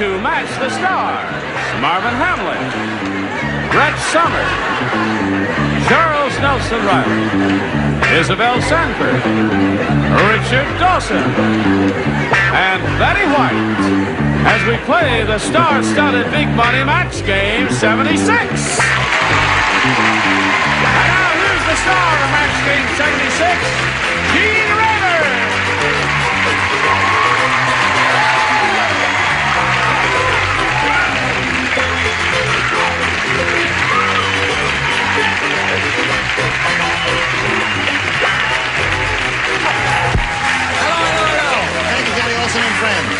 to match the stars, Marvin Hamlin, Brett Summers, Charles Nelson Riley, Isabel Sanford, Richard Dawson, and Betty White as we play the star-studded Big Money Match Game 76. And now here's the star of Match Game 76, Gene Rivers. And friends,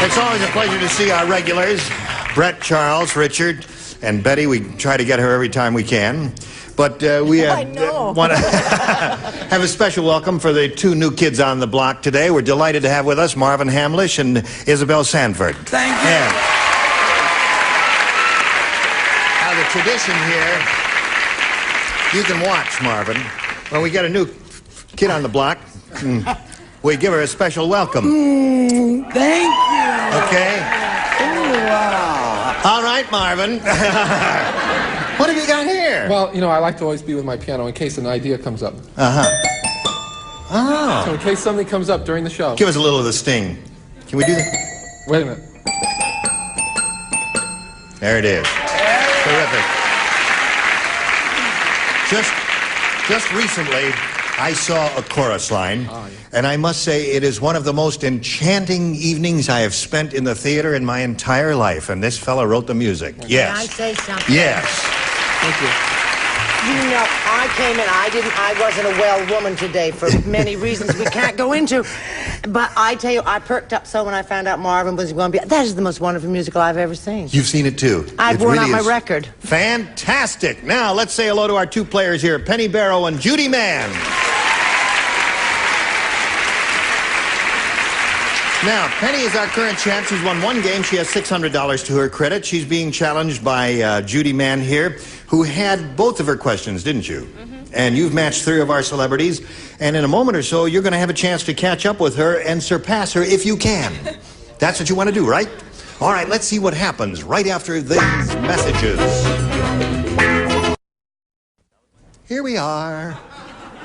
it's always a pleasure to see our regulars, Brett, Charles, Richard, and Betty. We try to get her every time we can, but we want to have a special welcome for the two new kids on the block today. We're delighted to have with us Marvin Hamlish and Isabel Sanford. Thank you. And now the tradition here, you can watch, Marvin. When we get a new kid on the block, we give her a special welcome. Thank you. Okay? Ooh, wow. All right, Marvin. What have you got here? Well, you know, I like to always be with my piano in case an idea comes up. Uh-huh. Oh. So in case something comes up during the show. Give us a little of the sting. Can we do that? Wait a minute. There it is. Terrific. Just recently, I saw a chorus line, and I must say it is one of the most enchanting evenings I have spent in the theater in my entire life, and this fella wrote the music. Yes. May I say something? Yes. Thank you. You know, I came in, I wasn't a well woman today for many reasons we can't go into. But I tell you, I perked up so when I found out Marvin was going to be, that is the most wonderful musical I've ever seen. You've seen it too. I've worn out my record. Fantastic. Now, let's say hello to our two players here, Penny Barrow and Judy Mann. Now, Penny is our current champ. She's won one game. She has $600 to her credit. She's being challenged by Judy Mann here, who had both of her questions, didn't you? And you've matched three of our celebrities. And in a moment or so, you're going to have a chance to catch up with her and surpass her if you can. That's what you want to do, right? All right, let's see what happens right after these messages. Here we are.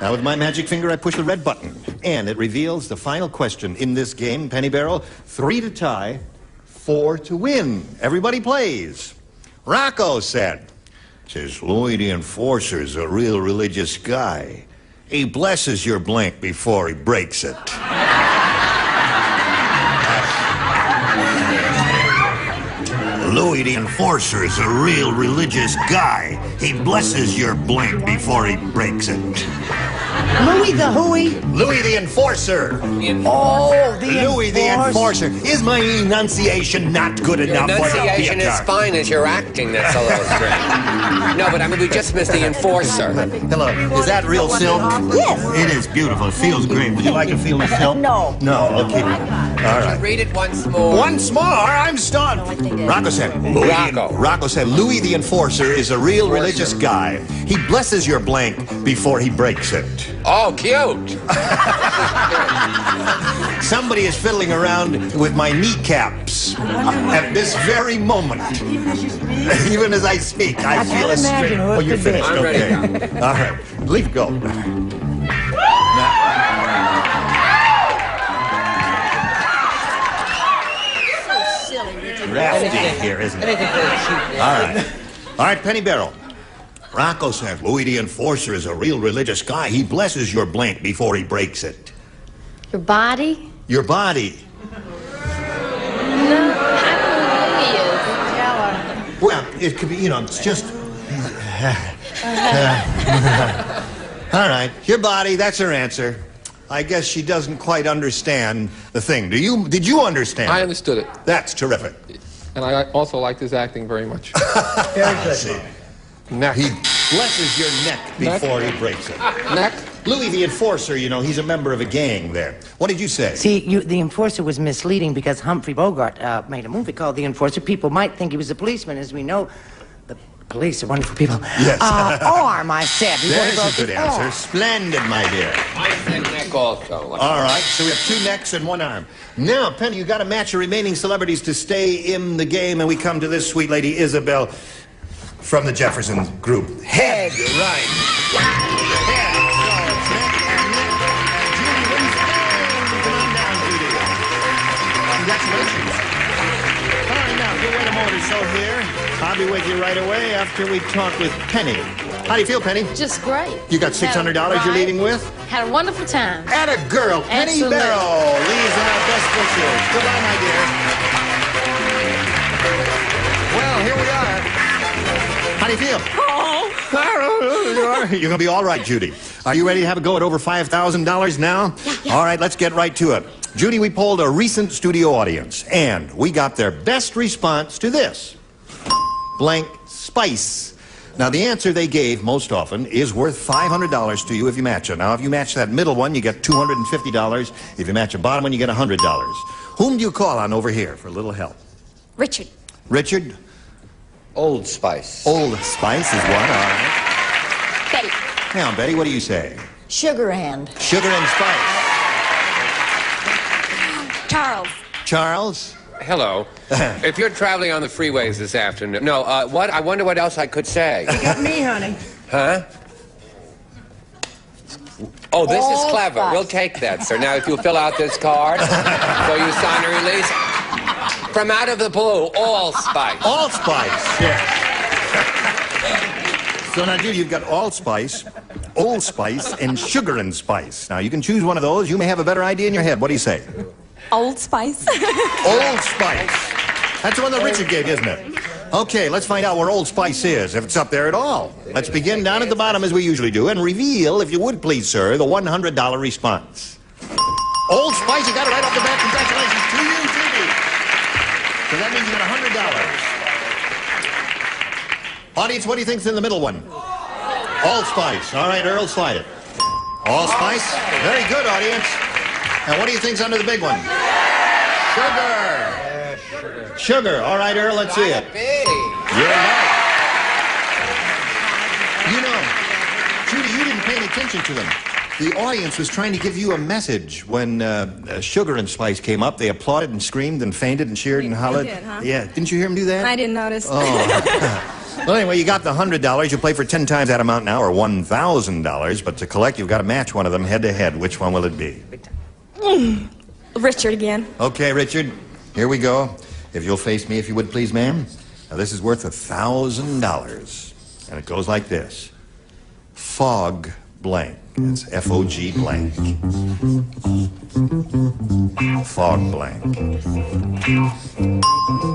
Now, with my magic finger, I push the red button, and it reveals the final question in this game, Penny Barrel. 3 to tie, 4 to win. Everybody plays. Rocco says, Louis the Enforcer's a real religious guy. He blesses your blank before he breaks it. Louis the Enforcer is a real religious guy. He blesses your blank before he breaks it. Louis the Hooey? Louis the Enforcer. Oh, Louis the Enforcer. Is my enunciation not good enough for the Enunciation is fine as your acting that's a little strange. No, but I mean, we just missed the Enforcer. Hello. Is that real silk? Yes. It is beautiful. It feels great. Would you like to feel the silk? No. No? Okay. All right. Read it once more. Once more? I'm stunned. Rocco said, Rocco said, Louis the Enforcer is a real religious guy. He blesses your blank before he breaks it. Oh, cute. Somebody is fiddling around with my kneecaps at this very moment. Even as I speak, I feel a strain. Oh, you're finished. I'm okay. ready. All right. Leave go. Rafting here, isn't it? All right. All right, Penny Barrel. Rocco says, Louis the Enforcer is a real religious guy. He blesses your blank before he breaks it. Your body? Your body. No, I don't know who he is. Well, it could be, you know, it's just... All right, your body, that's her answer. I guess she doesn't quite understand the thing. Did you understand? I understood it. That's terrific. And I also liked his acting very much. Very good. Neck. He blesses your neck before he breaks it. Neck? Louis the Enforcer, you know, he's a member of a gang there. What did you say? See, the Enforcer was misleading because Humphrey Bogart made a movie called The Enforcer. People might think he was a policeman. As we know, the Police are wonderful people. Yes. Arm, I said. He There's broke a good his answer. arm. Splendid, my dear. I said neck also. All right, so we have 2 necks and 1 arm. Now, Penny, you got to match your remaining celebrities to stay in the game, and we come to this sweet lady, Isabel, from the Jefferson group. Head. Right. Head. So, it's neck and neck. Judy wins the game. Come on down, Judy. Congratulations. All right, now, you'll wait a moment or so here. I'll be with you right away after we talk with Penny. How do you feel, Penny? Just great. You got $600 you're leaving with? Had a wonderful time. And a girl, Penny Absolutely. Barrow. Lee's in our best wishes. Goodbye, my dear. Well, here we are. How do you feel? You're going to be all right, Judy. Are you ready to have a go at over $5,000 now? Yeah. All right, let's get right to it. Judy, we polled a recent studio audience, and we got their best response to this. Blank spice. Now, the answer they gave most often is worth $500 to you if you match it. Now, if you match that middle one, you get $250. If you match the bottom one, you get $100. Whom do you call on over here for a little help? Richard. Richard? Old Spice. Old Spice is one, all right. Betty. Now, Betty, what do you say? Sugar Hand. Sugar and Spice. Charles. Charles? Hello. If you're traveling on the freeways this afternoon... No, what? I wonder what else I could say. You got me, honey. Huh? Oh, this is All clever. Spice. We'll take that, sir. Now, if you fill out this card, so you sign a release. From out of the blue, All Spice. All Spice, yes. So now, Judy, you've got All Spice, Old Spice, and Sugar and Spice. Now, you can choose one of those. You may have a better idea in your head. What do you say? Old Spice. Old Spice. That's the one that Richard gave, isn't it? Okay, let's find out where Old Spice is, if it's up there at all. Let's begin down at the bottom as we usually do and reveal, if you would please, sir, the $100 response. Old Spice, you got it right off the bat. Congratulations to you, Judy. So that means you got $100. Audience, what do you think's in the middle one? Old Spice. All right, Earl, slide it. All Spice. Very good, audience. Now, what do you think's under the big one? Sugar. Sugar. All right, Earl, let's see it. You're right. You know, Judy, you didn't pay any attention to them. The audience was trying to give you a message when Sugar and Spice came up. They applauded and screamed and fainted and cheered and hollered. They did, huh? Yeah, didn't you hear them do that? I didn't notice. Oh. Well, anyway, you got the $100. You play for 10 times that amount now, or $1,000. But to collect, you've got to match one of them head to head. Which one will it be? Richard again. Okay, Richard, here we go. If you'll face me, if you would, please, ma'am. Now, this is worth $1,000. And it goes like this. Fog blank. It's F-O-G blank. Fog blank.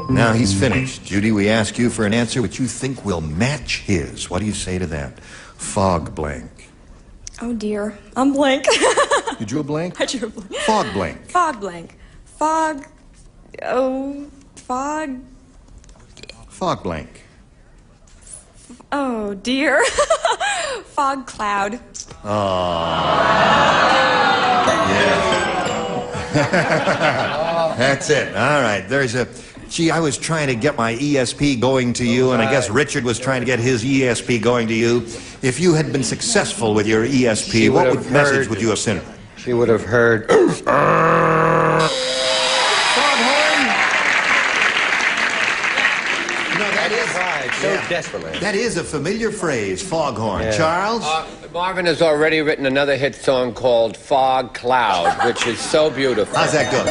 Now he's finished. Judy, we ask you for an answer which you think will match his. What do you say to that? Fog blank. Oh dear. I'm blank. You drew a blank? I drew a blank. Fog blank. Fog blank. Fog. Oh. Fog. Fog blank. Oh dear. Fog cloud. Yeah. That's it. All right. There's a... Gee, I was trying to get my ESP going to you, and I guess Richard was trying to get his ESP going to you. If you had been successful with your ESP, what message would you have sent? She would have heard... Foghorn? No, that is... So desperately. That is a familiar phrase, foghorn. Charles? Marvin has already written another hit song called Fog Cloud, which is so beautiful. How's that go?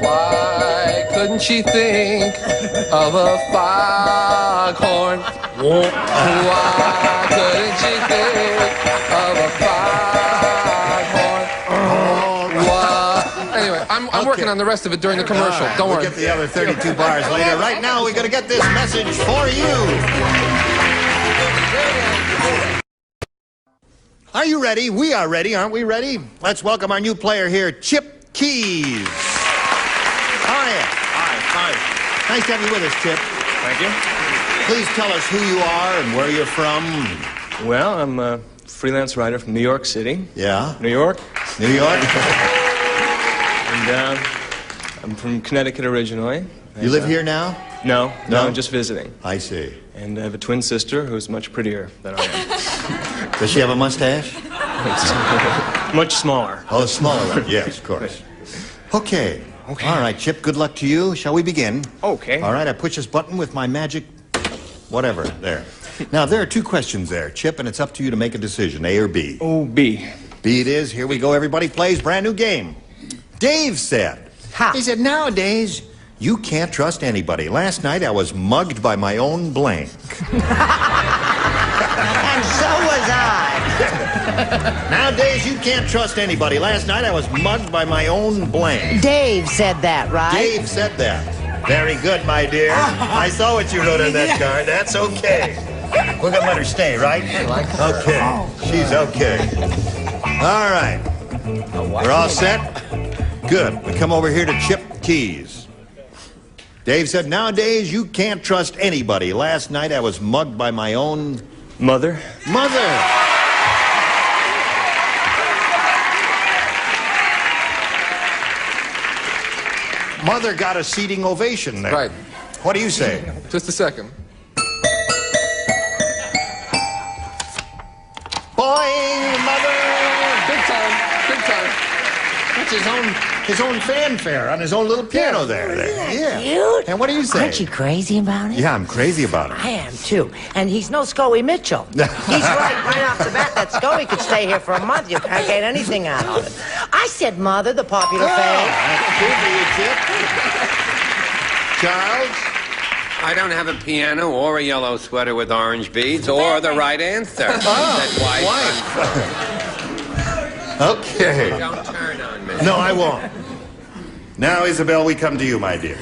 Why couldn't she think of a foghorn? Why couldn't she think of a foghorn? Why? Anyway, I'm working on the rest of it during the commercial. Don't worry. We'll get the other 32 bars later. Right now, we're going to get this message for you. Are you ready? We are ready. Aren't we ready? Let's welcome our new player here, Chip Keys. How are you? Hi. Nice to have you with us, Chip. Thank you. Please tell us who you are and where you're from. Well, I'm a freelance writer from New York City. Yeah? New York. New York? And I'm from Connecticut originally. You live here now? No, No? just visiting. I see. And I have a twin sister who's much prettier than I am. Does she have a mustache? Much smaller. Oh, smaller one. Yes, of course. Okay. All right, Chip, good luck to you. Shall we begin? Okay. All right, I push this button with my magic whatever. There. Now, there are 2 questions there, Chip, and it's up to you to make a decision, A or B. Oh, B. B it is. Here we go. Everybody plays. Brand new game. Dave said. He said, nowadays, you can't trust anybody. Last night, I was mugged by my own blank. And so was I. Nowadays, you can't trust anybody. Last night, I was mugged by my own blank. Dave said that, right? Dave said that. Very good, my dear. I saw what you wrote on that card. That's okay. We're going to let her stay, right? Okay. She's okay. All right. We're all set? Good. We come over here to Chip Keys. Dave said, nowadays, you can't trust anybody. Last night, I was mugged by my own... Mother? Mother! Mother got a seating ovation there. Right. What do you say? Just a second. Boing, Mother! Big time. Big time. That's his own fanfare on his own little piano there. Yeah. Cute. And what do you say? Aren't you crazy about it? Yeah, I'm crazy about it. I am too. And he's no Scully Mitchell. He's right off the bat. That Scully could stay here for a month. You can't get anything out of it. I said Mother, the popular fave. That's good for you, Chip. Charles? I don't have a piano or a yellow sweater with orange beads or the right answer. That white. Okay. Don't turn on me. No, I won't. Now, Isabel, we come to you, my dear.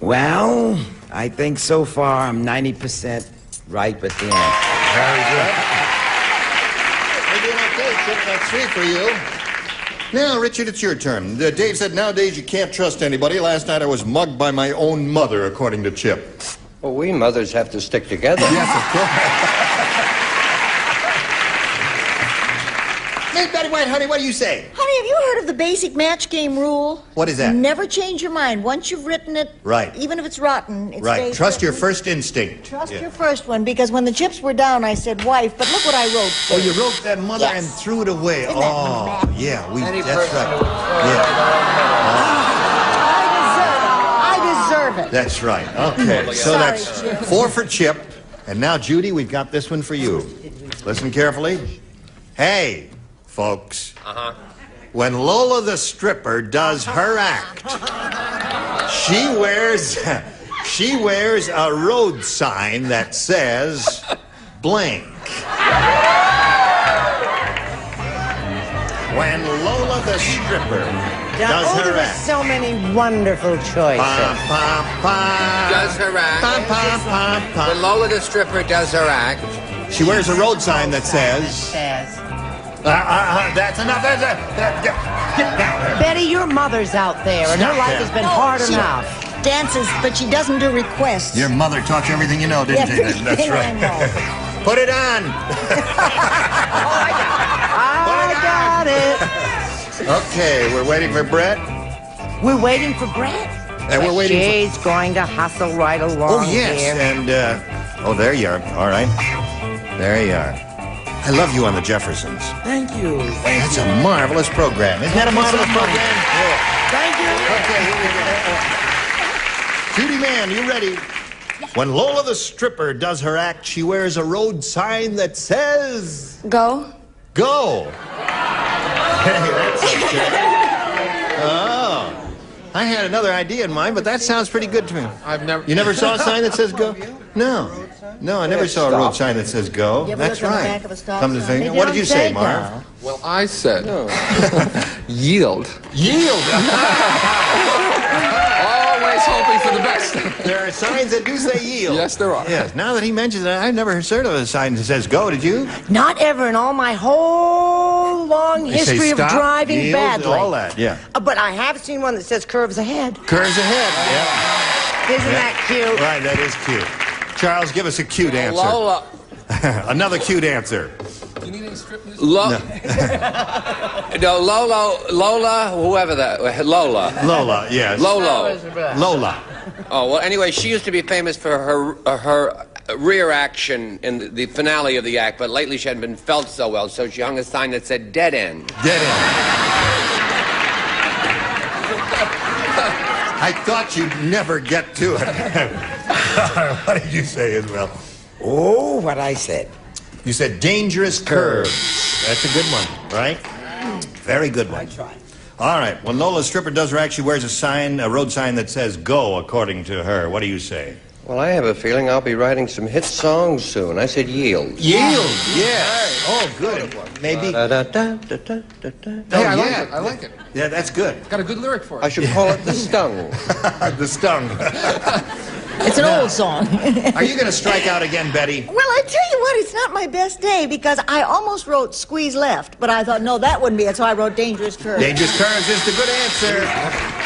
Well, I think so far I'm 90% right with the answer. Very good. We're doing okay, Chip. That's 3 for you. Now, Richard, it's your turn. Dave said, nowadays you can't trust anybody. Last night I was mugged by my own mother, according to Chip. Well, we mothers have to stick together. Yes, of course. Hey, Betty White, honey, what do you say? Honey, have you heard of the basic match game rule? What is that? Never change your mind. Once you've written it, Right. even if it's rotten, it Right. stays Trust your written. first instinct. Trust Yeah. your first one, because when the chips were down, I said wife, but look what I wrote. Oh, you wrote that mother Yes. and threw it away. Isn't that Oh, mad? yeah, Any that's person right. who- Yeah, I deserve it. that's right. Okay, so Sorry, that's Chip. 4 for Chip. And now, Judy, we've got this one for you. Listen carefully. Hey, folks. When Lola the stripper does her act, she wears a road sign that says blank. When Lola the stripper does there her are act. so many wonderful choices. Pam, pam, pam. Does her act. Pam, pam, pam, When pam. Lola the stripper does her act, She wears a road sign that says... That's enough. Get down there. Betty, your mother's out there, and her Stop life that. has been hard she enough. dances, but she doesn't do requests. Your mother taught you everything you know, didn't she? That's Everything I right. know. Put it on. I got it. Okay, we're waiting for Brett. We're waiting for Brett. And we're waiting for... She's going to hustle right along Oh, yes. here. And, oh, there you are. All right. There you are. I love you on the Jeffersons. Thank you. That's a marvelous program. Isn't that a marvelous program? Yeah. Thank you. Okay, here we go. Judy Mann, you ready? When Lola the stripper does her act, she wears a road sign that says... Go. Go. Hey, that's okay. Oh. I had another idea in mind, but that sounds pretty good to me. You never saw a sign that says go? No. No, I never saw a road sign that says go. You ever That's look on the right. back of a stop Come to sign? think, They what did don't you say, say Marv? go. Well, I said yield. Yield. Always hoping for the best. There are signs that do say yield. Yes, there are. Yes. Now that he mentions it, I've never heard of a sign that says go. Did you? Not ever in all my whole long They say history of stop, driving yield, badly. all that. Yeah. But I have seen one that says curves ahead. Curves ahead. Isn't that cute? Right. That is cute. Charles, give us a cute answer. Lola. Another cute answer. Do you need any strip music? No, Lola, whoever that, Lola. Lola, yes. Lolo. Lola. Oh, well, anyway, she used to be famous for her rear action in the finale of the act, but lately she hadn't been felt so well, so she hung a sign that said dead end. Dead end. I thought you'd never get to it. What did you say as well? Oh, what I said. You said dangerous curves. That's a good one, right? Very good one. I tried. All right. When Lola Stripper does her act, she wears a sign, a road sign that says go, according to her. What do you say? Well, I have a feeling I'll be writing some hit songs soon. I said yield. Yield, yes. Oh, good. Maybe. Hey, I like it. I like it. Yeah, that's good. Got a good lyric for it. I should call it The Stung. The Stung. It's an old song. Are you going to strike out again, Betty? Well, I tell you what, it's not my best day because I almost wrote Squeeze Left, but I thought, no, that wouldn't be it, so I wrote Dangerous Curves. Dangerous Curves is the good answer.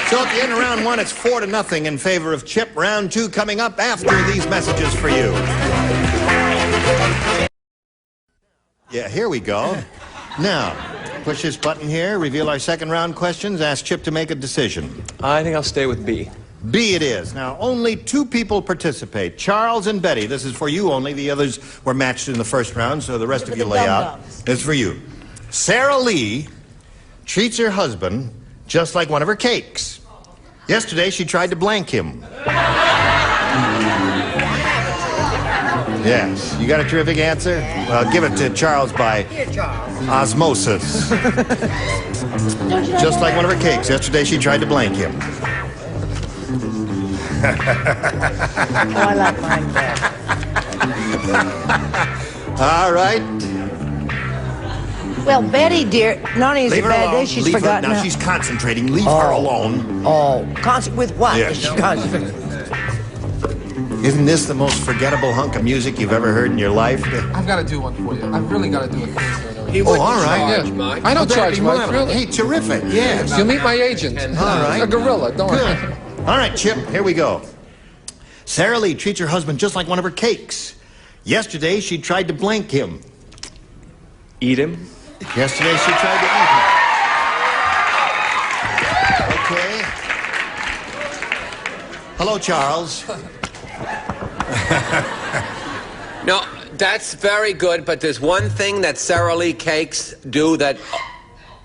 So at the end of round one, it's 4-0 in favor of Chip. Round two coming up after these messages for you. Yeah, here we go. Now, push this button here, reveal our second round questions, ask Chip to make a decision. I think I'll stay with B. B it is. Now, only 2 people participate, Charles and Betty. This is for you only. The others were matched in the first round, so the rest of you lay out. It's for you. Sarah Lee treats her husband just like one of her cakes. Yesterday, she tried to blank him. Yes. You got a terrific answer? Well, give it to Charles by osmosis. Just like one of her cakes. Yesterday, she tried to blank him. Oh, I like mine better. All right. Well, Betty, dear, not only is it a bad day, she's forgotten. Now she's concentrating. Leave her alone. Oh, with what? Yeah. Is she concentrating? Isn't this the most forgettable hunk of music you've ever heard in your life? I've got to do one for you. I've really got to do it. He wouldn't all right. charge much. I don't charge much, really. Hey, terrific. Yes. You'll meet my agent. All right. A gorilla, don't worry. Good. All right, Chip, here we go. Sarah Lee treats her husband just like one of her cakes. Yesterday, she tried to blank him. Eat him? Yesterday, she tried to eat him. Okay. Hello, Charles. No, that's very good, but there's one thing that Sara Lee cakes do that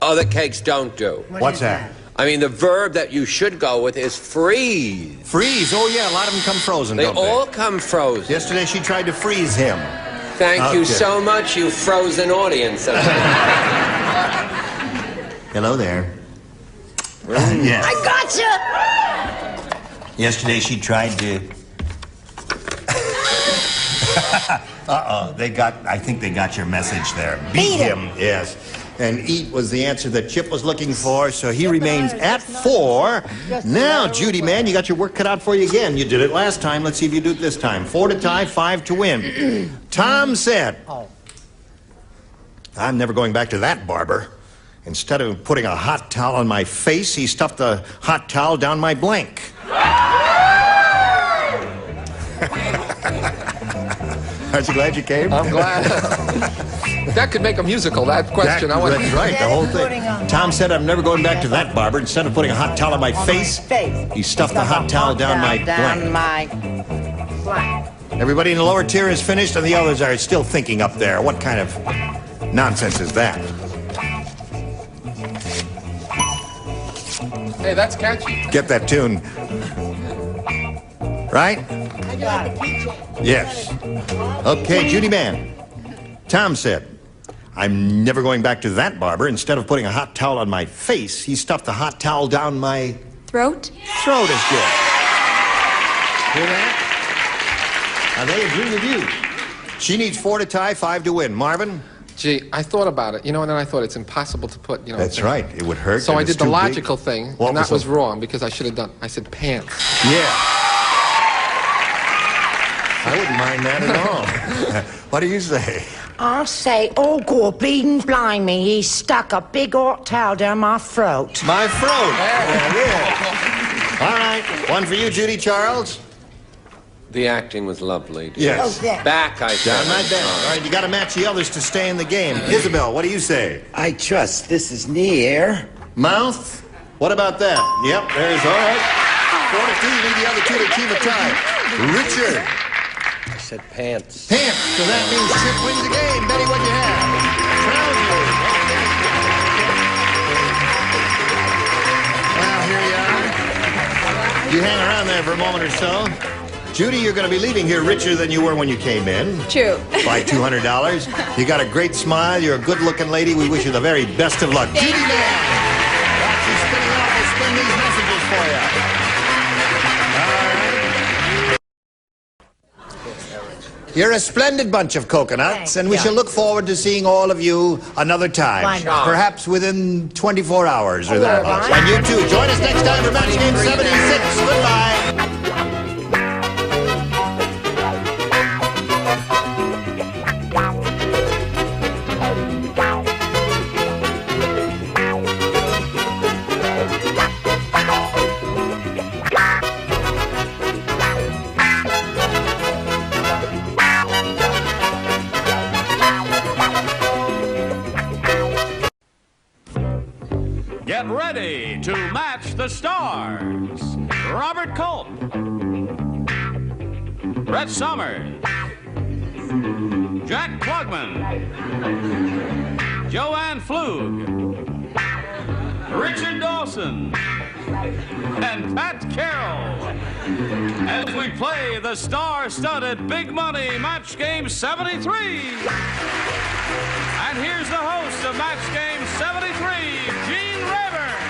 other cakes don't do. What's that? I mean, the verb that you should go with is freeze. Freeze. Oh, yeah, a lot of them come frozen, They don't all come frozen. Yesterday, she tried to freeze him. Thank you so much, you frozen audience. Hello there. Yes. I gotcha! Yesterday, she tried to... I think they got your message there. Beat him. Yes. And eat was the answer that Chip was looking for, so he remains at 4. Now, Judy, man, you got your work cut out for you again. You did it last time. Let's see if you do it this time. 4 to tie, 5 to win. Tom said, I'm never going back to that barber. Instead of putting a hot towel on my face, he stuffed the hot towel down my blank. Aren't you glad you came? I'm glad. That could make a musical, that question. That's right, the whole thing. Tom said, I'm never going back to that barber. Instead of putting a hot towel on my face, he stuffed the hot towel down my blank. Everybody in the lower tier is finished, and the others are still thinking up there. What kind of nonsense is that? Hey, that's catchy. Get that tune. Right? I got it. Yes. Okay, Judy Man. Tom said, I'm never going back to that barber. Instead of putting a hot towel on my face, he stuffed the hot towel down my... Throat? Throat is good. Hear that? Now, they agree with you. She needs 4 to tie, 5 to win. Marvin? Gee, I thought about it, and then I thought it's impossible to put, That's right. It would hurt. So I did the too logical big. thing, What and that was the- wrong because I should have done. I said pants. Yeah. I wouldn't mind that at all. What do you say? I say, oh, God, bleeding blind me. He stuck a big hot towel down my throat. My throat. Yeah. All right. One for you, Judy Charles. The acting was lovely. Dear. Yes. Okay. Back, I said. Downright bad. All right, you got to match the others to stay in the game. Isabel, what do you say? I trust this is near. Mouth? What about that? Yep, there's all right. 4-2, you need the other two to keep a tie. Richard. I said pants. Pants. So that means Chip wins the game. Betty, what do you have? Trousers. Well, here you are. You hang around there for a moment or so. Judy, you're going to be leaving here richer than you were when you came in. True. By $200. You got a great smile. You're a good-looking lady. We wish you the very best of luck. Judy Mann. While she's spinning off, we'll spin these messages for you. You're a splendid bunch of coconuts, and we shall look forward to seeing all of you another time. Why not? Perhaps within 24 hours or thereabouts. And you too. Join us next time for Match Game 76. Goodbye. Get ready to match the stars. Robert Culp, Brett Summers, Jack Klugman, Joanne Flug, Richard Dawson, and Pat Carroll as we play the star-studded Big Money Match Game 73. And here's the host of Match Game 73, Gene Rayburn.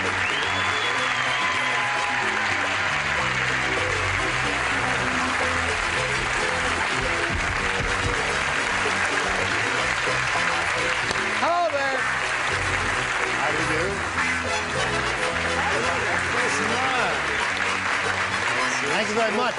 Hello there. How do you do? Thank you very much.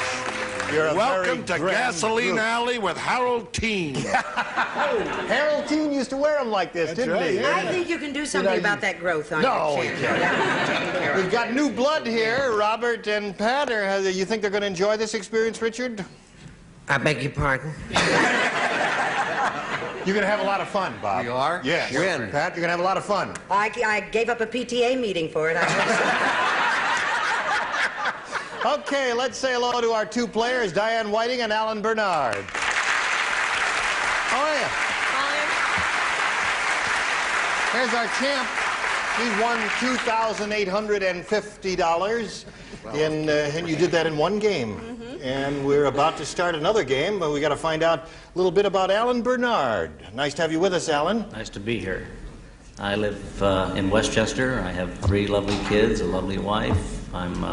You're a Welcome very to grand Gasoline group. Alley with Harold Teen. Harold Teen used to wear them like this, didn't he? I think you can do something about that growth on No, your we chin. can't. We've got new blood here. Robert and Pat, you think they're going to enjoy this experience, Richard? I beg your pardon? You're going to have a lot of fun, Bob. We are? Yes. When? Pat, you're going to have a lot of fun. I gave up a PTA meeting for it. Okay, let's say hello to our two players, Diane Whiting and Alan Bernard. How are you? There's our champ. He's won $2,850, and you did that in one game. And we're about to start another game, but we got to find out a little bit about Alan Bernard. Nice to have you with us, Alan. Nice to be here. I live in Westchester. I have 3 lovely kids, a lovely wife. I'm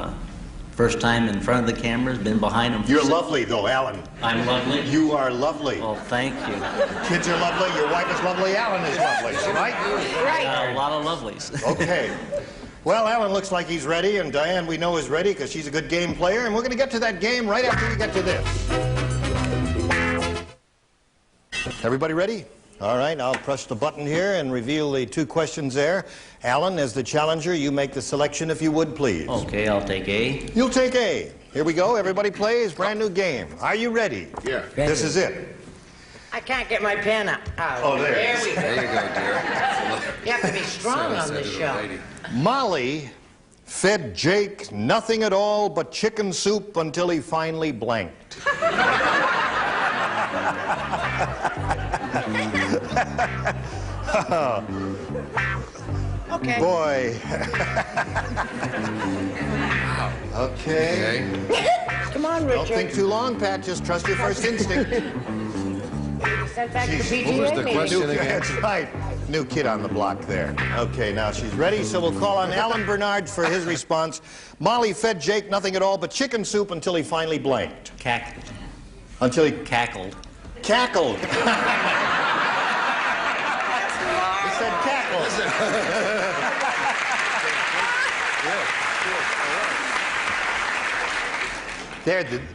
first time in front of the cameras, been behind them. You're lovely, though, Alan. I'm lovely? You are lovely. Oh, thank you. Kids are lovely, your wife is lovely, Alan is lovely, right? A lot of lovelies. Okay. Well, Alan looks like he's ready, and Diane we know is ready because she's a good game player, and we're going to get to that game right after we get to this. Everybody ready? All right, I'll press the button here and reveal the 2 questions there. Alan, as the challenger, you make the selection if you would, please. Okay, I'll take A. You'll take A. Here we go. Everybody plays. Brand new game. Are you ready? Yeah. This is it. I can't get my pen up. Oh, there. we go. There you go, dear. You have to be strong on this show. Molly fed Jake nothing at all but chicken soup until he finally blanked. Okay. Boy. Okay. Come on, Don't Richard. think too long, Pat. Just trust your first instinct. Sent back to Jeez, PTA what was the meeting. question again? That's right. New kid on the block there. Okay, now she's ready, so we'll call on Alan Bernard for his response. Molly fed Jake nothing at all but chicken soup until he finally blanked. Cackled. Until he Cackled. cackled. He said cackled.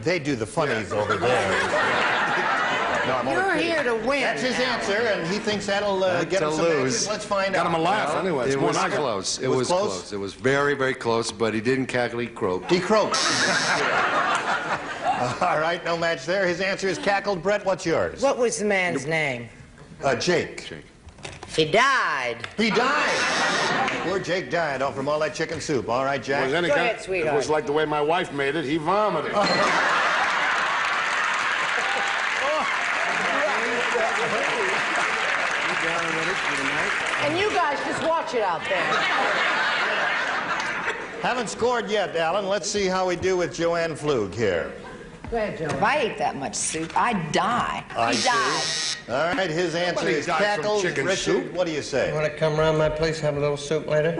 They do the funnies over there. No, I'm only You're kidding. here to win. That's his answer, and he thinks that'll get him to some lose. matches. Let's find out. Got him a laugh anyway. It's It more was than I got. close. It was close? It was very, very close, but he didn't cackle, he croaked. He croaked. All right, no match there. His answer is cackled. Brett, what's yours? What was the man's name? Jake. He died. He died. Poor Jake died from all that chicken soup. All right, Jack. Go ahead, sweetheart. It was like the way my wife made it. He vomited. And you guys just watch it out there. Haven't scored yet, Alan. Let's see how we do with Joanne Flug here. Go ahead, Joe. If I ate that much soup, I'd die. He died. All right, his answer Somebody is died from cackled. chicken Richard, soup. what do you say? You want to come around my place, have a little soup later?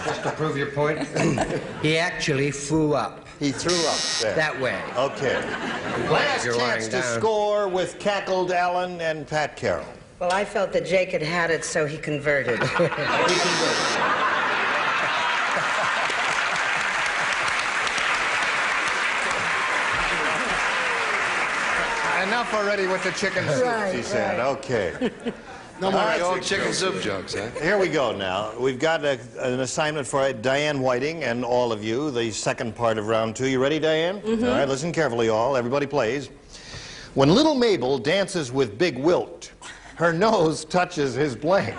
Just to prove your point. He actually flew up. He threw up there. That way. Okay. Last You're chance lying to down. score with cackled Alan and Pat Carroll. Well, I felt that Jake had it, so he converted. Enough already with the chicken soup, she said. Okay. No more All right, chicken soup jokes, huh? Here we go now. We've got an assignment for Diane Whiting and all of you, the second part of round 2. You ready, Diane? Mm-hmm. All right, listen carefully, all. Everybody plays. When little Mabel dances with Big Wilt, her nose touches his blank.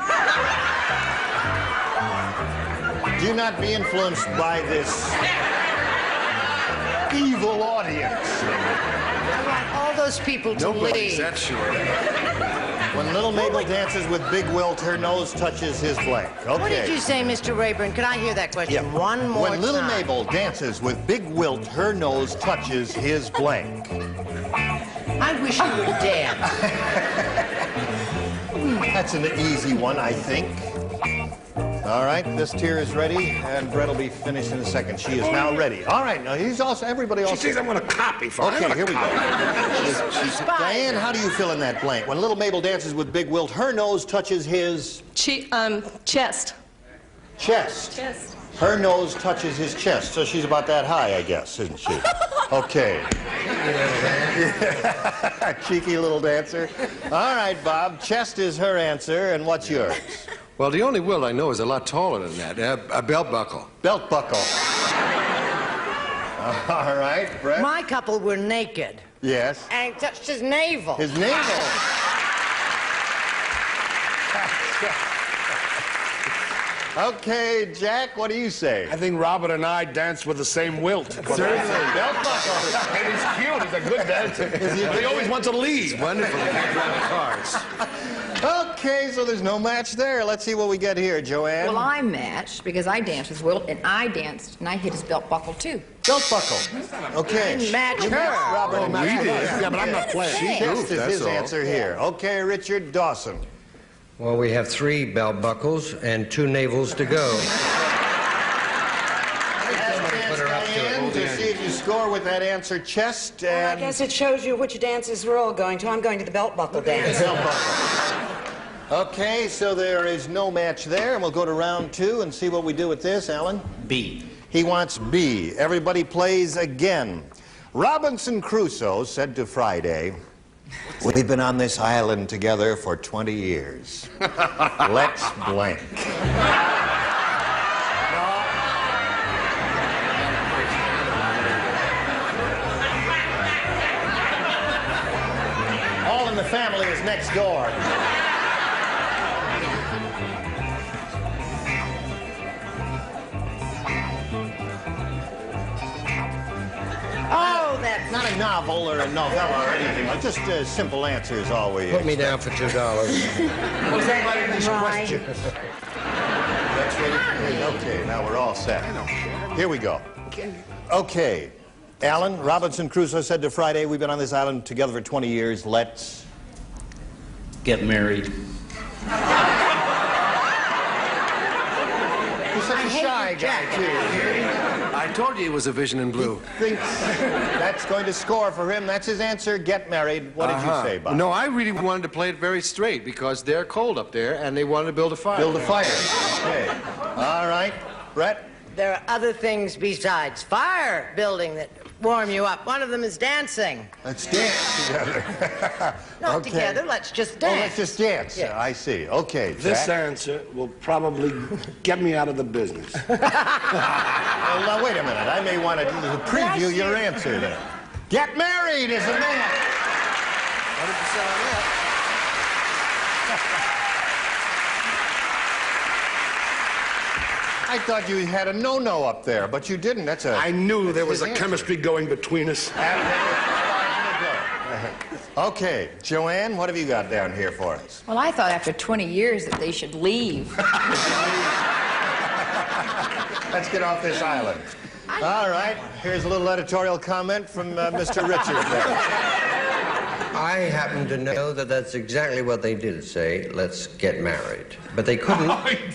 Do not be influenced by this evil audience. I want all those people to Nobody's leave. that short. When little Mabel dances with Big Wilt, her nose touches his blank. Okay. What did you say, Mr. Rayburn? Could I hear that question Yeah. one more time? When little Mabel dances with Big Wilt, her nose touches his blank. I wish you were dead. That's an easy one, I think. All right, this tier is ready, and Brett will be finished in a second. She is now ready. All right, now he's also, everybody else. She thinks I'm going to copy for her. Okay, here we go. Diane, how do you fill in that blank? When little Mabel dances with Big Wilt, her nose touches his Chest. chest. Her nose touches his chest, so she's about that high, I guess, isn't she? Okay. Cheeky little dancer. All right, Bob, chest is her answer, and what's yours? Well, the only Will I know is a lot taller than that. A belt buckle. Belt buckle. All right, Brett? My couple were naked Yes. and touched his navel. His navel. Okay, Jack, what do you say? I think Robert and I danced with the same Wilt. Seriously, belt buckle. And he's cute. He's a good dancer. But he always wants to leave. Wonderful. He can't drive the cars. Okay, so there's no match there. Let's see what we get here, Joanne. Well, I matched because I danced with Wilt, and I danced, and I hit his belt buckle, too. Belt buckle. Okay. Didn't match You her. matched Robert and We Matthew. did. Yeah, but I'm not playing. Chest is that's his all. answer here. Okay, Richard Dawson. Well, we have 3 belt buckles and 2 navels to go. Chance, Diane, to see if you score with that answer, chest Well, I and guess it shows you which dances we're all going to. I'm going to the belt buckle dance. belt buckle. Okay, so there is no match there, and we'll go to round 2 and see what we do with this, Alan. B. He wants B. Everybody plays again. Robinson Crusoe said to Friday, "We've been on this island together for 20 years. Let's blank." All in the Family is next door. Oh, that's Not a novel or a novella or anything. Like just simple answers always. Put me down for $2. was that right? That's ready. Okay, now we're all set. Here we go. Okay. Alan, Robinson Crusoe said to Friday, "We've been on this island together for 20 years. Let's..." Get married. He's such a shy guy, too. I told you he was a vision in blue. Thinks that's going to score for him. That's his answer. Get married. What did you say, Bob? No, I really wanted to play it very straight because they're cold up there and they wanted to build a fire. Build a fire. Okay. All right. Brett? There are other things besides fire building that warm you up. One of them is dancing. Let's dance together. Not Okay. together, let's just Oh, dance. let's just dance. Yes. I see. Okay, This Jack. answer will probably get me out of the business. Well, now, wait a minute. I may want to preview your answer then. Get married is a man. 100% on that. I thought you had a no-no up there, but you didn't. That's a... I knew there was his a answer. chemistry going between us. Okay, Joanne, what have you got down here for us? Well, I thought after 20 years that they should leave. Let's get off this island. All right, here's a little editorial comment from Mr. Richard. I happen to know that that's exactly what they did say, let's get married. But they couldn't.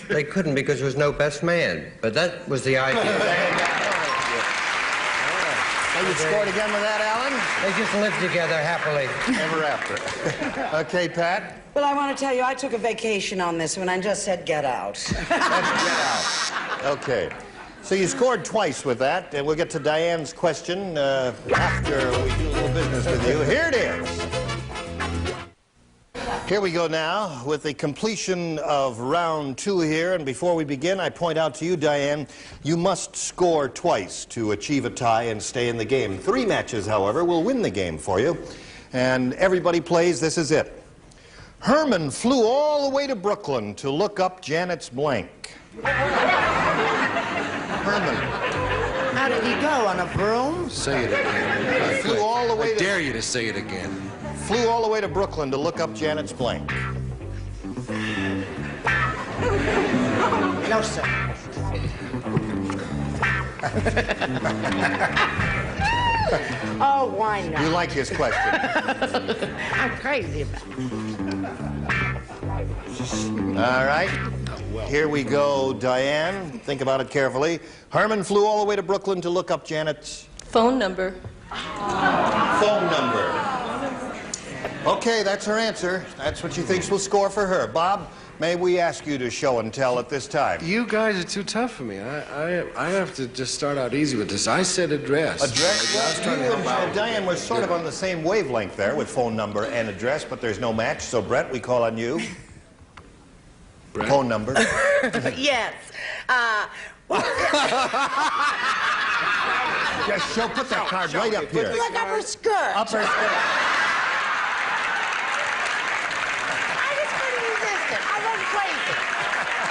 They couldn't because there was no best man. But that was the idea. So you scored again with that, Alan? They just lived together happily. Ever after. Okay, Pat? Well, I want to tell you, I took a vacation on this one and just said get out. Let's get out. Okay. So you scored twice with that, and we'll get to Diane's question after we do a little business with you. Here it is. Here we go now with the completion of round 2 here, and before we begin, I point out to you, Diane, you must score twice to achieve a tie and stay in the game. 3 matches, however, will win the game for you, and everybody plays. This is it. Herman flew all the way to Brooklyn to look up Janet's blank. Herman. How did he go, on a broom? Say it again. Flew all the way I dare you to say it again. Flew all the way to Brooklyn to look up Janet's blank. No, sir. Oh, why not? You like his question? I'm crazy about it. All right. Here we go, Diane. Think about it carefully. Herman flew all the way to Brooklyn to look up Janet's Phone number. phone number. Okay, that's her answer. That's what she thinks will score for her. Bob, may we ask you to show and tell at this time? You guys are too tough for me. I have to just start out easy with this. I said address. Address? I was trying to help out. Diane, we're sort of on the same wavelength there with phone number and address, but there's no match. So, Brett, we call on you. Brett? Phone number. Yes. Just show, put that card right up here. Look up her skirt. Up her skirt. I just couldn't resist it. I went crazy.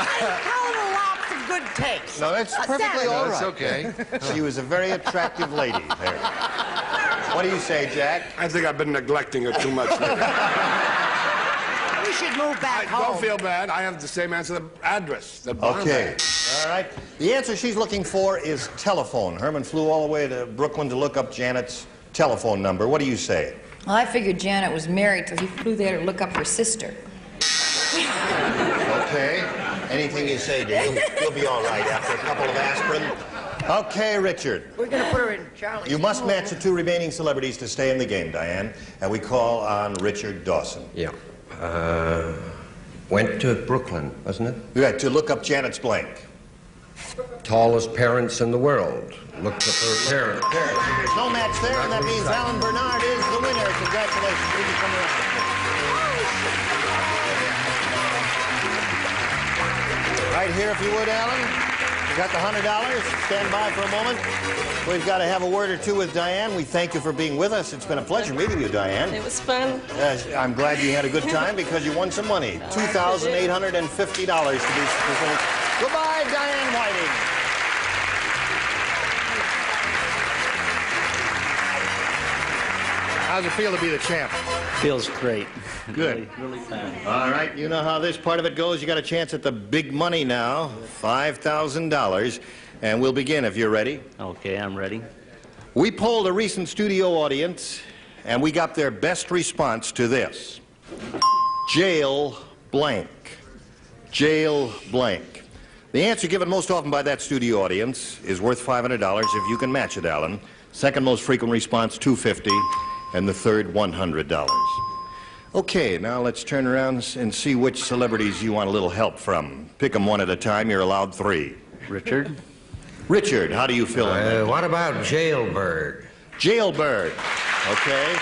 I call it a lapse of good taste. No, that's perfectly all That's right. okay. She was a very attractive lady there. What do you say, Jack? I think I've been neglecting her too much lately. We should move back home. Don't feel bad. I have the same answer, the address. The barn Okay. address. All right. The answer she's looking for is telephone. Herman flew all the way to Brooklyn to look up Janet's telephone number. What do you say? Well, I figured Janet was married, so he flew there to look up her sister. Okay. Anything you say, dear. You'll be all right after a couple of aspirin. Okay, Richard. We're going to put her in Charlie's You must room. match the 2 remaining celebrities to stay in the game, Diane. And we call on Richard Dawson. Yeah. Went to Brooklyn, wasn't it? You had to look up Janet's blank. Tallest parents in the world. Looked up her parents. There's no match there, and that means Alan Bernard is the winner. Congratulations. Will you come around? Right here, if you would, Alan. You got the $100. Stand by for a moment. We've got to have a word or two with Diane. We thank you for being with us. It's been a pleasure meeting you, Diane. It was fun. I'm glad you had a good time because you won some money. $2,850 to be specific. Goodbye, Diane Whiting. How's it feel to be the champ? Feels great. Good. Really fun. All right, you know how this part of it goes. You got a chance at the big money now, $5,000. And we'll begin if you're ready. Okay, I'm ready. We polled a recent studio audience, and we got their best response to this. Jail blank. Jail blank. The answer given most often by that studio audience is worth $500 if you can match it, Alan. Second most frequent response, $250, and the third, $100. Okay, now let's turn around and see which celebrities you want a little help from. Pick them one at a time. You're allowed 3. Richard? Richard, how do you fill in? What about jailbird? Jailbird. Okay.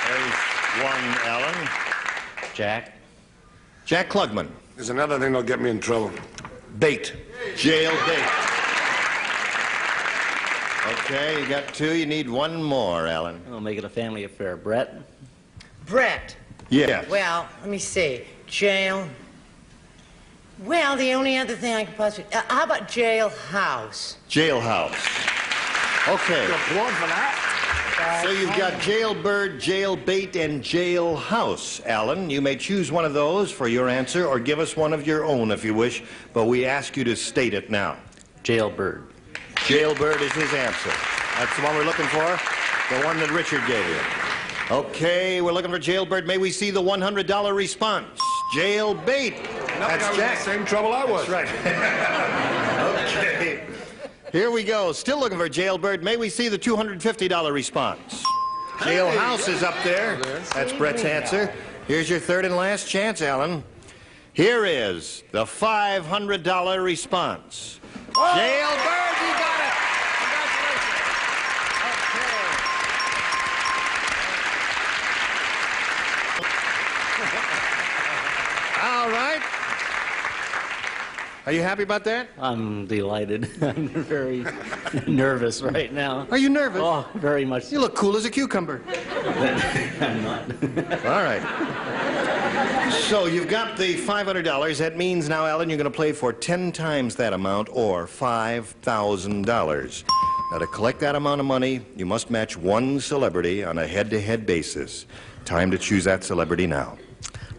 There's one, Alan. Jack. Jack Klugman. There's another thing that'll get me in trouble. Bait. Jail bait. Okay, you got two. You need one more, Alan. We'll make it a family affair. Brett. Brett. Yeah. Well, let me see. Jail. Well, the only other thing I could possibly... how about jailhouse? Jailhouse. Okay. Applaud for that. So you've got jailbird, jailbait, and jailhouse. Alan, you may choose one of those for your answer or give us one of your own if you wish, but we ask you to state it now. Jailbird. Jailbird is his answer. That's the one we're looking for, the one that Richard gave you. Okay, we're looking for jailbird. May we see the $100 response? Jailbait. That's Jack. The same trouble I was. That's right. Okay. Here we go. Still looking for jailbird. May we see the $250 response? Jailhouse is up there. That's Brett's answer. Here's your third and last chance, Alan. Here is the $500 response. Jailbird, you got it. Congratulations. All right. Are you happy about that? I'm delighted. I'm very nervous right now. Are you nervous? Oh, very much. You look cool as a cucumber. I'm not. All right. So you've got the $500. That means now, Alan, you're going to play for 10 times that amount or $5,000. Now, to collect that amount of money, you must match one celebrity on a head-to-head basis. Time to choose that celebrity now.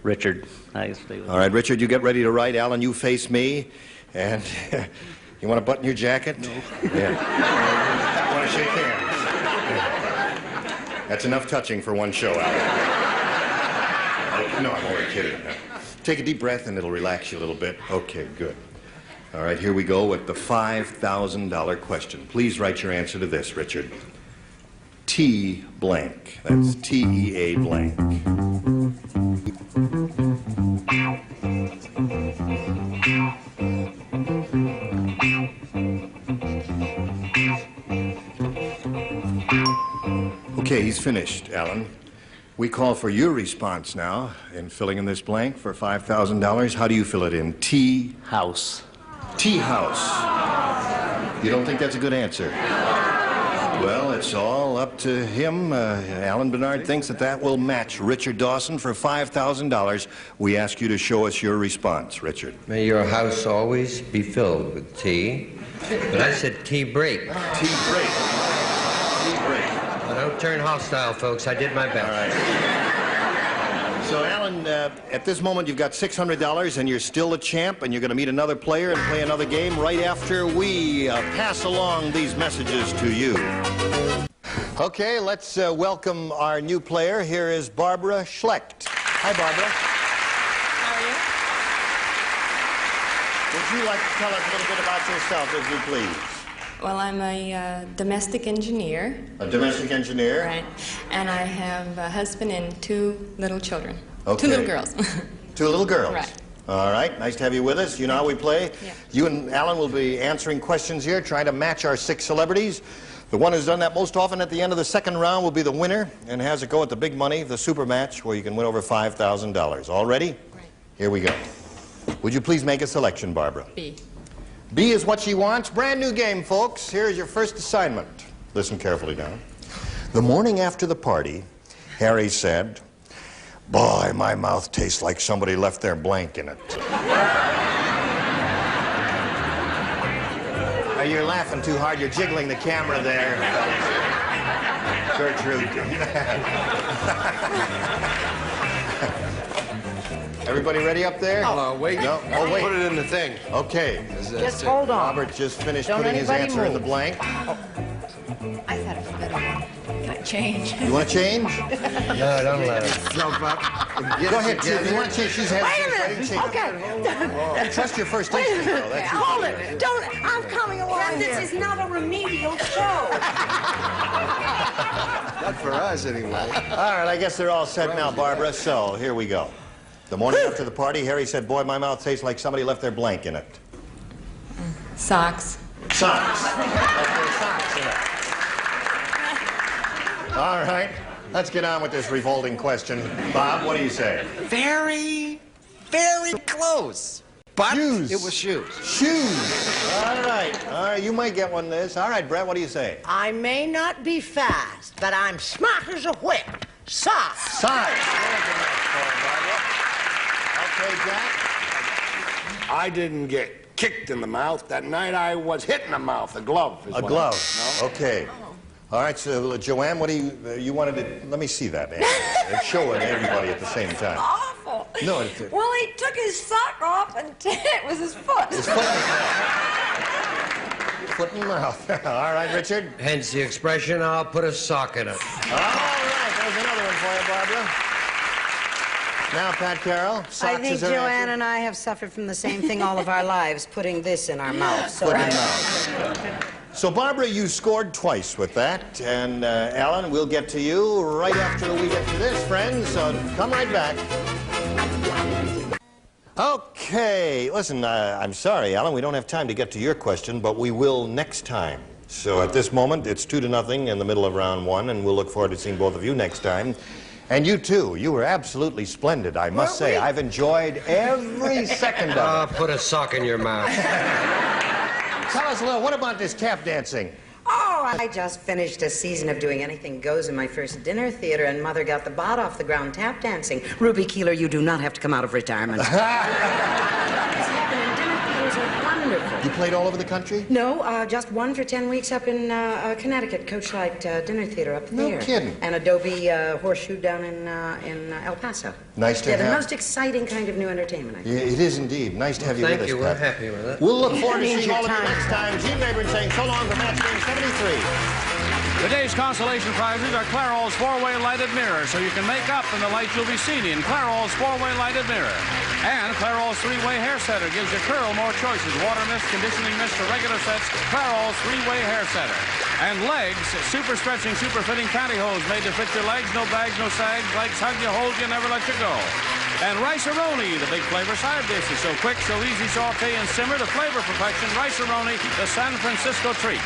Richard. I stay with All right, Richard, you get ready to write. Alan, you face me. And you want to button your jacket? No. Yeah. Want to shake hands? That's enough touching for one show, Alan. No, I'm only kidding. Take a deep breath and it'll relax you a little bit. Okay, good. All right, here we go with the $5,000 question. Please write your answer to this, Richard. T blank. That's T-E-A blank. Okay, he's finished, Alan. We call for your response now in filling in this blank for $5,000. How do you fill it in? Tea house. Tea house. You don't think that's a good answer? Well, it's all up to him. Alan Bernard thinks that will match Richard Dawson for $5,000. We ask you to show us your response, Richard. May your house always be filled with tea. But I said tea break. Tea break. Tea break. Don't turn hostile, folks. I did my best. All right. So, Alan, at this moment, you've got $600, and you're still the champ, and you're going to meet another player and play another game right after we pass along these messages to you. Okay, let's welcome our new player. Here is Barbara Schlecht. Hi, Barbara. How Would are you? you like to tell us a little bit about yourself, if you please? Well, I'm a domestic engineer. A domestic engineer? Right. And I have a husband and 2 little children. Okay. 2 little girls. 2 little girls? Right. All right. Nice to have you with us. You know how we play? Yeah. You and Alan will be answering questions here, trying to match our 6 celebrities. The one who's done that most often at the end of the second round will be the winner and has a go at the big money, the super match, where you can win over $5,000. All ready? Right. Here we go. Would you please make a selection, Barbara? B. B is what she wants. Brand new game, folks. Here's your first assignment. Listen carefully now. The morning after the party, Harry said, "Boy, my mouth tastes like somebody left their blank in it." You're laughing too hard. You're jiggling the camera there. Gertrude. Everybody ready up there? Oh, wait. No? Oh, wait. Put it in the thing. Okay. Just hold on. Robert just finished Don't putting his anybody answer in the move. blank. I thought it was a better one. Can I change? You want to change? No, don't let her. Go ahead, Judy. You want to change? She's had Wait a minute. Okay. Trust your first Wait a instinct, minute. though. That's your Hold it. Don't. I'm coming along This here. is not a remedial show. Not for us, anyway. All right, I guess they're all set now, Barbara. So, here we go. The morning after the party, Harry said, "Boy, my mouth tastes like somebody left their blank in it." Socks. Socks. All right. Let's get on with this revolting question. Bob, what do you say? Very, very close. But shoes. It was shoes. Shoes. All right. All right, you might get one of this. All right, Brett, what do you say? I may not be fast, but I'm smart as a whip. Socks. Socks. Okay, Jack? I didn't get kicked in the mouth. That night I was hit in the mouth. A glove. Is A what glove. No? Okay. All right, so Joanne, what do you wanted to... Let me see that, man. And show it to everybody at the same time. Awful. No, Well, he took his sock off and it was his foot. His foot in the mouth. Foot in the mouth. All right, Richard? Hence the expression, I'll put a sock in it. All right, there's another one for you, Barbara. Now, Pat Carroll, socks I think is her Joanne answer? and I have suffered from the same thing all of our lives, putting this in our mouths. So Foot in the mouth. So, Barbara, you scored twice with that. And, Alan, we'll get to you right after we get to this, friends. So come right back. Okay. Listen, I'm sorry, Alan. We don't have time to get to your question, but we will next time. So at this moment, it's 2-0 in the middle of round one, and we'll look forward to seeing both of you next time. And you, too. You were absolutely splendid, I must say. I've enjoyed every second of it. I'll put a sock in your mouth. Tell us a little, what about this tap dancing? Oh, I just finished a season of Doing Anything Goes in my first dinner theater, and Mother got the bot off the ground tap dancing. Ruby Keeler, you do not have to come out of retirement. Wonderful. You played all over the country? No, just one for 10 weeks up in Connecticut, Coach Light Dinner Theater up there. No kidding. And Adobe Horseshoe down in El Paso. Nice to yeah, have. the most exciting kind of new entertainment, I think. Yeah, it is indeed. Nice to have you with Thank us, you. Pat. We're happy with it. We'll look forward to seeing all of you next time. Gene Rayburn saying so long for Match Game 73. Today's consolation prizes are Clairol's four-way lighted mirror, so you can make up in the light you'll be seen in. Clairol's four-way lighted mirror. And Clairol's three-way hair setter gives your curl more choices. Water mist, conditioning mist, or regular sets. Clairol's three-way hair setter. And legs, super stretching, super fitting pantyhose made to fit your legs. No bags, no sags. Legs hug you, hold you, never let you go. And Rice-A-Roni, the big flavor side dish, is so quick, so easy, saute and simmer. The flavor perfection, Rice-A-Roni, the San Francisco treat.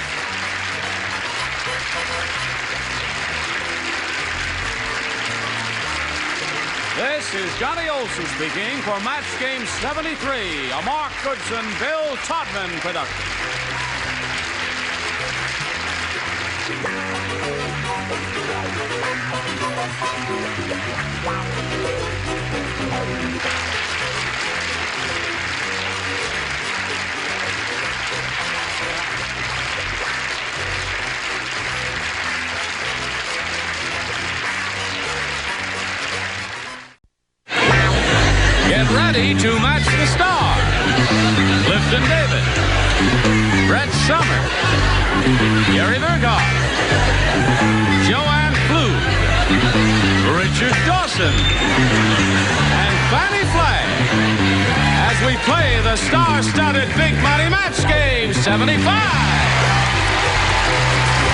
This is Johnny Olson speaking for Match Game 73, a Mark Goodson, Bill Todman production. Get ready to match the stars. Clifton David, Brett Summers, Gary Burghoff, Joanne Flug, Richard Dawson, and Fannie Flagg as we play the star-studded Big Money Match Game 75.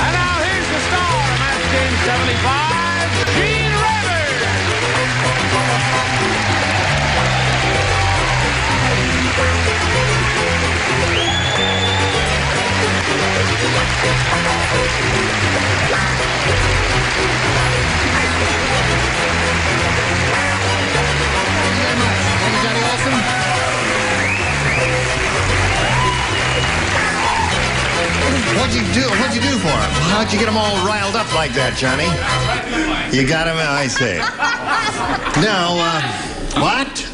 And now here's the star of Match Game 75, Gene Rayburn. What'd you do for him? How'd you get him all riled up like that, Johnny? You got him, I say. Now, what?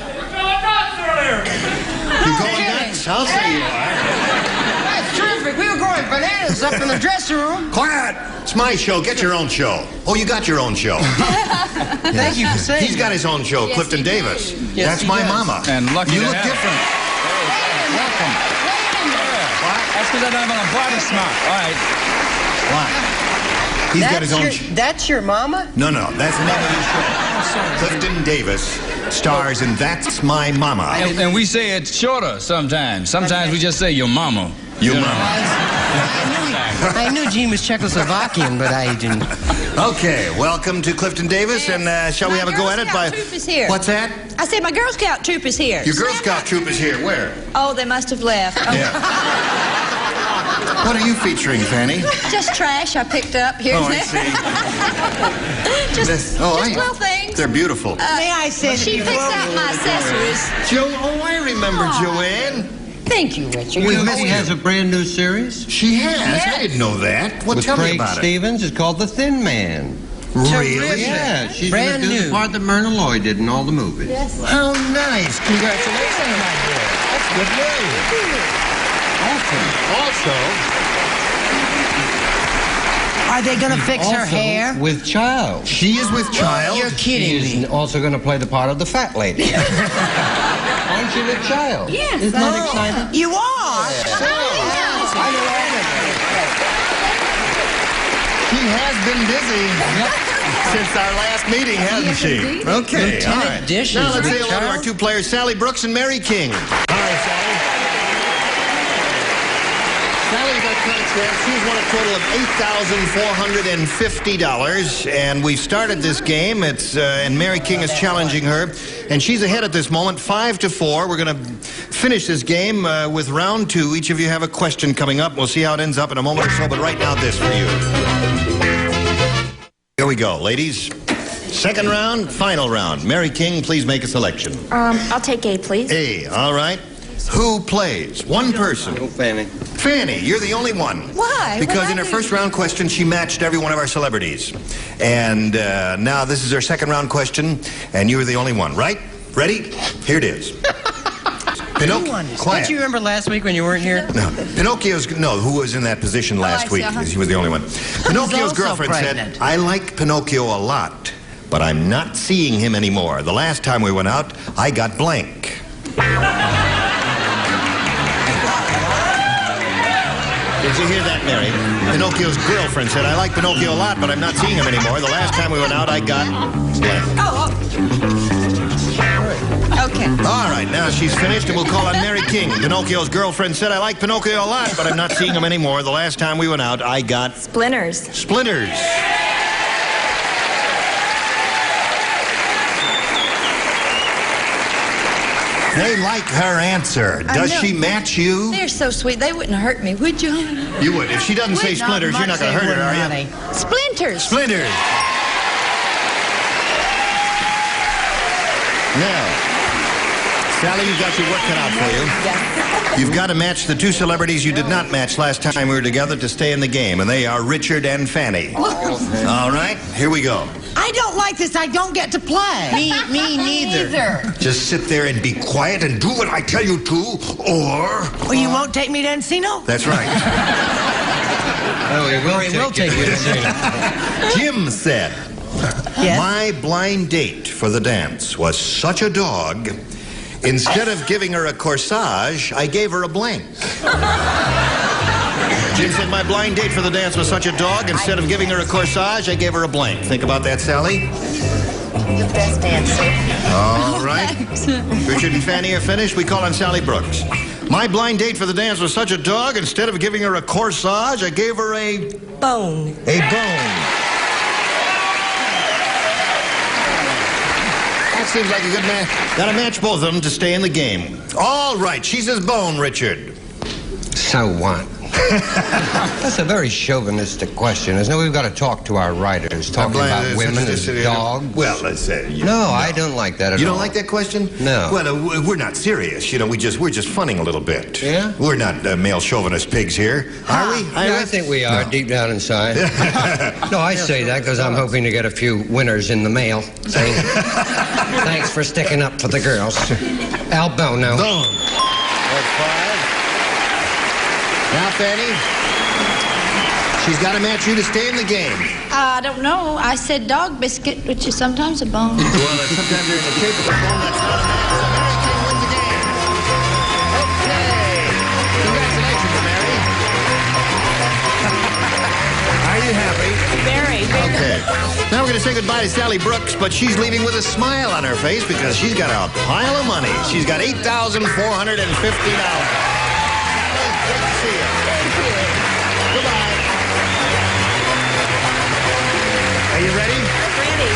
You going nuts? I'll say you are. That's terrific. We were going bananas up in the dressing room. Quiet! It's my show. Get your own show. Oh, you got your own show. Thank you for saying He's got his own show, Yes, Clifton he Davis. does. Yes, That's he my does. mama. And lucky you to look have her. different. Welcome. That's because I'm on a body smart. All right. What? He's got his own show. That's your mama? No, that's the name of his show. Clifton Davis stars in That's My Mama. And we say it shorter sometimes. Sometimes we just say your mama. Your mama. I knew Gene was Czechoslovakian, but I didn't. Okay, welcome to Clifton Davis, and shall we have a go at it? Girl Scout troop is here. What's that? I said my Girl Scout troop is here. Your Girl Scout troop is here. Where? Oh, they must have left. Oh. Yeah. What are you featuring, Fanny? Just trash I picked up here. Oh, I see. just little things. They're beautiful. May I say She picks out my accessories. I remember Joanne. Thank you, Richard. Missy has a brand new series. She has? Yes. I didn't know that. Well, With tell me Craig about Stevens. It's called The Thin Man. Really? Yeah, she's Brand going to do new. the part that Myrna Loy did in all the movies. Yes. How nice. Congratulations, my dear. That's good news. Awesome. Also, Are they going to fix her Also hair? with Child. she is with Child. You're kidding She me. is also going to play the part of the fat lady. Aren't you with Child? Yes. Isn't that exciting? You are? She has been busy since our last meeting, hasn't she? indeed. Okay, all right. Dishes Now let's with say hello to our Child. two players, Sally Brooks and Mary King. All right, Sally. Sally's our contestant. She's won a total of $8,450, and we've started this game. And Mary King is challenging her, and she's ahead at this moment, 5-4. We're going to finish this game with round 2. Each of you have a question coming up. We'll see how it ends up in a moment or so, but right now, this for you. Here we go, ladies. Second round, final round. Mary King, please make a selection. I'll take A, please. A, all right. Who plays? One person. Oh, Fanny. Fanny, you're the only one. Why? Because in her first round question, she matched every one of our celebrities. And now this is her second round question, and you were the only one, right? Ready? Here it is. Pinocchio. Quiet. Don't you remember last week when you weren't here? No. Who was in that position last I see, week? uh-huh. He was the only one. Pinocchio's also girlfriend pregnant. said, I like Pinocchio a lot, but I'm not seeing him anymore. The last time we went out, I got blank. Did you hear that, Mary? Pinocchio's girlfriend said, I like Pinocchio a lot, but I'm not seeing him anymore. The last time we went out, I got blank. Okay. All right, now she's finished, and we'll call on Mary King. Pinocchio's girlfriend said, I like Pinocchio a lot, but I'm not seeing him anymore. The last time we went out, I got Splinters. splinters. They like her answer. Does know. she match you? They're so sweet. They wouldn't hurt me, would you? You would. If she doesn't say Would not splinters, you're much not going to they hurt her, would, are you? honey. Splinters. Splinters. Now, Sally, you've got your work cut out for you. You've got to match the two celebrities you did not match last time we were together to stay in the game, and they are Richard and Fanny. All right, here we go. I don't like this. I don't get to play. Me neither. Just sit there and be quiet and do what I tell you to, or... Well, you won't take me to Encino? That's right. Oh, he will take you to see it. Jim said, Yes? my blind date for the dance was such a dog, instead of giving her a corsage, I gave her a blank. Jim said, my blind date for the dance was such a dog, instead of giving her a corsage, I gave her a blank. Think about that, Sally. The best answer. All right. Richard and Fanny are finished. We call on Sally Brooks. My blind date for the dance was such a dog, instead of giving her a corsage, I gave her a... Bone. A bone. That seems like a good match. Gotta match both of them to stay in the game. All right, she says bone, Richard. So what? That's a very chauvinistic question, isn't it? We've got to talk to our writers, talking about women as dogs. Well, let's say... No, I don't like that at all. You don't like that question? No. Well, we're not serious. You know, we're just funning a little bit. Yeah? We're not male chauvinist pigs here, are we? Yeah, I think we are, deep down inside. No, I say that because I'm hoping to get a few winners in the mail. Saying, thanks for sticking up for the girls. Al Bono. Bone. That's 5. Now, Fanny, she's got to match you to stay in the game. I don't know. I said dog biscuit, which is sometimes a bone. Well, sometimes they're in the shape of a bone. That's not a match. So Mary King wins the game. Okay. Congratulations, Mary. Are you happy? Very. Okay. Now we're going to say goodbye to Sally Brooks, but she's leaving with a smile on her face because she's got a pile of money. She's got $8,450. Good to see you. Thank you. Goodbye. Are you ready? Ready.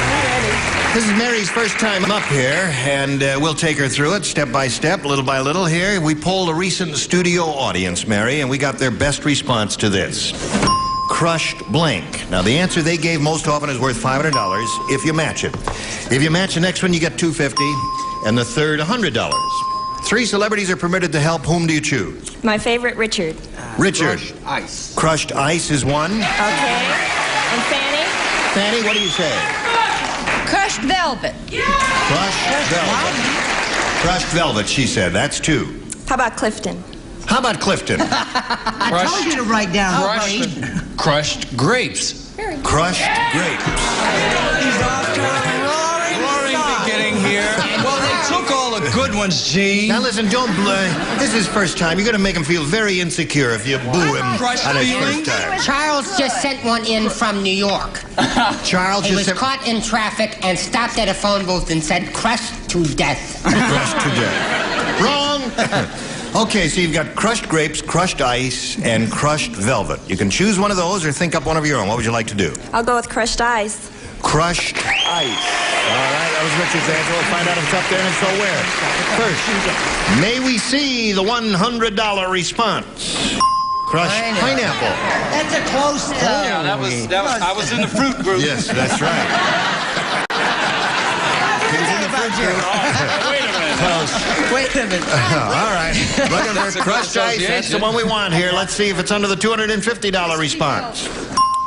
I'm ready. This is Mary's first time up here, and we'll take her through it step by step, little by little here. We polled a recent studio audience, Mary, and we got their best response to this. Crushed blank. Now, the answer they gave most often is worth $500 if you match it. If you match the next one, you get $250, and the third, $100. 3 celebrities are permitted to help. Whom do you choose? My favorite, Richard. Richard. Crushed ice. Crushed ice is one. Okay. And Fanny? Fanny, what do you say? Crushed velvet. Crushed velvet. Crushed velvet, she said. That's 2. How about Clifton? How about Clifton? I told you to write down. Crushed grapes. Crushed grapes. Roaring beginning here. Well, they took all the good ones, Gene. Now listen, don't this is his first time. You're going to make him feel very insecure if you boo him on his first time. Charles just sent one in from New York. Charles He just was caught in traffic and stopped at a phone booth and said, crushed to death. Crushed to death. Wrong. Okay, so you've got crushed grapes, crushed ice, and crushed velvet. You can choose one of those or think up one of your own. What would you like to do? I'll go with crushed ice. Crushed ice. All right, that was Richard's answer. We'll find out if it's up there and if so where. First, may we see the $100 response? Crushed pineapple. That's a close call. Yeah, that was I was in the fruit group. Yes, that's right. Wait a minute. All right. Looking for crushed ice. That's the one we want here. Let's see if it's under the $250 response.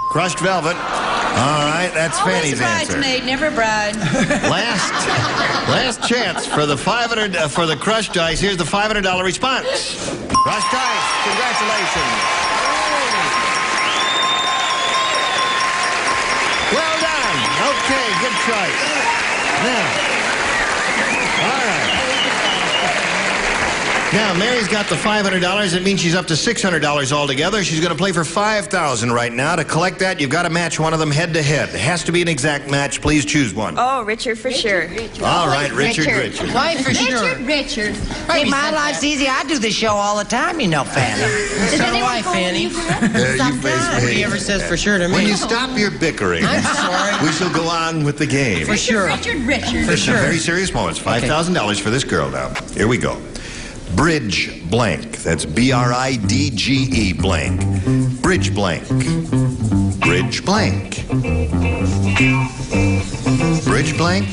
Crushed velvet. All right, that's Fanny's answer. Bridesmaid, never bride. Last chance for the $500 for the crushed ice. Here's the $500 response. Crushed ice. Congratulations. Well done. Okay, good choice. Now. All right. Now, Mary's got the $500. That means she's up to $600 altogether. She's going to play for $5,000 right now. To collect that, you've got to match one of them head to head. It has to be an exact match. Please choose one. Oh, Richard for sure. All right, Richard. Why for sure? Richard. Hey, my life's easy. I do this show all the time, you know, Fanny. So do I, Fanny. Nobody ever says for sure to me. When you stop your bickering, I'm sorry. we shall go on with the game. For sure. Richard. This is a very serious moment. It's $5,000 for this girl now. Here we go. Bridge blank. That's B-R-I-D-G-E blank. Bridge blank. Bridge blank. Bridge blank.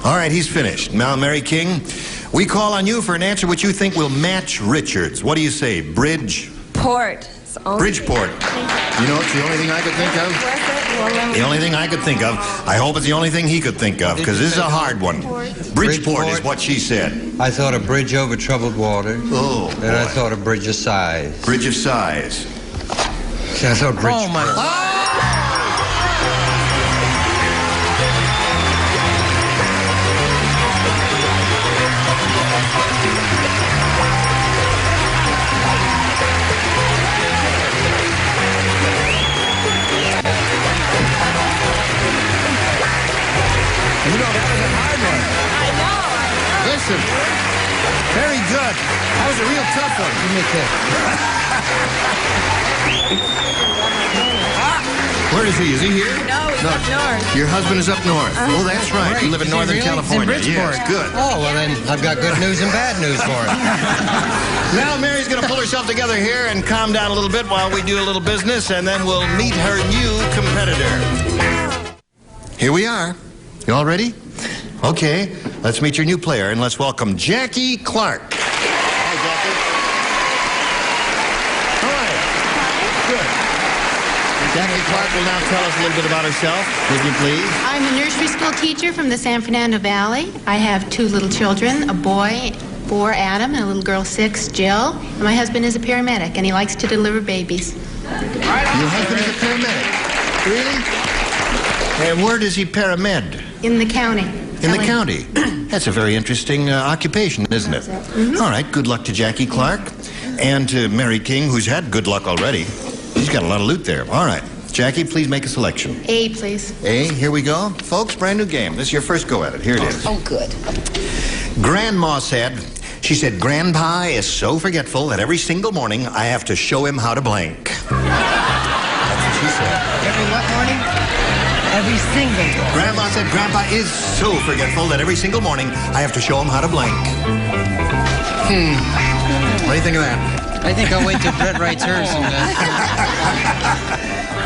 All right, he's finished. Now, Mary King, we call on you for an answer which you think will match Richard's. What do you say? Bridge? Port. Bridgeport. You know, it's the only thing I could think of. The only thing I could think of. I hope it's the only thing he could think of, because this is a hard one. Bridgeport is what she said. I thought a bridge over troubled water. Oh, and I thought a bridge of sighs. Bridge of sighs. See, I thought bridge. Oh, my God. You know, that was a hard one. I know. Listen, very good. That was a real tough one. Give me a kiss. Where is he? Is he here? No, he's up north. Your husband is up north. Oh, that's right. You live in Northern California. Bridgeport. Yes, good. Oh, well then, I've got good news and bad news for him. Now Mary's going to pull herself together here and calm down a little bit while we do a little business, and then we'll meet her new competitor. Here we are. You all ready? Okay, let's meet your new player, and let's welcome Jackie Clark. Hi, Jackie. Hi. Good. Jackie Clark will now tell us a little bit about herself. Would you please? I'm a nursery school teacher from the San Fernando Valley. I have 2 little children, a boy, 4, Adam, and a little girl, 6, Jill. And my husband is a paramedic, and he likes to deliver babies. Your husband is a paramedic? Really? And where does he paramed? In the county. In the county? That's a very interesting occupation, isn't it? Mm-hmm. All right, good luck to Jackie Clark. And to Mary King, who's had good luck already. She's got a lot of loot there. All right, Jackie, please make a selection. A, please. A, here we go. Folks, brand new game. This is your first go at it. Here it is. Oh, good. Grandma said, She said, Grandpa is so forgetful that every single morning I have to show him how to blank. That's what she said. Every what morning? Every single morning. Grandma said, Grandpa is so forgetful that every single morning I have to show him how to blank. What do you think of that? I think I'll wait till Brett writes hers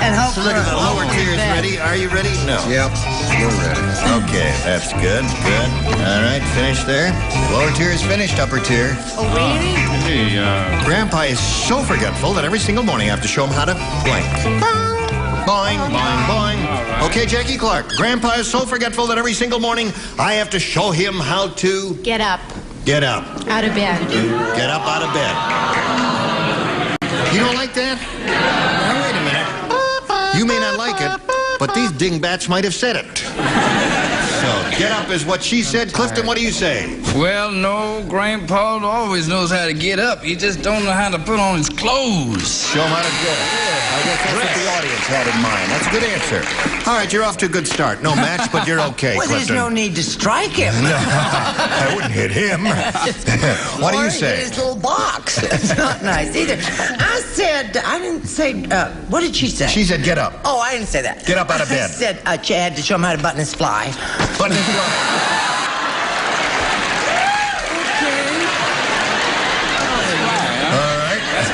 and hope So look at the lower tiers ready. Are you ready? No. Yep, we're ready. Okay, that's good, good. All right, finished there. Lower tier is finished, upper tier. Oh, really? Hey, Grandpa is so forgetful that every single morning I have to show him how to blank. Boing, boing, boing. Right. Okay, Jackie Clark. Grandpa is so forgetful that every single morning I have to show him how to Get up. get up. Out of bed. Get up out of bed. You don't like that? Now, wait a minute. You may not like it, but these dingbats might have said it. So, get up is what she said. Clifton, what do you say? Well, no, Grandpa always knows how to get up. He just don't know how to put on his clothes. Show him how to get up. I guess that's what the audience had in mind. That's a good answer. All right, you're off to a good start. No match, but you're okay, Well, there's Clifton. no need to strike him. No, I wouldn't hit him. What do you say? His little box. It's not nice either. I didn't say, what did she say? She said get up. Oh, I didn't say that. Get up out of bed. I said she had to show him how to button his fly. Button his fly.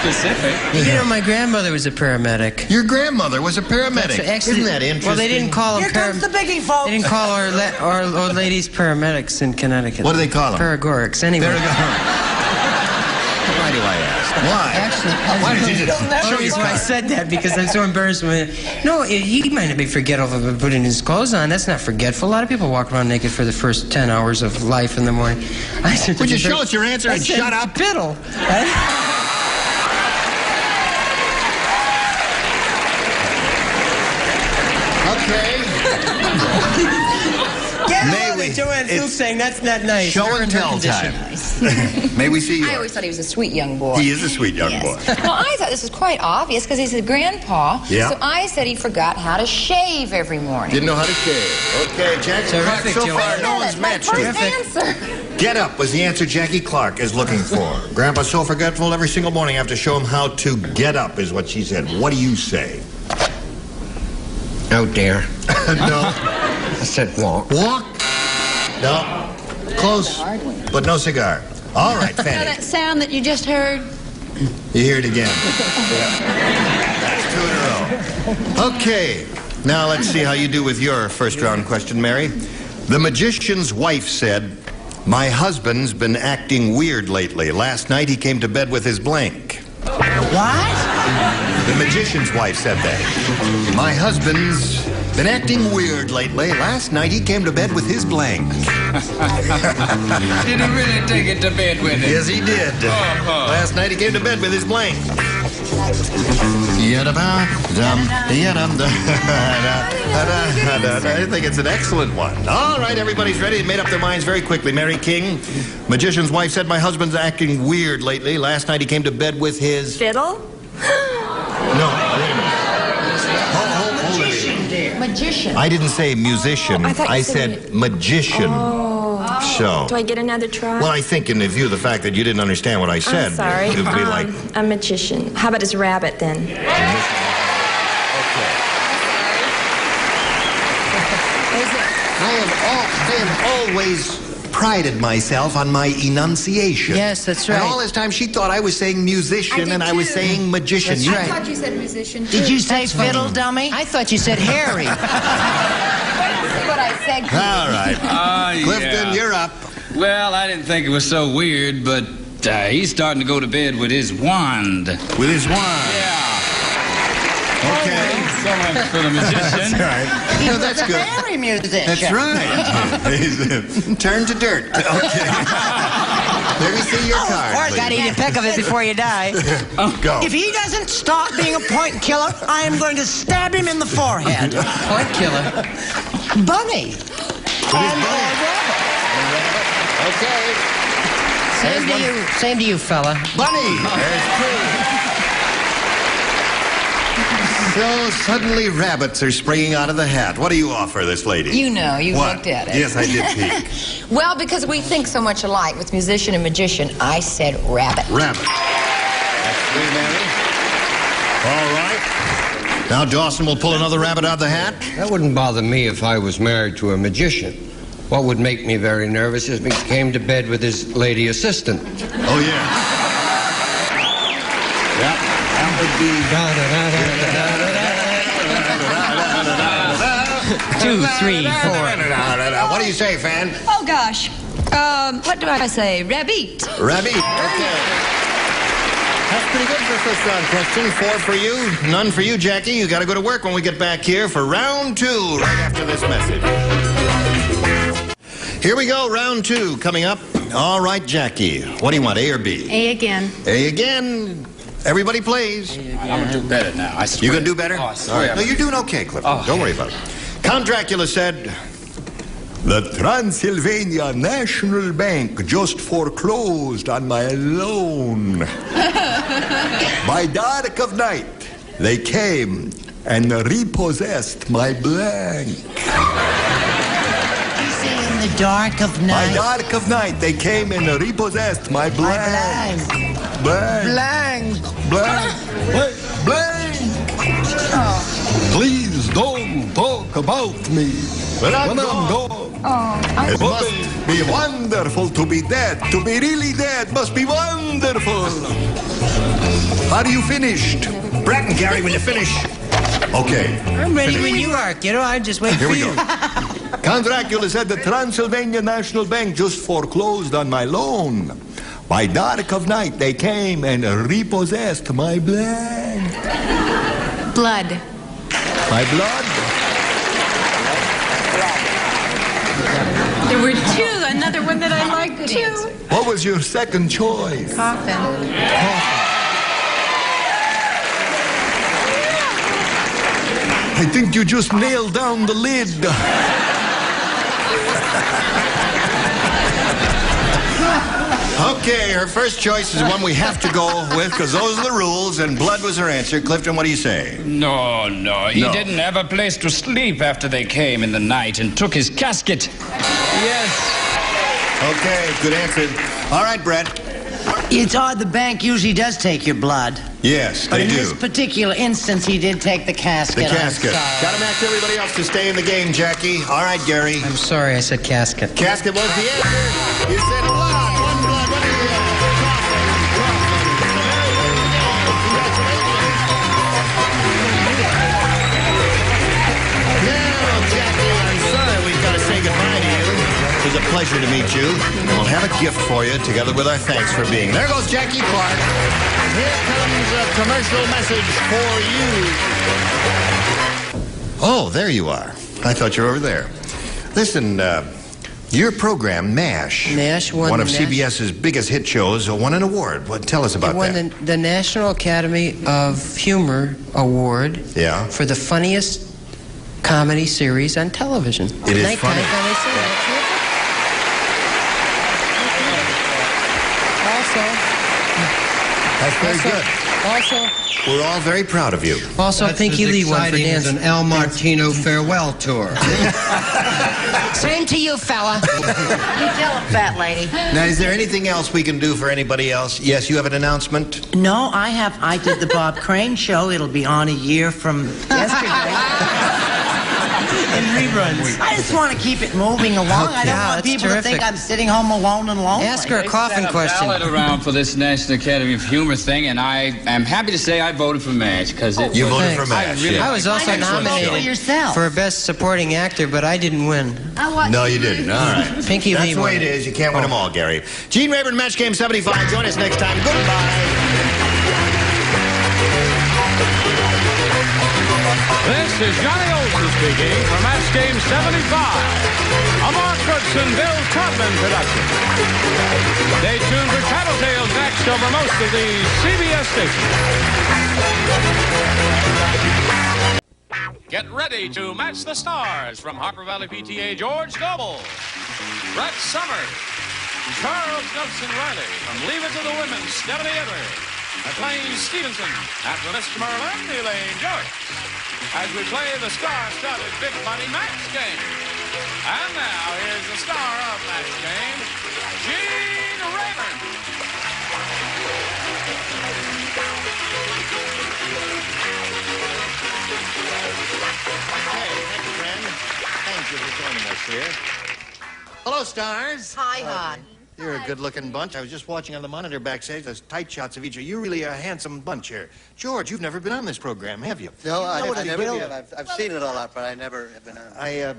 Specific. You know, my grandmother was a paramedic. Your grandmother was a paramedic. Isn't that interesting? Well, they didn't call them Here comes the biggie, folks. They didn't call our old ladies paramedics in Connecticut. What do they call them? Paragorics. Anyway. Why do I ask? Why? Actually, Why did you just the show reason your why I card? said that because I'm so embarrassed with it. No, he might not be forgetful of putting his clothes on. That's not forgetful. A lot of people walk around naked for the first 10 hours of life in the morning. I said, Would you show us your answer and said, shut up? Biddle. Okay. May we? Joanne Fuchs saying that's not nice. Show Her and her tell condition. time. May we see you? I always thought he was a sweet young boy. He is a sweet young boy. Well, I thought this was quite obvious because he's a grandpa. Yeah. So I said he forgot how to shave every morning. Didn't know how to shave. Okay, Jackie Clark, Terrific, so far Joanne. no one's matched you. Answer. Get up was the answer Jackie Clark is looking for. Grandpa's so forgetful every single morning I have to show him how to get up is what she said. What do you say? Oh, dear. No. I said walk. Walk? No. Close, but no cigar. All right, Now Fanny. that sound that you just heard. You hear it again. That's 2 in a row. Okay. Now let's see how you do with your first round question, Mary. The magician's wife said, my husband's been acting weird lately. Last night he came to bed with his blank. What? The magician's wife said that. My husband's been acting weird lately. Last night he came to bed with his blank. Did he really take it to bed with him? Yes, he did. Last night he came to bed with his blank. I think it's an excellent one. All right, everybody's ready and made up their minds very quickly. Mary King, magician's wife said, my husband's acting weird lately. Last night he came to bed with his... Fiddle? No, wait a minute. Hold it. Magician. I didn't say musician. Oh, I thought you I said said magician. So... Do I get another try? Well, I think in the view of the fact that you didn't understand what I said, I'm sorry. it would be like... A magician. How about his rabbit then? I have always prided myself on my enunciation. Yes, that's right. And all this time she thought I was saying musician and I was saying magician. That's You- right. I thought you said musician. Did you say fiddle, dummy? I thought you said Harry. What I said. All right. Clifton, yeah. you're up. Well, I didn't think it was so weird, but he's starting to go to bed with his wand. With his wand. Yeah. Okay. So much for the magician. That's right. He was that's a good. Harry musician. That's right. Turn to dirt. Okay. Let me see your card, Of course, please. gotta eat a peck of it before you die. Go. If he doesn't stop being a point killer, I am going to stab him in the forehead. Point killer. Bunny. And Okay. Same to you, fella. Bunny. There's two. So suddenly rabbits are springing out of the hat. What do you offer this lady? You know, you What? looked at it. Yes, I did peek. Well, because we think so much alike with musician and magician, I said rabbit. Rabbit. That's 3, Mary. All right. Now Dawson will pull another rabbit out of the hat. That wouldn't bother me if I was married to a magician. What would make me very nervous is if he came to bed with his lady assistant. Oh, yeah. Yep, that would be... 2, 3, 4. What do you say, Fan? Oh, gosh. What do I say? Rabbit. Rabbit. Okay. That's pretty good for a first round question. 4 for you, none for you, Jackie. You got to go to work when we get back here for round 2, right after this message. Here we go, round 2 coming up. All right, Jackie. What do you want, A or B? A again. A again. Everybody plays. I'm going to do better now. I swear. You going to do better? Oh, I All swear. right. No, you're doing okay, Cliff. Oh. Don't worry about it. Count Dracula said, "The Transylvania National Bank just foreclosed on my loan. By dark of night, they came and repossessed my blank. In the dark of night. By dark of night, they came and repossessed my blank. Blank. Blank. Blank. Please don't talk about me when I'm gone. It must be wonderful to be dead. To be really dead must be wonderful. Are you finished? Brett and Gary, will you finish? Okay. I'm ready when you are, kiddo. I just wait Here for we you. go. Count Dracula said the Transylvania National Bank just foreclosed on my loan. By dark of night, they came and repossessed my blank. Blood. My blood? There were 2. Another one that I liked too. What was your second choice? Coffin. I think you just nailed down the lid. Okay, her first choice is one we have to go with because those are the rules, and blood was her answer. Clifton, what do you say? No. He didn't have a place to sleep after they came in the night and took his casket. Yes. Okay, good answer. All right, Brett. It's odd the bank usually does take your blood. Yes, But they in do. this particular instance, he did take the casket. The casket. I'm sorry. Got to match everybody else to stay in the game, Jackie. All right, Gary. I'm sorry, I said casket. Casket was the answer. You said blood. One blood. What is it? Now, Jackie, I'm sorry we've got to say goodbye to you. It was a pleasure to meet you. And we'll have a gift for you, together with our thanks for being. There goes Jackie Clark. Here comes a commercial message for you. Oh, there you are. I thought you were over there. Listen, your program, MASH. MASH won one of the CBS's biggest hit shows, won an award. What? Tell us about It won that. the National Academy of Humor Award Yeah. for the funniest comedy series on television. It is Nighttime funny. comedy series. That's very good. Also, We're all very proud of you. Also, That's Pinky as Lee won for exciting as dancing. an El Martino farewell tour. Same to you, fella. You tell him, fat lady. Now, is there anything else we can do for anybody else? Yes, you have an announcement? No, I did the Bob Crane show. It'll be on a year from yesterday. In reruns. I just want to keep it moving along. I don't Yeah, want that's people to think terrific. I'm sitting home alone and lonely. Ask her a coffin question. Ballot around for this National Academy of Humor thing, and I am happy to say I voted for MASH because it. You voted Thanks. for MASH, yeah. I was also Excellent nominated show. Yourself. for Best Supporting Actor, but I didn't win. No, you didn't. All right. Pinky That's Lee the way won. it is. You can't win them all, Gary. Gene Rayburn, Match Game 75. Join us next time. Goodbye. This is Johnny Olson speaking for Match Game 75, a Mark Goodson, Bill Todman production. Stay tuned for Tattletales next over most of the CBS stations. Get ready to match the stars from Harper Valley PTA George Noble, Brett Summers, Charles Nelson Riley, from Leave It to the Women, Stephanie Edwards, McLean Stevenson, after Mr. Merlin, Elaine Joyce, as we play the star-studded Big Money Match Game. And now, here's the star of Match Game, Gene Raymond. Hey, thank you, friend. Thank you for joining us here. Hello, stars. Hi, hon. You're a good-looking bunch. I was just watching on the monitor backstage. There's tight shots of each of you. You're really a handsome bunch here. George, you've never been on this program, have you? No, I what never you have. I've seen it a lot, but I never have been on. I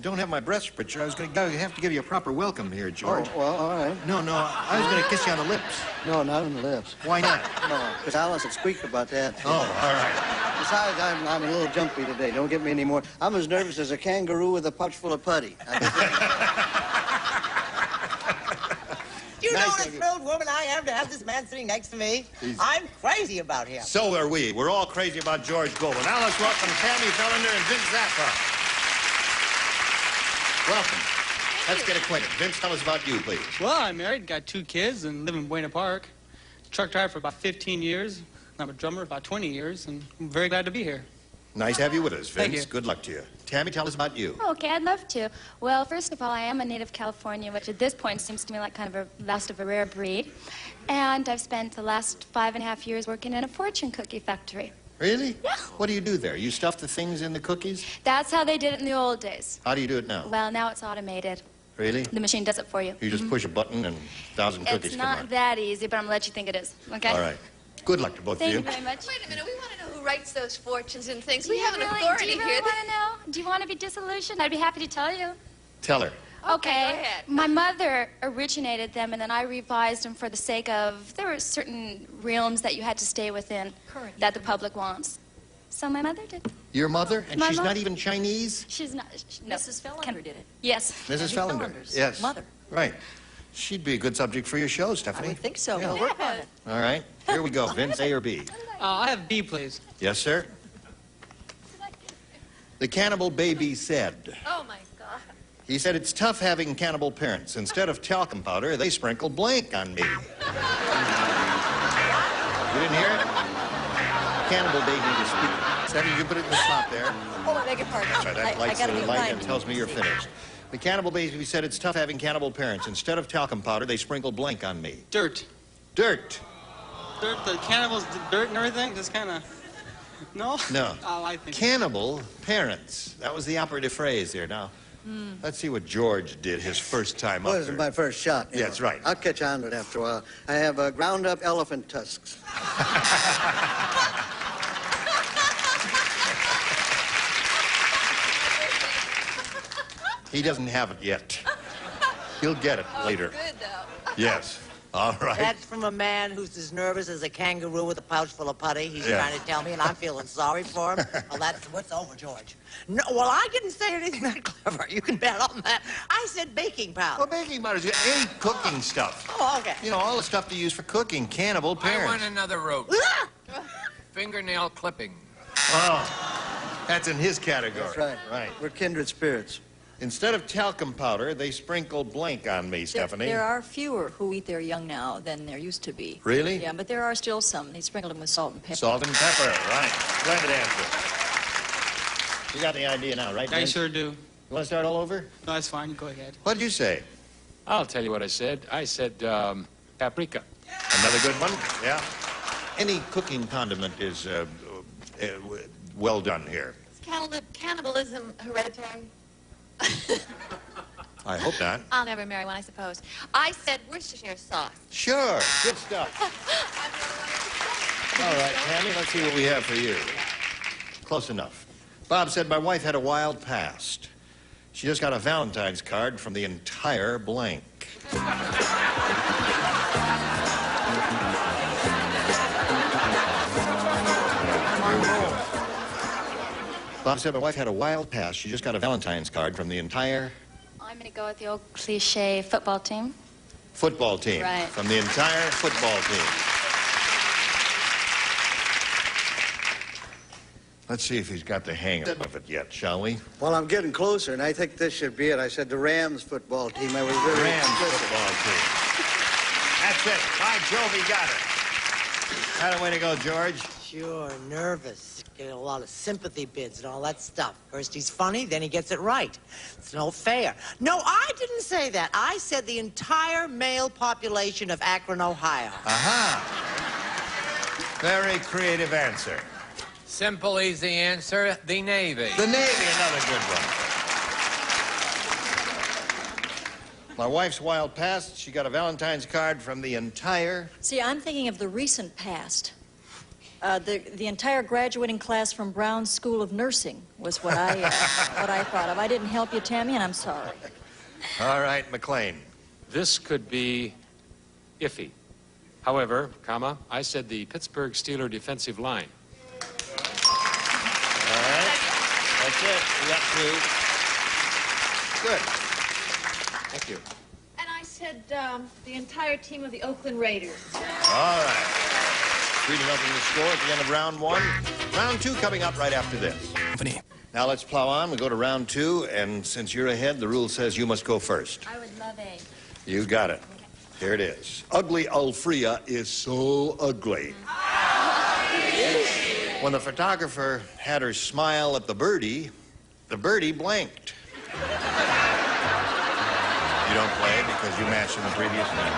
don't have my breast picture. I was going to have to give you a proper welcome here, George. Oh, well, all right. No, I was going to kiss you on the lips. No, not on the lips. Why not? No, because Alice had squeaked about that. Oh, all right. Besides, I'm a little jumpy today. Don't get me any more. I'm as nervous as a kangaroo with a pouch full of putty. You know what a thrilled woman I am to have this man sitting next to me? I'm crazy about him. So are we. We're all crazy about George Goldman. Now let's welcome Tammy Fellender and Vince Zappa. Welcome. Let's get acquainted. Vince, tell us about you, please. Well, I'm married, got 2 kids, and live in Buena Park. Truck driver for about 15 years. I'm a drummer for about 20 years, and I'm very glad to be here. Nice to have you with us, Vince. Thank you. Good luck to you. Tammy, tell us about you. Okay, I'd love to. Well, first of all, I am a native California, which at this point seems to me like kind of a last of a rare breed. And I've spent the last 5.5 years working in a fortune cookie factory. Really? Yeah. What do you do there? You stuff the things in the cookies? That's how they did it in the old days. How do you do it now? Well, now it's automated. Really? The machine does it for you. You just push a button and 1,000 cookies It's come out. not that easy, but I'm going to let you think it is, okay? All right. Good luck to both Thank of you you. very much. Wait a minute, we want to know who writes those fortunes and things. Do We you have an really, authority do you here. really want to know? Do you want to be disillusioned? I'd be happy to tell you. Tell her. Okay. go ahead. My mother originated them, and then I revised them for the sake of, there were certain realms that you had to stay within that the public wants. So my mother did. Your mother? And My she's mom- not even Chinese? She's not. No. Mrs. Fellender did it. Yes. Mrs. Fellender. Yes. Mother. Right. She'd be a good subject for your show, I Stephanie. would think so. Yeah. We'll work on it. All right. Here we go. Vince, A or B? I have B, please. Yes, sir. The cannibal baby said. Oh, my God. He said, it's tough having cannibal parents. Instead of talcum powder, they sprinkle blank on me. You didn't hear it? Cannibal baby was speaking. Stephanie, you put it in the spot there. Oh, I beg your pardon. Sorry, that I light's gotta the be light behind that you. tells me you're finished. The cannibal baby said, it's tough having cannibal parents. Instead of talcum powder, they sprinkle blank on me. Dirt. Dirt. Dirt, the cannibals did dirt and everything? Just kind of... No? No. Oh, I think... Cannibal parents. That was the operative phrase there. Now, let's see what George did his first time Well, up this there. is my first shot. Yeah, that's right. I'll catch on to it after a while. I have ground up elephant tusks. He doesn't have it yet. He'll get it later. Good, though. Yes. All right. That's from a man who's as nervous as a kangaroo with a pouch full of putty. He's Yeah. trying to tell me, and I'm feeling sorry for him. Well, that's what's over, George. No, well, I didn't say anything that clever. You can bet on that. I said baking powder. Well, baking powder is any cooking stuff. Oh, okay. You know, all the stuff to use for cooking. Cannibal I parents. want another rope. Fingernail clipping. Oh, that's in his category. That's right. Right. We're kindred spirits. Instead of talcum powder, they sprinkle blank on me, Stephanie. There are fewer who eat their young now than there used to be. Really? Yeah, but there are still some. They sprinkle them with salt and pepper. Salt and pepper, right. Good answer. You got the idea now, right, I Vince? sure do. You want to start all over? No, that's fine. Go ahead. What did you say? I'll tell you what I said. I said paprika. Another good one? Yeah. Any cooking condiment is well done here. Is cannibalism hereditary? I hope not. I'll never marry one, I suppose. I said Worcestershire sauce. Sure. Good stuff. All right, Tammy, let's see what we have for you. Close enough. Bob said, my wife had a wild past. She just got a Valentine's card from the entire blank. Bob said, my wife had a wild past. She just got a Valentine's card from the entire I'm going to go with the old cliche football team. football team. Right. From the entire football team. Let's see if he's got the hang of it yet, shall we? Well, I'm getting closer, and I think this should be it. I said the Rams football team. I was very Rams explicit. football team. That's it. By Jove, he got it. Kind of way to go, George. Sure, nervous. Getting a lot of sympathy bids and all that stuff. First he's funny, then he gets it right. It's no fair. No, I didn't say that. I said the entire male population of Akron, Ohio. Aha. Very creative answer. Simple, easy answer, the Navy. The Navy, another good one. My wife's wild past, she got a Valentine's card from the entire... See, I'm thinking of the recent past. The entire graduating class from Brown School of Nursing was what I thought of. I didn't help you, Tammy, and I'm sorry. All right, McLean. This could be iffy. However, comma, I said the Pittsburgh Steelers defensive line. All right. That's it. We got two. Good. Thank you. And I said the entire team of the Oakland Raiders. All right. 3-0 the score at the end of round one. Round two coming up right after this. Now let's plow on. We go to round two, and since you're ahead, the rule says you must go first. I would love A. You got it. Here it is. Ugly Alfrea is so ugly. When the photographer had her smile at the birdie blanked. You don't play because you matched in the previous round.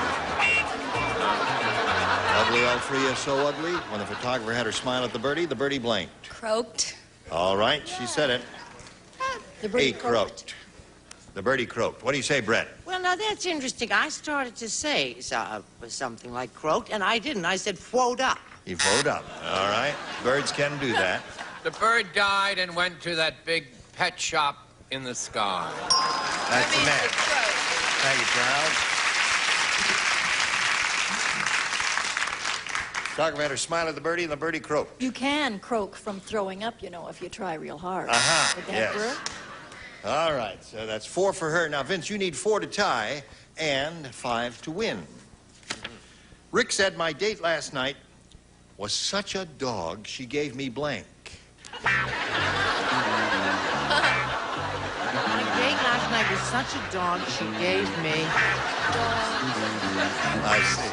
Ugly Alfrea is so ugly. When the photographer had her smile at the birdie blanked. Croaked. All right, she said it. The birdie croaked. The birdie croaked. What do you say, Brett? Well, now that's interesting. I started to say something like croaked, and I didn't. I said quote up. You quote up. All right. Birds can do that. The bird died and went to that big pet shop in the sky. That's the match. Thank you, Charles. Photographer had her smile at the birdie, and the birdie croaked. You can croak from throwing up, you know, if you try real hard. Uh-huh. Would that Yes. work? All right, so that's 4 for her. Now, Vince, you need 4 to tie and 5 to win. Rick said my date last night was such a dog, she gave me blank. My date last night was such a dog, she gave me... I see.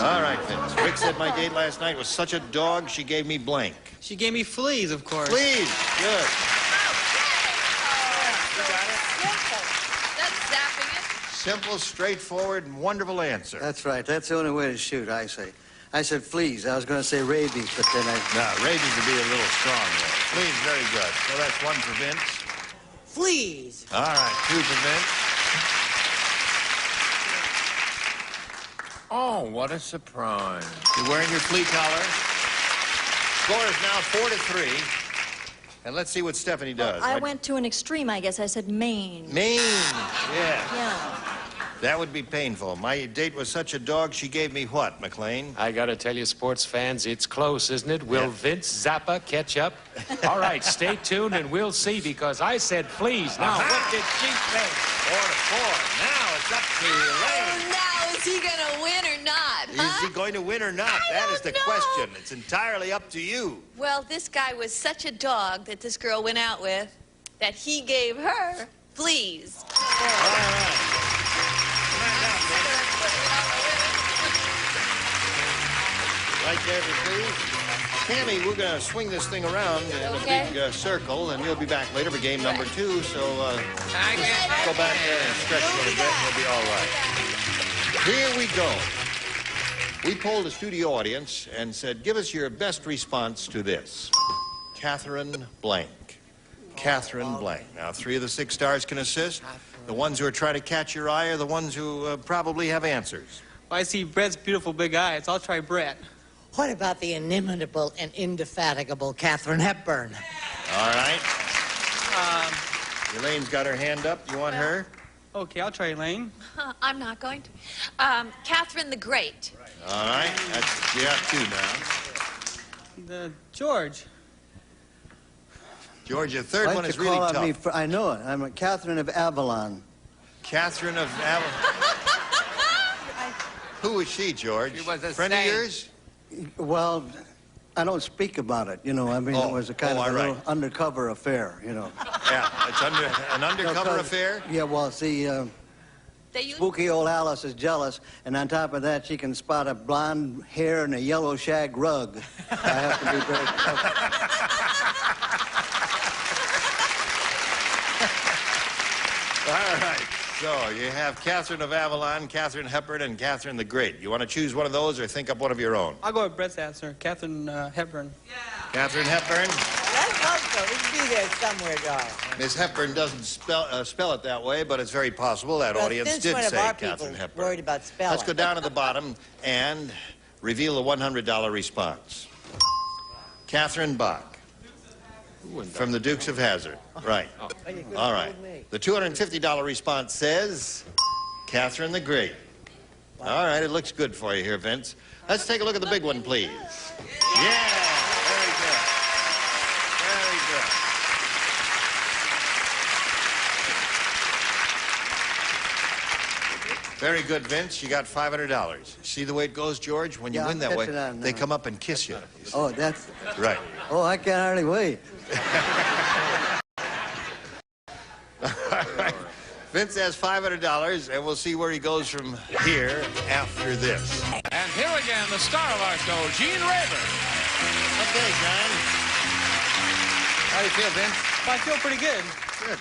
All right, Vince. Rick said my date last night was such a dog, she gave me blank. She gave me fleas, of course. Fleas. Good. That's zapping it. Simple, straightforward, and wonderful answer. That's right. That's the only way to shoot, I say. I said fleas. I was going to say rabies, but then I... No, rabies would be a little strong there. Fleas, very good. So that's 1 for Vince. Fleas. All right, 2 for Vince. Oh, what a surprise. You're wearing your flea collar. Score is now 4-3. And let's see what Stephanie does. I went to an extreme, I guess. I said Maine. Maine. Yeah. Yeah. That would be painful. My date was such a dog, she gave me what, McLean? I gotta tell you, sports fans, it's close, isn't it? Will Vince Zappa catch up? All right, stay tuned and we'll see, because I said fleas. Now, what did she say? 4-4. Now it's up to Elaine. Oh, now is he gonna win or not? Is he going to win or not? That is the question. It's entirely up to you. Well, this guy was such a dog that this girl went out with that he gave her fleas. All right. Right there for fleas. Tammy, we're going to swing this thing around in a big circle, and you'll be back later for game number 2, so go back there and stretch a little bit, and we'll be all right. Here we go. We polled a studio audience and said, give us your best response to this. Catherine Blank. Catherine Blank. Now, 3 of the 6 stars can assist. The ones who are trying to catch your eye are the ones who probably have answers. Well, I see Brett's beautiful big eyes. I'll try Brett. What about the inimitable and indefatigable Katharine Hepburn? All right. Elaine's got her hand up. You want her? Okay, I'll try Elaine. I'm not going to. Catherine the Great. All right. That's, you have 2 now. George. George, your third one is really tough. I know it. I'm a Catherine of Avalon. Catherine of Avalon. Who was she, George? She was a friend saint. of yours? Well, I don't speak about it, you know. I mean, it was a kind of a little right. undercover affair, you know. Yeah, it's an undercover affair? Yeah, well, see, Spooky old Alice is jealous, and on top of that, she can spot a blonde hair and a yellow shag rug. I have to be very careful. All right. So you have Catherine of Avalon, Katharine Hepburn, and Catherine the Great. You want to choose one of those or think up one of your own? I'll go with Brett's answer, Katharine Hepburn. Katharine Hepburn. Let's hope so. It should be there somewhere, darling. Miss Hepburn doesn't spell it that way, but it's very possible that audience did say Katharine Hepburn. Worried about spelling. Let's go down to the bottom and reveal the $100 response. Catherine Bach. From the Dukes of Hazzard. Right. All right. The $250 response says Catherine the Great. All right, it looks good for you here, Vince. Let's take a look at the big one, please. Yeah, very good. Very good. Very good, Vince. You got $500. See the way it goes, George? When you win that way, they come up and kiss you. Oh, that's... Right. Oh, I can't hardly wait. All right. Vince has $500, and we'll see where he goes from here after this. And here again, the star of our show, Gene Raver. Okay, John. How do you feel, Vince? I feel pretty good. Good.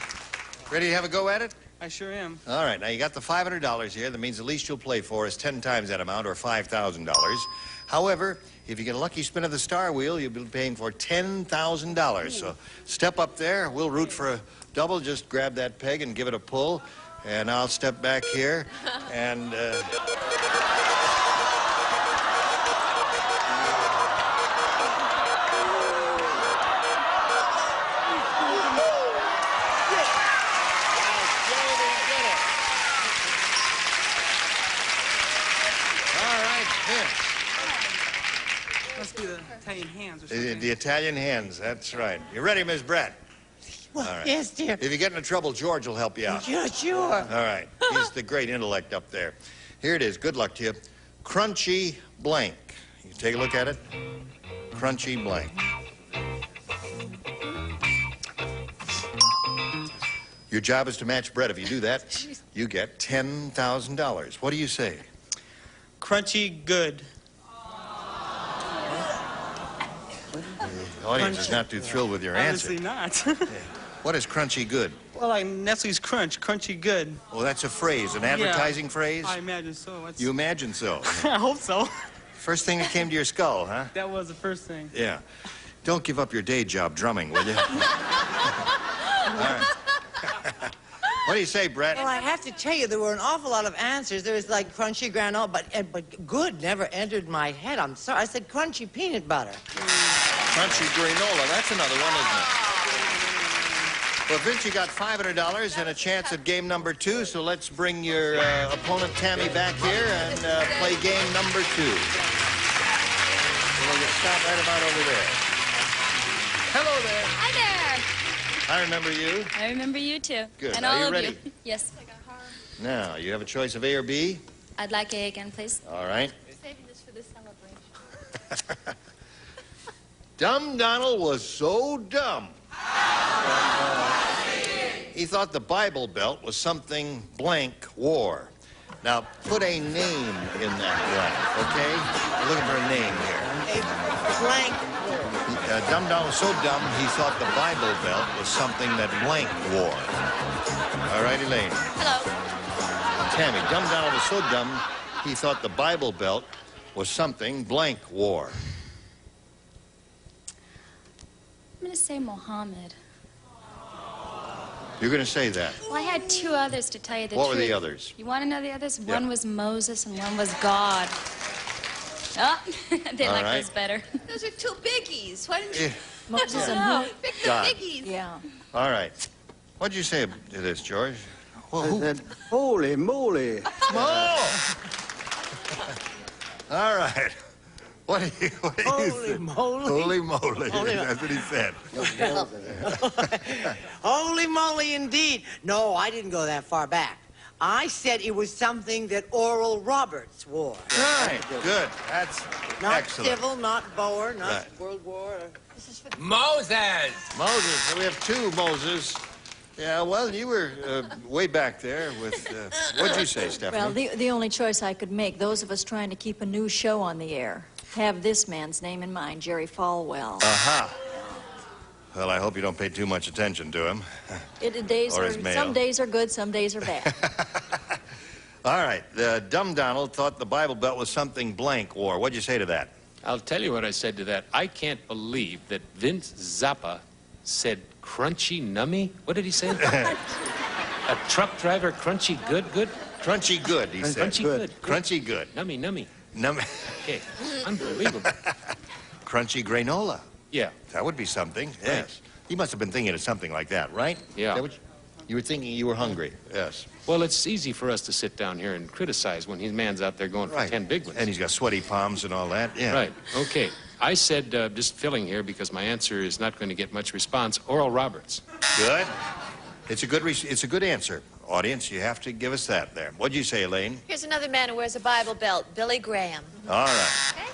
Ready to have a go at it? I sure am. All right, now you got the $500 here. That means the least you'll play for is 10 times that amount, or $5,000. However, if you get a lucky spin of the star wheel, you'll be paying for $10,000. So step up there. We'll root for a double. Just grab that peg and give it a pull. And I'll step back here and... Must be the Italian hands or something. The Italian hands, that's right. You ready, Miss Brett? Well, All right. yes, dear. If you get into trouble, George will help you out. Yeah, sure. All right. He's the great intellect up there. Here it is. Good luck to you. Crunchy blank. You take a look at it. Crunchy blank. Your job is to match Brett. If you do that, you get $10,000. What do you say? Crunchy good. The audience is not too thrilled with your answer. Obviously not. What is crunchy good? Well, like Nestle's Crunch, crunchy good. Well, that's a phrase, an advertising phrase? I imagine so. You imagine so? I hope so. First thing that came to your skull, huh? That was the first thing. Yeah. Don't give up your day job drumming, will you? All right. What do you say, Brett? Well, I have to tell you, there were an awful lot of answers. There was like crunchy granola, but good never entered my head. I'm sorry. I said crunchy peanut butter. Crunchy granola. That's another one, isn't it? Well, Vince, you got $500 and a chance at game number 2, so let's bring your opponent, Tammy, back here and play game number 2. So we'll get stopped right about over there. Hello there. Hi there. I remember you. I remember you too. Good. And Are all you of ready? you. Yes. Now, you have a choice of A or B? I'd like A again, please. All right. We're saving this for the celebration. Dumb Donald was so dumb. He thought the Bible Belt was something blank war. Now, put a name in that blank, okay? We're looking for a name here. A blank war. Dumb Donald was so dumb, he thought the Bible Belt was something that blank war. All right, Elaine. Hello. Tammy, Dumb Donald was so dumb, he thought the Bible Belt was something blank war. I'm going to say Mohammed. You're going to say that. Well, I had 2 others to tell you the truth. What were the others? You want to know the others? Yeah. One was Moses and one was God. Oh, they All like right. those better. Those are 2 biggies. Why didn't you? Moses and No, who? pick the God. biggies. Yeah. All right. What'd you say to this, George? I said, holy moly. All right. What do you Holy say? moly. Holy moly. Holy mo- That's what he said. Holy moly, indeed. No, I didn't go that far back. I said it was something that Oral Roberts wore. Right. Good. That's Not excellent. civil, not Boer, not Right. World War. Moses! Moses. So we have 2 Moses. Yeah, well, you were way back there with, what'd you say, Stephanie? Well, the only choice I could make, those of us trying to keep a new show on the air, have this man's name in mind, Jerry Falwell. Aha. Well, I hope you don't pay too much attention to him. Some days are good, some days are bad. All right, Dumb Donald thought the Bible Belt was something blank wore. What'd you say to that? I'll tell you what I said to that. I can't believe that Vince Zappa said crunchy nummy. What did he say? A truck driver, crunchy good? Crunchy good, he said. Crunchy good. Crunchy good. Nummy. Okay. Unbelievable. Crunchy granola. Yeah. That would be something, yes. He must have been thinking of something like that, right? Yeah. You were thinking you were hungry, yes. Well, it's easy for us to sit down here and criticize when his man's out there going for 10 big ones. And he's got sweaty palms and all that, yeah. Right, okay. I said, just filling here because my answer is not going to get much response, Oral Roberts. Good. It's a good answer. Audience, you have to give us that there. What'd you say, Elaine? Here's another man who wears a Bible belt, Billy Graham. All right. Okay?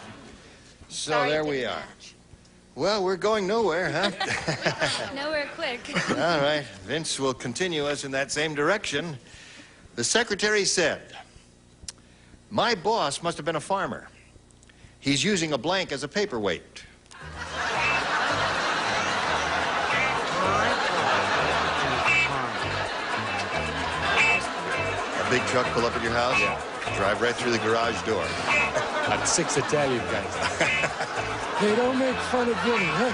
So Sorry there it we didn't are. match. Well, we're going nowhere, huh? Nowhere quick. All right. Vince will continue us in that same direction. The secretary said, "My boss must have been a farmer. He's using a blank as a paperweight." A big truck pull up at your house? Yeah. Drive right through the garage door. About 6 Italian guys. Hey, don't make fun of Vinny, huh?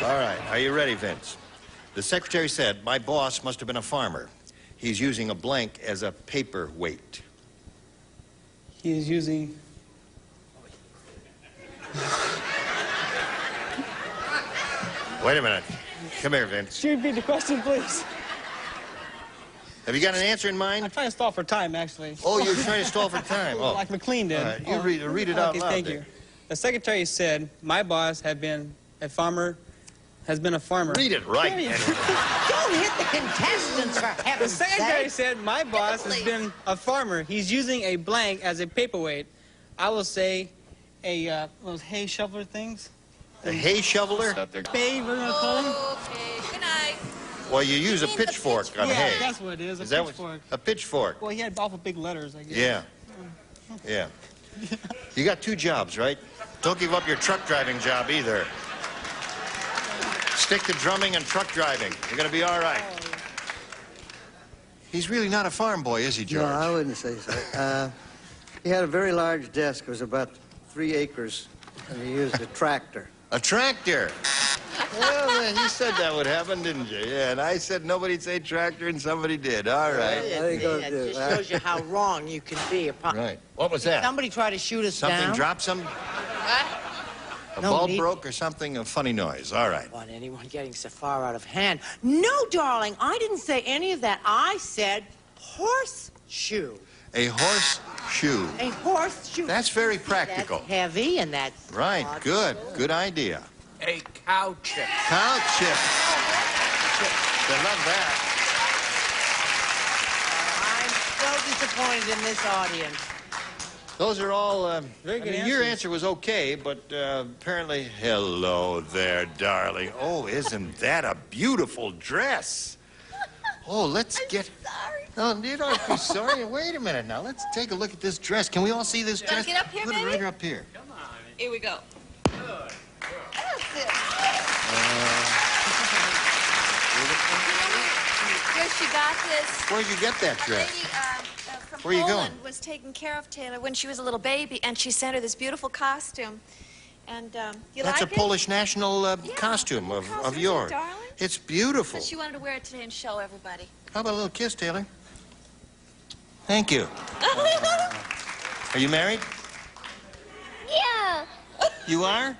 All right. Are you ready, Vince? The secretary said, "My boss must have been a farmer. He's using a blank as a paperweight." He is using... Wait a minute. Come here, Vince. Could you repeat the question, please? Have you got an answer in mind? I'm trying to stall for time, actually. Oh, you're trying to stall for time. Oh. Like McLean did. All right. You read it out loud. Thank there. you. The secretary said, "My boss has been a farmer. Read it right. Don't hit the contestants, for The heaven's secretary sake. said, "My boss has been a farmer. He's using a blank as a paperweight." I will say those hay shoveler things. A hay shoveler? Hay, what do you want to call them? Okay, good night. Well, you use a pitchfork on Yeah, hay. that's what it is, a that pitchfork. A pitchfork. Well, he had awful big letters, I guess. Yeah. Yeah. You got 2 jobs, right? Don't give up your truck driving job either. Stick to drumming and truck driving. You're going to be all right. He's really not a farm boy, is he, George? No, I wouldn't say so. He had a very large desk. It was about 3 acres, and he used a tractor. A tractor? Well, then, you said that would happen, didn't you? Yeah, and I said nobody'd say tractor, and somebody did. All right. That just shows you how wrong you can be. Right. What was that? Somebody try to shoot us down. Something dropped some? What? A bulb broke or something? A funny noise. All right. Want anyone getting so far out of hand? No, darling, I didn't say any of that. I said horseshoe. A horseshoe. A horseshoe. That's very practical. That's heavy and that's... Right. Good. Good idea. A cow chip. Cow chip. I love that. I'm so disappointed in this audience. Those are all, Very good your answers. answer was okay, but apparently... Hello there, darling. Oh, isn't that a beautiful dress? Oh, let's get... Sorry. Oh, you don't have to be sorry. Wait a minute now. Let's take a look at this dress. Can we all see this dress? Get up here, Put baby? it right up here. Here we go. Where she got this? Where'd you get that A dress? lady from Where you Poland going? was taking care of Taylor when she was a little baby, and she sent her this beautiful costume. And you That's like a Polish national costume of yours. darling? It's beautiful. So she wanted to wear it today and show everybody. How about a little kiss, Taylor? Thank you. Are you married? Yeah. You are?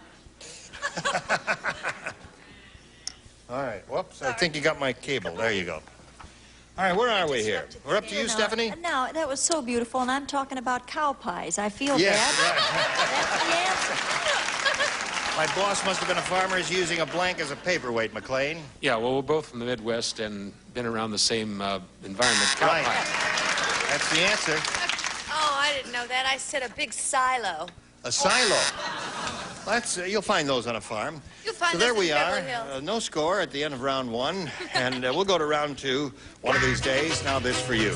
All right. Whoops. I think you got my cable. There you go. All right. Where are we here? We're up to you, Stephanie? No, that was so beautiful, and I'm talking about cow pies. I feel Yes, bad. right. That's the answer. My boss must have been a farmer. He's using a blank as a paperweight, McLean. Yeah, well, we're both from the Midwest and been around the same environment. Cow Right. pie. That's the answer. Oh, I didn't know that. I said a big silo. A silo. That's you'll find those on a farm. You'll find so there those we in are. Beverly Hills. No score at the end of round one, and we'll go to round two one of these days. Now this for you.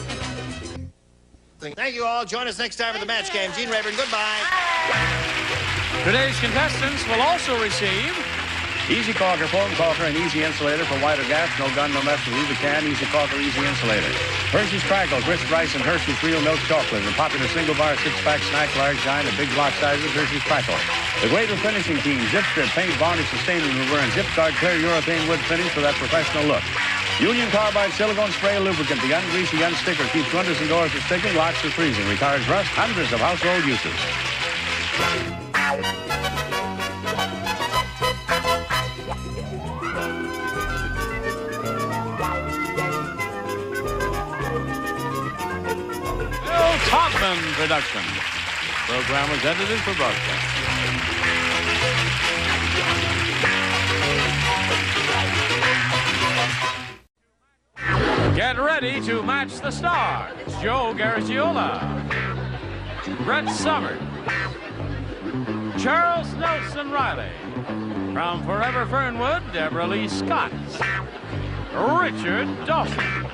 Thank you all. Join us next time for the match game. Gene Rayburn, goodbye. Today's contestants will also receive Easy Caulker, foam caulker, and easy insulator for white or gas. No gun, no mess with either can. Easy Caulker, easy insulator. Hershey's Crackle, grist rice, and Hershey's Real Milk Chocolate. A popular single-bar, six-pack snack, large, giant, and big block sizes. Hershey's Crackle. The Grader Finishing Team, Zip Strip, paint, varnish, sustain, and reverse. Zip Guard, clear urethane wood finish for that professional look. Union Carbide Silicone Spray Lubricant, the ungreasy, unsticker, keeps windows and doors from sticking, locks from freezing, retards rust, hundreds of household uses. Todman production. Program was edited for broadcast. Get ready to match the stars. Joe Garagiola, Brett Summers, Charles Nelson Riley. From Forever Fernwood, Deborah Lee Scott, Richard Dawson,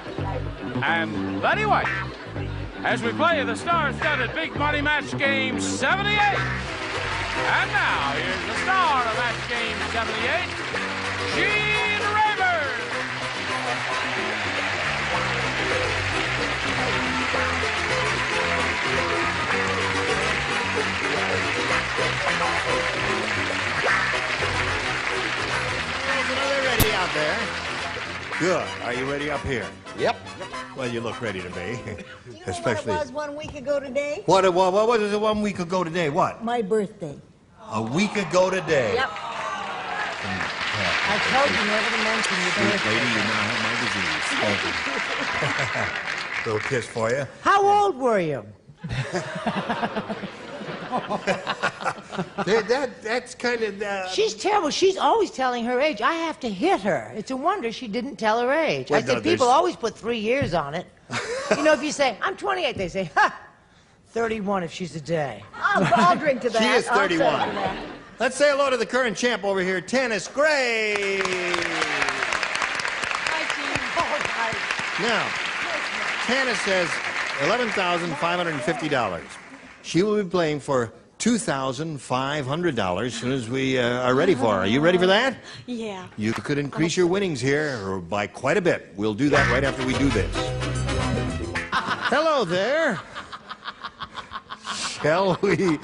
and Betty White. As we play the star-studded Big Money Match Game 78. And now, here's the star of Match Game 78, Gene Rayburn. Are they ready out there? Good. Are you ready up here? Yep. Well, you look ready to be. Especially. What it was 1 week ago today? What was it 1 week ago today? What? My birthday. A week ago today. Yep. I told you never to mention your birthday. Lady, you now have my disease. Thank you. Little kiss for you. How old were you? That's kind of... She's terrible. She's always telling her age. I have to hit her. It's a wonder she didn't tell her age. Well, I said, no, people always put 3 years on it. You know, if you say, I'm 28, they say, ha, 31 if she's a day. I'll drink to that. She is I'll 31. drink to that. Let's say hello to the current champ over here, Tennis Gray. Now, Tannis says $11,550. She will be playing for $2,500 as soon as we are ready for her. Are you ready for that? Yeah. You could increase your winnings here by quite a bit. We'll do that right after we do this. Hello there. Shall we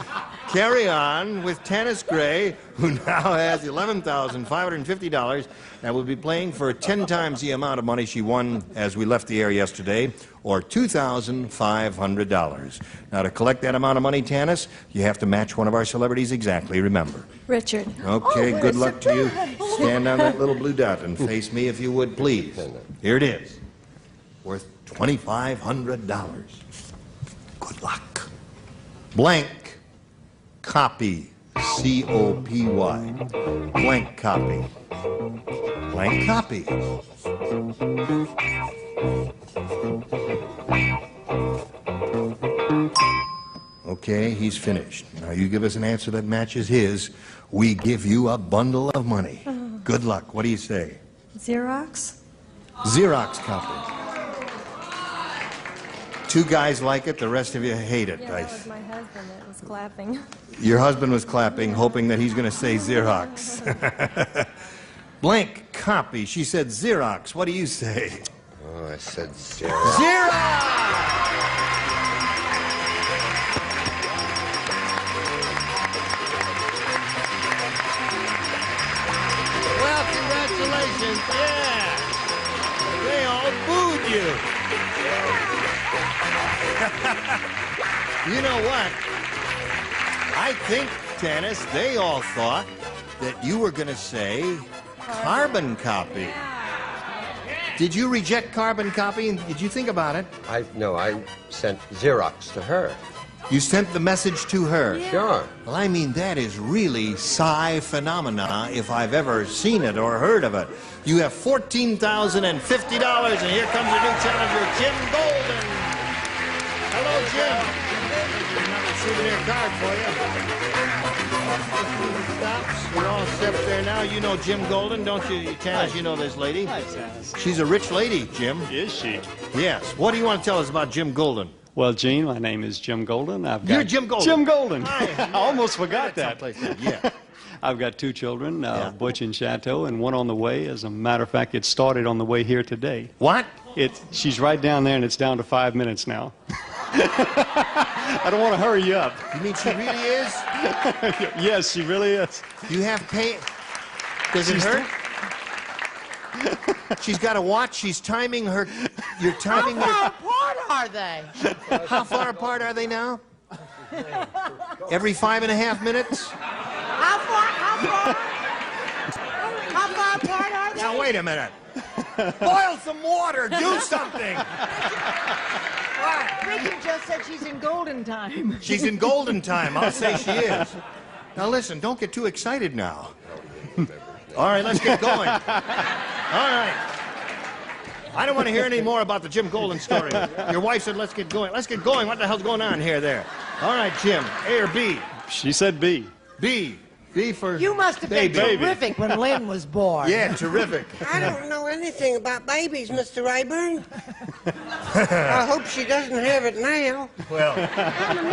carry on with Tannis Gray, who now has $11,550 and will be playing for 10 times the amount of money she won as we left the air yesterday, or $2,500. Now, to collect that amount of money, Tannis, you have to match one of our celebrities exactly, remember. Richard. Okay, good luck to you. Stand on that little blue dot and face me if you would, please. Here it is. Worth $2,500. Good luck. Blank copy. C-O-P-Y. Blank copy. Blank copy. Okay, he's finished. Now you give us an answer that matches his. We give you a bundle of money. Good luck. What do you say? Xerox? Xerox copy. Two guys like it, the rest of you hate it. Yeah, that was my husband that was clapping. Your husband was clapping, hoping that he's going to say Xerox. Blank copy. She said Xerox. What do you say? Oh, I said Xerox. Xerox! Well, congratulations. Yeah. They all booed you. You know what? I think, Tannis, they all thought that you were going to say carbon copy. Did you reject carbon copy? And did you think about it? No, I sent Xerox to her. You sent the message to her? Yeah. Sure. Well, I mean, that is really sci phenomena if I've ever seen it or heard of it. You have $14,050, and here comes a new challenger, Jim Golden. Hello, Jim. Here's another souvenir card for you. Stops. You're all set there now. You know Jim Golden, don't you, Taz? You know this lady. Hi, Taz. She's a rich lady, Jim. Is she? Yes. What do you want to tell us about Jim Golden? Well, Gene, my name is Jim Golden. You're Jim Golden. Jim Golden. Hi. I almost forgot that. Yeah. I've got 2 children, Butch and Chateau, and one on the way. As a matter of fact, it started on the way here today. What? She's right down there, and it's down to 5 minutes now. I don't want to hurry you up. You mean she really is? Yes, she really is. You have pain. Does it hurt? She's got a watch. She's timing her. You're timing How far apart are they? How far apart are they now? Every 5.5 minutes? How far apart are they? Now, wait a minute. Boil some water. Do something. Richard just said she's in golden time. She's in golden time. I'll say she is. Now, listen, don't get too excited now. All right, let's get going. All right. I don't want to hear any more about the Jim Golden story. Your wife said, let's get going. Let's get going. What the hell's going on here, there? All right, Jim, A or B? She said B. B. B for You must have been baby. terrific when Lynn was born. Yeah, terrific. I don't know anything about babies, Mr. Rayburn. I hope she doesn't have it now. Well,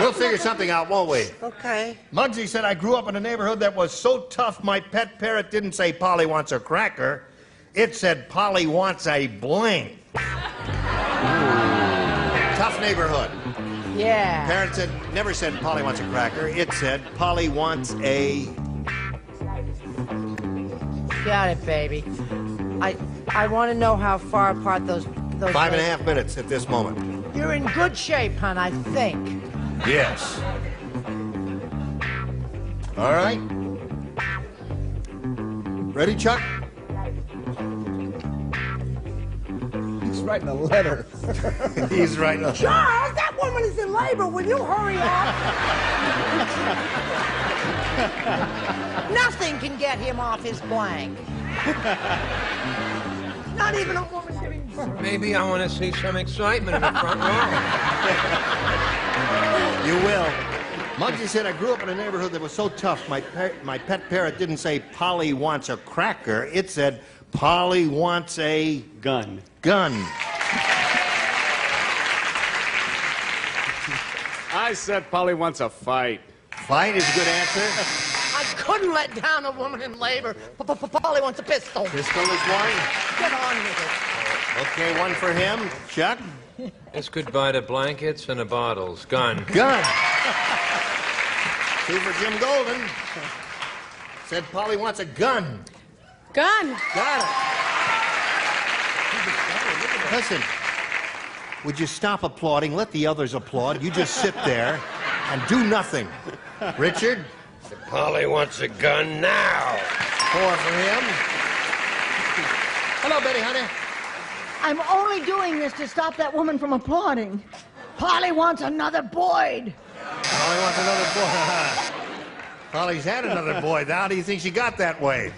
we'll figure something out, won't we? Okay. Muggsy said, I grew up in a neighborhood that was so tough my pet parrot didn't say Polly wants a cracker. It said Polly wants a blank. Tough neighborhood. Yeah. Parrot never said Polly wants a cracker. It said Polly wants a... Got it, baby. I want to know how far apart those 5.5 minutes at this moment. You're in good shape, hon, I think. Yes. All right. Ready, Chuck? He's writing a letter. He's writing a... Charles, that woman is in labor. Will you hurry up? Nothing can get him off his blank. Not even a woman giving birth. Maybe I want to see some excitement in the front row. You will. Muggsy said, I grew up in a neighborhood that was so tough, my pet parrot didn't say Polly wants a cracker. It said Polly wants a... Gun. Gun. I said Polly wants a fight. Fight is a good answer. I couldn't let down a woman in labor. Polly wants a pistol. Pistol is one. Get on with it. Okay, one for him. Chuck? It's goodbye to blankets and the bottles. Gun. Gun. 2 for Jim Golden. Said Polly wants a gun. Gun. Got it. Listen, would you stop applauding? Let the others applaud. You just sit there and do nothing. Richard? Polly wants a gun now. 4 for him. Hello, Betty, honey. I'm only doing this to stop that woman from applauding. Polly wants another Boyd. Polly wants another boy. Polly's had another boy. How do you think she got that way?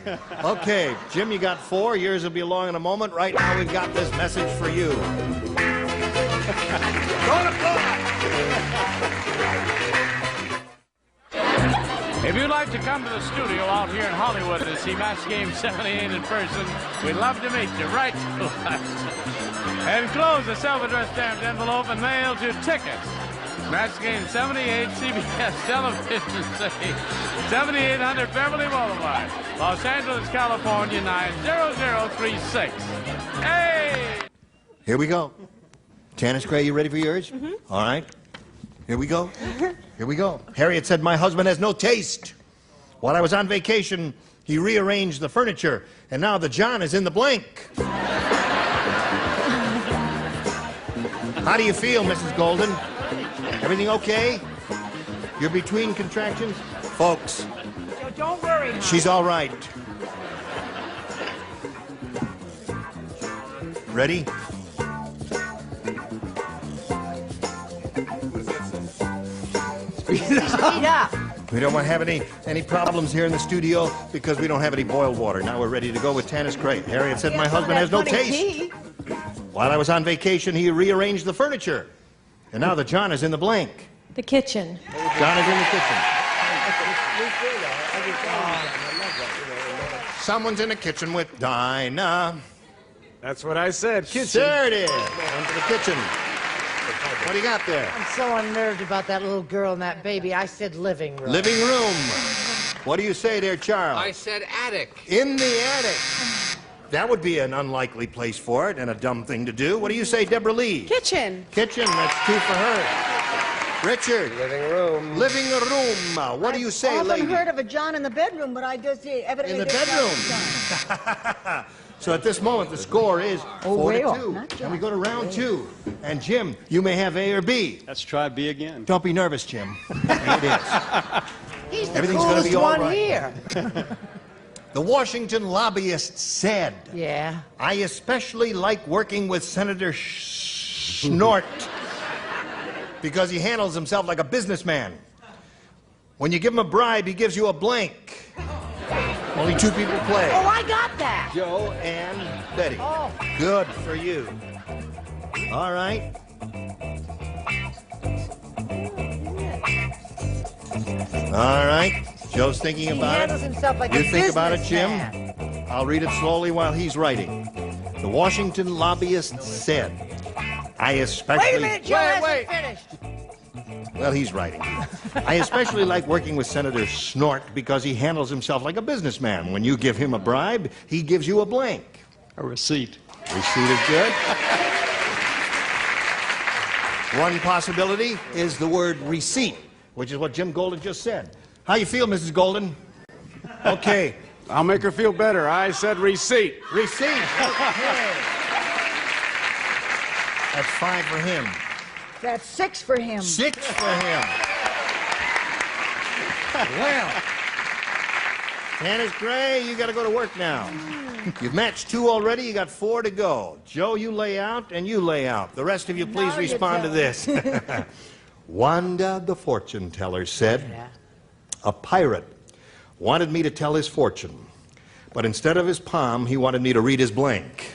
Okay, Jim, you got 4. Yours will be along in a moment. Right now, we've got this message for you. Don't applaud! If you'd like to come to the studio out here in Hollywood to see Match Game 78 in person, we'd love to meet you. Write to us. Enclose a self-addressed stamped envelope and mail to Tickets. Match Game 78, CBS Television, 7800 Beverly Boulevard, Los Angeles, California, 90036. Hey! Here we go. Janice Gray, you ready for yours? Mm-hmm. All right. Here we go. Here we go. Harriet said, my husband has no taste. While I was on vacation, he rearranged the furniture, and now the John is in the blank. How do you feel, Mrs. Golden? Everything okay? You're between contractions? Folks, Don't worry, hon. she's all right. Ready? Speed up. We don't want to have any problems here in the studio because we don't have any boiled water. Now we're ready to go with Tanis Crate. Harriet said, my husband has no taste. While I was on vacation, he rearranged the furniture. And now the John is in the blank. The kitchen. John is in the kitchen. Someone's in the kitchen with Dinah. That's what I said. Kitchen. There it is. Into the kitchen. What do you got there? I'm so unnerved about that little girl and that baby. I said living room. Living room. What do you say there, Charles? I said attic. In the attic. That would be an unlikely place for it and a dumb thing to do. What do you say, Deborah Lee? Kitchen. Kitchen. That's 2 for her. Richard. Living room. Living room. What do you say, I've lady? often heard of a John in the bedroom, but I just evidently In the didn't bedroom. So at this moment, the score is 4-2. And we go to round 2. And Jim, you may have A or B. Let's try B again. Don't be nervous, Jim. It is. He's the Everything's gonna coolest be all one right. here. The Washington lobbyist said, Yeah. I especially like working with Senator Snort because he handles himself like a businessman. When you give him a bribe, he gives you a blank. Only 2 people play. Oh, I got that. Joe and Betty. Oh. Good for you. All right. All right. Joe's thinking He about handles it. himself like You a think about it, Jim? businessman. I'll read it slowly while he's writing. The Washington lobbyist said, I especially... Wait a minute, Joe hasn't finished. Well, he's writing. I especially like working with Senator Snort because he handles himself like a businessman. When you give him a bribe, he gives you a blank. A receipt. Receipt is good. One possibility is the word receipt, which is what Jim Golden just said. How you feel, Mrs. Golden? Okay. I'll make her feel better. I said receipt. Receipt. Okay. That's 5 for him. That's 6 for him. 6 for him. Well, Tannis Gray, you got to go to work now. You've matched 2 already. You got 4 to go. Joe, you lay out, and you lay out. The rest of you, please No, you respond to don't. this. Wanda, the fortune teller, said, a pirate wanted me to tell his fortune, but instead of his palm, he wanted me to read his blank.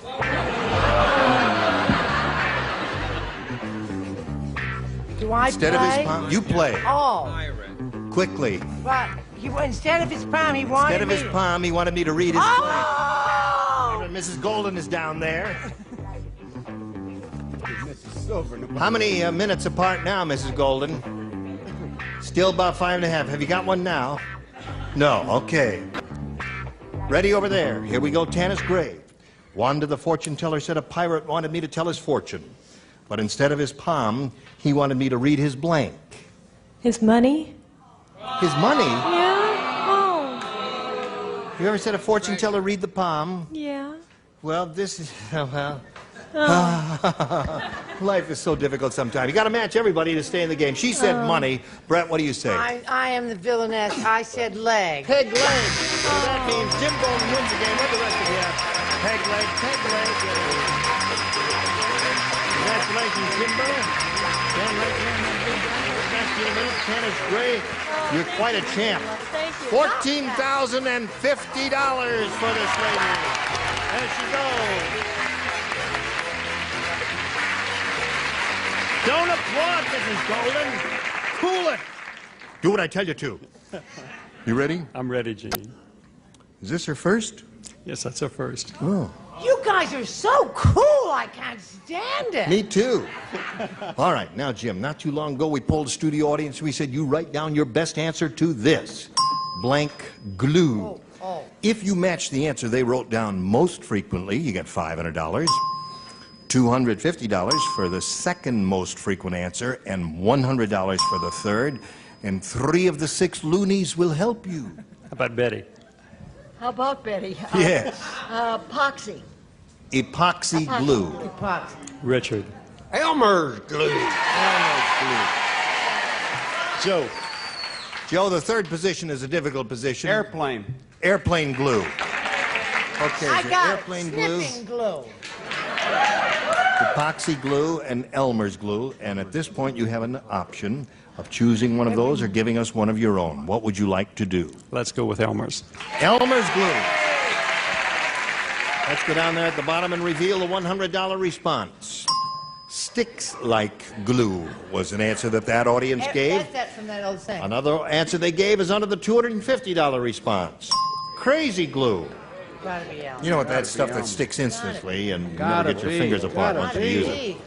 Do I Instead play? of his palm, you play. Oh. Quickly. But instead of his palm, he wanted Instead of his me... palm, he wanted me to read his Oh! blank. Mrs. Golden is down there. How many minutes apart now, Mrs. Golden? Still about 5.5. Have you got one now? No. Okay. Ready over there. Here we go. Tannis Gray. Wanda, the fortune teller, said a pirate wanted me to tell his fortune, but instead of his palm, he wanted me to read his blank. His money? His money? Yeah. Oh. You ever said a fortune teller read the palm? Yeah. Well, this is, well, Oh. life is so difficult sometimes. You got to match everybody to stay in the game. She said money. Brett, what do you say? I am the villainess. I said leg. Peg leg. So that means Jim Golden wins the game. What do the rest of you have? Peg leg, peg leg. Congratulations, Jimbo. Dan right there in that big guy. Best in a minute. Tannis Gray, you're quite a champ. Thank you. $14,050 for this lady. There she goes. Don't applaud, Mrs. Golden. Cool it. Do what I tell you to. You ready? I'm ready, Gene. Is this her first? Yes, that's her first. Oh. You guys are so cool. I can't stand it. Me too. All right, now, Jim, not too long ago, we polled the studio audience. We said, you write down your best answer to this. Blank glue. Oh. If you match the answer they wrote down most frequently, you get $500. $250 for the second most frequent answer, and $100 for the third. And 3 of the 6 loonies will help you. How about Betty? How about Betty? Yes. Epoxy. Epoxy glue. Epoxy. Richard. Elmer's glue. Elmer's glue. Joe. Joe, the third position is a difficult position. Airplane. Airplane glue. Okay, I so got airplane glue, sniffing glue. epoxy glue, and Elmer's glue. And at this point, you have an option of choosing one of those or giving us one of your own. What would you like to do? Let's go with Elmer's. Elmer's glue. Let's go down there at the bottom and reveal the $100 response. sticks like glue was an answer that audience gave. That's that from that old saying. Another answer they gave is under the $250 response. Crazy glue. Gotta be Elmer. You know what, that stuff that sticks instantly and you never Gotta get your be. fingers apart once you use it.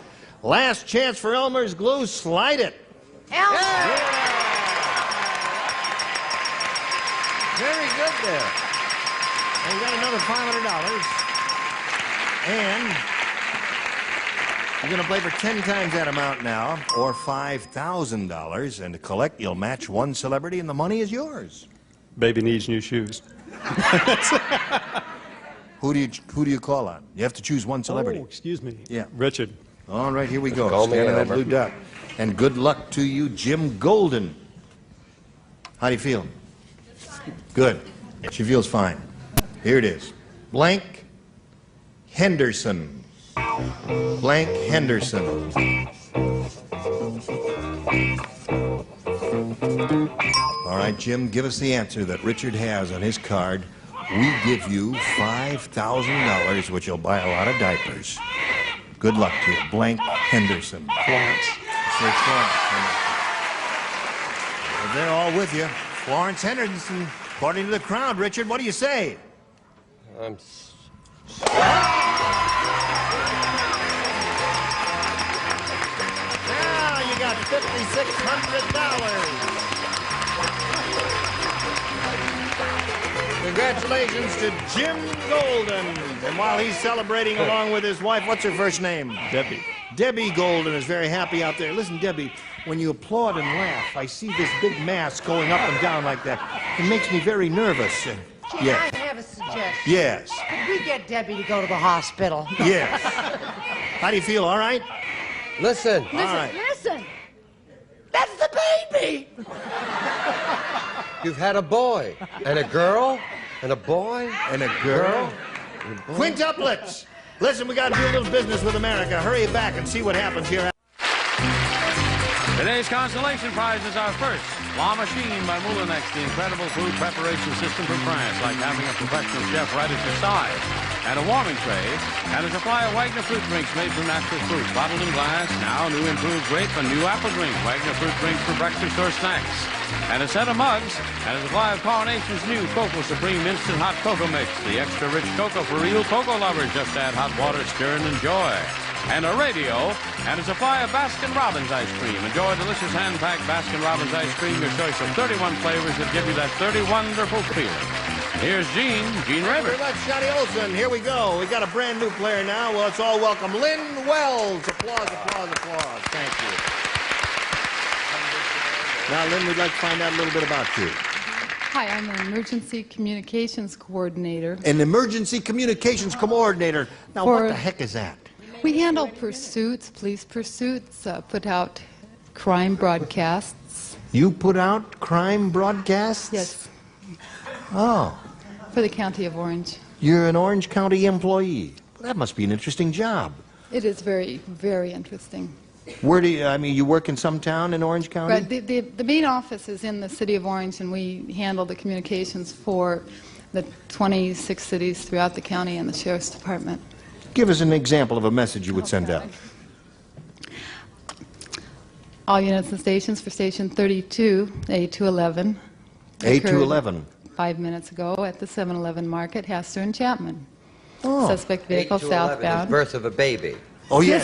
Last chance for Elmer's glue. Slide it. Elmer! Very good there. And you got another $500. And you're going to play for 10 times that amount now, or $5,000. And to collect, you'll match one celebrity, and the money is yours. Baby needs new shoes. Who do you call on? You have to choose one celebrity. Oh, excuse me. Yeah. Richard. All right, here we go. Call me Stand on that Elmer. blue dot. And good luck to you, Jim Golden. How do you feel? Good. She feels fine. Here it is. Blank Henderson. Blank Henderson. All right, Jim, give us the answer that Richard has on his card. We give you $5,000, which will buy a lot of diapers. Good luck to you. Blank Henderson. Florence. Say Florence. Well, they're all with you. Florence Henderson. According to the crowd, Richard, what do you say? Now you got $5,600. Congratulations to Jim Golden. And while he's celebrating along with his wife, what's her first name? Debbie. Debbie Golden is very happy out there. Listen, Debbie, when you applaud and laugh, I see this big mass going up and down like that. It makes me very nervous. Gee, Yes. I have a suggestion. Yes. Could we get Debbie to go to the hospital? Yes. How do you feel? All right? Listen. All right. Listen. That's the baby! You've had a boy and a girl and a boy And a girl. Quintuplets. Listen, we got to do a little business with America. Hurry back and see what happens here. Today's consolation prizes are first, La Machine by Moulinex, the incredible food preparation system from France, like having a professional chef right at your side. And a warming tray, and a supply of Wagner fruit drinks made from natural fruit, bottled in glass, now new improved grape and new apple drink, Wagner fruit drinks for breakfast or snacks. And a set of mugs, and a supply of Coronation's new Cocoa Supreme Instant Hot Cocoa Mix, the extra rich cocoa for real cocoa lovers. Just add hot water, stir, and enjoy. And a radio, and a supply of Baskin-Robbins ice cream. Enjoy delicious hand-packed Baskin-Robbins ice cream, your choice of 31 flavors that give you that 30 wonderful feeling. Here's Gene Rayburn. Very much, Johnny Olson. Here we go. We got a brand new player now. Well, let's all welcome Lynn Wells. Applause, applause, applause. Thank you. Now, Lynn, we'd like to find out a little bit about you. Hi, I'm an emergency communications coordinator. An emergency communications coordinator. Now, what the heck is that? We handle pursuits, police pursuits, put out crime broadcasts. You put out crime broadcasts? Yes. Oh. For the County of Orange. You're an Orange County employee. That must be an interesting job. It is very, very interesting. Where do you, I mean, you work in some town in Orange County? Right. The main office is in the city of Orange, and we handle the communications for the 26 cities throughout the county and the Sheriff's Department. Give us an example of a message you would send out. All units and stations for station 32, A211. A211. 5 minutes ago at the 7-Eleven market, Hastor and Chapman. Oh. Suspect vehicle 8 to 11 southbound. is birth of a baby. Oh, yes.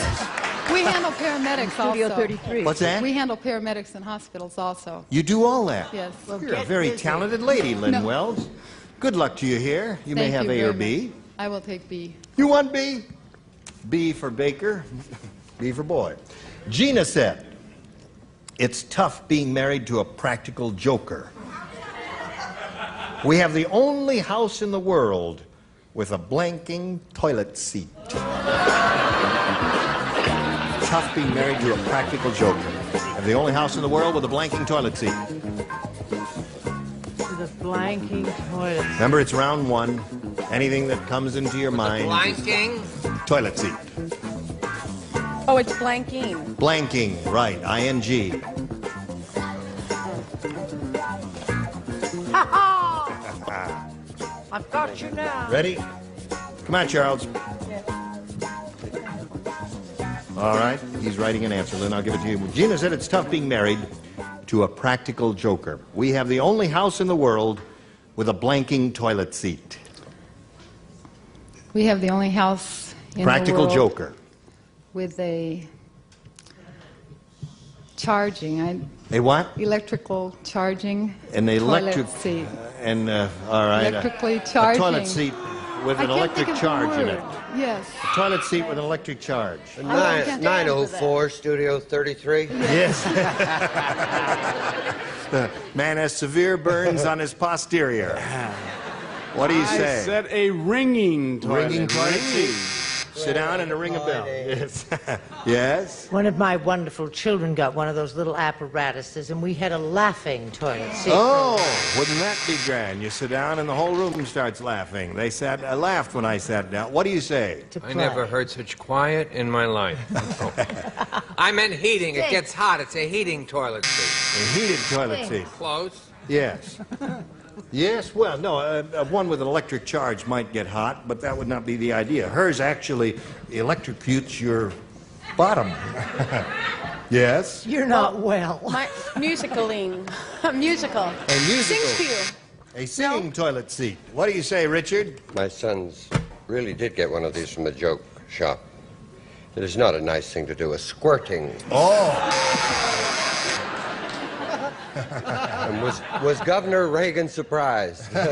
We handle paramedics Studio also. 33. What's that? We handle paramedics in hospitals also. You do all that? Yes. You're a very talented lady, Lynn No. Wells. Good luck to you here. You may Thank have you A or very B. much. I will take B. You want B? B for Baker, B for boy. Gina said, "It's tough being married to a practical joker. We have the only house in the world with a blanking toilet seat." Tough being married to a practical joker. Have the only house in the world with a blanking toilet seat. The blanking toilet. Remember, it's round one. Anything that comes into your mind. Blanking? Toilet seat. Oh, it's blanking. Blanking, right, ING. Ha ha! I've got you now. Ready? Come on, Charles. All right, he's writing an answer. Lynn, I'll give it to you. Gina said it's tough being married to a practical joker. We have the only house in the world with a blanking toilet seat. We have the only house in Practical the world joker. with a charging. A what? Electrical charging. An electric toilet seat. All right. Electrically charging. A toilet seat with an electric charge in it. Yes. A toilet seat with an electric charge. 904 Studio 33. Yes. The man has severe burns on his posterior. What do you say? I said a ringing toilet. Ringing toilet seat. Sit down and ring a bell. Yes. Yes? One of my wonderful children got one of those little apparatuses, and we had a laughing toilet seat. Oh, wouldn't that be grand? You sit down and the whole room starts laughing. I laughed when I sat down. What do you say? I never heard such quiet in my life. I meant heating. It gets hot. It's a heating toilet seat. A heated toilet seat. Close. Yes. Yes, well, no, one with an electric charge might get hot, but that would not be the idea. Hers actually electrocutes your bottom. Yes? You're not well. Musicaling. Musical. A musical. Sings to you. A singing toilet seat. What do you say, Richard? My sons really did get one of these from a joke shop. It is not a nice thing to do, a squirting. Oh! And was Governor Reagan surprised? All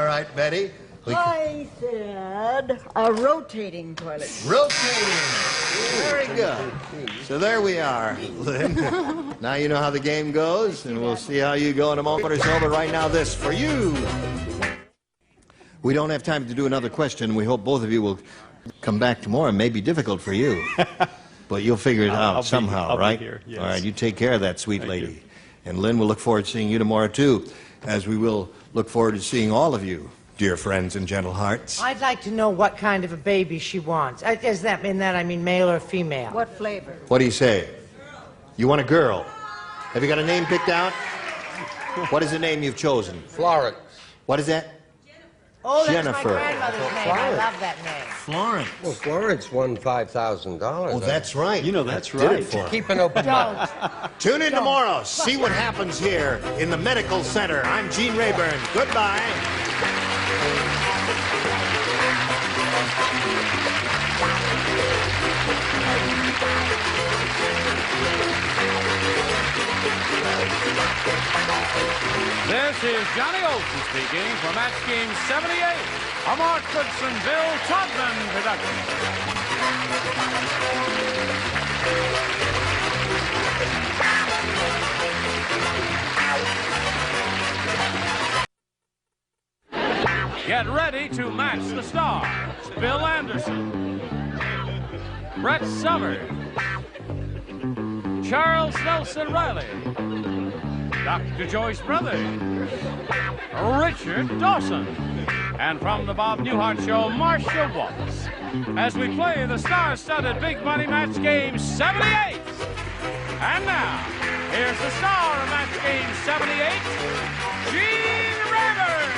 right, Betty. I said a rotating toilet. Rotating. Very good. So there we are, Lynn. Now you know how the game goes, and we'll see how you go in a moment or so. But right now, this for you. We don't have time to do another question. We hope both of you will come back tomorrow. It may be difficult for you. But you'll figure it out somehow, right? I'll be here, yes. All right, you take care of that sweet lady. And Lynn, we'll look forward to seeing you tomorrow, too, as we will look forward to seeing all of you, dear friends and gentle hearts. I'd like to know what kind of a baby she wants. Does that mean I mean male or female? What flavor? What do you say? You want a girl? Have you got a name picked out? What is the name you've chosen? Florence. What is that? Oh, that's Jennifer. my grandmother's name. I Florence. love that name. Florence. Well, Florence won $5,000. Oh, that's right. You know, that's Did right. it for her. Keep an open mind. Tune in tomorrow. See what happens here in the Medical Center. I'm Gene Rayburn. Goodbye. This is Johnny Olson speaking for Match Game 78, a Mark Goodson, Bill Todman production. Get ready to match the stars. Bill Anderson, Brett Summers, Charles Nelson Riley, Dr. Joyce Brothers, Richard Dawson, and from the Bob Newhart Show, Marcia Wallace, as we play the star-studded Big Money Match Game 78. And now, here's the star of Match Game 78, Gene Rayburn.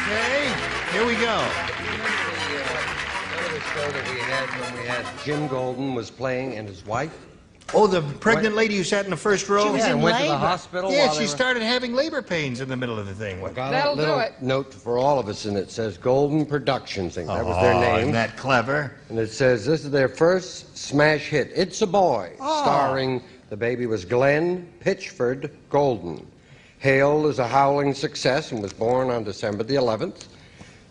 Okay, here we go. Remember the show that we had when we had Jim Golden was playing and his wife? Oh, the pregnant lady who sat in the first row? She was in went to the labor. hospital Yeah, while she they were... started having labor pains in the middle of the thing. Got That'll a do little it. note for all of us, and it says Golden Productions. That was their name. Isn't that clever? And it says this is their first smash hit, It's a Boy, starring, the baby was Glenn Pitchford Golden. Hailed as a howling success and was born on December the 11th.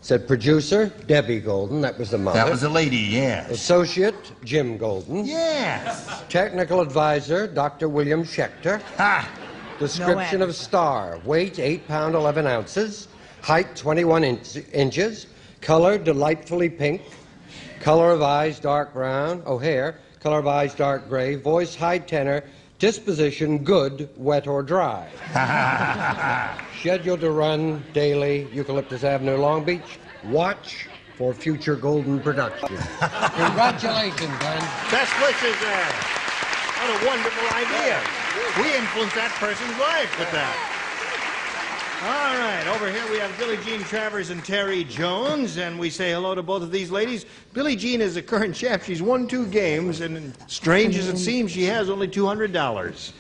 Said producer, Debbie Golden, that was the mother. That was the lady, yes. Associate, Jim Golden. Yes. Technical advisor, Dr. William Schechter. Ha! Description No of star, weight 8 pounds 11 ounces, height 21 inches, color delightfully pink, color of eyes dark brown, hair, color of eyes dark gray, voice high tenor, disposition good, wet or dry. Scheduled to run daily, Eucalyptus Avenue, Long Beach. Watch for future golden production. Congratulations, Glenn. Best wishes there. What a wonderful idea. We influenced that person's life with that. All right, over here we have Billie Jean Travers and Terry Jones, and we say hello to both of these ladies. Billie Jean is a current champ. She's won 2 games, and strange as it seems, she has only $200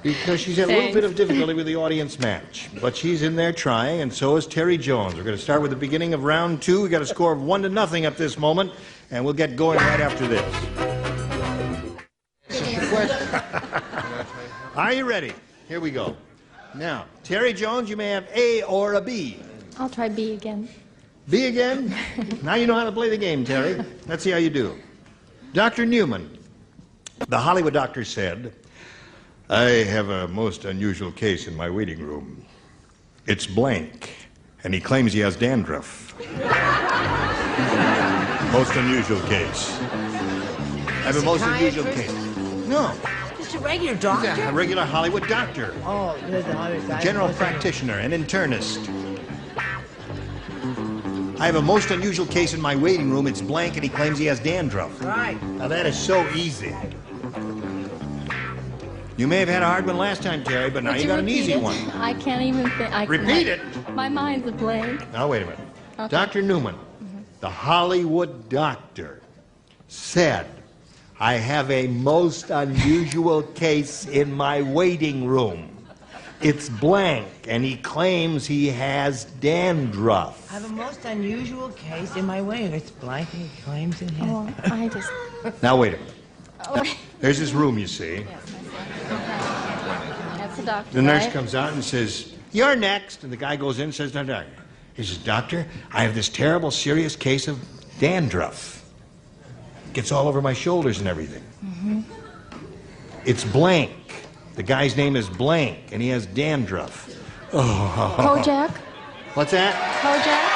because she's had a little bit of difficulty with the audience match. But she's in there trying, and so is Terry Jones. We're going to start with the beginning of round 2. We got a score of 1-0 at this moment, and we'll get going right after this. Are you ready? Here we go. Now, Terry Jones, you may have A or a B. I'll try B again. B again? Now you know how to play the game, Terry. Let's see how you do. Dr. Newman, the Hollywood doctor said, I have a most unusual case in my waiting room. It's blank, and he claims he has dandruff. Most unusual case. I have a most unusual case. No. Just a regular doctor? Yeah, a regular Hollywood doctor. Oh, there's a Hollywood doctor. General practitioner, an internist. I have a most unusual case in my waiting room. It's blank, and he claims he has dandruff. Right. Now, that is so easy. You may have had a hard one last time, Terry, but now you got an easy one. I can't even think. Repeat it. My mind's a blank. Now, wait a minute. Okay. Dr. Newman, the Hollywood doctor, said, I have a most unusual case in my waiting room. It's blank, and he claims he has dandruff. I have a most unusual case in my waiting room. It's blank, and he claims it has. Oh, I just... Now, wait a minute. There's this room, you see. That's the doctor, The nurse right? comes out and says, you're next. And the guy goes in and says, no, doctor. He says, doctor, I have this terrible, serious case of dandruff. Gets all over my shoulders and everything. Mm-hmm. It's blank. The guy's name is blank, and he has dandruff. Oh. Kojak? What's that? Kojak?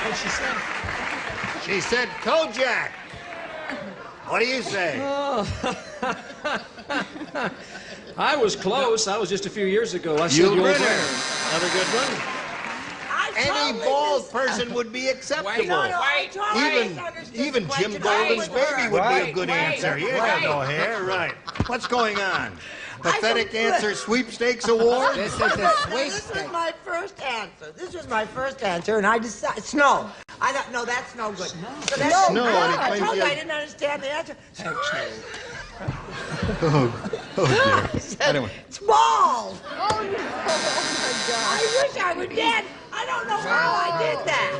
What'd she say? She said Kojak. What do you say? I was close. I was just a few years ago. I said You you winner. over. Another good one. Any bald person would be acceptable. Even Jim Golden's baby would be a good answer. He ain't got no hair. Right. What's going on? Pathetic answer sweepstakes award? This is my first answer. This was my first answer, and I decided snow. I thought, no, that's no good. So that's Snow, and he I claims told he you I has- didn't understand the answer. Oh dear. Anyway. It's bald. Oh, no. I wish I were dead. I don't know how I did that.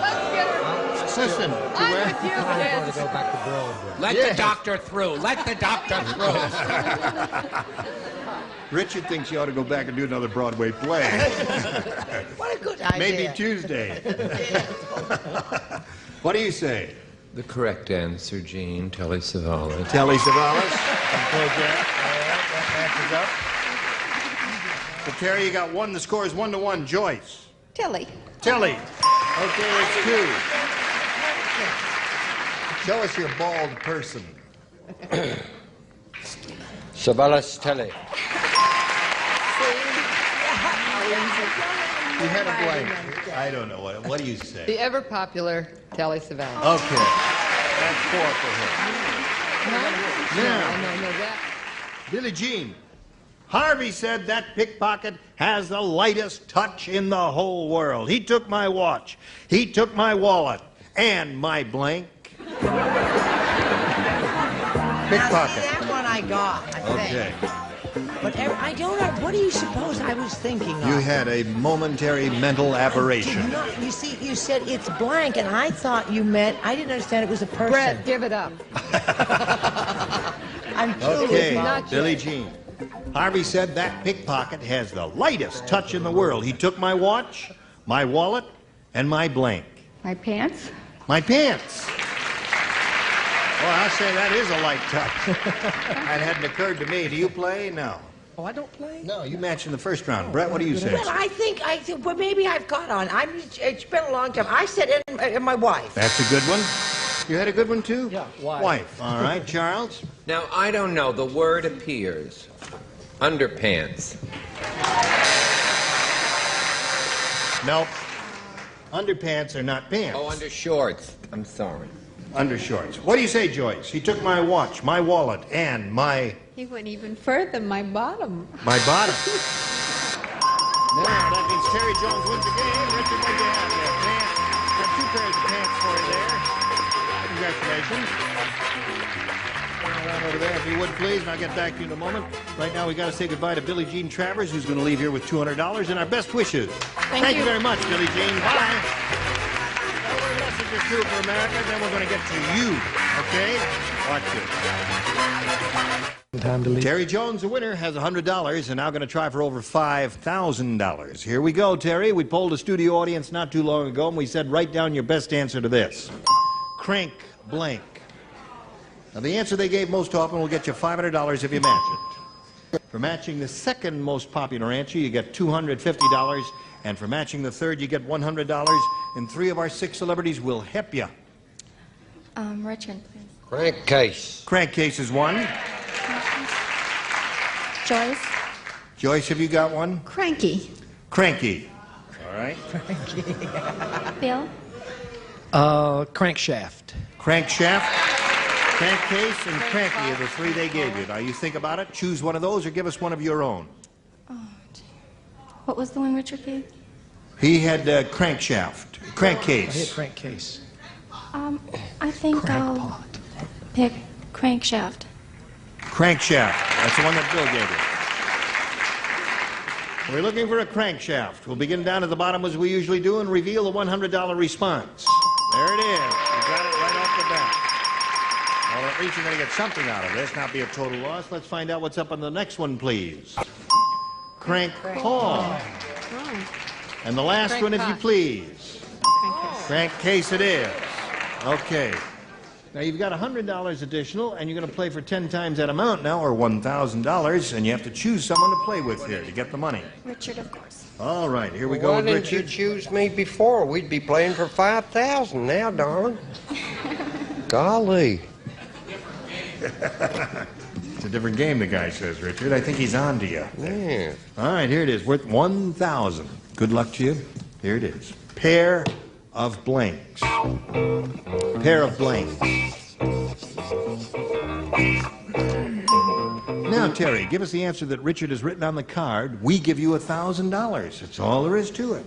Let's get her. Listen, I'm with you, kids. Go back to Broadway. Let Yes. the doctor through. Let the doctor through. Richard thinks you ought to go back and do another Broadway play. What a good idea. Maybe Tuesday. What do you say? The correct answer, Gene, Telly Savalas. Telly Savalas from Kojak. All right, that matches up. So, Terry, you got one. The score is 1-1. Joyce. Tilly. Telly. Okay, that's 2. Show us your bald person. Savalas Telly. You had a blank. I don't know. What do you say? The ever popular Telly Savalas. Okay. That's 4 for her. Now, No, that. Billie Jean. Harvey said that pickpocket has the lightest touch in the whole world. He took my watch. He took my wallet. And my blank. Now, Pickpocket. see, that one I got, I think. Okay. But I don't know. What do you suppose I was thinking of? You had a momentary mental aberration. You see, you said it's blank, and I thought you meant, I didn't understand it was a person. Brett, give it up. I'm Okay, not Billie Jean. Harvey said that pickpocket has the lightest touch in the world. He took my watch, my wallet, and my blank. My pants? My pants. Well, I'll say that is a light touch. That hadn't occurred to me. Do you play? No. Oh, I don't play? No, you matched in the first round. Brett, what do you say? Well, I think, well, maybe I've got on. It's been a long time. I said in my wife. That's a good one. You had a good one, too? Yeah, wife. Wife. All right, Charles? Now, I don't know. The word appears. Underpants. Nope. Underpants are not pants. Oh, undershorts. I'm sorry. Undershorts. What do you say, Joyce? He took my watch, my wallet, and my He went even further, my bottom. bottom. Now, that means Terry Jones wins the game. Richard, what do you have there? Pants. Got 2 pairs of pants for you there. Congratulations. Around over there, if you would, please, and I'll get back to you in a moment. Right now, we got to say goodbye to Billie Jean Travers, who's going to leave here with $200, and our best wishes. Thank you very much, Billie Jean. Bye. We're messages too for America, then we're going to get to you, okay? Watch it. Terry Jones, the winner, has $100 and now going to try for over $5,000. Here we go, Terry. We polled a studio audience not too long ago, and we said, write down your best answer to this. Crank blank. Now, the answer they gave most often will get you $500 if you match it. For matching the second most popular answer, you get $250. And for matching the third, you get $100. And 3 of our 6 celebrities will help you. Richard, please. Crankcase. Crankcase is one. Joyce. Joyce, have you got one? Cranky. Cranky. All right. Bill. Crankshaft. Crankshaft, crankcase, and cranky are the 3 they gave you. Now, you think about it. Choose one of those or give us one of your own. What was the one Richard gave? He had crankshaft, crankcase. I hit crankcase. I think I'll pick crankshaft. Crankshaft. That's the one that Bill gave you. We're looking for a crankshaft. We'll begin down at the bottom as we usually do and reveal the $100 response. There it is. You got it right off the bat. Well, at least you're going to get something out of this, not be a total loss. Let's find out what's up on the next one, please. Crank paw. And the last one, if you please. Crankcase it is. Okay. Now, you've got $100 additional, and you're going to play for 10 times that amount now, or $1,000, and you have to choose someone to play with here to get the money. Richard, of course. All right, here we go Why with didn't you Richard. choose me before? We'd be playing for $5,000 now, darling. Golly. It's a different game, the guy says, Richard. I think he's on to you. Yeah. All right, here it is, worth $1,000. Good luck to you. Here it is. Pair of blanks. Pair of blanks. Now, Terry, give us the answer that Richard has written on the card. We give you $1,000. That's all there is to it.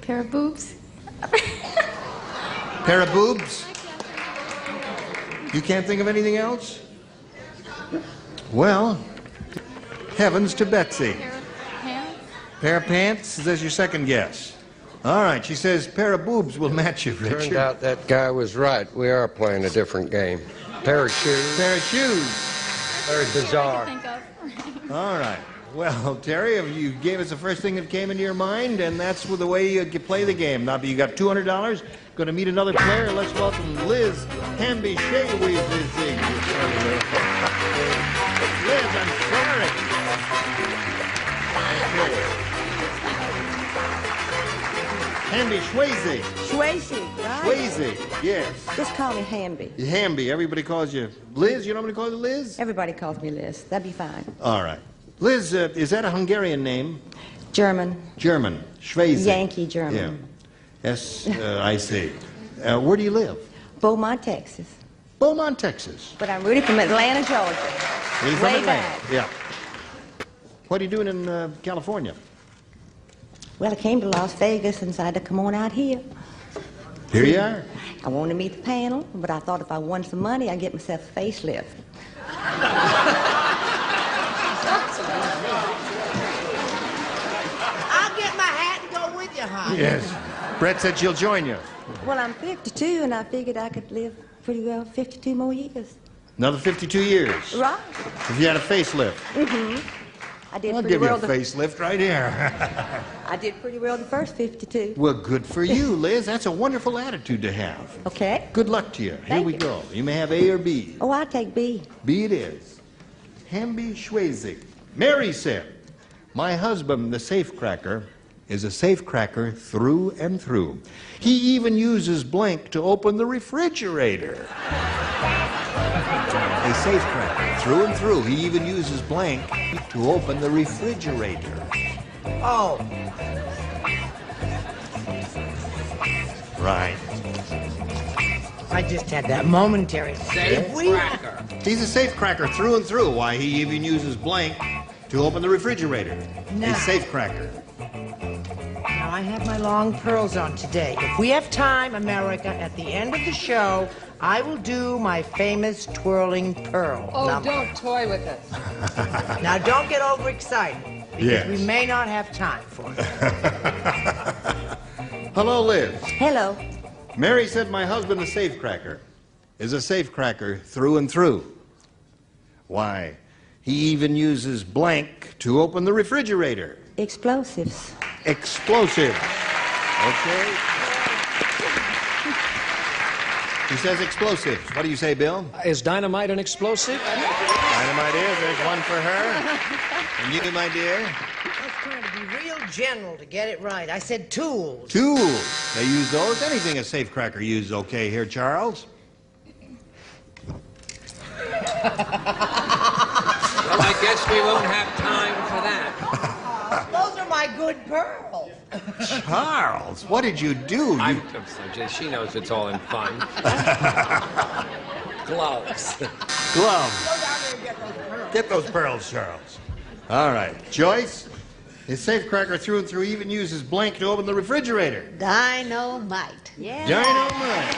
Pair of boobs. Pair of boobs? You can't think of anything else? Well, heavens to Betsy. Pants. Pair of pants? Is that your second guess? All right, she says pair of boobs will match you, Richard. Turned out that guy was right. We are playing a different game. Pair of shoes. Pair of shoes. Very bizarre. All right. Well, Terry, you gave us the first thing that came into your mind, and that's the way you play the game. Now, you got $200. Going to meet another player. Let's welcome Liz Hamby Shea. Liz, I'm sorry. Okay. Hamby Swayze. Swayze, right? Swayze, yes. Just call me Hamby. Hamby. Everybody calls you Liz. You know what to call you Liz? Everybody calls me Liz. That'd be fine. All right. Liz, is that a Hungarian name? German. German. Swayze. Yankee German. Yeah. Yes, I see. Where do you live? Beaumont, Texas. Beaumont, Texas. But I'm really from Atlanta, Georgia. He's from Way Atlanta. back. Yeah. What are you doing in California? Well, I came to Las Vegas and decided to come on out here. Here you are. I wanted to meet the panel, but I thought if I won some money, I'd get myself a facelift. I'll get my hat and go with you, hon. Yes. Brett said she'll join you. Well, I'm 52, and I figured I could live pretty well 52 more years. Another 52 years. Right. If you had a facelift. Mm-hmm. I did I'll pretty give you well. a facelift right here. I did pretty well the first 52. Well, good for you, Liz. That's a wonderful attitude to have. Okay. Good luck to you. Here we go. You may have A or B. Oh, I'll take B. B it is. Hamby Swayze. Mary said, my husband, the safecracker, is a safecracker through and through. He even uses blank to open the refrigerator. A safecracker, through and through. He even uses blank to open the refrigerator. Oh. Right. I just had that momentary Safecracker. He's a safecracker through and through. Why, he even uses blank to open the refrigerator. No. A safecracker. Now, I have my long pearls on today. If we have time, America, at the end of the show, I will do my famous twirling pearl. Oh, number. don't toy with us. Now, don't get overexcited, because Yes. we may not have time for it. Hello, Liz. Hello. Mary said my husband, a safecracker, is a safecracker through and through. Why, he even uses blank to open the refrigerator. Explosives. Explosive. Okay. He says explosives. What do you say, Bill? Is dynamite an explosive? Dynamite is. There's one for her. And you, my dear? I was trying to be real general to get it right. I said tools. Tools. They use those. Anything a safecracker uses okay here, Charles. Well, I guess we won't have time for that. Those are my good pearls. Charles, what did you do? She knows it's all in fun. Gloves. Gloves. Go down there and get those pearls. Get those pearls, Charles. All right. Joyce, his safecracker through and through even uses blank to open the refrigerator. Dynamite. Yeah. Dynamite.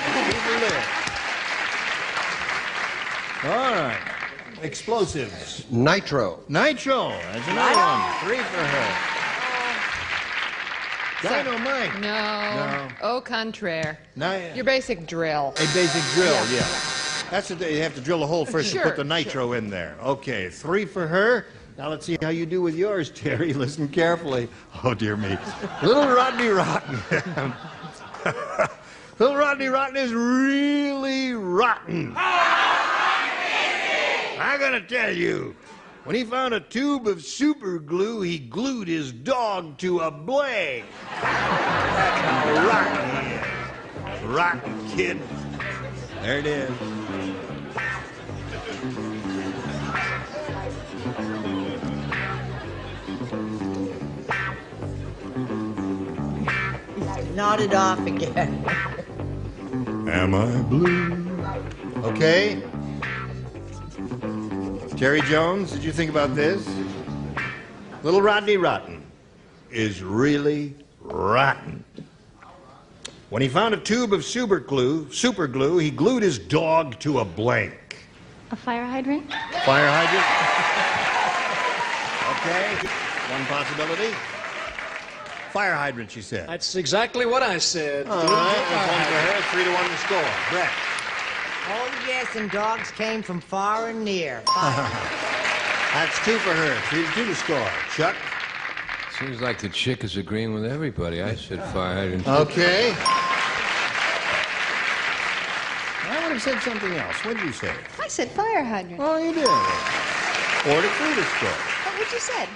All right. Explosives. Nitro. Nitro. That's another one. 3 for her. Dynamite. No. Au contraire. Ni- Your basic drill. A basic drill, yeah. That's what you have to drill a hole first Sure, to put the nitro in there. Okay, 3 for her. Now let's see how you do with yours, Terry. Listen carefully. Oh, dear me. Little Rodney Rotten. Little Rodney Rotten is really rotten. I gotta tell you, when he found a tube of super glue, he glued his dog to a blank. That's how rotten he is. Rotten kid. There it is. Nodded off again. Am I blue? Okay. Terry Jones, did you think about this? Little Rodney Rotten is really rotten. When he found a tube of super glue, he glued his dog to a blank. A fire hydrant? Fire hydrant? Okay, one possibility. Fire hydrant, she said. That's exactly what I said. All right, that's 1 for her, 3-1 to score. Brett. Oh, yes, and dogs came from far and near. That's 2 for her, 3-2 to score. Chuck? Seems like the chick is agreeing with everybody. I said fire hydrant. Okay. I would have said something else. What did you say? I said fire hydrant. Oh, you did. 4-3 to score. What would you said?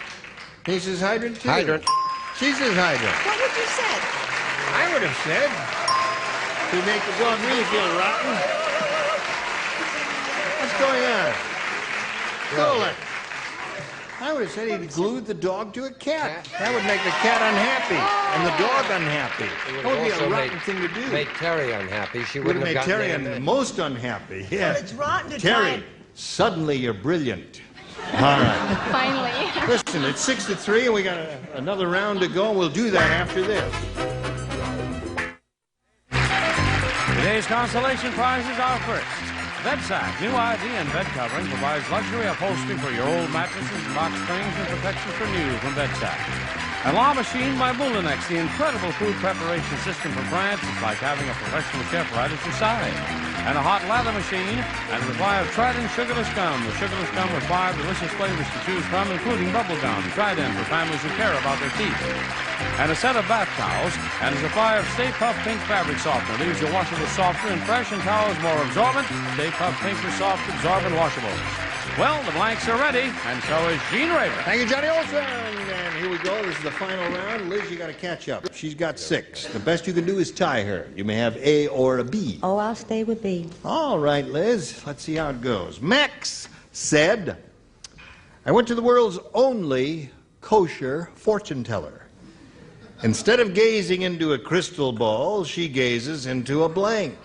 He says hydrant, too. Hydrant. She says hydrant. What would you said? I would have said to make the dog really feel rotten. What's going on? Dolan. I would have said he glued the dog to a cat. That would make the cat unhappy and the dog unhappy. That would be a rotten thing to do. Make Terry unhappy. She Would have wouldn't made have gotten Terry in. most unhappy. Yeah. Well, it's rotten to Terry, try. suddenly you're brilliant. All right. Finally. Listen, it's 6-3, and we got another round to go. We'll do that after this. Today's consolation prizes are first. Bedsack, new ID and bed covering provides luxury upholstery for your old mattresses, box springs, and protection for new from Bedsack. A law machine by Moulinex, the incredible food preparation system from France. It's like having a professional chef right at your side. And a hot lather machine and a supply of Trident sugarless gum. The sugarless gum with 5 delicious flavors to choose from, including bubble gum, Trident for families who care about their teeth. And a set of bath towels and a supply of Stay Puft Pink fabric softener. Leaves your washables softer and fresh and towels more absorbent. Stay Puft Pink for soft, absorbent washables. Well, the blanks are ready, and so is Gene Rayburn. Thank you, Johnny Olson. And here we go. This is the final round. Liz, you got to catch up. She's got 6. The best you can do is tie her. You may have A or a B. Oh, I'll stay with B. All right, Liz. Let's see how it goes. Max said, I went to the world's only kosher fortune teller. Instead of gazing into a crystal ball, she gazes into a blank.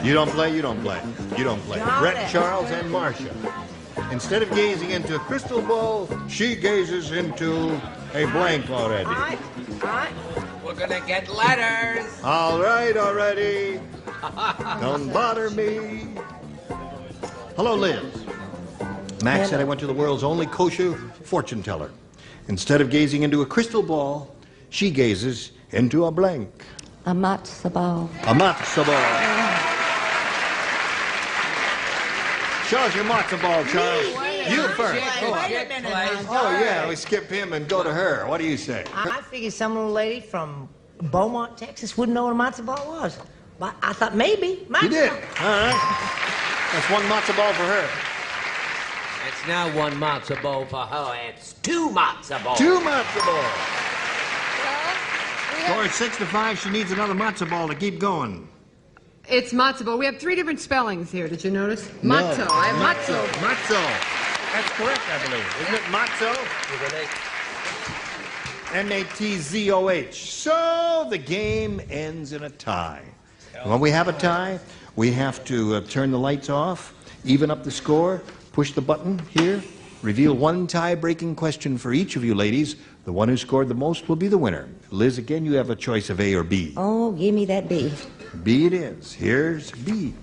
You don't play, you don't play. You don't play. Brett, Charles, and Marcia. Instead of gazing into a crystal ball, she gazes into a blank already. All right. We're gonna get letters. All right, already. Don't bother me. Hello, Liz. Max said I went to the world's only kosher fortune teller. Instead of gazing into a crystal ball, she gazes into a blank. A matzo ball. A matzo ball. Show us your matzo ball, Charles. You first. Oh, yeah, we skip him and go to her. What do you say? I figured some little lady from Beaumont, Texas wouldn't know what a matzo ball was. But I thought maybe. You did. All right. That's one matzo ball for her. It's not one matzo ball for her. It's 2 matzo balls. 2 matzo balls. Score 6-5. She needs another matzo ball to keep going. It's matzo ball. We have 3 different spellings here. Did you notice? No. Matzo. I have matzo. Matzo. That's correct, I believe. Isn't it matzo? M-A-T-Z-O-H. So the game ends in a tie. When we have a tie, we have to turn the lights off, even up the score, push the button here, reveal one tie-breaking question for each of you ladies. The one who scored the most will be the winner. Liz, again, you have a choice of A or B. Oh, give me that B. B it is. Here's B.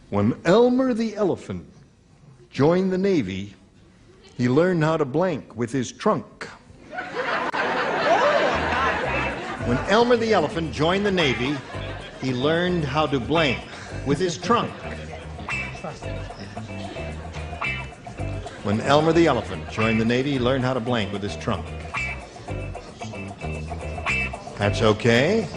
When Elmer the elephant joined the Navy, he learned how to blank with his trunk. When Elmer the elephant joined the Navy, he learned how to blank with his trunk. When Elmer the elephant joined the Navy, he learned how to blank with his trunk. That's okay.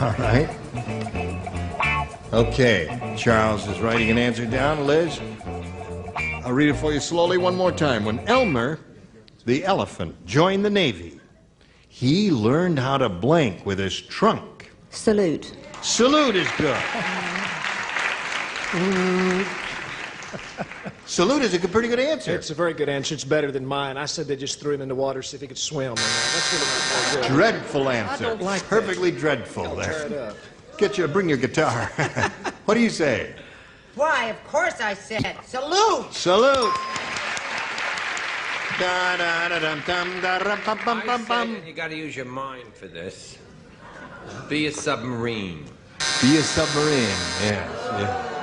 All right. Okay. Charles is writing an answer down. Liz, I'll read it for you slowly one more time. When Elmer, the elephant, joined the Navy, he learned how to blank with his trunk. Salute. Salute is good. Salute is a pretty good answer. It's a very good answer. It's better than mine. I said they just threw him in the water to see if he could swim. That's really good. Dreadful answer. I don't like Perfectly dreadful Don't there. tear it up. Bring your guitar. What do you say? Why, of course I said salute. Salute. I said you got to use your mind for this. Be a submarine. Be a submarine. Yes. Yeah.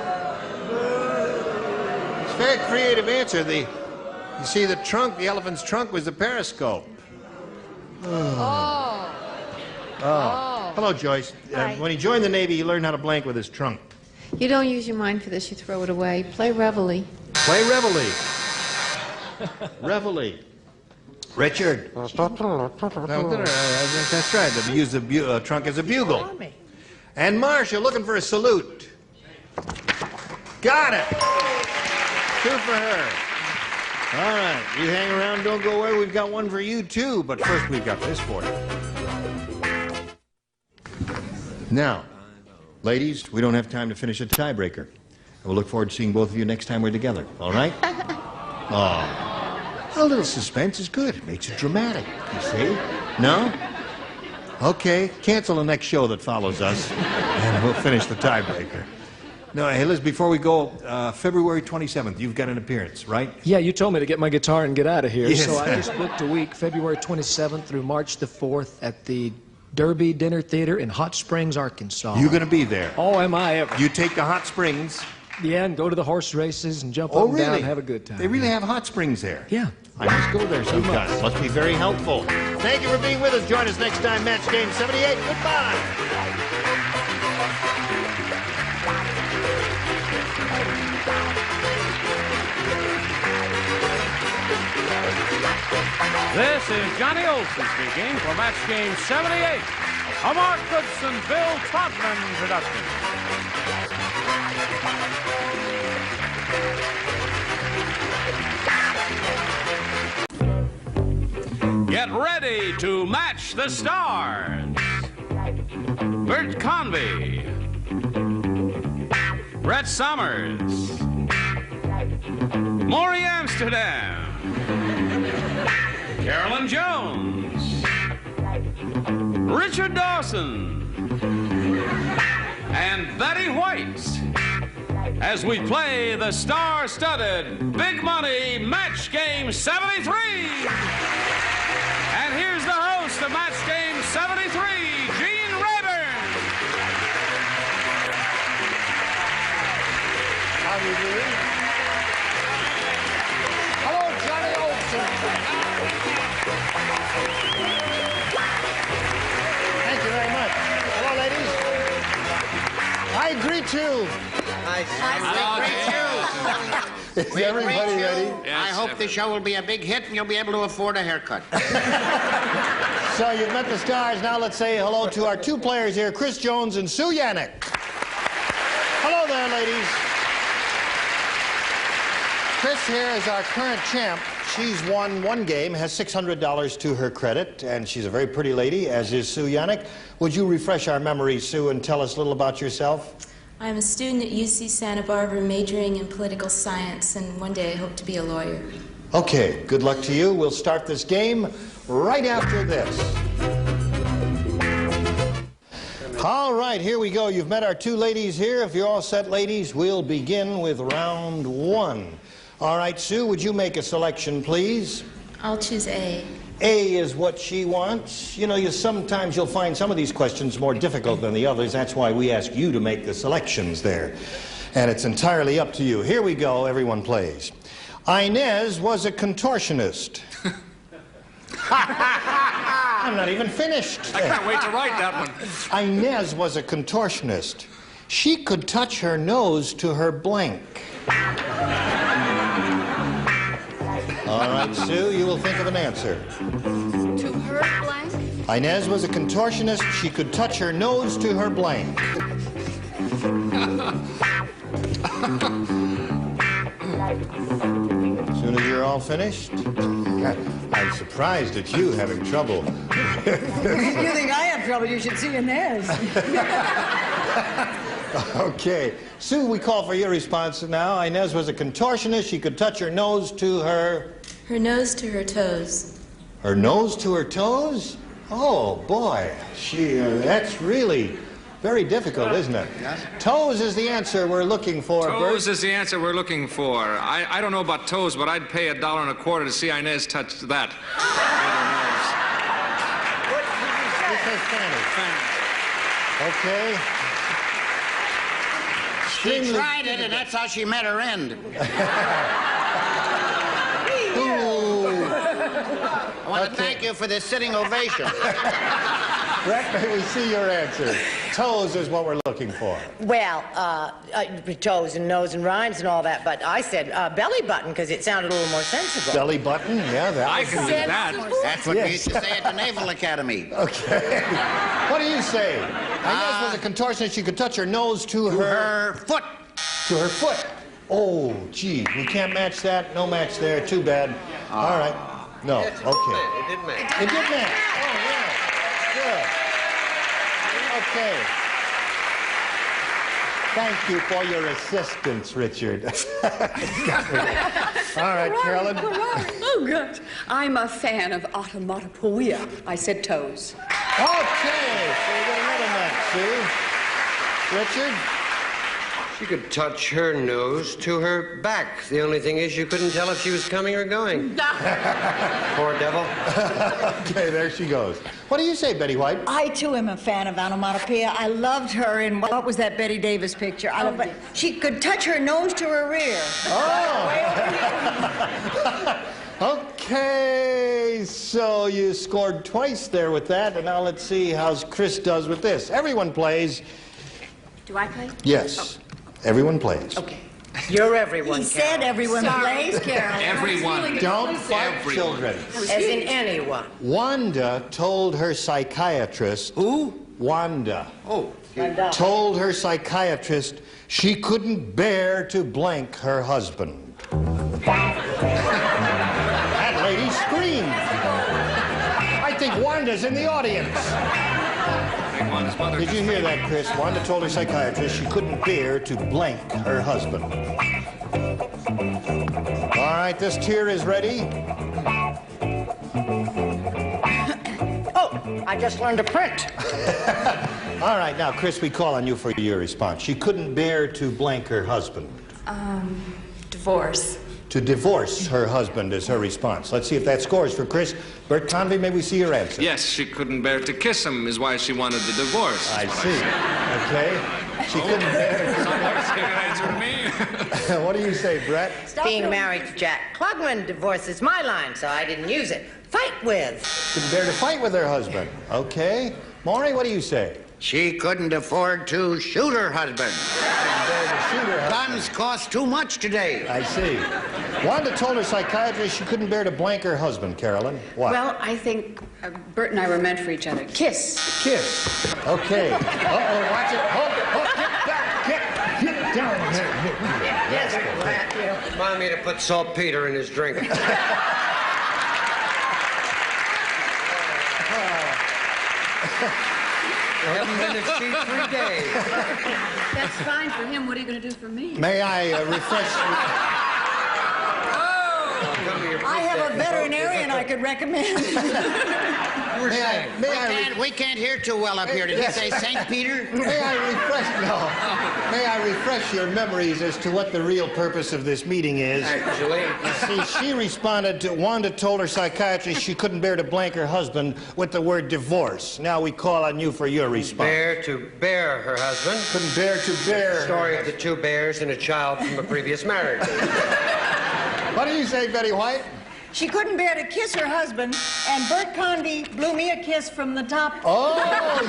It's a very creative answer. You see, the elephant's trunk was the periscope. Oh. Hello, Joyce. Hi. When he joined the Navy, he learned how to blank with his trunk. You don't use your mind for this, you throw it away. Play Reveille. Play Reveille. Reveille. Richard. That's right. They use the trunk as a bugle. And Marcia looking for a salute. Got it. 2 for her. All right. You hang around, don't go away. We've got one for you, too. But first, we've got this for you. Now, ladies, we don't have time to finish a tiebreaker. We'll look forward to seeing both of you next time we're together. All right? Oh. A little suspense is good. It makes it dramatic, you see? No? Okay, cancel the next show that follows us, and we'll finish the tiebreaker. No, hey, Liz, before we go, February 27th, you've got an appearance, right? Yeah, you told me to get my guitar and get out of here, Yes. so I just booked a week, February 27th through March the 4th at the Derby Dinner Theater in Hot Springs, Arkansas. You're going to be there. Oh, am I ever. You take the hot springs. Yeah, and go to the horse races and jump up and down and have a good time. They really have hot springs there. Yeah. I must go there sometime. Must be very helpful. Thank you for being with us. Join us next time, Match Game 78. Goodbye. This is Johnny Olson speaking for Match Game 78, a Mark Goodson, Bill Todman production. Get ready to match the stars. Bert Convy, Brett Summers, Maury Amsterdam, Carolyn Jones, Richard Dawson, and Betty White as we play the star-studded Big Money Match Game 73. And here's the host of Match Game 73, Gene Rayburn. How do you do? Hello, Johnny Olson. Thank you very much. Hello, ladies. I agree too. Is everybody ready? I hope the show will be a big hit and you'll be able to afford a haircut. So you've met the stars. Now let's say hello to our two players here, Chris Jones and Sue Yannick. Hello there, ladies. Chris here is our current champ. She's won one game, has $600 to her credit, and she's a very pretty lady, as is Sue Yannick. Would you refresh our memory, Sue, and tell us a little about yourself? I'm a student at UC Santa Barbara majoring in political science, and one day I hope to be a lawyer. Okay, good luck to you. We'll start this game right after this. All right, here we go. You've met our two ladies here. If you're all set, ladies, we'll begin with round one. All right, Sue, would you make a selection, please? I'll choose A. A is what she wants. You know, sometimes you'll find some of these questions more difficult than the others. That's why we ask you to make the selections there. And it's entirely up to you. Here we go. Everyone plays. Inez was a contortionist. I'm not even finished. I can't wait to write that one. Inez was a contortionist. She could touch her nose to her blank. All right, Sue, you will think of an answer. To her blank? Inez was a contortionist. She could touch her nose to her blank. As soon as you're all finished, I'm surprised at you having trouble. You think I have trouble? You should see Inez. Okay. Sue, we call for your response now. Inez was a contortionist. She could touch her nose to her... Her nose to her toes. Her nose to her toes? Oh, boy. That's really very difficult, isn't it? Yes. Toes is the answer we're looking for, Toes Bert. is the answer we're looking for. I don't know about toes, but I'd pay $1.25 to see Inez touch that. Okay. She tried it, and that's how she met her end. I want to thank you for this sitting ovation. Brett, may we see your answer? Toes is what we're looking for. Well, toes and nose and rhymes and all that, but I said belly button because it sounded a little more sensible. Belly button? Yeah, that I can do that. That's what we used to say at the Naval Academy. Okay. What do you say? Inez was a contortionist. She could touch her nose to her foot. To her foot. Oh, gee. We can't match that. No match there. Too bad. All right. No. Okay. It did match. It did match. Oh, yeah. Good. Okay. Thank you for your assistance, Richard. All right, Carolyn. Oh, gosh. I'm a fan of automatopoeia. I said toes. Okay. So we got another match, Sue. Richard? She could touch her nose to her back. The only thing is you couldn't tell if she was coming or going. Poor devil. Okay, there she goes. What do you say, Betty White? I, too, am a fan of onomatopoeia. I loved her in, what was that Betty Davis picture? She could touch her nose to her rear. Oh! Okay, so you scored twice there with that, and now let's see how Chris does with this. Everyone plays. Do I play? Yes. Everyone plays. Okay. You're everyone, He said everyone Sorry, plays. Carol. Everyone. Don't fight Everyone. children. As in anyone. Wanda told her psychiatrist... Who? Wanda. Oh. Told her psychiatrist she couldn't bear to blank her husband. That lady screamed. I think Wanda's in the audience. Did you hear that, Chris? Wanda told her psychiatrist she couldn't bear to blank her husband. All right, this tier is ready. Oh, I just learned to print. All right, now, Chris, we call on you for your response. She couldn't bear to blank her husband. Divorce. To divorce her husband is her response. Let's see if that scores for Chris. Bert Convey, may we see your answer? Yes, she couldn't bear to kiss him is why she wanted the divorce. I see. Okay. She couldn't bear to... What do you say, Brett? Being married to Jack Klugman, divorce is my line, so I didn't use it. Fight with. Couldn't bear to fight with her husband. Okay. Maury, what do you say? She couldn't afford to shoot her husband. Guns cost too much today. I see. Wanda told her psychiatrist she couldn't bear to blank her husband, Carolyn. What? Well, I think Bert and I were meant for each other. Kiss. Kiss. Okay. Uh-oh, watch it. Oh, get down there. Yes, Brett. Remind me to put saltpeter in his drink. 11 minutes each 3 days. That's fine for him. What are you going to do for me? May I refresh... I have a veterinarian I could recommend. We can't hear too well up here. Did you say St. Peter? May I refresh your memories as to what the real purpose of this meeting is? Actually. See, she responded to... Wanda told her psychiatrist she couldn't bear to blank her husband with the word divorce. Now we call on you for your response. Bear to bear her husband. Couldn't bear to bear... Story of the 2 bears and a child from a previous marriage. What do you say, Betty White? She couldn't bear to kiss her husband, and Bert Convey blew me a kiss from the top. Oh, you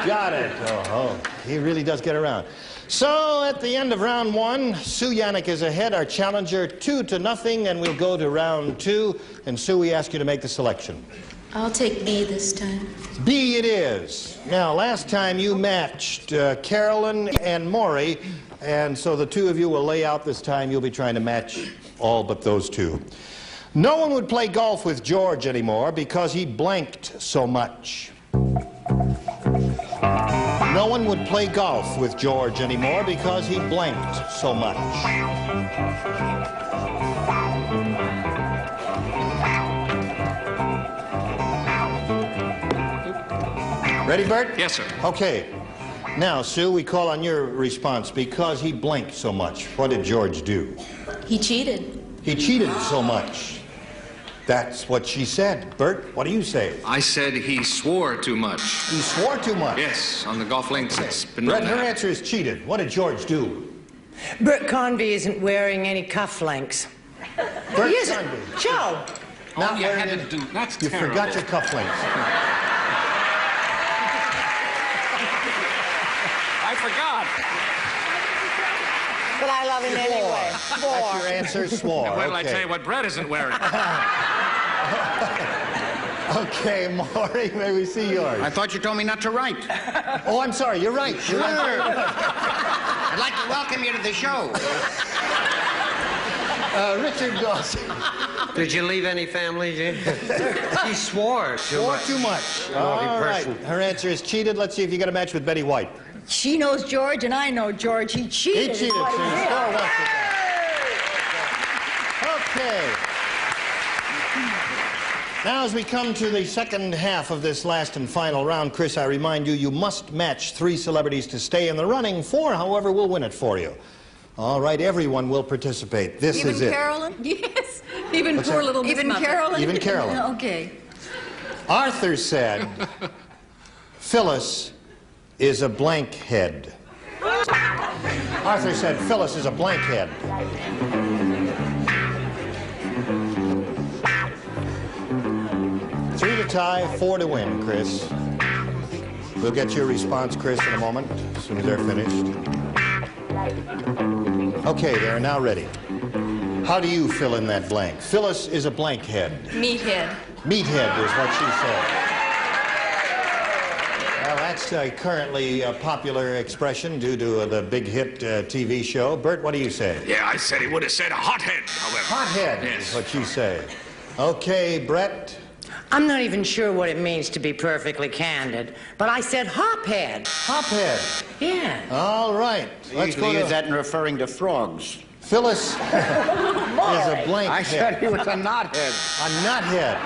got it. Oh, he really does get around. So, at the end of round 1, Sue Yannick is ahead, our challenger, 2-0, and we'll go to round 2. And Sue, we ask you to make the selection. I'll take B this time. B it is. Now, last time you matched Carolyn and Maury, and so the 2 of you will lay out this time. You'll be trying to match all but those 2. No one would play golf with George anymore because he blanked so much. No one would play golf with George anymore because he blanked so much. Ready, Bert? Yes, sir. Okay. Now, Sue, we call on your response. Because he blanked so much, what did George do? He cheated. He cheated so much. That's what she said. Bert, what do you say? I said he swore too much. He swore too much? Yes, on the golf links it's been Brett, known her that. answer is cheated. What did George do? Bert Convey isn't wearing any cufflinks. Bert He isn't. Convey. Joe. Oh, you had to do... That's You terrible. forgot your cufflinks. I forgot. But I love him anyway. That's your answer, swore. Now, wait till I Okay. tell you what Brett isn't wearing. Okay, Maury, may we see yours? I thought you told me not to write. Oh, I'm sorry. You're right. You're right. I'd like to welcome you to the show. Richard Dawson. Did you leave any family, Jim? He swore too Swore much. too much. Naughty All right. person. Her answer is cheated. Let's see if you get a match with Betty White. She knows George, and I know George. He He cheated. cheated. So you score once with that. Okay. Now, as we come to the second half of this last and final round, Chris, I remind you, you must match 3 celebrities to stay in the running. 4, however, will win it for you. All right, everyone will participate. This is it. Even Carolyn? Yes. Even What's poor that? little Miss Even Muffet. Carolyn? Even Carolyn. Okay. Arthur said, Phyllis is a blank head. Arthur said, Phyllis is a blank head. Three to tie, 4 to win, Chris. We'll get your response, Chris, in a moment, as soon as they're finished. Okay, they're now ready. How do you fill in that blank? Phyllis is a blank head. Meathead. Meathead is what she said. Well, that's currently a popular expression due to the big hit TV show. Bert, what do you say? Yeah, I said he would have said a hothead, however. Hothead Yes. is what you say. Okay, Brett. I'm not even sure what it means to be perfectly candid, but I said hophead. Hophead. Yeah. All right. They usually use that in referring to frogs. Phyllis is a blank I head. said he was a knothead. A nuthead.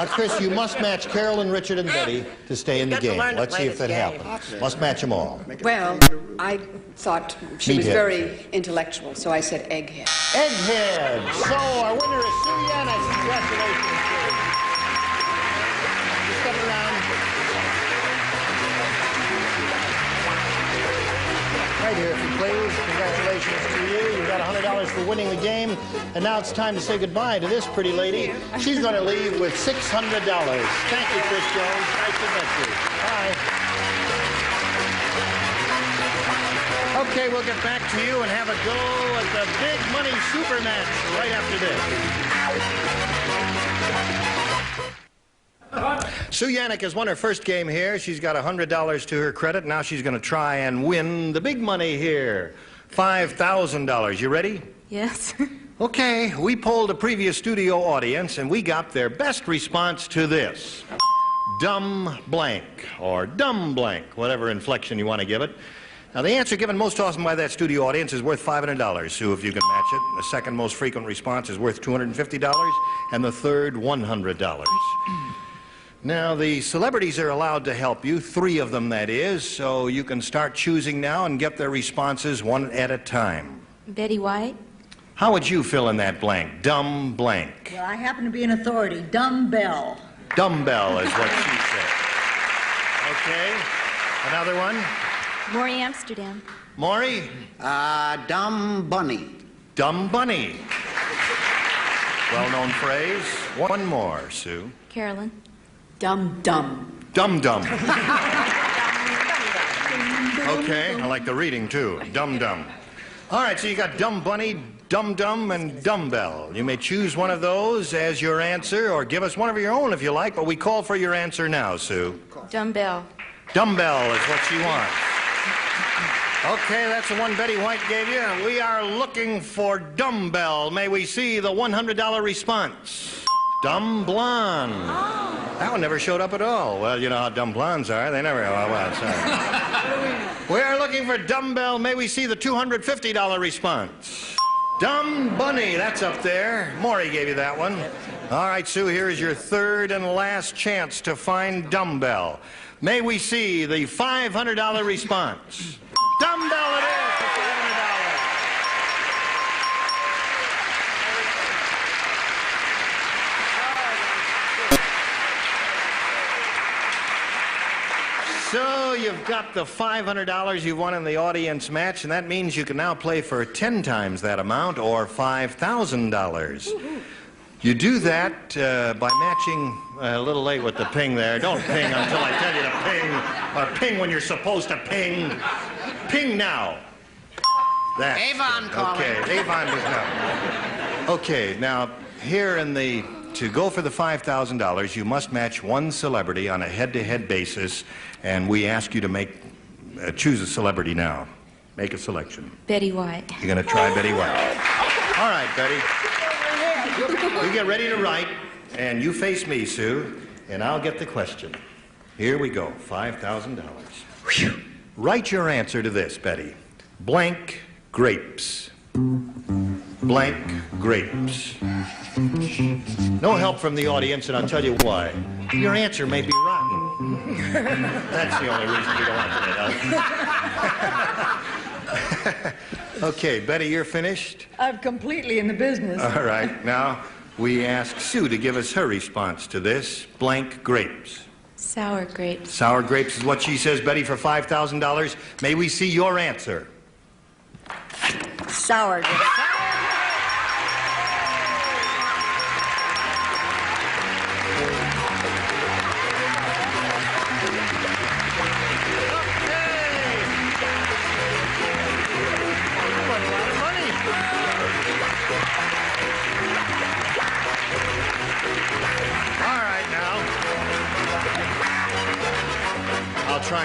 Chris, you must match Carol and Richard and Betty to stay in the game. Let's see if that happens. Must match them all. Well, I thought she was Meathead. very intellectual, so I said egghead. Egghead. So our winner is Sue Yanis. Congratulations, Sue. Just step around. Right here, if you please. Congratulations to you. You got $100 for winning the game. And now it's time to say goodbye to this pretty lady. She's going to leave with $600. Thank you, Chris Jones. Nice to meet you. Bye. Okay, we'll get back to you and have a go at the Big Money Super Match right after this. Sue Yannick has won her first game here. She's got $100 to her credit. Now she's going to try and win the big money here. $5,000. You ready? Yes. Okay, we polled a previous studio audience and we got their best response to this. Dumb blank, or dumb blank, whatever inflection you want to give it. Now, the answer given most often by that studio audience is worth $500, Sue, if you can match it. The second most frequent response is worth $250, and the third, $100. Now, the celebrities are allowed to help you, 3 of them, that is, so you can start choosing now and get their responses one at a time. Betty White. How would you fill in that blank? Dumb blank. Well, I happen to be an authority. Dumbbell. Dumbbell is what she said. Okay, another one? Maury Amsterdam. Maury? Dumb bunny. Dumb bunny. Well-known phrase. One more, Sue. Carolyn. Dum-dum. Dum-dum. Okay, I like the reading, too. Dum-dum. All right, so you got dumb bunny, dum-dum, and dumbbell. You may choose one of those as your answer, or give us one of your own if you like, but we call for your answer now, Sue. Dumbbell. Dumbbell is what she wants. Okay, that's the one Betty White gave you, and we are looking for dumbbell. May we see the $100 response? Dumb blonde. Oh. That one never showed up at all. Well, you know how dumb blondes are. They never... Well, sorry. We are looking for dumbbell. May we see the $250 response? Dumb bunny. That's up there. Maury gave you that one. All right, Sue, here is your third and last chance to find dumbbell. May we see the $500 response? Dumbbell it is for $500. So you've got the $500 you've won in the audience match, and that means you can now play for 10 times that amount, or $5,000. You do that by matching a little late with the ping there. Don't ping until I tell you to ping, or ping when you're supposed to ping. Ping now. That's Avon calling. Okay, Avon was now. Okay, now here in the to go for the $5,000, you must match one celebrity on a head-to-head basis, and we ask you to make choose a celebrity now. Make a selection. Betty White. You're going to try Betty White. All right, Betty. You get ready to write, and you face me, Sue, and I'll get the question. Here we go, $5,000. Write your answer to this, Betty. Blank grapes. Blank grapes. No help from the audience, and I'll tell you why. Your answer may be rotten. That's the only reason you don't want to know. Okay, Betty, you're finished? I'm completely in the business. All right. Now, we ask Sue to give us her response to this. Blank grapes. Sour grapes. Sour grapes is what she says, Betty, for $5,000. May we see your answer? Sour grapes.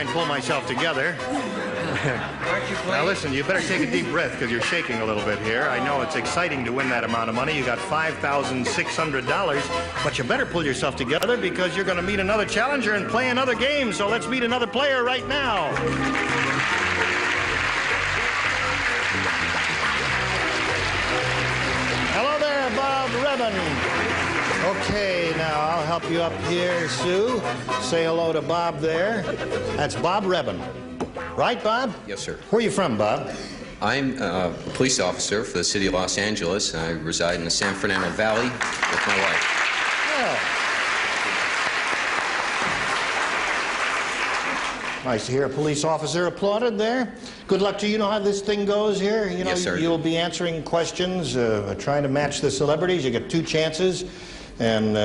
try and pull myself together. Now listen, you better take a deep breath because you're shaking a little bit here. I know it's exciting to win that amount of money. You got $5,600, but you better pull yourself together because you're going to meet another challenger and play another game. So let's meet another player right now. Hello there, Bob Rebin. Okay, now I'll help you up here, Sue. Say hello to Bob there. That's Bob Rebin. Right, Bob? Yes, sir. Where are you from, Bob? I'm a police officer for the city of Los Angeles. I reside in the San Fernando Valley with my wife. Oh. Nice to hear a police officer applauded there. Good luck to you. You know how this thing goes here? You know, yes, sir. You'll be answering questions, trying to match the celebrities. You get 2 chances, and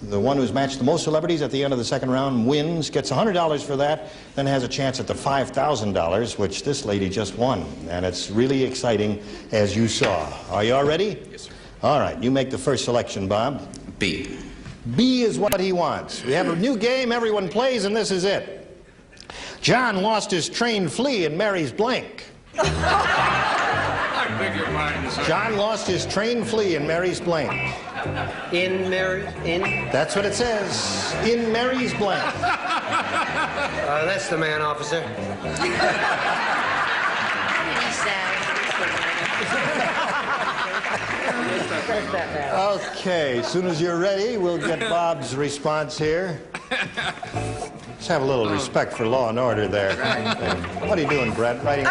the one who's matched the most celebrities at the end of the second round wins, gets $100 for that, then has a chance at the $5,000, which this lady just won. And it's really exciting, as you saw. Are you all ready? Yes, sir. All right, you make the first selection, Bob. B. B is what he wants. We have a new game everyone plays, and this is it. John lost his trained flea in Mary's blank. I beg your pardon, sir. John lost his trained flea in Mary's blank. In Mary's, in? That's what it says. In Mary's blank. That's the man, officer. Okay, as soon as you're ready, we'll get Bob's response here. Let's have a little respect for law and order there. What are you doing, Brett? Writing?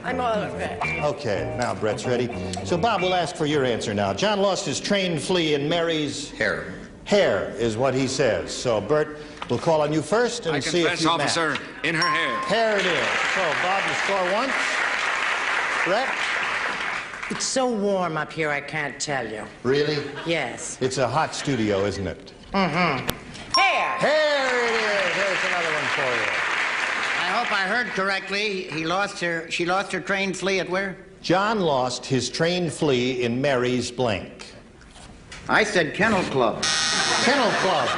I'm all of it. Okay, now Brett's ready. So Bob will ask for your answer now. John lost his trained flea in Mary's... Hair. Hair is what he says. So Bert, we'll call on you first and see if you match. officer, in her hair. Hair it is. So Bob will score once. Brett? It's so warm up here, I can't tell you. Really? Yes. It's a hot studio, isn't it? Mm-hmm. Hair! Hair it is! Here's another one for you. I hope I heard correctly. She lost her trained flea at where? John lost his trained flea in Mary's blank. I said Kennel Club. Kennel Club.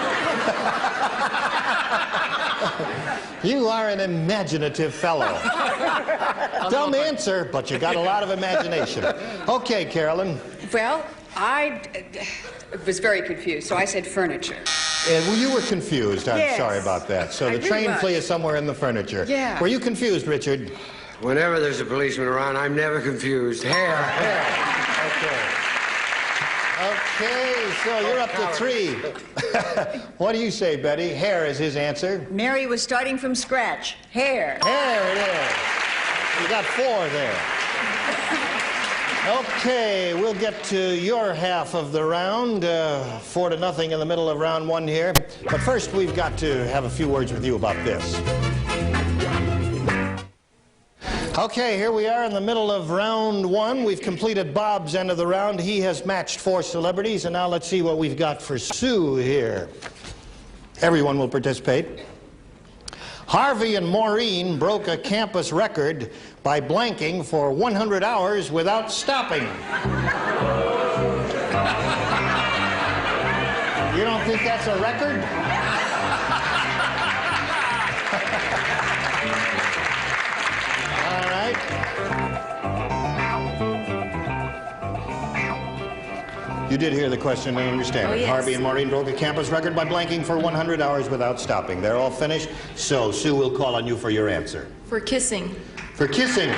You are an imaginative fellow. Dumb answer, but you got a lot of imagination. Okay, Carolyn. Well, I was very confused, so I said furniture. Well, you were confused. I'm Yes. sorry about that. So I the really train was. flea is somewhere in the furniture. Yeah. Were you confused, Richard? Whenever there's a policeman around, I'm never confused. Hair. Okay, so you're up to 3. What do you say, Betty? Hair is his answer. Mary was starting from scratch. Hair. Hair it is. You got 4 there. Okay, we'll get to your half of the round. 4-0 in the middle of round 1 here. But first, we've got to have a few words with you about this. Okay, here we are in the middle of round 1. We've completed Bob's end of the round. He has matched 4 celebrities, and now let's see what we've got for Sue here. Everyone will participate. Harvey and Maureen broke a campus record by blanking for 100 hours without stopping. You don't think that's a record? All right. You did hear the question and understand it. yes. Harvey and Maureen broke a campus record by blanking for 100 hours without stopping. They're all finished, so Sue will call on you for your answer. For kissing. For kissing.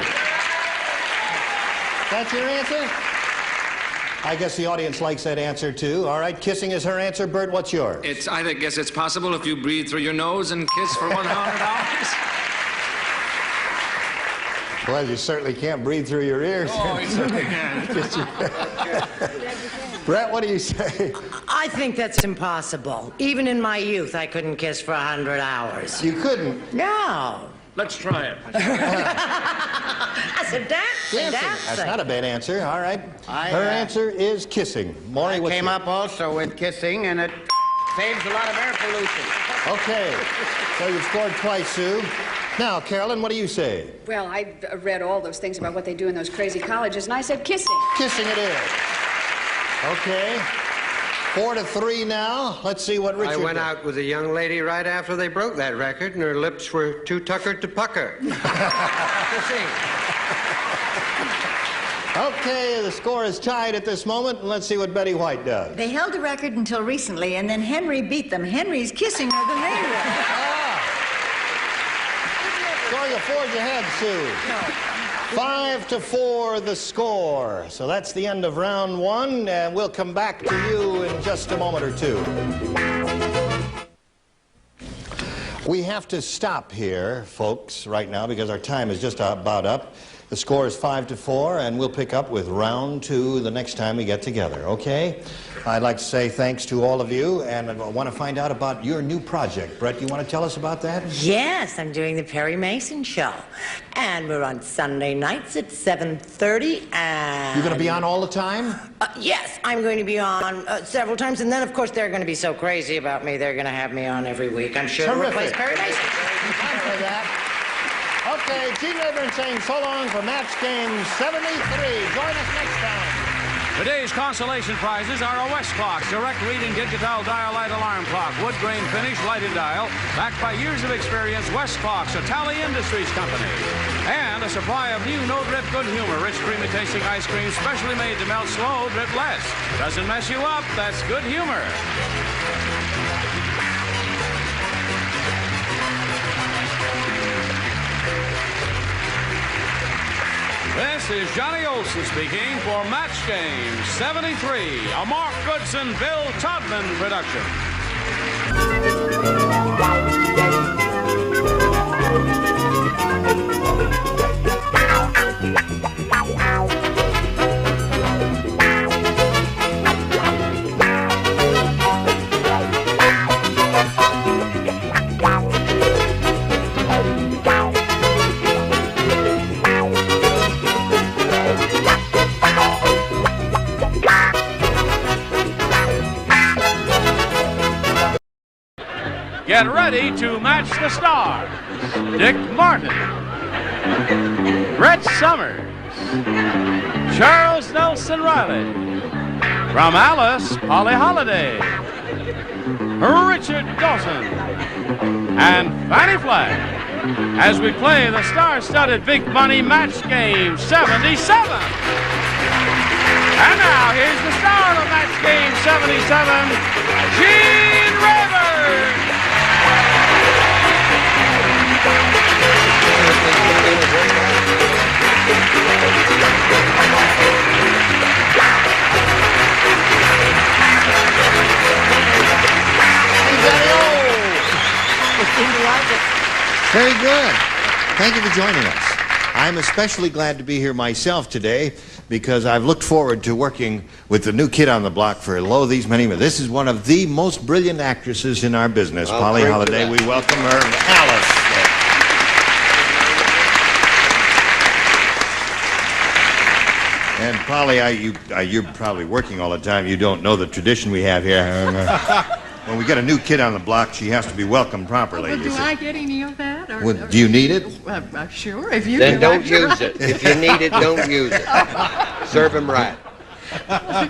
That's your answer? I guess the audience likes that answer, too. All right, kissing is her answer. Bert, what's yours? I guess it's possible if you breathe through your nose and kiss for 100 hours. Well, you certainly can't breathe through your ears. Oh, you certainly can. Brett, what do you say? I think that's impossible. Even in my youth, I couldn't kiss for 100 hours. You couldn't? No. Let's try it. I said dancing. That's not a bad answer. All right. Her answer is kissing. Maury, what's Came yours? up also with kissing, and it saves a lot of air pollution. Okay. So you've scored twice, Sue. Now, Carolyn, what do you say? Well, I read all those things about what they do in those crazy colleges, and I said kissing. Kissing it is. Okay. 4-3 now. Let's see what Richard I went did. out with a young lady right after they broke that record, and her lips were too tuckered to pucker. Okay, the score is tied at this moment, and let's see what Betty White does. They held the record until recently, and then Henry beat them. Henry's kissing her the radio. So you forge ahead, Sue. 5-4 the score. So that's the end of round one, and we'll come back to you in just a moment or two. We have to stop here, folks, right now, because our time is just about up. The score is 5-4, and we'll pick up with round two the next time we get together, okay? I'd like to say thanks to all of you, and I want to find out about your new project. Brett, you want to tell us about that? Yes, I'm doing the Perry Mason Show. And we're on Sunday nights at 7:30, and... You're going to be on all the time? Yes, I'm going to be on several times, and then, of course, they're going to be so crazy about me, they're going to have me on every week. I'm sure to replace Perry Mason. Time for that. Okay, Gene Rayburn saying so long for match game 73. Join us next time. Today's consolation prizes are a West Clock, direct reading digital dial light alarm clock, wood grain finish lighted dial, backed by years of experience, West Clocks, a Tally Industries company. And a supply of new No Drip Good Humor, rich creamy tasting ice cream, specially made to melt slow, drip less. Doesn't mess you up, that's good humor. This is Johnny Olson speaking for Match Game 73, a Mark Goodson, Bill Todman production. Get ready to match the stars. Dick Martin, Brett Summers, Charles Nelson Riley, from Alice, Polly Holiday, Richard Dawson, and Fannie Flagg, as we play the star-studded Big Money Match Game 77. And now, here's the star of Match Game 77, Gene Rayburn. Very good. Thank you for joining us. I'm especially glad to be here myself today because I've looked forward to working with the new kid on the block for these many months. This is one of the most brilliant actresses in our business, Polly Holiday. We welcome her, Alice. And Polly, you're probably working all the time. You don't know the tradition we have here. When we get a new kid on the block, she has to be welcomed properly. Well, do I get any of that? Or, well, do you need it? Sure, if you then do. Don't use it. If you need it, don't use it. Serve him right.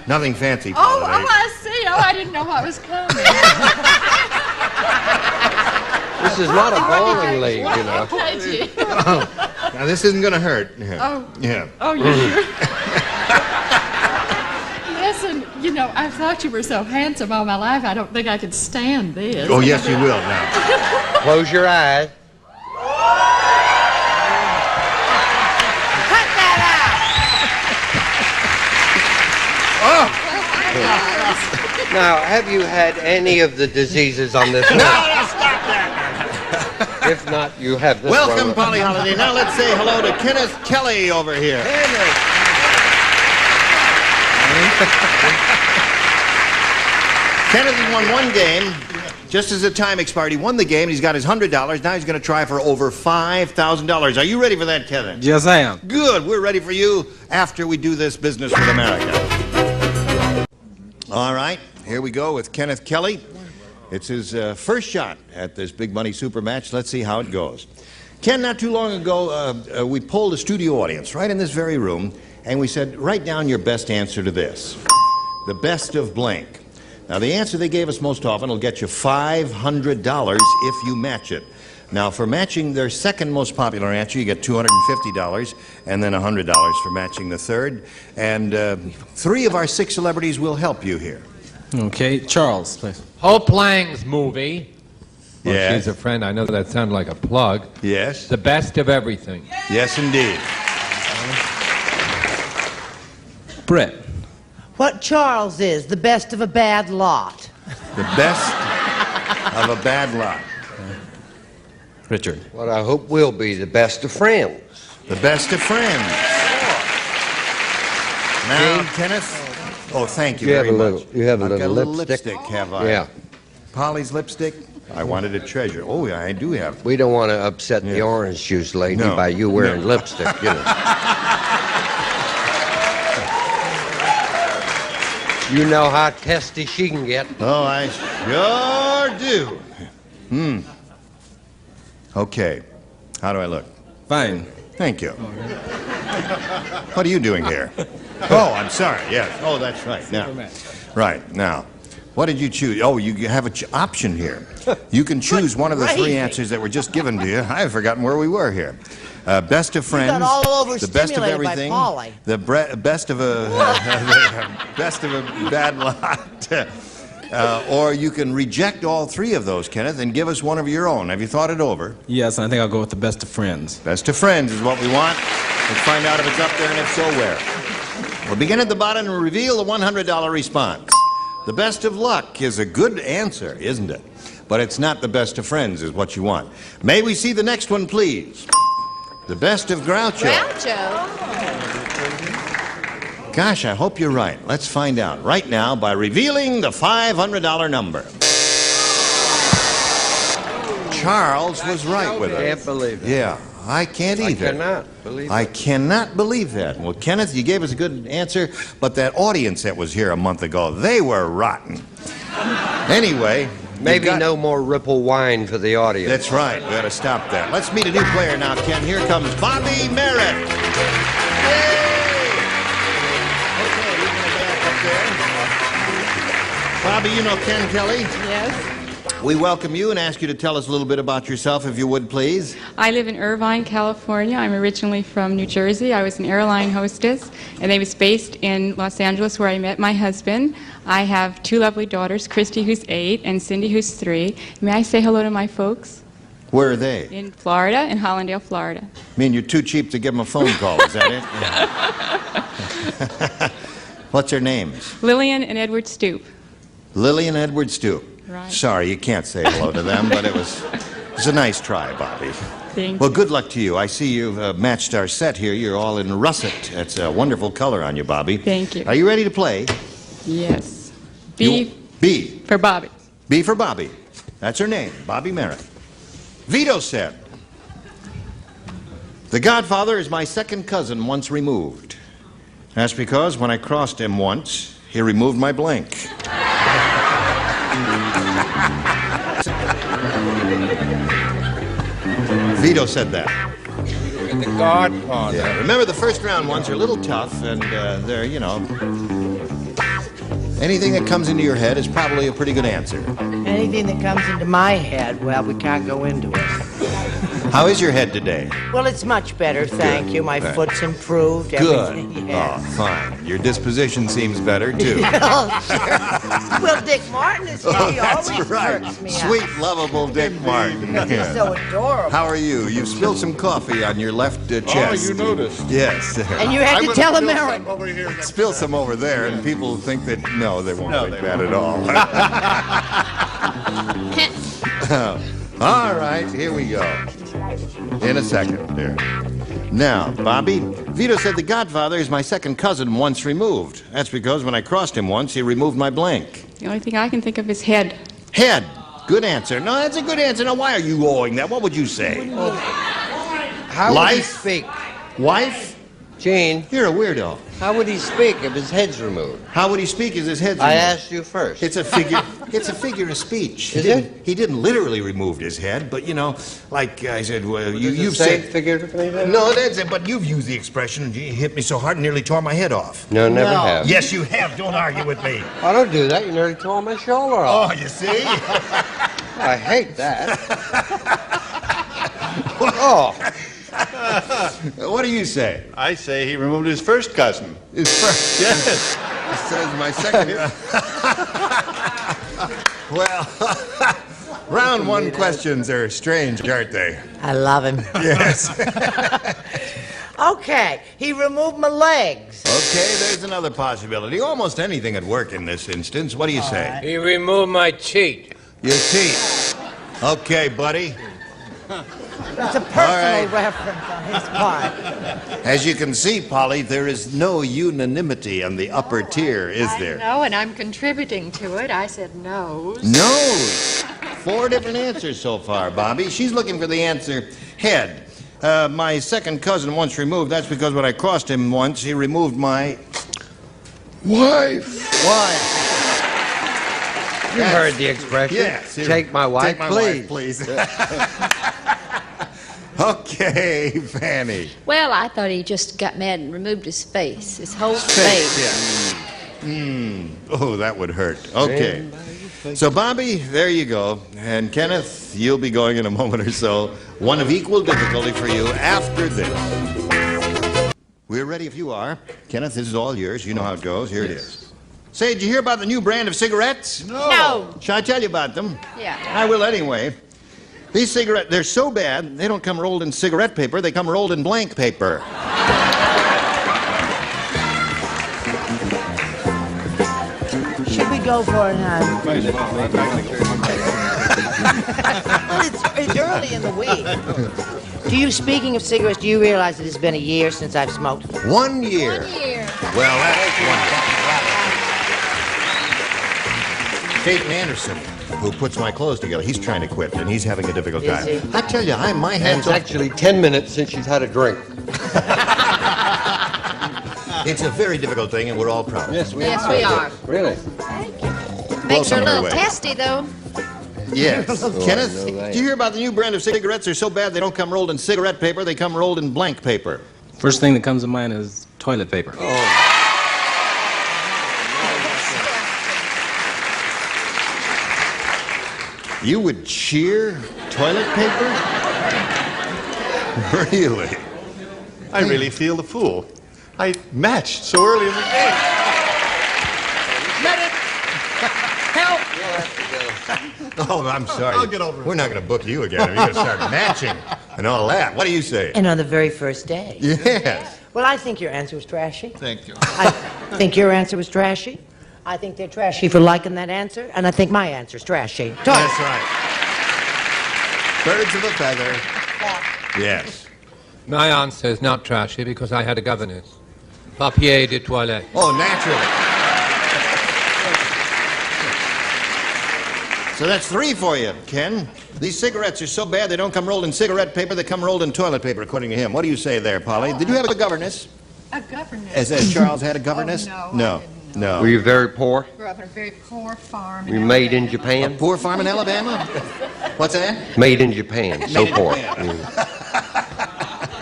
Nothing fancy, Oh, Polly. I see. Oh, I didn't know what was coming. This is not a bowling league, you know. Okay, Oh, now this isn't going to hurt. Oh. Yeah. Oh, you're sure? Listen, you know, I thought you were so handsome all my life, I don't think I could stand this. Oh, yes, you will now. Close your eyes. Cut that Oh! Now, have you had any of the diseases on this list? No, stop that. If not, you have this Welcome, one. Polly Holiday. Now let's say hello to Kenneth Kelly over here. Kenneth has won one game. Just as the time expired, he won the game. He's got his $100. Now he's going to try for over $5,000. Are you ready for that, Kenneth? Yes, I am. Good. We're ready for you after we do this business with America. All right. Here we go with Kenneth Kelly. It's his first shot at this big money super match. Let's see how it goes. Ken, not too long ago, we polled a studio audience right in this very room, and we said, write down your best answer to this. The best of blank. Now, the answer they gave us most often will get you $500 if you match it. Now, for matching their second most popular answer, you get $250 and then $100 for matching the third. And 3 of our 6 celebrities will help you here. Okay, Charles, please. Hope Lang's movie. Well, Yes. she's a friend. I know that sounded like a plug. Yes. The Best of Everything. Yes, indeed. Brett. What Charles is, the best of a bad lot. The best of a bad lot. Richard. What I hope will be the best of friends. The best of friends. Now, Kenneth. Oh, thank you You have very a little- much. you have a I've got little a lipstick. have I? Yeah. Polly's lipstick. I wanted a treasure. Oh, yeah, I do have. We don't want to upset the orange juice lady No. by you wearing No. lipstick, you know. You know how testy she can get. Oh, I sure do. Okay. How do I look? Fine. Thank you. What are you doing here? Oh, I'm sorry. Yes. Oh, that's right. Now. Right. Now. What did you choose? Oh, you have an option here. You can choose one of the 3 answers that were just given to you. I've forgotten where we were here. Best of friends. got all the best of overstimulated by everything. Polly. The best of a best of a bad lot. Or you can reject all 3 of those, Kenneth, and give us one of your own. Have you thought it over? Yes, I think I'll go with the best of friends. Best of friends is what we want. Let's find out if it's up there, and if so, where. We'll begin at the bottom and reveal the $100 response. The best of luck is a good answer, isn't it? But it's not the best of friends is what you want. May we see the next one, please? The best of Groucho. Groucho. Gosh, I hope you're right. Let's find out right now by revealing the $500 number. Charles was right with us. Can't believe it. Yeah, I can't either. I cannot believe it. I cannot believe that. Well, Kenneth, you gave us a good answer, but that audience that was here a month ago, they were rotten. Anyway, Maybe no more Ripple wine for the audience. That's right. We got to stop that. Let's meet a new player now, Ken. Here comes Bobby Merritt. Bobby, you know Ken Kelly? Yes. We welcome you and ask you to tell us a little bit about yourself, if you would, please. I live in Irvine, California. I'm originally from New Jersey. I was an airline hostess, and I was based in Los Angeles, where I met my husband. I have 2 lovely daughters, Christy, who's 8, and Cindy, who's 3. May I say hello to my folks? Where are they? In Florida, in Hollandale, Florida. I mean, you're too cheap to give them a phone call, is that it? What's their names? Lillian and Edward Stoop. Lily and Edward Stoop. Right. Sorry, you can't say hello to them, but it was a nice try, Bobby. Thank Well, you. good luck to you. I see you've matched our set here. You're all in russet. That's a wonderful color on you, Bobby. Thank you. Are you ready to play? Yes. B B. for Bobby. B for Bobby. That's her name, Bobby Merritt. Vito said, "The Godfather is my second cousin once removed. That's because when I crossed him once, he removed my blank." Vito said that. The Godfather. Yeah, remember the first round ones are a little tough, and they're, you know, anything that comes into your head is probably a pretty good answer. Anything that comes into my head, well, we can't go into it. How is your head today? Well, it's much better, thank you. My Right. foot's improved. Good. Everything, yeah. Oh, fine. Your disposition seems better, too. Oh, sure. Well, Dick Martin is here. Oh, He that's always right. perks me Sweet, up. lovable Dick Martin. He's so adorable. How are you? You spilled some coffee on your left chest. you noticed. Yes. And you had to tell America. Over here. Spill some over there, and people think that, no, they won't think that at all. All right, here we go. In a second, there. Now, Bobby, Vito said the Godfather is my second cousin once removed. That's because when I crossed him once, he removed my blank. The only thing I can think of is head. Head. Good answer. No, that's a good answer. Now, why are you going that? What would you say? How would he Life? speak? Wife? Gene. You're a weirdo. How would he speak if his head's removed? How would he speak if his head's I removed? asked you first. It's a figure. It's a figure of speech. Is it? He didn't literally remove his head, but you know, like I said, well, you've said said figuratively. No, that's it. But you've used the expression. You hit me so hard, and nearly tore my head off. No, never have. Yes, you have. Don't argue with me. I don't do that. You nearly tore my shoulder off. Oh, you see? I hate that. Oh. What do you say? I say he removed his first cousin. His first? Yes. It says my second. Well, round one questions are strange, aren't they? I love him. Yes. Okay, he removed my legs. Okay, there's another possibility. Almost anything would work in this instance. What do you say? He removed my teeth. Your teeth. Okay, buddy. It's a personal reference on his part. As you can see, Polly, there is no unanimity on the upper tier, is there? No, and I'm contributing to it. I said nose. Nose. 4 different answers so far, Bobby. She's looking for the answer head. My second cousin once removed. That's because when I crossed him once, he removed my wife. Wife. You heard the expression. Yes. Take my wife, Take my please. wife, please. Okay, Fanny. Well, I thought he just got mad and removed his face, his whole face. Yeah. Oh, that would hurt. Okay. So, Bobby, there you go. And Kenneth, you'll be going in a moment or so. One of equal difficulty for you after this. We're ready if you are. Kenneth, this is all yours. You know how it goes. Here it is. Say, did you hear about the new brand of cigarettes? No. Shall I tell you about them? Yeah. I will anyway. These cigarettes, they're so bad, they don't come rolled in cigarette paper, they come rolled in blank paper. Should we go for it now? It's early in the week. Speaking of cigarettes, do you realize it has been a year since I've smoked? 1 year. 1 year. Well, that's wonderful. Peyton Anderson, who puts my clothes together, he's trying to quit, and he's having a difficult time. Is he? I tell you, my And hands it's actually 10 minutes since she's had a drink. It's a very difficult thing, and we're all proud of it. Yes, we are. Really? Makes her a Welcome little our way. testy, though. Yes. Kenneth, I know that. do you hear about the new brand of cigarettes? They're so bad they don't come rolled in cigarette paper, they come rolled in blank paper. First thing that comes to mind is toilet paper. You would cheer toilet paper? Really? I really feel the fool. I matched so early in the game. Medic! Help! Oh, I'm sorry. I'll get over it. We're not going to book you again. You're going to start matching and all that. What do you say? And on the very first day. Yes. Well, I think your answer was trashy. Thank you. I think your answer was trashy. I think they're trashy for liking that answer, and I think my answer's trashy. That's right. Birds of a feather. Yes. My answer is not trashy because I had a governess. Papier de toilette. Oh, naturally. So that's 3 for you, Ken. These cigarettes are so bad they don't come rolled in cigarette paper, they come rolled in toilet paper, according to him. What do you say there, Polly? Did you have a governess? A governess. As Charles had a governess? Oh, No. No. Were you very poor? Grew up in a very poor farm. Were you made in Japan? A poor farm in Alabama? What's that? Made in Japan. So Made in poor. Japan.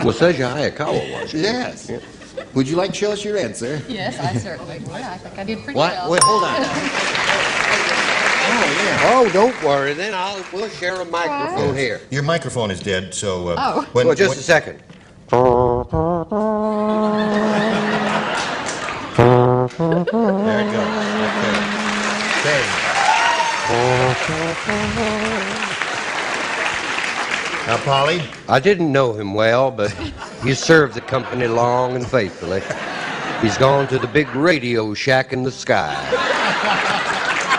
Well, says your Hayakawa was. Yes. Yeah. Would you like to show us your answer? Yes, I certainly would. I think I did pretty What? well. Wait, hold on. Oh, don't worry. Then we'll share a microphone here. Your microphone is dead, so... Oh. Well, just a second. There it goes. Okay. Now, Polly? I didn't know him well, but he served the company long and faithfully. He's gone to the big radio shack in the sky.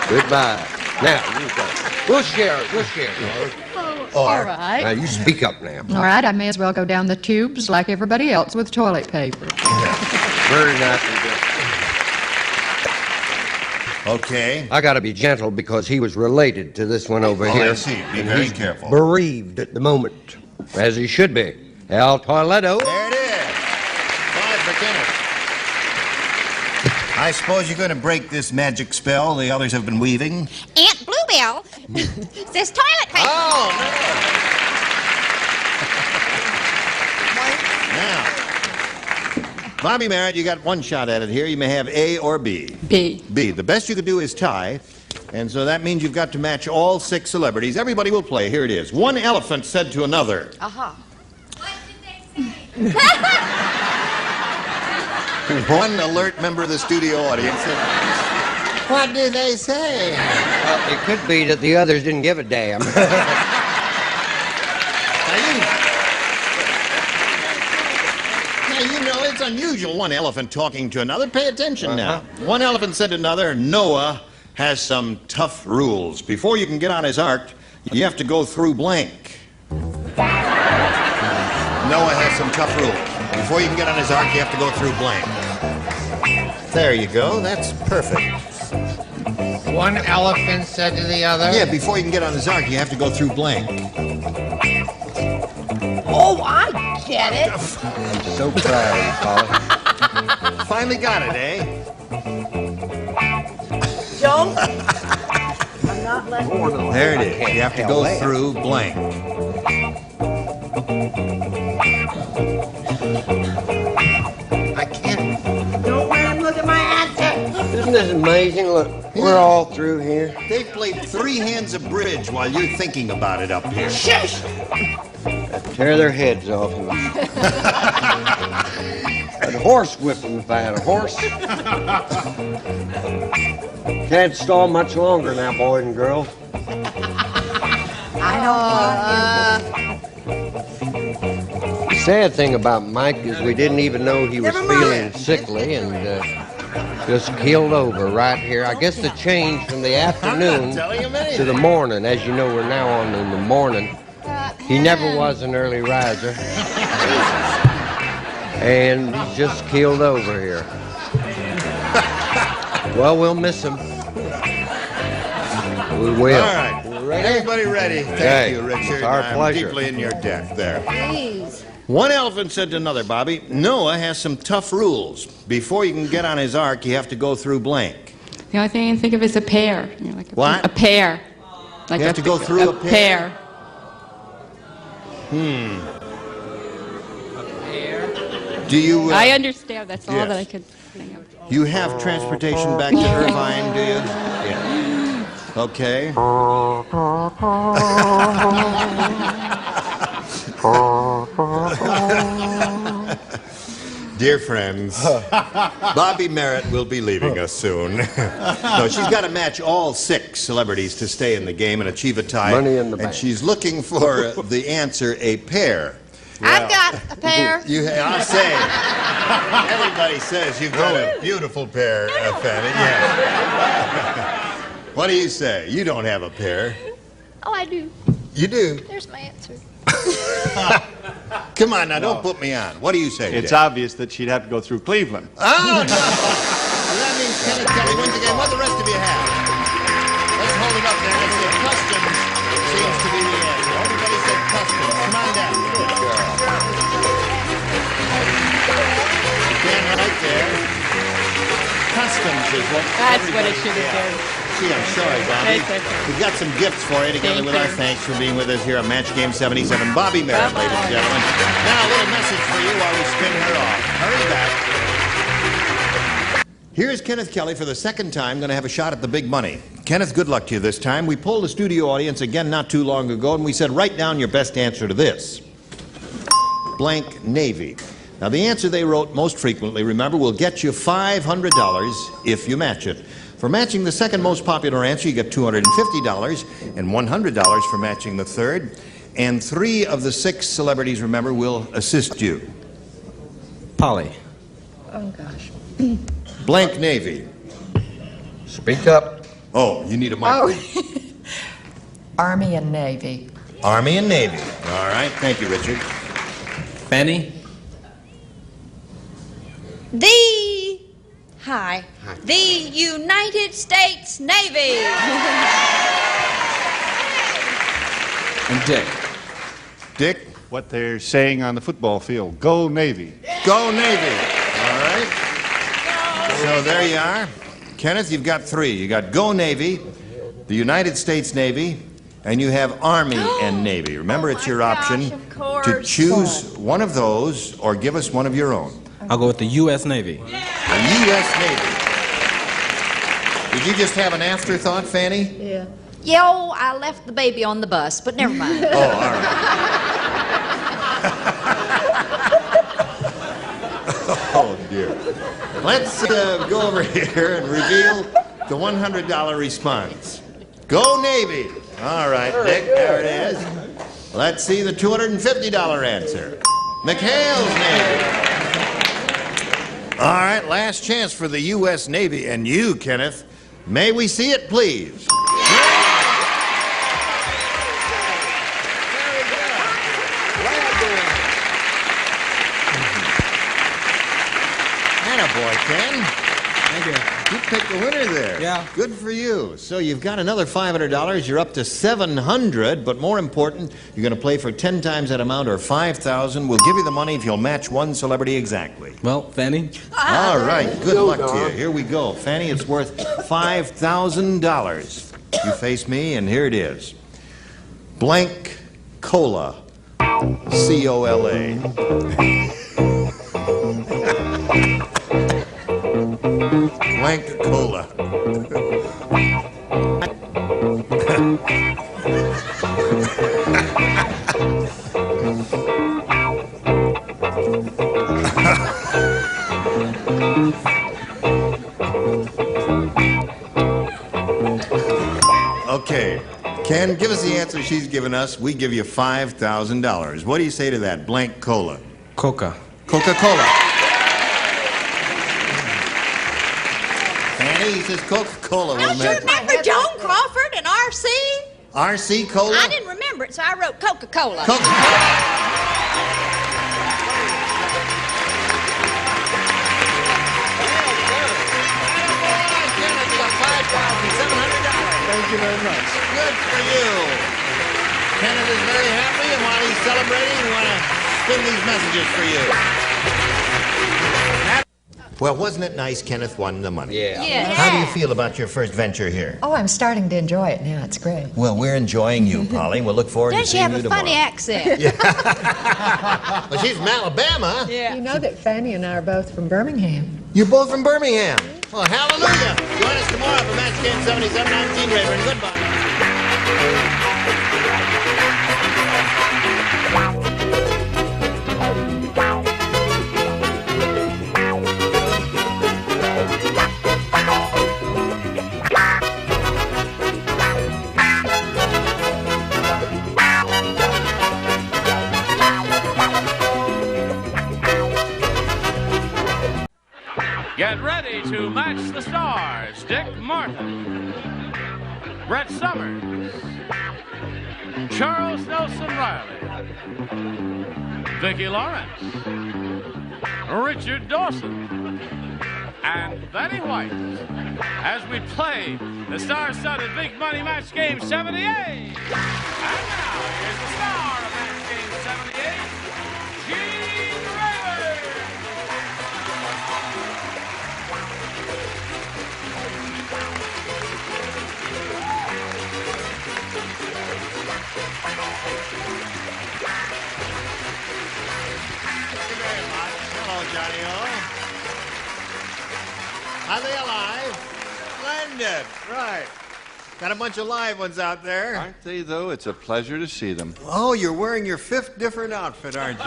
Goodbye. Now, you go. We'll share it. We'll share it. All right. Now, you speak up now. All right, I may as well go down the tubes like everybody else with toilet paper. Very nice and good. Okay. I got to be gentle because he was related to this one over here. I see. Be And very he's careful. Bereaved at the moment, as he should be. El Toiledo. There it is. 5 for I suppose you're going to break this magic spell the others have been weaving. Aunt Bluebell says toilet paper. Oh, Now, Bobby Merritt, you got one shot at it here. You may have A or B. B. B. The best you could do is tie, and so that means you've got to match all 6 celebrities. Everybody will play. Here it is. One elephant said to another. Uh-huh. One alert member of the studio audience said, "What did they say?" It could be that the others didn't give a damn. Now, you know, it's unusual, one elephant talking to another. Pay attention now. One elephant said to another, "Noah has some tough rules. Before you can get on his ark, you have to go through blank." Noah has some tough rules. Before you can get on his ark, you have to go through blank. There you go. That's perfect. One elephant said to the other. Yeah, before you can get on his ark, you have to go through blank. Oh, I get it. I'm so proud of you, Polly. Finally got it, eh? Joe? I'm not letting you. There it is. You have to go through blank. I can't. Don't let him look at my answer. Isn't this amazing? Look, we're all through here. They've played 3 hands of bridge while you're thinking about it up here. Shush! Tear their heads off. I'd horse whip them if I had a horse. Can't stall much longer now, boys and girls. I The sad thing about Mike is we didn't even know he was feeling sickly and just keeled over right here. I guess the change from the afternoon to the morning, as you know we're now on in the morning, he never was an early riser. And he's just keeled over here. Well, we'll miss him. We will. All right. Everybody ready? Thank you, Richard. It's our pleasure. Deeply in your deck there. Please. One elephant said to another, Bobby, "Noah has some tough rules. Before you can get on his ark, you have to go through blank." The only thing I can think of is a pear. Like What? A pear. Like You have to go through a pear? Do you... I understand. That's all yes. that I could think of. You have transportation back to Irvine, do you? Yeah. Okay. Dear friends, Bobby Merritt will be leaving us soon. No, she's got to match all 6 celebrities to stay in the game and achieve a tie. Money in the bank. And she's looking for the answer, a pair. I've got a pair. I say, everybody says you've got a beautiful pair, Fanny. Yeah. What do you say? You don't have a pair. Oh, I do. You do? There's my answer. Come on now, don't put me on. What do you say? It's Dick? obvious that she'd have to go through Cleveland. Oh, no! That means Kenny Kelly wins again. What do the rest of you have? Let's hold it up there. Let's see. Customs seems to be the answer. Everybody said customs. Come on down. Good girl. Stand right there. Customs is what... That's what it should have been. Gee, I'm sorry, Bobby. It's okay. We've got some gifts for you together with our thanks for being with us here on Match Game 77. Bobby Merritt, ladies and gentlemen. Now, a little message for you while we spin her off. Hurry back. Here's Kenneth Kelly for the second time going to have a shot at the big money. Kenneth, good luck to you this time. We polled the studio audience again not too long ago, and we said, write down your best answer to this. Blank Navy. Now, the answer they wrote most frequently, remember, will get you $500 if you match it. For matching the second most popular answer, you get $250 and $100 for matching the third. And 3 of the 6 celebrities, remember, will assist you. Polly. Oh, gosh. Blank Navy. Speak up. Oh, you need a microphone. Oh. Army and Navy. Army and Navy. All right. Thank you, Richard. Fanny. The United States Navy. And Dick. Dick? What they're saying on the football field. Go Navy. Go Navy. All right. So So there you are. Kenneth, you've got 3. You got Go Navy, the United States Navy, and you have Army and Navy. Remember, it's your option to choose one of those or give us one of your own. I'll go with the U.S. Navy. The U.S. Navy. Did you just have an afterthought, Fanny? Yeah. Yo, I left the baby on the bus, but never mind. Oh, all right. Oh, dear. Let's go over here and reveal the $100 response. Go Navy. All right, Dick, there it is. Let's see the $250 answer. McHale's Navy. All right, last chance for the U.S. Navy. And you, Kenneth, may we see it, please? Boy, Ken. Thank you. You picked the winner there. Yeah. Good for you. So you've got another $500. You're up to $700, but more important, you're going to play for 10 times that amount or $5,000. We'll give you the money if you'll match one celebrity exactly. Well, Fanny? All right. Good luck to you. Here we go. Fanny, it's worth $5,000. You face me, and here it is. Blank Cola. C-O-L-A. Blank Cola. Okay. Ken, give us the answer she's given us. We give you $5,000. What do you say to that? Blank Cola. Coca. Coca-Cola. He says Coca-Cola. Don't you remember Joan Crawford and R.C.? R.C. Cola? I didn't remember it, so I wrote Coca-Cola. Coca-Cola. Thank you very much. Good for you. Kenneth is very happy, and while he's celebrating, we want to spin these messages for you. Well, wasn't it nice Kenneth won the money? Yeah. How do you feel about your first venture here? Oh, I'm starting to enjoy it now. It's great. Well, we're enjoying you, Polly. We'll look forward to seeing you tomorrow. Doesn't she have a funny accent? Well, she's from Alabama. Yeah. You know that Fanny and I are both from Birmingham. You're both from Birmingham. Well, hallelujah. Join us tomorrow for Match Game 7719, Rayburn. Goodbye. Get ready to match the stars. Dick Martin, Brett Summers, Charles Nelson Riley, Vicki Lawrence, Richard Dawson, and Betty White as we play the star-studded Big Money Match Game 78. And now, here's the star of Match Game 78, Gene Rayburn. Hello, Johnny-O. Are they alive? Splendid. Right. Got a bunch of live ones out there. Aren't they, though? It's a pleasure to see them. Oh, you're wearing your 5th different outfit, aren't you?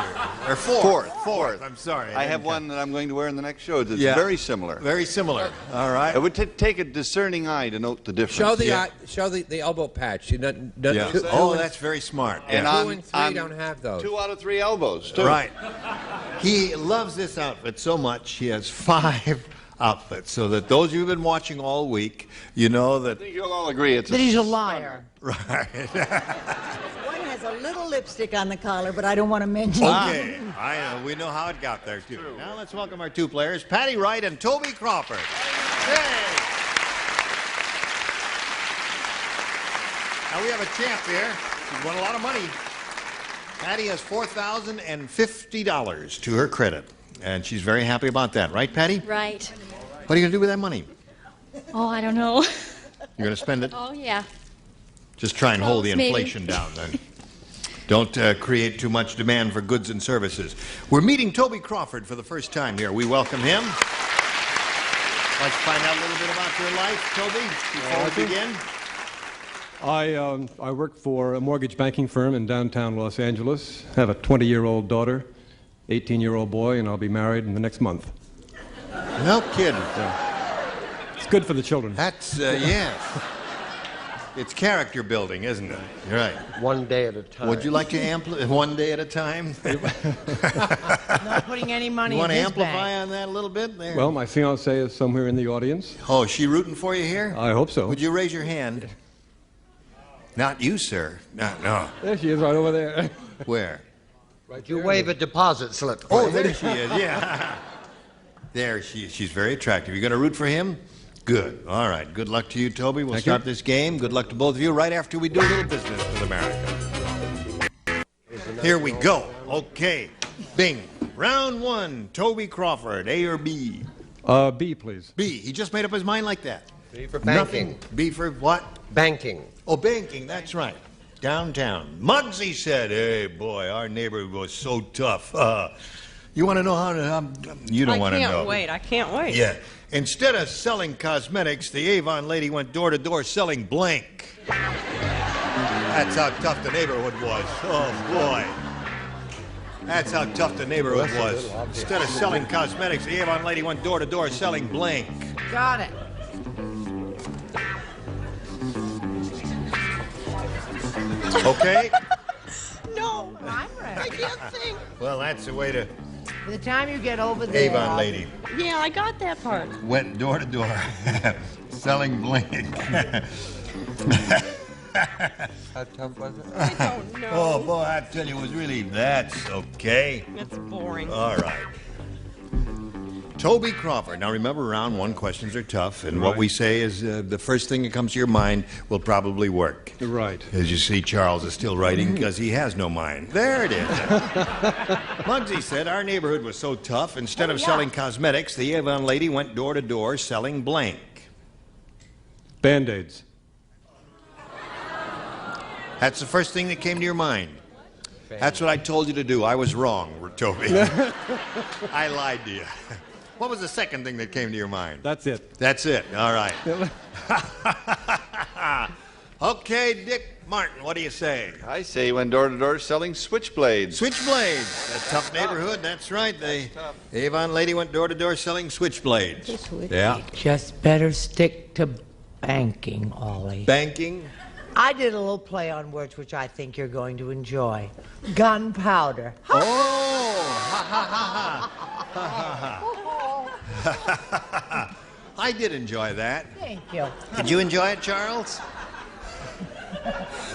Or 4th. Fourth. I'm sorry. I have one that I'm going to wear in the next show. It's very similar. Very similar. All right. It would take a discerning eye to note the difference. Show the elbow patch. You not, Yeah. Oh, that's very smart. And 2 and 3 don't have those. 2 out of 3 elbows, too. Right. He loves this outfit so much, he has 5 outfits, so that those of you who've been watching all week, you know that... I think you'll all agree it's That he's a liar. Right. One has a little lipstick on the collar, but I don't want to mention it. Okay. I know. We know how it got there, too. Now let's welcome our 2 players, Patty Wright and Toby Crawford. Hey! Now we have a champ here. She's won a lot of money. Patty has $4,050 to her credit, and she's very happy about that. Right, Patty? Right. What are you going to do with that money? Oh, I don't know. You're going to spend it? Oh, yeah. Just try and hold the Clothes, maybe. inflation down then. Don't create too much demand for goods and services. We're meeting Toby Crawford for the first time here. We welcome him. Like to find out a little bit about your life, Toby, before we begin? I work for a mortgage banking firm in downtown Los Angeles. Have a 20-year-old daughter, 18-year-old boy, and I'll be married in the next month. No kidding. Yeah. It's good for the children. That's, yes. It's character building, isn't it? You're right. One day at a time. Would you like to amplify one day at a time? Not putting any money You want in to his amplify bank. on that a little bit there? Well, my fiancée is somewhere in the audience. Oh, is she rooting for you here? I hope so. Would you raise your hand? Not you, sir. No. There she is, right over there. Where? Right, you wave a deposit slip. Oh, there she is, yeah. There she is. She's very attractive. You going to root for him? Good. All right. Good luck to you, Toby. We'll start this game. Good luck to both of you right after we do a little business with America. Here we go. Okay. Bing. Round one. Toby Crawford, A or B? B, please. B. He just made up his mind like that. B for banking. Nothing. B for what? Banking. Oh, banking. That's right. Downtown. Muggsy said, hey, boy, our neighborhood was so tough. You want to know how to... you don't want to know. I can't wait. Yeah. Instead of selling cosmetics, the Avon lady went door to door selling blank. That's how tough the neighborhood was. Oh, boy. That's how tough the neighborhood was. Instead of selling cosmetics, the Avon lady went door to door selling blank. Got it. Okay? No, I'm ready. I can't think. Well, that's the way to... By the time you get over there... Avon lady Yeah, I got that part. went door to door selling blank. How tough was it? I don't know. Oh, boy, I tell you, it was really... That's okay. That's boring. All right. Toby Crawford. Now, remember, round one questions are tough, and what we say is the first thing that comes to your mind will probably work. Right. As you see, Charles is still writing because he has no mind. There it is. Muggsy said our neighborhood was so tough, instead of selling cosmetics, the Avon lady went door to door selling blank. Band-Aids. That's the first thing that came to your mind. That's what I told you to do. I was wrong, Toby. I lied to you. What was the second thing that came to your mind? That's it. That's it. All right. Okay, Dick Martin, what do you say? I say he went door to door selling switchblades. Switchblades. A tough neighborhood. That's right. The Avon lady went door to door selling switchblades. Yeah. Just better stick to banking, Ollie. Banking. I did a little play on words which I think you're going to enjoy. Gunpowder. Oh! Ha ha ha ha. I did enjoy that. Thank you. Did you enjoy it, Charles?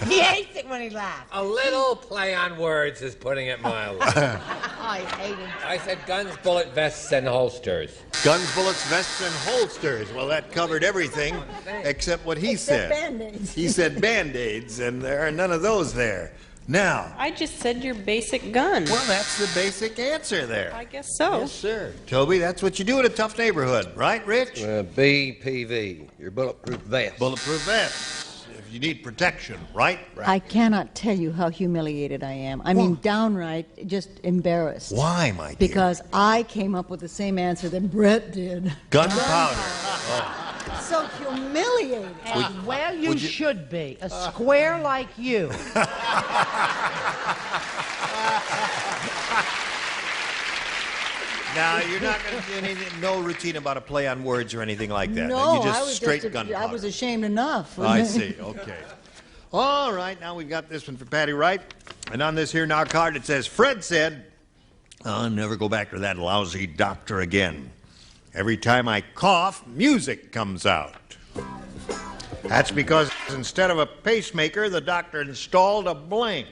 He hates it when he laughs. A little play on words is putting it mildly. I hate it. I said guns, bullet vests, and holsters. Guns, bullets, vests, and holsters. Well, that covered everything except what he said. Band-Aids. He said Band-Aids, and there are none of those there. Now. I just said your basic gun. Well, that's the basic answer there. I guess so. Yes, sir. Toby, that's what you do in a tough neighborhood, right, Rich? BPV, your bulletproof vest. Bulletproof vest. If you need protection, right? I cannot tell you how humiliated I am. I mean, downright just embarrassed. Why, my dear? Because I came up with the same answer that Brett did. Gunpowder. So humiliating. Well, you should be. A square like you. Now, you're not going to do anything, no routine about a play on words or anything like that. No, you just I was straight just gunpowder. I was ashamed enough. I see. Okay. All right. Now we've got this one for Patty Wright. And on this here now card it says, Fred said, I'll never go back to that lousy doctor again. Every time I cough, music comes out. That's because instead of a pacemaker, the doctor installed a blank.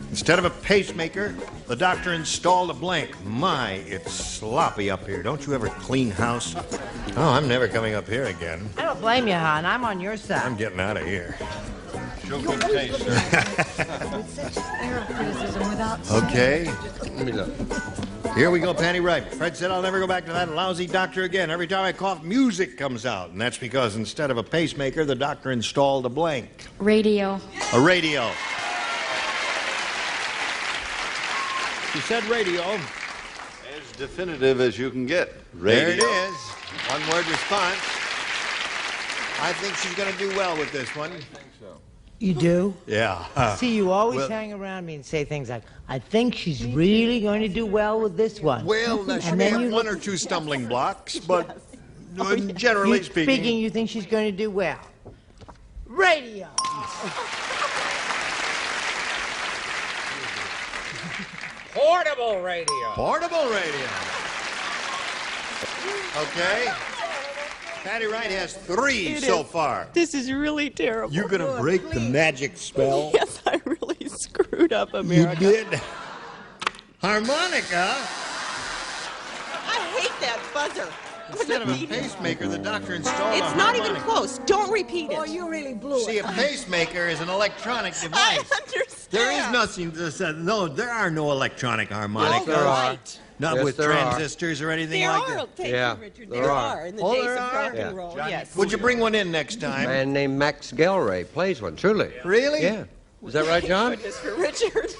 Instead of a pacemaker, the doctor installed a blank. My, it's sloppy up here. Don't you ever clean house? Oh, I'm never coming up here again. I don't blame you, hon. I'm on your side. I'm getting out of here. Show good taste. With such arrow criticism without Okay. Let me look. Here we go, Patty Wright. Fred said I'll never go back to that lousy doctor again. Every time I cough, music comes out. And that's because instead of a pacemaker, the doctor installed a blank. Radio. A radio. She said radio. As definitive as you can get. Radio. There it is. One-word response. I think she's going to do well with this one. I think so. You do? Yeah. See, you always Well- hang around me and say things like, I think she's really going to do well with this one. Well, she And may then have you one look- or two stumbling blocks, but generally speaking... you think she's going to do well. Radio! Portable radio. Portable radio. Okay. Patty Wright has 3 so far. This is really terrible. You're going to break the magic spell? Yes, I really screwed up America. You did? Harmonica? I hate that buzzer. Instead of a pacemaker, the doctor installed a It's not even harmonica. close. Don't repeat it. Oh, you really blew See, it. a pacemaker is an electronic I device. understand. There is nothing to say. No, there are no electronic harmonicas. there are. Right. Not Yes, with there are. transistors or anything There like are. that. Thank Yeah, you, Richard. there There are. are in the Oh, days there of are? rock Yeah. and roll. Johnny Yes. Would you bring one in next A time? man named Max Gelray plays one, truly. Really? Yeah. Is that right, John? Goodness for Richard.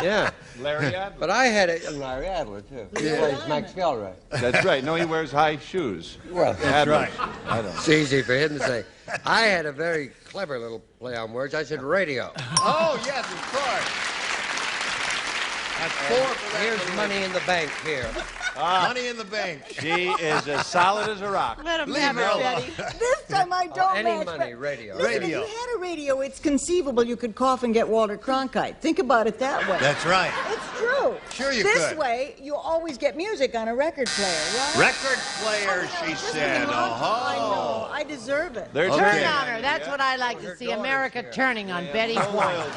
Yeah. Larry Adler. But I had it, and Larry Adler, too. He plays Max Gelray. That's right. No, he wears high shoes. Well, That's right. I don't. it's easy for him to say. I had a very clever little play on words. I said radio. Oh, yes, of course. That's 4 for that. Here's little- money in the bank here. Money in the bank. She is as solid as a rock. Let him Leave have her it, alone. Betty. This time I don't Any match, money, but- radio. Listen, Radio. if you had a radio, it's conceivable you could cough and get Walter Cronkite. Think about it that way. That's right. It's true. Sure you this could. way, you always get music on a record player, right? Record player, she Just said. a lot. I know. Oh. I deserve it. They're Okay. turning Turn on on her. you, That's yeah? what I like to see. America turning on Betty White.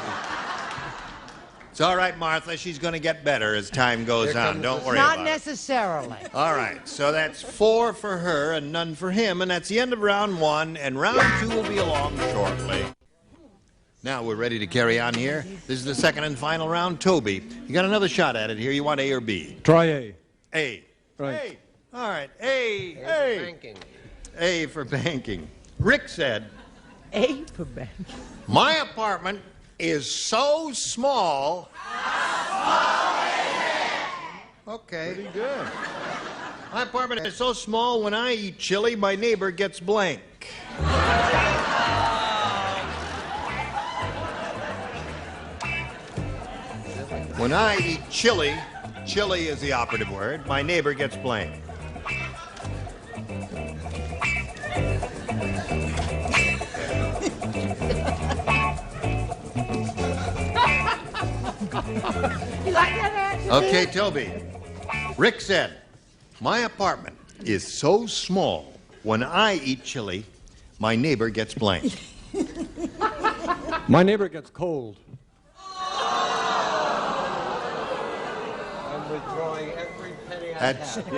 It's all right, Martha. She's going to get better as time goes Here on. comes Don't the- worry Not about it. necessarily. All right, so that's 4 for her and none for him, and that's the end of round 1, and round 2 will be along shortly. Now we're ready to carry on here. This is the second and final round. Toby, you got another shot at it here. You want A or B? Try A. A. Right. A. All right, A. A. Banking. A for banking. Rick said, A for bank. my apartment is so small. Okay. Pretty good. My apartment is so small, when I eat chili, my neighbor gets blank. When I eat chili, chili is the operative word, my neighbor gets blank. You like that answer? Okay, Toby. Rick said, my apartment is so small, when I eat chili, my neighbor gets blank. My neighbor gets cold. I'm withdrawing every penny I That's, have.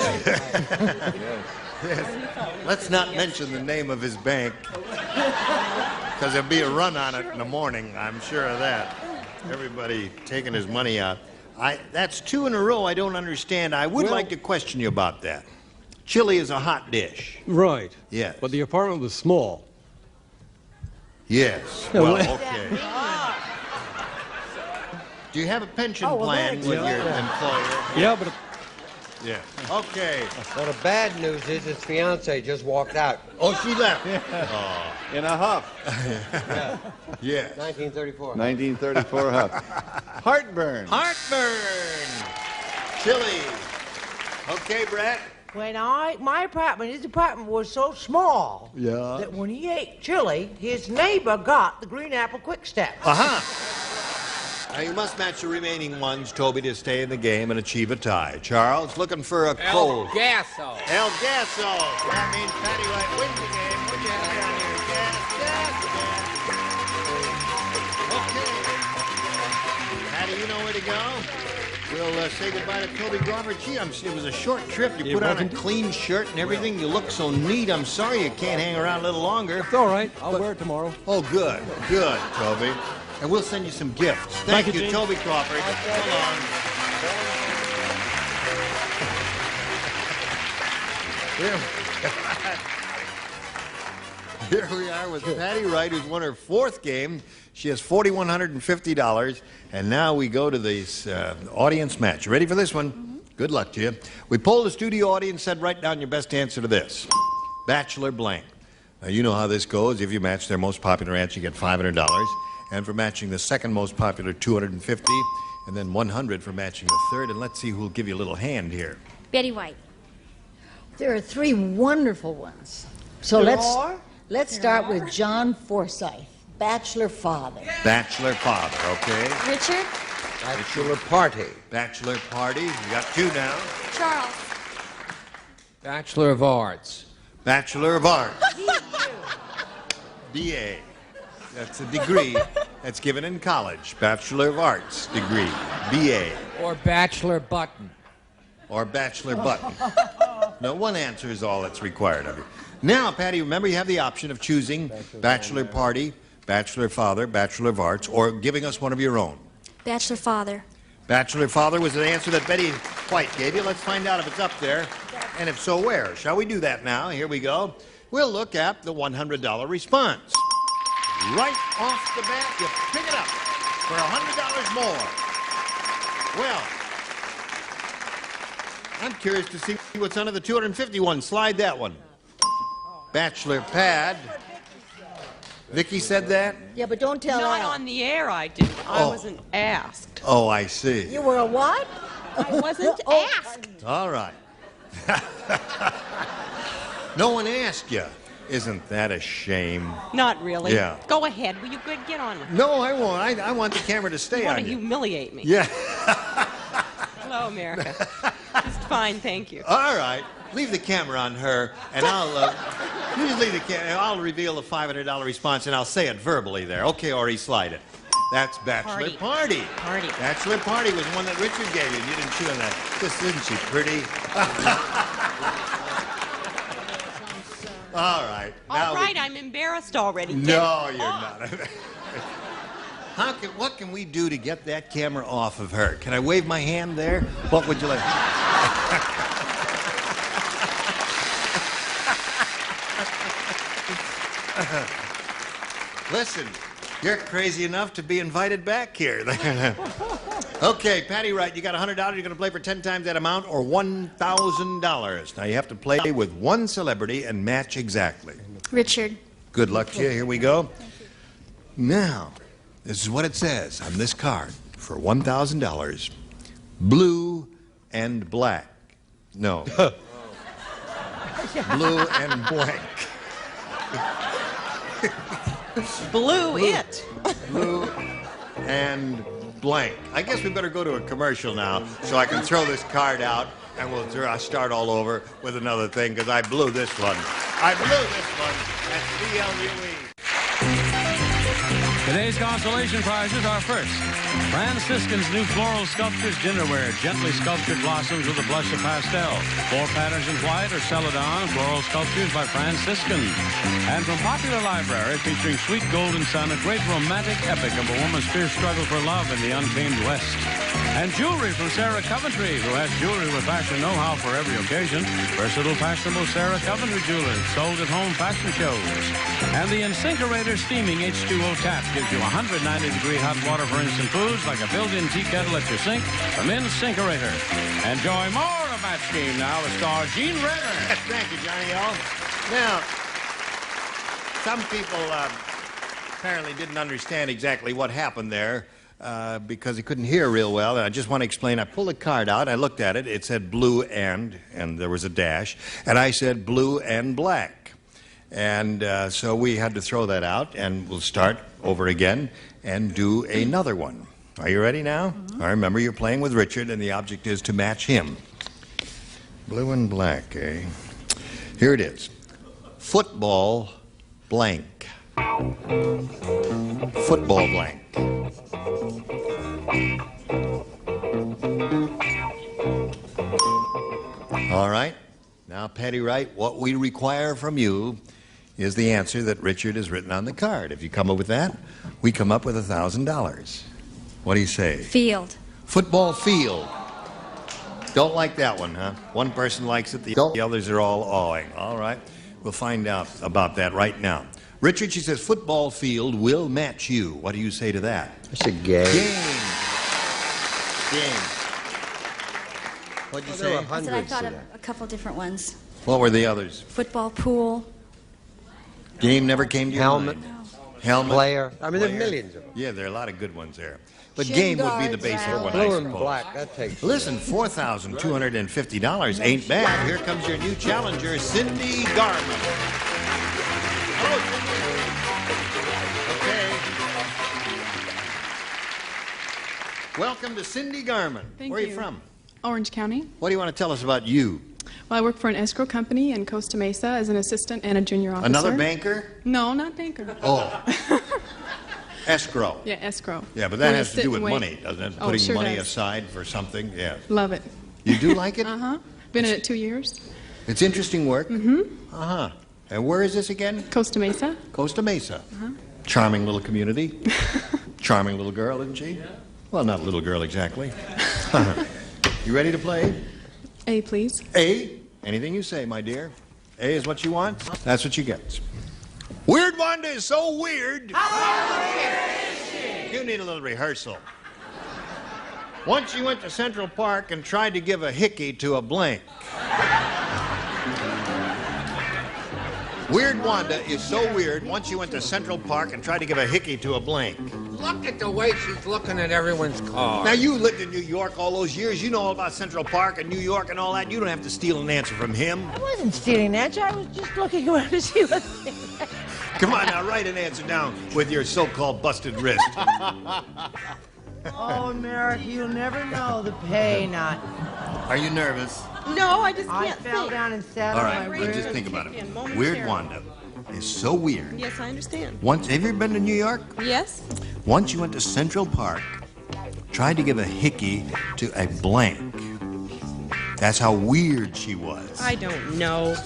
yes. Let's not mention the name of his bank, because there'll be a run on it in the morning, I'm sure of that. Everybody taking his money out. That's 2 in a row I don't understand. I would like to question you about that. Chili is a hot dish. Right. Yes. But the apartment was small. Yes. Yeah, Well, well- okay. Do you have a pension Oh, well, plan that with your explains it. employer? Yeah, but Yeah. Okay. Well, the bad news is his fiance just walked out. Oh, she left. In a huff. Yeah. 1934. 1934 huff. Heartburn. Heartburn. Chili. Okay, Brett. When his apartment was so small Yeah. that when he ate chili, his neighbor got the green apple quick step. Now you must match the remaining ones, Toby, to stay in the game and achieve a tie. Charles, looking for a cold. Gasso. El Gasso. That means Patty Wright wins the game. What you have down here? Gas. Okay. Patty, you know where to go? We'll say goodbye to Toby Grover. Gee, it was a short trip. You put on a clean shirt and everything. You look so neat. I'm sorry you can't hang around a little longer. It's all right. I'll wear it tomorrow. Oh, good. Good, Toby. And we'll send you some gifts. Thank you, Gene. Toby Crawford. So long. Here we are with Patty Wright, who's won her 4th game. She has $4,150. And now we go to this audience match. You ready for this one? Mm-hmm. Good luck to you. We polled the studio audience, said write down your best answer to this. Bachelor blank. Now, you know how this goes. If you match their most popular answer, you get $500. And for matching the second most popular, $250. And then $100 for matching the third. And let's see who'll give you a little hand here. Betty White. There are 3 wonderful ones. So let's start with John Forsythe, bachelor father. Bachelor father, okay. Richard. Bachelor party. Bachelor party. You got 2 now. Charles. Bachelor of Arts. Bachelor of Arts. BA. That's a degree that's given in college. Bachelor of Arts degree. BA. Or Bachelor Button. Or Bachelor Button. No, one answer is all that's required of you. Now, Patty, remember you have the option of choosing Bachelor Party, Bachelor Father, Bachelor of Arts, or giving us one of your own. Bachelor Father. Bachelor Father was the answer that Betty White gave you. Let's find out if it's up there, and if so, where. Shall we do that now? Here we go. We'll look at the $100 response. Right off the bat, you pick it up for $100 more. Well, I'm curious to see what's under the 251. Slide that one. Bachelor pad. Vicky said that? Yeah, but don't tell Not Al. on the air, I didn't. I wasn't asked. Oh, I see. You were a what? I wasn't asked. All right. No one asked you. Isn't that a shame? Not really. Yeah. Go ahead. Will you get on with it? No, I won't. I want the camera to stay You want on to you. humiliate me. Yeah. Hello, America. Just fine, thank you. All right. Leave the camera on her, and I'll you just leave the camera. I'll reveal the $500 response, and I'll say it verbally there. Okay, Ori, slide it. That's Bachelor Party. Bachelor Party was one that Richard gave you. You didn't chew on that. Isn't she pretty? All right. All right, I'm embarrassed already. No, you're not. What can we do to get that camera off of her? Can I wave my hand there? What would you like? Listen, you're crazy enough to be invited back here. Okay, Patty Wright, you got $100. You're going to play for 10 times that amount or $1,000. Now you have to play with one celebrity and match exactly. Richard. Good luck to you. Here we go. Now, this is what it says on this card for $1,000. Blue and black. No. Blue and blank. Blue it. Blue and blank. I guess we better go to a commercial now so I can throw this card out and we'll start all over with another thing because I blew this one. I blew this one. That's BLUE. Today's consolation prizes are first, Franciscan's new floral sculptures dinnerware, gently sculptured blossoms with a blush of pastel. 4 patterns in white or celadon, floral sculptures by Franciscan. And from Popular Library, featuring Sweet Golden Sun, a great romantic epic of a woman's fierce struggle for love in the untamed West. And jewelry from Sarah Coventry, who has jewelry with fashion know-how for every occasion. Versatile, fashionable Sarah Coventry jewelry, sold at home fashion shows. And the Insinkerator Steaming H2O Tap gives you 190-degree hot water for instant foods like a built-in tea kettle at your sink from Insinkerator. Enjoy more of Match Game now with star Gene Renner. Thank you, Johnny L. Now, some people apparently didn't understand exactly what happened there because he couldn't hear real well. And I just want to explain. I pulled the card out. I looked at it. It said blue and there was a dash. And I said blue and black. And so we had to throw that out, and we'll start over again and do another one. Are you ready now? Mm-hmm. I remember you're playing with Richard, and the object is to match him. Blue and black, eh? Here it is. Football blank. Football blank. All right. Now, Patty Wright, what we require from you is the answer that Richard has written on the card. If you come up with that, we come up with $1,000. What do you say? Field. Football field. Don't like that one, huh? One person likes it, the others are all awing. All right. We'll find out about that right now. Richard, she says, football field will match you. What do you say to that? That's a game. Game. What'd you say? I said I thought of a couple different ones. What were the others? Football, pool. Game never came to your mind. Helmet. Player. I mean, there are millions of them. Yeah, there are a lot of good ones there. But Shin game would be the guards, basic one, blue I and suppose. black, that takes. Listen, $4,250 ain't bad. Here comes your new challenger, Cindy Garman. Hello, Cindy. Okay. Welcome to Cindy Garman. Thank Where are you you. from? Orange County. What do you want to tell us about you? Well, I work for an escrow company in Costa Mesa as an assistant and a junior officer. Another banker? No, not banker. Oh. Escrow. Yeah, escrow. Yeah, but that Where you has to sit do with and wait. money, doesn't it? Oh, Putting sure money does. aside for something, yeah. Love it. You do like it? Uh-huh. Been in it 2 years. It's interesting work? Mm-hmm. Uh-huh. And where is this again? Costa Mesa. Costa Mesa. Uh-huh. Charming little community. Charming little girl, isn't she? Well, not a little girl exactly. You ready to play? A, please. A? Anything you say, my dear. A is what you want. That's what you get. Weird Wanda is so weird. You need a little rehearsal. Once you went to Central Park and tried to give a hickey to a blank. Weird Wanda is so weird. Once you went to Central Park and tried to give a hickey to a blank. Look at the way she's looking at everyone's car. Now, you lived in New York all those years. You know all about Central Park and New York and all that. You don't have to steal an answer from him. I wasn't stealing an answer. I was just looking around to see what. Come on now, write an answer down with your so-called busted wrist. Oh, America, you'll never know the pain. Are you nervous? No, I just I can't fell think. down and sat All on right, my but wrist. just think about it. Again, momentarily. Weird Wanda is so weird. Yes, I understand. Once, have you ever been to New York? Yes? Once you went to Central Park, tried to give a hickey to a blank. That's how weird she was. I don't know.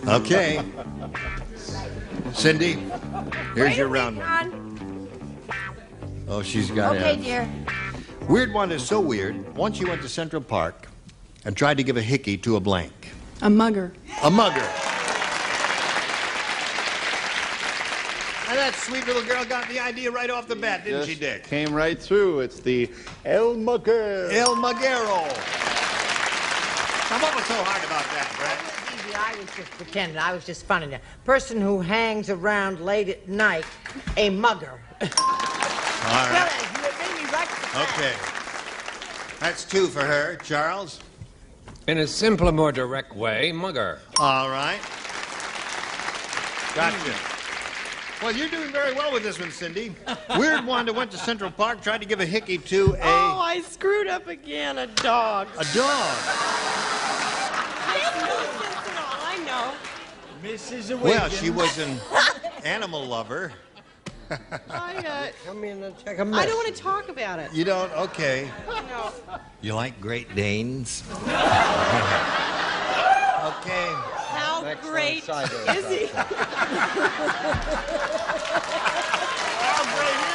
Okay. Cindy, here's your round one. Hon. Oh, she's got it. Okay, dear. Weird Wanda is so weird. Once you went to Central Park and tried to give a hickey to a blank. A mugger. A mugger. And that sweet little girl got the idea right off the bat, didn't she, Dick? Came right through. It's the El Mugger. El Muguero. Now, what was so hard about that, Brett? Easy, I was just pretending. I was just funning you. Person who hangs around late at night, a mugger. All Well, right. you made me right to the fact. Okay. That's two for her. Charles? In a simpler, more direct way, mugger. All right. Gotcha. Well, you're doing very well with this one, Cindy. Weird Wanda went to Central Park, tried to give a hickey to a... Oh, I screwed up again. A dog. A dog. I know. Mrs. Well, she was an animal lover. Come in and take a I don't want to talk about it. You don't? Okay. No. You like Great Danes? Okay. How great is he? How great is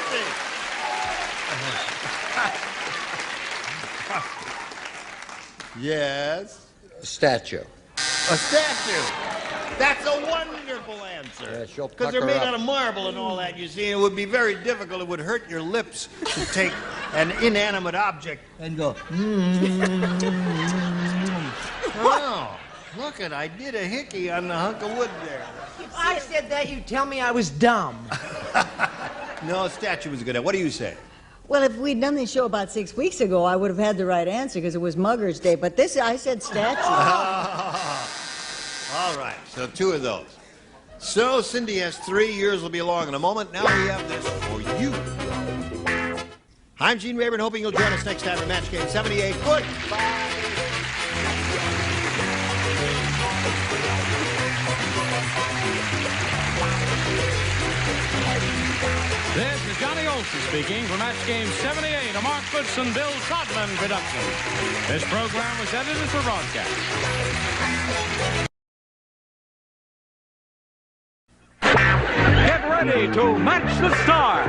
he? Yes. A statue. A statue. That's a wonderful answer. Yeah, she'll Because they're pucker made up. out of marble and all that, you see. It would be very difficult. It would hurt your lips to take an inanimate object and go, Oh, look it, I did a hickey on the hunk of wood there. If I said that, you'd tell me I was dumb. No, statue was good. What do you say? Well, if we'd done this show about 6 weeks ago, I would have had the right answer because it was Mugger's Day. But this, I said statue. All right, so two of those. So Cindy has 3. Yours will be along in a moment. Now we have this for you. I'm Gene Rayburn, hoping you'll join us next time for Match Game 78. Goodbye. This is Johnny Olson speaking for Match Game 78, a Mark Goodson, Bill Todman production. This program was edited for broadcast. Get ready to match the star.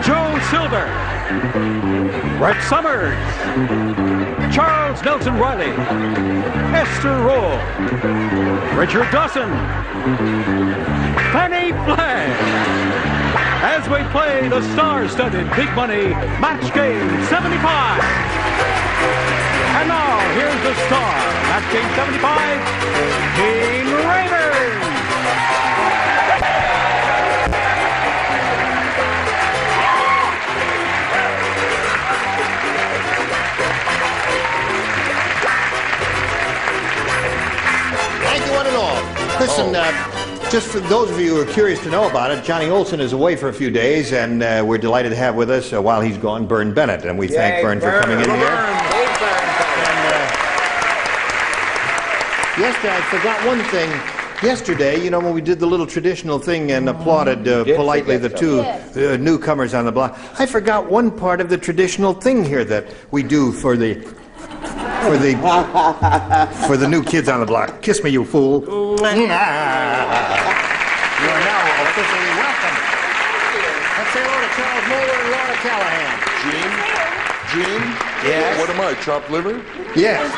Joe Silver, Brett Summers, Charles Nelson Riley, Esther Roll, Richard Dawson, Fanny Flagg, as we play the star-studded big money Match Game 75. And now, here's the star, Match Game 75, Dean Rayburn. Thank you, one and all. Listen, just for those of you who are curious to know about it, Johnny Olson is away for a few days, and we're delighted to have with us, while he's gone, Bern Bennett. And we thank Bern for coming in here. Yesterday, I forgot one thing. Yesterday, you know, when we did the little traditional thing and applauded politely the two newcomers on the block, I forgot one part of the traditional thing here that we do for the new kids on the block. Kiss me, you fool. You are now officially welcome. Let's say hello to Charles Moeller and Laura Callahan. Gene? Yes? What am I, chopped liver? Yes.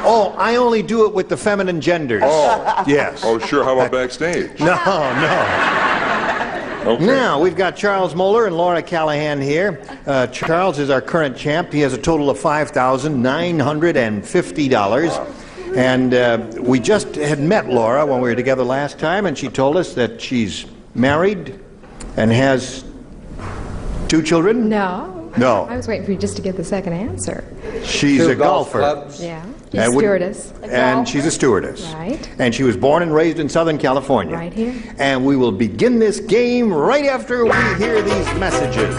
Oh, I only do it with the feminine genders. Oh. Yes. Oh, sure. How about backstage? No. Okay. Now, we've got Charles Moeller and Laura Callahan here. Charles is our current champ. He has a total of $5,950. And we just had met Laura when we were together last time, and she told us that she's married and has 2 children? No. No. I was waiting for you just to get the second answer. She's a golfer. Yeah. She's a stewardess. And she's a stewardess. Right. And she was born and raised in Southern California. Right here. And we will begin this game right after we hear these messages.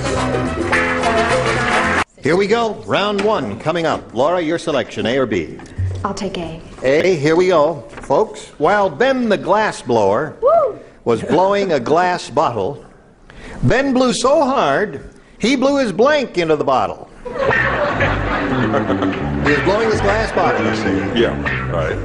Here we go. Round 1 coming up. Laura, your selection, A or B? I'll take A. A, here we go, folks. While Ben the glass blower was blowing a glass bottle, Ben blew so hard, he blew his blank into the bottle. He was blowing his glass bottle, you see. Yeah, right.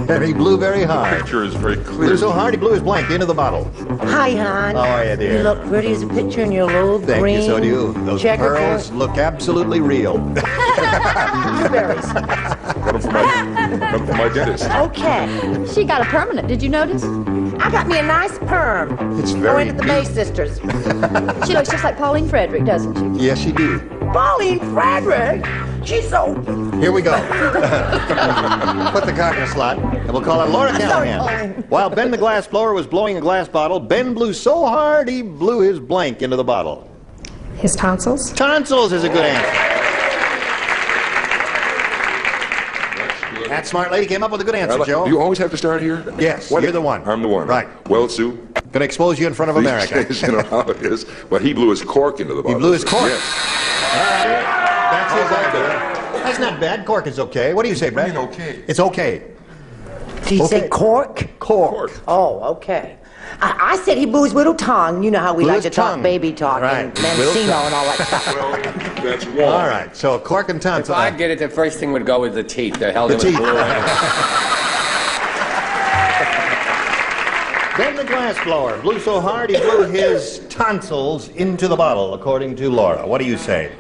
And he blew very The hard. picture is very clear. Blew so hard, he blew his blank into the bottle. Hi, hon. How are you, dear? You look pretty as a picture in your little Thank green you, so do you. Those checkerboard. pearls look absolutely real. Blueberries. Got them from my dentist. Okay. She got a permanent. Did you notice? I got me a nice perm. It's I very went to the May sisters. She looks just like Pauline Frederick, doesn't she? Yes, you do. Pauline Frederick? She's so... Here we go. Put the cock in a slot, and we'll call it Laura Callahan. While Ben the glass blower was blowing a glass bottle, Ben blew so hard he blew his blank into the bottle. His tonsils? Tonsils is a good answer. That smart lady came up with a good answer, Joe. Do you always have to start here? Yes, you're the one. I'm the one. Right. Well, Sue. Gonna expose you in front of America. You know how it is. Well, he blew his cork into the bottle. He blew his cork. Yes. That's his idea. That's not bad. Cork is okay. What do you say, Brad? I mean, okay. It's okay. Did you say cork? Cork. Oh, okay. I said he blew his little tongue. You know how we Blew like to his talk tongue. baby talk Right. and Little Mancino tongue. and all that stuff. Well, that's wrong. All right. So cork and If tonsil. I get it, the first thing would go with the teeth. They're held The in with teeth. glue. Ben the glass blower blew so hard he blew his tonsils into the bottle, according to Laura. What do you say?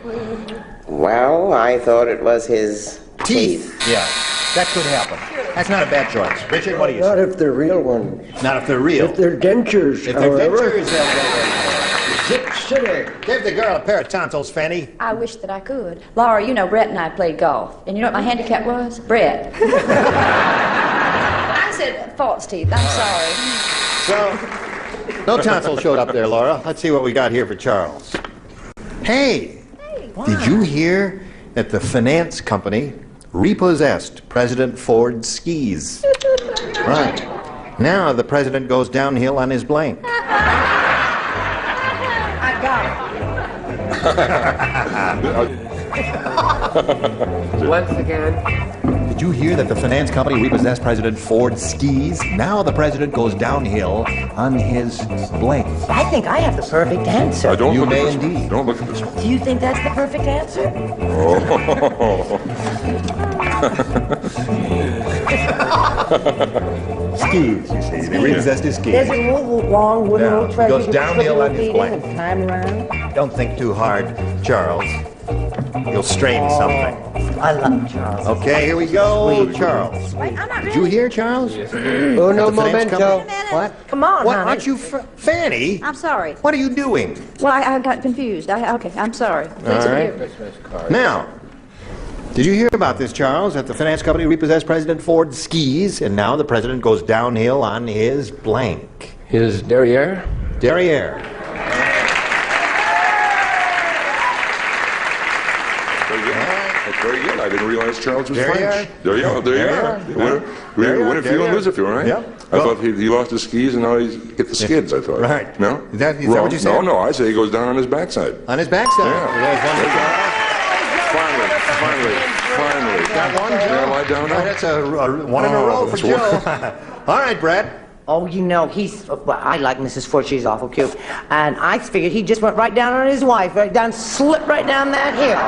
Well, I thought it was his Teeth. Yeah, that could happen. That's not a bad choice. Richard, what do you say? Not if they're real ones. Not if they're real. If they're dentures, If they're however. dentures, Zip city. give the girl a pair of tonsils, Fanny. I wish that I could. Laura, you know Brett and I played golf. And you know what my handicap was? Brett. I said false teeth. I'm sorry. So, no tonsil showed up there, Laura. Let's see what we got here for Charles. Hey, did you hear that the finance company repossessed President Ford's skis? Right. Now the president goes downhill on his blank. I got it. Once again. Did you hear that the finance company repossessed President Ford skis? Now the president goes downhill on his blank. I think I have the perfect answer. Don't You look may at this one. indeed. Don't look at this one. Do you think that's the perfect answer? Skis, you see. They repossessed his skis. There's a little long wooden Yeah. little treasure. Goes You can downhill slip your on his feet in blank. and climb around. Don't think too hard, Charles. You'll strain something. I love Charles. Okay, here we go, Charles. Wait, I'm not Did you hear, Charles? Oh, no At the finance momento. company? What? Come on, What? honey. Aren't you Fanny? I'm sorry. What are you doing? Well, I got confused. Okay, I'm sorry. Please All right. forgive me. Now, did you hear about this, Charles? That the finance company repossessed President Ford's skis, and now the president goes downhill on his blank. His derriere? Derriere. Very good. I didn't realize Charles was There you French. There you are. There you are. Win if you don't lose if you, all right? Yep. I thought he lost his skis and now he's hit the skids, I thought. Right. No? Is that Wrong. what you said? No, I say he goes down on his backside. On his backside. Yeah. Finally. Got one, Joe? Yeah, lie down now. That's a one in a row for that's Joe. All right, Brett. Oh, you know, well, I like Mrs. Ford. She's awful cute. And I figured he just went right down on his wife, right down, slipped right down that hill.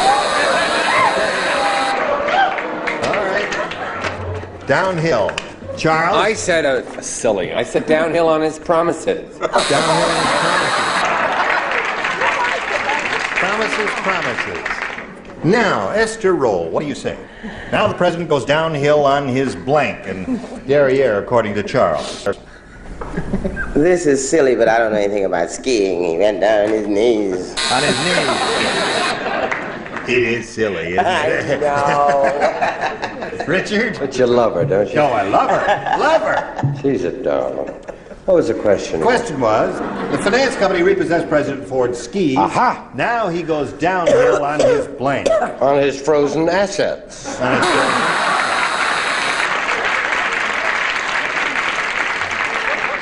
All right. Downhill. Charles? I said silly. I said downhill on his promises. Downhill on his promises. Promises. Now, Esther Roll, what do you say? Now the president goes downhill on his blank and derriere, according to Charles. This is silly, but I don't know anything about skiing. He went down on his knees. On his knees. It is silly, isn't it? No. Richard? But you love her, don't you? No, I love her. Love her. She's a darling. What was the question? The question was, the finance company repossessed President Ford's skis. Aha! Now he goes downhill on his blank. On his frozen assets. On his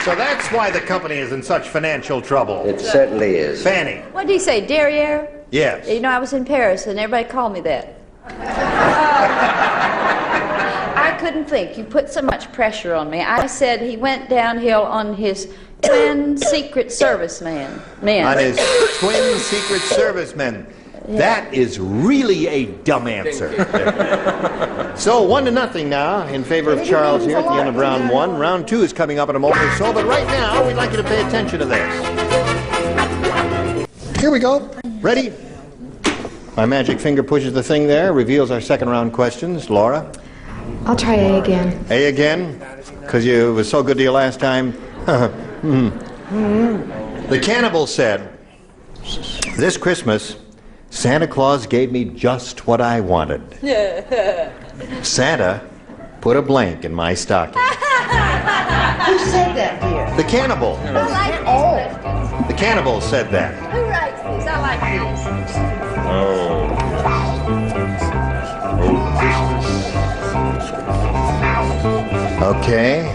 So that's why the company is in such financial trouble. It certainly is. Fanny. What did he say, derriere? Yes. You know, I was in Paris and everybody called me that. I couldn't think. You put so much pressure on me. I said he went downhill on his twin Secret Service men. On his twin Secret Service men. Yeah. That is really a dumb answer. So 1-0 now in favor of Charles here at the end of round one. Round two is coming up in a moment or so, but right now we'd like you to pay attention to this. Here we go. Ready? My magic finger pushes the thing there, reveals our second round questions. Laura? I'll try A again. A again? Because you was so good to you last time? The cannibal said, "This Christmas, Santa Claus gave me just what I wanted. Santa put a blank in my stocking." Who said that, dear? The cannibal. I like these questions. The cannibal said that. Who writes these? I like these. Okay.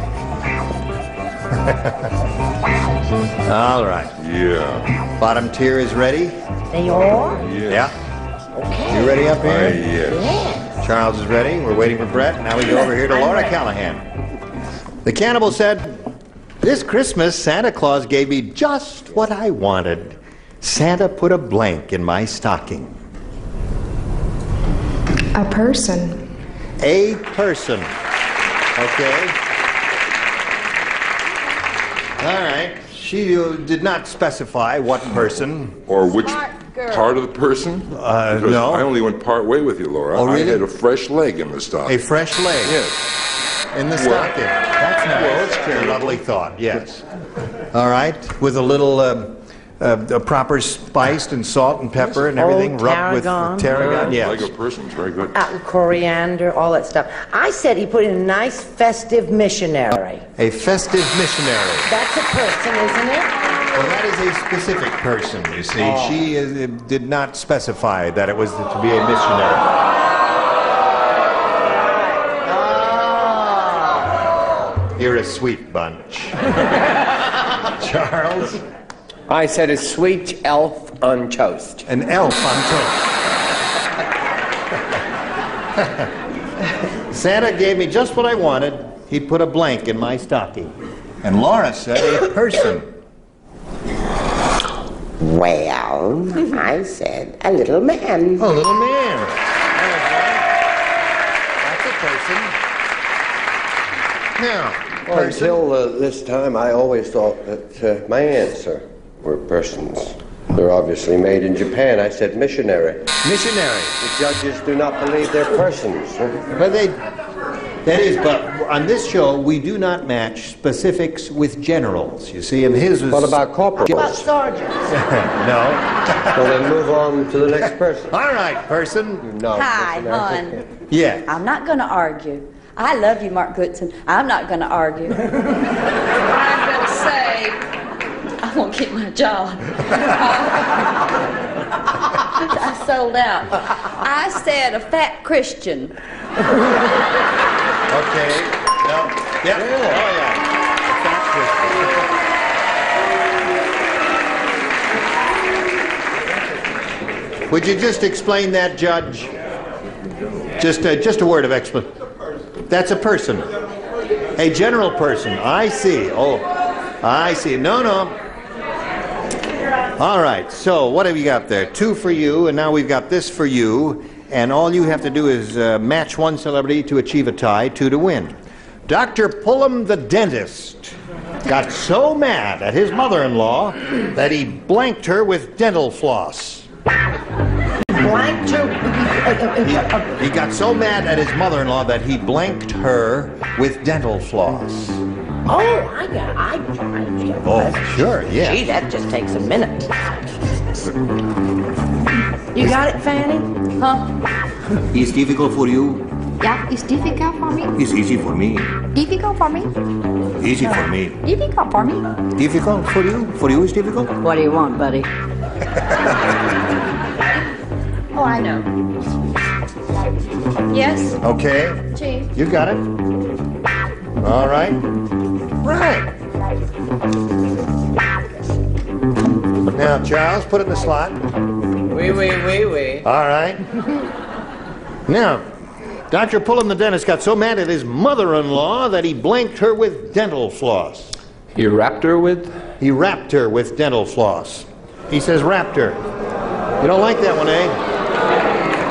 All right. Yeah. Bottom tier is ready? They are? Yeah. Okay. You ready up here? Yes. Charles is ready. We're waiting for Brett. Now we go over here to Laura Callahan. The cannibal said, "This Christmas, Santa Claus gave me just what I wanted. Santa put a blank in my stocking." A person. A person. Okay. All right. She did not specify what person. Or which part of the person? Because no. I only went part way with you, Laura. Oh, really? I had a fresh leg in the stocking. A fresh leg. Yes. In the stocking. That's nice. Well, it's a lovely thought, yes. All right. With a little proper spiced and salt and pepper and everything, rubbed with tarragon. Yes. Leg of person is very good. Coriander, all that stuff. I said he put in a nice festive missionary. A festive missionary. That's a person, isn't it? Well, that is a specific person, you see. She did not specify that it was to be a missionary. You're a sweet bunch. Charles? I said a sweet elf on toast. An elf on toast. Santa gave me just what I wanted. He put a blank in my stocking. And Laura said a person. Well, I said a little man. A little man. That's a person. Now, well, until this time, I always thought that my answer were persons. They're obviously made in Japan. I said missionary. Missionary. The judges do not believe they're persons. But that is, but on this show, we do not match specifics with generals, you see, and his was... What about corporals? What about sergeants? No. Well, then move on to the next person. All right, person. No. Hi, hon. Yeah. I'm not going to argue. I love you, Mark Goodson. I'm not going to argue. I'm going to say I won't keep my job. I sold out. I said a fat Christian. Okay. No. Yep. Oh, yeah. A fat Christian. Would you just explain that, Judge? Just a word of explanation. That's a person. A general person. I see. Oh, I see. No. All right. So what have you got there? 2 for you, and now we've got this for you. And all you have to do is match one celebrity to achieve a tie, 2 to win. Dr. Pullum the dentist got so mad at his mother-in-law that he blanked her with dental floss. Blanked her? He got so mad at his mother-in-law that he blanked her with dental floss. Oh, I got it. Oh, sure, yeah. Gee, that just takes a minute. You got it, Fanny? Huh? It's difficult for you. Yeah, it's difficult for me. It's easy for me. Difficult for me. Easy for me. Difficult for me. Difficult for you? For you it's difficult? What do you want, buddy? Oh, I know. Yes? Okay. Chief. You got it. All right. Right. Now, Charles, put it in the slot. Oui. All right. Now, Dr. Pullum the dentist got so mad at his mother-in-law that he blanked her with dental floss. You wrapped her with? He wrapped her with dental floss. He says wrapped her. You don't like that one, eh?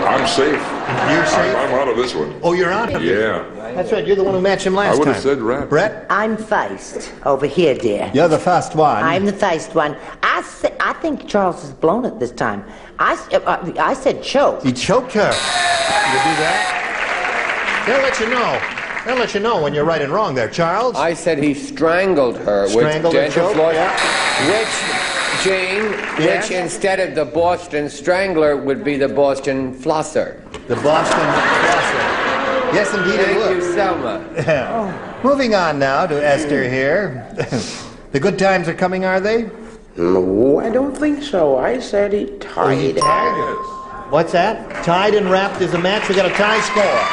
I'm safe. You're safe? I'm out of this one. Oh, you're out of it? Yeah. That's right. You're the one who matched him last time. I would have said rap. Brett? I'm faced over here, dear. You're the first one. I'm the faced one. I think Charles has blown it this time. I said choke. He choked her. You do that? They'll let you know. They'll let you know when you're right and wrong there, Charles. I said he strangled her Strangled with and dental choked, floss, yeah. which instead of the Boston Strangler would be the Boston Flosser. The Boston Flosser. Yes, indeed it would. Thank you so much. Moving on now to Esther here. The good times are coming, are they? No, I don't think so. I said he tied her. What's that? Tied and wrapped is a match. We got a tie score.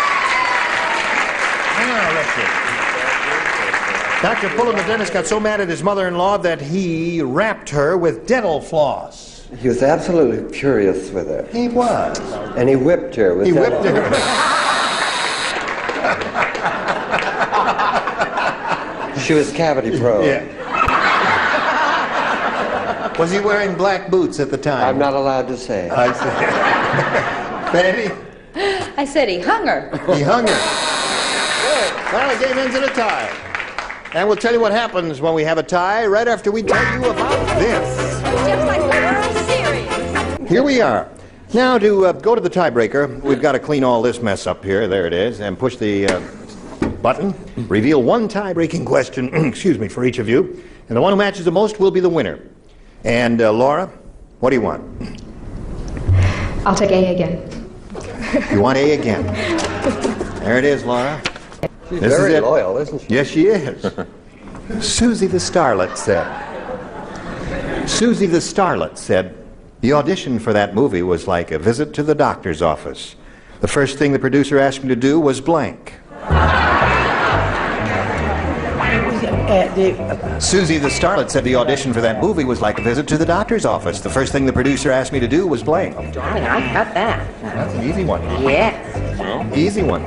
Dr. Pullum the dentist got so mad at his mother-in-law that he wrapped her with dental floss. He was absolutely furious with her. He was. And he whipped her with He dental whipped her. She was cavity prone. Yeah. Was he wearing black boots at the time? I'm not allowed to say. I see. Fanny? I said he hung her. He hung her. Good. Well, the game ends in a tie. And we'll tell you what happens when we have a tie right after we tell you about this. Just like the World Series. Here we are. Now to go to the tiebreaker, we've got to clean all this mess up here. There it is. And push the button. Reveal one tie-breaking question, excuse me, for each of you. And the one who matches the most will be the winner. And Laura, what do you want? I'll take A again. You want A again? There it is, Laura. She's This very is it. loyal, isn't she? Yes, she is. Susie the Starlet said. Susie the Starlet said, the audition for that movie was like a visit to the doctor's office. The first thing the producer asked me to do was blank. Susie the Starlet said the audition for that movie was like a visit to the doctor's office. The first thing the producer asked me to do was blank. Darling, I got that. That's an easy one. Yes. Easy one.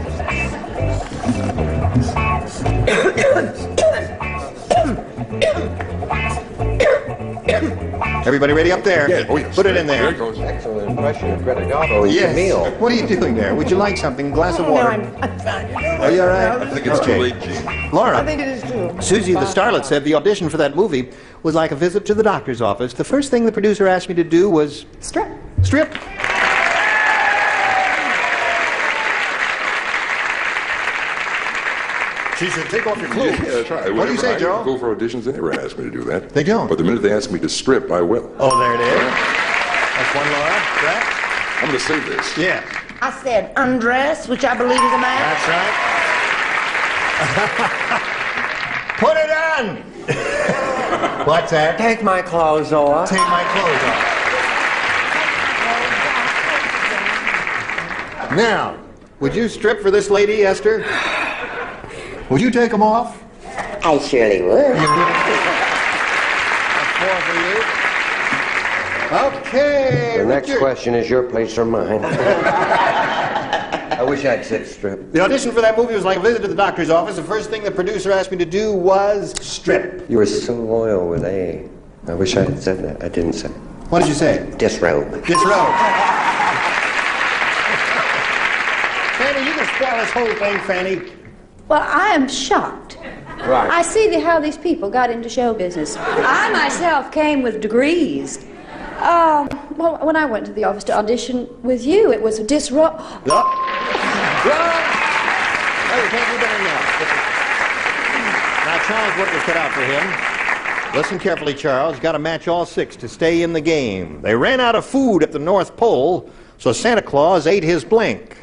Everybody ready up there? Yeah. Oh, yes. Put it in there. There it goes. Excellent impression of Greta Garbo. Yes. Meal. What are you doing there? Would you like something? Glass of water? I'm fine. Are you all right? I think it's too late, Gene. Laura. I think it is too. Susie the Starlet said the audition for that movie was like a visit to the doctor's office. The first thing the producer asked me to do was... Strip. Strip. She said, take off your clothes. Yeah, that's right. What do you say, I Joe? go for auditions. They never ask me to do that. They don't. But the minute they ask me to strip, I will. Oh, there it is. That's one, Laura. Correct? I'm going to say this. Yeah. I said undress, which I believe is a man. That's right. Put it on! What's that? Take my clothes off. Take my clothes off. Now, would you strip for this lady, Esther? Would you take them off? I surely would. That's 4 for you. Okay. The next Richard. question is your place or mine. I wish I'd said strip. The audition for that movie was like a visit to the doctor's office. The first thing the producer asked me to do was strip. You were so loyal with A. I wish I had said that. I didn't say. What did you say? Disrobe. Disrobe. Fanny, you can spoil this whole thing, Fanny. Well, I am shocked. Right. I see how these people got into show business. I myself came with degrees. Well, when I went to the office to audition with you, it was a disrupt. Oh, you can't do better now. Now, Charles' work was cut out for him. Listen carefully, Charles. Got to match all 6 to stay in the game. They ran out of food at the North Pole, so Santa Claus ate his blank.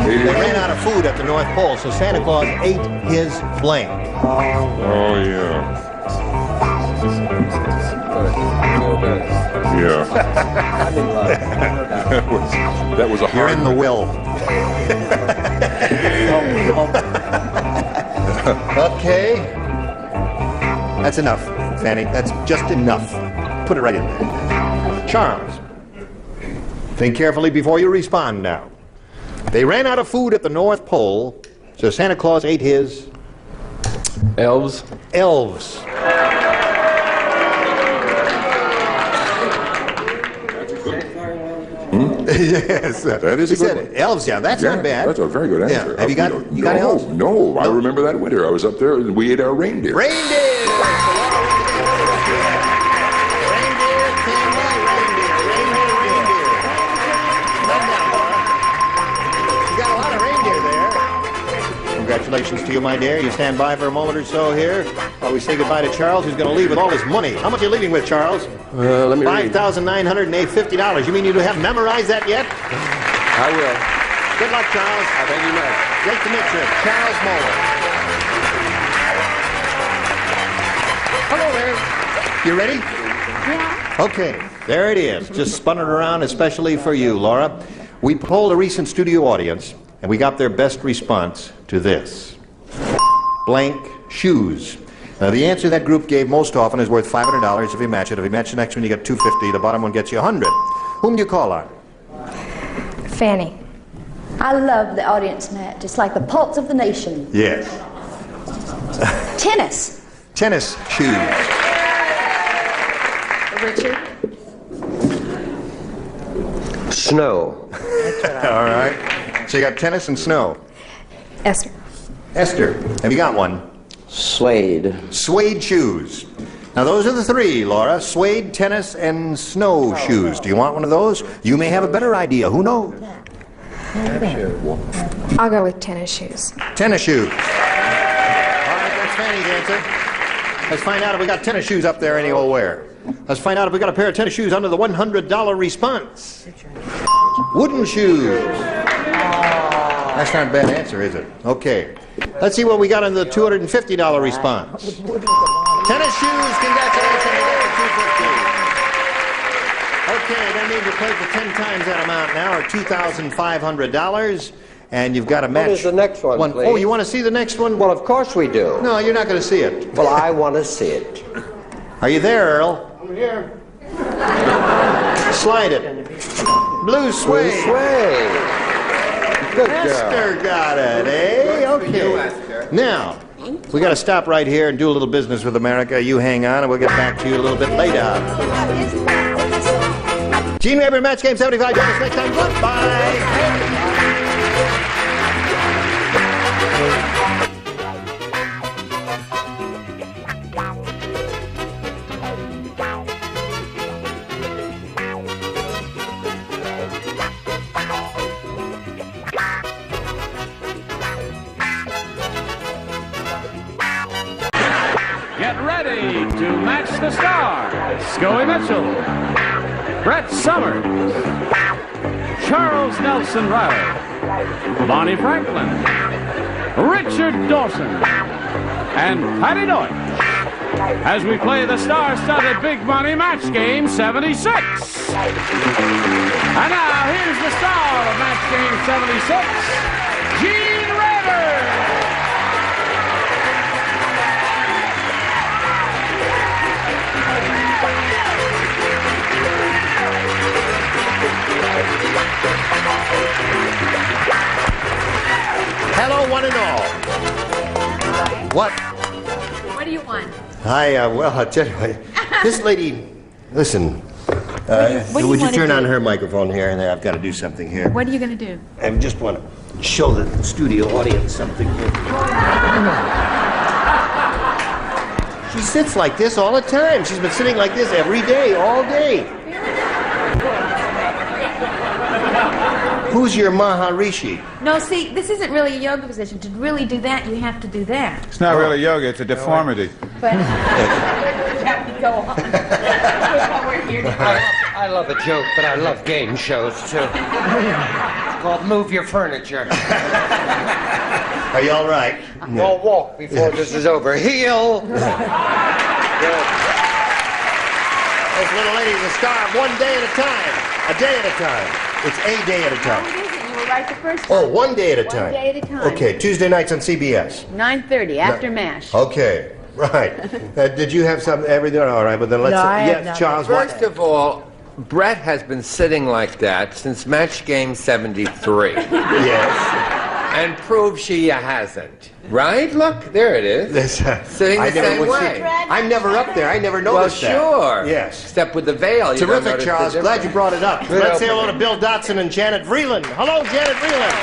They ran out of food at the North Pole, so Santa Claus ate his blank. Oh, yeah. Yeah. that was a hard... You're in the will. Okay. That's enough, Fanny. That's just enough. Put it right in there. Charles, think carefully before you respond now. They ran out of food at the North Pole, so Santa Claus ate his... Elves. Elves. Yes. That is a good one. Elves, yeah, that's not bad. That's a very good answer. Yeah. Have you got elves? No, I remember that winter. I was up there and we ate our reindeer. Reindeer! Congratulations to you, my dear. You stand by for a moment or so here while we say goodbye to Charles, who's going to leave with all his money. How much are you leaving with, Charles? Let me read. $5,950. You mean you have memorized that yet? I will. Good luck, Charles. Thank you much. Great to meet you. Charles Moeller. Hello there. You ready? Yeah. Okay, there it is. Just spun it around especially for you, Laura. We polled a recent studio audience, and we got their best response to this. Blank shoes. Now, the answer that group gave most often is worth $500 if you match it. If you match the next one, you get $250. The bottom one gets you $100. Whom do you call on? Fanny. I love the audience match. It's like the pulse of the nation. Yes. Tennis. Tennis shoes. Richard. Snow. All right. So you got tennis and snow. Esther. Esther, have you got one? Suede. Suede shoes. Now those are the 3, Laura. Suede, tennis, and snow shoes. Do you want one of those? You may have a better idea. Who knows? I'll go with tennis shoes. Tennis shoes. All right, that's Fanny's answer. Let's find out if we got tennis shoes up there any old where. Let's find out if we got a pair of tennis shoes under the $100 response. Wooden shoes. That's not a bad answer, is it? Okay. Let's see what we got on the $250 response. Tennis shoes, congratulations, you got $250. Okay, that means you played for 10 times that amount now, or $2,500. And you've got a match. What is the next one, please? Oh, you want to see the next one? Well, of course we do. No, you're not going to see it. Well, I want to see it. Are you there, Earl? I'm here. Slide it. Blue Blue Suede. Suede. Good girl. Esther got it, eh? Okay. Now, we got to stop right here and do a little business with America. You hang on, and we'll get back to you a little bit later. Gene Weber, Match Game 75. Join us next time. Goodbye. Get ready to match the stars. Scully Mitchell, Brett Summers, Charles Nelson Riley, Bonnie Franklin, Richard Dawson, and Patty Deutsch as we play the star-studded Big Money Match Game 76. And now, here's the star of Match Game 76, Gene Weber. Hello, one and all. What? What do you want? Hi, well, I'll tell you what. This lady, listen. what do you would you wanna turn do? on her microphone here? And I've got to do something here. What are you going to do? I just want to show the studio audience something here. She sits like this all the time. She's been sitting like this every day, all day. Who's your Maharishi? No, see, this isn't really a yoga position. To really do that, you have to do that. It's not really yoga, it's a deformity. But go on. I love a joke, but I love game shows, too. It's called Move Your Furniture. Are you all right? We'll walk before this is over. Heel! This little lady's a star of 1 day at a time. A day at a time. It's a day at a time. No, it isn't. You were right the first time. Oh, 1 day at a time. 1 day at a time. Okay, Tuesday nights on CBS. 9:30 after MASH. Okay, right. Did you have some everything? All right, but then let's. No, I have yes, Charles. First of all, Brett has been sitting like that since Match Game 73. Yes. And proves she hasn't. Right? Look, there it is. Sitting the same way. I'm never up there. I never noticed that. Well, sure. Yes. Except with the veil. You don't Terrific, notice Charles. the Glad you brought it up. Good Let's say opening. hello to Bill Dotson and Janet Vreeland. Hello, Janet Vreeland.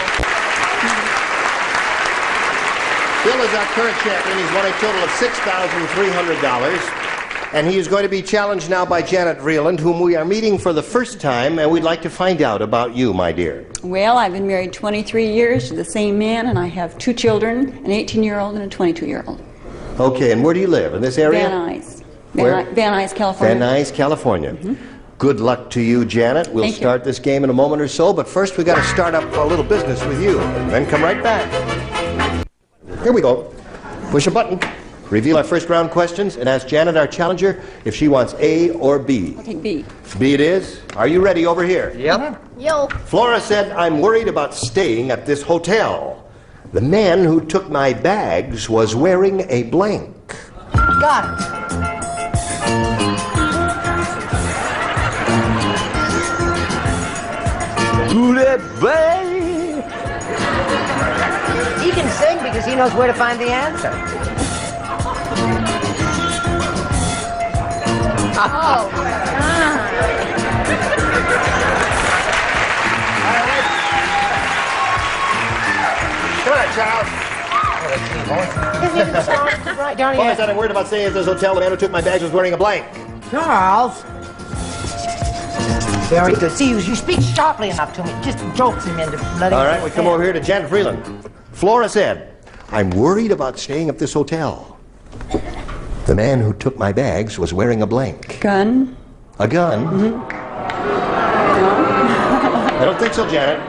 Bill is our current champion. He's won a total of $6,300. And he is going to be challenged now by Janet Vreeland, whom we are meeting for the first time, and we'd like to find out about you, my dear. Well, I've been married 23 years to the same man, and I have 2 children, an 18-year-old and a 22-year-old. Okay, and where do you live? In this area? Van Nuys. Where? Van Nuys, California. Van Nuys, California. Good luck to you, Janet. We'll Thank you. start this game in a moment or so, but first we got to start up a little business with you, and then come right back. Here we go. Push a button. Reveal our first round questions and ask Janet, our challenger, if she wants A or B. I'll take B. B it is. Are you ready over here? Yep. Yo. Flora said, I'm worried about staying at this hotel. The man who took my bags was wearing a blank. Got it. He can sing because he knows where to find the answer. Oh. Come on, Charles. Right down Flora here. said, I'm worried about staying at this hotel. The man who took my bags was wearing a blank. Charles. Very good. See, you speak sharply enough to me. Just jolts him into letting All right, we come over here to Janet Freeland. Flora said, I'm worried about staying at this hotel. The man who took my bags was wearing a blank. Gun. A gun? I don't think so, Janet.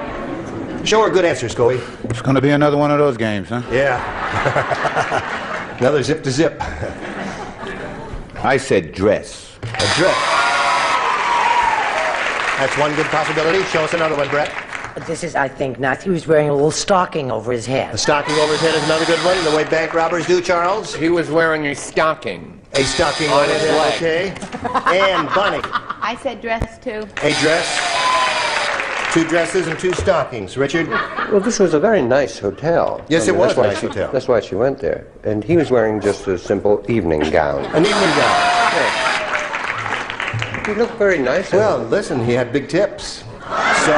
Show her a good answer, Scoey. It's going to be another one of those games, huh? Yeah. Another zip to zip. I said dress. A dress. That's one good possibility. Show us another one, Brett. This is, I think, not. He was wearing a little stocking over his head. A stocking over his head is another good one, the way bank robbers do, Charles. He was wearing a stocking. A stocking on over his his leg. head, okay. And Bunny. I said dress too. A dress. 2 dresses and 2 stockings. Richard? Well, this was a very nice hotel. Yes, it was that's why a nice hotel. That's why she went there. And he was wearing just a simple evening gown. An evening gown. He looked very nice. Well, listen, he had big tips. So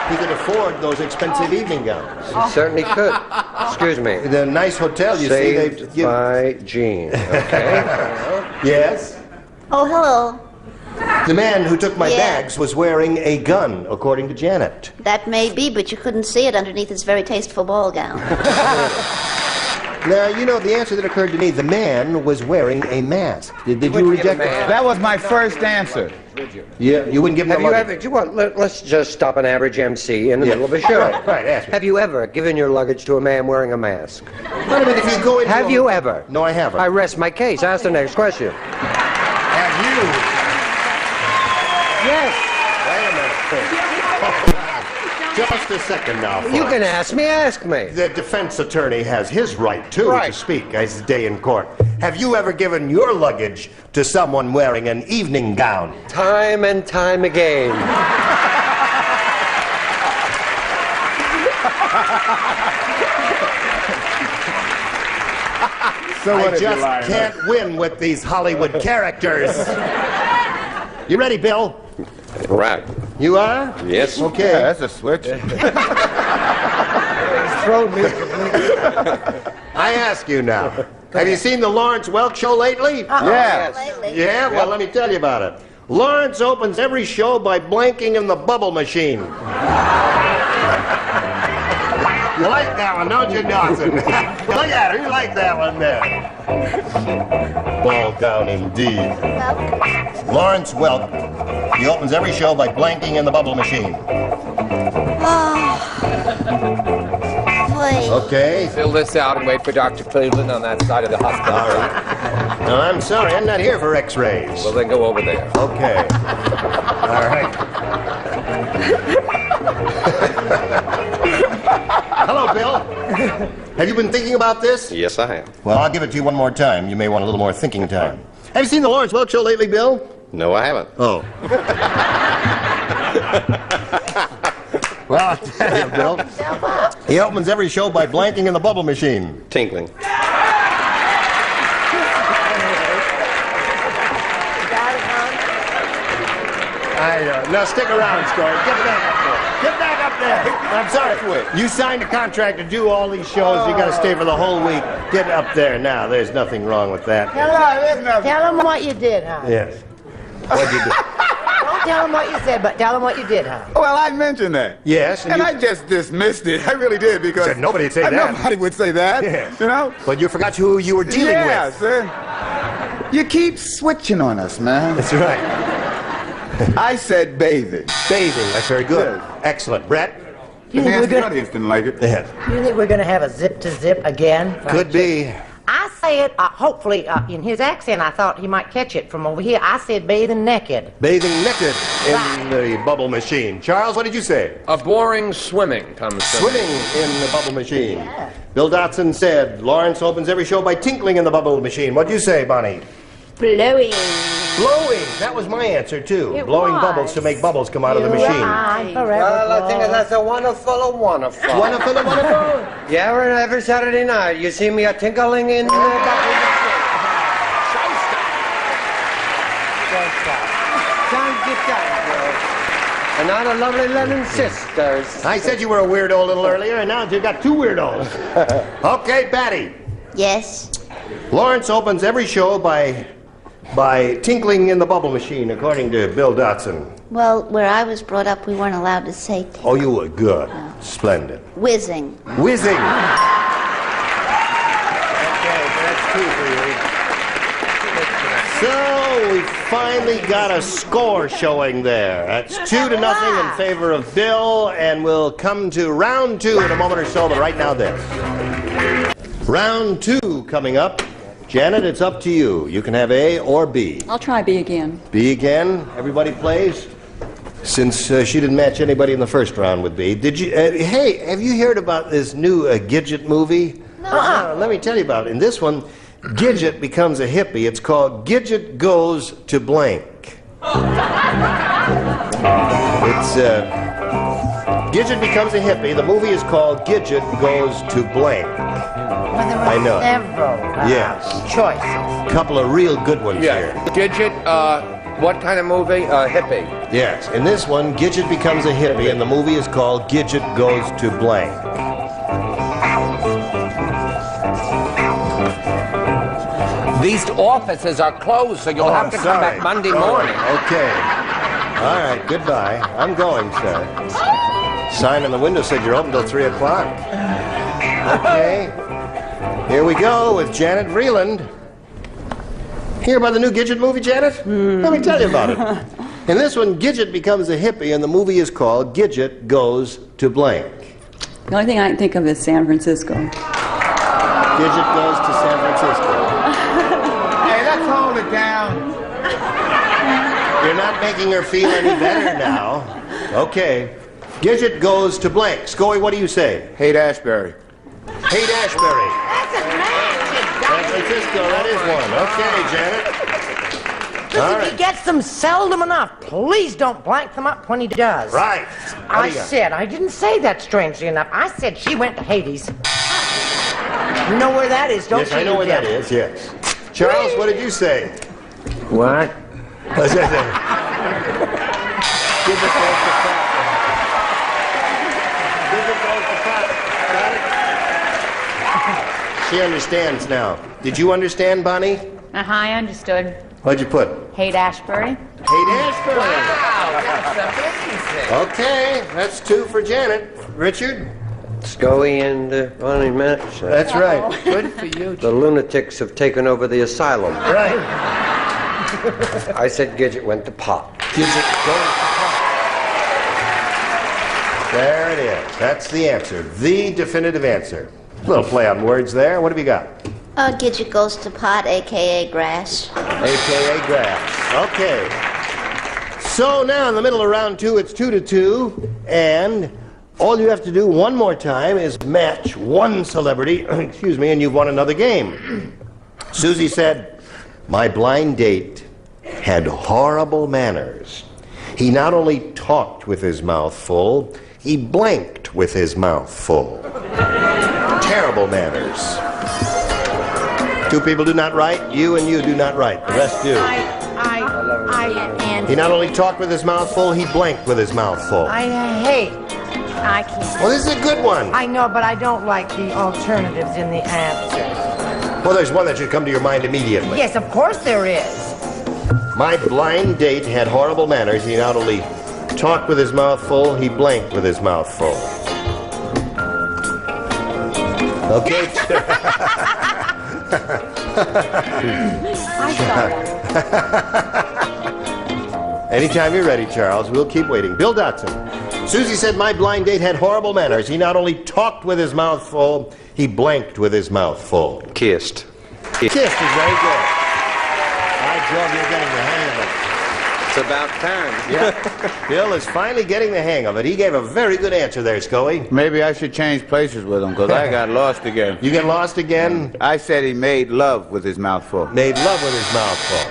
he could afford those expensive evening gowns. He certainly could. Excuse me. The nice hotel, you see, they've given... by Jean, okay? Yes? Oh, hello. The man who took my Yeah. bags was wearing a gun, according to Janet. That may be, but you couldn't see it underneath his very tasteful ball gown. Now, you know, the answer that occurred to me, the man was wearing a mask. Did you reject it? That was my first answer. Yeah, you wouldn't give him Have the you money? ever, do you want, let's just stop an average MC in the middle of a show. Right, ask me. Have you ever given your luggage to a man wearing a mask? Wait a minute, if you go into Have you ever? No, I haven't. I rest my case. Ask the next question. Have you? Yes. Wait a minute. Just a second now, You can ask me. The defense attorney has his right, too, Right. to speak as the day in court. Have you ever given your luggage to someone wearing an evening gown? Time and time again. So what I if you just lie, can't win with these Hollywood characters. You ready, Bill? Right. You are? Yes. Okay. Yeah, that's a switch. I ask you now. Have you seen the Lawrence Welk show lately? Yes. Yeah? Well, let me tell you about it. Lawrence opens every show by blanking in the bubble machine. You like that one, don't you, Dawson? Look at her. You like that one there. Ball down indeed. Lawrence Welk. He opens every show by blanking in the bubble machine. Okay. Fill this out and wait for Dr. Cleveland on that side of the hospital. All right. No, I'm sorry. I'm not here for x-rays. Well, then go over there. Okay. All right. Hello, Bill. Have you been thinking about this? Yes, I have. Well, I'll give it to you one more time. You may want a little more thinking time. Have you seen the Lawrence Welk show lately, Bill? No, I haven't. Oh. Well, I'll tell you, Bill. He opens every show by blanking in the bubble machine. Tinkling. Now stick around, Scory. Get back up there. Get back up there. I'm sorry. You signed a contract to do all these shows. You got to stay for the whole week. Get up there now. There's nothing wrong with that. Tell him what you did, huh? Yes. What'd you do? Don't tell him what you said, but tell him what you did, huh? Well, I mentioned that. Yes. And I just dismissed it. I really did because Said nobody'd say that. Nobody would say that. Yes. You know? But you forgot who you were dealing with. Sir. You keep switching on us, man. That's right. I said bathing. Bathing. That's very good. Yes. Excellent. Brett? You think, The audience didn't like it. Yes. you think we're going to have a zip-to-zip again? Could be. I said, hopefully, in his accent, I thought he might catch it from over here. I said bathing naked. Bathing naked in the bubble machine. Charles, what did you say? A boring swimming comes to Swimming in the bubble machine. Yeah. Bill Dotson said Lawrence opens every show by tinkling in the bubble machine. What'd you say, Bonnie? Blowing. Blowing. That was my answer, too. It Blowing was. bubbles to make bubbles come out of the machine. I'm forever Well, I think blowing. that's a wonderful. Wonderful. Yeah, every Saturday night you see me a tinkling in the and now the lovely Lennon sisters. I said you were a weirdo a little earlier, and now you got 2 weirdos. Okay, Patty. Yes. Lawrence opens every show by tinkling in the bubble machine, according to Bill Dotson. Well, where I was brought up, we weren't allowed to say Oh, you were good. Splendid. whizzing. Whizzing. Okay, that's 2 for you. So we finally got a score showing there. That's 2-0 in favor of Bill, and we'll come to round 2 in a moment or so, but right now this. Round 2 coming up. Janet, it's up to you. You can have A or B. I'll try B again. B again. Everybody plays. Since she didn't match anybody in the first round with B, did you? Hey, have you heard about this new Gidget movie? No. Let me tell you about it. In this one, Gidget becomes a hippie. It's called Gidget Goes to Blank. It's Gidget becomes a hippie. The movie is called Gidget Goes to Blank. Well, there were I know. several choices. Couple of real good ones here. Gidget, what kind of movie? Hippie. Yes. In this one, Gidget becomes a hippie, and the movie is called Gidget Goes to Blank. These offices are closed, so you'll have to come back Monday morning. Okay. All right, goodbye. I'm going, sir. Sign on the window said you're open till 3 o'clock. Okay. Here we go with Janet Vreeland. Hear about the new Gidget movie, Janet? Let me tell you about it. In this one, Gidget becomes a hippie, and the movie is called Gidget Goes to Blank. The only thing I can think of is San Francisco. Gidget goes to San Francisco. Hey, let's hold it down. You're not making her feel any better now. Okay. Gidget Goes to Blank. Scully, what do you say? Haight Ashbury. Haight Ashbury. That's a magic. San Francisco, that is one. Okay, Janet. Listen, he gets them seldom enough. Please don't blank them up when he does. Right. I didn't say that strangely enough. I said she went to Hades. You know where that is, don't you? Yes, I know where that is, yes. Charles, what did you say? What? Gidget Goes to Pot. Gidget Goes to Pot. Got it? She understands now. Did you understand, Bonnie? I understood. What'd you put? Haight Ashbury. Haight Ashbury. Wow, that's amazing. Okay, that's 2 for Janet. Richard? Scully and Bonnie match. That's right. Good for you. The lunatics have taken over the asylum. Right. I said Gidget went to pot. Gidget goes to pot. There it is. That's the answer. The definitive answer. A little play on words there. What have you got? Gidget Goes to Pot, a.k.a. grass. A.k.a. grass. Okay. So now in the middle of round 2, it's 2-2, and all you have to do one more time is match one celebrity, excuse me, and you've won another game. Susie said, my blind date had horrible manners. He not only talked with his mouth full, he blanked with his mouth full. Terrible manners. 2 people do not write. You and you do not write. The rest do. And He not only talked with his mouth full, he blanked with his mouth full. I can't. Well, this is a good one. I know, but I don't like the alternatives in the answers. Well, there's one that should come to your mind immediately. Yes, of course there is. My blind date had horrible manners. He not only talked with his mouth full, he blanked with his mouth full. Okay. Anytime you're ready, Charles. We'll keep waiting. Bill Dotson. Susie said, my blind date had horrible manners. He not only talked with his mouth full, he blanked with his mouth full. Kissed. Kissed is very good. By Jove, you're getting the hang of it. It's about time. Yeah. Bill is finally getting the hang of it. He gave a very good answer there, Scully. Maybe I should change places with him, because I got lost again. You get lost again? I said he made love with his mouth full. Made love with his mouth full.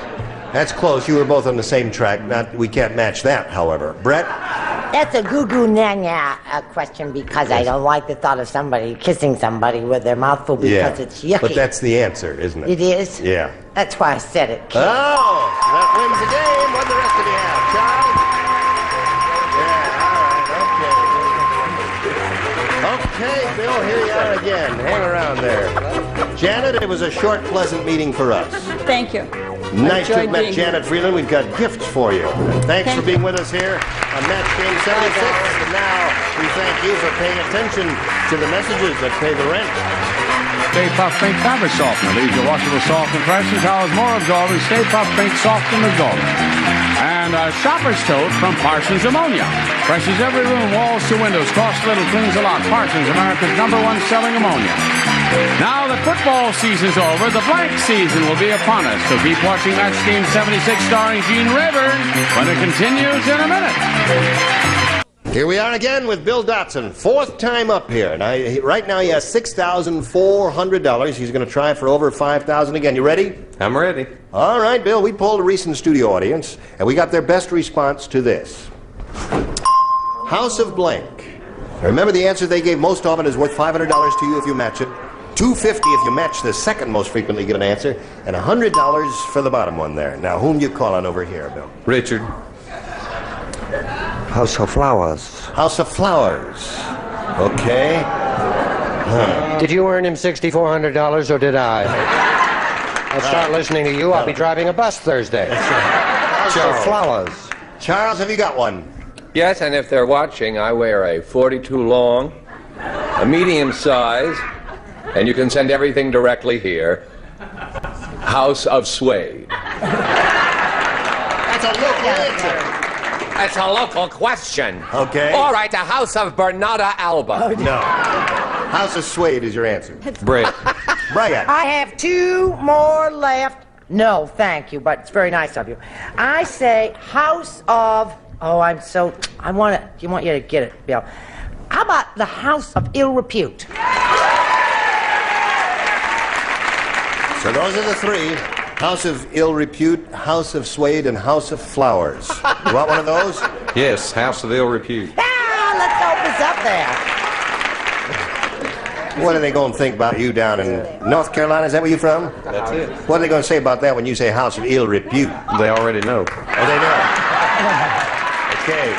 That's close. You were both on the same track. We can't match that, however. Brett? That's a goo-goo nanya question because I don't like the thought of somebody kissing somebody with their mouth full because it's yucky. But that's the answer, isn't it? It is? Yeah. That's why I said it. Oh, that wins the game. What the rest of you have, Charles? Yeah, all right, okay. Okay, Bill, here you are again. Hang around there. Janet, it was a short, pleasant meeting for us. Thank you. Nice to have met Janet Vreeland. We've got gifts for you. Thanks for being with us here on Match Game 76. And now we thank you for paying attention to the messages that pay the rent. Stay Puft Pink Fabric Softener leaves your washable soft and fresh and towels more absorbent. Stay Puft Pink Soft and Absorbent. And a shopper's tote from Parsons Ammonia. Freshes every room, walls to windows. Costs little, cleans a lot. Parsons, America's #1 selling ammonia. Now that football season's over, the blank season will be upon us. So keep watching Match Game 76 starring Gene Rayburn when it continues in a minute. Here we are again with Bill Dotson, fourth time up here. Now, right now he has $6,400. He's going to try for over $5,000 again. You ready? I'm ready. All right, Bill. We polled a recent studio audience, and we got their best response to this. House of Blank. Remember, the answer they gave most often is worth $500 to you if you match it, $250 if you match the second most frequently given answer, and $100 for the bottom one there. Now, whom you calling over here, Bill? Richard. House of Flowers. House of Flowers. Okay. Did you earn him $6,400 or did I? I'll start listening to you. I'll be driving a bus Thursday. House of Flowers. Charles, have you got one? Yes, and if they're watching, I wear a 42 long, a medium size, and you can send everything directly here. House of Suede. That's a local answer. It's a local question. Okay. All right, the House of Bernarda Alba. No. House of Suede is your answer. Brett. Brian. I have two more left. No, thank you, but it's very nice of you. I say House of... Oh, I want you to get it, Bill. How about the House of Ill Repute? So those are the three. House of Ill Repute, House of Suede, and House of Flowers. You want one of those? Yes, House of Ill Repute. Let's open this up there. What are they going to think about you down in North Carolina? Is that where you're from? That's it. What are they going to say about that when you say House of Ill Repute? They already know. Oh, they know. Okay.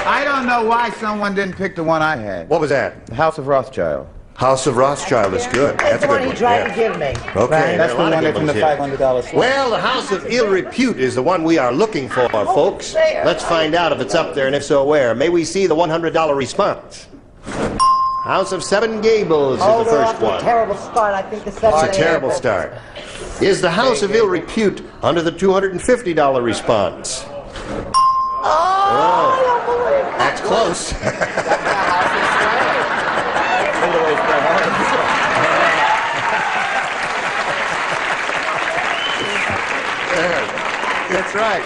I don't know why someone didn't pick the one I had. What was that? The House of Rothschild. House of Rothschild is good. That's a the one good he one. tried to give me. Okay. That's the one that's in the $500 slot. Well, the House of Ill Repute is the one we are looking for, folks. Let's find out if it's up there, and if so, where. May we see the $100 response? House of Seven Gables is the first one. A terrible start. I think the second. It's a terrible start. Is the House of Ill Repute under the $250 response? Oh, that's close. That's right.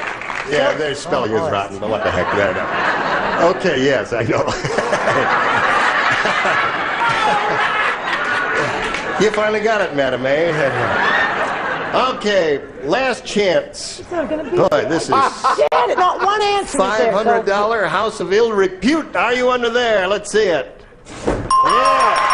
Yeah, their spelling is rotten, but what the heck? Okay, yes, I know. You finally got it, Madam A. Okay, last chance. Boy, this is not one answer. $500 House of Ill Repute. Are you under there? Let's see it. Yeah.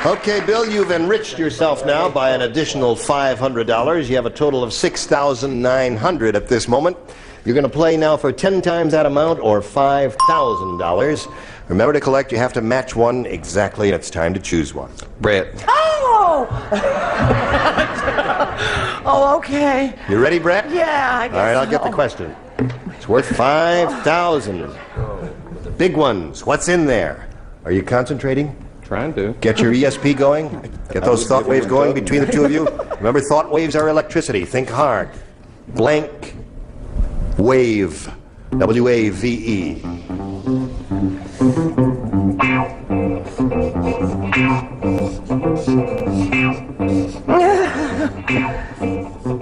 Okay, Bill, you've enriched yourself now by an additional $500. You have a total of $6,900 at this moment. You're going to play now for 10 times that amount, or $5,000. Remember to collect, you have to match one exactly, and it's time to choose one. Brett. Oh! Oh, okay. You ready, Brett? Yeah, I guess. All right, I'll get the question. It's worth $5,000. The big ones. What's in there? Are you concentrating? Trying to. Get your ESP going. Get those thought waves going between the two of you. Remember, thought waves are electricity. Think hard. Blank wave. W-A-V-E.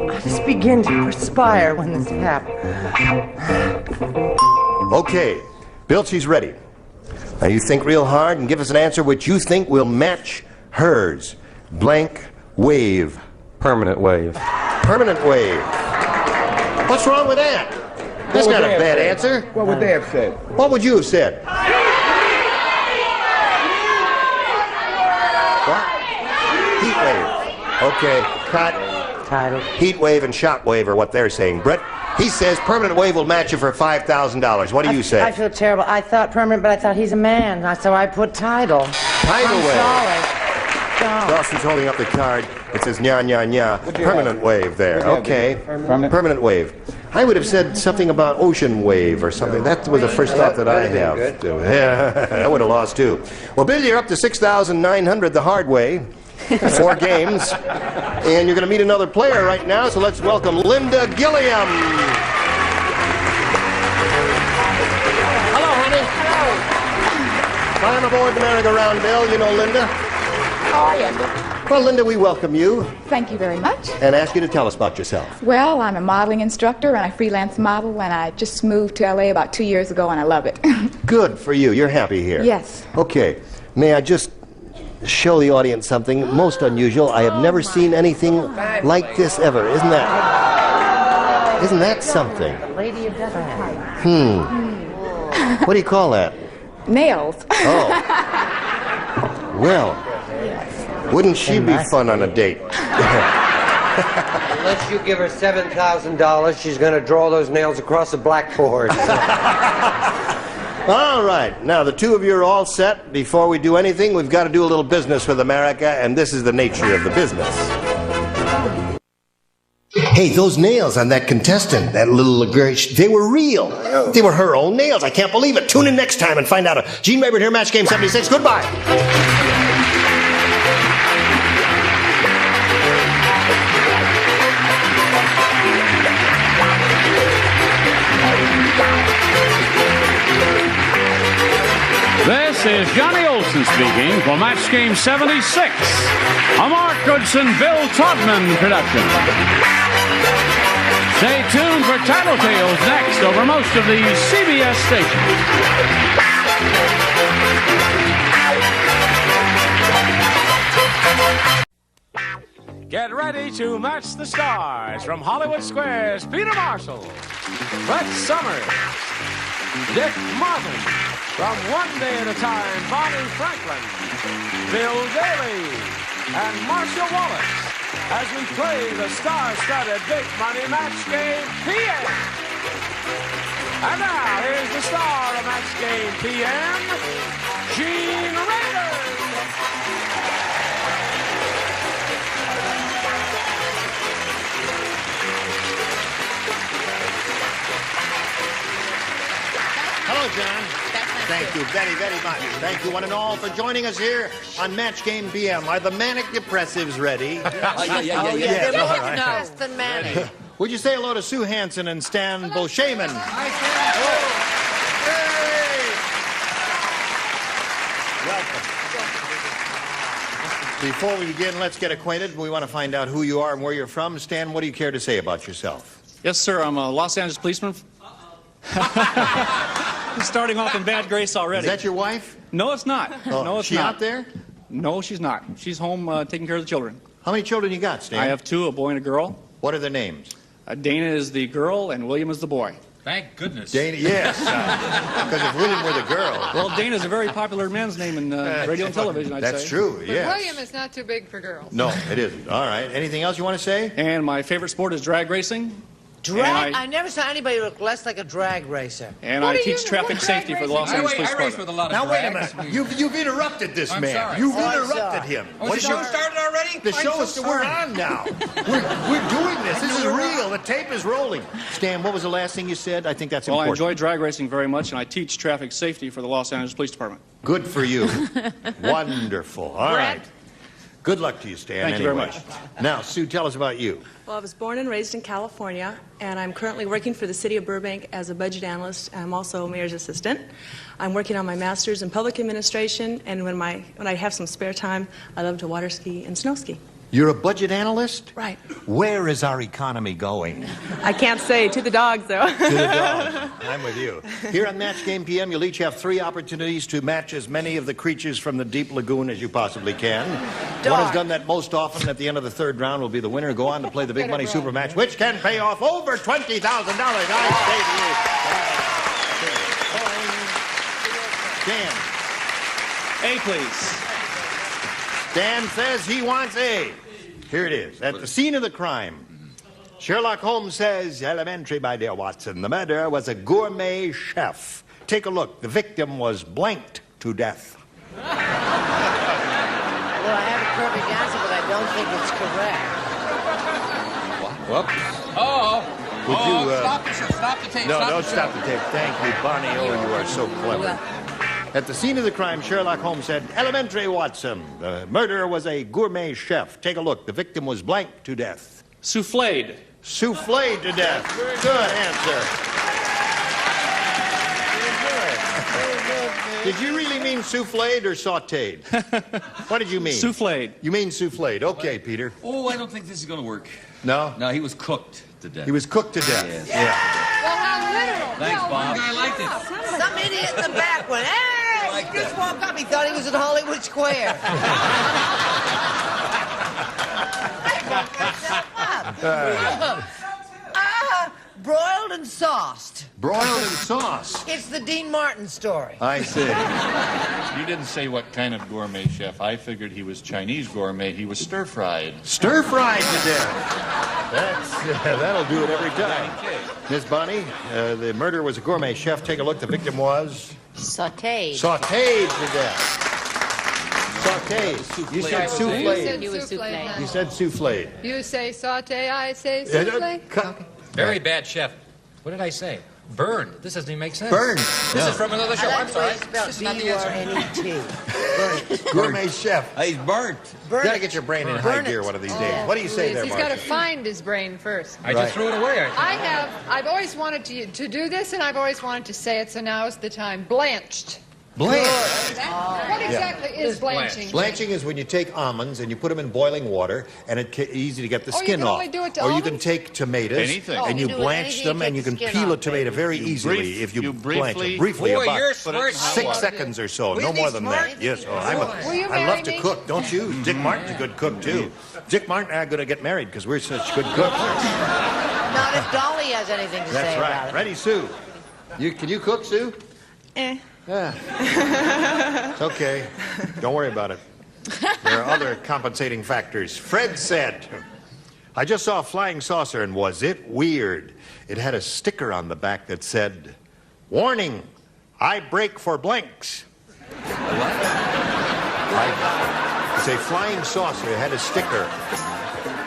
I just begin to perspire when this happens. Okay. Bill, she's ready. Now you think real hard and give us an answer which you think will match hers. Blank wave. Permanent wave. Permanent wave. What's wrong with that? That's not a bad answer. What would they have said? What would you have said? What? Heat wave. Okay, cut. Title. Heat wave and shock wave are what they're saying. Brett, he says permanent wave will match you for $5,000. What do you say? I feel terrible. I thought permanent, but I thought he's a man. So I put tidal. Tidal I'm wave. sorry. Don't. Dawson's holding up the card. It says nya, nya, nya. Permanent wave there. Okay. Permanent wave. I would have said something about ocean wave or something. That was the first thought that I have. Yeah, I would have lost too. Well, Bill, you're up to $6,900 the hard way. 4 games. And you're going to meet another player right now, so let's welcome Linda Gilliam. Hello, honey. Hello. Climb aboard the merry-go-round, Bill. You know Linda. How are you? Well, Linda, we welcome you Thank you very much. and ask you to tell us about yourself. Well, I'm a modeling instructor and I freelance model, and I just moved to LA about 2 years ago, and I love it. Good for you. You're happy here. Yes. Okay. May I just show the audience something most unusual? I have never seen anything like this ever. Isn't that something? Lady of Bethlehem. What do you call that? Nails. Oh. Well, wouldn't she be fun on a date? Unless you give her $7,000, she's going to draw those nails across the blackboard. All right. Now, the two of you are all set. Before we do anything, we've got to do a little business with America, and this is the nature of the business. Hey, those nails on that contestant, that little girl, they were real. They were her own nails. I can't believe it. Tune in next time and find out. Gene Rayburn here, Match Game 76. Goodbye. This is Johnny Olson speaking for Match Game 76, a Mark Goodson, Bill Todman production. Stay tuned for Tattletales next over most of the CBS stations. Get ready to match the stars from Hollywood Square's Peter Marshall, Brett Summers, Dick Martin, from One Day at a Time, Bonnie Franklin, Bill Daly, and Marcia Wallace as we play the star-studded Big Money Match Game PM. And now, here's the star of Match Game PM, Gene Rayburn. Hello, John. Thank you very, very much. Thank you, one and all, for joining us here on Match Game PM. Are the Manic Depressives ready? They're all more right. depressed than manic. Would you say hello to Sue Hansen and Stan Bolshaman? Welcome. Before we begin, let's get acquainted. We want to find out who you are and where you're from. Stan, what do you care to say about yourself? Yes, sir. I'm a Los Angeles policeman. Starting off in bad grace already. Is that your wife? No, it's not. Oh, no, it's she not. out there? No, she's not. She's home taking care of the children. How many children you got, Stan? I have 2, a boy and a girl. What are their names? Dana is the girl and William is the boy. Thank goodness. Dana, yes. Because if William were the girl. Well, Dana's a very popular man's name in radio and television, I'd say. That's true, yes. William is not too big for girls. No, it isn't. All right. Anything else you want to say? And my favorite sport is drag racing. Drag? I never saw anybody look less like a drag racer. And I teach traffic safety for the Los Angeles Police I race with a lot of Now, wait a drags. minute. You've interrupted this I'm man. sorry. You've Oh, I'm interrupted him. Oh, the show started already? The show is we're on now. We're doing this. This is real. The tape is rolling. Stan, what was the last thing you said? I think that's Well, important. I enjoy drag racing very much, and I teach traffic safety for the Los Angeles Police Department. Good for you. Wonderful. All right. Good luck to you, Stan. Thank you very much. Now, Sue, tell us about you. Well, I was born and raised in California, and I'm currently working for the city of Burbank as a budget analyst. I'm also a mayor's assistant. I'm working on my master's in public administration, and when I have some spare time, I love to water ski and snow ski. You're a budget analyst? Right. Where is our economy going? I can't say. To the dogs, though. To the dogs. I'm with you. Here on Match Game PM, you'll each have 3 opportunities to match as many of the creatures from the deep lagoon as you possibly can. One has done that most often. At the end of the 3rd round will be the winner. Go on to play the Big Money Super Match, which can pay off over $20,000. I say to you. Dan. A, please. Dan says he wants A. Here it is. At the scene of the crime, Sherlock Holmes says, elementary, my dear Watson. The murderer was a gourmet chef. Take a look. The victim was blanked to death. Well, I have a perfect answer, but I don't think it's correct. Whoops. Would you, stop the tape. No, don't stop the tape. Thank you, Bonnie. Oh, you are so clever. At the scene of the crime, Sherlock Holmes said, "Elementary, Watson. The murderer was a gourmet chef. Take a look. The victim was blanked to death." Souffled. Souffled to death. Good answer. Did you really mean souffled or sautéed? What did you mean? Souffled. You mean souffled. Okay, Peter. Oh, I don't think this is going to work. No? No, he was cooked to death. He was cooked to death. Yes. Yeah. Well, how literal. Thanks, No, Bob. I liked it. Some idiot in the back went, hey! Like He just that. walked up. He thought he was in Hollywood Square. Broiled and sauced. Broiled and sauced. It's the Dean Martin story. I see. You didn't say what kind of gourmet chef. I figured he was Chinese gourmet. He was stir-fried. Stir-fried to death. That'll do it every time. Miss Bonnie, the murderer was a gourmet chef. Take a look. The victim was... Sauteed. Sautéed to death. Sautéed. You said soufflé. You were soufflé. You said soufflé. You say saute, I say souffle. Very bad chef. What did I say? Burned. This doesn't even make sense. Burned. This Yeah. is from another show. I'm sorry. Spelled This is not the answer. B-U-R-N-E-T. Gourmet chef. He's burnt. You gotta get your brain in high gear one of these days. What do you say there, He's got to Marcia? find his brain first. I just threw it away. I've always wanted to do this, and I've always wanted to say it, so now is the time. Blanched. Blanched. What exactly is blanching? Blanching is when you take almonds and you put them in boiling water, and it's easy to get the Oh, you skin can off. only do it to Or you can almonds? take tomatoes Anything. and you You do it blanch anything, them, you and you take can the skin peel a off, tomato very easily if you blanch them. Briefly, Boy, about you're smart. 6 seconds or so, no more than that. Yes, Will you I love marry to me? cook, don't you? Dick Martin's a good cook too. Dick Martin and I are going to get married because we're such good cooks. Not if Dolly has anything to say That's about right. it. Ready, Sue? Can you cook, Sue? Yeah. It's okay. Don't worry about it. There are other compensating factors. Fred said, "I just saw a flying saucer, and was it weird? It had a sticker on the back that said, 'Warning, I break for blanks.'" It's a flying saucer. It had a sticker.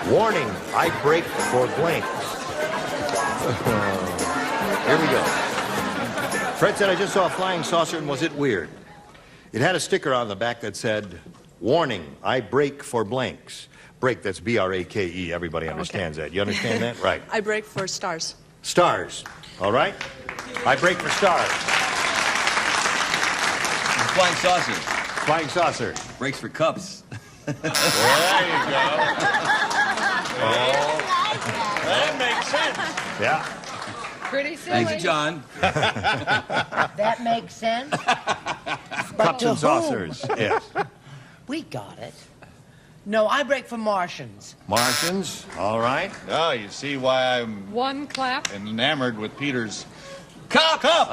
"Warning, I break for blanks." Here we go. Fred said, "I just saw a flying saucer, and was it weird? It had a sticker on the back that said, 'Warning, I break for blanks.'" Break, that's B-R-A-K-E. Everybody understands that. You understand that? Right. I break for stars. Stars. All right? I break for stars. Flying saucer. Flying saucer. Breaks for cups. There you go. That makes sense. Yeah. Pretty silly. Thanks, John. That makes sense. Cups to and saucers. Yes. We got it. No, I break for Martians. Martians. All right. Oh, you see why I'm One clap. enamored with Peter's Cup. cup.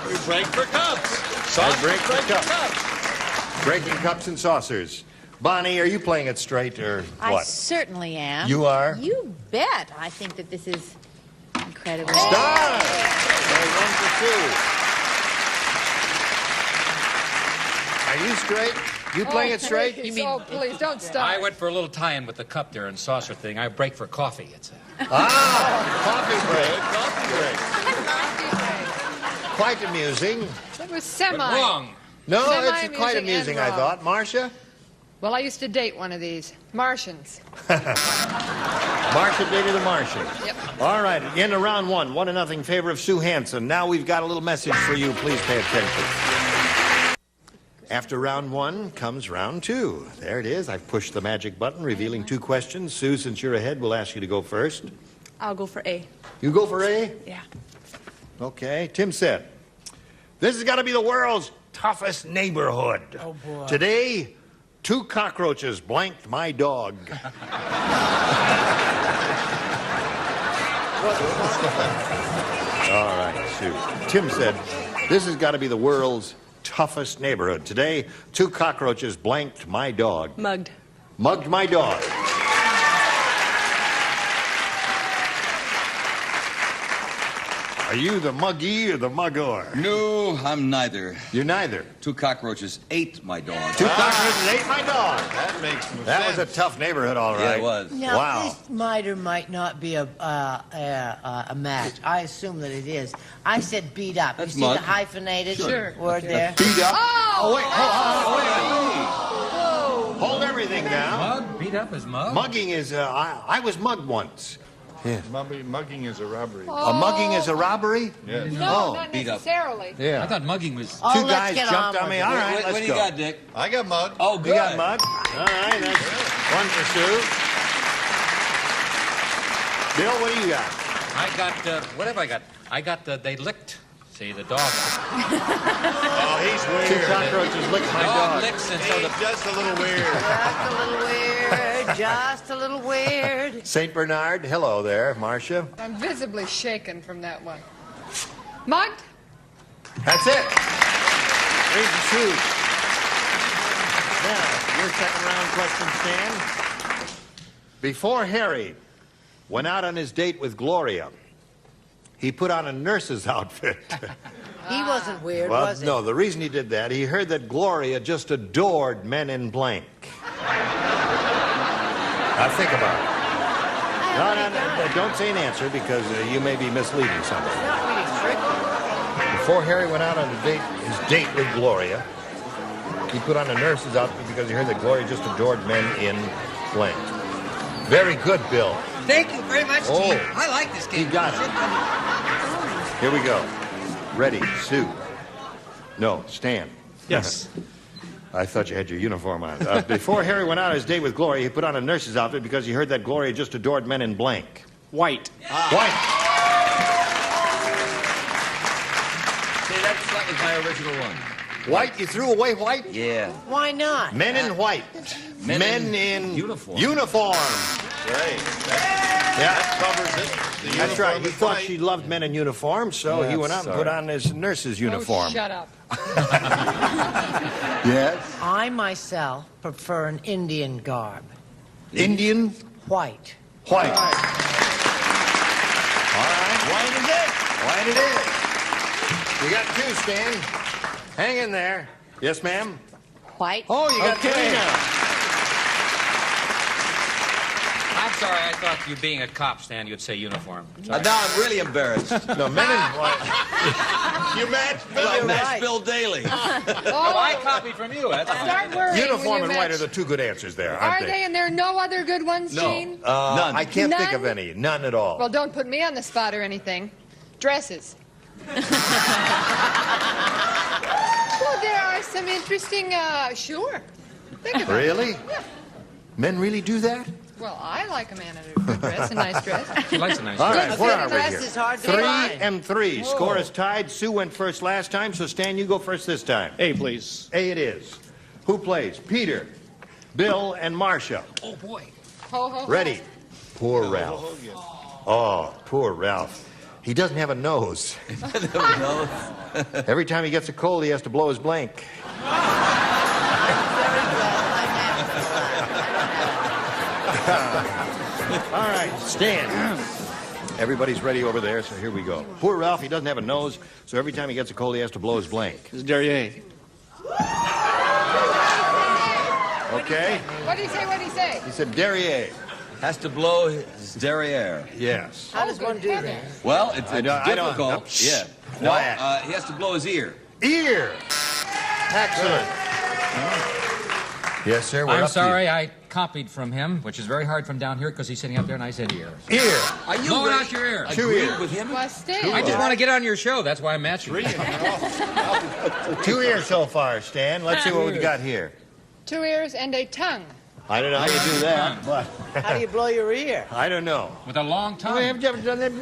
You break for cups. I break for cups. Breaking cups and saucers. Bonnie, are you playing it straight or I what? certainly am. You are? You bet. I think that this is incredible. Stars. There's 1 for 2. Are you straight? You playing it straight? Please, please, don't stop. I went for a little tie-in with the cup there and saucer thing. I break for coffee. It's coffee break. Coffee break. Quite amusing. That was semi. wrong. No, it's Semi-amusing quite and amusing, I wrong. thought. Marcia? Well, I used to date one of these. Martians. Marcia dated a Martian. Yep. All right, at the end of round 1, 1-0 in favor of Sue Hansen. Now we've got a little message for you. Please pay attention. After round 1 comes round 2. There it is. I've pushed the magic button, revealing 2 questions. Sue, since you're ahead, we'll ask you to go first. I'll go for A. You go for A? Yeah. Okay. Tim said, "This has got to be the world's toughest neighborhood. Oh, boy. Today, 2 cockroaches blanked my dog." All right, Sue. Tim said, "This has got to be the world's toughest neighborhood. Today, 2 cockroaches blanked my dog." Mugged. Mugged my dog. Are you the muggy or the mugger? No, I'm neither. You're neither. 2 cockroaches ate my dog. 2 cockroaches ate my dog. That makes some sense. That was a tough neighborhood, all right. Yeah, it was. Now, Wow. this might or might not be a match. I assume that it is. I said beat up. That's you see mug. the hyphenated Sure. word there? Beat up. Oh, wait. Hold everything down. Mug? Beat up his mug? Mugging is, I was mugged once. Yeah. Mugging is a robbery. A mugging is a robbery? Yes. No, not beat up. necessarily. Yeah. I thought mugging was... 2 let's guys get jumped on on me. with it. All right, What let's do go. you got, Dick? I got mugged. Oh, good. You got mugged? All right, that's 1 for Sue. Bill, what do you got? I got, what have I got? I got they licked. See, the dog. Oh, he's weird. 2 cockroaches licked my Dog dog. licks, and so He's the... just a little weird. Just a little weird. Just a little weird. St. Bernard, hello there, Marcia. I'm visibly shaken from that one. Mugged? That's it. 3 for Sue. Now, your second round question, Stan. Before Harry went out on his date with Gloria, he put on a nurse's outfit. He wasn't weird, Well, was he? no, the reason he did that, he heard that Gloria just adored Men in Blank. Now think about it. No, don't say an answer because you may be misleading somebody. It's not really tricky. Before Harry went out on his date with Gloria, he put on a nurse's outfit because he heard that Gloria just adored Men in Blank. Very good, Bill. Thank you very much, Oh. team. I like this game. He got it. Here we go. Ready, Sue. No, Stan. Yes. I thought you had your uniform on. Before Harry went out on his date with Gloria, he put on a nurse's outfit because he heard that Gloria just adored Men in Blank. White. White. See, that was my original one. White? You threw away white? Yeah. Why not? Men in white. Men in uniform. Uniform. Right. Yeah. That covers it. The That's right. uniform He is thought white. she loved men in uniform, so he went out and put on his nurse's uniform. Oh, shut up. Yes. I myself prefer an Indian garb. Indian White. white. All right. White is it. White it is. You got 2, Stan. Hang in there. Yes, ma'am. White. Oh, you got 3 now. I'm sorry, I thought you being a cop, Stan, you'd say uniform. Now I'm really embarrassed. No, Men in white. You matched Well, I Bill. matched Bill Daly. Oh, I copied from you. That's Start worrying Uniform when and you white match. are the 2 good answers there, aren't Are they? And there are no other good ones, No. Gene? None. I can't think None? of any. None at all. Well, don't put me on the spot or anything. Dresses. Well, there are some interesting, sure. Think about it. Really? Yeah. Men really do that? Well, I like a man in a good dress, a nice dress. She likes a nice All dress. right, A where good are we dress here? is hard to 3 find. and 3. Score is tied. Sue went first last time, so Stan, you go first this time. A, please. A it is. Who plays? Peter, Bill, and Marcia. Oh, boy. Ho, ho, ho. Ready? Poor Ralph. Oh, poor Ralph. He doesn't have a nose. Every time he gets a cold, he has to blow his blank. All right, Stan. Everybody's ready over there, so here we go. Poor Ralph, he doesn't have a nose, so every time he gets a cold, he has to blow his blank. This is Derriere. Okay? What'd he say? What'd he say? He said Derriere. Has to blow his derriere. Yes. How does one do that? Well, it's I don't- difficult. Yeah. No, Quiet. he has to blow his ear. Ear. Excellent. Yes, sir. We're I'm up to you. sorry, I copied from him, which is very hard from down here because he's sitting up there and I said ear. Ear. Are you No, really not your ear. 2 agreed ears. with him? Well, Stan. I just want to get on your show. That's why I'm matching. 2 ears so far, Stan. Let's see what we got here. 2 ears and a tongue. I don't know how you do that, but How do you blow your ear? I don't know. With a long tongue. Have you ever done that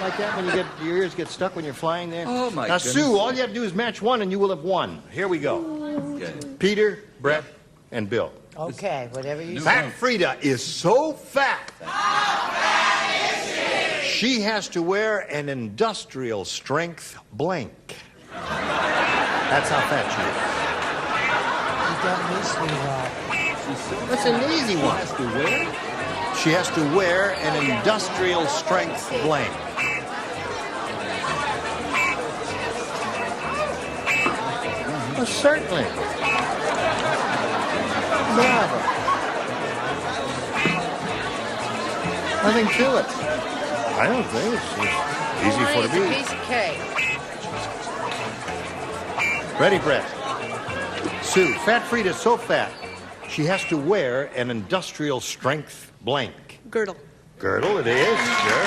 like that when your ears get stuck when you're flying there? Oh, my Now, goodness. Sue, all you have to do is match 1 and you will have won. Here we go. Okay. Peter, Brett, and Bill. Okay, whatever you say. Fat Frida is so fat. She has to wear an industrial strength blank. That's how fat she You got me, sweetheart. is. That's an easy one. Has to wear? She has to wear an industrial strength blank. Well, certainly. Bravo. Nothing to it. I don't think it's easy for it to It's a be. piece of cake. Ready, Brett? Sue, Fat Frida's so fat, she has to wear an industrial strength blank. Girdle. Girdle, it is, sure.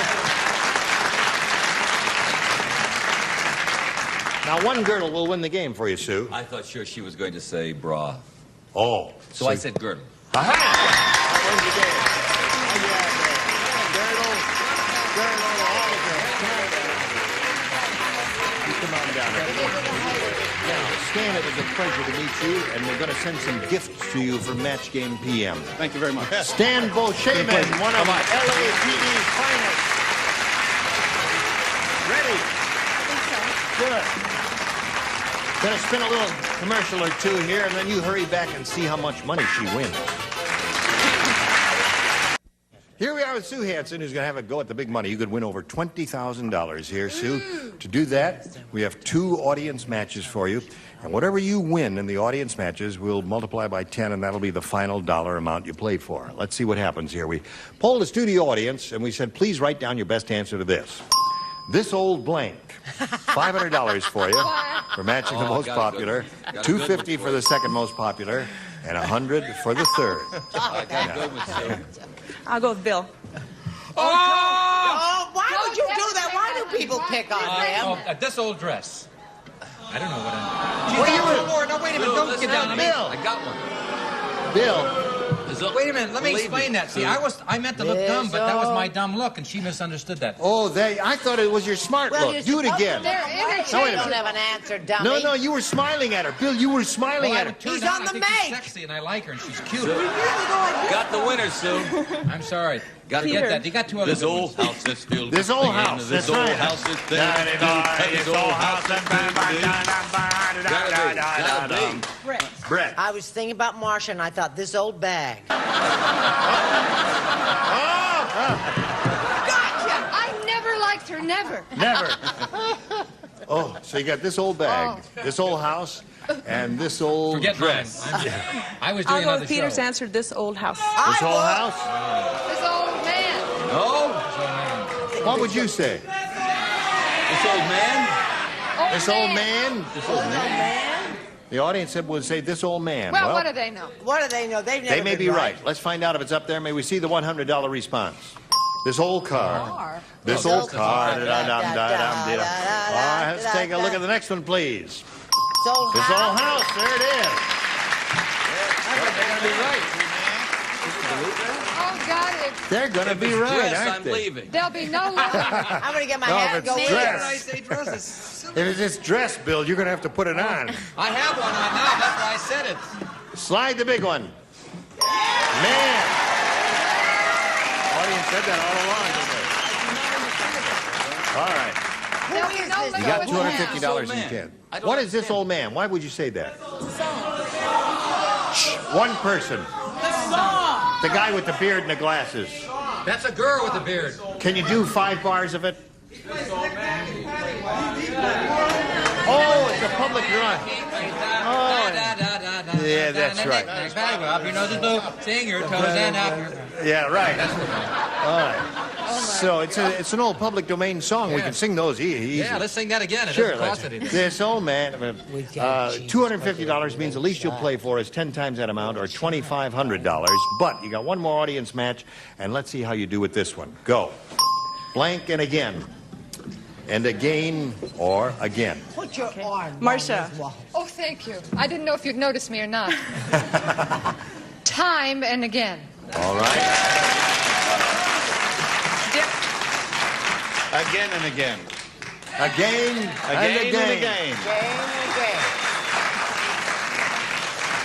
Now, one girdle will win the game for you, Sue. I thought sure she was going to say bra. Oh. So I said girdle. Aha! That wins the game. Girdle, all of them. Come on down here. Now, Stan, it was a pleasure to meet you, and we're going to send some gifts to you for Match Game PM. Thank you very much. Stan Bolshaman, one of LAPD's finalists. Ready? Good. Gonna spin a little commercial or two here, and then you hurry back and see how much money she wins. Here we are with Sue Hansen, who's gonna have a go at the big money. You could win over $20,000 here, Sue. To do that, we have 2 audience matches for you, and whatever you win in the audience matches, we'll multiply by 10, and that'll be the final dollar amount you play for. Let's see what happens here. We polled the studio audience, and we said, please write down your best answer to this. This old blank. $500 for you for matching the most popular, $250 for the second most popular, and $100 for the third. I got good with Sue. I'll go with Bill. Oh, why would you do that? Why do people pick on him? This old dress. I don't know what I'm... What are you in? No, wait a minute. Don't get down on me. Bill. I got one. Bill. Wait a minute, let me explain that. See, I meant to look dumb, but that was my dumb look, and she misunderstood that. Oh, I thought it was your smart look. Do it again. You don't have an answer, dummy. No, you were smiling at her. Bill, you were smiling at her. He's on the make. She's sexy, and I like her, and she's cute. Got the winner, Sue. I'm sorry. Got to get that. You got 2 other This old house is filled This with old pain. house, This that's old right. house is filled with pain. This old house is Gotta be. Brett. I was thinking about Marcia, and I thought, this old bag. Gotcha! I never liked her, never. Never. Oh, so you got this old bag, this old house, and this old dress. I was I'll doing go another with Peter's show. answer, this old house. This old house? This old man. No. What would you say? This old man? This old man? This old man? The audience would say this old man. Well, what do they know? What do they know? They've never They may been be right. Let's find out if it's up there. May we see the $100 response? This old car. This old car. All right, let's take a look at the next one, please. This old house. There it is. They're going to be right. Oh, God, They're going to be right, aren't I'm they? leaving. there'll be no longer. I'm going to get my No, hat if and go it's in. dress. If it's this dress, Bill, you're going to have to put it on. I have one on now. That's why I said it. Slide the big one. Man. Audience said that all along, didn't they? All right. There'll be no You got longer. $250 in can. What is this old man? Why would you say that? Shh, one person. The guy with the beard and the glasses. That's a girl with a beard. Can you do 5 bars of it? Oh, it's a public run. Oh, yeah, that's right. Up your nose is blue, sing your toes and up your... Yeah, right. All right. So it's an old public domain song. We can sing those easy. Yeah, let's sing that again. It Sure. doesn't cost anything. This old man. $250 means the least you'll play for is 10 times that amount, or $2,500. But you got one more audience match, and let's see how you do with this one. Go. Blank and again. And again or again. Put your arm. Marcia. Oh, thank you. I didn't know if you'd notice me or not. Time and again. All right. Again and again. Again and again.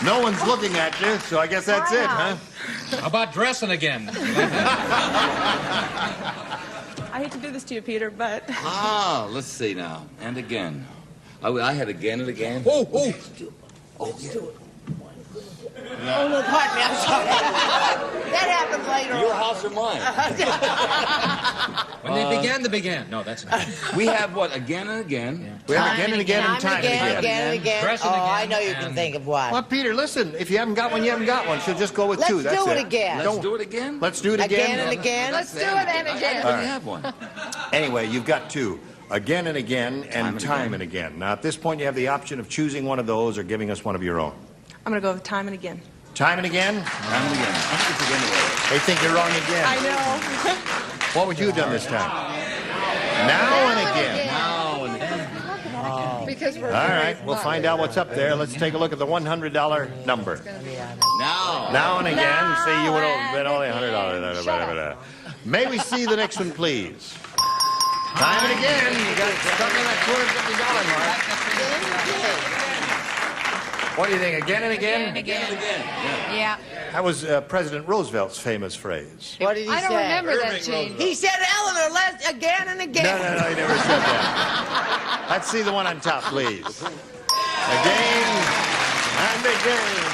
No one's looking at you, so I guess that's it, huh? How about dressing again? I hate to do this to you, Peter, but... Let's see now. And again. I had again and again. Oh, no, pardon me, I'm sorry. That happened later Your on. house or mine? When they began. No, that's not. We have what? Again and again. We have again and again and time and again. Again and again. Press it Oh, again, I know you can think of one. Well, Peter, listen. If you haven't got one, you haven't got one. She'll just go with 2. Let's That's do it again. Let's do it again? Let's do it again. Again and again. Let's do it and again. I already have one. Anyway, you've got 2. Again and again and time and again. Now, at this point, you have the option of choosing one of those or giving us one of your own. I'm going to go with time and again. Time and again? Time and again. I think it's again anyway. They think you're wrong again. I know. What would you have done this time? Now and again. Now and again. Because we're All right, we'll find out what's up there. Let's take a look at the $100 number. Now. Now and again. See, you would have been only $100. May we see the next one, please? Time and again. You got stuck in that $250 mark. What do you think? Again and again? Again and again. Yeah. That was President Roosevelt's famous phrase. What did he say? I don't remember that, Gene. He said, Eleanor, let's again and again. No, he never said that. Let's see the one on top, please. Again and again.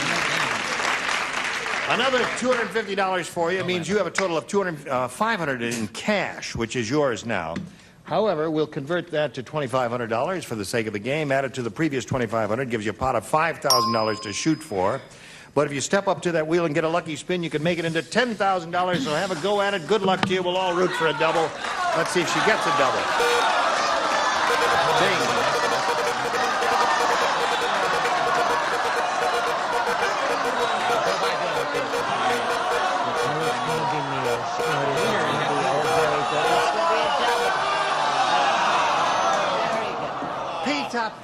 Another $250 for you. It means you have a total of $500 in cash, which is yours now. However, we'll convert that to $2,500 for the sake of the game. Add it to the previous $2,500, gives you a pot of $5,000 to shoot for. But if you step up to that wheel and get a lucky spin, you can make it into $10,000. So have a go at it. Good luck to you. We'll all root for a double. Let's see if she gets a double. Ding.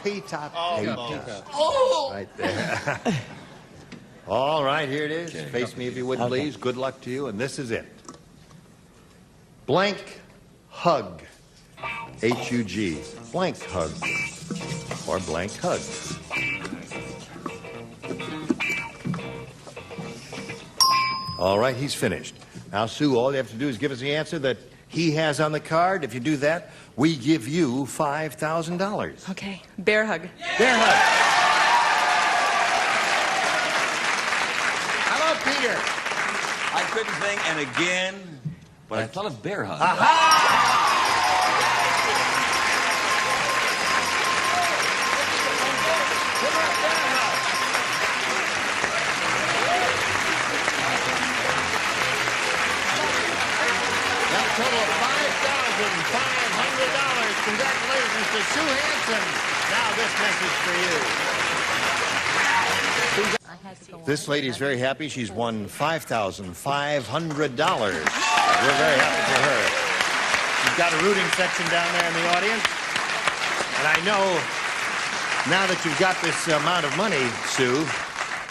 P-top. Oh! Right there. All right, here it is. Face me if you would, please. Good luck to you, and this is it. Blank hug. H-U-G. Blank hug. Or blank hug. All right, he's finished. Now, Sue, all you have to do is give us the answer that he has on the card. If you do that, we give you $5,000. Okay. Bear hug. Bear hug. How about Peter? I couldn't think, and again, but I thought of bear hug. Total of $5,500. Congratulations to Sue Hansen. Now this message for you. This lady's very happy. She's won $5,500. We're very happy for her. You've got a rooting section down there in the audience. And I know now that you've got this amount of money, Sue,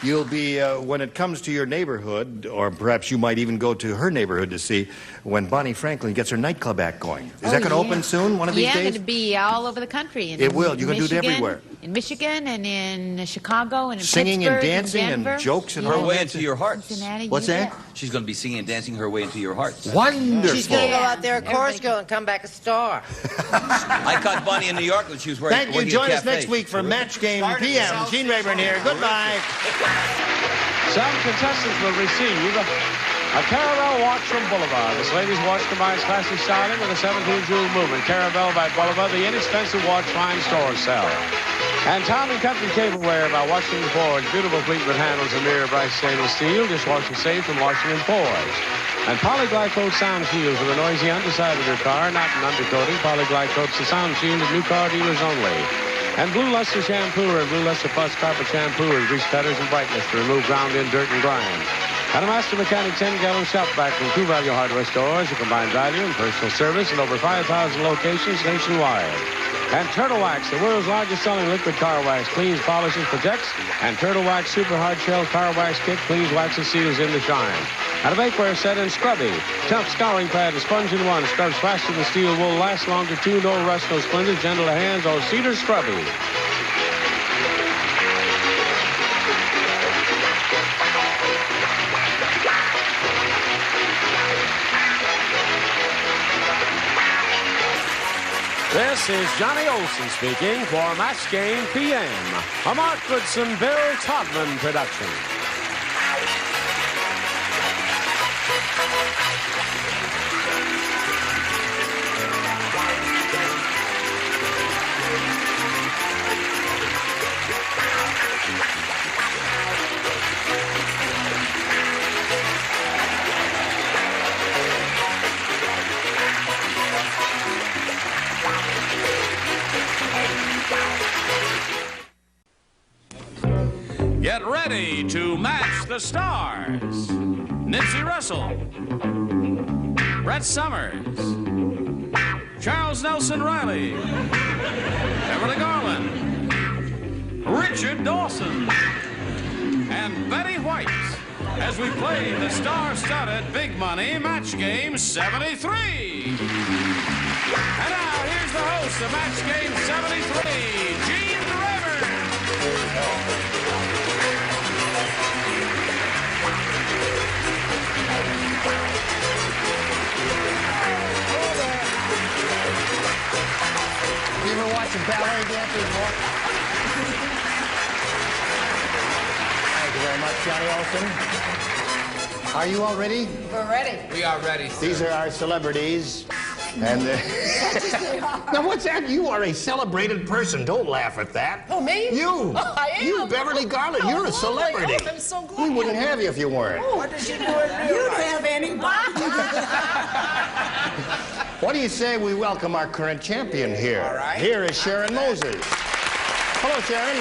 you'll be, when it comes to your neighborhood, or perhaps you might even go to her neighborhood to see when Bonnie Franklin gets her nightclub act going. Is that going to open soon, one of these days? Yeah, going to be all over the country. It will. You're going to do it everywhere. In Michigan and in Chicago and in Singing Pittsburgh and dancing and Denver. and jokes and her way into your hearts. Cincinnati, What's you that? bet. She's going to be singing and dancing her way into your hearts. Wonderful. She's going to go out there at Corsico and come back a star. I caught Bonnie in New York when she was wearing. Thank you. Join us next week for Match Game PM. Gene Rayburn here. Goodbye. Some contestants will receive a Caravelle watch from Boulevard. This lady's watch combines classy styling with a 17-jewel movement. Caravelle by Boulevard, the inexpensive watch fine stores sell. And Town & Country Tableware by Washington Forge. Beautiful Fleetwood handles and mirror bright stainless steel. Dishwashing safe from Washington Forge. And Polyglycoat sound shields with a noisy underside of your car, not an undercoating. Polyglycoat's the sound shield at new car dealers only. And Blue Luster Shampoo and Blue Luster Plus Carpet Shampoo and grease cutters and brightness to remove ground-in dirt and grime. And a Master Mechanic 10-gallon shop vac from True Value Hardware stores, a combined value and personal service in over 5,000 locations nationwide. And Turtle Wax, the world's largest selling liquid car wax, cleans, polishes, protects. And Turtle Wax Super Hard Shell Car Wax Kit cleans, waxes, seals in the shine. And a bakeware set and Scrubby. Tough scouring pad, a sponge in one, scrubs faster than steel wool, lasts longer too, no rust, no splinters, gentle to hands, oh, Cedar Scrubby. This is Johnny Olson speaking for Match Game PM, a Mark Goodson, Bill Todman production. Get ready to match the stars. Nipsey Russell, Brett Summers, Charles Nelson Riley, Beverly Garland, Richard Dawson, and Betty White as we play the star-studded Big Money Match Game 73. And now here's the host of Match Game 73, Gene Rayburn. You ever watching ballet dancers walk? Thank you very much, Johnny Olson. Are you all ready? We're ready. We are ready, sir. These are our celebrities. And now what's that? You are a celebrated person. Don't laugh at that. Oh, me? You. Oh, I am. You, Beverly Garland. You're a celebrity. Oh, I'm so glad. We wouldn't have you if you weren't. Oh, what did you do? You don't have anybody. What do you say we welcome our current champion here? All right. Here is Sharon Moses. Hello, Sharon.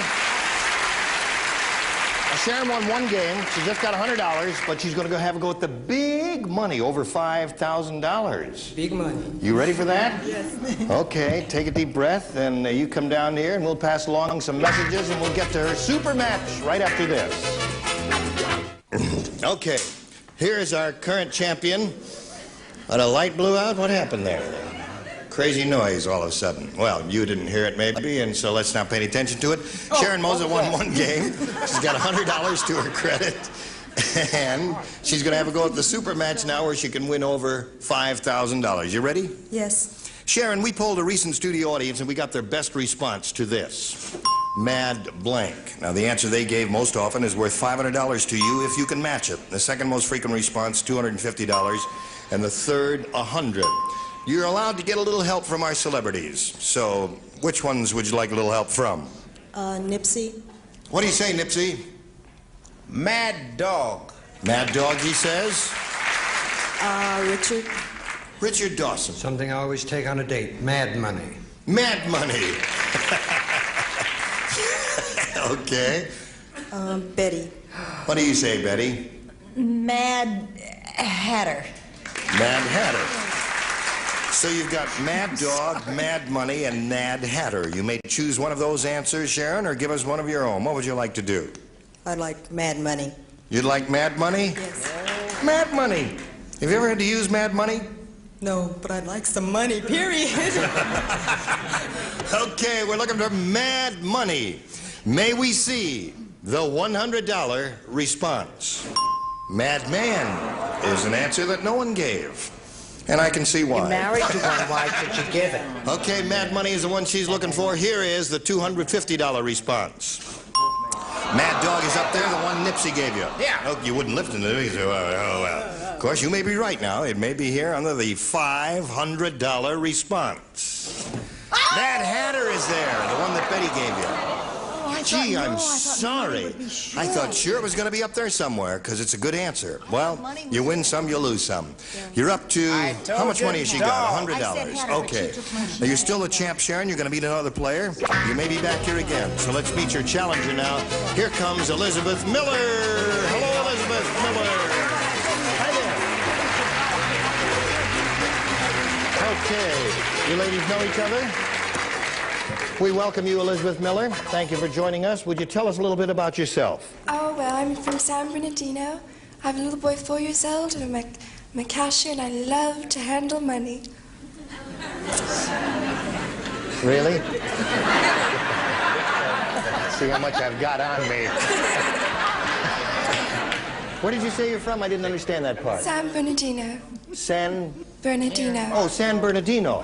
Sharon won one game. She just got $100, but she's going to go have a go at the big money, over $5,000. Big money. You ready for that? Yes. Okay, take a deep breath, and you come down here, and we'll pass along some messages, and we'll get to her super match right after this. Okay, here is our current champion. A light blew out? What happened there? Crazy noise all of a sudden. Well, you didn't hear it maybe, and so let's not pay any attention to it. Sharon Moses won one game. She's got $100 to her credit. And she's going to have a go at the super match now where she can win over $5,000. You ready? Yes. Sharon, we polled a recent studio audience, and we got their best response to this. Mad blank. Now, the answer they gave most often is worth $500 to you if you can match it. The second most frequent response, $250, and the third, $100. You're allowed to get a little help from our celebrities. So, which ones would you like a little help from? Nipsey. What do you say, Nipsey? Mad Dog. Mad Dog, he says. Richard. Richard Dawson. Something I always take on a date. Mad money. Mad money. Okay. Betty. What do you say, Betty? Mad Hatter. Mad Hatter. So you've got Mad Dog, Mad Money, and Mad Hatter. You may choose one of those answers, Sharon, or give us one of your own. What would you like to do? I'd like Mad Money. You'd like Mad Money? Yes. Mad Money. Have you ever had to use Mad Money? No, but I'd like some money, period. Okay, we're looking for Mad Money. May we see the $100 response? Madman is an answer that no one gave. And I can see why. You're married to one, why should you give it? Okay, Mad Money is the one she's looking for. Here is the $250 response. Mad Dog is up there, the one Nipsey gave you. Yeah. Oh, you wouldn't listen to it. Well. Of course, you may be right now. It may be here under the $500 response. Mad Hatter is there, the one that Betty gave you. Gee, I'm sorry. I thought sure it was going to be up there somewhere because it's a good answer. Well, you win some, you lose some. You're up to, how much money has she got? $100. Okay. Now, you're still the champ, Sharon. You're going to beat another player. You may be back here again. So let's meet your challenger now. Here comes Elizabeth Miller. Hello, Elizabeth Miller. Hi there. Okay. You ladies know each other? We welcome you, Elizabeth Miller. Thank you for joining us. Would you tell us a little bit about yourself? Oh, well, I'm from San Bernardino. I have a little boy 4 years old, and I'm a cashier, and I love to handle money. Really? See how much I've got on me. Where did you say you're from? I didn't understand that part. San Bernardino. San Bernardino. Oh, San Bernardino.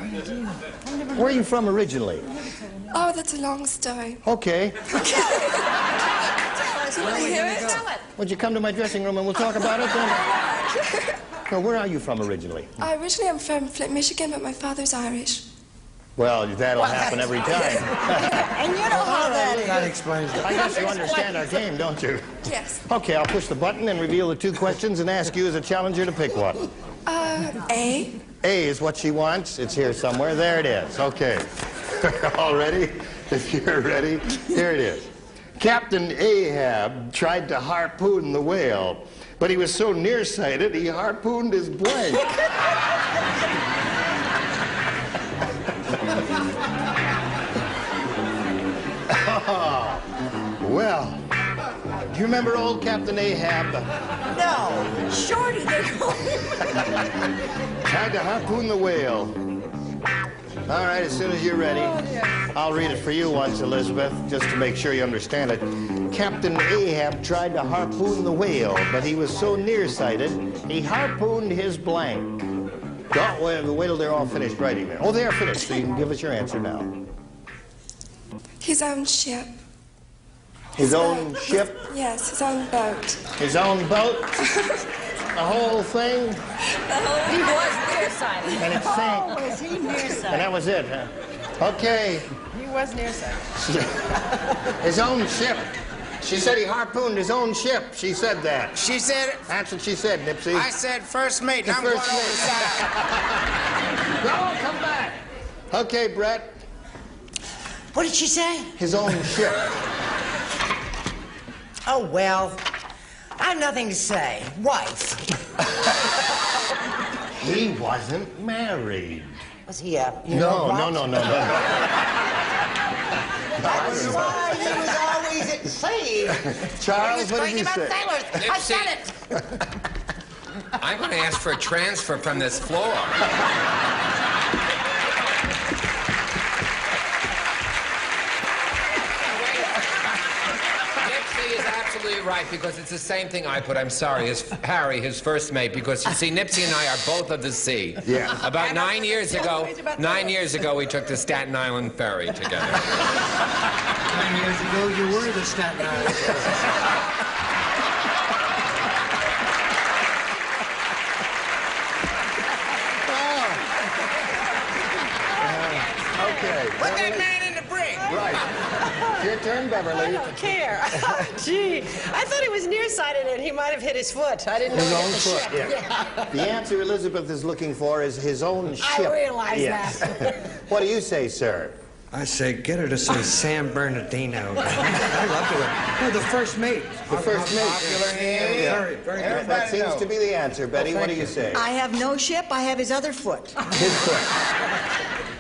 Where are you from originally? Oh, that's a long story. Okay. Tell us. You want to hear it? Would you come to my dressing room and we'll talk about it then? Now, where are you from originally? Originally, I'm from Flint, Michigan, but my father's Irish. Well, that'll happen every time. And you know how that is. That explains it. I guess you understand our game, don't you? Yes. Okay, I'll push the button and reveal the two questions and ask you as a challenger to pick one. A. A is what she wants. It's here somewhere. There it is. Okay. All ready? If you're ready, here it is. Captain Ahab tried to harpoon the whale, but he was so nearsighted he harpooned his blank. Oh, well, do you remember old Captain Ahab? No. Shorty, they call him. Tried to harpoon the whale. All right, as soon as you're ready, I'll read it for you once, Elizabeth, just to make sure you understand it. Captain Ahab tried to harpoon the whale, but he was so nearsighted, he harpooned his blank. Don't wait till they're all finished writing there. Oh, they are finished, so you can give us your answer now. His own ship. His own ship? Yes, his own boat. His own boat? The whole thing? He was nearsighted. And it sank. Oh, was he nearsighted? And that was it, huh? Okay. He was nearsighted. His own ship. She said he harpooned his own ship. She said that. She said it? That's what she said, Nipsey. I said first mate. I'm First going over the side. No, come back. Okay, Brett. What did she say? His own ship. Oh, well, I have nothing to say. Wife. He wasn't married. Was he a... No. That was why he was always at sea. Charles, what did you say? Sailors. I said it. I'm going to ask for a transfer from this floor. Nipsey is absolutely right, because it's the same thing I put. I'm sorry. It's Harry, his first mate, because you see, Nipsey and I are both of the sea. Yeah. About 9 years ago, we took the Staten Island ferry together. 9 years ago, you were the Staten Island. Okay. Put that man in the brig. Right. It's your turn, Beverly. I don't care. Gee, I thought he was nearsighted and he might have hit his foot. I didn't know His he own hit the foot, ship. yeah. The answer Elizabeth is looking for is his own ship. I realize yes. that. What do you say, sir? I say, get her to say San Bernardino. I love it. No, the first mate. The first mate. Popular name. Yeah. Very, very good. Everybody That seems knows. to be the answer, Betty. What do you say? I have no ship. I have his other foot. His foot.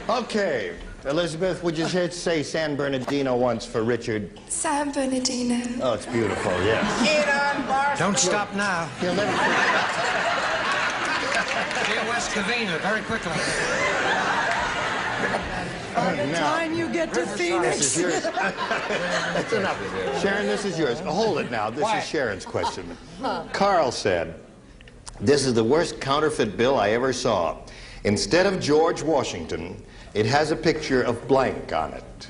Okay. Elizabeth, would you say San Bernardino once for Richard? San Bernardino. Oh, it's beautiful, yes. Get on, Barstool. Don't stop now. He'll never forget. Dear West Covina, very quickly. By the time you get to Phoenix. This is yours. That's enough. Sharon, this is yours. Hold it now. This is Sharon's question. Carl said, "This is the worst counterfeit bill I ever saw. Instead of George Washington, it has a picture of blank on it."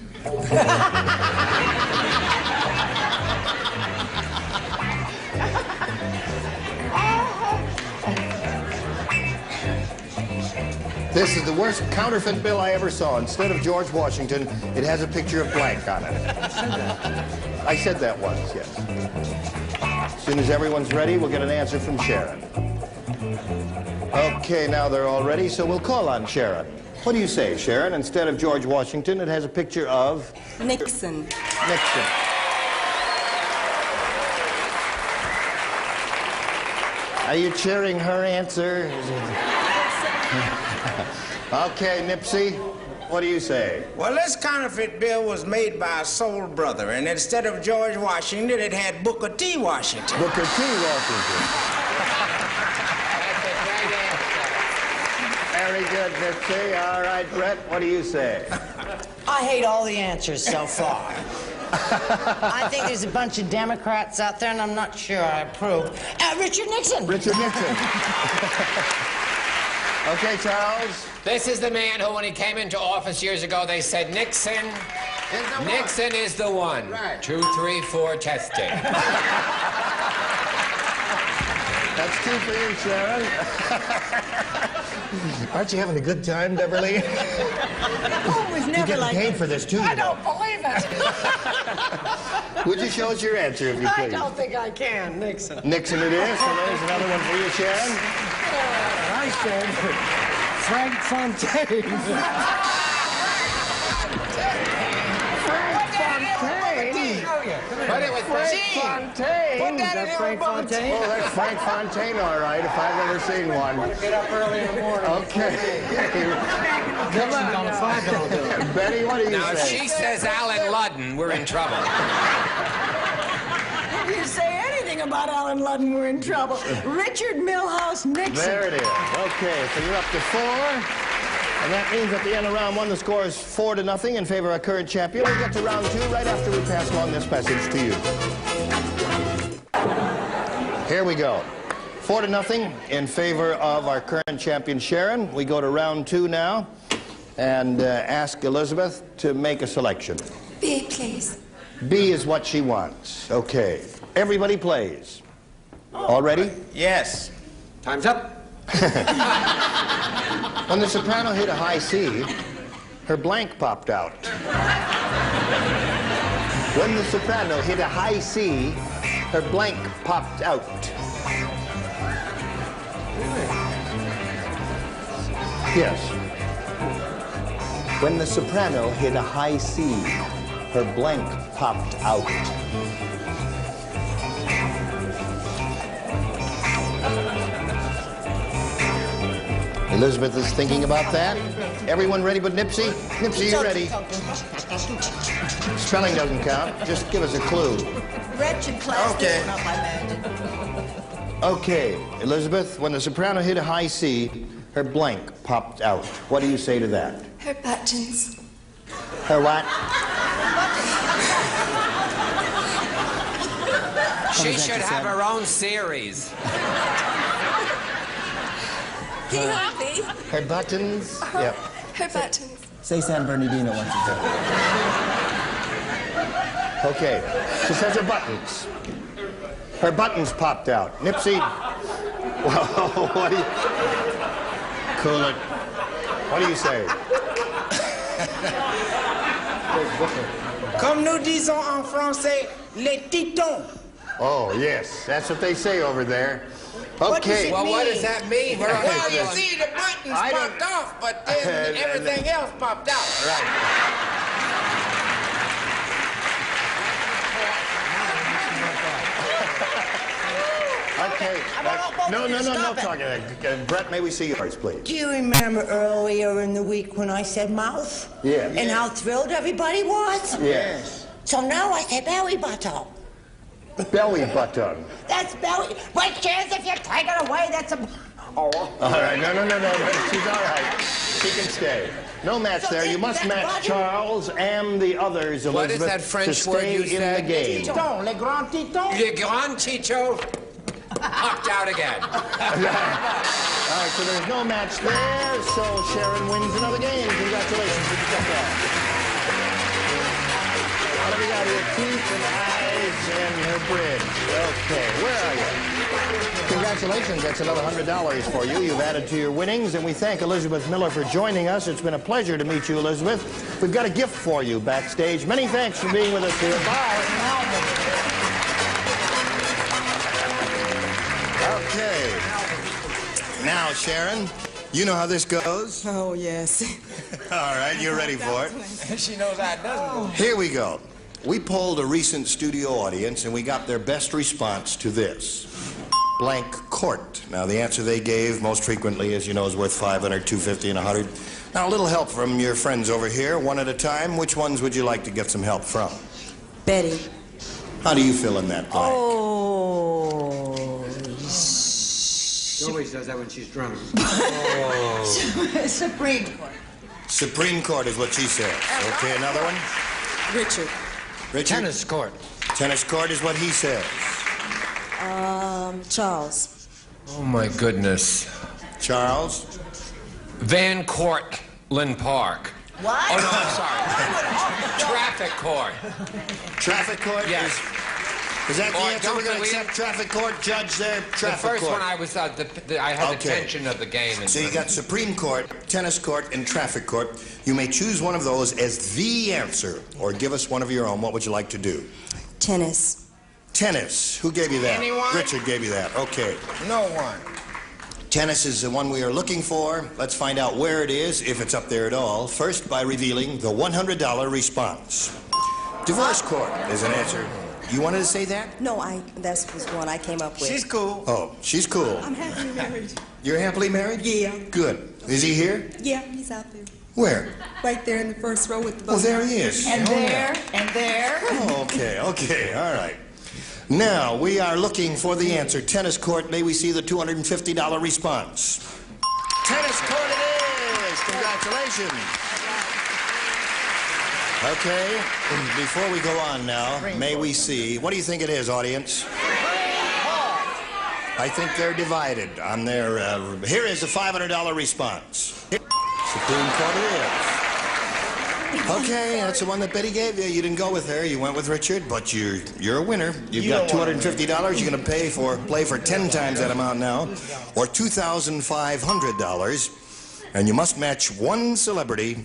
This is the worst counterfeit bill I ever saw. Instead of George Washington, it has a picture of blank on it. I said that once, yes. As soon as everyone's ready, we'll get an answer from Sharon. Okay, now they're all ready, so we'll call on Sharon. What do you say, Sharon? Instead of George Washington, it has a picture of... Nixon. Nixon. Are you cheering her answer? Okay, Nipsey, what do you say? Well, this counterfeit bill was made by a soul brother, and instead of George Washington, it had Booker T. Washington. Booker T. Washington. Very good, Nipsey. All right, Brett, what do you say? I hate all the answers so far. I think there's a bunch of Democrats out there, and I'm not sure I approve. Richard Nixon. Richard Nixon. Okay, Charles. This is the man who, when he came into office years ago, they said, Nixon is the one. Right. 2, 3, 4, testing. That's 2 for you, Sharon. Aren't you having a good time, Beverly? Oh, we've never You're getting paid for this, too. I don't believe it. Would you show us your answer, if you please? I don't think I can. Nixon. Nixon it is. So there's another one for you, Sharon. I said Frank Fontaine. But it was Frank Fontaine. Put that in Frank Fontaine? Oh, that's Frank Fontaine, all right, if I've ever seen one. Get up early in the morning. Okay. Come on a $5 bill. Betty, what do you Now, if say? she says Alan Ludden, we're in trouble. If you say anything about Alan Ludden, we're in trouble. Richard Milhouse Nixon. There it is. Okay, so you're up to 4. And that means at the end of round 1, the score is 4-0 in favor of our current champion. We'll get to round 2 right after we pass along this message to you. Here we go. 4-0 in favor of our current champion, Sharon. We go to round 2 now and ask Elizabeth to make a selection. B, please. B is what she wants. Okay. Everybody plays. All ready? Yes. Time's up. When the soprano hit a high C, her blank popped out. When the soprano hit a high C, her blank popped out. Yes. When the soprano hit a high C, her blank popped out. Elizabeth is thinking about that. Everyone ready but Nipsey? Nipsey, you ready? Spelling doesn't count. Just give us a clue. Wretched class. Okay. Okay, Elizabeth, when the soprano hit a high C, her blank popped out. What do you say to that? Her buttons. Her what? She should have her own series. Can you help me? Her buttons? Yep. Her buttons. Say San Bernardino once you say. Okay, she says her buttons. Her buttons popped out. Nipsey, well, what do you... Cool it. What do you say? Comme nous disons en français, les titons. Oh, yes, that's what they say over there. Okay. Well, what does that mean? Well, you see, the buttons popped off, but then everything else popped out. Right. Okay. No talking. Brett, may we see yours, please? Do you remember earlier in the week when I said mouth? Yeah. And how thrilled everybody was? Yes. So now I say belly button. Belly button. That's belly. What chance if you take it away? That's a... Oh. All right. No. She's all right. She can stay. No match So there. You must that match button- Charles and the others, Elizabeth, What is that French to word stay you in said? the game. Titons, les grands titons. Le Grand Chicho popped out again. All right, so there's no match there, so Sharon wins another game. Congratulations, you took off. What have we got here? Teeth and eyes and her bridge. Okay, where are you? Congratulations, that's another $100 for you. You've added to your winnings, and we thank Elizabeth Miller for joining us. It's been a pleasure to meet you, Elizabeth. We've got a gift for you backstage. Many thanks for being with us here. Bye. Okay. Now, Sharon, you know how this goes? Oh, yes. All right, you're ready for it. She knows how it doesn't. Here we go. We polled a recent studio audience, and we got their best response to this. Blank court. Now, the answer they gave most frequently, as you know, is worth $500, $250, and $100. Now, a little help from your friends over here, one at a time. Which ones would you like to get some help from? Betty. How do you fill in that blank? Oh. She always does that when she's drunk. Supreme Court. Supreme Court is what she says. Okay, another one? Richard. Richard? Tennis court. Tennis court is what he says. Charles. Oh, my goodness. Charles? Van Cortlandt Park. What? Oh, no, I'm sorry. Traffic court. Traffic court? Yes. Is that the Boy, answer? We're going to accept traffic court, judge there, traffic The first court. one I was, I had the tension of the game. So you got Supreme Court, tennis court, and traffic court. You may choose one of those as the answer, or give us one of your own. What would you like to do? Tennis. Tennis. Who gave you that? Anyone? Richard gave you that. Okay. No one. Tennis is the one we are looking for. Let's find out where it is, if it's up there at all. First, by revealing the $100 response. Divorce court is an answer. You wanted to say that? No, that was one I came up with. She's cool. Oh, she's cool. I'm happily married. You're happily married? Yeah. Good. Is he here? Yeah, he's out there. Where? Right there in the first row with the Oh, there he is. And there, and there. Oh, okay, all right. Now, we are looking for the answer. Tennis court, may we see the $250 response? Tennis court it is! Congratulations. Okay, before we go on now, may we see, what do you think it is, audience? I think they're divided on their, here is the $500 response. Supreme Court it is. Okay, that's the one that Betty gave you. You didn't go with her, you went with Richard, but you're a winner. You've got $250 you're going to play for 10 times that amount now, or $2,500, and you must match one celebrity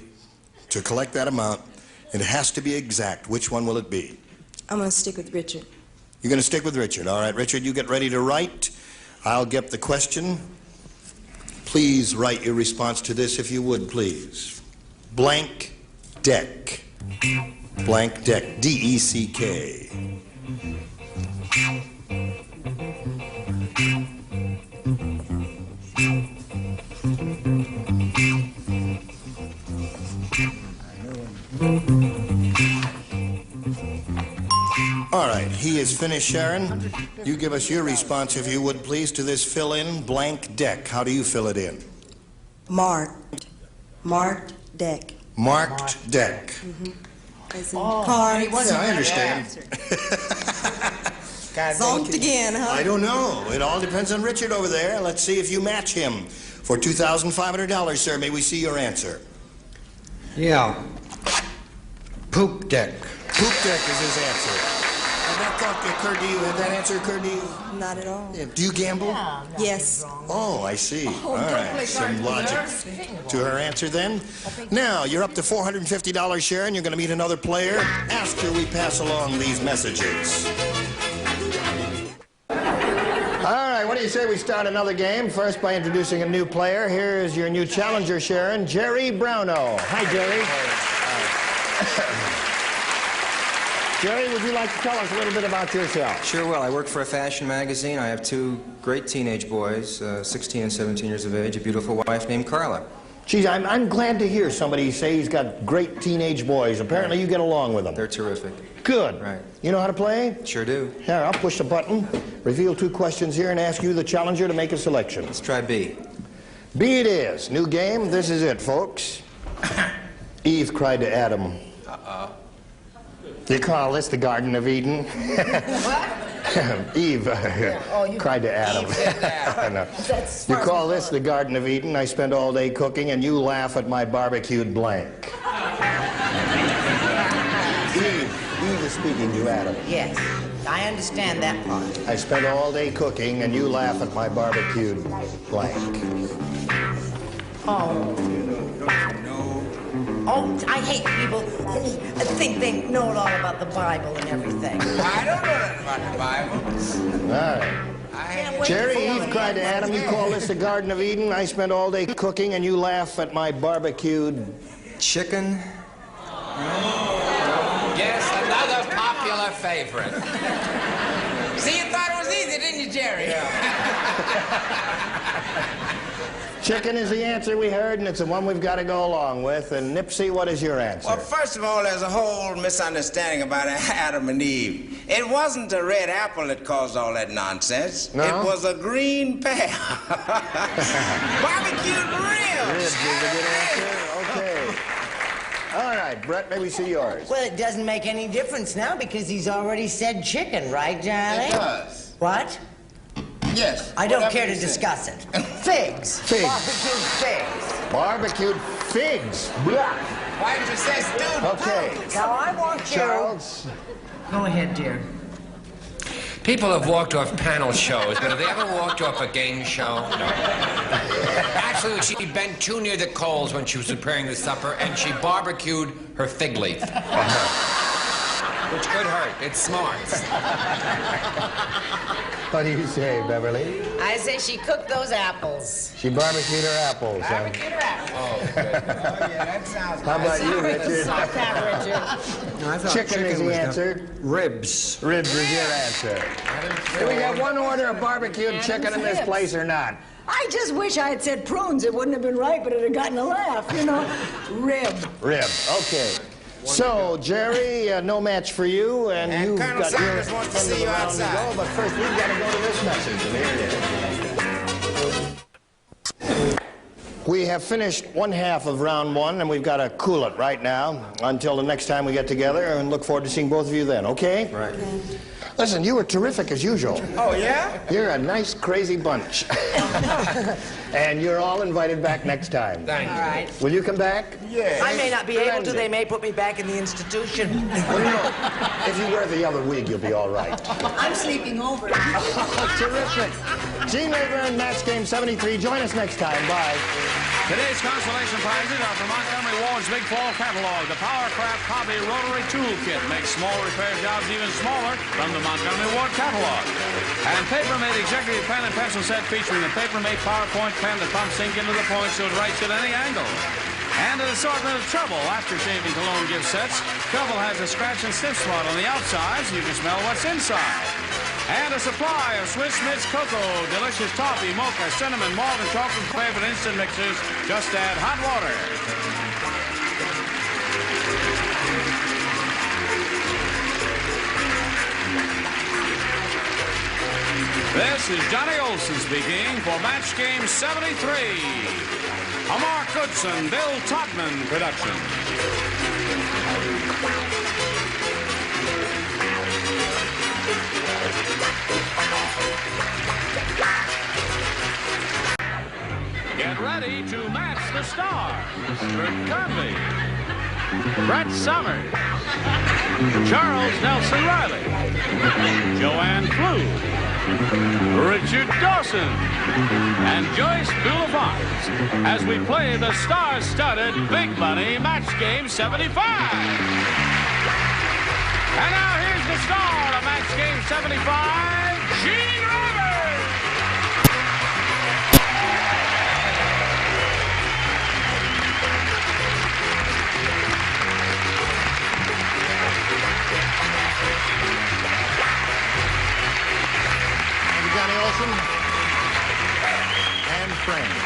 to collect that amount. It has to be exact. Which one will it be? I'm going to stick with Richard. You're going to stick with Richard. All right, Richard, you get ready to write. I'll get the question. Please write your response to this, if you would, please. Blank deck. Blank deck. D-E-C-K. All right, he is finished, Sharon. You give us your response, if you would, please, to this fill-in blank deck. How do you fill it in? Marked. Marked deck. Marked deck. As in cards. Yeah, I understand. Zonked again, huh? I don't know. It all depends on Richard over there. Let's see if you match him. For $2,500, sir, may we see your answer? Yeah. Poop deck. Poop deck is his answer. Had that thought occurred to you? Had that answer occurred to you? Not at all. Yeah. Do you gamble? Yes. Oh, I see. All right. Some logic to her answer then. Now, you're up to $450, Sharon. You're going to meet another player after we pass along these messages. All right, what do you say we start another game? First, by introducing a new player. Here is your new challenger, Sharon, Jerry Browno. Hi, Jerry. Jerry, would you like to tell us a little bit about yourself? Sure will. I work for a fashion magazine. I have two great teenage boys, 16 and 17 years of age, a beautiful wife named Carla. Geez, I'm glad to hear somebody say he's got great teenage boys. Apparently you get along with them. They're terrific. Good. Right. You know how to play? Sure do. Here, I'll push the button, reveal two questions here, and ask you, the challenger, to make a selection. Let's try B. B it is. New game. This is it, folks. Eve cried to Adam. Uh-oh. You call this the Garden of Eden? What? Eve cried to Adam. Eve said that. No. You call this the Garden of Eden? I spend all day cooking, and you laugh at my barbecued blank. Eve is speaking to Adam. Yes, I understand that part. I spend all day cooking, and you laugh at my barbecued blank. Oh. Oh, I hate people who think they know it all about the Bible and everything. I don't know nothing about the Bible. All right. Jerry, Eve cried to Adam, you call this the Garden of Eden? I spend all day cooking, and you laugh at my barbecued chicken. Yes, another popular favorite. See, you thought it was easy, didn't you, Jerry? Yeah. Chicken is the answer we heard, and it's the one we've got to go along with. And Nipsey, what is your answer? Well, first of all, there's a whole misunderstanding about Adam and Eve. It wasn't a red apple that caused all that nonsense. No? It was a green pear. Barbecued ribs. Ribs is a good answer. Okay. All right, Brett, may we see yours? Well, it doesn't make any difference now because he's already said chicken, right, darling? It does. What? Yes. I don't care to discuss it. Figs. Figs. Barbecued figs. Barbecued figs. Blah. Why did you say stewed Okay. Now, I want you... Charles. Go ahead, dear. People have walked off panel shows, but have they ever walked off a game show? No. Actually, she bent too near the coals when she was preparing the supper, and she barbecued her fig leaf. Which could hurt. It's smart. What do you say, Beverly? I say she cooked those apples. She barbecued her apples. Barbecued her apples. Oh, good. Oh, yeah, that sounds How about you, Richard? Soft that, Richard. No, I thought Chicken is the was answer. Ribs. Ribs is your answer. Do we have one order of barbecued chicken in this place or not? I just wish I had said prunes. It wouldn't have been right, but it'd have gotten a laugh, you know. Rib. Rib. Okay. So, Jerry, no match for you, and you've Colonel got your Sanders wants to end of see the you round outside. to go, but first we've got to go to this message, and here it is. We have finished one half of round one, and we've got to cool it right now until the next time we get together, and look forward to seeing both of you then, okay? Right. Listen, you were terrific as usual. Oh, yeah? You're a nice, crazy bunch. And you're all invited back next time. Thank you. All right. Will you come back? Yeah. I may not be able to. Splendid. They may put me back in the institution. Well, no. If you wear the other wig, you'll be all right. I'm sleeping over. Terrific. Gene Rayburn, Match Game 73. Join us next time. Bye. Today's consolation prizes are from Montgomery Ward's Big Fall Catalog. The Powercraft Hobby Rotary Tool Kit makes small repair jobs even smaller from the Montgomery Ward Catalog. And Paper-Mate Executive Pen and Pencil Set featuring a Paper-Mate PowerPoint pen that pumps ink into the point so it writes at any angle. And an assortment of Trouble after-shaving cologne gift sets. Trouble has a scratch and sniff spot on the outside so you can smell what's inside. And a supply of Swiss Miss Cocoa, delicious toffee, mocha, cinnamon, malt, and chocolate flavored instant mixers. Just add hot water. This is Johnny Olson speaking for Match Game 73. A Mark Goodson, Bill Todman production. Get ready to match the stars. Bert Convey, Brett Summers, Charles Nelson Riley, Joanne Flew, Richard Dawson, and Joyce Bulafont as we play the star-studded Big Money Match Game 75. And now here's the star of Match Game 75, Gene Rayburn. Johnny Olson and friends.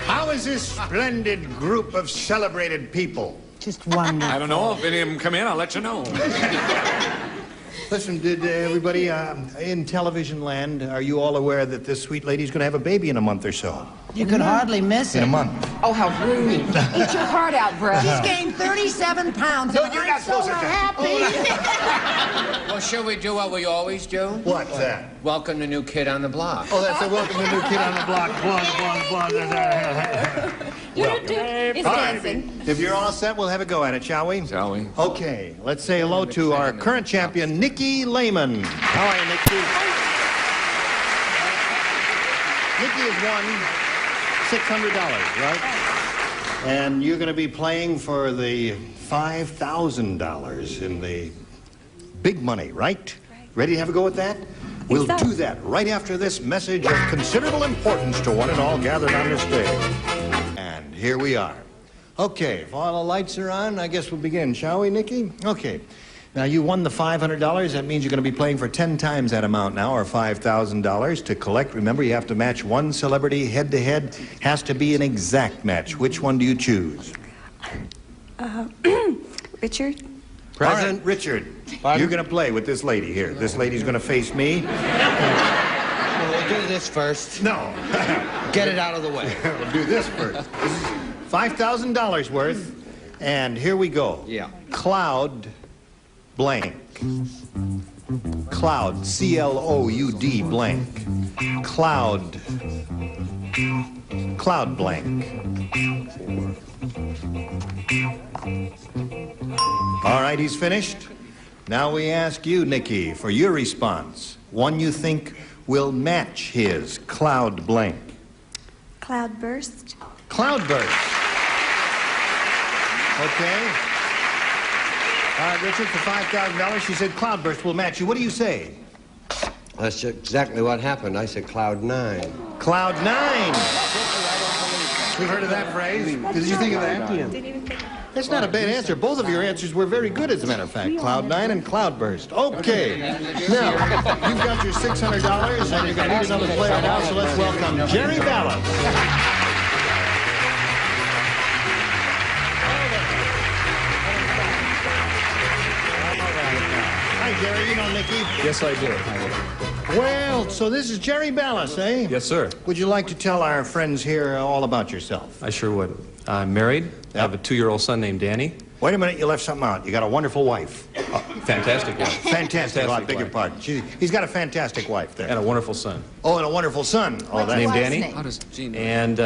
How is this splendid group of celebrated people? Just wonderful. I don't know. If any of them come in, I'll let you know. Listen, did everybody in television land, are you all aware that this sweet lady's going to have a baby in a month or so? You could hardly miss it. In a month. Oh, how rude. Eat your heart out, Brett. He's gained 37 pounds. No, and you're I'm not so supposed to- happy. Well, should we do what we always do? What's that? Welcome the new kid on the block. Oh, that's a welcome to new kid on the block. It's dancing. If you're all set, we'll have a go at it, shall we? Shall we? Okay, let's say hello to our current champion, Nikki Lehman. How are you, Nikki? Nikki has won $600, right? And you're going to be playing for the $5,000 in the big money, right? Ready to have a go at that? We'll do that right after this message of considerable importance to one and all gathered on this day. And here we are. Okay, if all the lights are on, I guess we'll begin, shall we, Nikki? Okay. Now, you won the $500. That means you're going to be playing for 10 times that amount now, or $5,000. To collect, remember, you have to match one celebrity head-to-head. Has to be an exact match. Which one do you choose? Richard? Present. All right, Richard, you're going to play with this lady here. This lady's going to face me. We'll do this first. No. Get it out of the way. We'll do this first. This is $5,000 worth. And here we go. Yeah. Cloud blank. Cloud, C-L-O-U-D blank. Cloud. Cloud blank. All right, he's finished. Now we ask you, Nikki, for your response. One you think will match his cloud blank. Cloudburst. Cloudburst. Okay. All right, Richard, for $5,000, she said cloudburst will match you. What do you say? That's exactly what happened. I said cloud 9. Cloud 9. We've heard of that phrase. Did you think of that? That's not a bad answer. Both of your answers were very good, as a matter of fact. Cloud 9 and cloudburst. Okay. Now, you've got your $600, and you're going to need another player now, so let's welcome Jerry Ballas. Hi, Jerry. You know Nikki? Yes, I do. Well, so this is Jerry Ballas, eh? Yes, sir. Would you like to tell our friends here all about yourself? I sure would. I'm married. I have a 2-year-old son named Danny. Wait a minute, you left something out. You got a wonderful wife. Fantastic wife. Fantastic. Oh, I beg your pardon. He's got a fantastic wife there. And a wonderful son. Oh, and a wonderful son. Oh, What's that's named Danny. How does Gene know? And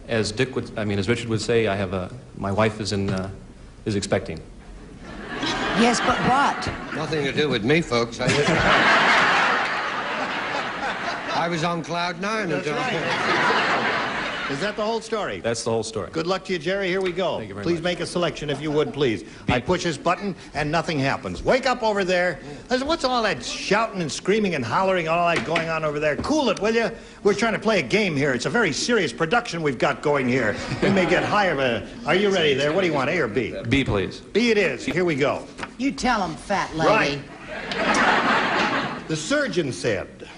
as Richard would say, I have my wife is expecting. Yes, but what? Nothing to do with me, folks. I was on cloud 9 until... Is that the whole story? That's the whole story. Good luck to you, Jerry. Here we go. Thank you very Please much. make a selection, if you would, please. I push this button, and nothing happens. Wake up over there. What's all that shouting and screaming and hollering, all that going on over there? Cool it, will you? We're trying to play a game here. It's a very serious production we've got going here. We may get higher, but are you ready there? What do you want, A or B? B, please. B it is. Here we go. You tell him, fat lady. Right. The surgeon said,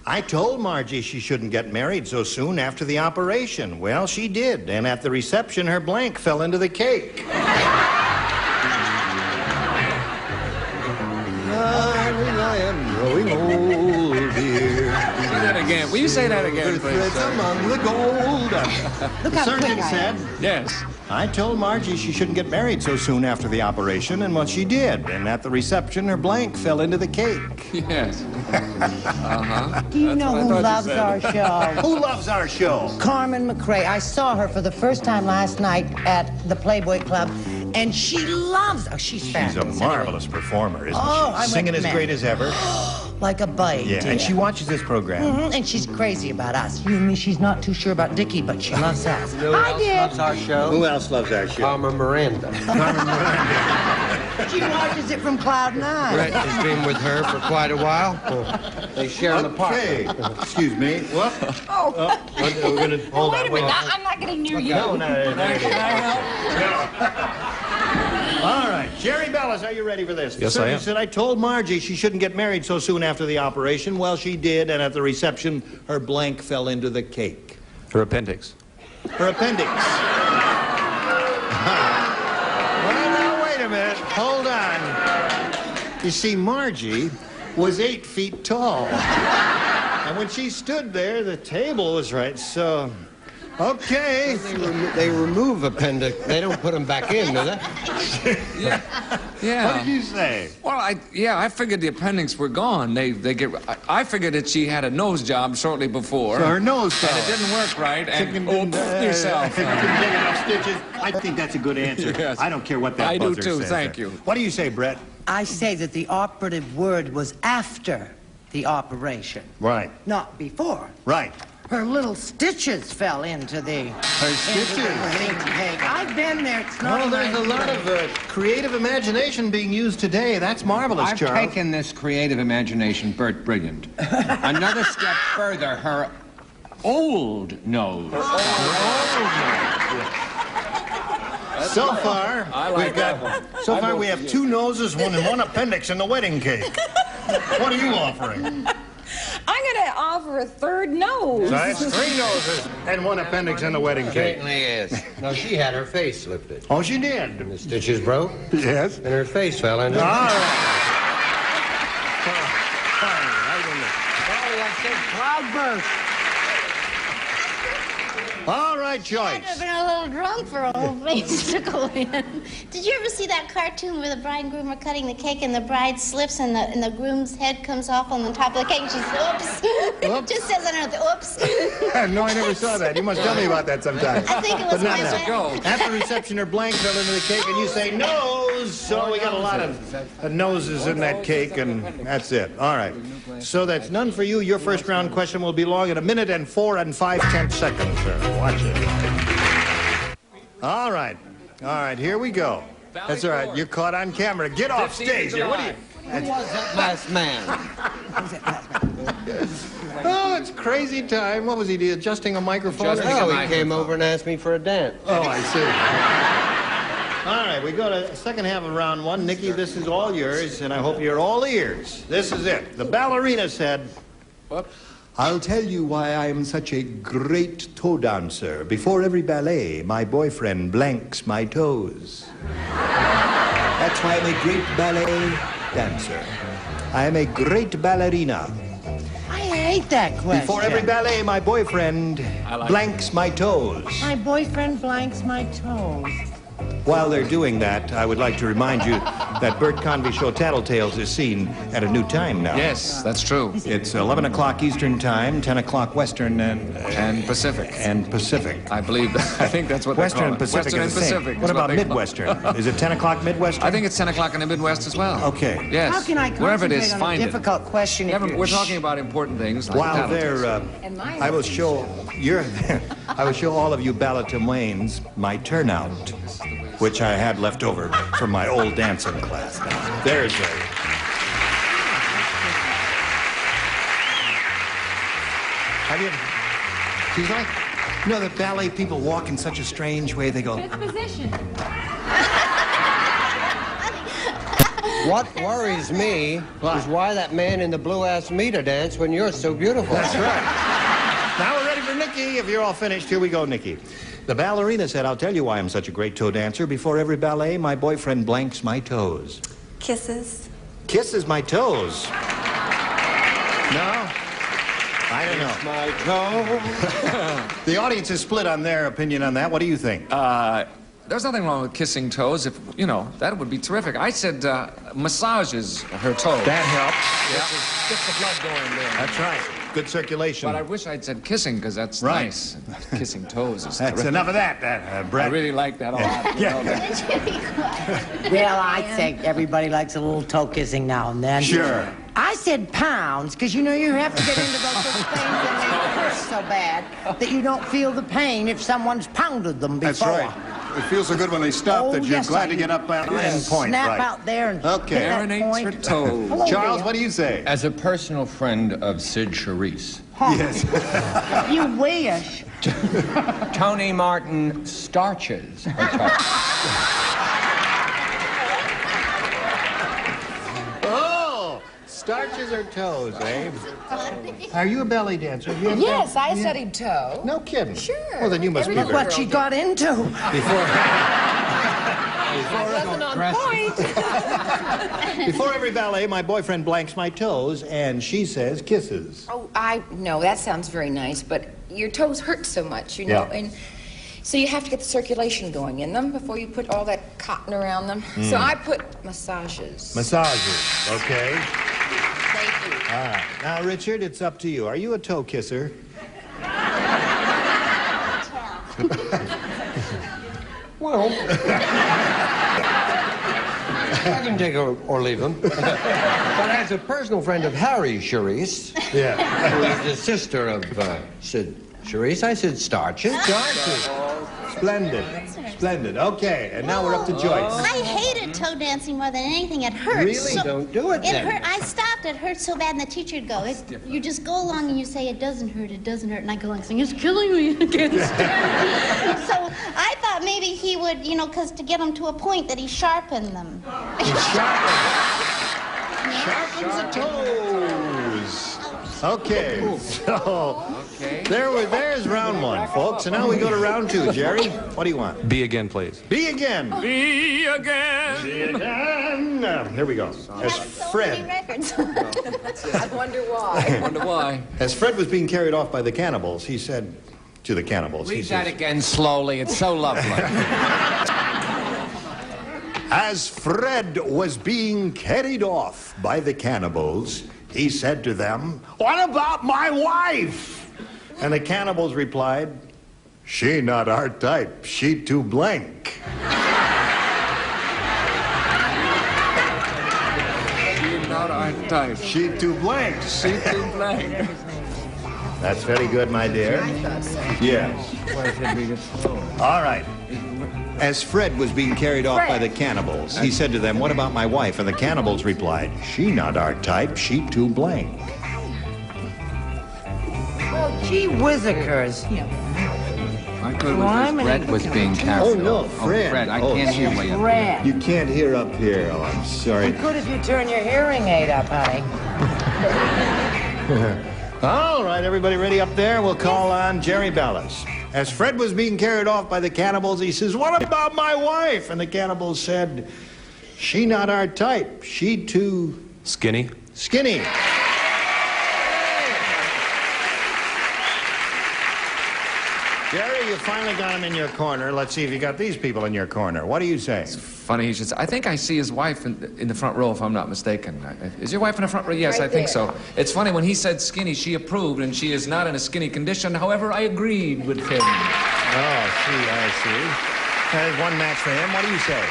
I told Margie she shouldn't get married so soon after the operation. Well, she did, and at the reception, her blank fell into the cake. I am growing old, dear. Say that again. Will you say that again, please? Among the gold. Look The how surgeon quick I said, am. Yes. I told Margie she shouldn't get married so soon after the operation, and well, she did. And at the reception, her blank fell into the cake. Yes. Uh-huh. Do you know who loves our show? Who loves our show? Carmen McRae. I saw her for the first time last night at the Playboy Club, and she loves... Oh, she's fabulous. She's a marvelous performer, isn't Oh, I she? went Singing as mad. great as ever. Like a bite. Yeah, and she watches this program. And she's crazy about us. You and me, she's not too sure about Dickie, but she loves us. Who I else did. loves our show? Who else loves our show? Carmen Miranda. She watches it from Cloud 9. Brett has been with her for quite a while. They share an Okay. apartment. Excuse me. What? Oh, We're going to hold wait on. a minute. I'm not getting near you. No. All right. Jerry Ballas, are you ready for this? Yes, The I surgeon am. said, I told Margie she shouldn't get married so soon after the operation. Well, she did, and at the reception, her blank fell into the cake. Her appendix. Her appendix. Well, now, wait a minute. Hold on. You see, Margie was 8 feet tall. And when she stood there, the table was right, so... Okay. They remove appendix. They don't put them back in, do they? Yeah. What did you say? Well, I figured the appendix were gone. I figured that she had a nose job shortly before. So her nose fell. And it didn't work right. And yourself. Couldn't take enough stitches. I think that's a good answer. Yes. I don't care what that I do buzzer too, says thank there. you. What do you say, Brett? I say that the operative word was after the operation, Right. not before. Right. Her little stitches fell into the... Her stitches? I've been there. It's not Oh, there's a lot of creative imagination being used today. That's marvelous, I've Charles. taken this creative imagination, Bert Brilliant, another step further. Her old nose. So far, we have 2 noses, one and one appendix in the wedding cake. What are you offering? I'm going to offer a third nose. So that's 3 noses and 1 appendix in the wedding cake. Certainly is. No, she had her face lifted. Oh, she did. And the stitches broke. Yes. And her face fell into... All right. Cloudburst. All right. right choice. I've been a little drunk for a whole face to go in. Did you ever see that cartoon where the bride and groom are cutting the cake and the bride slips and the groom's head comes off on the top of the cake and she's, oops. It just says underneath, oops. No, I never saw that. You must tell me about that sometime. I think it was But not my now. wedding. After reception, her blank fell into the cake, and you say nose. So we got a lot of noses in that cake, and that's it. All right. So that's none for you. Your first round question will be long at 1 minute and 4 5/10 seconds, sir. Watch it. All right. All right, here we go. That's all right. You're caught on camera. Get off stage here. What are you? Who was that last man? Oh, it's crazy time. What was he doing? Adjusting a microphone? He came over and asked me for a dance. Oh, I see. All right, we go to the second half of round one. Nikki, this is all yours, and I hope you're all ears. This is it. The ballerina said, I'll tell you why I am such a great toe dancer. Before every ballet, my boyfriend blanks my toes. That's why I'm a great ballet dancer. I am a great ballerina. I hate that question. Before every ballet, my boyfriend blanks my toes. My boyfriend blanks my toes. While they're doing that, I would like to remind you that Bert Convy Show Tattletales is seen at a new time now. Yes, that's true. It's 11 o'clock Eastern Time, 10 o'clock Western and Pacific. And Pacific. I believe, I think that's what Western they and call it. Pacific Western are and the same. Pacific. What about Midwestern? Is it 10 o'clock Midwestern? I think it's 10 o'clock in the Midwest as well. Okay. Yes. How can I Wherever it concentrate is, on find a it. difficult question if you're... We're talking about important things like While tattletales. I will show I will show all of you Ballatomanes my turnout, which I had left over from my old dancing class. There's a... Have you... She's like... You know, the ballet people walk in such a strange way. They go... Fifth position. What worries me is why that man in the blue asked me to dance when you're so beautiful. That's right. Now we're ready for Nikki. If you're all finished, here we go, Nikki. The ballerina said, I'll tell you why I'm such a great toe dancer. Before every ballet, my boyfriend blanks my toes. Kisses. Kisses my toes. No? I don't know. My toe. The audience is split on their opinion on that. What do you think? There's nothing wrong with kissing toes. If, you know, that would be terrific. I said massages her toes. That helps. Yeah. Gets the blood going there. That's right. Good circulation. But I wish I'd said kissing, because that's right. Nice. Kissing toes is That's terrific. enough of that, Brett. I really like that a lot. You know that. Well, I think everybody likes a little toe kissing now and then. Sure. I said pounds, because you know you have to get into those little things that make it hurt so bad that you don't feel the pain if someone's pounded them before. That's right. It feels so good when they stop that you're yes, glad to get up on point. Snap right. out there and okay. hit that Marinates point. her toes. Hello, Charles, dear. what do you say? As a personal friend of Sid Charisse, Yes. You wish. Tony Martin starches her toes. Oh, starches her toes, eh? Are you a belly dancer? You have Yes, I yeah. studied toe. No kidding. Sure. Well, then you must be Look very... what she got into. I wasn't on point. Before every ballet, my boyfriend blanks my toes, and she says kisses. Oh, no, that sounds very nice, but your toes hurt so much, you know, Yeah. and so you have to get the circulation going in them before you put all that cotton around them. So I put massages. Massages, okay. Thank you. All right. Now, Richard, it's up to you. Are you a toe kisser? Well, I can take or leave him. But as a personal friend of Harry Charisse, who is the sister of Sid Charisse, I said starches. Starches. Splendid. Splendid. Okay, and now we're up to Joyce. I hated toe dancing more than anything. It hurts. Really? So, Don't do it It then. hurt. I stopped. It hurt so bad, and the teacher would go. You just go along and you say, it doesn't hurt, and I go along saying, it's killing me. I can't stand it. So I thought maybe he would, you know, because to get him to a point that he sharpened them. He sharpens the toes. Okay, so there's round one, folks. And now we go to round two. Jerry, what do you want? Be again, please. Be again. Be again. Be again. Here we go. As Fred, I wonder why. I wonder why. as Fred was being carried off by the cannibals, he said, to the cannibals. Read that again slowly. It's so lovely. As Fred was being carried off by the cannibals, he said to them, "What about my wife?" And the cannibals replied, "She not our type. She too blank." She not our type. She too blank. She too blank. That's very good, my dear. Yes. All right. As Fred was being carried off by the cannibals, he said to them, "What about my wife?" And the cannibals replied, "She not our type. She too blank." Well, gee whizzikers. I thought it was Fred was being carried. Oh, no, off. Fred. Oh, Fred, I can't hear way up here. Fred. You can't hear up here. Oh, I'm sorry. You could if you turn your hearing aid up, honey. All right, everybody ready up there? We'll call on Jerry Ballas. As Fred was being carried off by the cannibals, he says, "What about my wife?" And the cannibals said, "She not our type. She too Skinny. skinny." Jerry, you finally got him in your corner. Let's see if you got these people in your corner. What do you say? Funny he should say. I think I see his wife in the front row, if I'm not mistaken. Is your wife in the front row? Yes, Right I think there. so. It's funny, when he said skinny, she approved, and she is not in a skinny condition. However, I agreed with him. Oh, I see. There's one match for him. What do you say?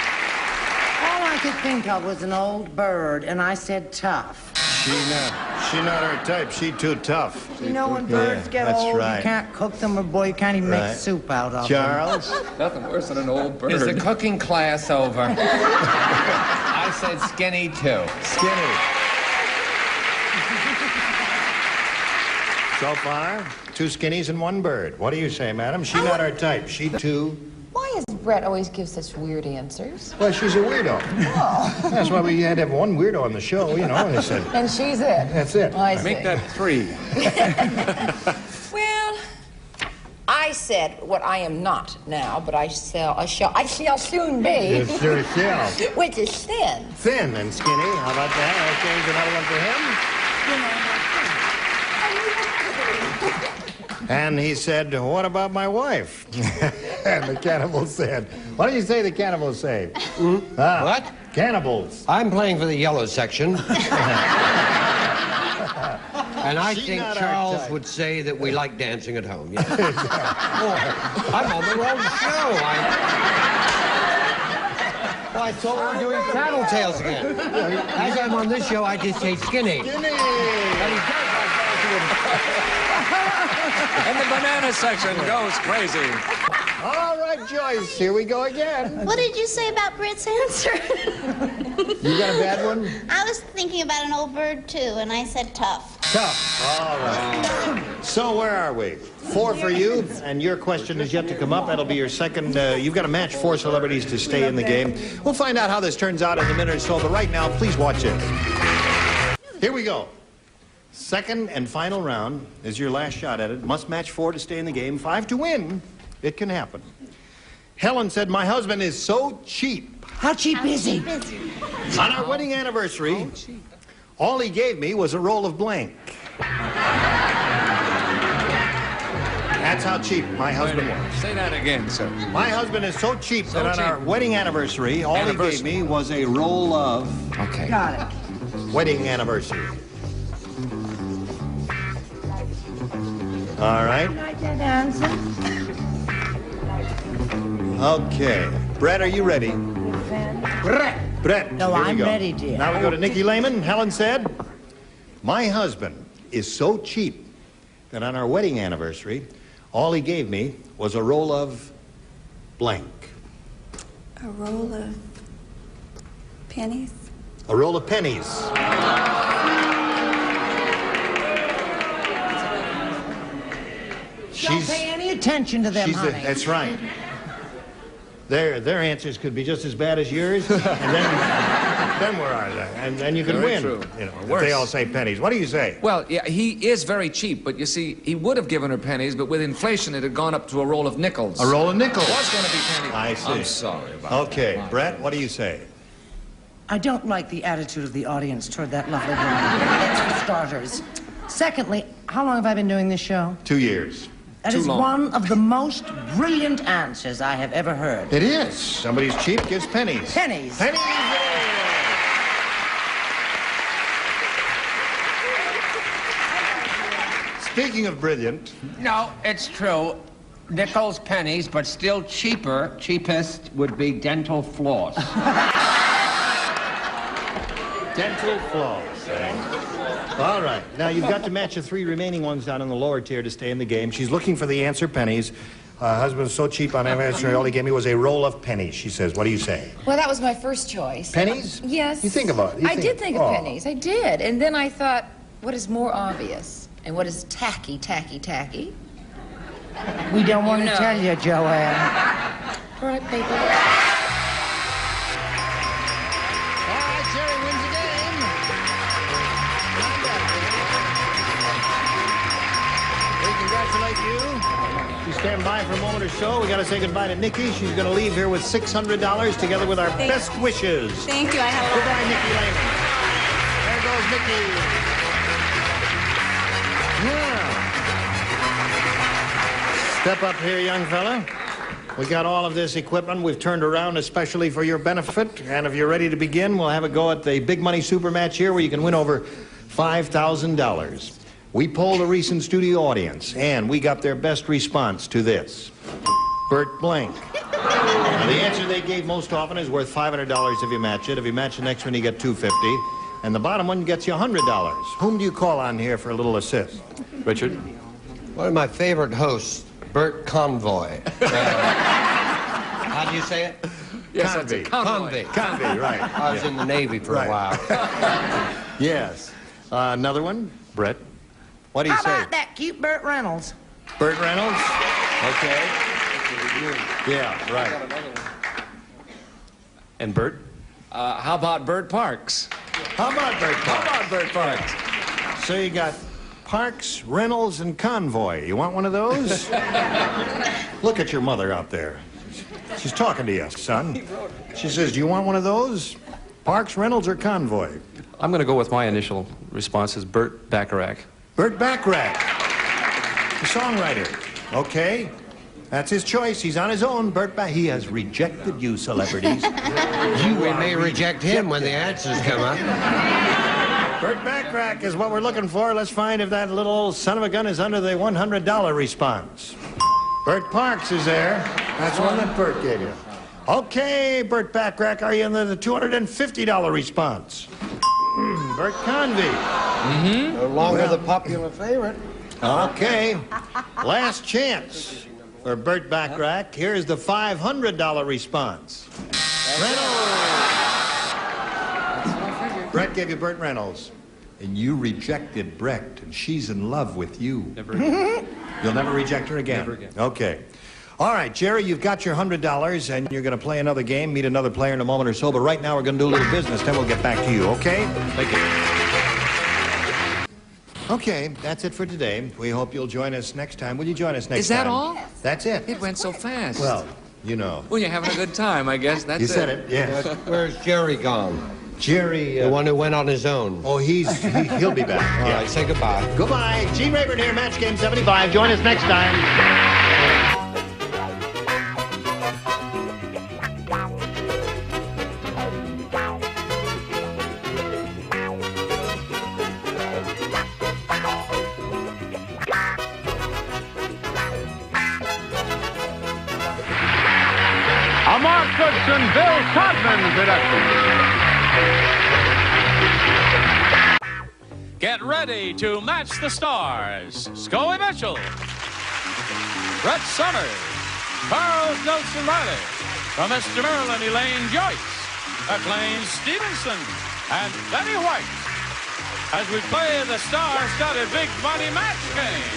All I could think of was an old bird, and I said tough. She not her type. She too tough. You know, when birds get that's old, right. you can't cook them, or boy, you can't even Right. make soup out of Charles? Nothing worse than an old bird. Is the cooking class over? I said skinny too. Skinny. So far, 2 skinnies and 1 bird. What do you say, madam? She not our type. She too. Why does Brett always give such weird answers? Well, she's a weirdo. Oh. That's why we had to have 1 weirdo on the show, you know. And they said, And she's it. that's it. I see. Make that 3. Well, I said what I am not now, but I shall soon be. Yes, sure shall. Which is thin. Thin and skinny. How about that? Okay, here's another one for him. And he said, "What about my wife?" And the cannibals said, "What do you say the cannibals say?" What? Cannibals. I'm playing for the yellow section. And I She think not our Charles type. would say that we like dancing at home. Yes. Oh, I'm on the wrong show. I thought we were doing Tattletales again. As I'm on this show, I just say skinny. Skinny. And the banana section goes crazy. All right, Joyce, here we go again. What did you say about Britt's answer? You got a bad one? I was thinking about an old bird, too, and I said tough. Tough. All right. So where are we? 4 for you, and your question is yet to come up. That'll be your second. You've got to match 4 celebrities to stay in the game. We'll find out how this turns out in a minute or so, but right now, please watch it. Here we go. Second and final round is your last shot at it. Must match 4 to stay in the game, 5 to win. It can happen. Helen said, "My husband is so cheap. How cheap is he? On our wedding anniversary, all he gave me was a roll of blank." That's how cheap my husband was. Say that again, sir. My husband is so cheap So that on cheap. our wedding anniversary, all he gave me was a roll of Okay. Got it. wedding anniversary. All right. Like that answer? Okay. Brett, are you ready? Brett. No, here we I'm go. ready, dear. Now we go to Nikki Lehman. Helen said, "My husband is so cheap that on our wedding anniversary, all he gave me was a roll of blank." A roll of pennies. A roll of pennies. Don't pay any attention to them, honey. That's right. Their answers could be just as bad as yours, and then where are they? And then you could Very win. true. You know, if Worse. they all say pennies. What do you say? Well, yeah, he is very cheap, but you see, he would have given her pennies, but with inflation, it had gone up to a roll of nickels. A roll of nickels. It was going to be pennies. I see. I'm sorry about Okay, that. Brett, what do you say? I don't like the attitude of the audience toward that lovely woman. That's for starters. Secondly, how long have I been doing this show? 2 years. That too is long. one of the most brilliant answers I have ever heard. It is. Somebody's cheap gives pennies. Pennies. Pennies. Speaking of brilliant, No, it's true. Nickels, pennies, but still cheaper, cheapest would be dental floss. dental floss. All right. Now, you've got to match the 3 remaining ones down in the lower tier to stay in the game. She's looking for the answer, pennies. Husband was so cheap on answering, all he gave me was a roll of pennies, she says. What do you say? Well, that was my first choice. Pennies? Yes. You think about it. I did think of pennies. I did. And then I thought, what is more obvious? And what is tacky, tacky, tacky? We don't want to know. tell you, Joanne. All right, baby. All right, Jerry wins the game. We congratulate you. You stand by for a moment or so. We got to say goodbye to Nikki. She's going to leave here with $600 together with our best wishes. Thank you. I have Goodbye, Nikki Lehman. There goes Nikki. Yeah. Step up here, young fella. We got all of this equipment we've turned around especially for your benefit. And if you're ready to begin, we'll have a go at the big money super match here where you can win over $5,000. We polled a recent studio audience, and we got their best response to this. Bert Blank. Now, the answer they gave most often is worth $500 if you match it. If you match the next one, you get $250. And the bottom one gets you $100. Whom do you call on here for a little assist? Richard? One of my favorite hosts, Bert Convoy. How do you say it? Yes, that's it. Convoy. Convoy, right. I was in the Navy for a while. Yes. Another one? Brett? What do you How say? about that cute Burt Reynolds? Burt Reynolds? Okay. Yeah, right. And Bert? How about Bert Parks? How about Burt Parks? How about Bert Parks? So you got Parks, Reynolds, and Convoy. You want one of those? Look at your mother out there. She's talking to you, son. She says, do you want one of those? Parks, Reynolds, or Convoy? I'm going to go with my initial response is Burt Bacharach. Burt Bacharach, the songwriter. Okay. That's his choice. He's on his own. He has rejected you, celebrities. We may reject him when the answers come up. Burt Bacharach is what we're looking for. Let's find if that little old son of a gun is under the $100 response. Burt Parks is there. That's one that Burt gave you. Okay, Burt Bacharach, are you in the $250 response? Burt Convy. No longer the popular favorite. Okay. Last chance for Burt Bacharach. Here's the $500 response. Reynolds. Brett gave you Burt Reynolds. And you rejected Brett, and she's in love with you. Never again. You'll never reject her again? Never again. Okay. All right, Jerry, you've got your $100, and you're going to play another game, meet another player in a moment or so, but right now we're going to do a little business, then we'll get back to you, okay? Thank you. Okay, that's it for today. We hope you'll join us next time. Will you join us next time? Is that all? That's it. It went so fast. Well, you know. Well, you're having a good time, I guess. That's You said it, yes. Where's Jerry gone? Jerry... The one who went on his own. Oh, he'll be back. All right, say goodbye. Goodbye. Gene Rayburn here, Match Game 75. Join us next time. A Mark Goodson, Bill Codman production. Get ready to match the stars. Scully Mitchell, Brett Summers, Charles Nelson Riley, from Mr. Merlin, Elaine Joyce, McLean Stevenson, and Betty White, as we play the star-studded Big Money Match Game.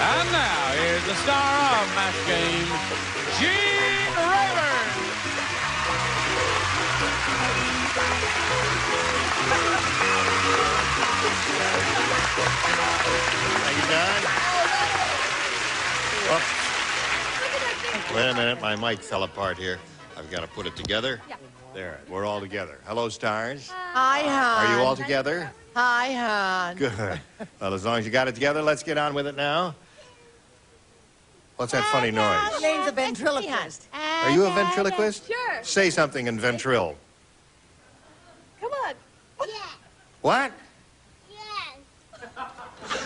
And now, here's the star of Match Game, Gene Rayburn. Thank you, Don. Oops. Wait a minute, my mic fell apart here. I've got to put it together. Yeah. There, we're all together. Hello, stars. Hi, hon. Are you all together? Hi, hon. Good. Well, as long as you got it together, let's get on with it now. What's that funny noise? Elaine's a ventriloquist. Are you a ventriloquist? Sure. Say something in ventrilo. Come on. What? Yes.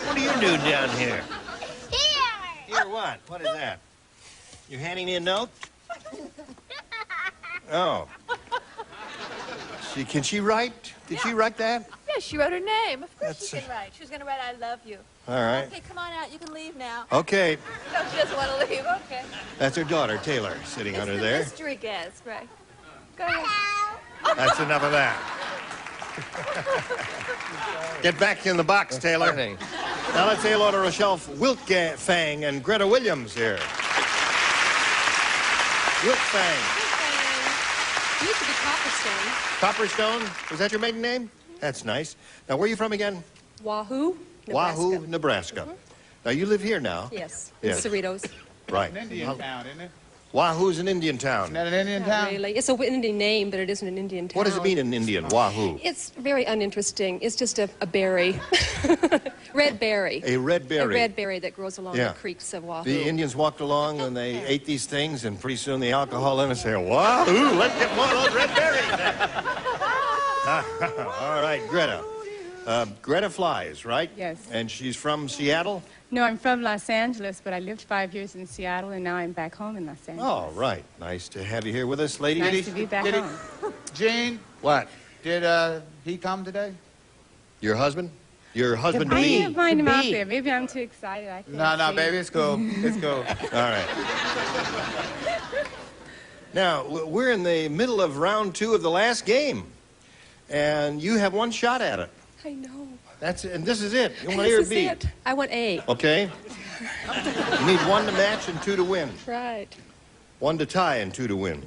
What do you do down here? Here. Here what? What is that? You handing me a note? Oh. Can she write? Did she write that? Yeah, she wrote her name. Of course That's she can write. She was going to write, I love you. All right. Okay, come on out. You can leave now. Okay. No, she doesn't want to leave. Okay. That's her daughter, Taylor, sitting It's under the there. mystery guest, right. Go ahead. That's enough of that. Get back in the box, Taylor. Now let's say hello to Rochelle Wiltfang and Greta Williams here. Wiltfang. It used to be Copperstone. Copperstone? Was that your maiden name? That's nice. Now, where are you from again? Wahoo, Nebraska. Wahoo, Nebraska. Now, you live here now. Yes, Yes. in Cerritos. Right. An Indian town, isn't it? Wahoo's an Indian town. Isn't that an Indian Not town? really. It's an Indian name, but it isn't an Indian town. What does it mean in Indian, Wahoo? It's very uninteresting. It's just a berry. Red berry. A red berry. A red berry that grows along Yeah. the creeks of Wahoo. The Indians walked along and they ate these things, and pretty soon the alcohol in it said, Wahoo, let's get one of those red berries. All right, Greta. Greta flies, right? Yes. And she's from Seattle? No, I'm from Los Angeles, but I lived 5 years in Seattle, and now I'm back home in Los Angeles. Oh, right. Nice to have you here with us, lady. Nice to be back home. Gene? What? Did he come today? Your husband? Your husband I to be? can't find him out there. Maybe I'm too excited. I can't No, see baby, him. it's cool. It's cool. All right. Now, we're in the middle of round 2 of the last game, and you have one shot at it. I know. And this is it. You want A This or is B? it. I want A. Okay. You need 1 to match and 2 to win. Right. 1 to tie and 2 to win.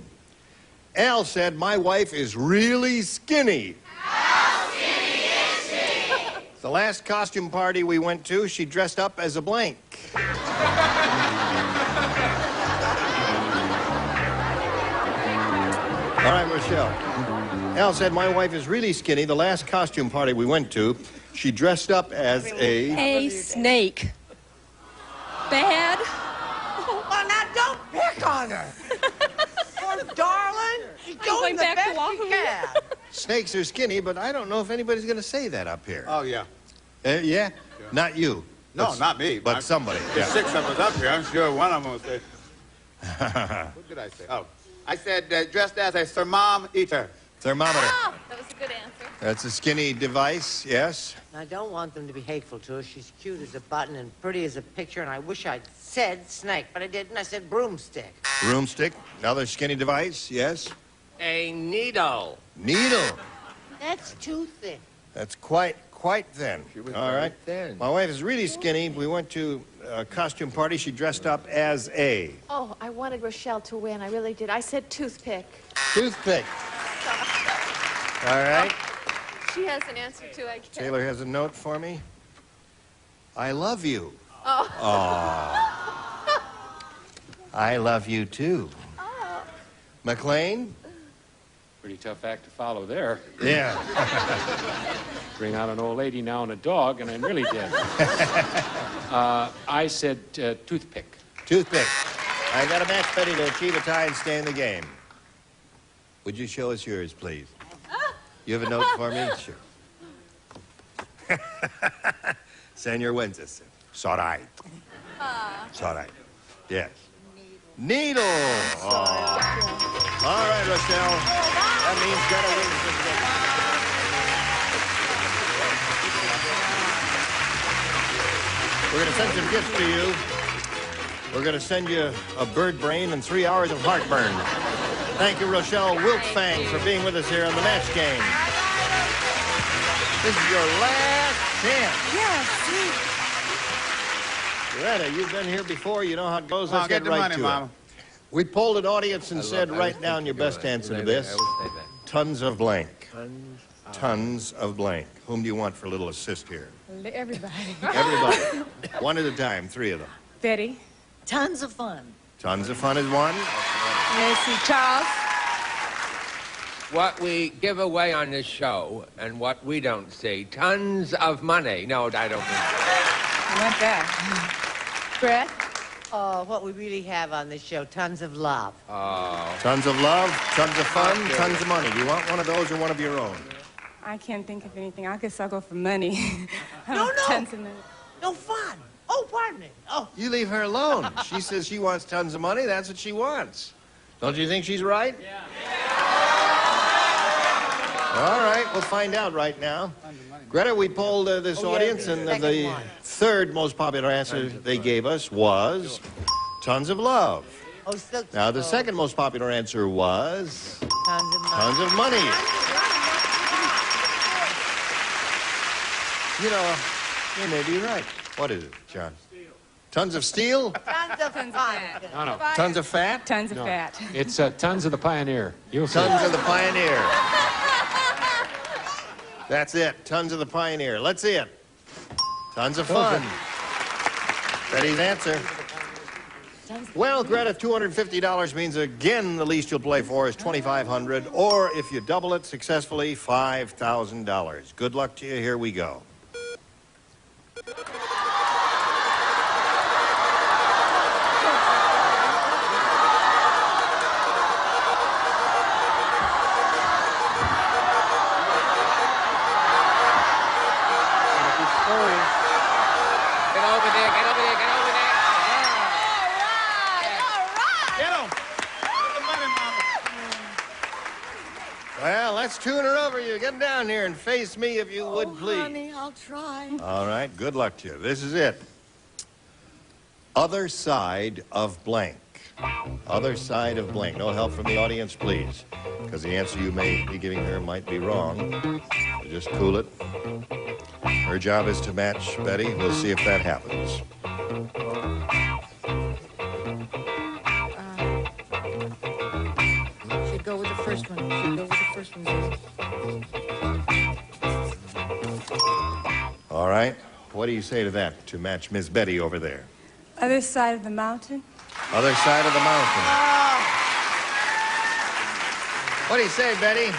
Al said, my wife is really skinny. How skinny is she? The last costume party we went to, she dressed up as a blank. All right, Rochelle. Al said, my wife is really skinny. The last costume party we went to, she dressed up as A snake. Bad. Well, now don't pick on her. Poor darling. She's doing the back to best she Wahoo. can. Snakes are skinny, but I don't know if anybody's going to say that up here. Oh, yeah. Yeah? Not you. No, But- not me. But somebody. There's Yeah. 6 of us up here. I'm sure one of them will say. What did I say? Oh, I said dressed as a thermometer. Thermometer. Oh, that was a good answer. That's a skinny device, yes. I don't want them to be hateful to her. She's cute as a button and pretty as a picture, and I wish I'd said snake, but I didn't. I said broomstick. Broomstick, another skinny device, yes. A needle. Needle. That's too thin. That's quite thin. All very right. thin. My wife is really skinny. We went to a costume party. She dressed up as a Oh, I wanted Rochelle to win. I really did. I said toothpick. toothpick. All right. She has an answer too, I guess. Taylor has a note for me. I love you. Oh. Aw. I love you too. Oh. McLean? Pretty tough act to follow there. Yeah. Bring out an old lady now and a dog, and I'm really dead. I said toothpick. Toothpick. I got a match ready to achieve a tie and stay in the game. Would you show us yours, please? You have a note for me? Sure. Senor Wences. It's all right. It's all right. Yes. Needle. Oh. All right, Rochelle. That means Greta wins this game. We're going to send some gifts to you. We're going to send you a bird brain and 3 hours of heartburn. Thank you, Rochelle Wiltfang, for being with us here on the match game. This is your last chance. Yes. Greta, you've been here before. You know how it goes. Come on, Let's get get the right money, to Mama. it. We polled an audience and said, write down your best answer to this. Tons of blank. Tons of blank. Whom do you want for a little assist here? Everybody. Everybody. One at a time, 3 of them. Betty. Tons of fun. Tons of fun is one. Nancy. Charles. What we give away on this show and what we don't see. Tons of money. No, I don't think so. I want that. Brett. Oh, what we really have on this show, tons of love. Oh. Tons of love, tons of fun, tons of money. Do you want one of those or one of your own? I can't think of anything. I guess I'll go for money. No. Tons of money. No fun. Oh, pardon me. Oh. You leave her alone. She says she wants tons of money. That's what she wants. Don't you think she's right? Yeah. All right, we'll find out right now. Greta, we polled this audience, and the third most popular answer they gave us was tons of love. Oh, still. Now, the second most popular answer was Tons of money. tons of money. You know, you may be right. What is it, John? Tons of steel? Tons of fun. No. Tons of fat? Tons of fat. It's tons of the Pioneer. You'll see. Tons of the Pioneer. That's it. Tons of the Pioneer. Let's see it. Tons of fun. Betty's answer. Well, Greta, $250 means again the least you'll play for is $2,500, or if you double it successfully, $5,000. Good luck to you. Here we go. Well, let's tune her over you. Get down here and face me if you would, please. Honey, I'll try. All right, good luck to you. This is it. Other side of blank. Other side of blank. No help from the audience, please, because the answer you may be giving her might be wrong. So just cool it. Her job is to match Betty. We'll see if that happens. Should go with the first one. Should go with the first one. All right. What do you say to that, to match Miss Betty over there? Other side of the mountain. Other side of the mountain. What do you say, Betty?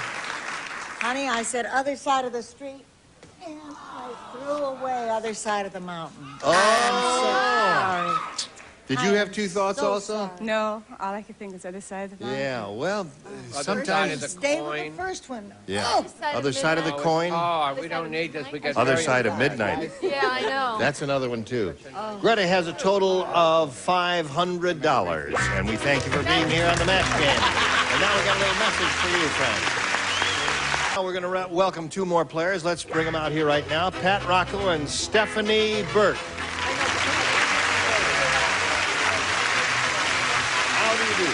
Honey, I said other side of the street, and I threw away other side of the mountain. Oh! I'm so sorry. Did you have two thoughts so also? sorry. No, all I could think is other side of the mountain. Yeah, well, Other sometimes... side of the Stay with coin. the first one. Yeah. Oh. Other side of the coin. Oh, we don't need this. We get Other very side of upset. midnight. Yeah, I know. That's another one, too. Greta has a total of $500, and we thank you for being here on the match game. And now we got a little message for you, friends. Now we're going to welcome two more players. Let's bring them out here right now. Pat Rocco and Stephanie Burke. How do you do?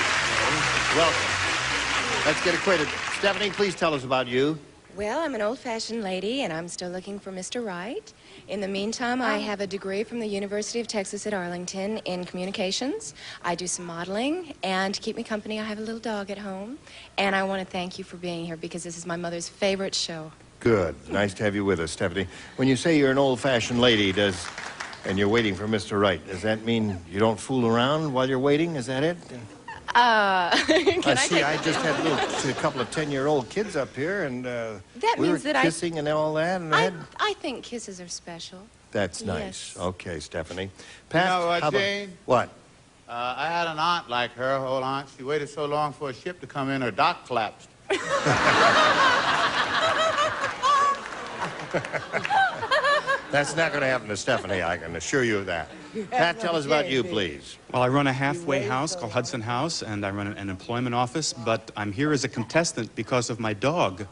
Welcome. Let's get acquainted. Stephanie, please tell us about you. Well, I'm an old-fashioned lady, and I'm still looking for Mr. Right. In the meantime, I have a degree from the University of Texas at Arlington in communications. I do some modeling, and to keep me company, I have a little dog at home. And I want to thank you for being here because this is my mother's favorite show. Good. Nice to have you with us, Stephanie. When you say you're an old-fashioned lady, and you're waiting for Mr. Right, does that mean you don't fool around while you're waiting? Is that it? Can I just had a couple of 10-year-old kids up here, and we were kissing and all that. And I think kisses are special. That's nice. Yes. Okay, Stephanie. Pat, You know what, how about- Jane? What? I had an aunt like her, old aunt. She waited so long for a ship to come in, her dock collapsed. That's not going to happen to Stephanie, I can assure you of that. Pat, tell us about you, please. Well, I run a halfway house called Hudson House, and I run an employment office, but I'm here as a contestant because of my dog.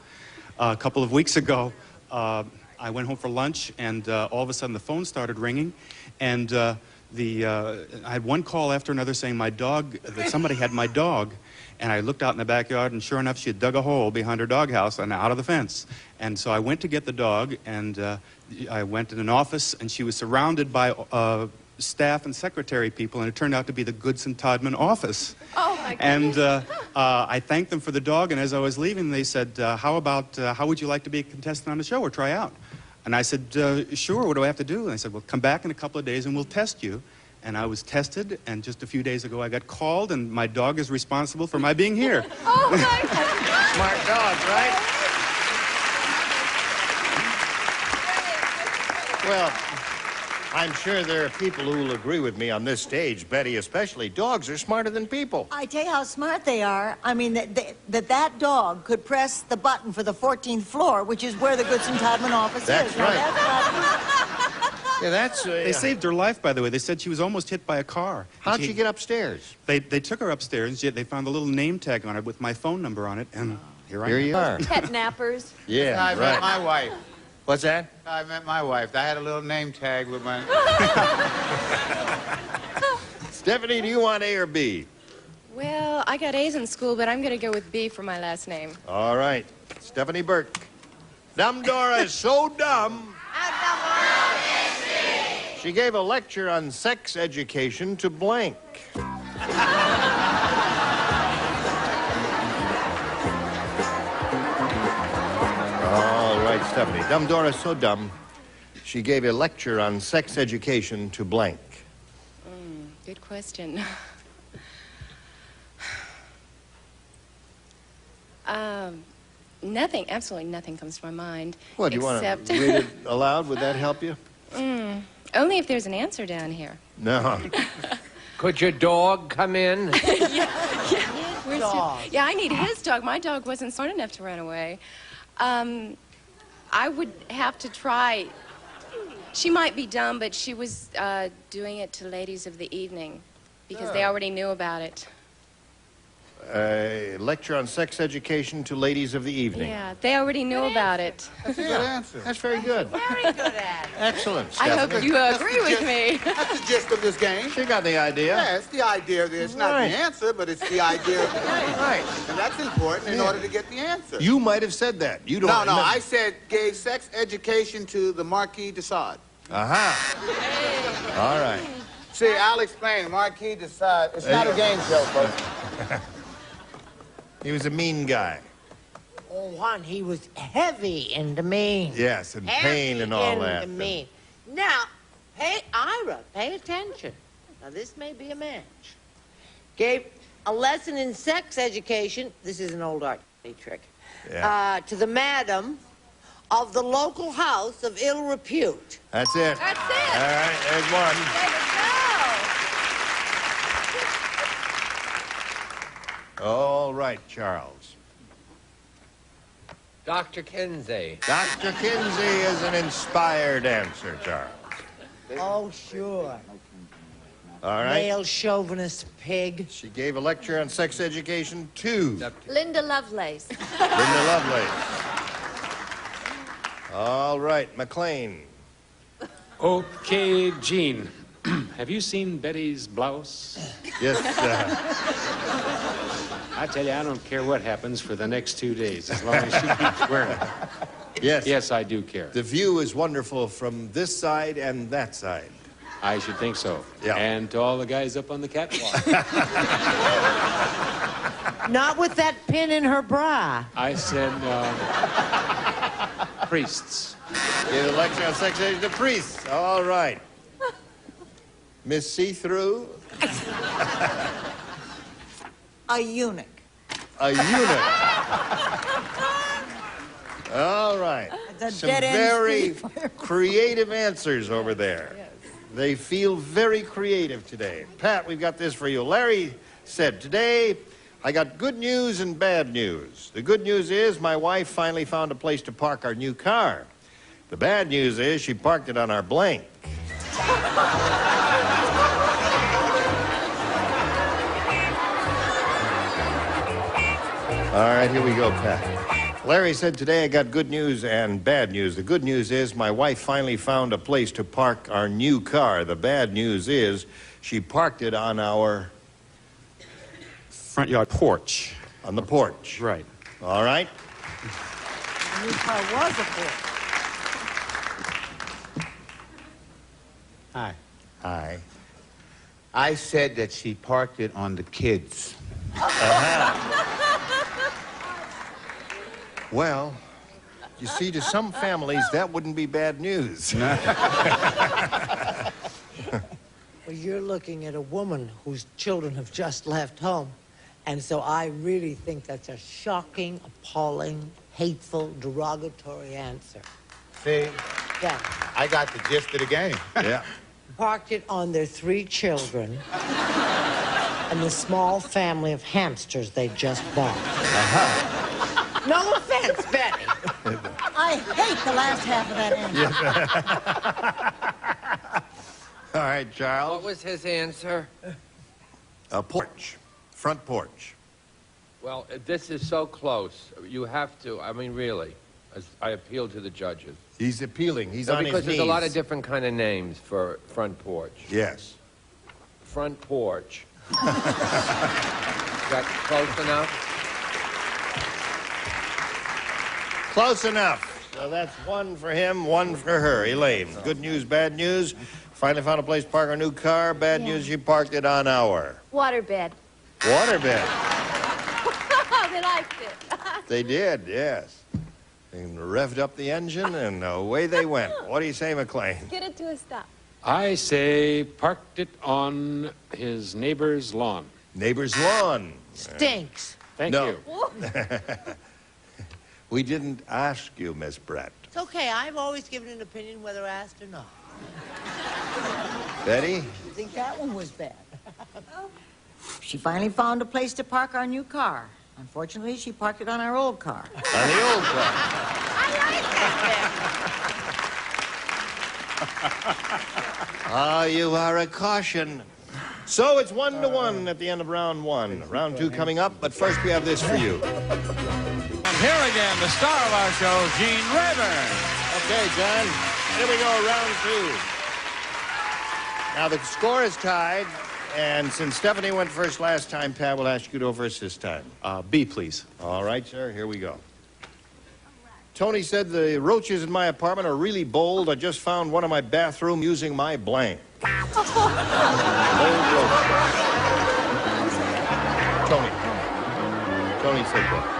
A couple of weeks ago, I went home for lunch, and all of a sudden the phone started ringing, and I had one call after another saying that somebody had my dog. And I looked out in the backyard, and sure enough, she had dug a hole behind her doghouse and out of the fence. And so I went to get the dog, and I went in an office, and she was surrounded by staff and secretary people, and it turned out to be the Goodson Todman office. Oh, my goodness. And I thanked them for the dog, and as I was leaving, they said, how would you like to be a contestant on the show or try out? And I said, sure, what do I have to do? And they said, well, come back in a couple of days, and we'll test you. And I was tested, and just a few days ago I got called, and my dog is responsible for my being here. Oh, my God. Smart dog, right? Well, I'm sure there are people who will agree with me on this stage, Betty especially. Dogs are smarter than people. I tell you how smart they are. I mean, that dog could press the button for the 14th floor, which is where the goods entitlement office That's is. right. Now, Yeah, that's... They saved her life, by the way. They said she was almost hit by a car. How'd she get upstairs? They took her upstairs, yet they found a little name tag on it with my phone number on it, and here I am. Here you are. Pet nappers. Yeah, I met my wife. What's that? I met my wife. I had a little name tag with my... Stephanie, do you want A or B? Well, I got A's in school, but I'm going to go with B for my last name. All right. Stephanie Burke. Dumb Dora is so dumb. She gave a lecture on sex education to blank. All right, Stephanie. Dumb Dora is so dumb, she gave a lecture on sex education to blank. Good question. Nothing, absolutely nothing comes to my mind. What, do you want except... to read it aloud? Would that help you? Only if there's an answer down here. No. Could your dog come in? Where's dog. Yeah, I need his dog. My dog wasn't smart enough to run away. I would have to try. She might be dumb, but she was doing it to ladies of the evening because they already knew about it. A lecture on sex education to ladies of the evening. Yeah, they already knew about it. That's a good answer. That's very good. very good at it. Excellent, I Stephanie. hope you agree with me. That's the gist of this game. She got the idea. Yeah, it's the idea of it. It's not Right. the answer, but it's the idea of the game. Right. And that's important in order to get the answer. You might have said that. You don't No, remember. I said gave sex education to the Marquis de Sade. Aha. All right. See, I'll explain. Marquis de Sade. It's not a game show, folks. He was a mean guy. Oh, Juan, he was heavy and demean. Yes, and pain and all that. Demean. Now, Ira, pay attention. Now, this may be a match. Gave a lesson in sex education. This is an old art trick. Yeah. To the madam of the local house of ill repute. That's it. That's it. All right, there's one. There you go. All right, Charles. Dr. Kinsey. Dr. Kinsey is an inspired answer, Charles. Oh, sure. All right. Male chauvinist pig. She gave a lecture on sex education to Linda Lovelace. Linda Lovelace. All right, McLean. Okay, Gene. Have you seen Betty's blouse? Yes, I tell you, I don't care what happens for the next 2 days, as long as she keeps wearing it. Yes. Yes, I do care. The view is wonderful from this side and that side. I should think so. Yeah. And to all the guys up on the catwalk. Not with that pin in her bra. I said, priests. Gave a lecture on sex education to priests. All right. Miss See-Through. A eunuch. A eunuch. All right. The Some dead end very street. creative answers over there. They feel very creative today. Pat, we've got this for you. Larry said, today I got good news and bad news. The good news is my wife finally found a place to park our new car. The bad news is she parked it on our blank. All right, here we go, Pat. Larry said, today I got good news and bad news. The good news is my wife finally found a place to park our new car. The bad news is she parked it on our... Front yard porch. On the porch. Right. All right. The new car was a porch. Hi. Hi. I said that she parked it on the kids. Well, you see, to some families, that wouldn't be bad news. Well, you're looking at a woman whose children have just left home. And so I really think that's a shocking, appalling, hateful, derogatory answer. See, Yeah. I got the gist of the game. Yeah. parked it on their 3 children and the small family of hamsters they just bought. No offense, Betty. I hate the last half of that answer. All right, Charles. What was his answer? A porch. Front porch. Well, this is so close. You have to, I mean, really. I appeal to the judges. He's appealing. He's on his knees. Because there's a lot of different kind of names for front porch. Yes. Front porch. Is that close enough? Close enough. So that's 1 for him, 1 for her. Elaine, good news, bad news. Finally found a place to park our new car. Bad news, you parked it on our Waterbed. waterbed. They liked it. They did, yes. And revved up the engine, and away they went. What do you say, McLean? Get it to a stop. I say parked it on his neighbor's lawn. Neighbor's lawn. Stinks. Thank No. you. We didn't ask you, Miss Brett. It's okay. I've always given an opinion whether asked or not. Betty? You think that one was bad? She finally found a place to park our new car. Unfortunately, she parked it on our old car. On the old car. Ah, you are a caution. So it's 1-1 at the end of round 1. Round 2 coming up, but first we have this for you. And here again, the star of our show, Gene Rayburn. Okay, John. Here we go, round 2. Now, the score is tied, and since Stephanie went first last time, Pat will ask you to go first this time. B, please. All right, sir, here we go. Tony said the roaches in my apartment are really bold. I just found one in my bathroom using my blank. Bold roaches. Tony said that.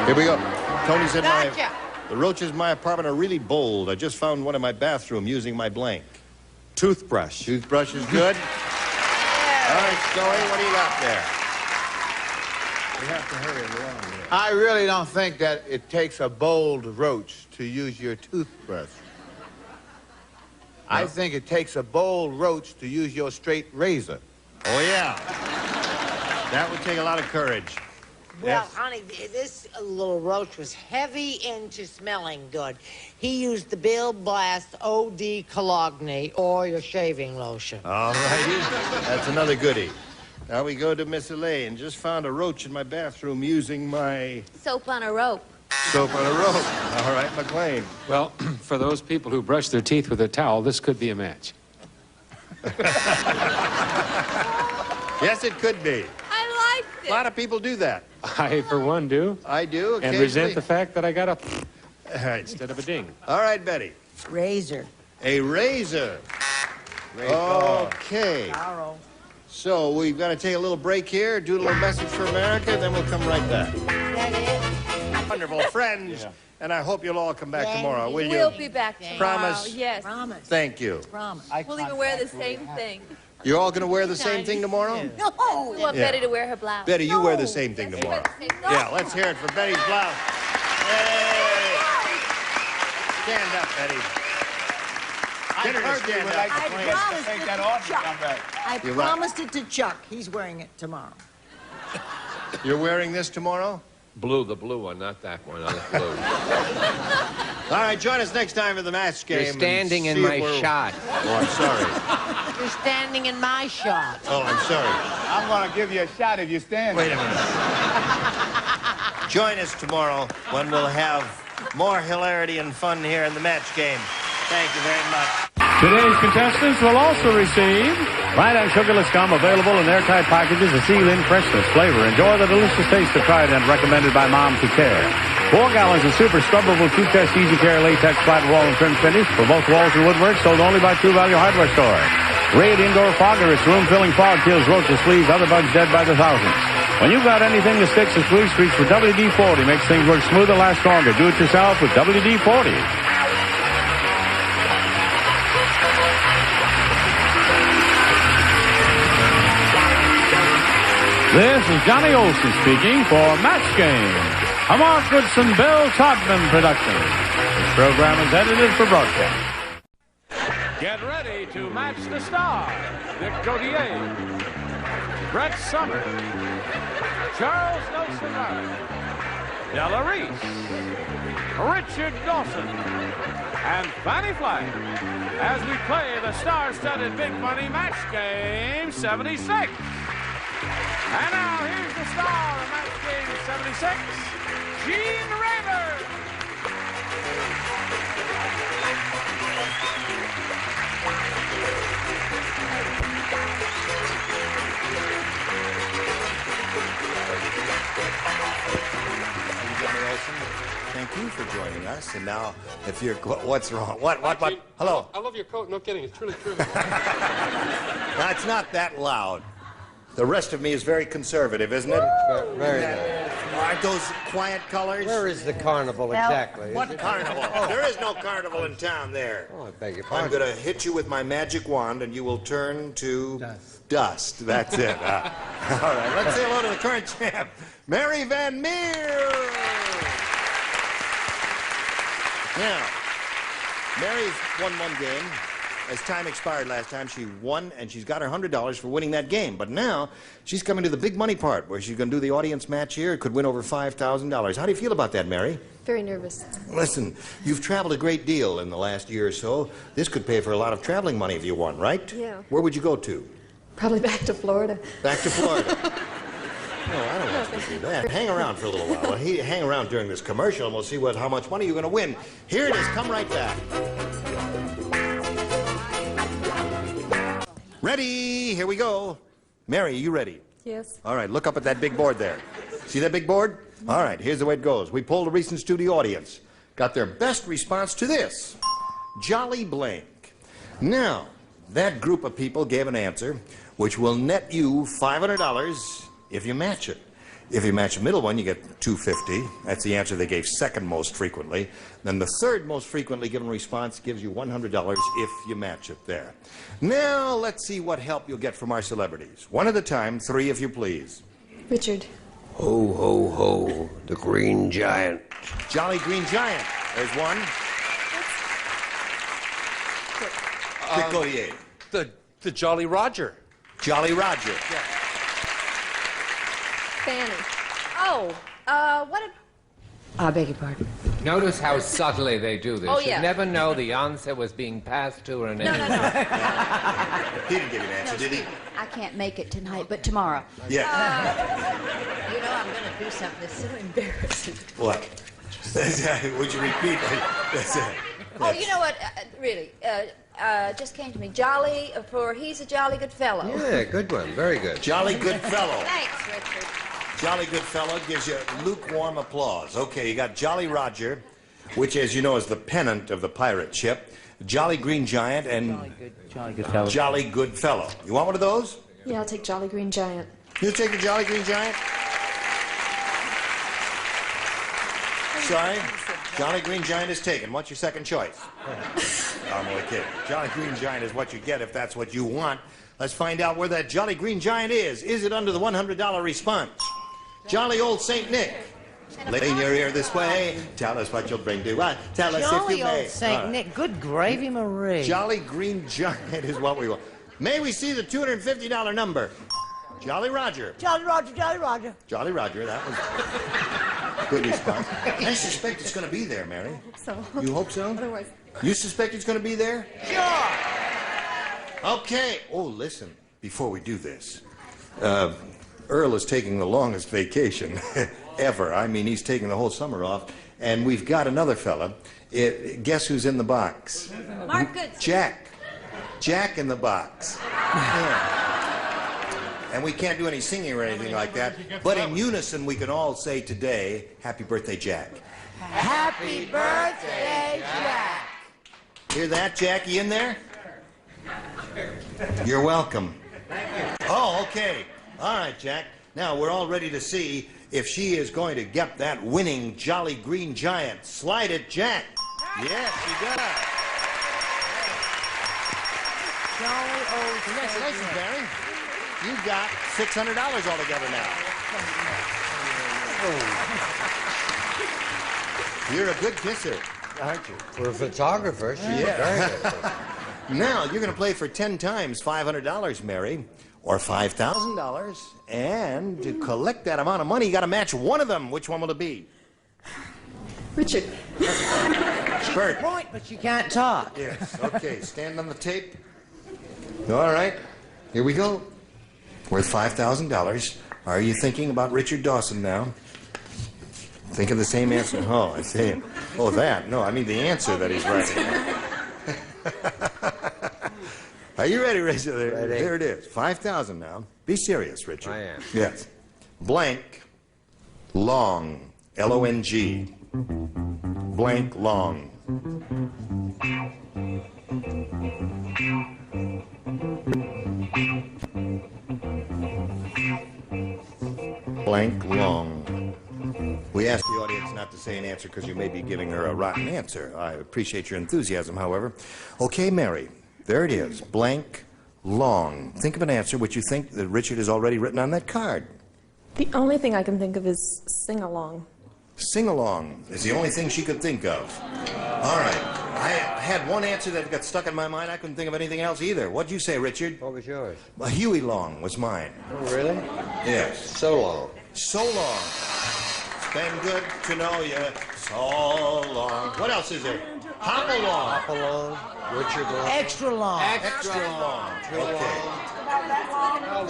Here we go. Tony said the roaches in my apartment are really bold. I just found one in my bathroom using my blank. Toothbrush. Toothbrush is good. All right, Story, what do you got there? We have to hurry along here. I really don't think that it takes a bold roach to use your toothbrush. I think it takes a bold roach to use your straight razor. Oh, yeah. That would take a lot of courage. Well, Yes. honey, this little roach was heavy into smelling good. He used the Bill Blast OD Cologne or your shaving lotion. All righty. That's another goodie. Now we go to Miss Elaine. Just found a roach in my bathroom using my Soap on a rope. soap on a rope. All right, McLean. Well, for those people who brush their teeth with a towel, this could be a match. Yes, it could be. I liked it. A lot of people do that. I, for one, do. I do, And occasionally. resent the fact that I got a All right. instead of a ding. All right, Betty. Razor. A razor. Okay. So we've got to take a little break here, do a little message for America, then we'll come right back. Wonderful friends, and I hope you'll all come back tomorrow, will you? We'll be back tomorrow. Promise? Yes. Promise. Thank you. Promise. We'll even wear the same thing. You're all going to wear the same thing tomorrow? No. We want Yeah. Betty to wear her blouse. Betty, you wear the same thing tomorrow. Yeah, let's hear it for Betty's blouse. Hey! Stand up, Betty. Get her to stand up. I promised it to Chuck. I You're right. promised it to Chuck. He's wearing it tomorrow. You're wearing this tomorrow? Blue, the blue one, not that one. Not blue. All right, join us next time for the match game. You're standing and in see my if we're- shot. Oh, I'm sorry. You're standing in my shot. Oh, I'm sorry. I'm going to give you a shot if you stand. Wait a minute. Join us tomorrow when we'll have more hilarity and fun here in the match game. Thank you very much. Today's contestants will also receive light and sugarless gum available in airtight packages of seal-in freshness flavor. Enjoy the delicious taste of Trident recommended by Moms Who Care. 4 gallons of super scrubbable toothpaste Easy Care latex flat wall and trim finish for both walls and woodwork, sold only by True Value Hardware Store. Raid Indoor Fogger, its room-filling fog kills roaches, fleas, other bugs dead by the thousands. When you've got anything that sticks, it's Police Reach with WD-40. Makes things work smoother, last stronger. Do it yourself with WD-40. This is Johnny Olson speaking for Match Game, a Mark Goodson, Bill Todman production. This program is edited for broadcast. Get ready to match the stars. Dick Gautier, Brett Summer, Charles Nelson Riley, Della Reese, Richard Dawson, and Fanny Flagg as we play the star-studded Big Money Match Game 76. And now here's the star of Match Game 76, Gene Rayburn. Thank you for joining us. And now, if you're... What's wrong? What? Hello? I love your coat. No kidding. It's truly true. That's not that loud. The rest of me is very conservative, isn't it? Very good. Aren't those quiet colors? Where is the carnival exactly? What carnival? There is no carnival in town there. Oh, I beg your I'm pardon. going to hit you with my magic wand, and you will turn to... Dust. That's it. All right, let's say hello to the current champ, Mary Van Meer. Now, Mary's won one game. As time expired last time, she won, and she's got her $100 for winning that game. But now, she's coming to the big money part, where she's going to do the audience match here. It could win over $5,000. How do you feel about that, Mary? Very nervous. Listen, you've traveled a great deal in the last year or so. This could pay for a lot of traveling money if you won, right? Yeah. Where would you go to? Probably back to Florida. Back to Florida. No, I don't want you to do that. Hang around for a little while. Hang around during this commercial, and we'll see how much money you're going to win. Here it is. Come right back. Ready? Here we go. Mary, are you ready? Yes. All right, look up at that big board there. See that big board? All right, here's the way it goes. We polled a recent studio audience. Got their best response to this. Jolly blank. Now, that group of people gave an answer which will net you $500 if you match it. If you match the middle one, you get $250. That's the answer they gave second most frequently. Then the third most frequently given response gives you $100 if you match it there. Now, let's see what help you'll get from our celebrities. One at a time, three if you please. Richard. Ho, ho, ho, the Green Giant. Jolly Green Giant. There's one. Dick Gautier. The Jolly Roger. Jolly Roger. Yeah. Fanny. Oh, what did... I beg your pardon. Notice how subtly they do this. Oh, yeah. You never know the answer was being passed to her in any way. He didn't give you an answer, did he? I can't make it tonight, but tomorrow. Yeah. You know, I'm going to do something that's so embarrassing. What? Would you repeat? Oh, you know what? Really, just came to me. Jolly, he's a jolly good fellow. Yeah, good one. Very good. Jolly good fellow. Thanks, Richard. Jolly good fellow gives you lukewarm applause. Okay, you got Jolly Roger, which, as you know, is the pennant of the pirate ship. Jolly Green Giant and Jolly good fellow. Jolly good fellow. You want one of those? Yeah, I'll take Jolly Green Giant. You take the Jolly Green Giant? Sorry? Jolly Green Giant is taken. What's your second choice? I'm only kidding. Jolly Green Giant is what you get if that's what you want. Let's find out where that Jolly Green Giant is. Is it under the $100 response? Jolly old Saint Nick. Lean your ear this way. Tell us what you'll bring to us. Tell us if Jolly you may. old Saint Nick. Good gravy, Marie. Jolly Green Giant is what we want. May we see the $250 number? Jolly Roger. Jolly Roger, Jolly Roger. Jolly Roger, that was good response. I suspect it's going to be there, Mary. I hope so. You hope so? Otherwise... You suspect it's going to be there? Sure. Okay. Oh, listen, before we do this, Earl is taking the longest vacation ever. I mean, he's taking the whole summer off, and we've got another fella. Guess who's in the box? Mark Goodson. Jack. Jack in the box. Yeah. And we can't do any singing or anything like that, but in unison we can all say today, happy birthday, Jack. Happy birthday, Jack. Hear that, Jackie, in there? You're welcome. Oh, okay. All right, Jack. Now, we're all ready to see if she is going to get that winning Jolly Green Giant. Slide it, Jack. Yes, she does. Jolly old Congratulations, Barry. you've got $600 altogether now. You're a good kisser, aren't you? For a photographer, she's very good. Now, you're going to play for 10 times $500, Mary, or $5,000. And to collect that amount of money, you got to match one of them. Which one will it be? Richard. Bert. Point, but she can't talk. Yes, okay, stand on the tape. All right, here we go. Worth $5,000. Are you thinking about Richard Dawson now? Think of the same answer. Oh, I see. Oh, that. No, I mean the answer that he's writing. Are you ready, Richard? Ready. There it is. 5,000 now. Be serious, Richard. I am. Yes. Blank, long, L-O-N-G. Blank, long. Blank, long. We asked the audience not to say an answer because you may be giving her a rotten answer. I appreciate your enthusiasm, however. Okay, Mary, there it is. Blank, long. Think of an answer which you think that Richard has already written on that card. The only thing I can think of is sing along. Sing along is the only thing she could think of. All right. I had one answer that got stuck in my mind. I couldn't think of anything else either. What'd you say, Richard? What was yours? Well, Huey Long was mine. Oh, really? Yes. So long. So long. It's been good to know you. So long. What else is there? Hop along. Hop along. Richard Long. Extra long. Extra long. Okay.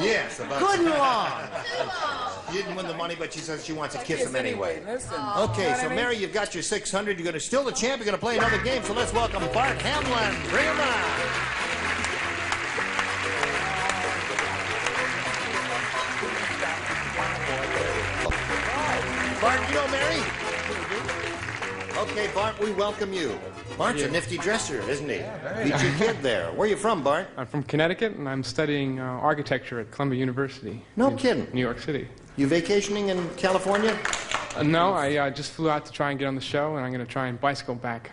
Yes, about Good long. She didn't win the money, but she says she wants to kiss him anyway. Okay, so Mary, you've got your 600. You're going to still the champ. You're going to play another game. So let's welcome Bart Hamlin. Bring him on. Bart, you know Mary? Okay, Bart, we welcome you. Bart's a nifty dresser, isn't he? Beat your kid there. Where are you from, Bart? I'm from Connecticut, and I'm studying architecture at Columbia University. No kidding. New York City. You vacationing in California? No, I just flew out to try and get on the show, and I'm going to try and bicycle back.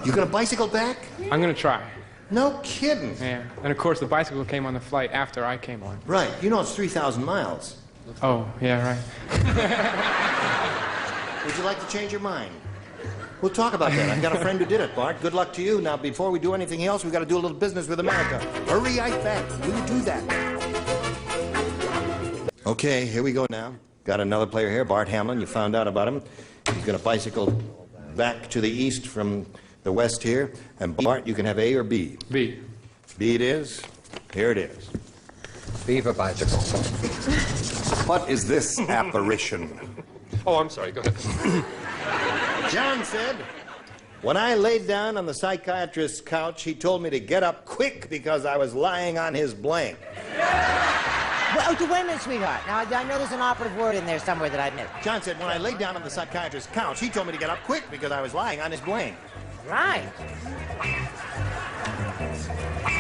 You going to bicycle back? I'm going to try. No kidding. Yeah. And, of course, the bicycle came on the flight after I came on. Right. You know it's 3,000 miles. Oh, yeah, right. Would you like to change your mind? We'll talk about that. I've got a friend who did it, Bart. Good luck to you. Now, before we do anything else, we've got to do a little business with America. Hurry right back. Will you do that? Okay, here we go now. Got another player here, Bart Hamlin. You found out about him. He's going to bicycle back to the east from the west here. And Bart, you can have A or B. B. B it is. Here it is. B for bicycle. What is this apparition? Oh, I'm sorry. Go ahead. John said, when I laid down on the psychiatrist's couch, he told me to get up quick because I was lying on his blank. Well, wait a minute, sweetheart. Now, I know there's an operative word in there somewhere that I missed. John said, when I laid down on the psychiatrist's couch, he told me to get up quick because I was lying on his blank. Right.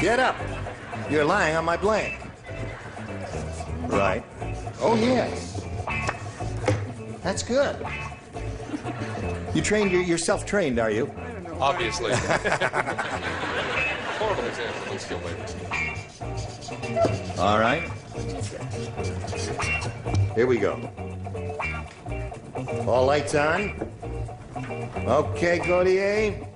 Get up. You're lying on my blank. Right. Oh, yes. That's good. You trained, you're self-trained, are you? Obviously. Horrible example. Unskilled labor. All right. Here we go. All lights on. Okay, Gautier.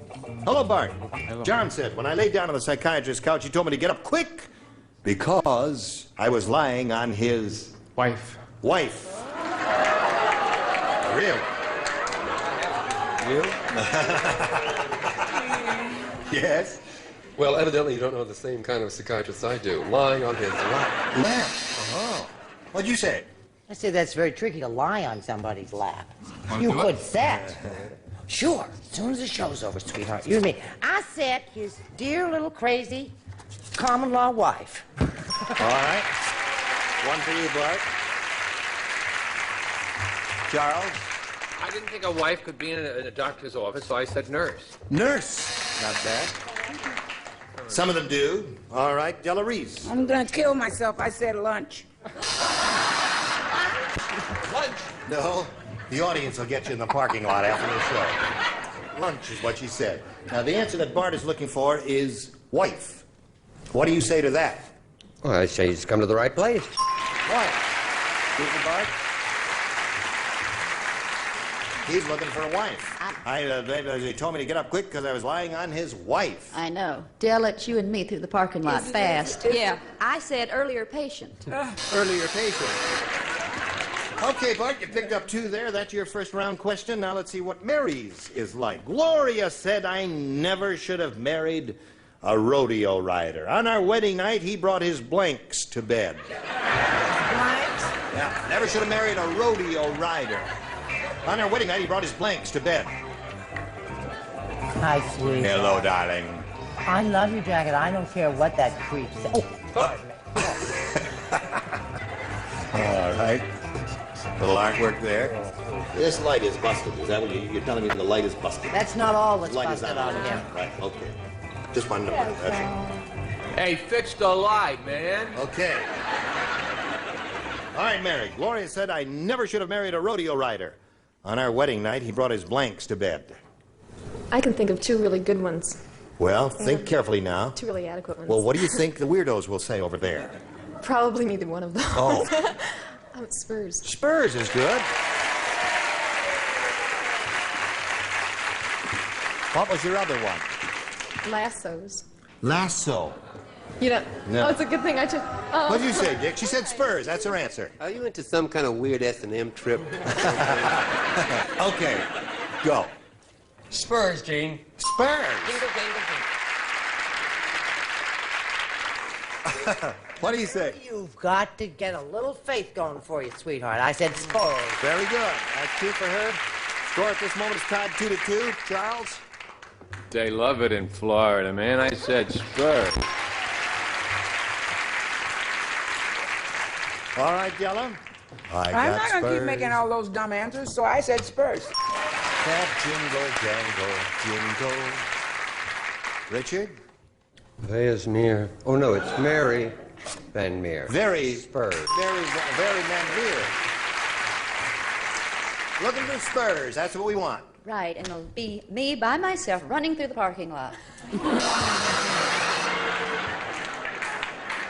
Hello, Bart. Hello. John said, when I laid down on the psychiatrist's couch, he told me to get up quick because I was lying on his... Wife. Wife. Really? You? Yes? Well, evidently you don't know the same kind of psychiatrist I do. Lying on his lap. Lap? Oh. What'd you say? I say that's very tricky to lie on somebody's lap. You could set. Sure, as soon as the show's over, sweetheart, you and me. I set his dear little crazy common law wife. All right. One for you, Bart. Charles? I didn't think a wife could be in a doctor's office, so I said nurse. Nurse. Not bad. Some of them do. All right, Della Reese. I'm gonna kill myself. I said lunch. Lunch? No, the audience will get you in the parking lot after the show. Lunch is what she said. Now, the answer that Bart is looking for is wife. What do you say to that? Well, I say he's come to the right place. What? Mr. Bart? He's looking for a wife. They told me to get up quick because I was lying on his wife. I know. Dale let you and me through the parking lot fast. Yeah, I said earlier patient. Earlier patient. Okay, Bart, you picked up 2 there. That's your first round question. Now let's see what Mary's is like. Gloria said I never should have married a rodeo rider. On our wedding night, he brought his blanks to bed. Blanks? Yeah, never should have married a rodeo rider. On our wedding night, he brought his blanks to bed. Hi, sweet. Hello, darling. I love your jacket. I don't care what that creep says. Oh, pardon me. All right. Little artwork there. This light is busted. Is that what you're telling me? The light is busted. That's not all that's Light is busted not on him. Right, okay. Just wanted to know. That's all. Hey, fix the light, man. Okay. All right, Mary. Gloria said I never should have married a rodeo rider. On our wedding night, he brought his blanks to bed. I can think of 2 really good ones. Well, think carefully now. 2 really adequate ones. Well, what do you think the weirdos will say over there? Probably neither one of those. Oh. I'm at Spurs. Spurs is good. What was your other one? Lassos. Lasso. You know, No. oh, it's a good thing I took. Oh. What did you say, Dick? She said Spurs. That's her answer. Are you into some kind of weird S&M trip? Okay, go. Spurs, Gene. Spurs. Jingle, jingle, jingle. What do you say? You've got to get a little faith going for you, sweetheart. I said Spurs. Very good. That's 2 for her. Score at this moment is tied 2-2. Charles? They love it in Florida, man. I said Spurs. All right, Yella. I'm not going to keep making all those dumb answers, so I said Spurs. That jingle, jangle, jingle. Richard? There's Mere. Oh, no, it's Mary Van Meer. Very Spurs. Very Van Meer. Looking for Spurs. That's what we want. Right, and it'll be me by myself running through the parking lot.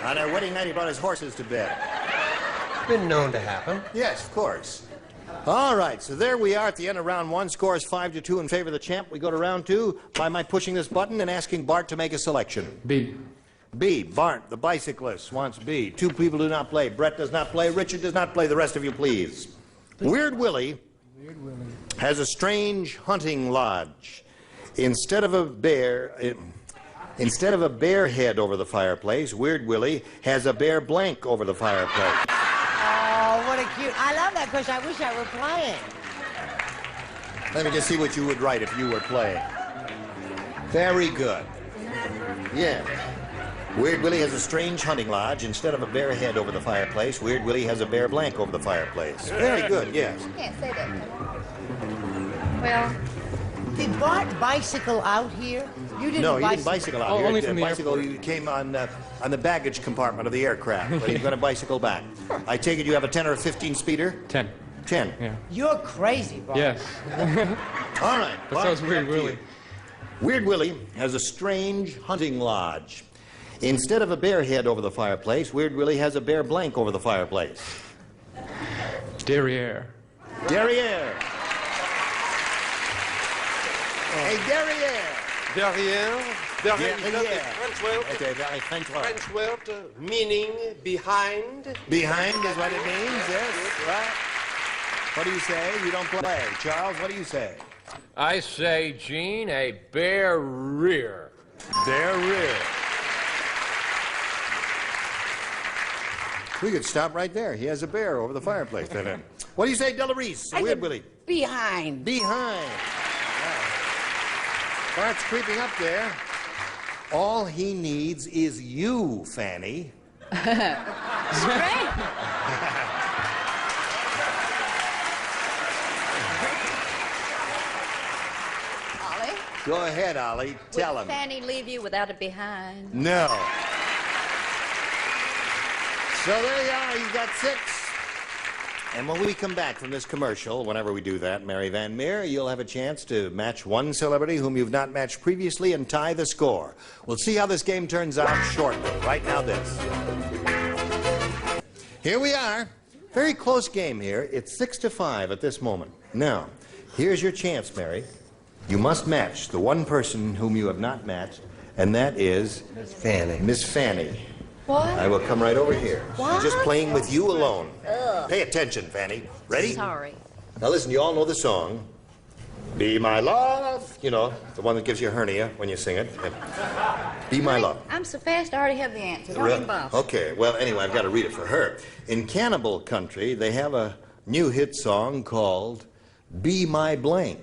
On our wedding night, he brought his horses to bed. Been known to happen. Yes, of course. All right, so there we are at the end of round 1. Score is 5-2 in favor of the champ. We go to round 2 by my pushing this button and asking Bart to make a selection. B. B. Bart, the bicyclist, wants B. 2 people do not play. Brett does not play. Richard does not play. The rest of you, please. Weird Willie has a strange hunting lodge. Instead of a bear head over the fireplace, Weird Willie has a bear blank over the fireplace. Oh, what a cute. I love that question. I wish I were playing. Let me just see what you would write if you were playing. Very good. Yeah. Weird Willie has a strange hunting lodge. Instead of a bear head over the fireplace, Weird Willie has a bear blank over the fireplace. Very good, yes. You can't say that. Well, Did Bart bicycle out here? You didn't No, he didn't bicycle out here. Only from the bicycle airport. he came on the baggage compartment of the aircraft, but he's going to bicycle back. I take it you have a 10 or a 15 speeder? 10. 10. Yeah. You're crazy, Bart. Yes. All right. But Bart, so is Weird up to you. Willie. Weird Willie has a strange hunting lodge. Instead of a bear head over the fireplace, Weird Willie has a bear blank over the fireplace. Derriere. Derriere. A derriere. Derrière. Derrière is not a Derrière. French word. It's a very French word. French word meaning behind. Behind is what it means, yes. Right. What do you say? You don't play. Charles, what do you say? I say, Gene, a bear rear. Bear rear. We could stop right there. He has a bear over the fireplace. What do you say, Delarise? Weird Willie. Behind. Behind. Bart's creeping up there. All he needs is you, Fanny. Ollie? Go ahead, Ollie. Tell him. Would Fanny leave you without a behind? No. So there you are. You've got 6. And when we come back from this commercial, whenever we do that, Mary Van Meer, you'll have a chance to match one celebrity whom you've not matched previously and tie the score. We'll see how this game turns out shortly. Right now, this. Here we are. Very close game here. It's 6-5 at this moment. Now, here's your chance, Mary. You must match the one person whom you have not matched, and that is Miss Fanny. Miss Fanny. What? I will come right over here. What? She's just playing with you alone. Ugh. Pay attention, Fanny. Ready? Sorry. Now listen, you all know the song. Be my love. You know, the one that gives you a hernia when you sing it. Be my love. I'm so fast, I already have the answer. Don't even bother. Okay, well, anyway, I've got to read it for her. In Cannibal Country, they have a new hit song called Be My Blank.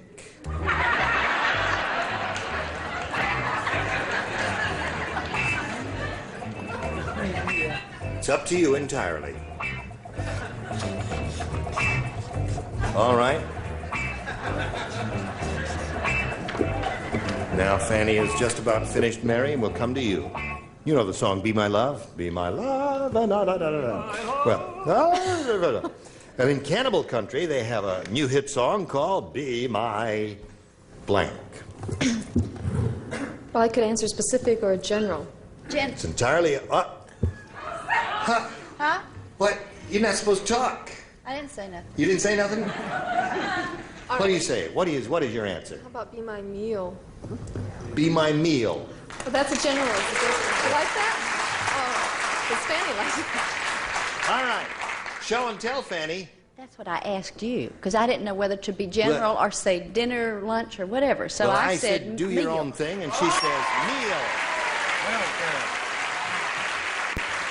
It's up to you entirely. All right. Now, Fanny is just about finished, Mary, and we'll come to you. You know the song, Be My Love? Be My Love. Well, and in Cannibal Country, they have a new hit song called Be My Blank. Well, I could answer specific or general. It's entirely Huh? What? You're not supposed to talk. I didn't say nothing. You didn't say nothing? What do you say? What is your answer? How about be my meal? Be my meal. Well, that's a general. You like that? Oh, it's Fanny likes it. All right. Show and tell, Fanny. That's what I asked you, because I didn't know whether to be general or say dinner, lunch, or whatever. So well, I said do your meal. own thing, and she says meal.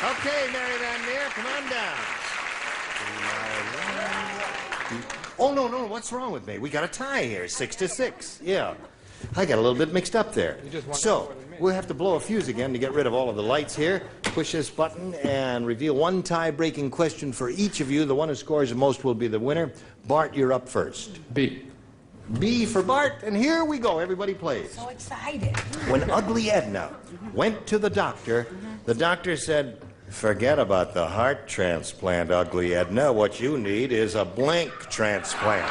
Okay, Mary Van Meer, come on down. Oh, no, what's wrong with me? We got a tie here, 6-6. Yeah. I got a little bit mixed up there. So, we'll have to blow a fuse again to get rid of all of the lights here. Push this button and reveal one tie-breaking question for each of you. The one who scores the most will be the winner. Bart, you're up first. B. B for Bart, and here we go. Everybody plays. So excited. When Ugly Edna went to the doctor said, forget about the heart transplant, Ugly Edna. What you need is a blank transplant.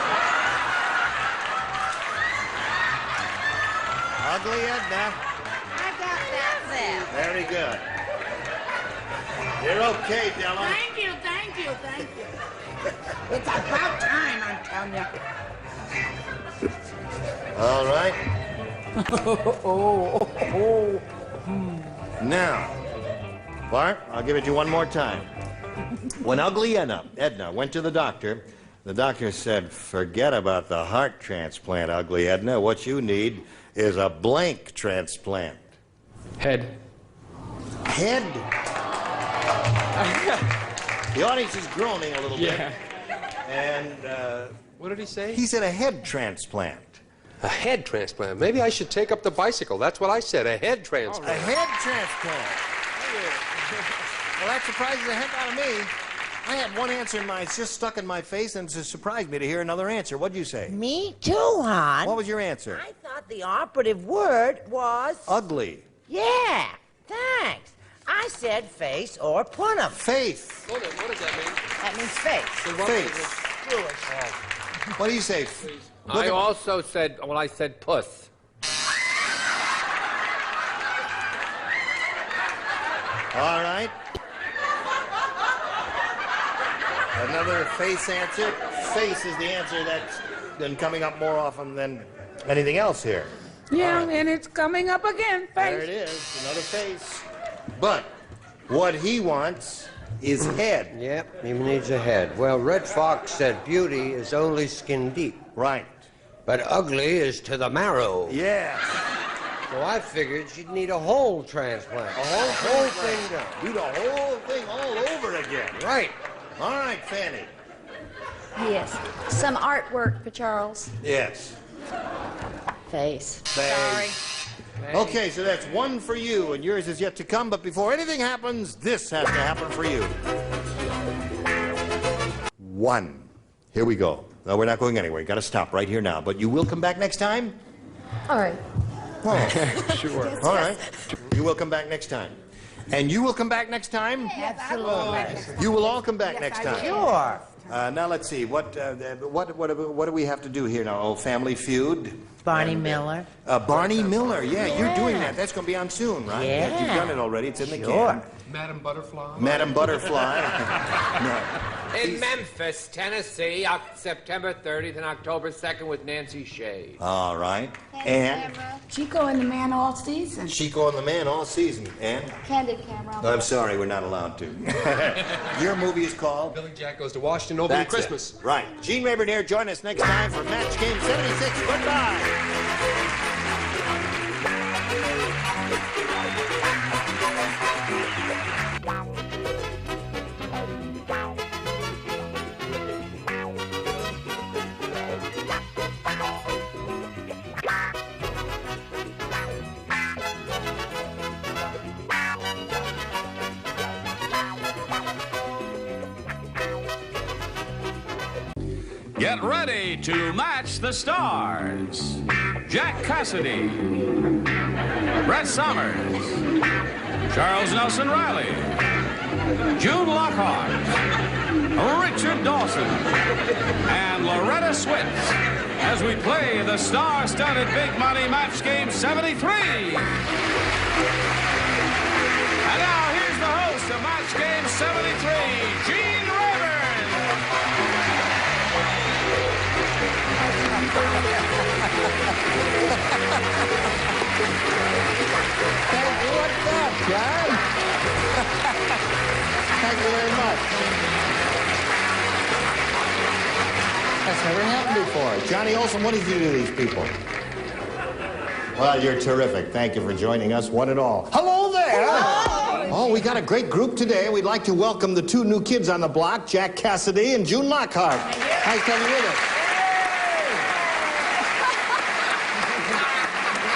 Ugly Edna. I got that. Very good. You're okay, Della. Thank you. It's about time, I'm telling you. All right. Now, Bart, I'll give it to you one more time. When Ugly Edna went to the doctor said, forget about the heart transplant, Ugly Edna. What you need is a blank transplant. Head. Head? The audience is groaning a little bit. And, what did he say? He said a head transplant. A head transplant. Maybe I should take up the bicycle. That's what I said, a head transplant. A head transplant. Well, that surprises the heck out of me. I had one answer it's just stuck in my face, and it surprised me to hear another answer. What'd you say? Me too, hon. What was your answer? I thought the operative word was... Ugly. Yeah, thanks. I said face or punum. Faith. What does that mean? That means face. Face. What do you say? I also said, well, I said puss. All right. Another face answer. Face is the answer that's been coming up more often than anything else here. Yeah, and it's coming up again. Face. There it is, another face. But what he wants is head. Yep, he needs a head. Well, Red Fox said beauty is only skin deep. Right. But ugly is to the marrow. Yeah. So I figured she'd need a whole transplant. A whole thing done. Do the whole thing all over again. Right. All right, Fanny. Yes. Some artwork for Charles. Yes. Face. Sorry. Okay, so that's one for you, and yours is yet to come. But before anything happens, this has to happen for you. One. Here we go. No, we're not going anywhere. You got to stop right here now. But you will come back next time? All right. Oh, sure. All right. You will come back next time. And you will come back next time? Absolutely. You will all come back next time. Sure. Now let's see. What do we have to do here now? Oh, Family Feud. Barney Miller. Barney Miller. Yeah, you're doing that. That's going to be on soon, right? Yeah. You've done it already. It's in the Sure. can. Madam Butterfly. Madam Butterfly. No. In Memphis, Tennessee, September 30th and October 2nd with Nancy Shea. All right. And Chico and the Man All Season. Chico and the Man all season. And Candid Camera. I'm sorry, we're not allowed to. Your movie is called Billy Jack Goes to Washington Opening That's Christmas. It. Right. Gene Rayburn here. Join us next time for Match Game 76. Goodbye. Get ready to match the stars. Jack Cassidy, Brett Somers, Charles Nelson Riley, June Lockhart, Richard Dawson, and Loretta Switz as we play the star-studded Big Money Match Game 73. And now here's the host of Match Game 73, Gene Rayburn. What's up, John? Thank you very much. That's never happened before. Johnny Olson, what did you do to these people? Well, you're terrific. Thank you for joining us, one and all. Hello there! Hello. Oh, we got a great group today. We'd like to welcome the two new kids on the block, Jack Cassidy and June Lockhart. Nice to have you with us.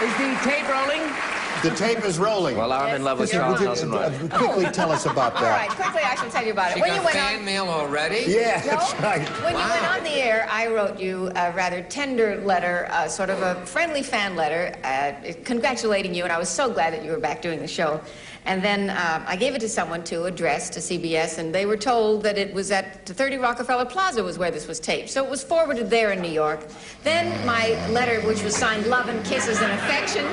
Is the tape rolling? The tape is rolling. Well, I'm in love with Charles Nelson Riley. Quickly tell us about All that. right, quickly I shall tell you about it. She When got you went fan on, mail already? Yeah, Joe, that's right. when you went on the air, I wrote you a rather tender letter, sort of a friendly fan letter, congratulating you, and I was so glad that you were back doing the show. And then I gave it to someone to address to CBS, and they were told that it was at 30 Rockefeller Plaza was where this was taped. So it was forwarded there in New York. Then my letter, which was signed Love and Kisses and Affection,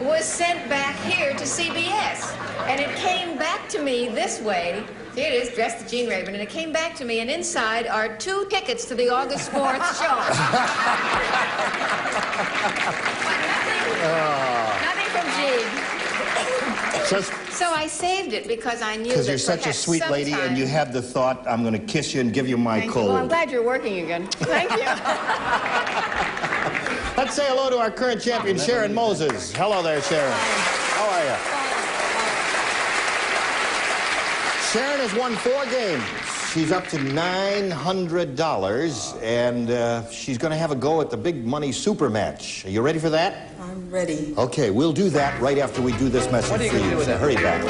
was sent back here to CBS. And it came back to me this way. Here it is, dressed to Gene Rayburn, and it came back to me, and inside are 2 tickets to the August 4th show. Nothing from Gene. So I saved it because I knew that Because you're such a sweet lady and you had the thought, I'm going to kiss you and give you my cold. Well, I'm glad you're working again. Thank you. Let's say hello to our current champion, Sharon Moses. Hello there, Sharon. How are you? Sharon has won 4 games. She's up to $900, and she's going to have a go at the big money super match. Are you ready for that? I'm ready. Okay, we'll do that right after we do this message What are you for going to you. do with So that? hurry back.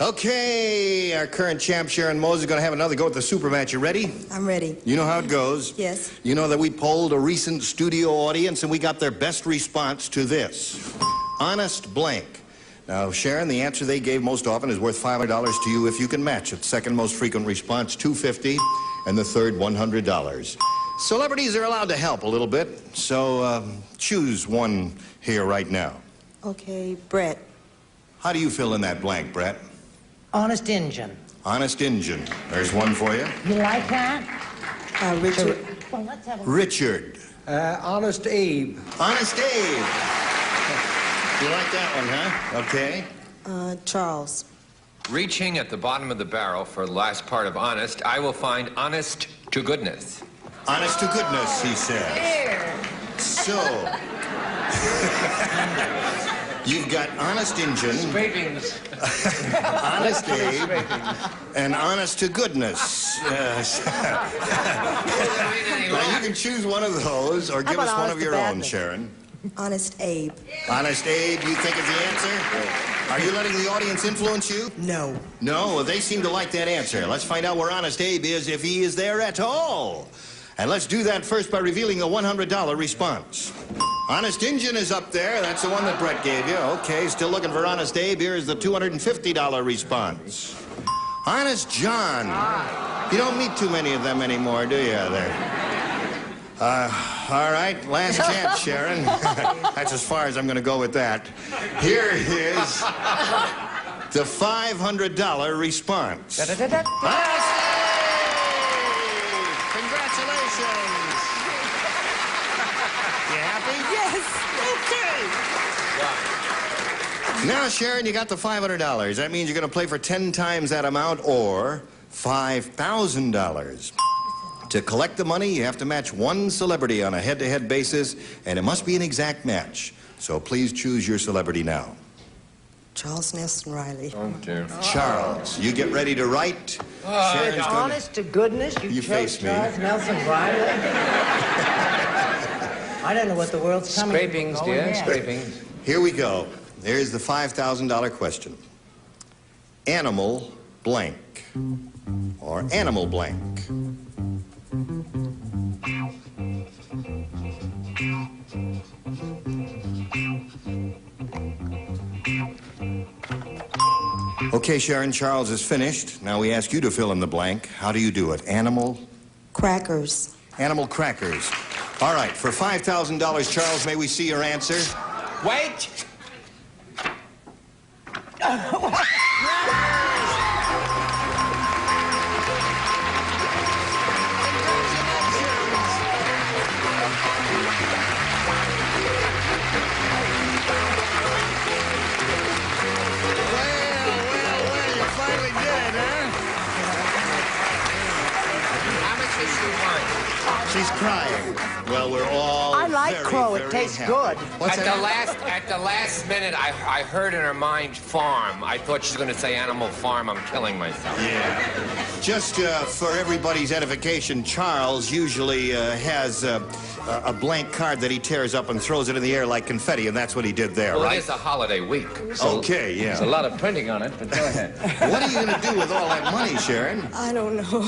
Okay, our current champ, Sharon Moses, is going to have another go at the super match. You ready? I'm ready. You know how it goes. Yes. You know that we polled a recent studio audience and we got their best response to this. Honest blank. Now, Sharon, the answer they gave most often is worth $500 to you if you can match it. Second most frequent response, $250, and the third, $100. Celebrities are allowed to help a little bit, so choose one here right now. Okay, Brett. How do you fill in that blank, Brett? Honest Injun. Honest Injun. There's one for you. You like that? Richard. Well, let's have a... Richard. Honest Abe. Honest Abe. You like that one, huh? Okay. Charles. Reaching at the bottom of the barrel for the last part of honest, I will find honest to goodness. Honest to goodness, he says. Here. So, you've got Honest Injun, Scrapings. Honest Abe, and Honest to Goodness. Now, you can choose one of those or give us one of your own, Sharon. Honest Abe. Honest Abe, you think is the answer? Are you letting the audience influence you? No. No, well, they seem to like that answer. Let's find out where Honest Abe is, if he is there at all. And let's do that first by revealing the $100 response. Honest Injun is up there. That's the one that Brett gave you. Okay, still looking for Honest Abe. Here's the $250 response. Honest John You don't meet too many of them anymore, do you, there? All right, last chance, Sharon. That's as far as I'm going to go with that. Here is the $500 response. Congratulations. You happy? Yes. Okay. Now, Sharon, you got the $500. That means you're going to play for 10 times that amount or $5,000. To collect the money, you have to match one celebrity on a head-to-head basis, and it must be an exact match. So please choose your celebrity now. Charles Nelson Riley. Oh, dear. Charles, you get ready to write. Sharon's gonna... Honest to goodness, you chose face me. Charles Nelson Riley? I don't know what the world's coming. Scrapings, dear, scrapings. Here we go. There's the $5,000 question. Animal blank. Or animal blank. Okay, Sharon, Charles is finished. Now we ask you to fill in the blank. How do you do it? Animal? Crackers. Animal crackers. All right, for $5,000, Charles, may we see your answer? Wait! She's crying. Well, we're all I like very, crow. very It tastes happy. good. What's At that? the last minute, I heard in her mind farm. I thought she was going to say animal farm. I'm killing myself. Yeah. Just for everybody's edification, Charles usually has a blank card that he tears up and throws it in the air like confetti, and that's what he did there, Well, right? it is a holiday week. Okay, yeah. There's a lot of printing on it, but go ahead. What are you going to do with all that money, Sharon? I don't know.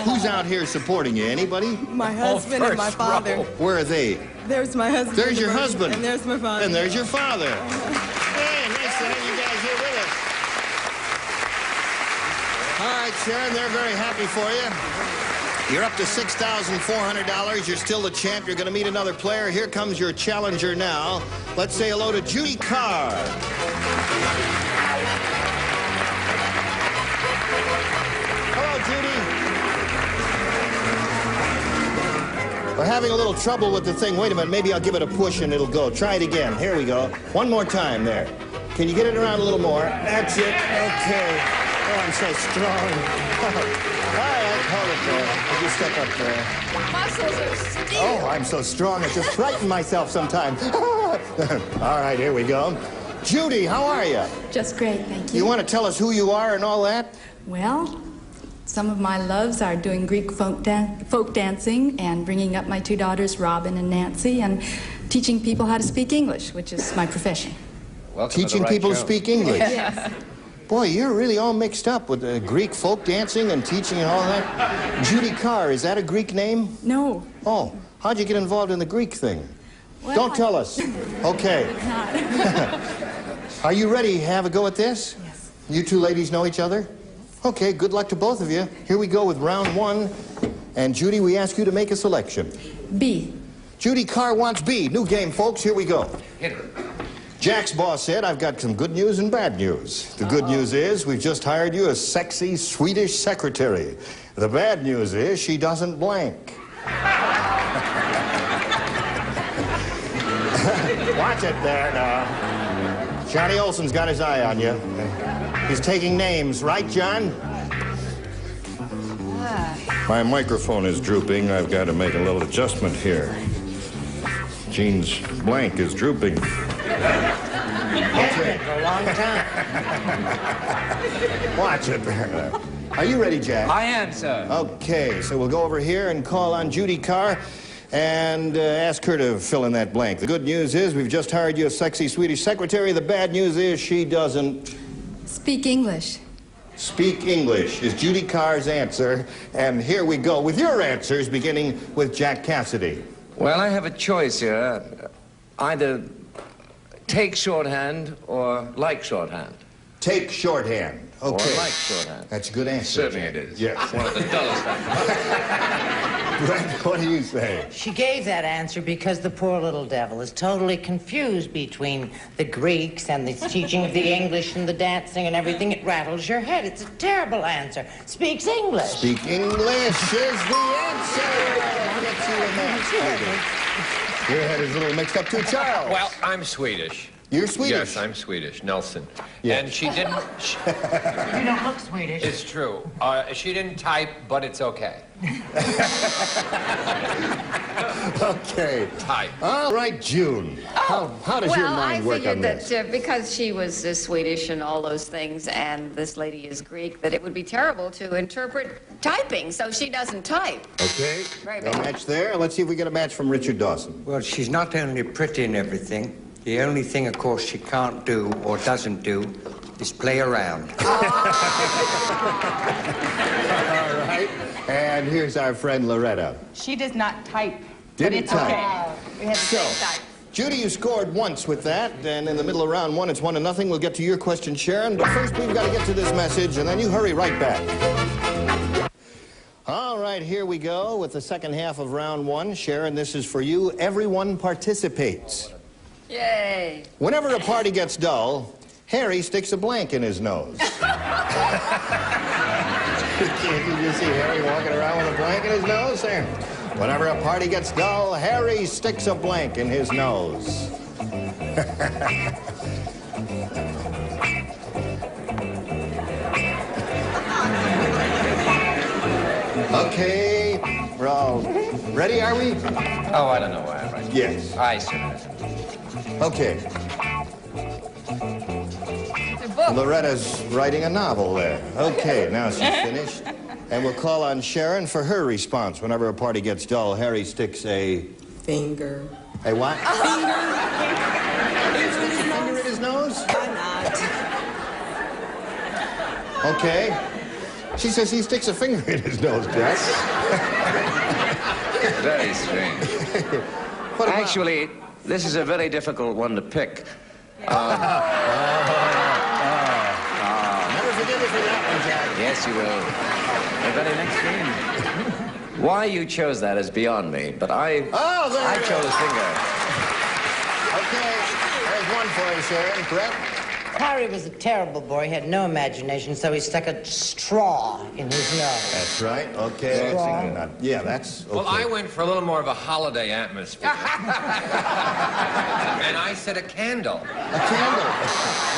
Who's out here supporting you? Anybody? My husband and my father. Where are they? There's my husband. There's your husband. And there's my father. And there's your father. Hey, nice to have you guys here with us. All right, Sharon, they're very happy for you. You're up to $6,400. You're still the champ. You're going to meet another player. Here comes your challenger now. Let's say hello to Judy Carr. Hello, Judy. We're having a little trouble with the thing. Wait a minute. Maybe I'll give it a push and it'll go. Try it again. Here we go. One more time there. Can you get it around a little more? That's it. Okay. Oh, I'm so strong. All right, hold it there. Would you step up there? Muscles are steel. Oh, I'm so strong. I just frighten myself sometimes. All right, here we go. Judy, how are you? Just great, thank you. You want to tell us who you are and all that? Well, some of my loves are doing Greek folk dancing and bringing up my two daughters, Robin and Nancy, and teaching people how to speak English, which is my profession. Welcome Teaching to the right people to show. speak English? Yes. Boy, you're really all mixed up with Greek folk dancing and teaching and all that. Judy Carr, is that a Greek name? No. Oh, how'd you get involved in the Greek thing? Well, Don't tell us. Okay. Are you ready to have a go at this? Yes. You two ladies know each other? Okay, good luck to both of you. Here we go with round one. And Judy, we ask you to make a selection. B. Judy Carr wants B. New game, folks. Here we go. Hit it. Jack's boss said, I've got some good news and bad news. The good news is we've just hired you a sexy Swedish secretary. The bad news is she doesn't blank. Watch it there now. Johnny Olson's got his eye on you. He's taking names, right, John? My microphone is drooping. I've got to make a little adjustment here. Jean's blank is drooping. Okay. For a long time. Watch it. Are you ready, Jack? I am, sir. Okay, so we'll go over here and call on Judy Carr and ask her to fill in that blank. The good news is we've just hired you a sexy Swedish secretary. The bad news is she doesn't Speak English. speak English is Judy Carr's answer. And here we go with your answers, beginning with Jack Cassidy. Well, I have a choice here. Either take shorthand or like shorthand. Take shorthand. Okay. Or like shorthand. That's a good answer. Certainly it is. Yes. One of the dullest. Brett, what do you say? She gave that answer because the poor little devil is totally confused between the Greeks and the teaching of the English and the dancing and everything. It rattles your head. It's a terrible answer. Speaks English. Speak English is the answer. Gets you a match. Your head is a little mixed up too, Charles. Well, I'm Swedish. You're Swedish? Yes, I'm Swedish. Nelson. Yes. And she didn't... You don't look Swedish. It's true. She didn't type, but it's okay. Okay. Type. All right, June. How does your mind work on this? Well, I figured that because she was Swedish and all those things, and this lady is Greek, that it would be terrible to interpret typing, so she doesn't type. Okay. Very No bad. match there. Let's see if we get a match from Richard Dawson. Well, she's not only pretty and everything. The only thing, of course, she can't do or doesn't do is play around. All right. And here's our friend Loretta. She does not type. Didn't but it's type. okay. We have the same type. Judy, you scored once with that, and in the middle of round one, it's 1-0. We'll get to your question, Sharon, but first we've got to get to this message, and then you hurry right back. All right, here we go with the second half of round one. Sharon, this is for you. Everyone participates. Yay. Whenever a party gets dull, Harry sticks a blank in his nose. Can't you just see Harry walking around with a blank in his nose there? Whenever a party gets dull, Harry sticks a blank in his nose. Okay, we're all ready, are we? Oh, I don't know why I'm right. Yes. I see. Okay. Loretta's writing a novel there. Okay, now she's finished. And we'll call on Sharon for her response. Whenever a party gets dull, Harry sticks a... Finger. A what? Finger. Finger in his nose? Why not? Okay. She says he sticks a finger in his nose, Jack. Very strange. Actually, this is a very difficult one to pick. Never forgive me for that one, Jack. Yes, you will. The very next game. Why you chose that is beyond me, but I chose finger. Okay, there's one for you, Sharon. Brett? Harry was a terrible boy. He had no imagination, so he stuck a straw in his nose. That's right. Okay. Straw. Yeah, that's okay. Well, I went for a little more of a holiday atmosphere. And I said a candle. A candle.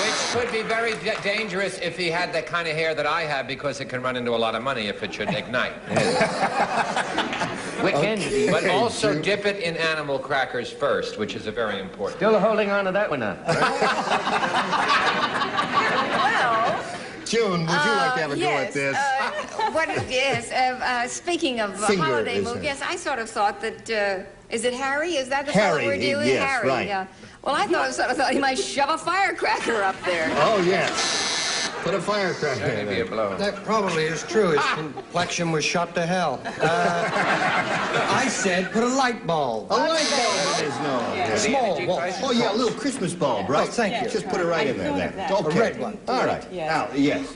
Which could be very dangerous if he had that kind of hair that I have, because it can run into a lot of money if it should ignite. Okay. But also dip it in animal crackers first, which is a very important. Still holding on to that one now. Well... June, would you like to have a go at this? Speaking of Finger, holiday isn't movies, it? yes, I sort of thought that, is it Harry? Is that the Harry, fellow we're dealing yes, Harry, right. yeah. Well, I sort of thought he might shove a firecracker up there. Oh, yes. Put a firecracker in there. That probably is true. His complexion was shot to hell. I said put a light bulb. A light bulb in his nose. A small bulb. Oh, yeah, a little Christmas bulb, right? Oh, thank you. Just put it right in there, then. Okay. A red one. All right. Yes. Now, yes.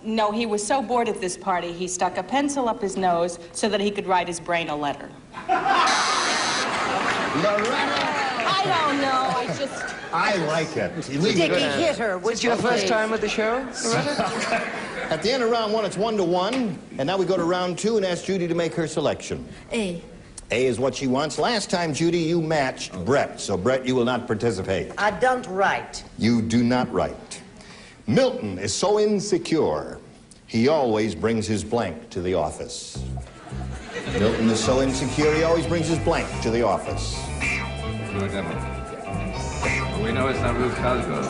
No, he was so bored at this party, he stuck a pencil up his nose so that he could write his brain a letter. Loretta. I don't know, I just... I like it. Dickie hit her. Is it your first time with the show? At the end of round one, it's 1-1. And now we go to round two and ask Judy to make her selection. A. A is what she wants. Last time, Judy, you matched Brett. So, Brett, you will not participate. I don't write. You do not write. Milton is so insecure, he always brings his blank to the office. Milton is so insecure, he always brings his blank to the office. No devil. We know it's not Ruth Cosgrove.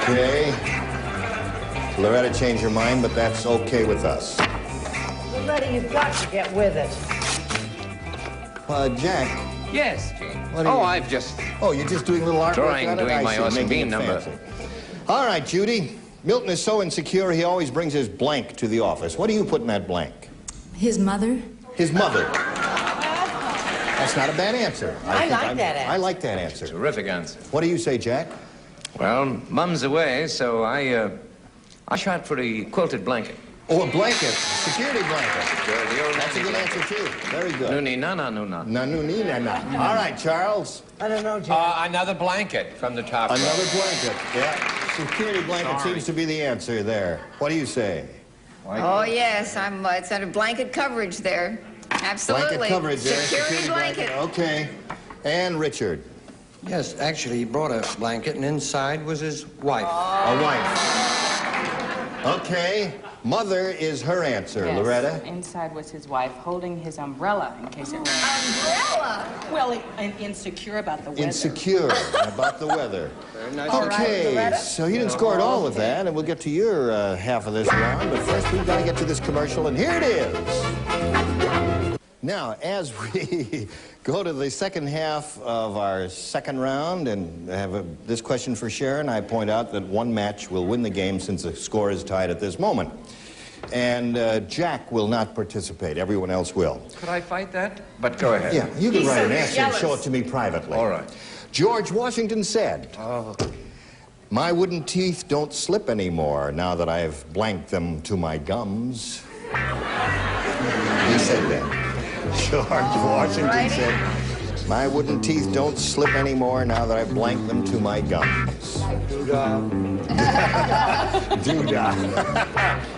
Okay. Loretta changed her mind, but that's okay with us. Loretta, you've got to get with it. Jack. Yes. What are you- I've just... Oh, you're just doing a little artwork Drawing, on it? doing I my see, awesome making bean it number. fancy. All right, Judy. Milton is so insecure, he always brings his blank to the office. What do you put in that blank? His mother. His mother. That's not a bad answer. I like that answer. I like that answer. Terrific answer. What do you say, Jack? Well, Mum's away, so I shot for the quilted blanket. Oh, a blanket. Security blanket. That's a good answer, too. Very good. Nuni na na nuna. Nuni na na. All right, Charles. I don't know, Jack. Another blanket from the top row. Another blanket. Yeah. Security blanket seems to be the answer there. What do you say? Oh, yes, it's under blanket coverage there. Absolutely. Blanket coverage there. Security blanket. Okay. And Richard. Yes, actually, he brought a blanket, and inside was his wife. A wife. Okay. Mother is her answer. Yes. Loretta? Inside was his wife holding his umbrella in case it rained. Umbrella? Well, insecure about the weather. Insecure about the weather. Very nice. Okay, Loretta? so you didn't score at all with that, and we'll get to your half of this round. But first, we've got to get to this commercial, and here it is. Now, as we go to the second half of our second round and have this question for Sharon, I point out that one match will win the game since the score is tied at this moment. And Jack will not participate. Everyone else will. Could I fight that? But go ahead. Yeah, you can He's write so an answer and jealous. show it to me privately. All right. George Washington said, "My wooden teeth don't slip anymore now that I've blanked them to my gums." He said that. George Washington said, "My wooden teeth don't slip anymore now that I've blanked them to my gums." Doo-dah. Doo-dah.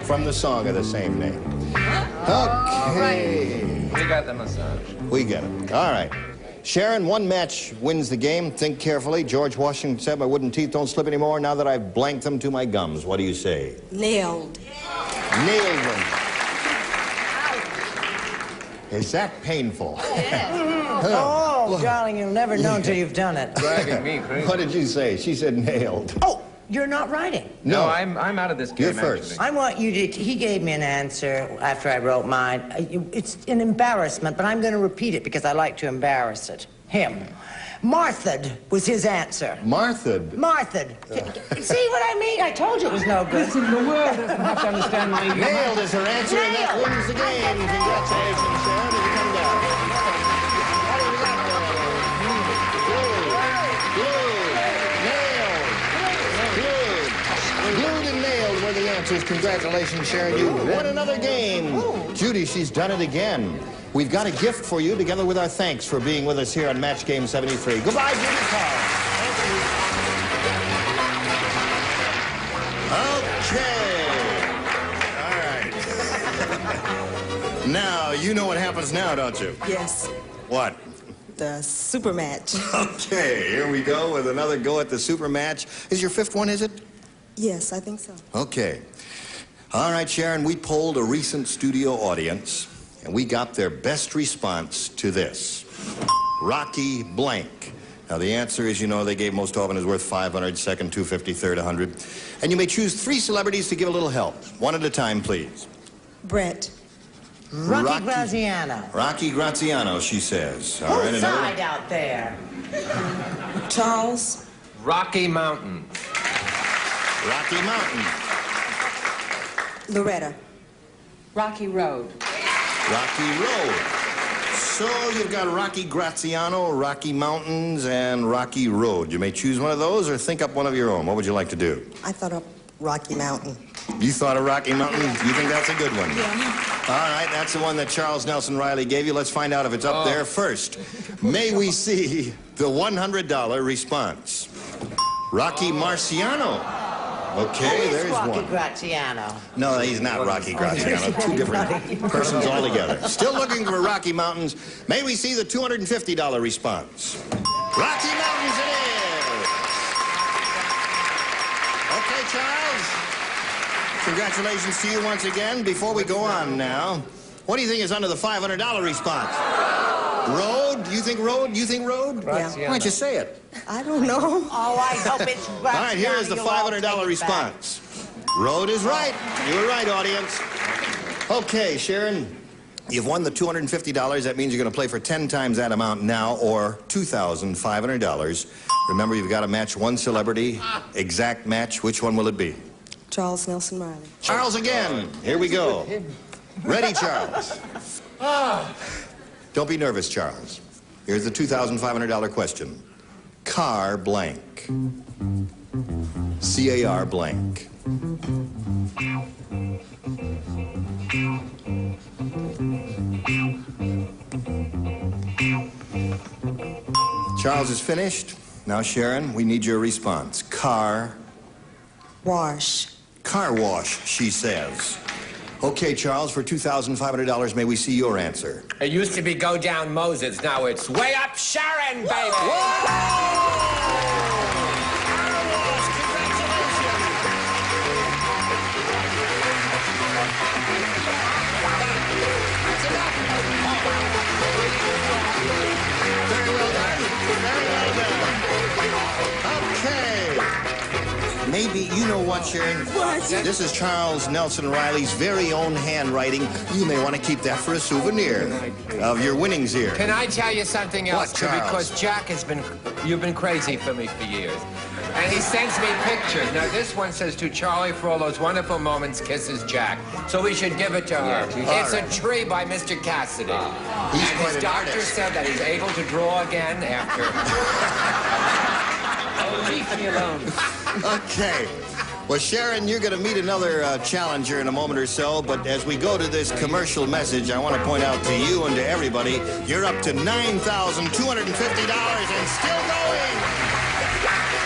From the song of the same name. Okay. We got the massage. We get it. All right. Sharon, one match wins the game. Think carefully. George Washington said, "My wooden teeth don't slip anymore now that I've blanked them to my gums." What do you say? Nailed. Nailed them. Is that painful? Oh, darling, you'll never know until you've done it. Driving me crazy. What did you say? She said nailed. Oh, you're not writing. No, I'm out of this game. You're first. I want you to, he gave me an answer after I wrote mine. It's an embarrassment, but I'm going to repeat it because I like to embarrass him. Martha'd was his answer. Martha'd? Martha'd. See what I mean? I told you it was no good. Listen, the world doesn't have to understand my humor. Nailed is her answer, and that wins the game. Congratulations, Sharon. You come down. Glued and nailed were the answers. Congratulations, Sharon. You won another game. Judy, she's done it again. We've got a gift for you, together with our thanks for being with us here on Match Game 73. Goodbye, Judy Carl. Okay. All right. Now, you know what happens now, don't you? Yes. What? The super match. Okay, here we go with another go at the super match. Is your fifth one, is it? Yes, I think so. Okay. All right, Sharon, we polled a recent studio audience, and we got their best response to this. Rocky blank. Now, the answer, as you know, they gave most often is worth 500, second 250, third 100. And you may choose 3 celebrities to give a little help. One at a time, please. Brett. Rocky Graziano. Rocky Graziano, she says. All right, Whose another. side out there? Charles. Rocky Mountain. Rocky Mountain. Loretta. Rocky Road. Rocky Road. So you've got Rocky Graziano, Rocky Mountains, and Rocky Road. You may choose one of those or think up one of your own. What would you like to do? I thought up Rocky Mountain. You thought of Rocky Mountain? You think that's a good one? Yeah. All right, that's the one that Charles Nelson Riley gave you. Let's find out if it's up there first. May we see the $100 response? Rocky Marciano. Okay, there's Rocky one. Graziano. No, he's not Rocky Graziano. 2 different persons altogether. Still looking for Rocky Mountains. May we see the $250 response? Rocky Mountains it is. Okay, Charles. Congratulations to you once again. Before we go on now, what do you think is under the $500 response? Road? You think road? You think road? Yeah. Why don't you say it? I don't know. Oh, I hope it's Graziano. All right, here is the You'll all take $500 it response. Road is right. You were right, audience. Okay, Sharon, you've won the $250. That means you're going to play for 10 times that amount now, or $2,500. Remember, you've got to match one celebrity. Exact match. Which one will it be? Charles Nelson Riley. Charles again. Here we go. Ready, Charles? Don't be nervous, Charles. Here's the $2,500 question. Car blank. C-A-R blank. Charles is finished. Now, Sharon, we need your response. Car. Wash. Car wash, she says. Okay, Charles, for $2,500, may we see your answer? It used to be go down Moses. Now it's way up Sharon, baby. Maybe, you know what, Sharon? What? This is Charles Nelson Riley's very own handwriting. You may want to keep that for a souvenir of your winnings here. Can I tell you something else, What, too? Charles? Because Jack has been, you've been crazy for me for years. And he sends me pictures. Now, this one says, to Charlie, for all those wonderful moments, kisses Jack. So we should give it to her. It's a tree by Mr. Cassidy. He's and quite his an doctor artist. said that he's able to draw again after. Oh, leave me alone. Okay. Well, Sharon, you're going to meet another challenger in a moment or so, but as we go to this commercial message, I want to point out to you and to everybody, you're up to $9,250 and still going.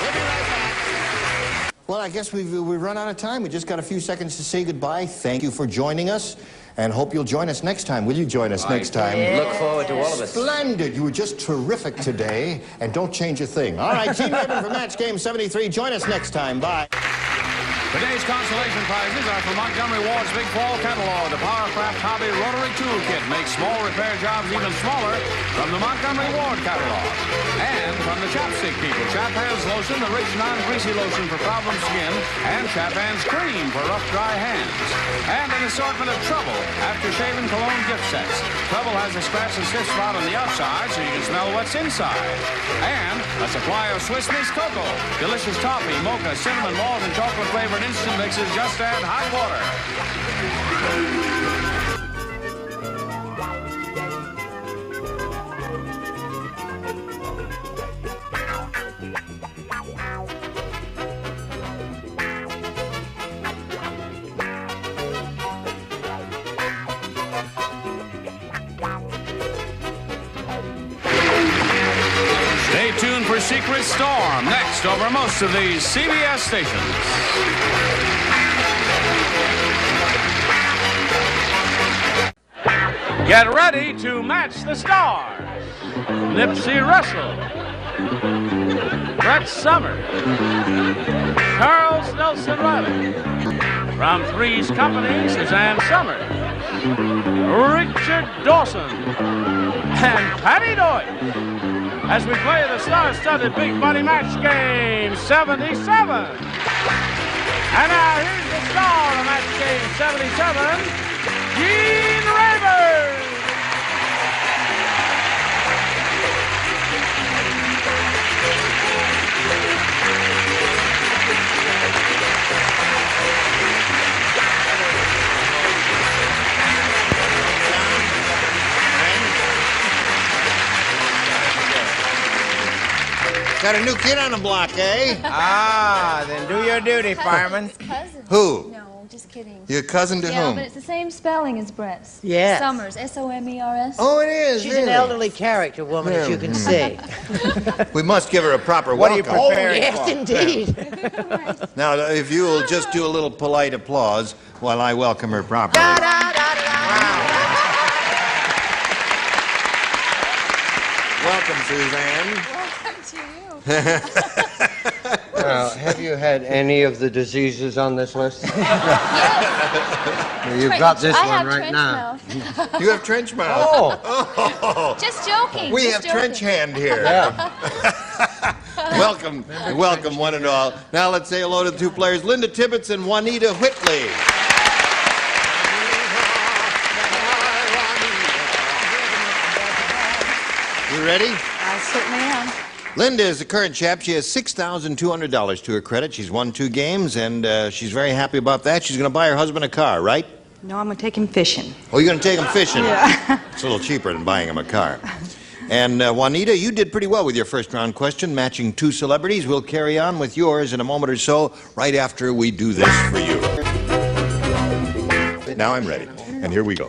We'll be right back. Well, I guess we've run out of time. We just got a few seconds to say goodbye. Thank you for joining us, and hope you'll join us next time. Will you join us next time? Look forward to all of us. Splendid. You were just terrific today, and don't change a thing. All right, Team Raven for Match Game 73. Join us next time. Bye. Today's consolation prizes are from Montgomery Ward's Big Fall Catalog. The Powercraft Hobby Rotary Tool Kit makes small repair jobs even smaller from the Montgomery Ward catalog. And from the Chapstick People, Chap Hands Lotion, the rich, non-greasy lotion for problem skin, and Chap Hands Cream for rough, dry hands. And an assortment of Trouble after-shaving cologne gift sets. Trouble has a scratch and sniff spot on the outside so you can smell what's inside. And a supply of Swiss Miss Cocoa, delicious toffee, mocha, cinnamon, malt, and chocolate flavored instant mixes. Just add hot water. Stay tuned for Secret Storm next over most of these CBS stations. Get ready to match the stars. Nipsey Russell, Brett Summers, Charles Nelson Riley. From Three's Company, Suzanne Summers, Richard Dawson, and Patty Deutsch. As we play the star-studded Big Buddy Match Game 77. And now here's the star of Match Game 77, Gene Rayburn. Got a new kid on the block, eh? Ah, then do your duty, fireman. Cousin. Who? No, just kidding. Your cousin to Yeah, whom? but it's the same spelling as Brett's. Yes. Summers, S-O-M-E-R-S. Oh, it is, She's really? an elderly character woman, as you can see. We must give her a proper What are you welcome. Oh, preparing yes, for? indeed. Now, if you will just do a little polite applause while I welcome her properly. Welcome, Suzanne. Welcome to you. Now, have you had any of the diseases on this list? You've got this I one have right trench now. mouth. You have trench mouth. Oh. Just joking. We just have joking. trench hand here. Welcome, one and all. Now let's say hello to the two players, Linda Tibbetts and Juanita Whitley. You ready? I certainly am. Linda is the current champ. She has $6,200 to her credit. She's won 2 games, and she's very happy about that. She's going to buy her husband a car, right? No, I'm going to take him fishing. Oh, you're going to take him fishing? Yeah. It's a little cheaper than buying him a car. And Juanita, you did pretty well with your first round question, matching 2 celebrities. We'll carry on with yours in a moment or so, right after we do this for you. Now I'm ready. And here we go.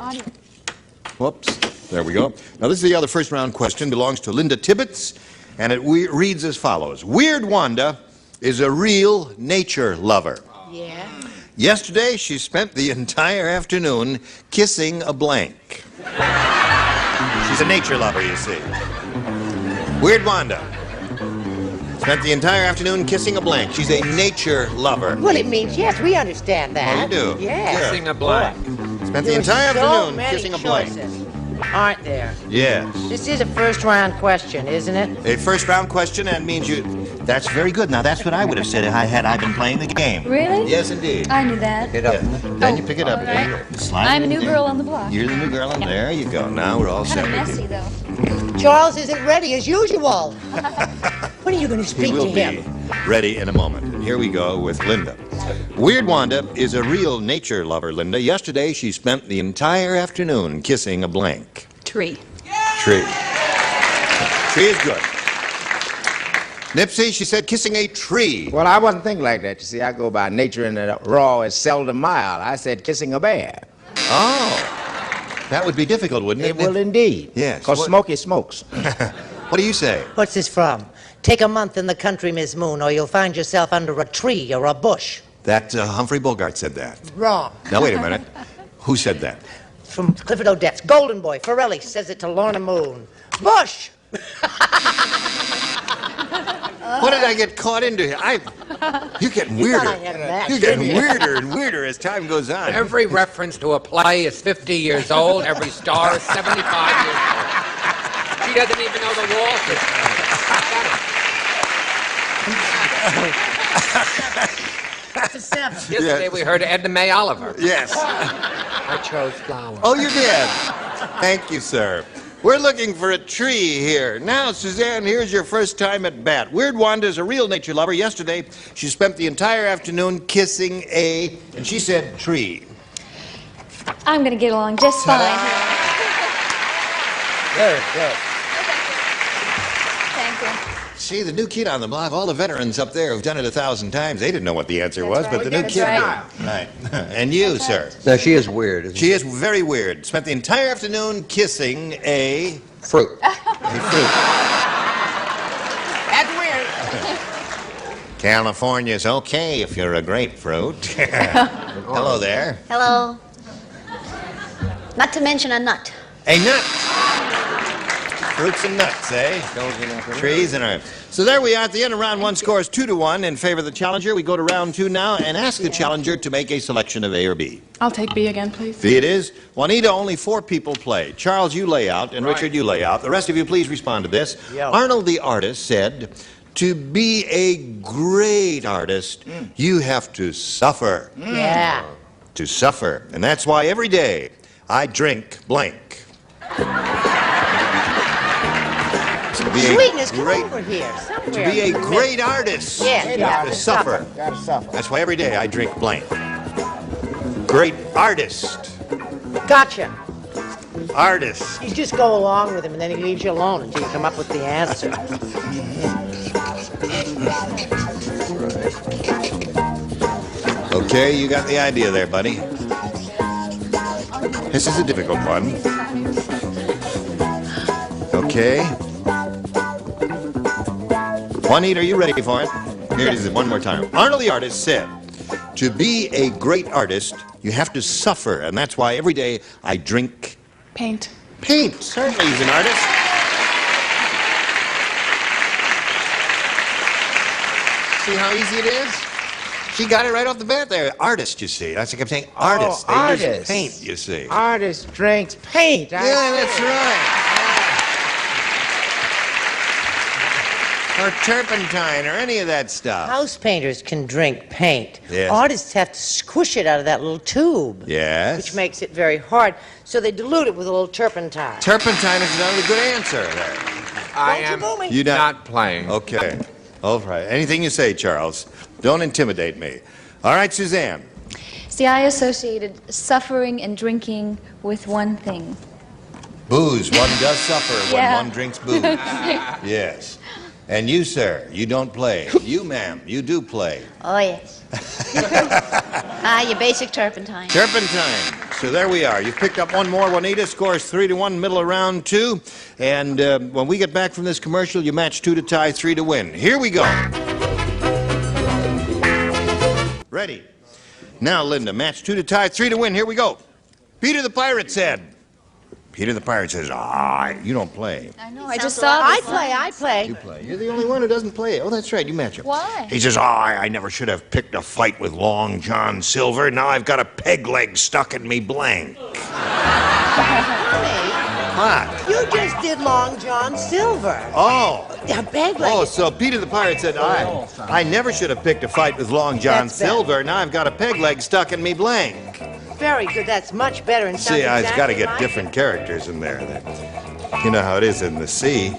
Whoops. There we go. Now, this is the other first round question. Belongs to Linda Tibbetts, and it reads as follows. Weird Wanda is a real nature lover. Yeah. Yesterday, she spent the entire afternoon kissing a blank. She's a nature lover, you see. Weird Wanda spent the entire afternoon kissing a blank. She's a nature lover. Well, it means, yes, we understand that. Oh, you do? Yes. Kissing a blank. Spent the entire so afternoon many kissing a blank. choices, aren't there? Yes. This is a first round question, isn't it? A first round question, and means you... That's very good. Now, that's what I would have said had I been playing the game. Really? Yes, indeed. I knew that. Pick it up. Then you pick it up. right. Slide I'm it a in new there. girl on the block. You're the new girl, and there you go. Now we're all Kind set of with you. messy, though. Charles isn't ready as usual. When are you going to He speak will to him? be ready in a moment. And here we go with Linda. Weird Wanda is a real nature lover, Linda. Yesterday, she spent the entire afternoon kissing a blank. Tree. Tree. Tree is good. Nipsey, she said kissing a tree. Well, I wasn't thinking like that. You see, I go by nature and the raw is seldom mild. I said kissing a bear. Oh. That would be difficult, wouldn't it? It will indeed. Yes. Because Smokey smokes. What do you say? What's this from? Take a month in the country, Miss Moon, or you'll find yourself under a tree or a bush. That Humphrey Bogart said that. Wrong. Now, wait a minute. Who said that? From Clifford Odets. Golden Boy. Forelli says it to Lorna Moon. Bush! What did I get caught into here? You're getting weirder. thought I had a match, You're getting didn't you? weirder and weirder as time goes on. Every reference to a play is 50 years old. Every star is 75 years old. She doesn't even know the wall That's a 7. Yesterday we heard Edna May Oliver. Yes. I chose flowers. Oh, you did? Thank you, sir. We're looking for a tree here. Now, Suzanne, here's your first time at bat. Weird Wanda is a real nature lover. Yesterday, she spent the entire afternoon kissing a, and she said tree. I'm going to get along just fine. Very good. Thank you. See, the new kid on the block, all the veterans up there who've done it 1,000 times, they didn't know what the answer was, but the new That's kid right. did. Right. And you, sir? Now, she is weird, isn't She is very weird. Spent the entire afternoon kissing a Fruit. fruit. That's weird. California's okay if you're a grapefruit. Hello there. Hello. Not to mention a nut. A nut. Fruits and nuts, eh? Trees and earth. So there we are at the end of round 1. Scores 2-1 in favor of the challenger. We go to round 2 now and ask the challenger to make a selection of A or B. I'll take B again, please. B it is. Juanita, only 4 people play. Charles, you lay out, and Richard, you lay out. The rest of you, please respond to this. Yeah. Arnold the artist said, to be a great artist, you have to suffer. Yeah. To suffer. And that's why every day I drink blank. To be a Sweetness, come great- over here. To Somewhere. be a great artist, Yeah, you you have have to to suffer. Gotta suffer. That's why every day I drink blank. Great artist. Gotcha. Artist. You just go along with him, and then he leaves you alone until you come up with the answer. Okay, you got the idea there, buddy. This is a difficult one. Okay. Juanita, are you ready for it? Here it is one more time. Arnold the artist said, to be a great artist, you have to suffer, and that's why every day I drink Paint. paint. Certainly he's an artist. See how easy it is? She got it right off the bat there. Artist, you see. That's what I kept saying. Artist. Oh, They use artist. paint, you see. Artist drinks paint. Yeah, that's right. Or turpentine or any of that stuff. House painters can drink paint. Yes. Artists have to squish it out of that little tube. Yes. Which makes it very hard. So they dilute it with a little turpentine. Turpentine is another good answer there. I Don't you am boo me. You not playing. Okay. All right. Anything you say, Charles. Don't intimidate me. All right, Suzanne. See, I associated suffering and drinking with one thing. Booze. One does suffer when Yeah. one drinks booze. Yes. And you, sir, you don't play. You, ma'am, you do play. Oh, yes. Your basic turpentine. Turpentine. So there we are. You've picked up one more. Juanita scores 3-1, middle of round 2. And when we get back from this commercial, you match 2 to tie, 3 to win. Here we go. Ready. Now, Linda, match 2 to tie, 3 to win. Here we go. Peter the Pirate said. Peter the Pirate says, you don't play. I know, I just saw I this. play. You play. You're the only one who doesn't play. Oh, that's right. You match him. Why? He says, I never should have picked a fight with Long John Silver. Now I've got a peg leg stuck in me blank. What? You just did Long John Silver. Oh. A peg leg. Oh, so Peter the Pirate said, I never should have picked a fight with Long John That's better. Silver. Now I've got a peg leg stuck in me blank. Very good. That's much better. And See, I've exactly got to get like different characters in there. You know how it is in the sea.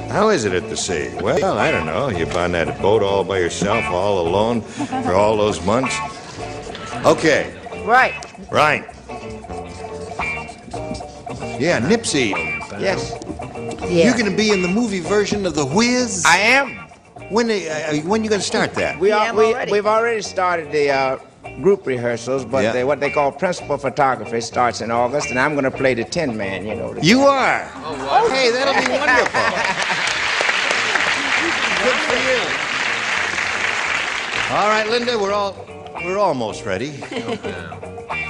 How is it at the sea? Well, I don't know. You're on that boat all by yourself, all alone, for all those months. Okay. Right. Right. Yeah, Nipsey. Yes. You're going to be in the movie version of The Whiz? I am. When you going to start that? We've already started the group rehearsals, but what they call principal photography starts in August, and I'm going to play the Tin Man, you know. You are? Oh, hey, that'll be wonderful. Good for you. All right, Linda, we're almost ready.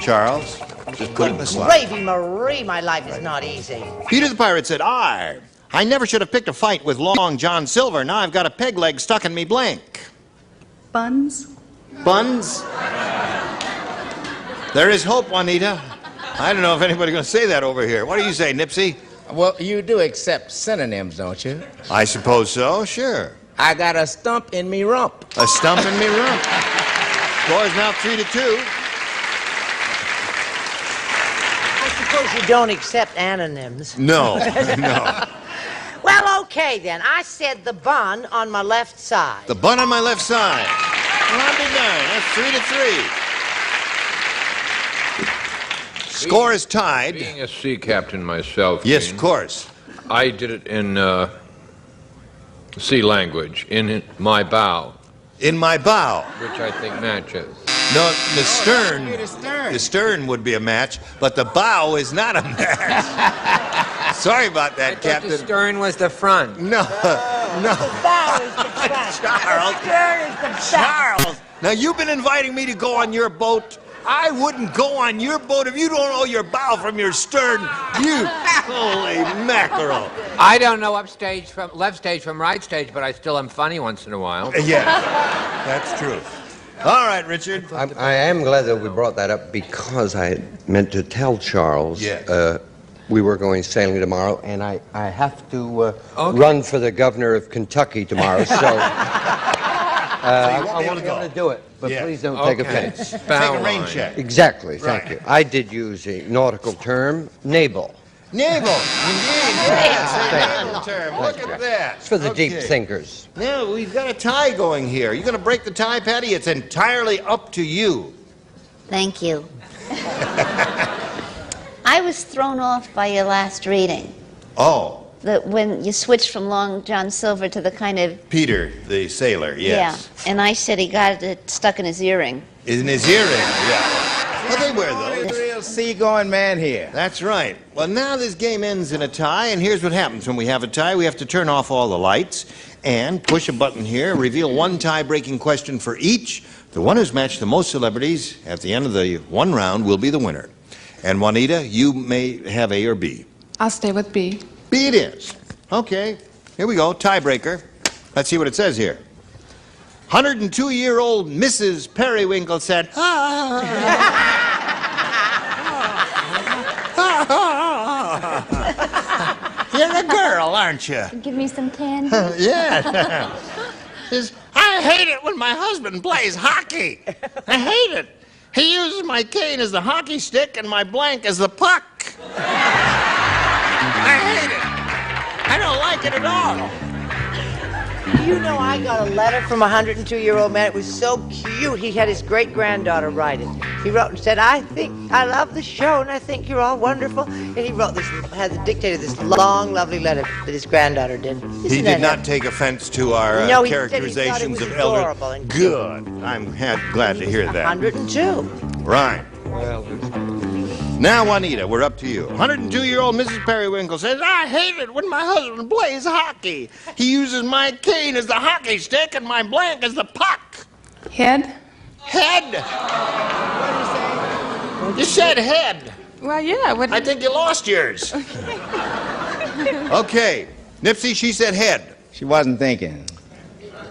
Charles, just put it in the slot. Gravy Marie, my life is not easy. Peter the Pirate said, I never should have picked a fight with Long John Silver. Now I've got a peg leg stuck in me blank. Buns? Buns? There is hope, Juanita. I don't know if anybody's going to say that over here. What do you say, Nipsey? Well, you do accept synonyms, don't you? I suppose so, sure. I got a stump in me rump. A stump in me rump. Score's now 3-2. I suppose you don't accept anonyms. No, no. Well, okay then. I said the bun on my left side. The bun on my left side. Well, I'll be darned. That's 3-3. Score is tied. Being a sea captain myself. Yes, Gene, of course. I did it in sea language, in my bow. In my bow. Which I think matches. No, the stern would be a match, but the bow is not a match. Sorry about that, Captain. The stern was the front. No, no. The bow is the front. Charles. The stern is the back. Charles, now you've been inviting me to go on your boat. I wouldn't go on your boat if you don't know your bow from your stern. You holy mackerel. I don't know left stage from right stage, but I still am funny once in a while. Yes, that's true. All right, Richard. I am glad that we brought that up because I meant to tell Charles we were going sailing tomorrow, and I have to run for the governor of Kentucky tomorrow, so I want to do it, but please don't take offense. Take a rain check. Exactly, thank you. I did use a nautical term, naval. Naval, indeed. Naval term. Look at that. It's for the deep thinkers. Now, we've got a tie going here. You going to break the tie, Patty? It's entirely up to you. Thank you. I was thrown off by your last reading. Oh. When you switched from Long John Silver to the kind of... Peter, the sailor, yes. Yeah, and I said he got it stuck in his earring. In his earring, yeah. Well, they wear those. Real seagoing man here. That's right. Well, now this game ends in a tie, and here's what happens when we have a tie. We have to turn off all the lights and push a button here, reveal one tie-breaking question for each. The one who's matched the most celebrities at the end of the one round will be the winner. And Juanita, you may have A or B. I'll stay with B. B it is. Okay, here we go, tiebreaker. Let's see what it says here. 102-year-old Mrs. Periwinkle said, You're a girl, aren't you? Give me some candy. Yeah. Says, I hate it when my husband plays hockey. I hate it. He uses my cane as the hockey stick and my blank as the puck. I hate it. I don't like it at all. You know, I got a letter from a 102-year-old man. It was so cute. He had his great-granddaughter write it. He wrote and said, I love the show, and I think you're all wonderful. And he wrote this, dictated this long, lovely letter that his granddaughter did. He did not take offense to our No, he characterizations said he of thought it was elder. adorable and Good. I'm glad to hear that. 102. Right. Now, Juanita, we're up to you. 102-year-old Mrs. Periwinkle says, I hate it when my husband plays hockey. He uses my cane as the hockey stick and my blank as the puck. Head? Head? What did you say? You said head. Well, yeah. I think you lost yours. Okay. Nipsey, she said head. She wasn't thinking.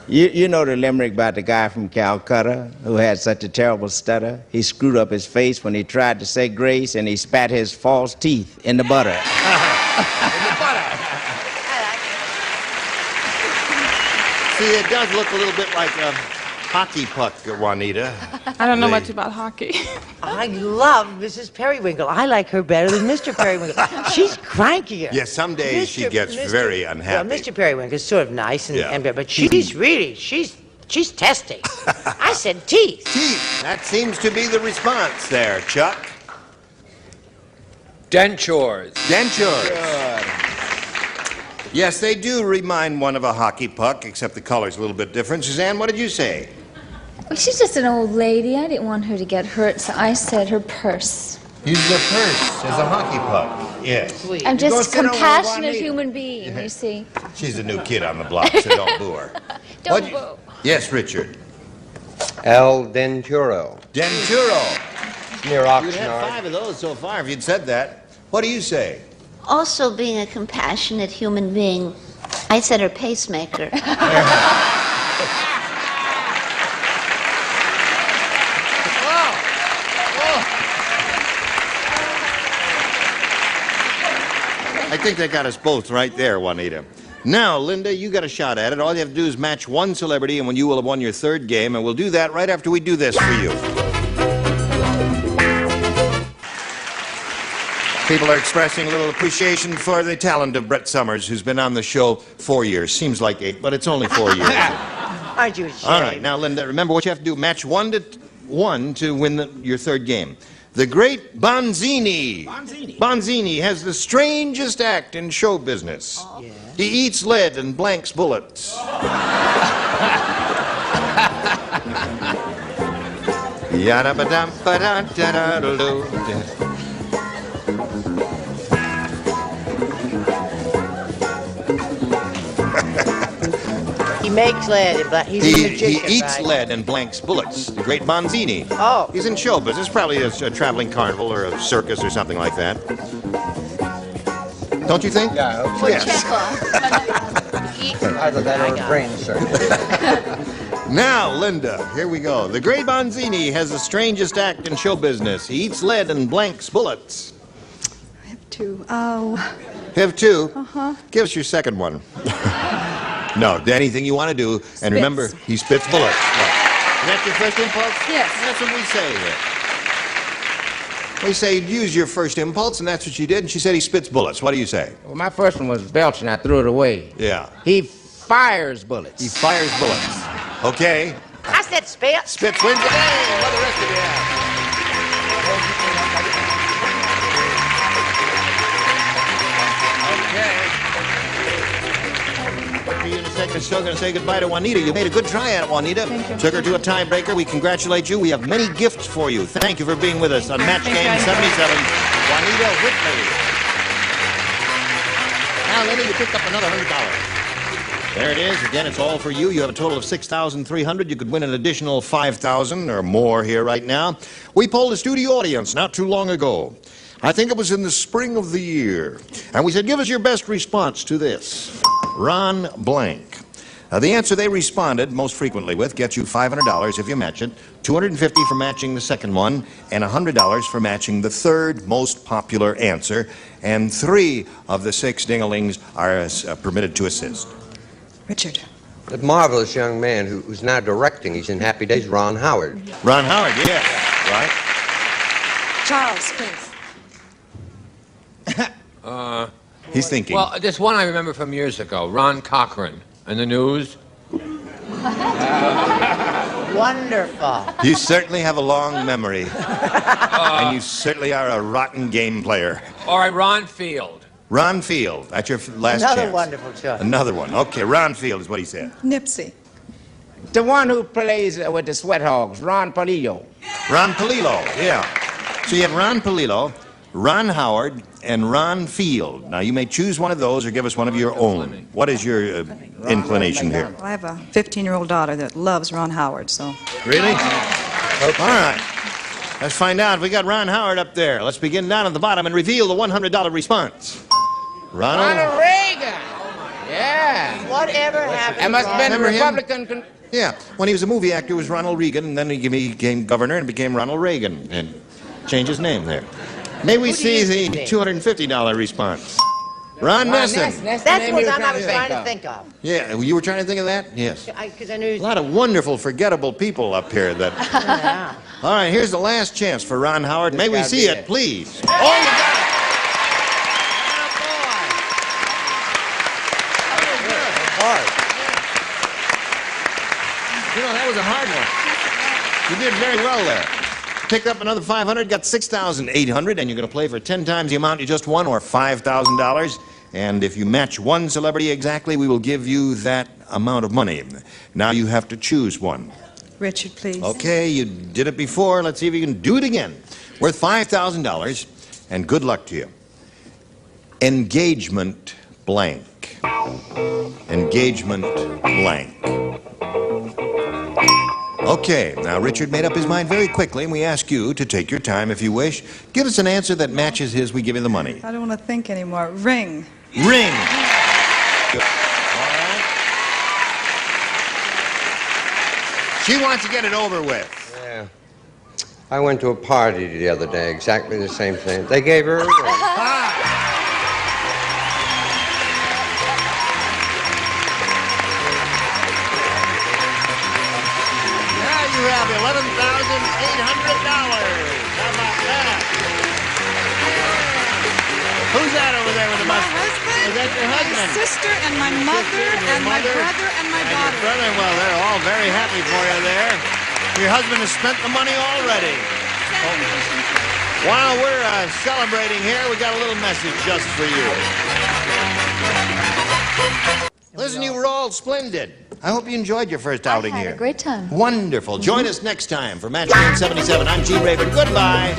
You know the limerick about the guy from Calcutta who had such a terrible stutter? He screwed up his face when he tried to say grace, and he spat his false teeth in the butter. See, it does look a little bit like a hockey puck, Juanita. I don't know much about hockey. I love Mrs. Periwinkle. I like her better than Mr. Periwinkle. She's crankier. Yes, some days she gets very unhappy. Well, Mr. Periwinkle is sort of nice, but she's testy. I said teeth. Teeth. That seems to be the response there, Chuck. Dentures. Dentures. Good. Yes, they do remind one of a hockey puck, except the color's a little bit different. Suzanne, what did you say? Well, she's just an old lady. I didn't want her to get hurt, so I said her purse. Use the purse as a hockey puck. Yes. I'm just a compassionate human being, you see. She's a new kid on the block, so don't boo her. Don't boo. Yes, Richard. El Denturo. Denturo. Near You'd Oxnard. have 5 of those so far if you'd said that. What do you say? Also, being a compassionate human being, I said her pacemaker. I think that got us both right there, Juanita. Now, Linda, you got a shot at it. All you have to do is match one celebrity, and when you will have won your third game, and we'll do that right after we do this for you. People are expressing a little appreciation for the talent of Brett Summers, who's been on the show 4 years. Seems like 8, but it's only 4 years. Aren't you ashamed? All right, now, Linda, remember what you have to do. Match 1 to win your third game. The great Bonzini. Bonzini has the strangest act in show business. Oh. Yeah. He eats lead and blanks bullets. He makes lead, but he's a magician. He eats right? lead and blanks bullets. The great Bonzini. Oh. He's in show business, probably a traveling carnival or a circus or something like that. Don't you think? Yeah, I hope so. Yes. Either that or a brain surgery. Now, Linda, here we go. The great Bonzini has the strangest act in show business. He eats lead and blanks bullets. I have 2. Oh. Have 2? Uh-huh. Give us your second one. No, anything you want to do. And remember, he spits bullets. Is that your first impulse? Yes. That's what we say here. We say use your first impulse, and that's what you did. And she said he spits bullets. What do you say? Well, my first one was belching. I threw it away. Yeah. He fires bullets. He fires bullets. Okay. I said spit. Spits wins the game. What the rest of you have? You in a second, still going to say goodbye to Juanita. You made a good try at it, Juanita. Thank you. Took her to a tiebreaker. We congratulate you. We have many gifts for you. Thank you for being with us on Match Game 77. Juanita Whitley. Now, Linda, you picked up another $100. There it is. Again, it's all for you. You have a total of $6,300. You could win an additional $5,000 or more here right now. We polled a studio audience not too long ago. I think it was in the spring of the year. And we said, give us your best response to this. Ron Blank. The answer they responded most frequently with gets you $500 if you match it, $250 for matching the second one, and $100 for matching the third most popular answer. And 3 of the 6 ding-a-lings are permitted to assist. Richard. That marvelous young man who's now directing. He's in Happy Days, Ron Howard. Ron Howard, yes. Right. Charles, please. He's thinking. Well, there's one I remember from years ago. Ron Cochran in the news. Wonderful. You certainly have a long memory. And you certainly are a rotten game player. All right, Ron Field. Ron Field, that's your last chance. Another wonderful choice. Another one. Okay, Ron Field is what he said. Nipsey. The one who plays with the Sweat Hogs, Ron Palillo. Ron Palillo, yeah. So you have Ron Palillo, Ron Howard, and Ron Field. Now, you may choose one of those or give us one of your own. What is your inclination here? I have a 15-year-old daughter that loves Ron Howard, so... Really? Okay. All right. Let's find out. We got Ron Howard up there. Let's begin down at the bottom and reveal the $100 response. Ronald Reagan. Yeah. Whatever happened? It must have been Remember him? Republican. Yeah. When he was a movie actor, it was Ronald Reagan, and then he became governor and became Ronald Reagan, and changed his name there. May we see the $250 response? Ron Nesson. That's what I was trying to think of. Yeah, you were trying to think of that? Yes. Because I knew... A lot of wonderful, forgettable people up here that... Yeah. All right, here's the last chance for Ron Howard. May we see it, please? Oh, you got it! You know, that was a hard one. You did very well there. Picked up another 500, got 6,800, and you're going to play for 10 times the amount you just won, or $5,000. And if you match one celebrity exactly, we will give you that amount of money. Now you have to choose one. Richard, please. Okay, you did it before. Let's see if you can do it again. Worth $5,000, and good luck to you. Engagement blank. Engagement blank. Okay, now Richard made up his mind very quickly, and we ask you to take your time if you wish. Give us an answer that matches his, we give you the money. I don't want to think anymore. Ring. Ring. She wants to get it over with. Yeah. I went to a party the other day, exactly the same thing. They gave her a ring. You have $11,800. How about that? Who's that over there with the mustache? My husband, Is that your husband? my sister, and my mother, and my brother, and my daughter. Your brother, well, they're all very happy for you there. Your husband has spent the money already. While we're celebrating here, we got a little message just for you. Listen, you were all splendid. I hope you enjoyed your first outing here. I had a great time. Wonderful. Join us next time for Match Game 77. I'm Gene Rayburn. Goodbye.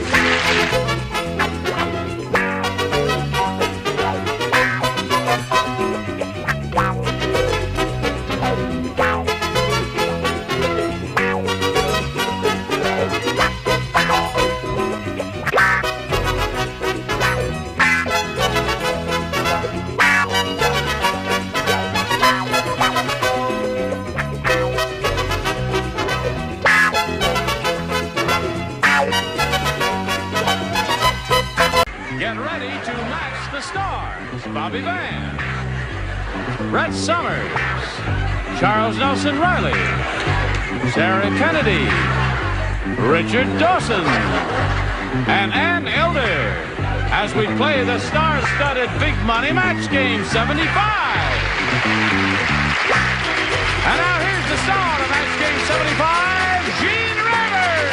Bobby Van, Brett Summers, Charles Nelson Riley, Sarah Kennedy, Richard Dawson, and Ann Elder as we play the star-studded Big Money Match Game 75. And now here's the star of Match Game 75, Gene Rayburn.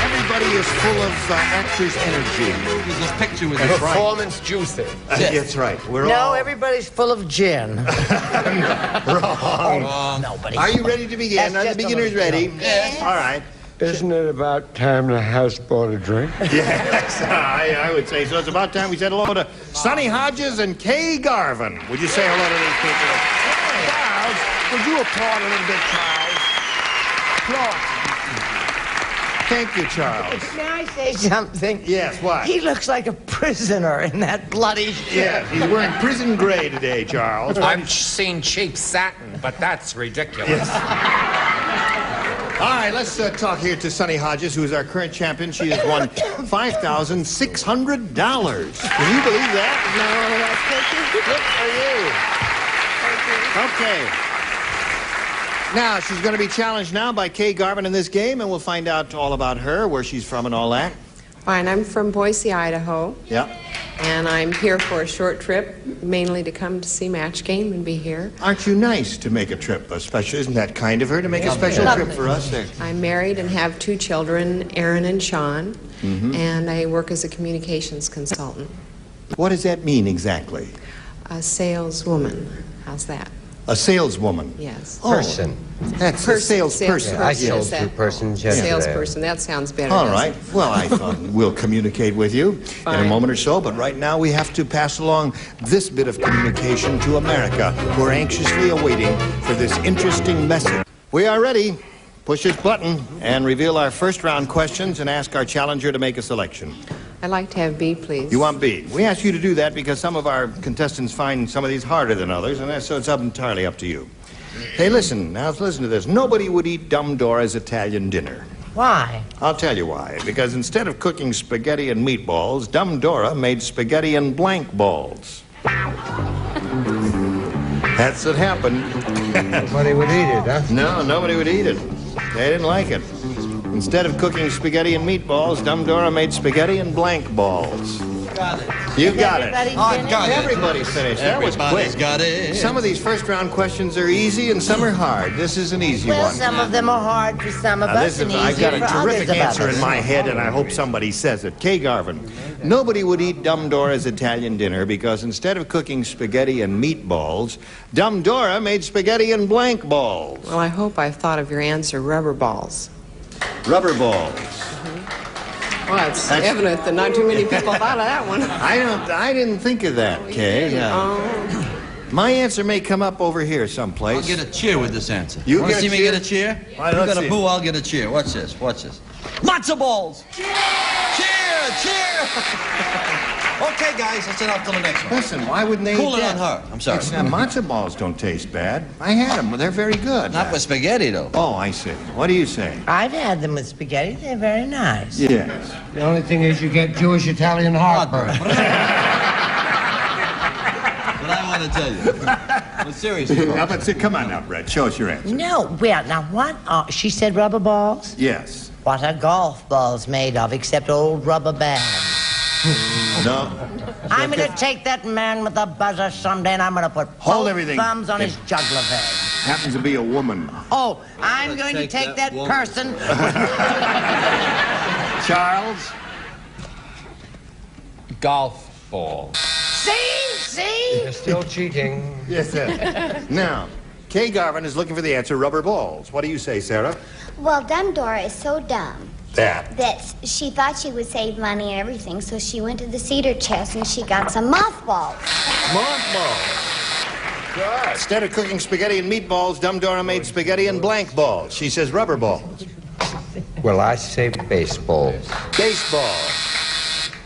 Everybody is full of actor's energy. This picture with That's performance juicing. That's right. We're No, all everybody's full of gin. wrong. Nobody. Are you ready to begin? That's Are the just a beginners little ready? joke. Yes. All right. Isn't it about time the house bought a drink? Yes, I would say so. It's about time we said hello to Sonny Hodges and Kay Garvin. Would you say hello to these people? Charles, would you applaud a little bit, Charles? Applaud. Thank you, Charles. May I say something? Yes, what? He looks like a prisoner in that bloody shit. Yes, he's wearing prison gray today, Charles. I've seen cheap satin, but that's ridiculous. Yes. All right, let's talk here to Sonny Hodges, who is our current champion. She has won $5,600. Can you believe that? No, that's Good for you. Okay. Now, she's going to be challenged now by Kay Garvin in this game, and we'll find out all about her, where she's from and all that. Fine, I'm from Boise, Idaho. Yeah. And I'm here for a short trip, mainly to come to see Match Game and be here. Aren't you nice to make a trip, a special? Isn't that kind of her to make a special trip for us there? I'm married and have 2 children, Aaron and Sean, and I work as a communications consultant. What does that mean exactly? A saleswoman. How's that? A saleswoman. Yes. Person. That's a salesperson. I sold 2 persons yesterday. Salesperson. That sounds better. All right. Well, I thought we'll communicate with you in a moment or so, but right now we have to pass along this bit of communication to America, who are anxiously awaiting for this interesting message. We are ready. Push this button and reveal our first round questions and ask our challenger to make a selection. I'd like to have B, please. You want B? We ask you to do that because some of our contestants find some of these harder than others, and so it's entirely up to you. Hey, listen. Now, listen to this. Nobody would eat Dumb Dora's Italian dinner. Why? I'll tell you why. Because instead of cooking spaghetti and meatballs, Dumb Dora made spaghetti and blank balls. That's what happened. Nobody would eat it, huh? No, nobody would eat it. They didn't like it. Instead of cooking spaghetti and meatballs, Dumb Dora made spaghetti and blank balls. Got it. You got it. Everybody's finished. That was quick. Everybody's got it. Some of these first-round questions are easy and some are hard. This is an easy Well, one. some of them are hard for some of us and I've easier got a for terrific others of answer us. in my head, and I hope somebody says it. Kay Garvin. Nobody would eat Dumb Dora's Italian dinner because instead of cooking spaghetti and meatballs, Dumb Dora made spaghetti and blank balls. Well, I hope I've thought of your answer, rubber balls. Rubber balls. Well, it's evident that not too many people thought of that one. I didn't think of that, Kay. My answer may come up over here someplace. I'll get a cheer with this answer. You want get to a see cheer? me get a cheer? All right, You let's got see a it. boo, I'll get a cheer. Watch this, watch this. Matzo balls! Cheer! Cheer! Okay, guys, that's enough till the next one. Listen, why wouldn't they Cool eat it that? on her. I'm sorry. Matzo balls don't taste bad. I had them. They're very good. Not with spaghetti, though. Oh, I see. What do you say? I've had them with spaghetti. They're very nice. Yes. The only thing is you get Jewish Italian heartburn. But I want to tell you. But seriously. Now, but come on now, Brett. Show us your answer. No, well, now what? She said rubber balls? Yes. What are golf balls made of except old rubber bands? No. I'm going to take that man with the buzzer someday and I'm going to put Hold both everything. thumbs on his jugular vein. Happens to be a woman. Oh, I'm going to take that person. Charles? Golf ball. See? You're still cheating. Yes, sir. Now, Kay Garvin is looking for the answer, rubber balls. What do you say, Sarah? Well, Dumb Dora is so dumb That. she thought she would save money and everything, so she went to the cedar chest and she got some mothballs. Mothballs. Good. Instead of cooking spaghetti and meatballs, Dumb Dora made spaghetti and blank balls. She says rubber balls. Well, I say baseballs. Baseball.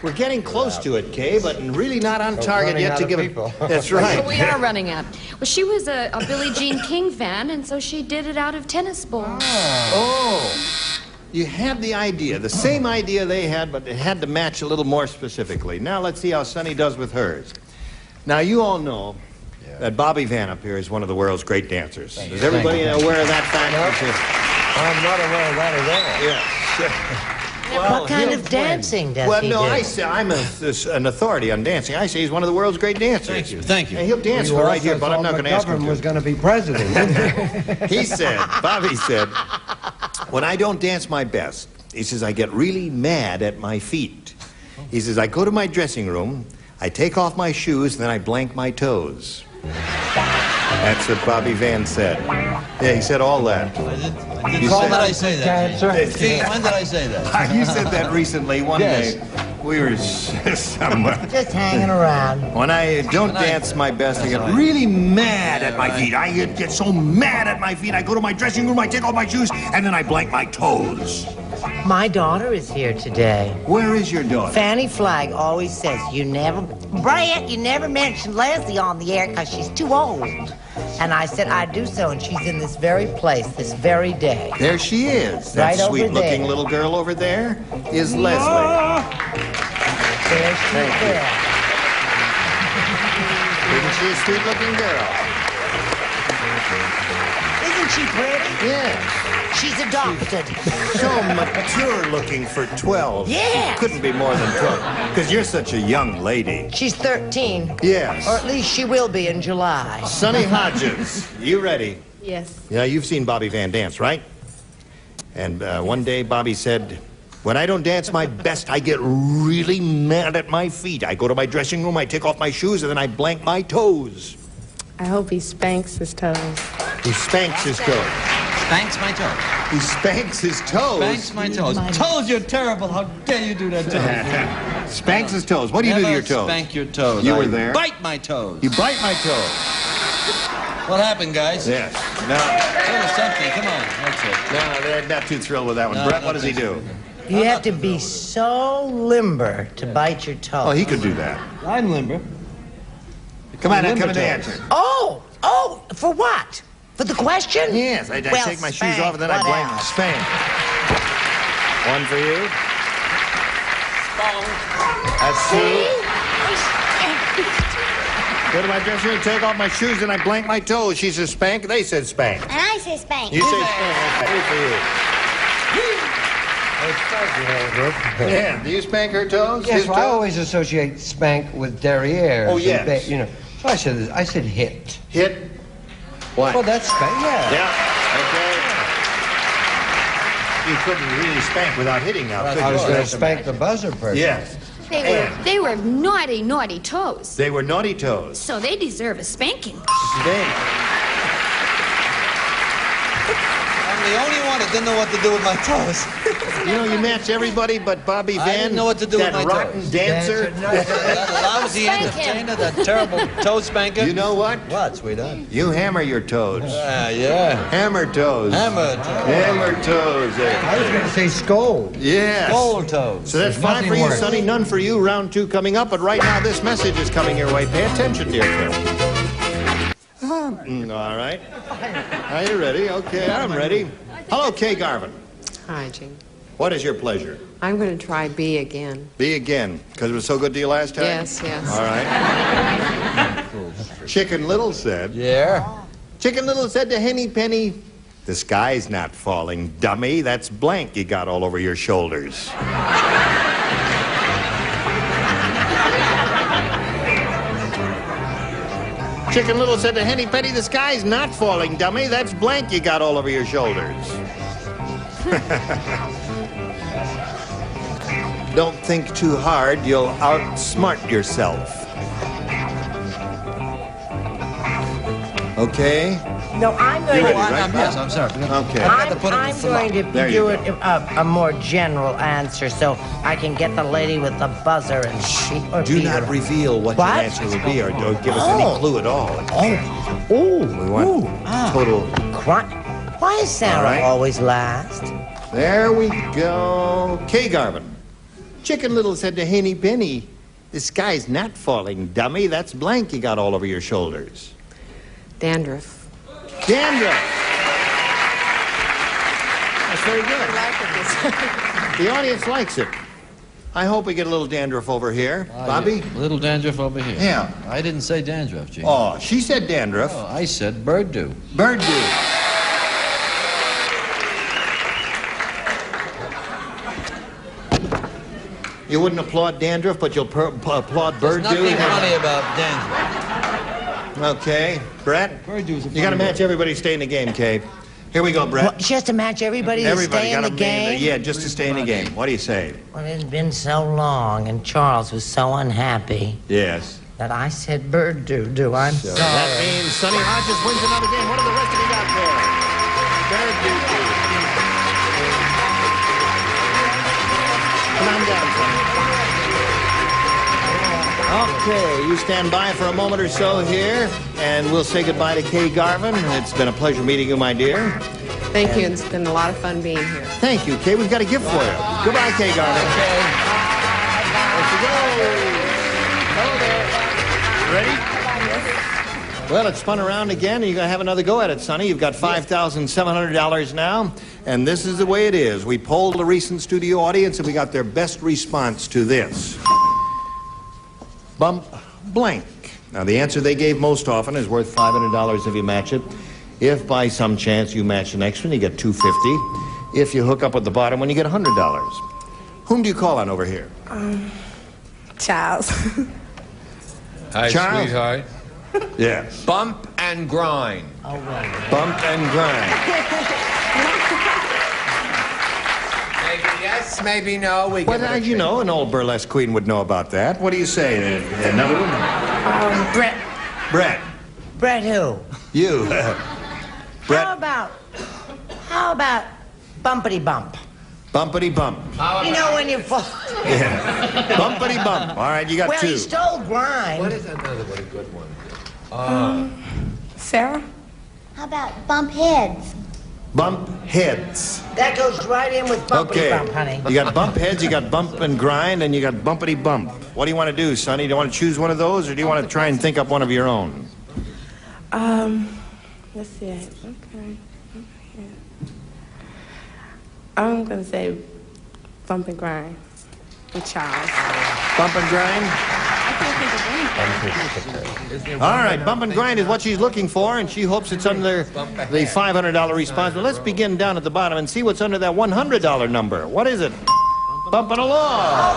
We're getting close to it, Kay, but really not on target yet to give it. That's right. We are running out. Well, she was a Billie Jean King fan, and so she did it out of tennis balls. Oh. You had the idea, the same idea they had, but it had to match a little more specifically. Now let's see how Sonny does with hers. Now you all know that Bobby Van up here is one of the world's great dancers. Is everybody aware of that fact? I'm not aware of that at all. Yes. What kind of dancing does he do? Well, no, I say I'm an authority on dancing. I say he's one of the world's great dancers. Thank you, thank you. And he'll dance Well, right here, but I'm not going to ask him McGovern to. was going to be president. He said, Bobby said, when I don't dance my best, he says, I get really mad at my feet. He says, I go to my dressing room, I take off my shoes, and then I blank my toes. That's what Bobby Van said. Yeah, he said all that. When did I say that? When did I say that? You said that recently, one day. We were somewhere. Just hanging around. When I don't dance my best, I get really mad at my feet. I get so mad at my feet, I go to my dressing room, I take off my shoes, and then I blank my toes. My daughter is here today. Where is your daughter? Fanny Flagg always says, Brett, you never mention Leslie on the air because she's too old. And I said, I do so, and she's in this very place, this very day. There she is. That Right over sweet-looking there. little girl over there is Leslie. There she is. Isn't she a sweet-looking girl? Isn't Isn't she pretty? Yes. She's adopted. So mature looking for 12. Yeah. Couldn't be more than 12. Because you're such a young lady. She's 13. Yes. Or at least she will be in July. Sonny Hodges, you ready? Yes. Yeah, you've seen Bobby Van dance, right? And one day Bobby said, when I don't dance my best, I get really mad at my feet. I go to my dressing room, I take off my shoes, and then I blank my toes. I hope he spanks his toes. He spanks his toes. Spanks my toes. He spanks his toes. Spanks my toes. Toes, you're terrible. How dare you do that to me? Spanks his toes. What do you do to your toes? Spank your toes. You were there. Bite my toes. You bite my toes. What happened, guys? Yes. No. Tell us something. Come on. That's it. No, they're not too thrilled with that one. No, Brett, what does he do? You have to be so limber to bite your toe. Oh, he could do that. I'm limber. Come on, limber come in the toes. answer. Oh, for what? For the question? Yes, I Well, take my spank, shoes off and then I what blank else? spank. One for you. That's two. Go to my dressing room, take off my shoes, and I blank my toes. She says spank. They said spank. And I say spank. You say spank. Okay, for you. Yeah, do you spank her toes? Yes, His well, I toes? always associate spank with derriere. Oh, yes. You know, so I said hit. Hit? What? Well, that's spank, yeah. Yeah, okay. You couldn't really spank without hitting now, could I was you? going to spank the buzzer person. Yes. They were naughty, naughty toes. They were naughty toes. So they deserve a spanking. Spank. I'm the only one that didn't know what to do with my toes. You know, you match everybody but Bobby Van. I didn't know what to do with my That rotten toes. dancer. That lousy Spank him. entertainer, that terrible toe spanker. You know what? What, sweetheart? You hammer your toes. Yeah. Hammer toes. Hammer toes. Hammer toes. I was going to say scold. Yes. Gold toes. So that's There's 5 nothing for you, worse. Sonny, none for you. Round 2 coming up, but right now this message is coming your way. Pay attention, dear friend. All right. Are you ready? Okay, I'm ready. Hello, Kay Garvin. Hi, Gene. What is your pleasure? I'm going to try B again. Be again, because it was so good to you last time? Yes, yes. All right. Chicken Little said. Yeah. Chicken Little said to Henny Penny, the sky's not falling, dummy. That's blank you got all over your shoulders. Chicken Little said to Henny Penny, the sky's not falling, dummy. That's blank you got all over your shoulders. Don't think too hard, you'll outsmart yourself. Okay? No, I'm going You ready, to... right? Yes, I'm sorry. Okay. I'm going to There you do go. a more general answer so I can get the lady with the buzzer and she... Or Do be not her- reveal what What? your answer will be or don't give us any clue at all. Oh. Ooh. We want total... Why is Sarah All right. always last? There we go. Kay Garvin. Chicken Little said to Henny Penny, the sky's not falling, dummy. That's blank you got all over your shoulders. Dandruff. Dandruff. That's very good. The audience likes it. I hope we get a little dandruff over here. Bobby? A little dandruff over here. Yeah. I didn't say dandruff, Gene. Oh, she said dandruff. Oh, I said bird dew. Bird dew. You wouldn't applaud dandruff, but you'll applaud bird There's dew? nothing funny about dandruff. Okay. Brett? Bird dew is a You got to funny match word. everybody to stay in the game, Kay. Here we go, Brett. What, just to match everybody to stay in the gotta game? Yeah, just to stay in the game. What do you say? Well, it's been so long, and Charles was so unhappy Yes. that I said bird do. I'm So sorry. that means Sonny Hodges wins another game. What are the rest of you got there? Bird do. Come on down, Sonny. Okay, you stand by for a moment or so here, and we'll say goodbye to Kay Garvin. It's been a pleasure meeting you, my dear. Thank you. It's been a lot of fun being here. Thank you, Kay. We've got a gift for you. Goodbye, Kay Garvin. There she goes. Hello there. Ready? Well, it's spun around again, and you're going to have another go at it, Sonny. You've got $5,700 now, and this is the way it is. We polled the recent studio audience, and we got their best response to this. Bump blank. Now, the answer they gave most often is worth $500 if you match it. If by some chance you match the next one, you get $250. If you hook up with the bottom one, you get $100. Whom do you call on over here? Charles. Hi, Charles? sweetheart. Yes. Bump and grind. Oh, well. Bump and grind. Maybe yes, maybe no. We Well, give it a you know, an old burlesque queen would know about that. What do you say? Another one? Brett. Brett. Brett who? You. Brett. How about bumpity bump? Bumpity bump. You know when you fall. Yeah. Bumpity bump. All right, you got Well, two. he stole grind. What is another one? A good one. Sarah? How about bump heads? Bump heads. That goes right in with bumpity bump, honey. You got bump heads, you got bump and grind, and you got bumpity bump. What do you want to do, Sonny? Do you want to choose one of those, or do you want to try and think up one of your own? Let's see. Okay. I'm gonna say bump and grind with Charles. Bump and grind? I can't think of anything. All right, bump and grind is what she's looking for, and she hopes it's under the $500 response. But let's begin down at the bottom and see what's under that $100 number. What is it? Bumping along.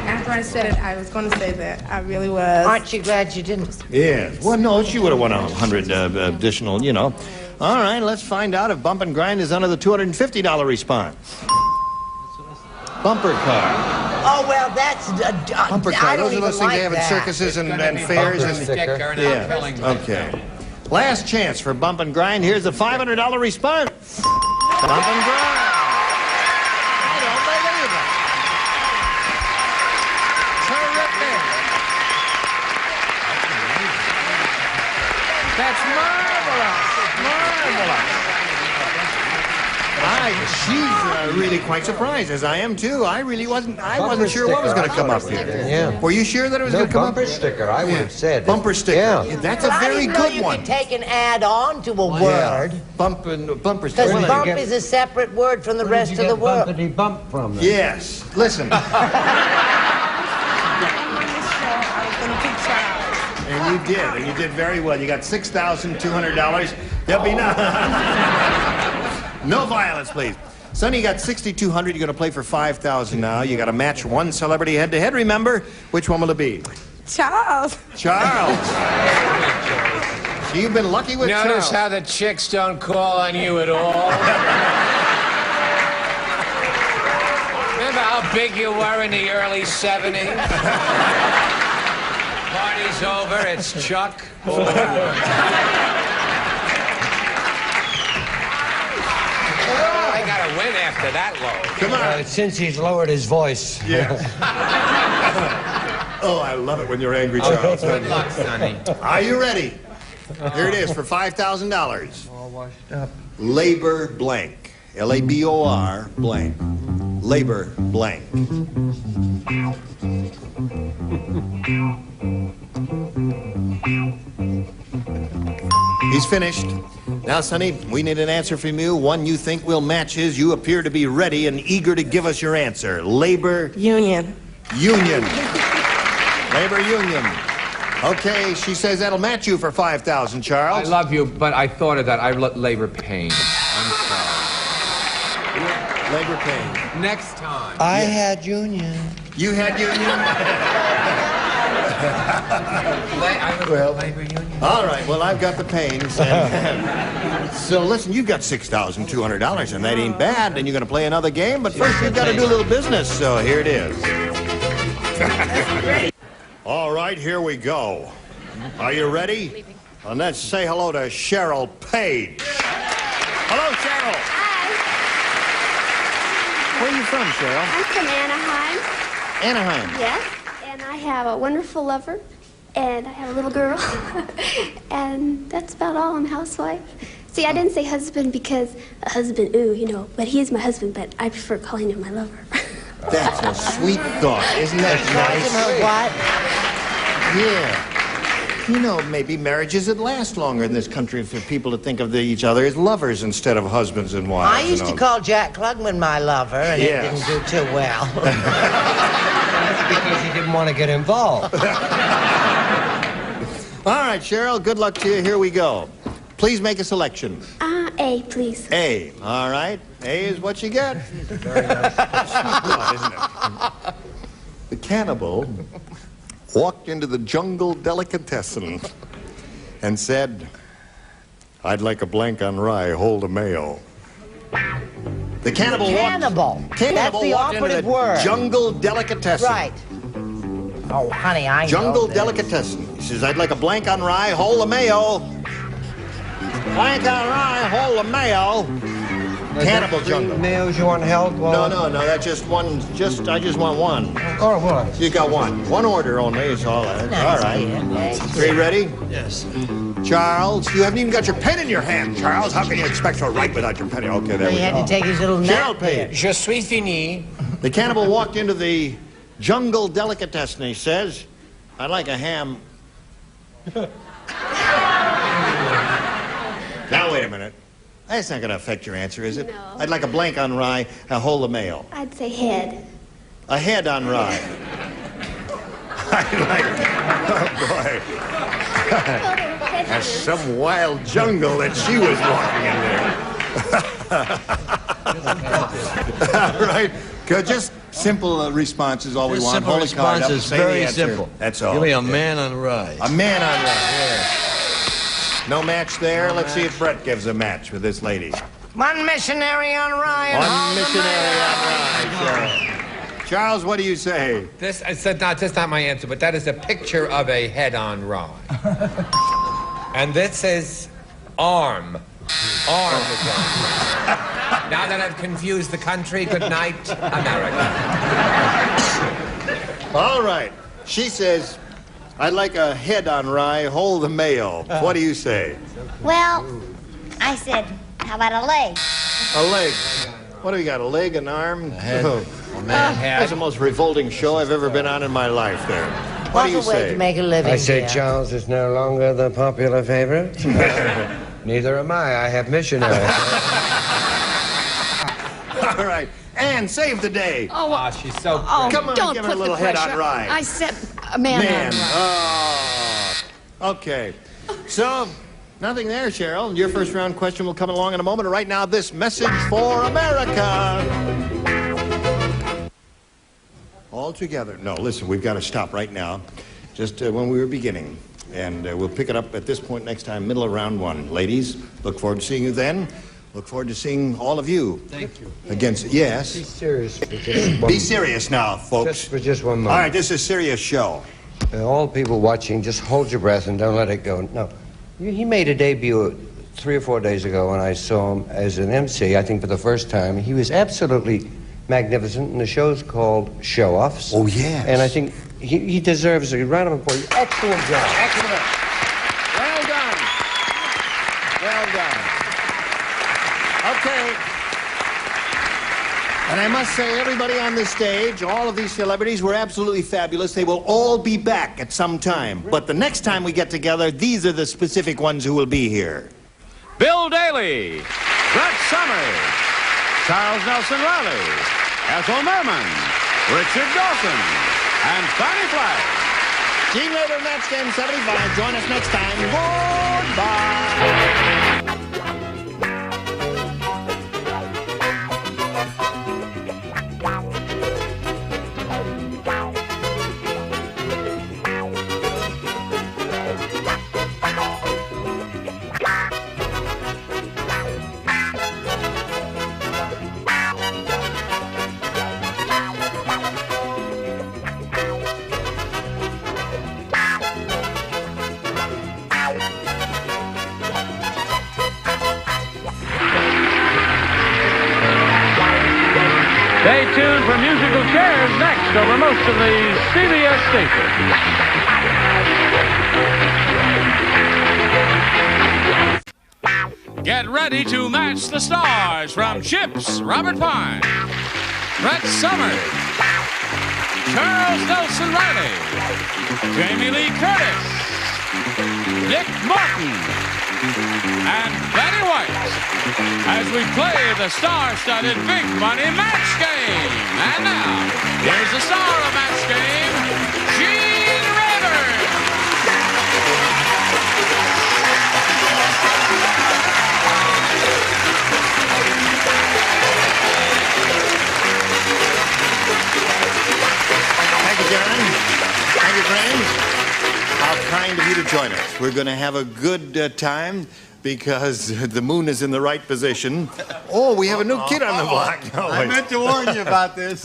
After I said it, I was going to say that. I really was. Aren't you glad you didn't? Yes. Well, no, she would have won 100 additional, you know. All right, let's find out if bump and grind is under the $250 response. Bumper car. Oh, well, that's... Bumper car. I don't Those are even those things like they have in that. circuses and fairs. Bumper sticker, not killing Yeah. Okay. Last chance for bump and grind. Here's the $500 response. Bump and grind. I don't believe it. Terrific. That's marvelous. Marvelous. She's really quite surprised, as I am too. I wasn't sure what was going to come up here. Yeah. Were you sure that it was going to come up? Bumper sticker, I would have said. Bumper sticker. Yeah. That's a But very I didn't know good you one. could take an add-on to a word. Bumper Because sticker. bump is a separate word from the rest of the word. Bumpity bump from them? Yes. Listen. I was going to pick Charles. And you did very well. You got $6,200. There'll be no violence, please. Sonny, you got $6,200. You're going to play for $5,000 now. You got to match one celebrity head-to-head. Remember, which one will it be? Charles. Charles. So you've been lucky with Notice Charles. how the chicks don't call on you at all? Remember how big you were in the early 70s? Party's over, it's Chuck. I gotta win after that low. Come on. Since he's lowered his voice. Yeah. Oh, I love it when you're angry, Charles. Good luck, Sonny. Are you ready? Here it is for $5,000. All washed up. Labor blank. L-A-B-O-R blank. Labor blank. He's finished. Now, Sonny, we need an answer from you. One you think will match his. You appear to be ready and eager to give us your answer. Labor... Union. Union. Labor union. Okay, she says that'll match you for $5,000, Charles. I love you, but I thought of that. I labor pain. I'm sorry. Labor pain. Next time. I had union. You had union? Well, labor union. All right, well, I've got the pains. So, listen, you've got $6,200, and that ain't bad. And you're going to play another game, but first you've got to do a little business, so here it is. All right, here we go. Are you ready? And let's say hello to Cheryl Page. Hello, Cheryl. Hi. Where are you from, Cheryl? I'm from Anaheim. Anaheim. Yes. And I have a wonderful lover. And I have a little girl. And that's about all. I'm a housewife. See, I didn't say husband because a husband, ooh, you know, but he is my husband, but I prefer calling him my lover. That's a sweet thought. Isn't that nice? What? Yeah. You know, maybe marriages would last longer in this country for people to think of each other as lovers instead of husbands and wives. I used to call Jack Klugman my lover, and it didn't do too well. Because he didn't want to get involved. All right, Cheryl, good luck to you. Here we go. Please make a selection. A, please. A. All right. A is what you get. Very nice. God, isn't it? The cannibal walked into the jungle delicatessen and said, "I'd like a blank on rye, hold a mayo." The cannibal walked. That's the walked into operative the word. jungle delicatessen. Right. Oh, honey, I Jungle know this. delicatessen. He says, "I'd like a blank on rye, whole of mayo." Blank on rye, whole of mayo. Cannibal jungle. Meals you want held? No, that's just one. I just want one. Oh, what? You got one. One order only is all that. All right. Three ready? Yes. Charles, you haven't even got your pen in your hand, Charles. How can you expect to write without your pen? Okay, there we He go. had to take his little nap. Gerald Page. Je suis fini. The cannibal walked into the jungle delicatessen. He says, "I'd like a ham." Now, wait a minute. That's not going to affect your answer, is it? No. I'd like a blank on rye, a whole of mayo. I'd say head. A head on rye. I'd like... Oh, boy. That's some wild jungle that she was walking in there. All right. Good. Just simple responses, all we Just want. simple Hold the card up and responses, say the very answer. simple. That's all. Give me a Okay. man on rye. A man on rye, yes. No match there. Let's see if Brett gives a match with this lady. One missionary on rye. One missionary on rye. Charles, what do you say? This I said not. That's not my answer, but that is a picture of a head on rye. And this is arm. Arm again. Now that I've confused the country, good night, America. All right. She says, "I'd like a head on rye, hold the mayo." What do you say? Well, I said, how about a leg? A leg. What do we got? A leg, an arm? A head. Oh. A man head. That's the most revolting show I've ever been on in my life there. What do you Awful way say? to make a living. I say dear. Charles is no longer the popular favorite. Neither am I. I have missionaries. All right. Ann, save the day. Oh, she's so pretty. oh, Come on, don't give her put a little the head pressure. on rye. I said a man, Man. on rye. Oh. Okay. So, nothing there, Cheryl. Your first round question will come along in a moment. Right now, this message for America. All together. No, listen, we've got to stop right now. Just when we were beginning. And we'll pick it up at this point next time, middle of round one. Ladies, look forward to seeing you then. Look forward to seeing all of you. Thank you. Against, yes. Be serious for just one Be serious now, folks. Just for just one moment. All right, this is a serious show. All people watching, just hold your breath and don't let it go. No. He made a debut 3 or 4 days ago, and I saw him as an MC, I think for the first time. He was absolutely magnificent, and the show's called Show Offs. Oh, yes. And I think he deserves a round of applause. Excellent job. Excellent. Well done. Well done. Okay. And I must say, everybody on this stage, all of these celebrities were absolutely fabulous. They will all be back at some time. But the next time we get together, these are the specific ones who will be here. Bill Daly, Brett Summers, Charles Nelson Riley, Ethel Merman, Richard Dawson, and Fanny Flagg. See you later, Match Game 75. Join us next time. Goodbye. Stay tuned for musical chairs next over most of the CBS stations. Get ready to match the stars from Chips, Robert Pine, Brett Summers, Charles Nelson Riley, Jamie Lee Curtis, Dick Martin, and Betty White as we play the star-studded Big Money Match Game. And now, here's the star of Match Game, Gene Rivers. John. Thank you, friends. How kind of you to join us. We're going to have a good time because the moon is in the right position. Oh, we have a new kid on the block. No, I meant to warn you about this.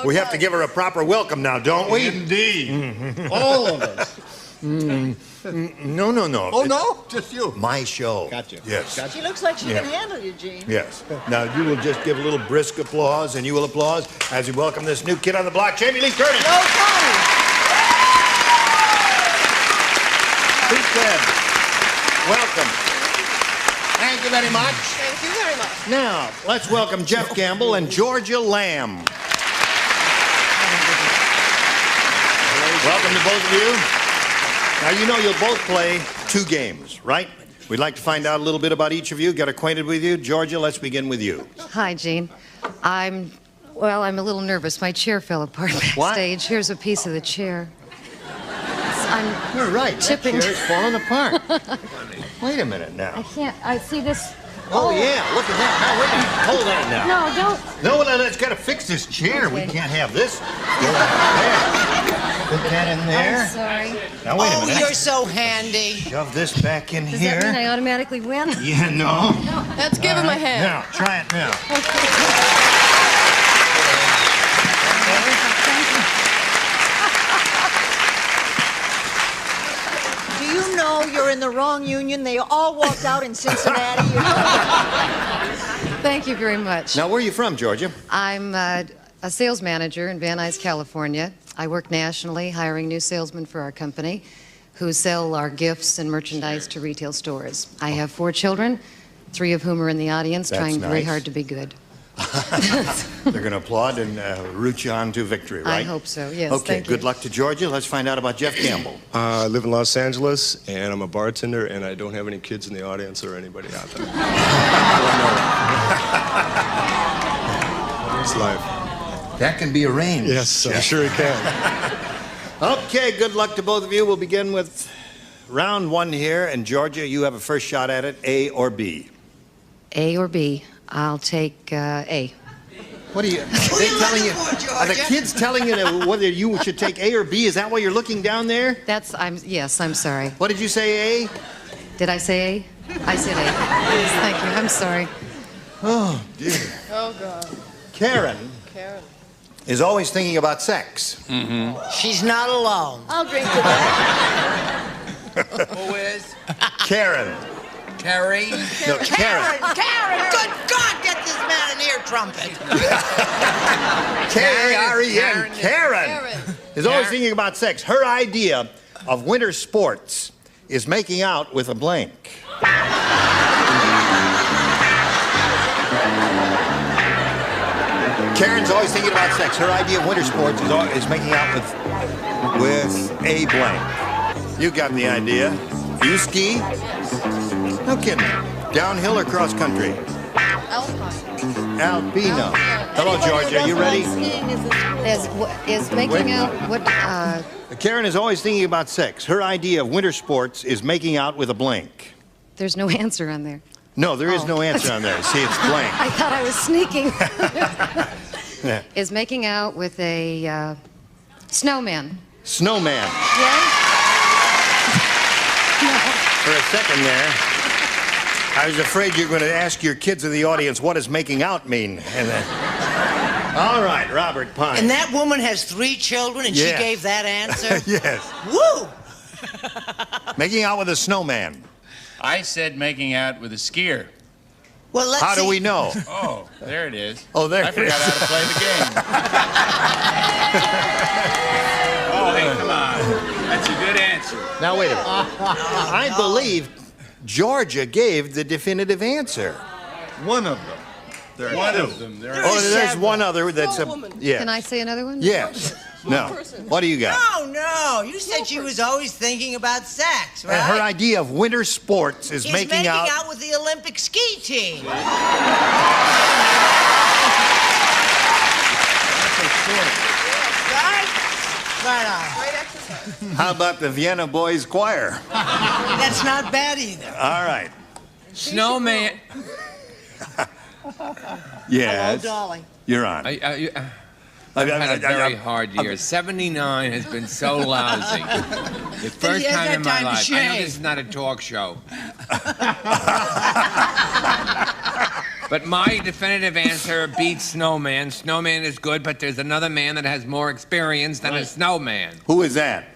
We have to give her a proper welcome now, don't we? Indeed. All of us. No. Oh, no? Just you. My show. Gotcha. Yes. Gotcha. She looks like she Yeah. can handle you, Gene. Yes. Now, you will just give a little brisk applause, and you will applause as we welcome this new kid on the block, Jamie Lee Curtis. No problem. Please, Ted. Welcome. Thank you very much. Thank you very much. Now, let's welcome Jeff Campbell and Georgia Lamb. Welcome to both of you. Now, you know you'll both play 2 games, right? We'd like to find out a little bit about each of you, get acquainted with you. Georgia, let's begin with you. Hi, Gene. I'm a little nervous. My chair fell apart backstage. Here's a piece of the chair. You're right. Tipping. That chair's falling apart. Wait a minute now. I can't. I see this. Oh, yeah, look at that. Now, wait a minute. Hold on now. No, don't. No, let's got to fix this chair. We can't have this. There. Put that in there. I'm sorry. Now, wait a minute. You're so handy. Shove this back in Does here. that mean I automatically win? Yeah, no. Let's give him a hand. Now, try it now. Do you know you're in the wrong union? They all walked out in Cincinnati. Thank you very much. Now, where are you from, Georgia? I'm a sales manager in Van Nuys, California. I work nationally, hiring new salesmen for our company who sell our gifts and merchandise to retail stores. I have 4 children, 3 of whom are in the audience, That's trying very nice. hard to be good. They're going to applaud and root you on to victory, right? I hope so, yes. Okay, thank good you. luck to Georgia. Let's find out about Jeff Campbell. I live in Los Angeles, and I'm a bartender, and I don't have any kids in the audience or anybody out there. It's life. That can be arranged. Yes, I'm sure it can. Okay, good luck to both of you. We'll begin with round 1 here, and Georgia, you have a first shot at it, A or B. A or B? I'll take A. What are you? Are they telling you? Are the kids telling you whether you should take A or B? Is that why you're looking down there? Yes, I'm sorry. What did you say, A? Did I say A? I said A. Yes, thank you. I'm sorry. Oh, dear. Oh, God. Karen Karen. is always thinking about sex. Mm-hmm. She's not alone. I'll drink to that. Who is? Karen. Carrie? No, Karen. Karen! Good God, get this man an ear trumpet. K-A-R-E-N. Karen is always thinking about sex. Her idea of winter sports is making out with a blank. Karen's always thinking about sex. Her idea of winter sports is making out with a blank. You got the idea. You ski? No kidding. Downhill or cross country? Alpino. Hello, Georgia. You ready? Is making out what? Karen is always thinking about sex. Her idea of winter sports is making out with a blank. There's no answer on there. No, there is no answer on there. See, it's blank. I thought I was sneaking. Yeah. Is making out with a snowman. Snowman. Yeah? For a second there, I was afraid you were going to ask your kids in the audience, what does making out mean? And then, all right, Robert Pine. And that woman has 3 children, and Yes. she gave that answer? Yes. Woo! Making out with a snowman. I said making out with a skier. Well, let's How do see. we know? Oh, there it is. Oh, there I it forgot is. how to play the game. Oh, hey, come on. That's a good answer. Now, wait a minute. I believe Georgia gave the definitive answer. One of them. There's one of them. Oh, there's one other that's a... Yeah. Can I say another one? Yes. No. What do you got? No. You said she was always thinking about sex, right? And her idea of winter sports is He's making out... with the Olympic ski team. Right on. How about the Vienna Boys Choir? That's not bad either. All right. Snowman. Yes. Hello, darling. You're on. I've had a very hard year. 79 has been so lousy. The first time in my life. I know this is not a talk show. But my definitive answer beats Snowman. Snowman is good, but there's another man that has more experience than a snowman. Who is that?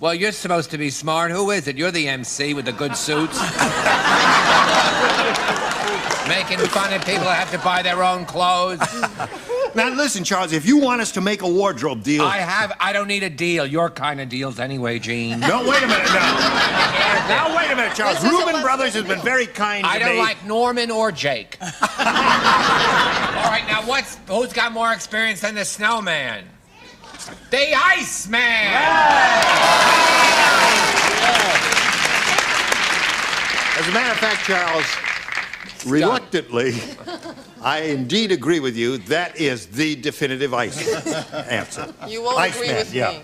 Well, you're supposed to be smart. Who is it? You're the MC with the good suits. Making fun of people that have to buy their own clothes. Now listen, Charles, if you want us to make a wardrobe deal... I don't need a deal. Your kind of deals anyway, Gene. No, wait a minute, no. Now, wait a minute, Charles. Reuben Brothers has been very kind to me. I don't like Norman or Jake. All right, now who's got more experience than the Snowman? The Iceman! As a matter of fact, Charles, reluctantly, I indeed agree with you. That is the definitive answer. You won't agree with me.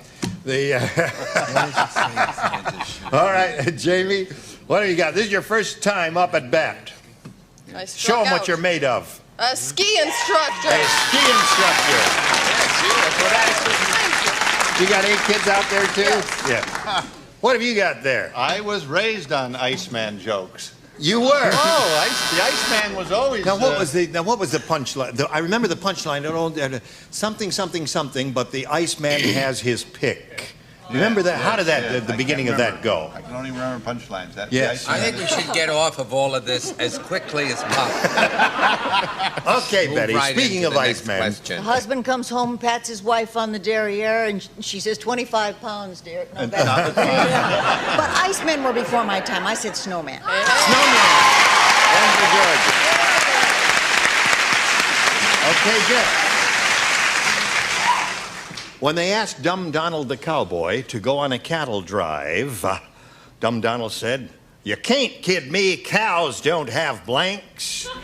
All right, Jamie, what have you got? This is your first time up at bat. Show them what you're made of. A ski instructor. A ski instructor. You got 8 kids out there, too? Yes. Yeah. What have you got there? I was raised on Iceman jokes. You were? Oh, the Iceman was always... Now, what was the punchline? I remember the punchline. Something, something, something, but the Iceman has his pick. Remember that? How did the beginning of that go? I can only remember punchlines. Yes. I think we should get off of all of this as quickly as possible. Okay, Betty, speaking of Iceman. The husband comes home, pats his wife on the derriere, and she says, 25 pounds, dear. No, but Icemen were before my time. I said snowman. Snowman. One for Georgia. Okay, Jeff. When they asked Dumb Donald the cowboy to go on a cattle drive, Dumb Donald said, "You can't kid me, cows don't have blanks." They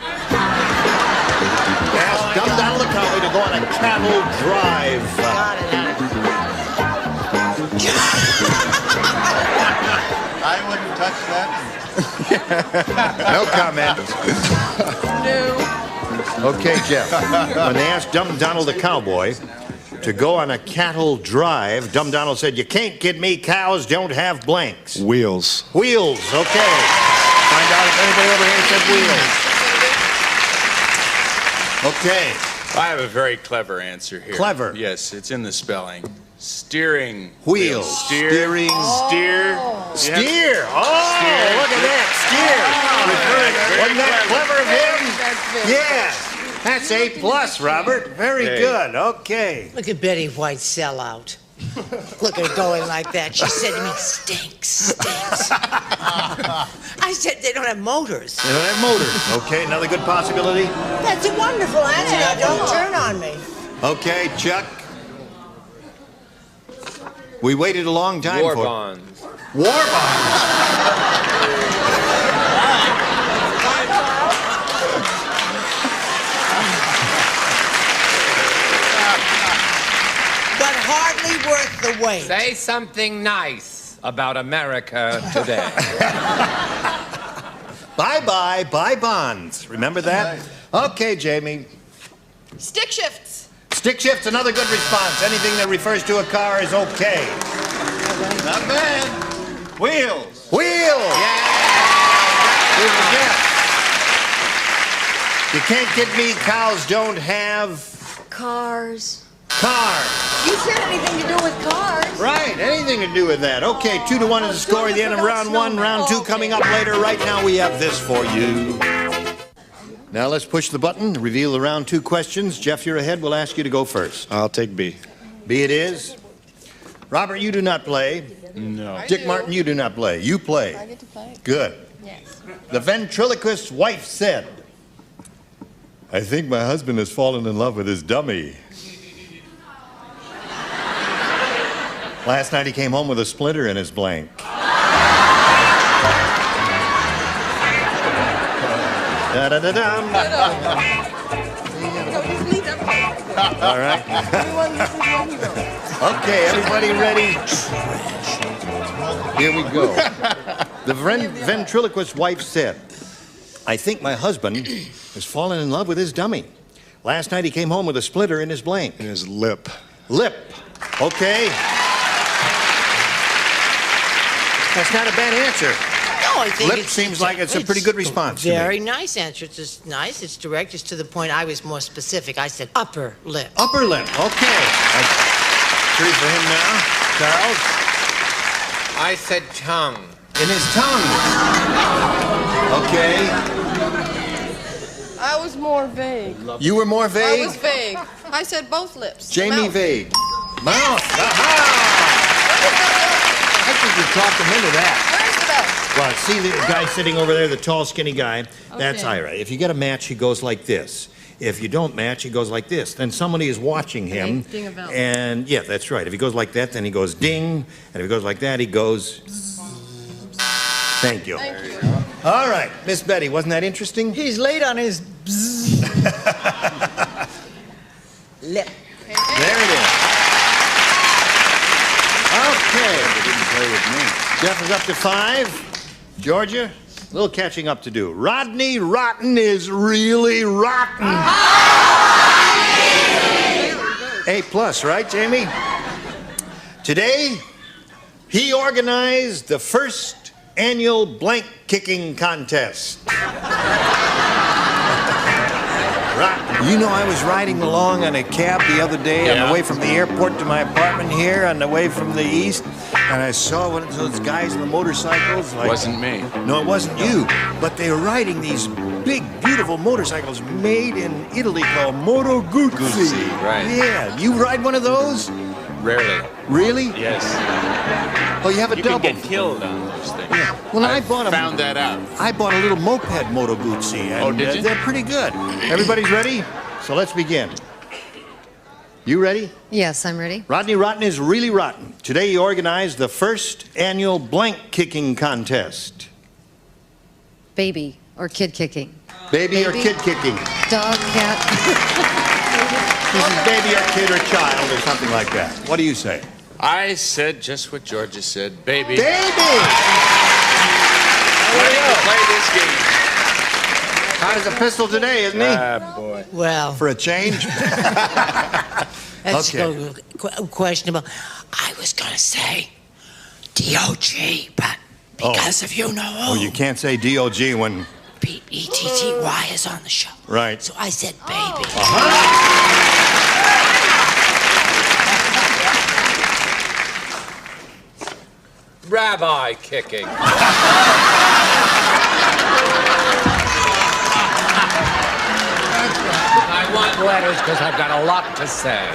asked Dumb Donald the cowboy to go on a cattle drive. I wouldn't touch that. No comment. No. Okay, Jeff. When they asked Dumb Donald the cowboy to go on a cattle drive, Dumb Donald said, "You can't kid me, cows don't have blanks." Wheels. Wheels, okay. Find out if anybody over here said wheels. Okay. I have a very clever answer here. Clever? Yes, it's in the spelling. Steering. Wheel. Steering. Steer. Steer. Oh, Steer. look at that. Steer. Wasn't that clever of him? Yeah. That's A+, Robert. Very good. Okay. Look at Betty White sell out. Look at her going like that. She said to me, "Stinks, stinks." I said, "They don't have motors." They don't have motors. Okay, another good possibility. That's a wonderful answer. Now, don't turn on me. Okay, Chuck. We waited a long time War for... bonds. War bonds. But hardly worth the wait. Say something nice about America today. Bye-bye, buy bonds. Remember that? Okay, Jamie. Stick shifts. Stick shift's another good response. Anything that refers to a car is okay. Not bad. Wheels. Wheels. You can't kid me, cows don't have... Cars. Cars. You said anything to do with cars. Right, anything to do with that. Okay, 2-1 is the score at the end of round 1. Round 2 coming up later. Right now we have this for you. Now let's push the button, reveal the round 2 questions. Jeff, you're ahead. We'll ask you to go first. I'll take B. B it is. Robert, you do not play. No. Dick Martin, you do not play. You play. I get to play. Good. Yes. The ventriloquist's wife said, "I think my husband has fallen in love with his dummy." Last night he came home with a splinter in his blank. Da-da-da-dum. All right. Okay, everybody ready? Here we go. The ventriloquist's wife said, "I think my husband has fallen in love with his dummy. Last night he came home with a splinter in his blank. In his lip. Lip. Okay. That's not a bad answer. No, I think Lip seems like it's a pretty good response to me. Very nice answer. It's just nice. It's direct. It's to the point. I was more specific. I said upper lip. Upper lip. Okay. Three for him now. Charles? I said tongue. In his tongue. Okay. I was more vague. You were more vague? I was vague. I said both lips. Jamie Mouth. vague. Mouth. Aha! I think you talked him into that. Where's the bell? Well, see the guy sitting over there, the tall, skinny guy? That's Okay. Ira. If you get a match, he goes like this. If you don't match, he goes like this. Then somebody is watching him. Ding a bell. And, yeah, that's right. If he goes like that, then he goes ding. And if he goes like that, he goes... Thank you. Thank you. All right, Miss Betty, wasn't that interesting? He's late on his lip. There it is. Okay. Didn't play with me. Jeff is up to 5. Georgia, a little catching up to do. Rodney Rotten is really rotten. A+, right, Jamie? Today, he organized the first annual blank kicking contest. You know, I was riding along on a cab the other day on the way from the airport to my apartment here on the way from the east, and I saw one of those guys on the motorcycles. Like, Wasn't me. No, it wasn't you. But they were riding these big, beautiful motorcycles made in Italy called Moto Guzzi. Guzzi, right. Yeah. You ride one of those? Rarely. Really? Yes. Oh, you have a You double. can get killed on those things. Yeah. Well, I bought found that out. I bought a little moped Moto Guzzi. And, Oh, did you? They're pretty good. Everybody's ready? So let's begin. You ready? Yes, I'm ready. Rodney Rotten is really rotten. Today he organized the first annual blank kicking contest. Baby or kid kicking? Baby or kid kicking? Dog, cat. This is baby or kid or child or something like that. What do you say? I said just what Georgia said. Baby. Baby! Ready to play this game. Hot as a pistol today, isn't he? Ah, boy. Well, For a change? that's Okay. questionable. I was going to say D-O-G, but because of you know who, Oh, you can't say D-O-G when... B-E-T-T-Y is on the show. Right. So I said baby. Rabbi kicking. I want letters because I've got a lot to say.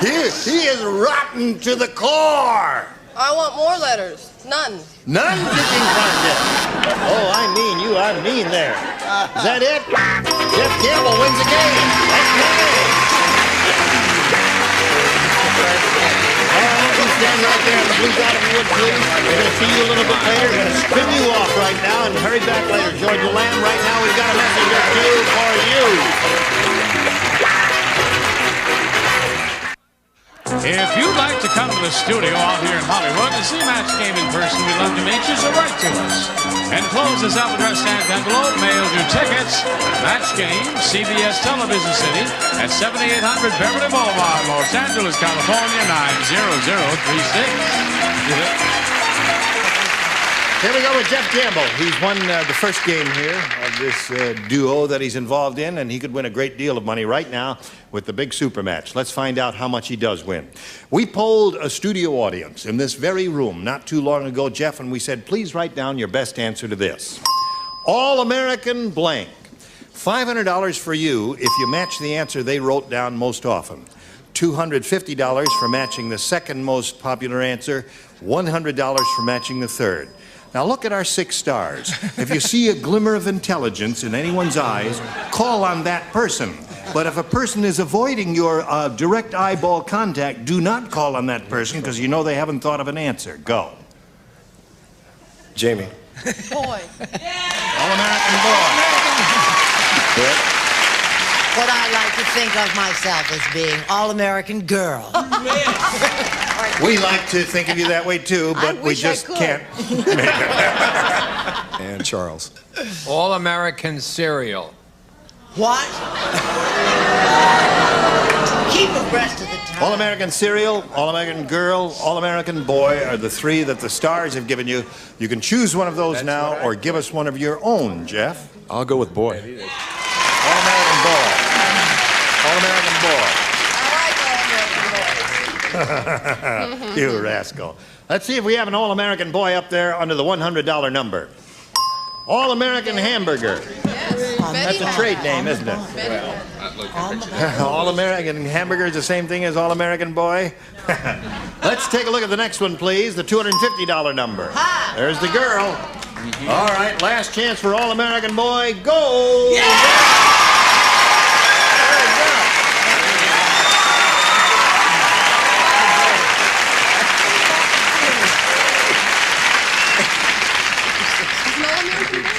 He is rotten to the core. I want more letters. None. None kicking contest. Oh, I mean you. I mean there. Is that it? Jeff Campbell wins the game. You stand right there in the blue dot if you would, please. We're going to see you a little bit later. We're going to spin you off right now and hurry back later. Georgia Lamb, right now we've got a message or two for you. If you'd like to come to the studio out here in Hollywood to see Match Game in person, we'd love to meet you, so write to us. Enclose the self-addressed stamped envelope, mail your tickets. Match Game, CBS Television City, at 7800 Beverly Boulevard, Los Angeles, California, 90036. Here we go with Jeff Campbell. He's won the first game here of this duo that he's involved in, and he could win a great deal of money right now with the big super match. Let's find out how much he does win. We polled a studio audience in this very room not too long ago, Jeff, and we said, please write down your best answer to this. All-American blank. $500 for you if you match the answer they wrote down most often. $250 for matching the second most popular answer. $100 for matching the third. Now look at our 6 stars. If you see a glimmer of intelligence in anyone's eyes, call on that person. But if a person is avoiding your direct eyeball contact, do not call on that person because you know they haven't thought of an answer. Go. Jamie. Boy. All-American boy. What I like to think of myself as being all-American girl. We like to think of you that way too, but we just can't. And Charles. All-American cereal. What? Keep abreast of the time. All-American Cereal, All-American Girl, All-American Boy are the three that the stars have given you. You can choose one of those now or give us one of your own, Jeff. I'll go with Boy. All-American Boy. All-American Boy. You rascal. Let's see if we have an All-American Boy up there under the $100 number. All-American Hamburger. That's a trade name, isn't it? All-American Hamburger is the same thing as All-American Boy. Let's take a look at the next one, please. The $250 number. There's the girl. All right, last chance for All-American Boy. Go!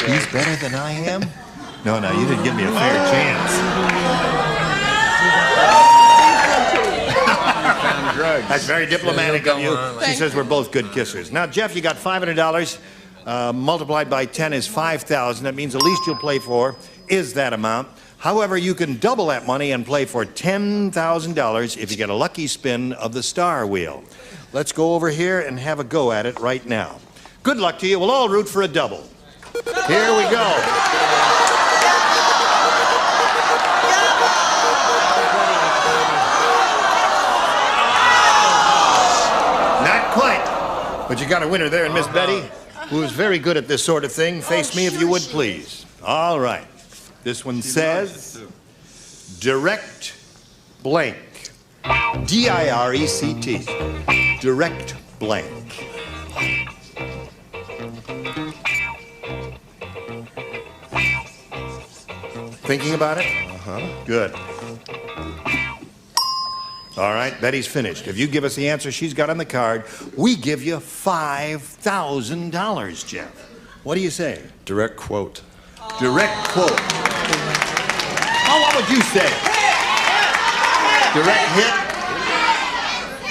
He's better than I am? No, you didn't give me a fair chance. That's very diplomatic of you. She says we're both good kissers. Now, Jeff, you got $500. Multiplied by 10 is 5,000. That means the least you'll play for is that amount. However, you can double that money and play for $10,000 if you get a lucky spin of the star wheel. Let's go over here and have a go at it right now. Good luck to you. We'll all root for a double. Here we go. Not quite. But you got a winner there in Miss Betty, who is very good at this sort of thing. Face me if you would, please. All right. This one says, direct blank. D-I-R-E-C-T. Direct blank. Thinking about it? Good. All right, Betty's finished. If you give us the answer she's got on the card, we give you $5,000, Jeff. What do you say? Direct quote. Direct quote. Oh, what would you say? Direct hit?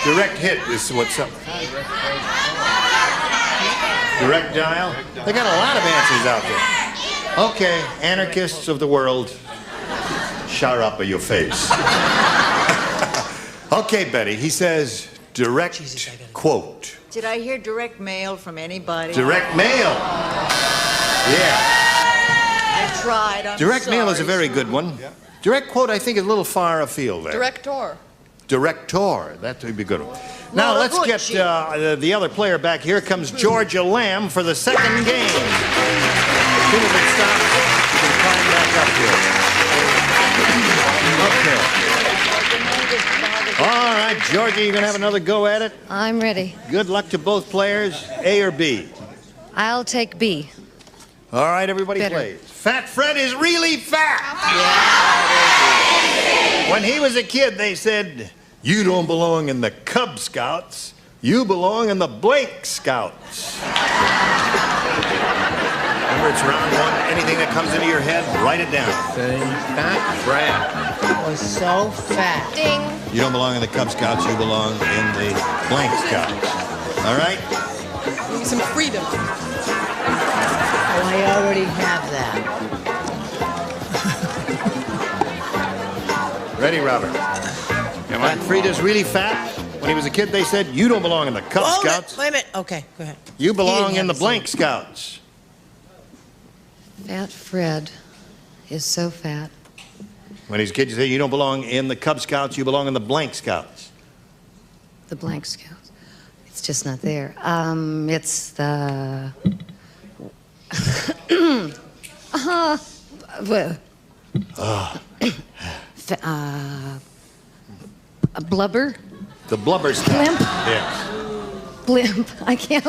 Direct hit is what's up. Direct dial? They got a lot of answers out there. Okay, anarchists of the world, shower up at your face. Okay, Betty, he says direct quote. Did I hear direct mail from anybody? Direct mail. Yeah. I tried. I'm Direct mail is a sorry. very good one. Direct quote, I think, is a little far afield there. Director. Director. That would be a good one. Now, let's get the other player back. Here comes Georgia Lamb for the second game. As soon as it stops, you can climb back up here. Okay. All right, Georgia, you going to have another go at it? I'm ready. Good luck to both players. A or B? I'll take B. All right, everybody plays. Fat Fred is really fat. Yeah. When he was a kid, they said, you don't belong in the Cub Scouts. You belong in the Blank Scouts. Remember, it's round one. Anything that comes into your head, write it down. Fat Fred was so fat. Ding. You don't belong in the Cub Scouts. You belong in the Blank Scouts. All right? Give me some freedom. Oh, I already have that. Ready, Robert? Fat Frida's really fat. When he was a kid, they said, you don't belong in the Cub Scouts. Wait a minute. Okay, go ahead. You belong in the Blank Scouts. Fat Fred is so fat. When he's a kid, you say, you don't belong in the Cub Scouts, you belong in the Blank Scouts. The Blank Scouts. It's just not there. It's the... a blubber? The Blubber Scouts. Blimp? Yes. Blimp. I can't...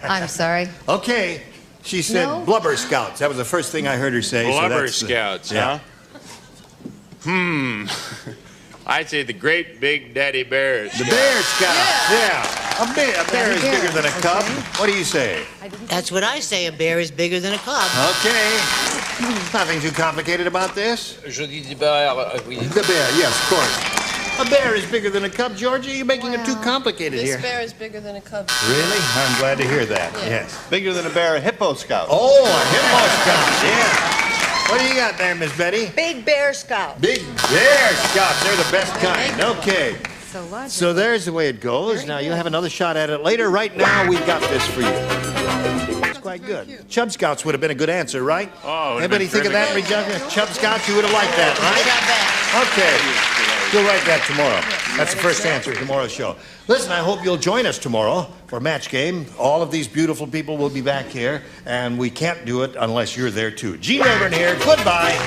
I'm sorry. Okay. She said No? Blubber Scouts. That was the first thing I heard her say. Blubber so Scouts, yeah. huh? I'd say the Great Big Daddy Bear Scouts. The Bear Scouts, yeah. A bear is bigger than a cub. What do you say? That's what I say. A bear is bigger than a cub. Okay. Nothing too complicated about this. Je dis du bear, oui. The bear, yes, of course. A bear is bigger than a cub, Georgia. You're making it too complicated This here. bear is bigger than a cub. Really? I'm glad to hear that. Yeah. Yes. Bigger than a bear, a hippo scout. Oh, a hippo scout, yeah. What do you got there, Miss Betty? Big Bear Scout. Big Bear Scouts. They're the best kind. Okay. So logical. So there's the way it goes. Now, you'll have another shot at it later. Right now, we've got this for you. It's quite good. Chub Scouts would have been a good answer, right? Oh, anybody think of that, Regina? Chub Scouts, you would have liked that, right? Okay. You'll write that tomorrow. That's the first answer of tomorrow's show. Listen, I hope you'll join us tomorrow for Match Game. All of these beautiful people will be back here, and we can't do it unless you're there, too. Gene Rayburn here. Goodbye.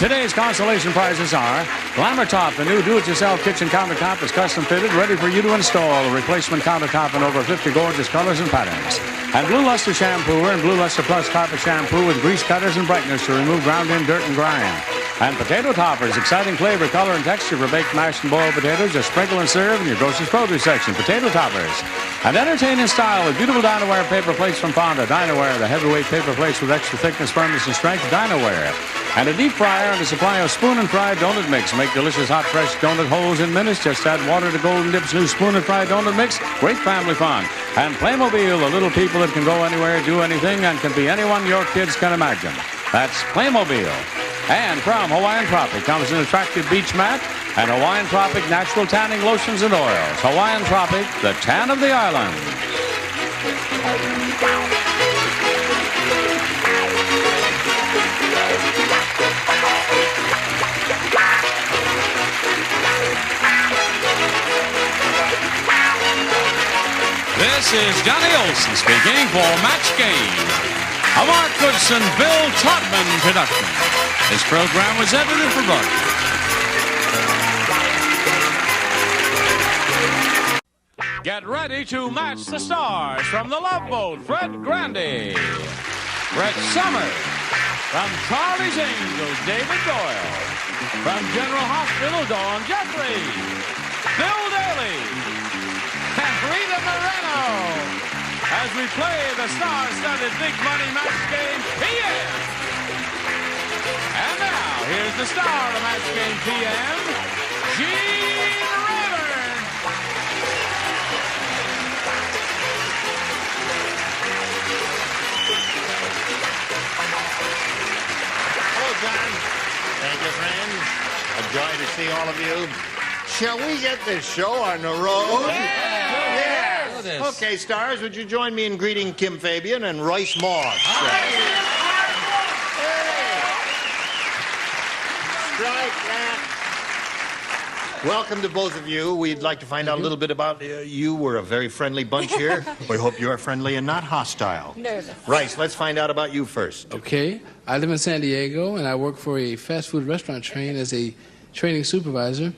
Today's consolation prizes are Glamour Top, the new do-it-yourself kitchen countertop is custom fitted, ready for you to install. A replacement countertop in over 50 gorgeous colors and patterns. And Blue Luster Shampooer and Blue Luster Plus Carpet Shampoo with grease cutters and brighteners to remove ground-in dirt and grime. And Potato Toppers, exciting flavor, color, and texture for baked, mashed, and boiled potatoes. Just sprinkle and serve in your grocer's produce section. Potato Toppers. And entertain in style with beautiful Dinaware paper plates from Fonda. Dinaware, the heavyweight paper plates with extra thickness, firmness, and strength. Dinaware. And a deep fryer and a supply of spoon and fried donut mix. Make delicious hot, fresh donut holes in minutes. Just add water to Golden Dip's new spoon and fried donut mix. Great family fun. And Playmobil, the little people that can go anywhere, do anything, and can be anyone your kids can imagine. That's Playmobil. And from Hawaiian Tropic comes an attractive beach mat and Hawaiian Tropic natural tanning lotions and oils. Hawaiian Tropic, the tan of the island. This is Johnny Olson speaking for Match Game, a Mark Goodson, Bill Todman production. This program was edited for broadcast. Get ready to match the stars from The Love Boat, Fred Grandy. Brett Summers. From Charlie's Angels, David Doyle. From General Hospital, Dawn Jeffrey. Bill Daly. And Rita Moreno. As we play the star-studded Big Money Match Game PM. And now, here's the star of Match Game PM, Gene Rayburn. Hello, John. Thank you, friends. A joy to see all of you. Shall we get this show on the road? Yeah. Okay, stars, would you join me in greeting Kim Fabian and Royce Moss? Strike that. Welcome to both of you. We'd like to find out a little bit about you. We're a very friendly bunch here. We hope you are friendly and not hostile. Nervous. Rice, let's find out about you first. Okay. I live in San Diego, and I work for a fast food restaurant chain as a training supervisor.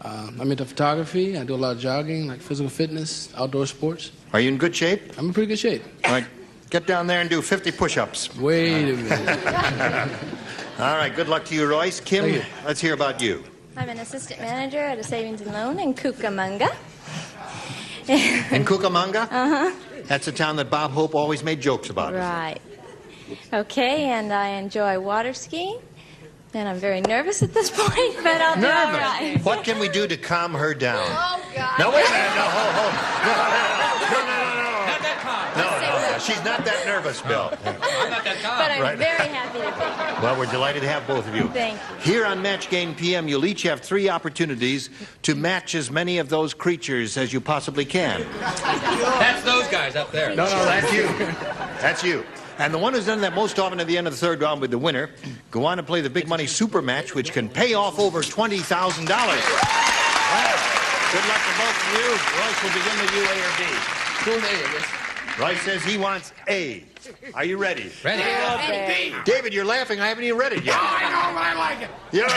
I'm into photography. I do a lot of jogging, like physical fitness, outdoor sports. Are you in good shape? I'm in pretty good shape. All right. Get down there and do 50 push-ups. Wait a minute. All right. Good luck to you, Royce. Kim, let's hear about you. I'm an assistant manager at a savings and loan in Cucamonga. In Cucamonga? Uh-huh. That's a town that Bob Hope always made jokes about. Right. Okay, and I enjoy water skiing. And I'm very nervous at this point, but I'll do all right. What can we do to calm her down? Oh, God. No, wait a minute. No, no. She's not that nervous, Bill. I'm not that calm. But I'm very happy to be here. Well, we're delighted to have both of you. Thank you. Here on Match Game PM, you'll each have 3 opportunities to match as many of those creatures as you possibly can. That's those guys up there. No, that's you. That's you. And the one who's done that most often at the end of the third round with the winner, go on to play the Big Money Super Match, which can pay off over $20,000. Well, good luck to both of you. Royce will begin with you, A or B. Who's A, I guess? Royce says he wants A. Are you ready? Ready. Ready. David, you're laughing. I haven't even read it yet. I know, but I like it. Yeah.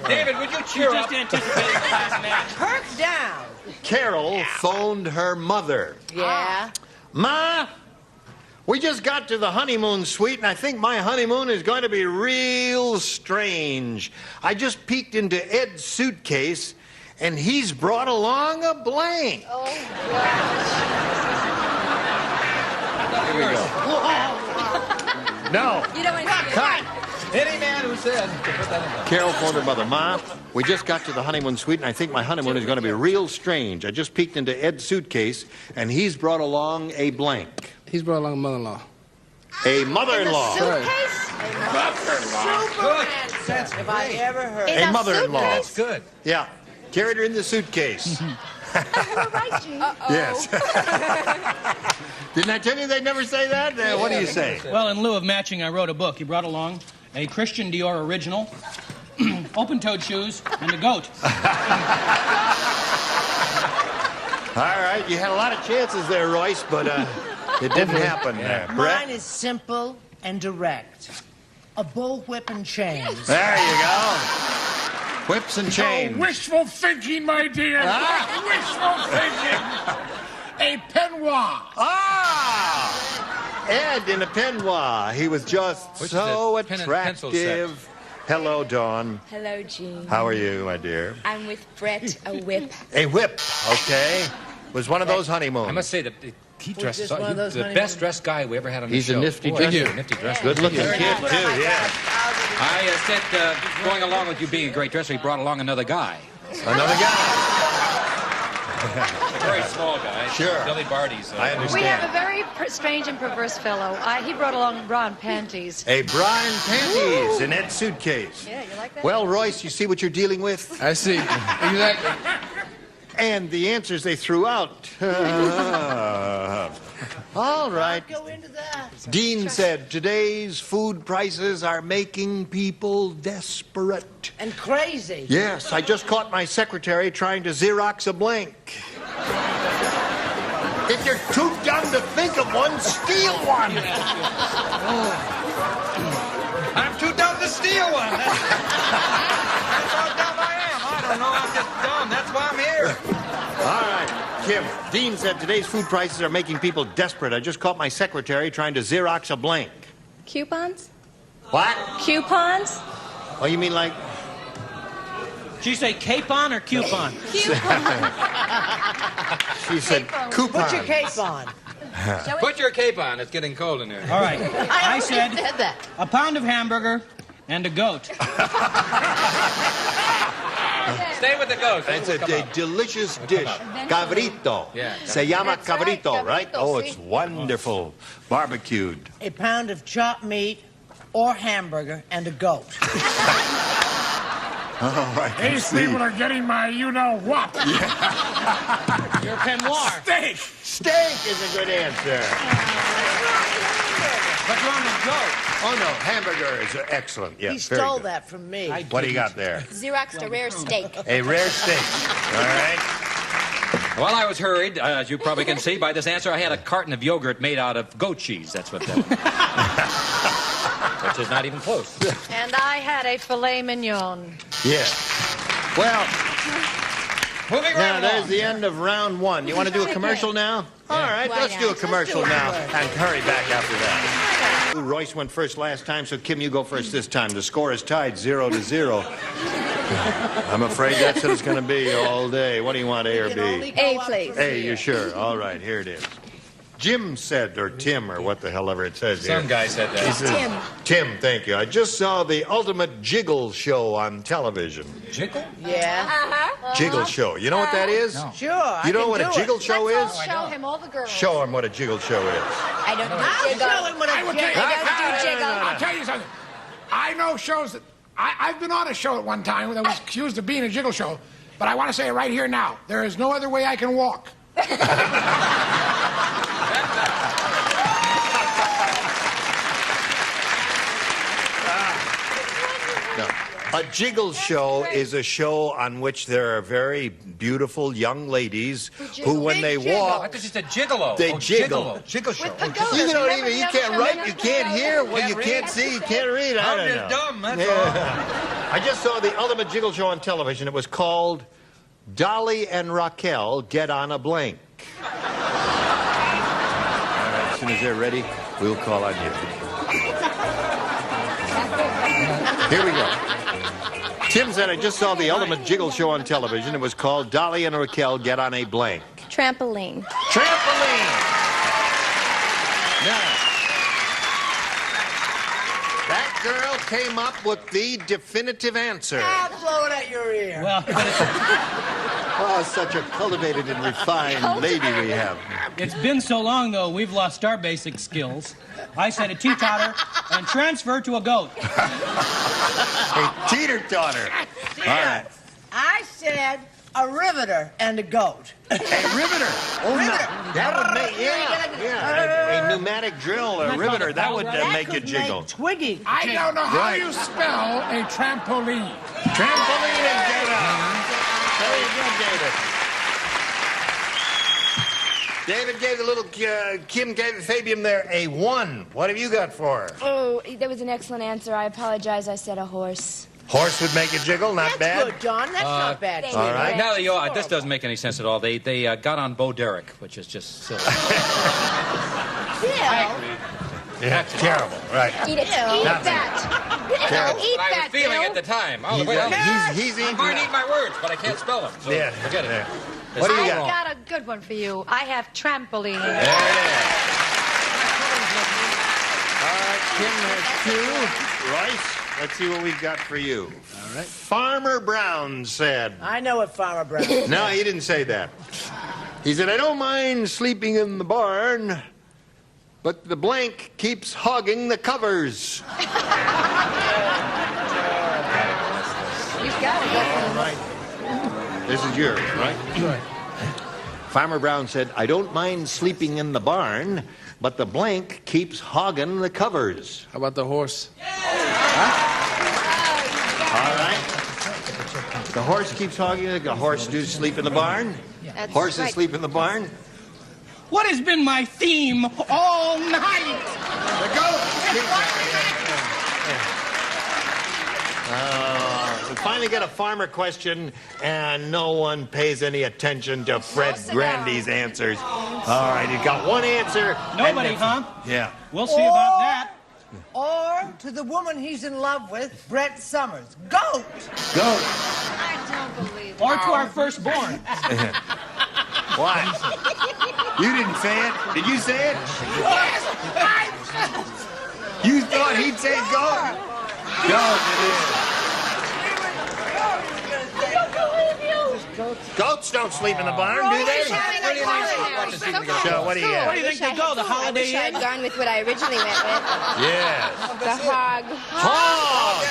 David, would you cheer up? Just anticipating the last match. Perk down. Carol phoned her mother. Yeah. Ma, we just got to the honeymoon suite, and I think my honeymoon is going to be real strange. I just peeked into Ed's suitcase, and he's brought along a blank. Oh, gosh. Here we go. No. You don't want to see it. Cut. Any man who says to put that in there. Carol phoned her mother. Ma, we just got to the honeymoon suite, and I think my honeymoon is going to be real strange. I just peeked into Ed's suitcase, and he's brought along a blank. He's brought along a mother-in-law. A mother-in-law. Suitcase? Good. That's if I ever heard. A mother-in-law. That's good. Yeah. Carried her in the suitcase. Yes. Didn't I tell you they'd never say that? What do you say? Well, in lieu of matching, I wrote a book. He brought along a Christian Dior original, open-toed shoes, and a goat. All right, you had a lot of chances there, Royce, but it didn't happen. Mine Brett? is simple and direct. A bullwhip and chains. There you go. Whips and chains. Oh, wishful thinking, my dear. Wishful thinking. A peignoir. Ah! Ed in a peignoir. He was just Which is so a pen and pencil set. attractive. Hello, Dawn. Hello, Gene. How are you, my dear? I'm with Brett, a whip. A whip, okay. Was one of those honeymoons. I must say that he dresses just one of those the honeymoons? best dressed guy we ever had on the He's show. a nifty Boy, dresser. he's a nifty dresser. Good looking kid, too, yeah. I said, going along with you being a great dresser, he brought along another guy. Another guy. Very small guy. Sure. Billy Barty's. I understand. We have a very strange and perverse fellow. He brought along bra and panties. A bra and panties in Ed's suitcase. Yeah, you like that? Well, Royce, you see what you're dealing with? I see. Exactly. And the answers they threw out. All right. Go into that. Dean said, today's food prices are making people desperate. And crazy. Yes, I just caught my secretary trying to Xerox a blank. If you're too dumb to think of one, steal one. I'm too dumb to steal one. That's how dumb I am. I don't know. I'm just dumb. That's why I'm here. All right, Kim. Dean said today's food prices are making people desperate. I just caught my secretary trying to Xerox a blank. Coupons? What? Coupons? Oh, you mean like... Did you say capon or coupon? She said coupon. Put your cape on. Put your cape on. It's getting cold in there. All right. I said that. a pound of hamburger and a goat. Stay with the ghost. It's a delicious dish. Cabrito. Yeah. Se llama That's right, cabrito, right? cabrito, Oh, see? it's wonderful. Barbecued. A pound of chopped meat or hamburger and a goat. Oh, I can These see. people are getting my you-know-what. Your peignoir. Steak. Steak is a good answer. What's wrong with goat? Oh, no, hamburger is excellent. Yeah, He very stole good. that from me. What do you got there? Xeroxed a rare steak. A rare steak. All right. While I was hurried, as you probably can see by this answer, I had a carton of yogurt made out of goat cheese. That's what that which is not even close. And I had a filet mignon. Yeah. Well, Moving now right there's along. the end of round one. You want to do a commercial now? All right, Why let's do a not? commercial now and hurry back after that. Royce went first last time, so Kim, you go first this time. The score is tied 0-0. I'm afraid that's what it's going to be all day. What do you want, A or B? A, please. A, you sure? All right, here it is. Jim said, or Tim, or what the hell ever it says here. Some guy said that. He says, Tim, thank you. I just saw the ultimate jiggle show on television. Jiggle? Yeah. Jiggle show. You know what that is? No. Sure. I You know can what a do jiggle it. show Let's is? all show him all the girls. Show him what a jiggle show is. I don't do I'll jiggle. show him what a jiggle. I don't do jiggle. I'll tell you something. I know shows that... I've been on a show at one time that was accused of being a jiggle show, but I want to say it right here now. There is no other way I can walk. No. A jiggle show is a show on which there are very beautiful young ladies who, when they I walk, thought you said gigolo. they Oh, jiggle. Jiggle show. You don't even, you can't write, you can't hear, well, you can't see, you can't read. I I'm don't just know. dumb, that's all. I just saw the ultimate jiggle show on television. It was called Dolly and Raquel Get on a Blank. All right, as soon as they're ready, we'll call on you. Here we go. Tim said, I just saw the ultimate jiggle show on television. It was called Dolly and Raquel Get on a Blank. Trampoline. Trampoline! Now, that girl came up with the definitive answer. I'll blow it at your ear. Well, Oh, such a cultivated and refined lady we have. It's been so long, though, we've lost our basic skills. I said a teeter-totter and transfer to a goat. A teeter-totter. All right. I said a riveter and a goat. A riveter. Oh, Riveter. that would make, yeah. A pneumatic drill, a riveter, that would make you jiggle. Twiggy. I don't know how Right. you spell a trampoline. Trampoline and get up. Very good, David. David gave the little, Kim gave Fabian there a 1. What have you got for her? Oh, that was an excellent answer. I apologize. I said a horse. Horse would make you jiggle, not bad. Good, John. That's not bad. Thank All you. right. Now, this doesn't make any sense at all. They got on Bo Derek, which is just silly. Yeah, terrible, right. Eat it. Eat that. Terrible. Eat I was that, feeling Bill. at the time. Oh, He's wait, eating I'm going to eat my words, but I can't spell them. So Yeah. forget it. Yeah. What do you I've got? got a good one for you. I have trampoline. There it is. All right, Kim has 2. Royce, let's see what we've got for you. All right. Farmer Brown said. I know what Farmer Brown said. No, he didn't say that. He said, I don't mind sleeping in the barn, but the blank keeps hogging the covers. You got it. All right. This is yours, right? Farmer Brown said, I don't mind sleeping in the barn, but the blank keeps hogging the covers. How about the horse? All right. The horse keeps hogging it. The horse do sleep in the barn. That's Horses right. sleep in the barn. What has been my theme all night? The goat. We finally get a farmer question, and no one pays any attention to Fred Grandy's answers. All right, he's got 1 answer. Nobody, huh? Yeah. We'll see about that. Or to the woman he's in love with, Brett Summers. Goat. Goat. I don't believe it. Or to our firstborn. What? You didn't say it? Did you say it? Yes, You thought he'd say goat? Goat it is. Goats don't sleep in the barn, do they? Sure, Where what do you think they go? The I Holiday wish I'd Inn? gone with what I originally went with. Yes. The hog. Hog!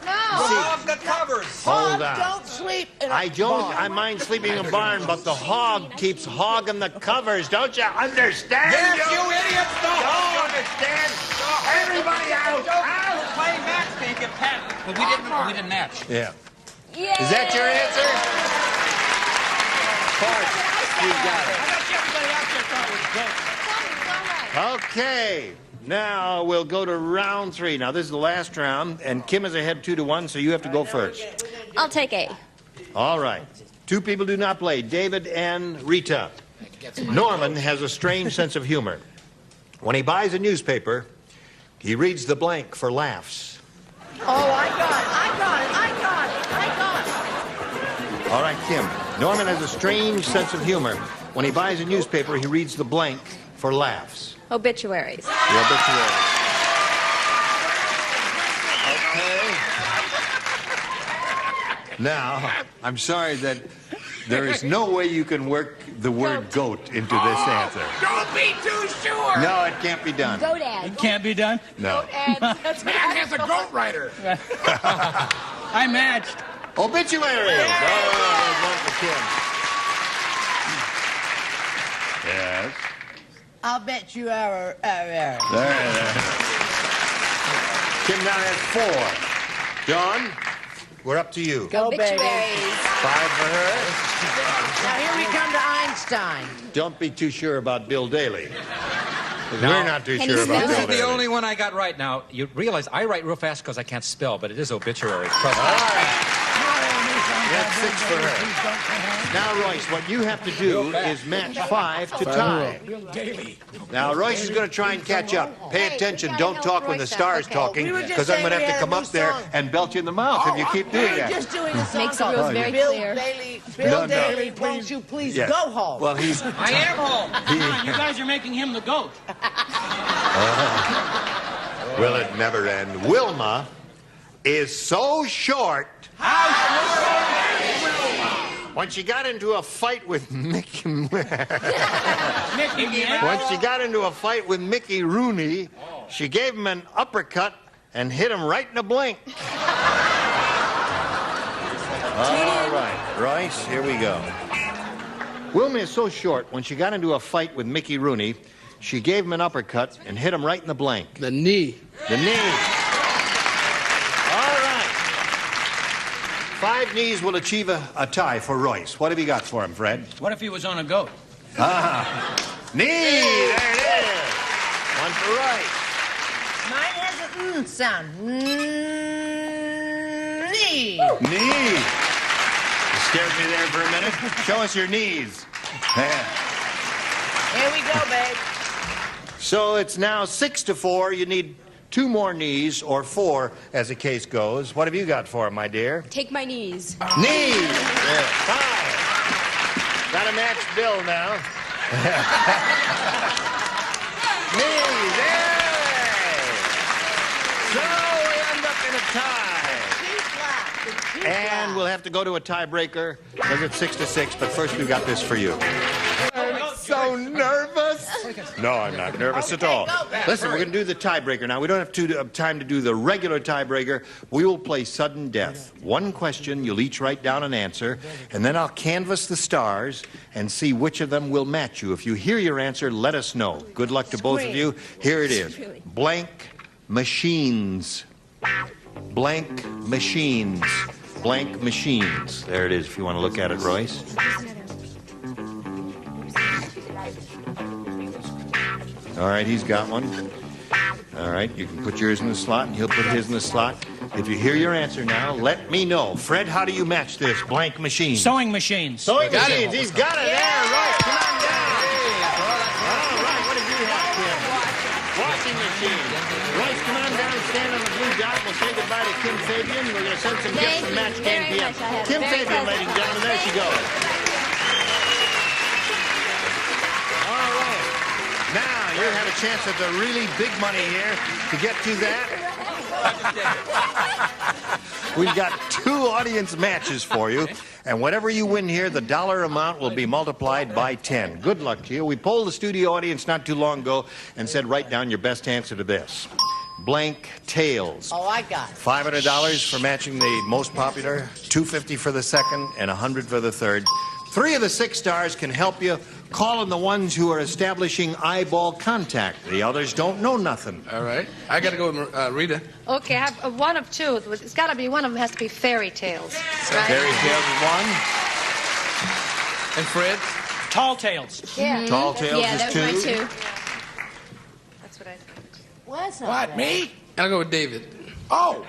No. The covers. Hold on. Don't sleep in a I don't. barn. I mind sleeping in a barn, but the hog keeps hogging the covers. Don't you understand? Yes, you idiots! Don't understand. Everybody out! We're playing matchmaking, Pat. But we didn't match. Yeah. Yay. Is that your answer? Of course, you got it. Okay. Now we'll go to round 3. Now this is the last round, and Kim is ahead 2-1, so you have to go first. I'll take A. All right. 2 people do not play, David and Rita. Norman has a strange sense of humor. When he buys a newspaper, he reads the blank for laughs. Oh, I got it. All right, Kim. Norman has a strange sense of humor. When he buys a newspaper, he reads the blank for laughs. Obituaries. The obituary. Okay. Now, I'm sorry that there is no way you can work the word goat into this answer. don't be too sure. No, it can't be done. Go, Dad. It can't be done. No. This man has a goat rider. I matched. Obituaries. Oh, there's one for Kim. Yes. I'll bet you are. There. Kim now has 4. John, we're up to you. Go, baby. Obituaries. 5 for her. Now here we come to Einstein. Don't be too sure about Bill Daly. We're not too Can sure you about spell This Bill is the Daly. only one I got right. Now, you realize I write real fast because I can't spell, but it is obituary. Trust me. That's 6 for her. Now, Royce, what you have to do is match 5 to tie. Now, Royce is going to try and catch up. Pay attention. Don't talk when the star is talking, We were just because I'm going to saying have to we come had a up new there song. and belt you in the mouth if you keep doing We're that. just doing a song Makes the called rules very Bill clear. Daly, No, Bill no. Daly, won't you please Yeah. go home? Well, he's... I am home. Come on, you guys are making him the goat. Will it never end? Wilma is so short. How short is Wilma? When she got into a fight with Mickey... Mickey, When she got into a fight with Mickey Rooney, she gave him an uppercut and hit him right in the blink. All right, Royce, here we go. Wilma is so short, when she got into a fight with Mickey Rooney, she gave him an uppercut and hit him right in the blank. The knee. The knee. All right. 5 knees will achieve a tie for Royce. What have you got for him, Fred? What if he was on a goat? Knee! There it is. One for Royce. Mine has a sound. Knee. Knee. You scared me there for a minute. Show us your knees. Here we go, babe. So it's now 6-4. You need 2 more knees, or 4, as the case goes. What have you got for him, my dear? Take my knees. Knees. Yeah. 5. Got a match Bill now. Knees. Yay. So we end up in a tie. And we'll have to go to a tiebreaker because it's 6-6. But first, we've got this for you. I'm so nervous. No, I'm not nervous at all. Listen, we're going to do the tiebreaker now. We don't have time to do the regular tiebreaker. We will play sudden death. 1 question, you'll each write down an answer, and then I'll canvass the stars and see which of them will match you. If you hear your answer, let us know. Good luck to both of you. Here it is. Blank machines. Blank machines. Blank machines. There it is, if you want to look at it, Royce. All right, he's got one. All right, you can put yours in the slot, and he'll put his in the slot. If you hear your answer now, let me know. Fred, how do you match this blank machine? Sewing machines. Sewing machines. He's got it there. Right, come on down. All right, what did you have, Kim? Washing machine. Royce, come on down, stand on the blue dot. We'll say goodbye to Kim Fabian. We're going to send some gifts from Match Game PM. Kim Fabian, ladies and gentlemen, there she goes. All right. Now, you have a chance at the really big money here. To get to that, we've got 2 audience matches for you. And whatever you win here, the dollar amount will be multiplied by 10. Good luck to you. We polled the studio audience not too long ago and said, write down your best answer to this. Blank tails. Oh, I got it. $500 for matching the most popular, $250 for the second, and $100 for the third. 3 of the 6 stars can help you. Call on the ones who are establishing eyeball contact. The others don't know nothing. All right. I got to go with Rita. Okay, I have one of 2. It's got to be one of them has to be fairy tales. Right? Fairy tales is 1. And Fred? Tall tales. Yeah. Tall tales Yeah, is that 2. was my 2. That's what I think. Well, that's not What, bad. me? I'll go with David. Oh,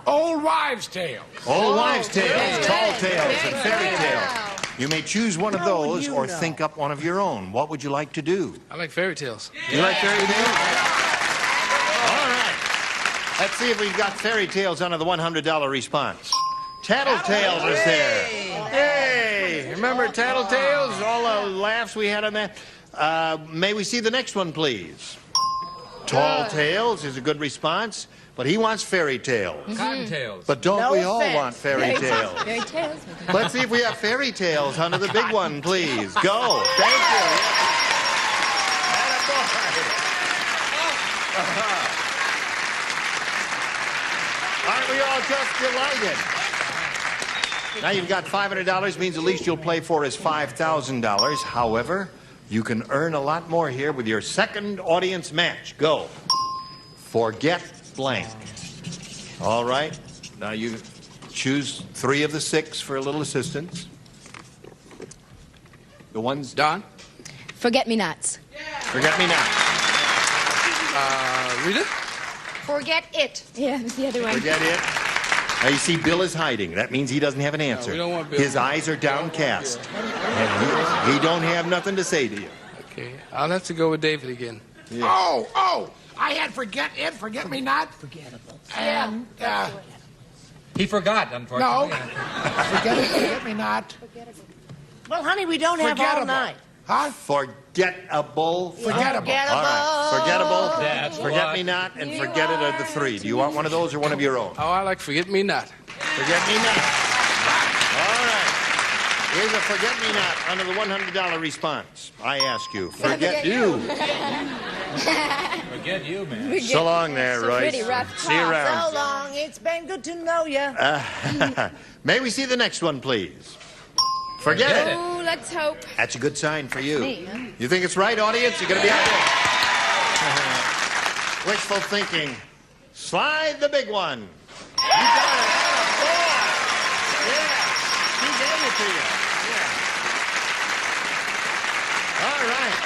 old wives' tale. Old wives' tales, very tall good. tales, Very and fairy good. tales. You may choose one of those or think up one of your own. What would you like to do? I like fairy tales. You like fairy tales? All right. Let's see if we've got fairy tales under the $100 response. Tattletales is there. Hey, remember Tattletales? All the laughs we had on that. May we see the next one, please? Tall Tales is a good response, but he wants fairy tales. Cottontails. But don't No we all offense. want fairy tales? Fairy tales. Let's see if we have fairy tales under the big one, please. Go. Thank you. Aren't we all just delighted? Now you've got $500, means the least you'll play for is $5,000. However, you can earn a lot more here with your second audience match. Go. Forget blank. All right. Now you choose 3 of the 6 for a little assistance. The ones... Don? Forget-me-nots. Forget me not. Rita? Forget it. Yeah, the other one. Forget it. Now you see Bill is hiding. That means he doesn't have an answer. we don't want Bill. His eyes are downcast. And he don't have nothing to say to you. Okay. I'll have to go with David again. Yeah. Oh, I had forget me not. Forgettable. And, He forgot, no, unfortunately. forget me not. Well, honey, we don't have all Forgettable. night. Huh? Forgettable. Forgettable. All right. Forgettable. That's Forget what- me not and forget it are the 3. Do you want one of those or one of your own? Oh, I like Forget Me Not. Forget me not. All right. Is is a forget-me-not under the $100 response. I ask you, forget you. Forget you, man. So long there, Royce. Pretty rough. See you around. So long. It's been good to know you. May we see the next one, please? Forget it. Oh, let's hope. That's a good sign for you. Me, huh? You think it's right, audience? You're going to be out there. Wishful thinking. Slide the big one. You got it. Yeah. He gave it to you. Yeah. All right.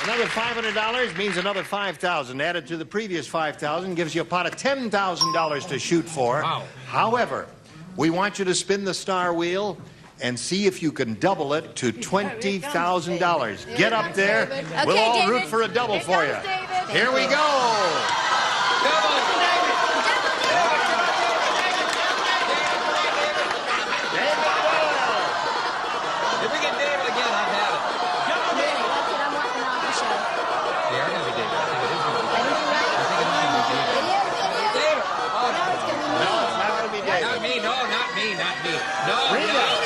Another $500 means another $5,000. Added to the previous $5,000 gives you a pot of $10,000 to shoot for. Wow. However, we want you to spin the star wheel and see if you can double it to $20,000. Get up there. We'll all root for a double for you. Here we go. If we get David again, I've had it. They are going to be David. I think it is going to be David. David. Oh, no, it's going to be me. No, it's not going to be David. Not me. No, not me. Not me. No, Rita. no.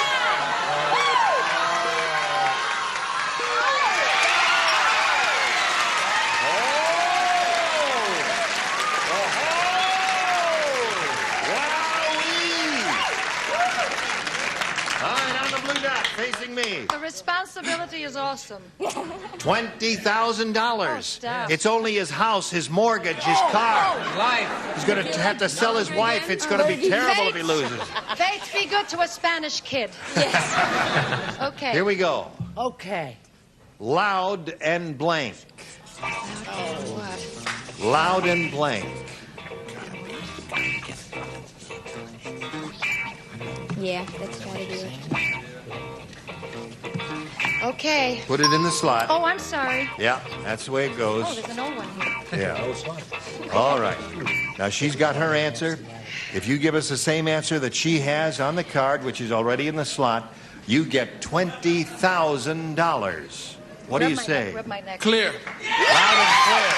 Facing me. The responsibility is awesome. $20,000. stop. It's only his house, his mortgage, his car. Life. He's going to have to sell his wife. It's going to be terrible if he loses. Faith be good to a Spanish kid. Yes. Okay. Here we go. Okay. Loud and blank. What? Loud and blank. Yeah, that's gotta do it. Okay. Put it in the slot. Oh, I'm sorry. Yeah, that's the way it goes. Oh, there's an old one here. Yeah. All right. Now, she's got her answer. If you give us the same answer that she has on the card, which is already in the slot, you get $20,000. What do you say? Rub my neck. Clear. Loud and clear.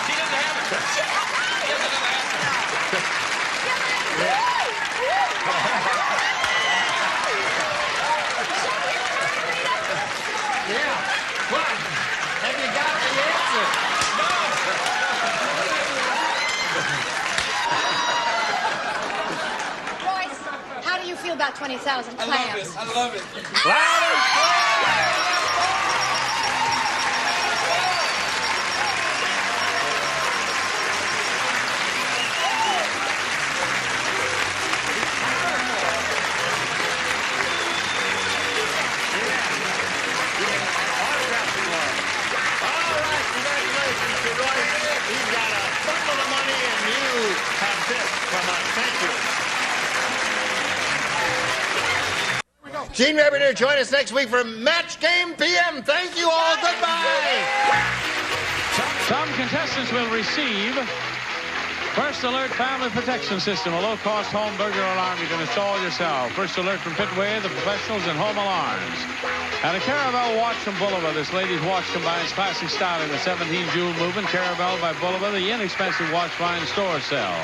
She doesn't have it. She doesn't have Yeah. What? Have you got the answer? Royce, how do you feel about 20,000 clams? I love it. Loud and He's got a bundle of money, and you have this from us. Thank you. Gene Rabbit here. Join us next week for Match Game PM. Thank you all. Goodbye. Some contestants will receive First Alert Family Protection System, a low-cost home burglar alarm you can install yourself. First Alert from Pitway, the professionals in home alarms. And a Caravel watch from Bulova. This lady's watch combines classic style in the 17-jewel movement. Caravel by Bulova, the inexpensive watch find store sell.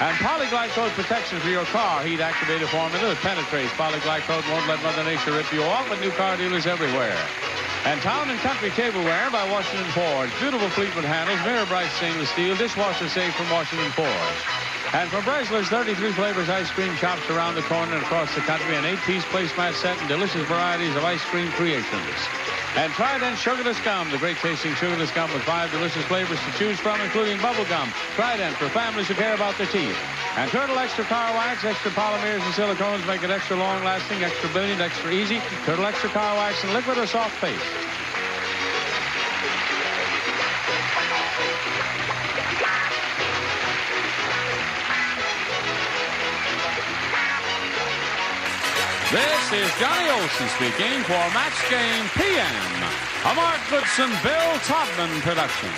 And Polyglycode protection for your car. Heat-activated formula that penetrates. Polyglycode won't let Mother Nature rip you off, but new car dealers everywhere. And Town and Country Tableware by Washington Forge. Beautiful Fleetwood handles, mirror-bright stainless steel, dishwasher safe from Washington Forge. And from Bresler's 33 flavors ice cream shops around the corner and across the country, an 8-piece placemat set and delicious varieties of ice cream creations. And Trident Sugarless Gum, the great-tasting sugarless gum with 5 delicious flavors to choose from, including bubble gum. Trident for families who care about their teeth. And Turtle Extra Car Wax, extra polymers and silicones make it extra long-lasting, extra brilliant, extra easy. Turtle Extra Car Wax in liquid or soft paste. This is Johnny Olson speaking for Match Game PM, a Mark Goodson, Bill Todman production.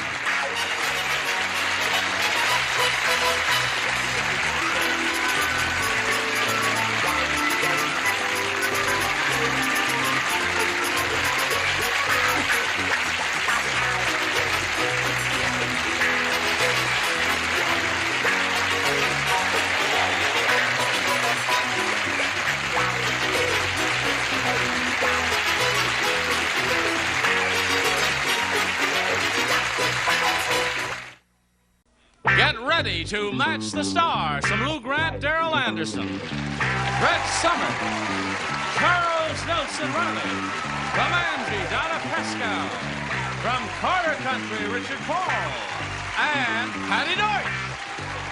to match the stars from Lou Grant, Daryl Anderson. Red Summer, Charles Nelson Riley. From Angie, Donna Pascal. From Carter Country, Richard Paul. And Patty Deutsch.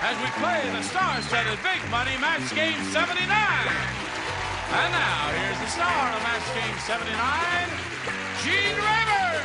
As we play the star-studded Big Money Match Game 79. And now, here's the star of Match Game 79, Gene Rayburn.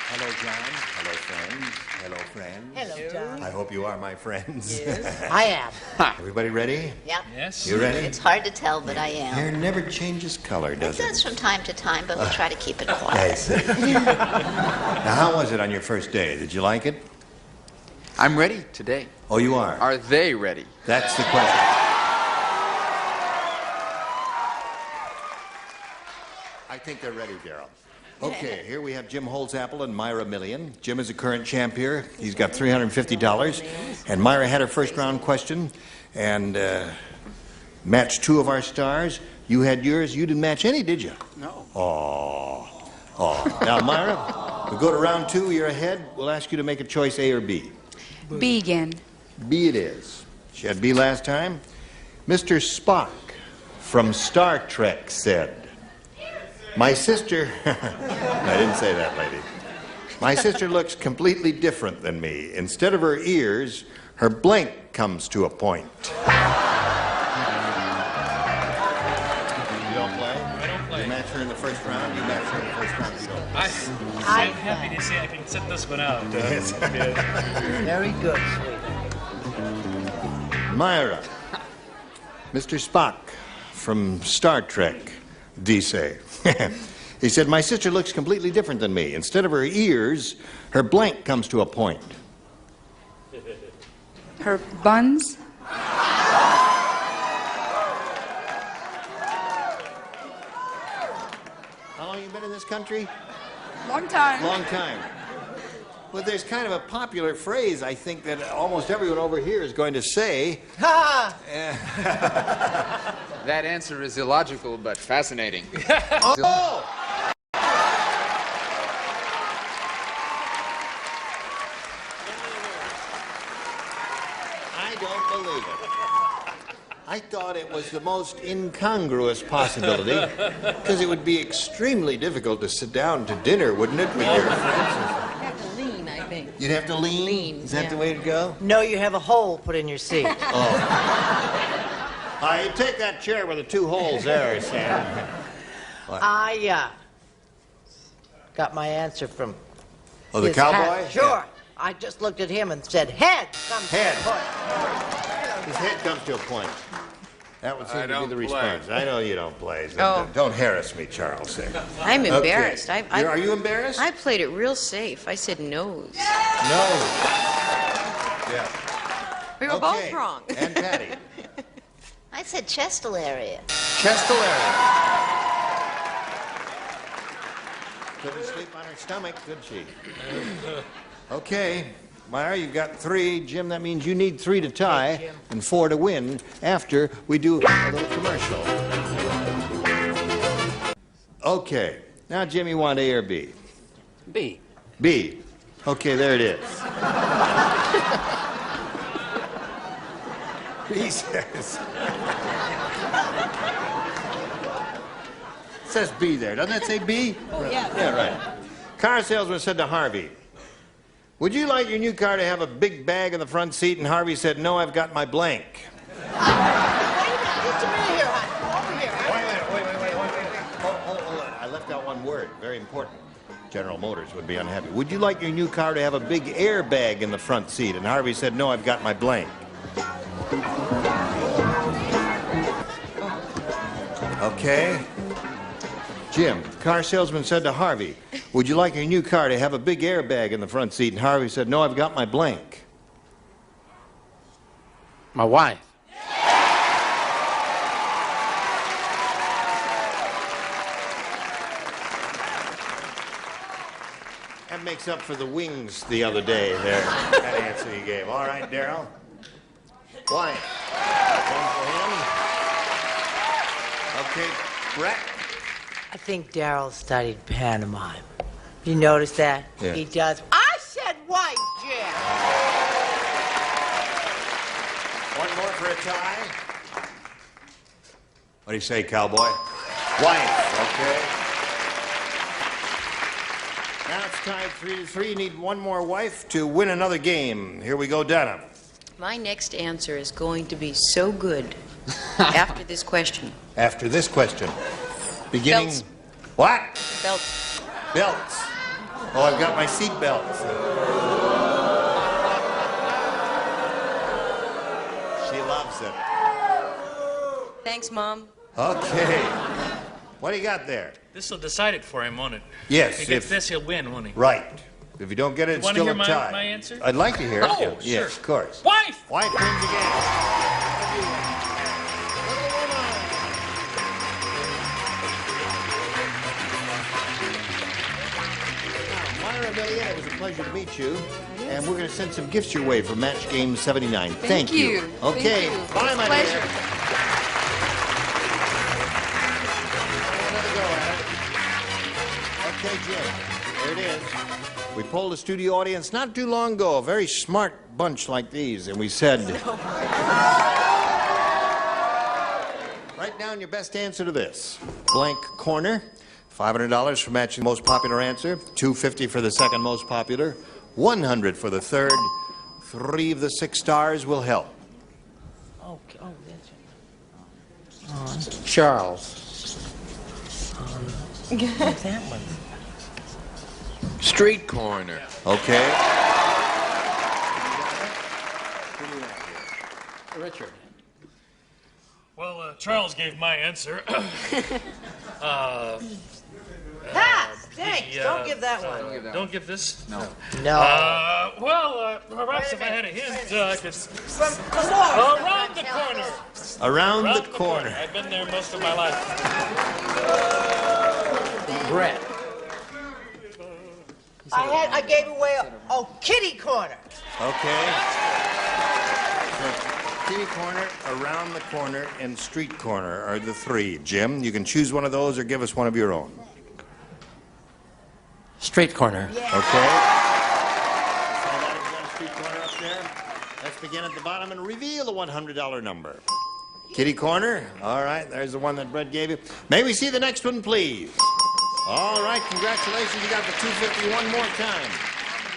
Hello, John. Hello, friends. Hello, friends. Hello, John. I hope you are my friends. Yes, I am. Everybody ready? Yeah. Yes. You ready? It's hard to tell, but I am. Hair never changes color, does It it? does from time to time, but we try to keep it quiet. I see. Now, how was it on your first day? Did you like it? I'm ready today. Oh, you are? Are they ready? That's the question. I think they're ready, Daryl. Okay, here we have Jim Holzapple and Myra Million. Jim is a current champ here. He's got $350. And Myra had her first round question and matched two of our stars. You had yours. You didn't match any, did you? No. Oh. Now, Myra, we go to round two. You're ahead. We'll ask you to make a choice, A or B. B again. B it is. She had B last time. Mr. Spock from Star Trek said, my sister, I didn't say that, lady. My sister looks completely different than me. Instead of her ears, her blank comes to a point. You don't play? I don't play. You match her in the first round, you match her in the first round, you don't play. I'm happy to see I can sit this one out. Very good, sweetie. Myra, Mr. Spock from Star Trek, D-say. He said, my sister looks completely different than me. Instead of her ears, her blank comes to a point. Her buns? How long you been in this country? Long time. Long time. Well, there's kind of a popular phrase, I think, that almost everyone over here is going to say. Ha! That answer is illogical, but fascinating. Oh! I don't believe it. I thought it was the most incongruous possibility, because it would be extremely difficult to sit down to dinner, wouldn't it, with your friends? Lean, I think. You'd have to lean? Is that the way to go? No, you have a hole put in your seat. Oh. You take that chair with the two holes there, Sam. What? I got my answer from Oh, the his cowboy? hat. Sure. Yeah. I just looked at him and said, head comes Head. to a point. His head comes to a point. That would seem to be don't the play. response. I know you don't play. So Oh. don't harass me, Charles. I'm Okay. embarrassed. Are you embarrassed? I played it real safe. I said nose. No. Yeah. We were Okay. both wrong. And Patty. I said chestal area. Chestal area. Couldn't sleep on her stomach, could she? Okay. Myra, you've got 3. Jim, that means you need 3 to tie and 4 to win after we do a little commercial. Okay. Now, Jim, you want A or B? B. B. Okay, there it is. B says. It says B there. Doesn't that say B? Oh, yeah. Yeah, right. Car salesman said to Harvey, would you like your new car to have a big bag in the front seat? And Harvey said, no, I've got my blank. It's me here, hon. Over here. Wait. Hold on. I left out one word. Very important. General Motors would be unhappy. Would you like your new car to have a big airbag in the front seat? And Harvey said, no, I've got my blank. Okay. Jim, car salesman said to Harvey, would you like your new car to have a big airbag in the front seat? And Harvey said, no, I've got my blank. My wife. That makes up for the wings the other day there. That answer you gave. All right, Daryl. Why? One for him. Okay, Brett? I think Daryl studied pantomime. You notice that? Yeah. He does. I said white, Jim. One more for a tie. What do you say, cowboy? Wife, okay. Now it's tied 3-3. You need one more wife to win another game. Here we go, Donna. My next answer is going to be so good after this question. After this question. Beginning... Belts. What? Belts. Belts. Oh, I've got my seat belts. She loves it. Thanks, Mom. Okay. What do you got there? This will decide it for him, won't it? Yes. If he gets this, he'll win, won't he? Right. If you don't get it, You it's wanna still hear a tie. my answer? I'd like to hear it. Oh, Yeah. sure. Yes, of course. Wife! Wife wins again. Myra Amelia, it was a pleasure to meet you. And we're going to send some gifts your way for Match Game 79. Thank you. Okay. Thank you. Bye, my Pleasure. dear. Another go at it. Okay, Jim. There it is. We polled a studio audience not too long ago, a very smart bunch like these, and we said... Write down your best answer to this. Blank corner. $500 for matching the most popular answer. $250 for the second most popular. $100 for the third. 3 of the 6 stars will help. Okay. Oh, that's it. Charles. What's that one? Street corner. Okay. Richard. Well, Charles gave my answer. Pass! Thanks. Don't give that one. Don't give this? No. No. Perhaps if I had a hint, I could... From north. Around the corner. Around the corner. I've been there most of my life. Brett. I gave away kitty corner. Okay. So, kitty corner, around the corner, and street corner are the 3. Jim, you can choose one of those or give us one of your own. Street corner. Okay. So that is a street corner up there. Let's begin at the bottom and reveal the $100 number. Kitty corner. All right, there's the one that Brett gave you. May we see the next one, please? All right, congratulations. You got the $250 one more time.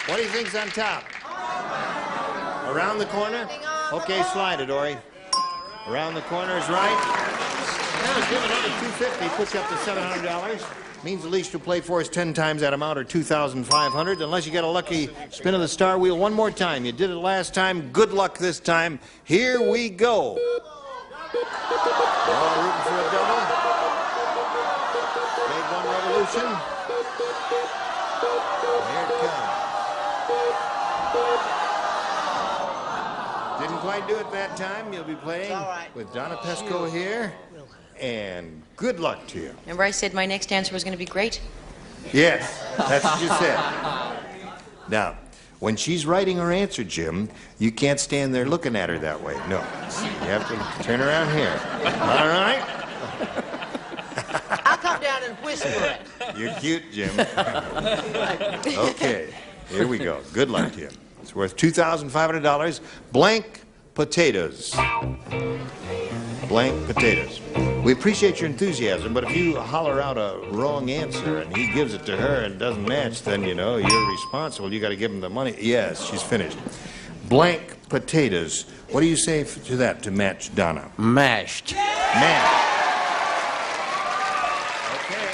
What do you think's on top? Around the corner? Okay, slide it, Ori. Around the corner is right. Now, give another $250, puts you up to $700. Means the least you'll play for is 10 times that amount, or $2,500, unless you get a lucky spin of the star wheel one more time. You did it last time. Good luck this time. Here we go. All rooting for a double. Grade 1 revolution. Here it comes. Didn't quite do it that time. You'll be playing with Donna Pesco here. And good luck to you. Remember I said my next answer was going to be great? Yes, that's what you said. Now, when she's writing her answer, Jim, you can't stand there looking at her that way. No. You have to turn around here. All right? I'll come down and whisper it. You're cute, Jim. Okay, here we go. Good luck to you. It's worth $2,500. Blank potatoes. Blank potatoes. We appreciate your enthusiasm, but if you holler out a wrong answer and he gives it to her and doesn't match, then, you know, you're responsible. You got to give him the money. Yes, she's finished. Blank potatoes. What do you say to that to match Donna? Mashed. Mashed. Okay.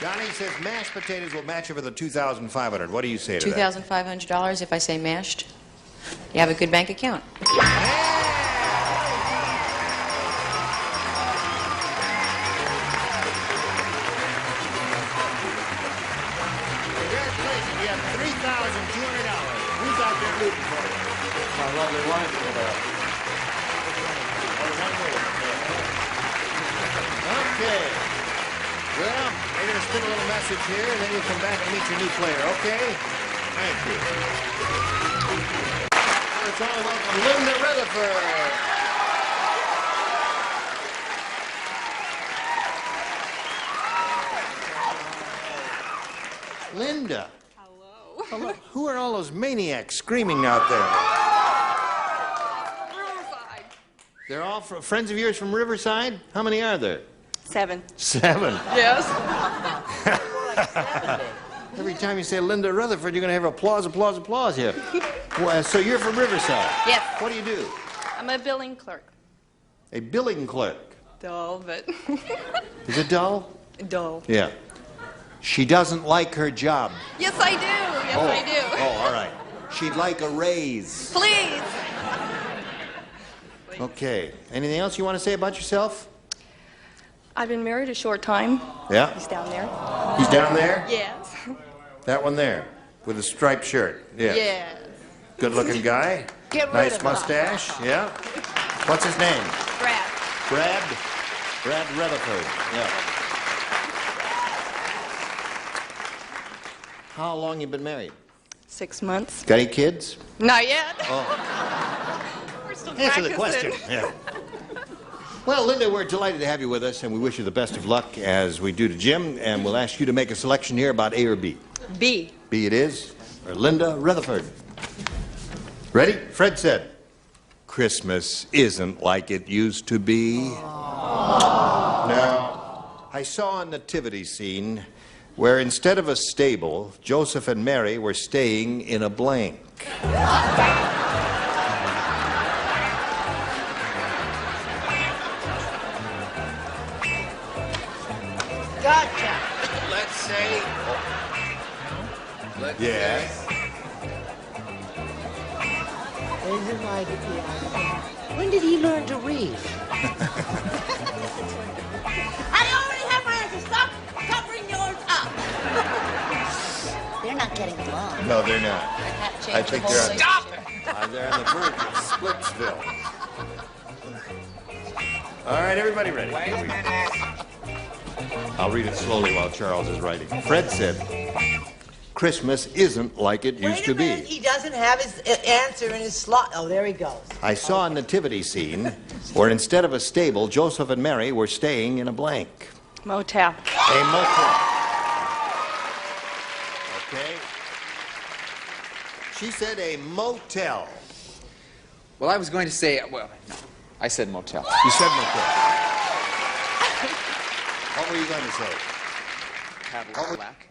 Donnie says mashed potatoes will match her for the $2,500. What do you say to that? $2,500 if I say mashed. You have a good bank account. My lovely wife over there. Okay. Well, we're going to spin a little message here, and then you'll come back and meet your new player, okay? Thank you. Let's all welcome Linda Rutherford. Linda. Hello. Who are all those maniacs screaming out there? Riverside. They're all friends of yours from Riverside? How many are there? 7. 7. Yes. Every time you say Linda Rutherford, you're going to have applause, applause, applause here. Well, so you're from Riverside? Yes. What do you do? I'm a billing clerk. A billing clerk. Dull, but Is it dull? dull. Yeah. She doesn't like her job. Yes, I do. Yes, I do. Oh, all right. She'd like a raise. Please. Okay. Anything else you want to say about yourself? I've been married a short time. Yeah? He's down there. He's down there? Yes. That one there, with a striped shirt. Yeah. Yes. Good-looking guy. Get rid Nice of him. mustache. Yeah. What's his name? Brad. Brad? Brad Rutherford. Yeah. How long you been married? 6 months. Got any kids? Not yet. Oh. We're still Answer the practicing. question. Yeah. Well, Linda, we're delighted to have you with us, and we wish you the best of luck as we do to Jim, and we'll ask you to make a selection here about A or B. B. B it is, or Linda Rutherford. Ready? Fred said, Christmas isn't like it used to be. Now, I saw a nativity scene where instead of a stable, Joseph and Mary were staying in a blank. Gotcha. Let's say. Let's Yes. Isn't like it, when did he learn to read? I already have my answer. Stop covering yours up. They're not getting along. No, they're not. I think they're on, Stop they're on the verge of Splitsville. All right, everybody ready? Wait a minute. I'll read it slowly while Charles is writing. Fred said, Christmas isn't like it used to be. He doesn't have his answer in his slot. Oh, there he goes. I saw a nativity scene where instead of a stable, Joseph and Mary were staying in a blank. Motel. A motel. Okay. She said a motel. Well, I was going to say, well, no. I said motel. You said motel. What were you going to say? Cadillac.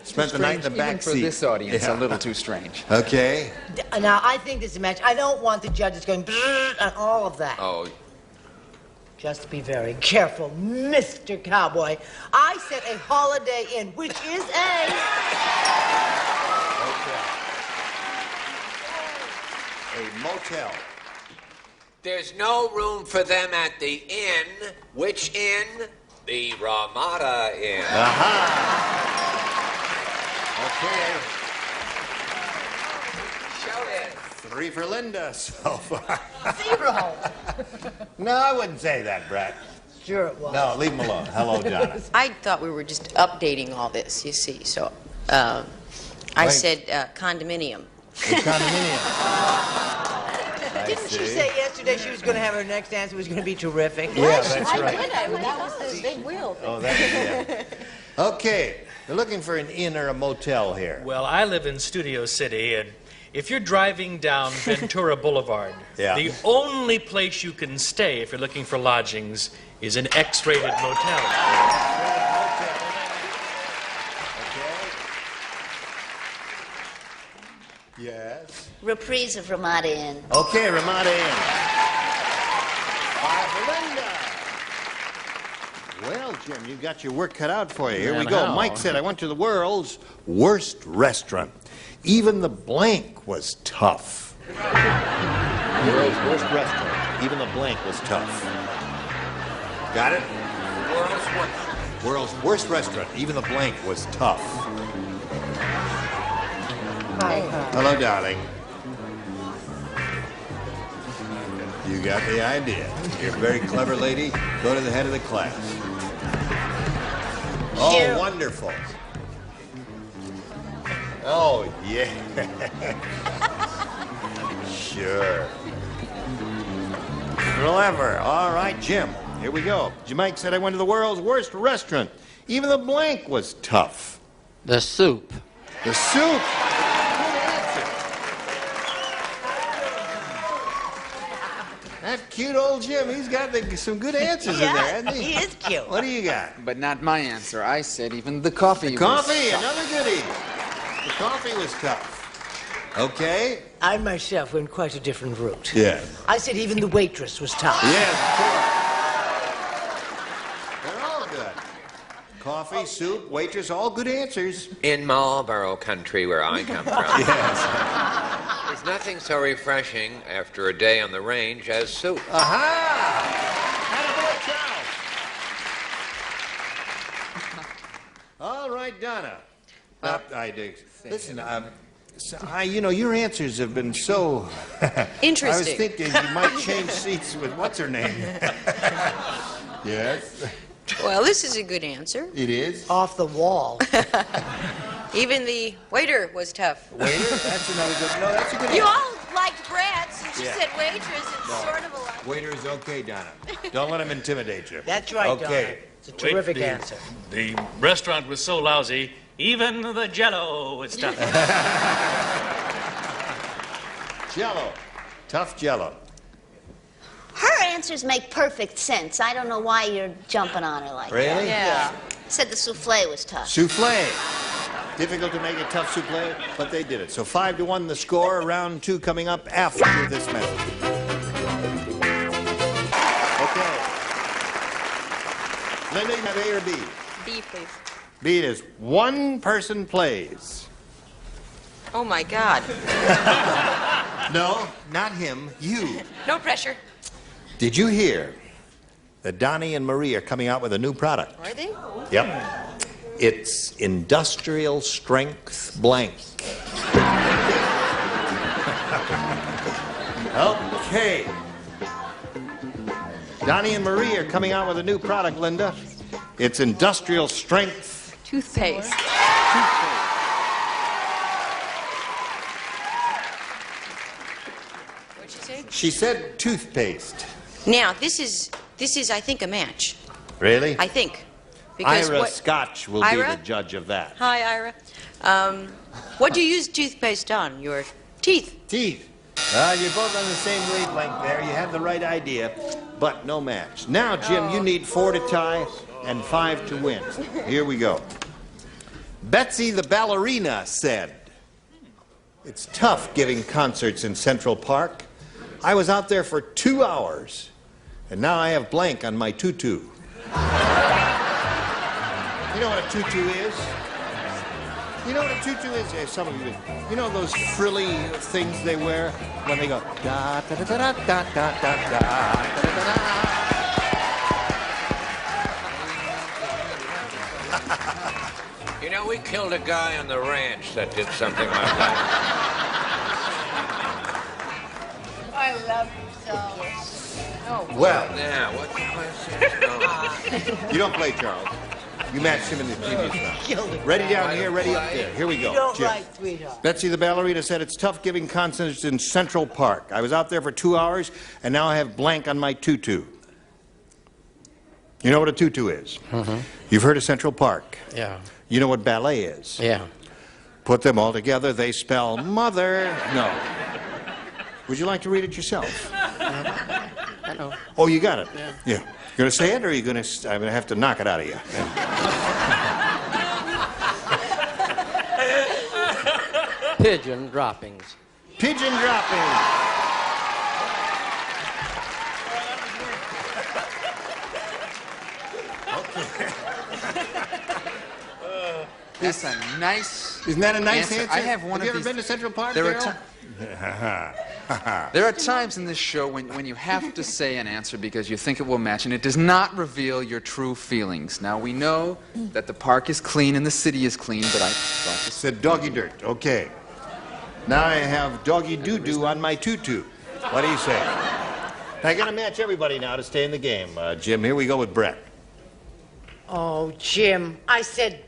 Spent the night in the back seat. For this audience, a little too strange. Okay. Now, I think this is a match. I don't want the judges going brrr and all of that. Oh. Just be very careful, Mr. Cowboy. I said a Holiday Inn, which is a... A motel. There's no room for them at the inn. Which inn? The Ramada Inn. Aha. Okay. Show it. 3 for Linda so far. 0. No, I wouldn't say that, Brett. Sure it was. No, leave him alone. Hello, Donna. I thought we were just updating all this, you see. So I Right. said condominium. A condominium. Didn't she say yesterday she was going to have her next answer was going to be terrific? Yeah, that's right. That was the big will. Oh, that's yeah. Okay, they're looking for an inn or a motel here. Well, I live in Studio City, and if you're driving down Ventura Boulevard, Yeah. the only place you can stay if you're looking for lodgings is an X-rated motel. Yes. Reprise of Ramada Inn. Okay, Ramada Inn. 5 for Linda. Well, Jim, you've got your work cut out for you. Here we go. how? Mike said, I went to the world's worst restaurant. Even the blank was tough. World's worst restaurant. Even the blank was tough. Got it? World's worst restaurant. Even the blank was tough. Hello, darling. You got the idea. You're a very clever lady. Go to the head of the class. Oh, Yeah. wonderful. Oh, yeah. Sure. Clever. All right, Jim. Here we go. Jamaica said I went to the world's worst restaurant. Even the blank was tough. The soup. The soup. That cute old Jim, he's got some good answers in there, hasn't he? He is cute. What do you got? But not my answer. I said even the coffee. The coffee, another goodie. The coffee was tough. Okay. I myself went quite a different route. Yeah. I said even the waitress was tough. Yes, of course. They're all good. Coffee, soup, waitress, all good answers. In Marlborough country, where I come from. Yes. There's nothing so refreshing after a day on the range as soup. Aha! All right, Donna. Listen, you know, your answers have been so Interesting. I was thinking you might change seats with what's her name. Yes. Well, this is a good answer. It is. Off the wall. Even the waiter was tough. Waiter? That's another good. No, that's a good. You answer. all liked Brad's, and she Yeah. said waitress. It's No. sort of a lot. Waiter is okay, Donna. Don't let him intimidate you. That's right, Okay. Donna. It's a terrific Wait, answer. The restaurant was so lousy, even the Jell-O was tough. Jell-O. Tough Jell-O. Her answers make perfect sense. I don't know why you're jumping on her like that. Really? Yeah. Said the souffle was tough. Souffle. Difficult to make a tough souffle, but they did it. So 5-1 the score. Round 2 coming up after this message. Okay. Linda, you have A or B? B, please. B is one person plays. Oh, my God. No, not him. You. No pressure. Did you hear that Donnie and Marie are coming out with a new product? Are they? Yep. It's industrial strength blank. Okay. Donnie and Marie are coming out with a new product, Linda. It's industrial strength. Toothpaste. What'd she say? She said toothpaste. Now, this is, I think, a match. Really? I think. Because Ira what- Scotch will Ira? be the judge of that. Hi, Ira. What do you use toothpaste on? Your teeth? Teeth. You're both on the same wavelength there. You had the right idea, but no match. Now, Jim, you need 4 to tie and 5 to win. Here we go. Betsy the ballerina said, "It's tough giving concerts in Central Park. I was out there for 2 hours, and now I have blank on my tutu." You know what a tutu is? You know what a tutu is? Yeah, some of you, you know those frilly things they wear when they go da da da da da da da da da. You know, we killed a guy on the ranch that did something like that. I love you so. Oh, Well, Now, what the question? you don't play, Charles. You matched him in the previous round. Ready down here, ready up there. Here we go. You don't Jim. like sweetheart. Betsy the ballerina said, "It's tough giving concerts in Central Park. I was out there for 2 hours, and now I have blank on my tutu." You know what a tutu is? Mm-hmm. You've heard of Central Park. Yeah. You know what ballet is? Yeah. Put them all together, they spell mother. No. Would you like to read it yourself? I know. Oh, you got it? Yeah. Yeah. You going to say it, or are you going to... I'm going to have to knock it out of you. Pigeon droppings. Pigeon dropping. That's a nice. Isn't that a nice answer? I have one Have you of ever these. been to Central Park, There are Daryl? There are times in this show when you have to say an answer because you think it will match, and it does not reveal your true feelings. Now, we know that the park is clean and the city is clean, but I thought this... Said doggy dirt. Okay. Now I have doggy doo-doo on my tutu. What do you say? I got to match everybody now to stay in the game. Jim, here we go with Brett. Oh, Jim, I said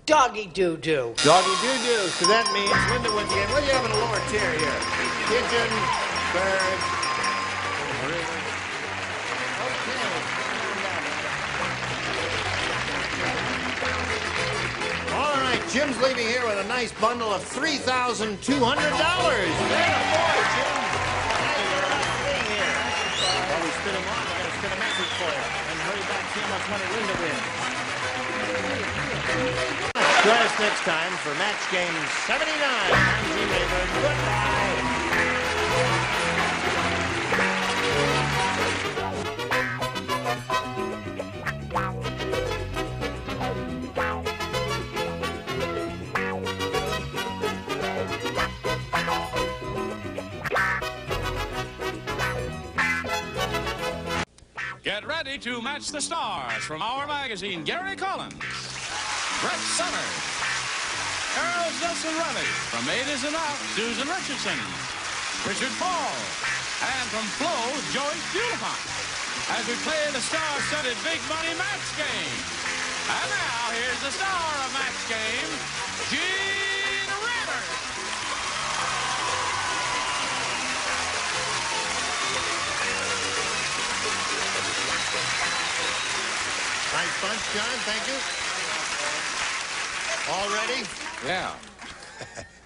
doggy doo-doo. Doggy doo-doo. So that means Linda wins again. What do you have in a lower tier here? Pigeon, bird. Jim's leaving here with a nice bundle of $3,200. Yeah, boy, Jim. While we spin him on, we're going to spin a message for you. And hurry back, see how much money Linda wins. Join us next time for match game 79. I'm Jim Weaver. Goodbye. Get ready to match the stars from our magazine. Gary Collins, Brett Summers, Charles Nelson Riley, from Eight Is Enough, Susan Richardson, Richard Paul, and from Flo, Joyce Dupont, as we play the star-studded Big Money Match Game. And now, here's the star of Match Game, Gene Ritter. Nice bunch, John. Thank you. All ready? Yeah.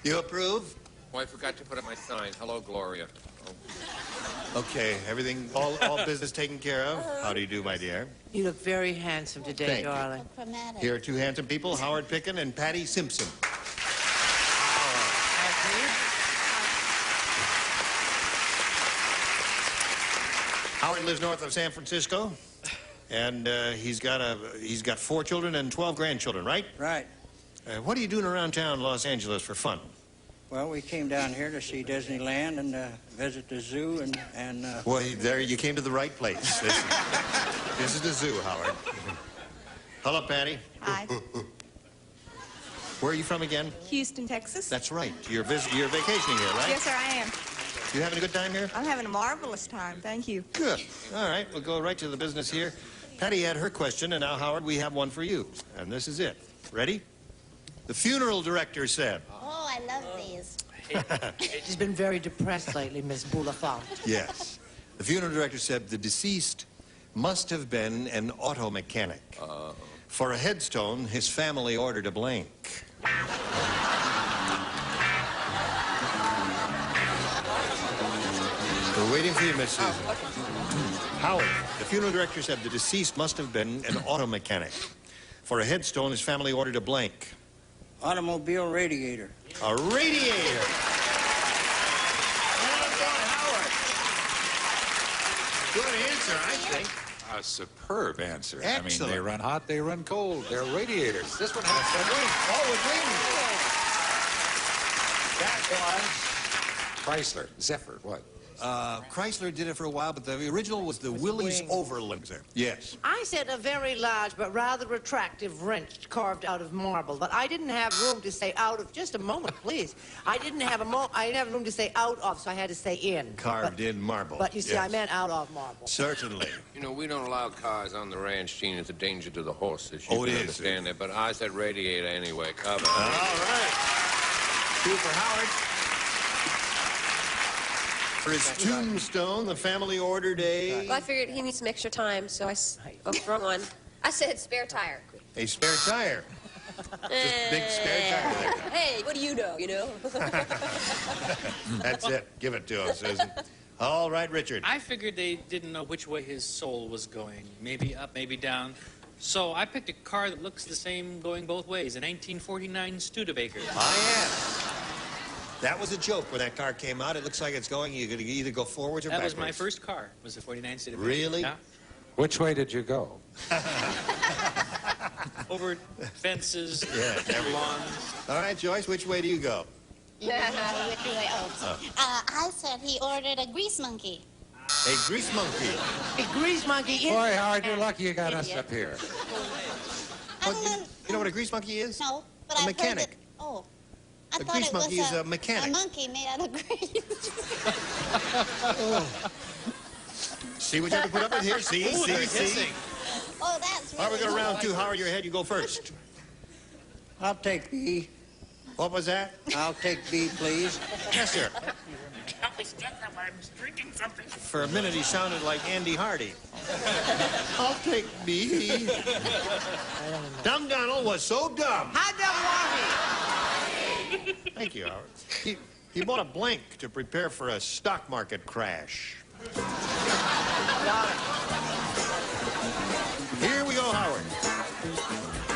You approve? Oh, I forgot to put up my sign. Hello, Gloria. Okay, everything, all business taken care of. How do you do, my dear? You look very handsome today, Thank you. darling. Here are two handsome people, Howard Picken and Patty Simpson. Howard lives north of San Francisco, and he's got 4 children and 12 grandchildren, right? Right. What are you doing around town in Los Angeles for fun? Well, we came down here to see Disneyland and visit the zoo and Well, there you came to the right place. This is the zoo, Howard. Hello, Patty. Hi. Where are you from again? Houston, Texas. That's right. You're vacationing here, right? Yes, sir, I am. You having a good time here? I'm having a marvelous time. Thank you. Good. All right, we'll go right to the business here. Patty had her question, and now, Howard, we have one for you. And this is it. Ready? The funeral director said. Oh, I love these. She's been very depressed lately, Miss Boulafant. Yes. The funeral director said the deceased must have been an auto mechanic. For a headstone, his family ordered a blank. We're waiting for you, Miss Susan. Howard, the funeral director said the deceased must have been an auto mechanic. For a headstone, his family ordered a blank. automobile radiator. A radiator. Good answer, I think. A superb answer. Excellent. I mean, they run hot, they run cold. They're radiators. This one has some That was Chrysler, Zephyr, what? Chrysler did it for a while, but the original was the Willys Overland. Yes. I said a very large but rather attractive wrench carved out of marble, but I didn't have room to say out of. Just a moment, please. I didn't have room to say out of, so I had to say in. Carved in marble. But you see, yes. I meant out of marble. Certainly. You know, we don't allow cars on the ranch, Gene. It's a danger to the horses. Oh, You it can is. understand that. But I said radiator anyway. Cover. All right. 2 for Howard. For his tombstone, the family ordered a... Well, I figured he needs some extra time, so wrong one. I said spare tire. A spare tire. Just big spare tire there. Hey, what do you know, That's it. Give it to him, Susan. All right, Richard. I figured they didn't know which way his soul was going. Maybe up, maybe down. So I picked a car that looks the same going both ways, a 1949 Studebaker. That was a joke when that car came out. It looks like it's going, you could either go forwards or That backwards. was my first car, was a 49 Studebaker. Really? Yeah. Which way did you go? Over fences, Yeah, lawns. All right, Joyce, which way do you go? I said he ordered a grease monkey. A grease monkey. A grease monkey. Boy, Howard, you're lucky you got us up here. You know what a grease monkey is? No, but A I mechanic. Heard it. Oh. I A thought grease it was monkey is a mechanic. A monkey made out of grease. See what you have to put up with here? See? Ooh, they're See? hissing. Oh, that's All right, we're really going to round good. 2. Howard, you're ahead. You go first. I'll take B. What was that? I'll take B, please. Yes, sir. I was drinking something. For a minute, he sounded like Andy Hardy. I'll take B. Dumb Donald was so dumb. How dumb was he? Thank you, Howard. He bought a blank to prepare for a stock market crash. Here we go, Howard.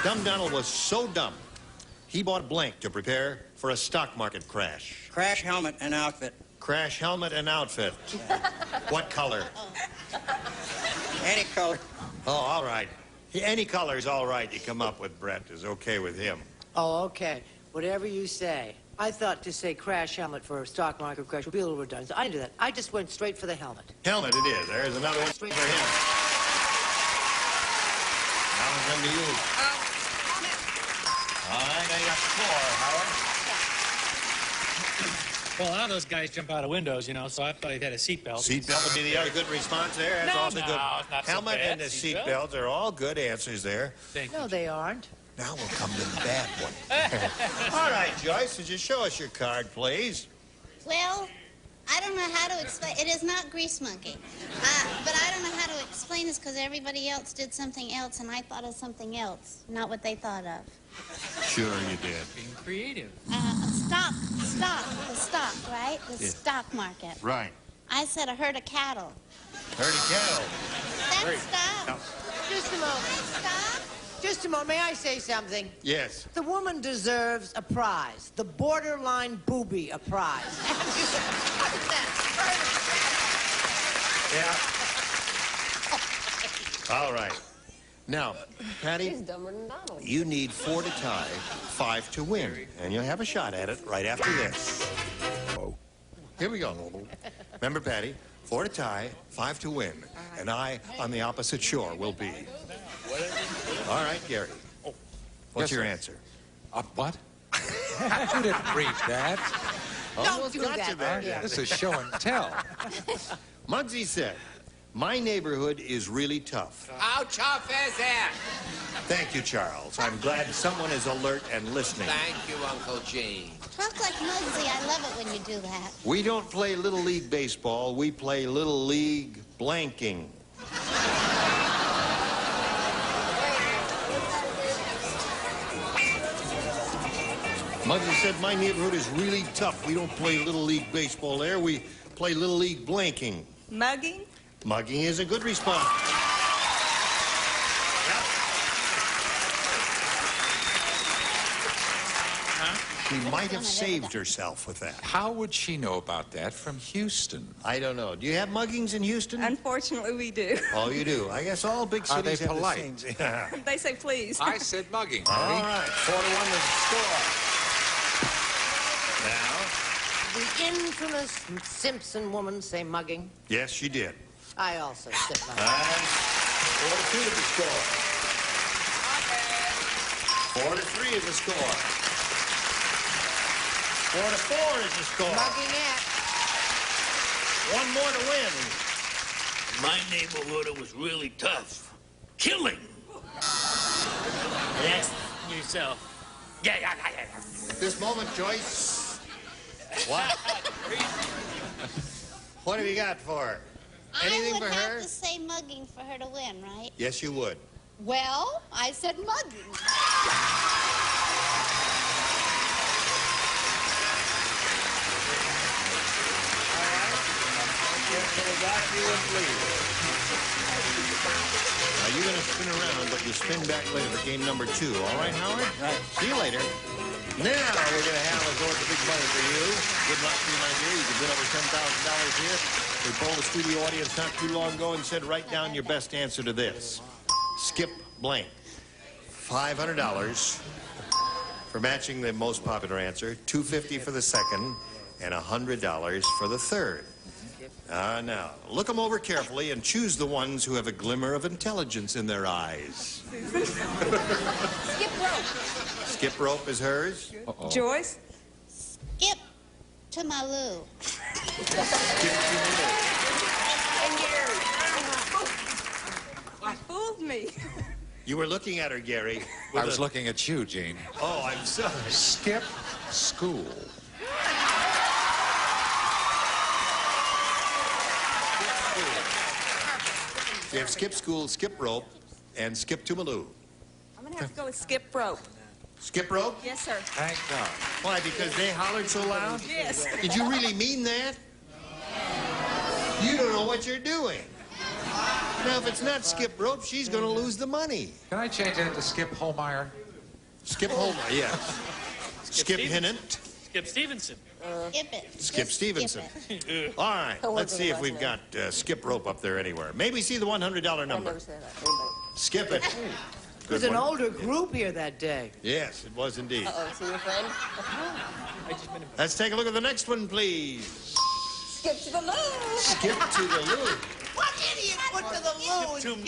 Dumb Donald was so dumb, he bought a blank to prepare for a stock market crash. Crash helmet and outfit. Crash helmet and outfit. What color? Any color. Oh, all right. Any color is all right you come up with, Brett, is okay with him. Oh, okay. Whatever you say. I thought to say crash helmet for a stock market crash would be a little redundant. I didn't do that. I just went straight for the helmet. Helmet it is. There's another one straight for him. Now we come to you. All right, I got four, Howard. Well, a lot of those guys jump out of windows, you know, so I thought he had a seatbelt. Seatbelt would be the other good response there. That's also good. It's not so Helmet bad. and the seatbelts are all good answers there. Thank No, they aren't. Now we'll come to the bad one. All right, Joyce, would you show us your card, please? Well, I don't know how to explain. It is not Grease Monkey. But I don't know how to explain this because everybody else did something else, and I thought of something else, not what they thought of. Sure you did. Being creative. The stock, right? The stock market. Right. I said a herd of cattle. Herd of cattle. That's stock. Just a moment. Stock? Just a moment. May I say something? Yes. The woman deserves a prize. The borderline booby a prize. Yeah. All right. Now, Patty, He's dumber than Donald. you need 4 to tie, 5 to win, and you'll have a shot at it right after this. Here we go. Remember, Patty, 4 to tie, 5 to win, and I, on the opposite shore, will be. All right, Gary. What's Yes, your sir. answer? What? You didn't read that. Don't do got that. you there. Yeah. This is show and tell. Muggsy said, my neighborhood is really tough. How tough is it? Thank you, Charles. I'm glad someone is alert and listening. Thank you, Uncle Gene. Talk like Muggsy. I love it when you do that. We don't play Little League baseball. We play Little League blanking. Muggsy said, my neighborhood is really tough. We don't play Little League baseball there. We play Little League blanking. Mugging? Mugging is a good response. She might have saved herself with that. How would she know about that from Houston? I don't know. Do you have muggings in Houston? Unfortunately, we do. Oh, you do. I guess all big Are they cities have polite? the same. They say please. I said mugging. All Patty. right, 4-1 is the score. The infamous Simpson woman say mugging. Now, yes, she did. I also said mugging. 4-2 is the score. 4-3 is the score. 4-4 is the score. Mugging it. One more to win. My neighborhood, it was really tough. Killing. Yes, yourself. Yeah. At this moment, Joyce. What? What have you got for her? Anything I would for have her? to say mugging for her to win, right? Yes, you would. Well, I said mugging. Now, you're going to spin around, but you spin back later for game number 2. All right, Howard? Right. See you later. Now, we're going to have a go at the big money for you. Good luck to you, my dear. You can win over $10,000 here. We polled the studio audience not too long ago and said, write down your best answer to this. Skip blank. $500 for matching the most popular answer, $250 for the second, and $100 for the third. Now, look them over carefully and choose the ones who have a glimmer of intelligence in their eyes. Skip rope. Skip rope is hers. Joyce? Skip to my loo. You fooled me. You were looking at her, Gary. I was looking at you, Gene. Oh, I'm sorry. Skip school. You have skip school, skip rope, and skip to Maloo. I'm going to have to go with skip rope. Skip rope? Yes, sir. Thank God. Why, because they hollered so loud? Yes. Did you really mean that? You don't know what you're doing. Now, if it's not skip rope, she's going to lose the money. Can I change that to Skip Holmeyer? Skip Holmeyer, yes. Skip Hinnant. Skip Stevenson. Skip it. Skip Just Stevenson. skip it. All right, let's see if we've got skip rope up there anywhere. Maybe see the $100 number. Skip it. It was an older group here that day. Yes, it was indeed. Uh-oh, see your friend? Let's take a look at the next one, please. Skip to the loo. Skip to the loo. What idiot went to the loo? Skip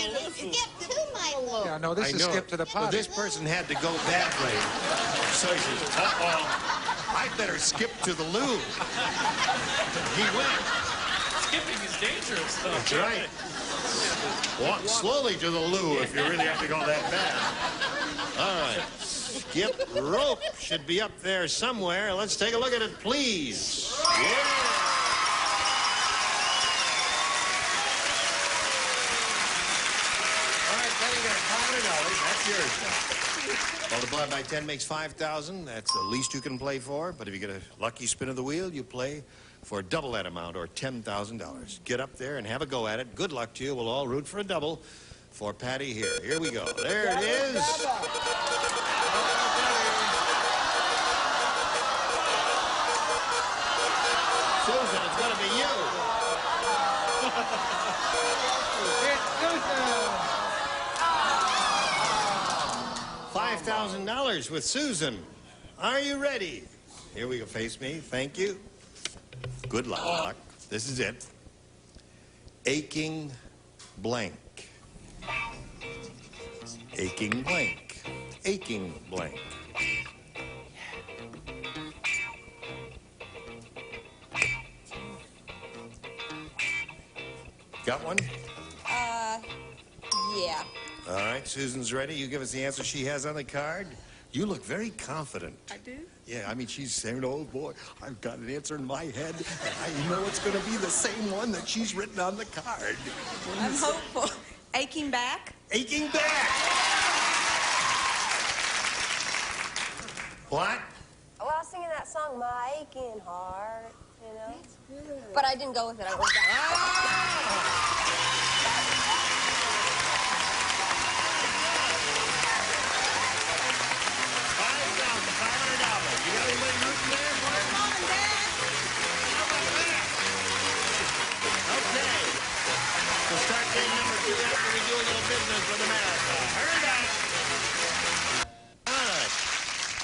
to my loo. Yeah, no, this I is know Skip it. to the But potty. this person had to go that way. So he says, I better skip to the loo. He went. Skipping is dangerous, though. That's right. Walk slowly to the loo if you really have to go that fast. All right. Skip rope should be up there somewhere. Let's take a look at it, please. Yeah. All right, then you got $500. That's yours now. Multiplied by 10 makes 5,000. That's the least you can play for. But if you get a lucky spin of the wheel, you play for double that amount, or $10,000. Get up there and have a go at it. Good luck to you. We'll all root for a double for Patty here. Here we go. There it is. Susan, it's going to be you. $5,000 with Susan. Are you ready? Here we go. Face me. Thank you. Good luck. This is it. Aching blank. Aching blank. Aching blank. Got one? Yeah. All right, Susan's ready. You give us the answer she has on the card. You look very confident. I do? Yeah, I mean, she's saying, oh, boy, I've got an answer in my head, and I know it's going to be the same one that she's written on the card. I'm hopeful. Aching back? Aching back! What? Well, I was singing that song, My Aching Heart, you know? That's good. But I didn't go with it. I went back. You got anybody rooting there for it? Mom and Dad. How about that? Okay. So start game number 2 after we do a little business with America. Hurry up! All right.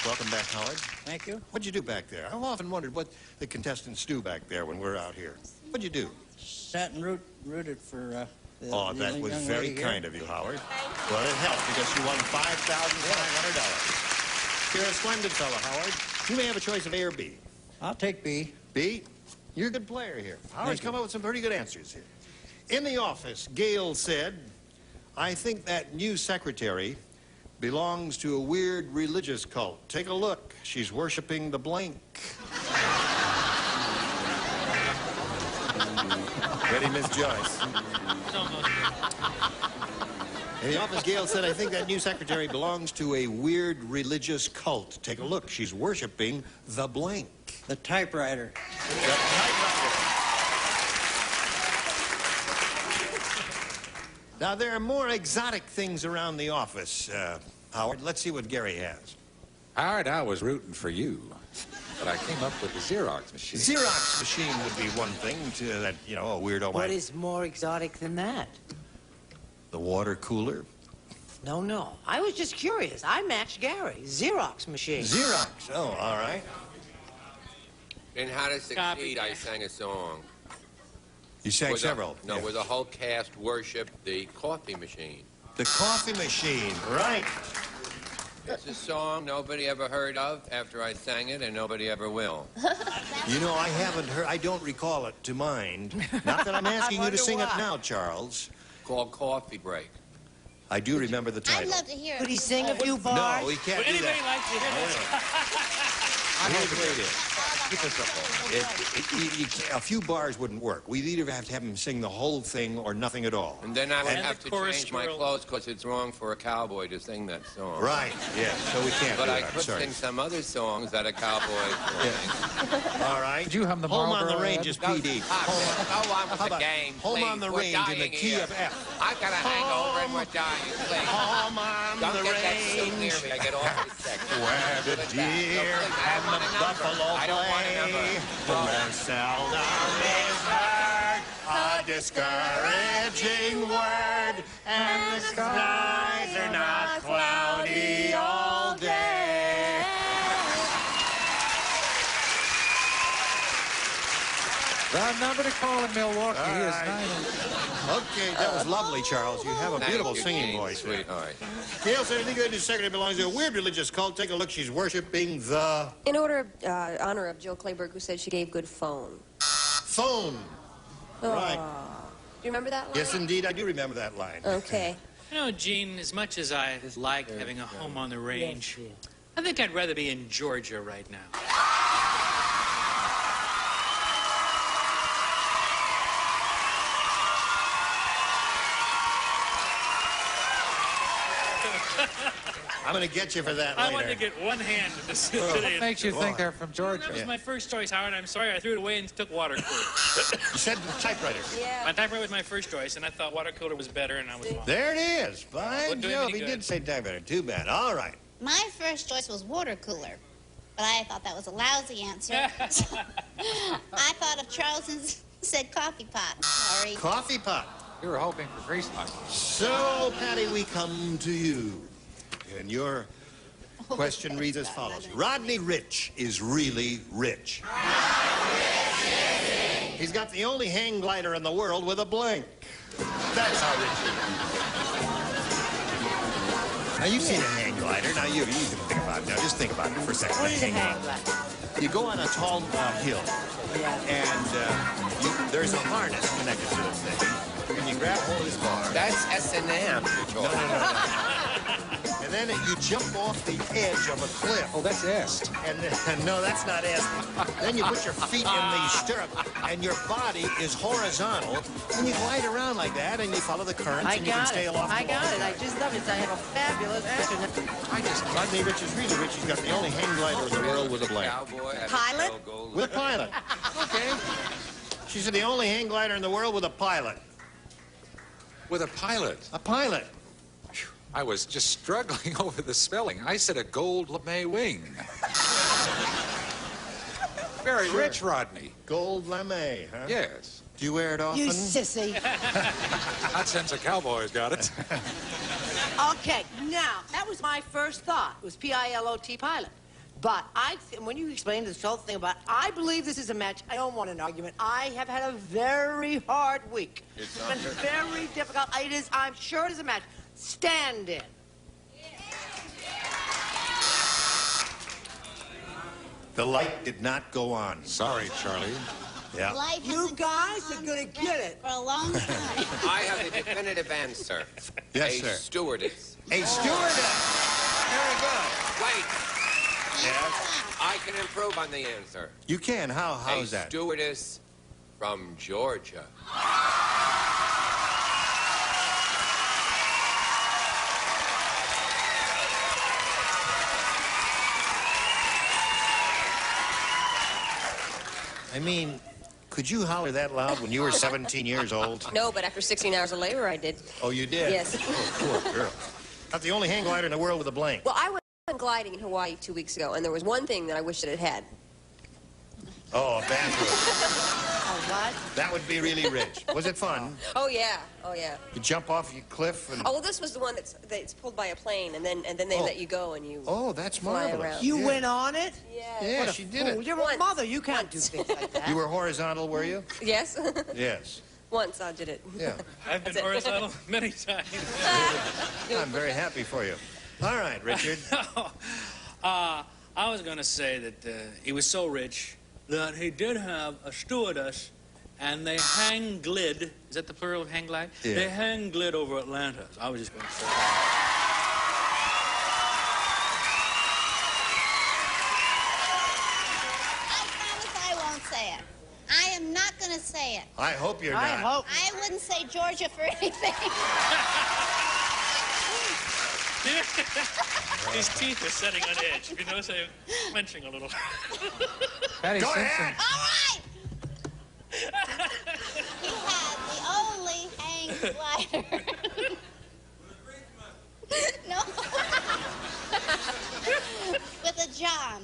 Welcome back, Howard. Thank you. What'd you do back there? I've often wondered what the contestants do back there when we're out here. What'd you do? Sat and rooted for the Oh, that young was lady very here. kind of you, Howard. Well, it helped because you won $5,500. You're a splendid fellow, Howard. You may have a choice of A or B. I'll take B. B? You're a good player here. Howard's come up with some pretty good answers here. In the office, Gail said, I think that new secretary belongs to a weird religious cult. Take a look. She's worshiping the blank. Ready, Miss Joyce? In the office, Gail said, I think that new secretary belongs to a weird religious cult. Take a look. She's worshiping the blank. The typewriter. The typewriter. Now, there are more exotic things around the office, Howard. Let's see what Gary has. Howard, I was rooting for you, but I came up with the Xerox machine. Xerox machine would be one thing to that, you know, a weirdo What might... is more exotic than that? The water cooler? No. I was just curious. I matched Gary. Xerox machine. Xerox. Oh, all right. In How to Succeed, I sang a song. You sang Where the- several. No, yeah. where the whole cast worshipped the coffee machine. The coffee machine, right. It's a song nobody ever heard of after I sang it, and nobody ever will. You know, I haven't heard, I don't recall it to mind. Not that I'm asking you to sing it now, Charles. Called Coffee Break. I do remember the I'd title. love to hear it. Could he sing a few bars? No, we can't Would do anybody that. like to hear this? Here's the way it is. Keep it simple. A few bars wouldn't work. We'd either have to have him sing the whole thing or nothing at all. And then I would have to chorus change my girl. clothes because it's wrong for a cowboy to sing that song. Right, yeah, so we can't But do I it, I'm could sorry. sing some other songs that a cowboy sing. All right. Did you hum the Home on the Marlboro Range ad? is PD. Go on with How the about game, Home please. on the We're Range in dying the key here. of F. I've got a hangover and we're dying. Please. Home on Don't the get that so range. near me. I get awfully sick. Where the deer and the buffalo I don't want a play, number. where seldom is heard a discouraging word, and the skies are not cloudy all day. The number to call in Milwaukee is 9. Okay, that was lovely, Charles. You have a Thank beautiful you, singing Gene. voice. Sweet. All right. Gail said, anything good in secretary belongs to a weird religious cult. Take a look. She's worshiping the In honor of Jill Clayburgh, who said she gave good phone. phone. Right. Do you remember that line? Yes, indeed, I do remember that line. Okay. You know, Gene, as much as I like having a home on the range, I think I'd rather be in Georgia right now. I'm going to get you for that I later. wanted to get one hand to this What today. makes you think they're from Georgia? That was my first choice, Howard. I'm sorry I threw it away and took water cooler. You said typewriter. Yeah. My typewriter was my first choice, and I thought water cooler was better, and I was wrong. There it is. By Wouldn't do him Jove, any he good. did say typewriter. Too bad. All right. My first choice was water cooler, but I thought that was a lousy answer. I thought of Charles and said coffee pot. Sorry. Coffee pot. You were hoping for grease light. So, Patty, we come to you. And your question reads as follows. Rodney Rich is really rich. He's got the only hang glider in the world with a blank. That's how rich he is. Now, you've seen a hang glider. Now, you can think about it. Now, just think about it for a second. What is a hang glider? You go on a tall hill, and there's a harness connected to the thing. And you grab hold of this bar. That's S&M. No. And then you jump off the edge of a cliff. Oh, that's est. And then, no, that's not it. Then you put your feet in the stirrup, and your body is horizontal, and you glide around like that, and you follow the currents, and you can stay aloft. I got it. I just love it. I have a fabulous answer. Rodney Rich is really rich. He's got the only hang glider in the world with a blank. Pilot? With a pilot. Okay. She said the only hang glider in the world with a pilot. With a pilot. A pilot. I was just struggling over the spelling. I said a gold lame wing. Very rich, Rodney. Gold lame, huh? Yes. Do you wear it often? You sissy. Not since a cowboy's got it. Okay, now, that was my first thought. It was P-I-L-O-T, pilot. But when you explained this whole thing about, I believe this is a match. I don't want an argument. I have had a very hard week. It's been very difficult. It is, I'm sure it is a match. Stand in. The light did not go on. Sorry, Charlie. Yeah. Life You hasn't guys gone are gonna on get it. for a long time. I have the definitive answer. Yes, a sir. stewardess. A stewardess. Very good. Wait, Yes. I can improve on the answer. You can. How's a that? stewardess from Georgia. I mean, could you holler that loud when you were 17 years old? No, but after 16 hours of labor, I did. Oh, you did? Yes. Oh, poor girl. Not the only hang glider in the world with a blank. Well, I went gliding in Hawaii 2 weeks ago, and there was one thing that I wish that it had. Oh, a bathroom. What? That would be really rich. Was it fun? Oh, yeah. Oh, yeah. You jump off your cliff and... Oh, well, this was the one that's pulled by a plane, and then they let you go, and you Oh, that's fly marvelous. around. You went on it? Yeah, she did it. You're a mother. You can't do things like that. You were horizontal, were you? Yes. Yes. Once I did it. Yeah. I've been That's it. horizontal many times. I'm very happy for you. All right, Richard. I was going to say that he was so rich that he did have a stewardess, and they hang glid. Is that the plural of hang glide? Yeah. They hang glid over Atlanta. So I was just going to say that. it. I hope you're not. I wouldn't say Georgia for anything. His teeth are setting on edge. If you notice, I'm clenching a little. Patty Go Simpson. ahead. All right. He had the only hang glider. No. With a John.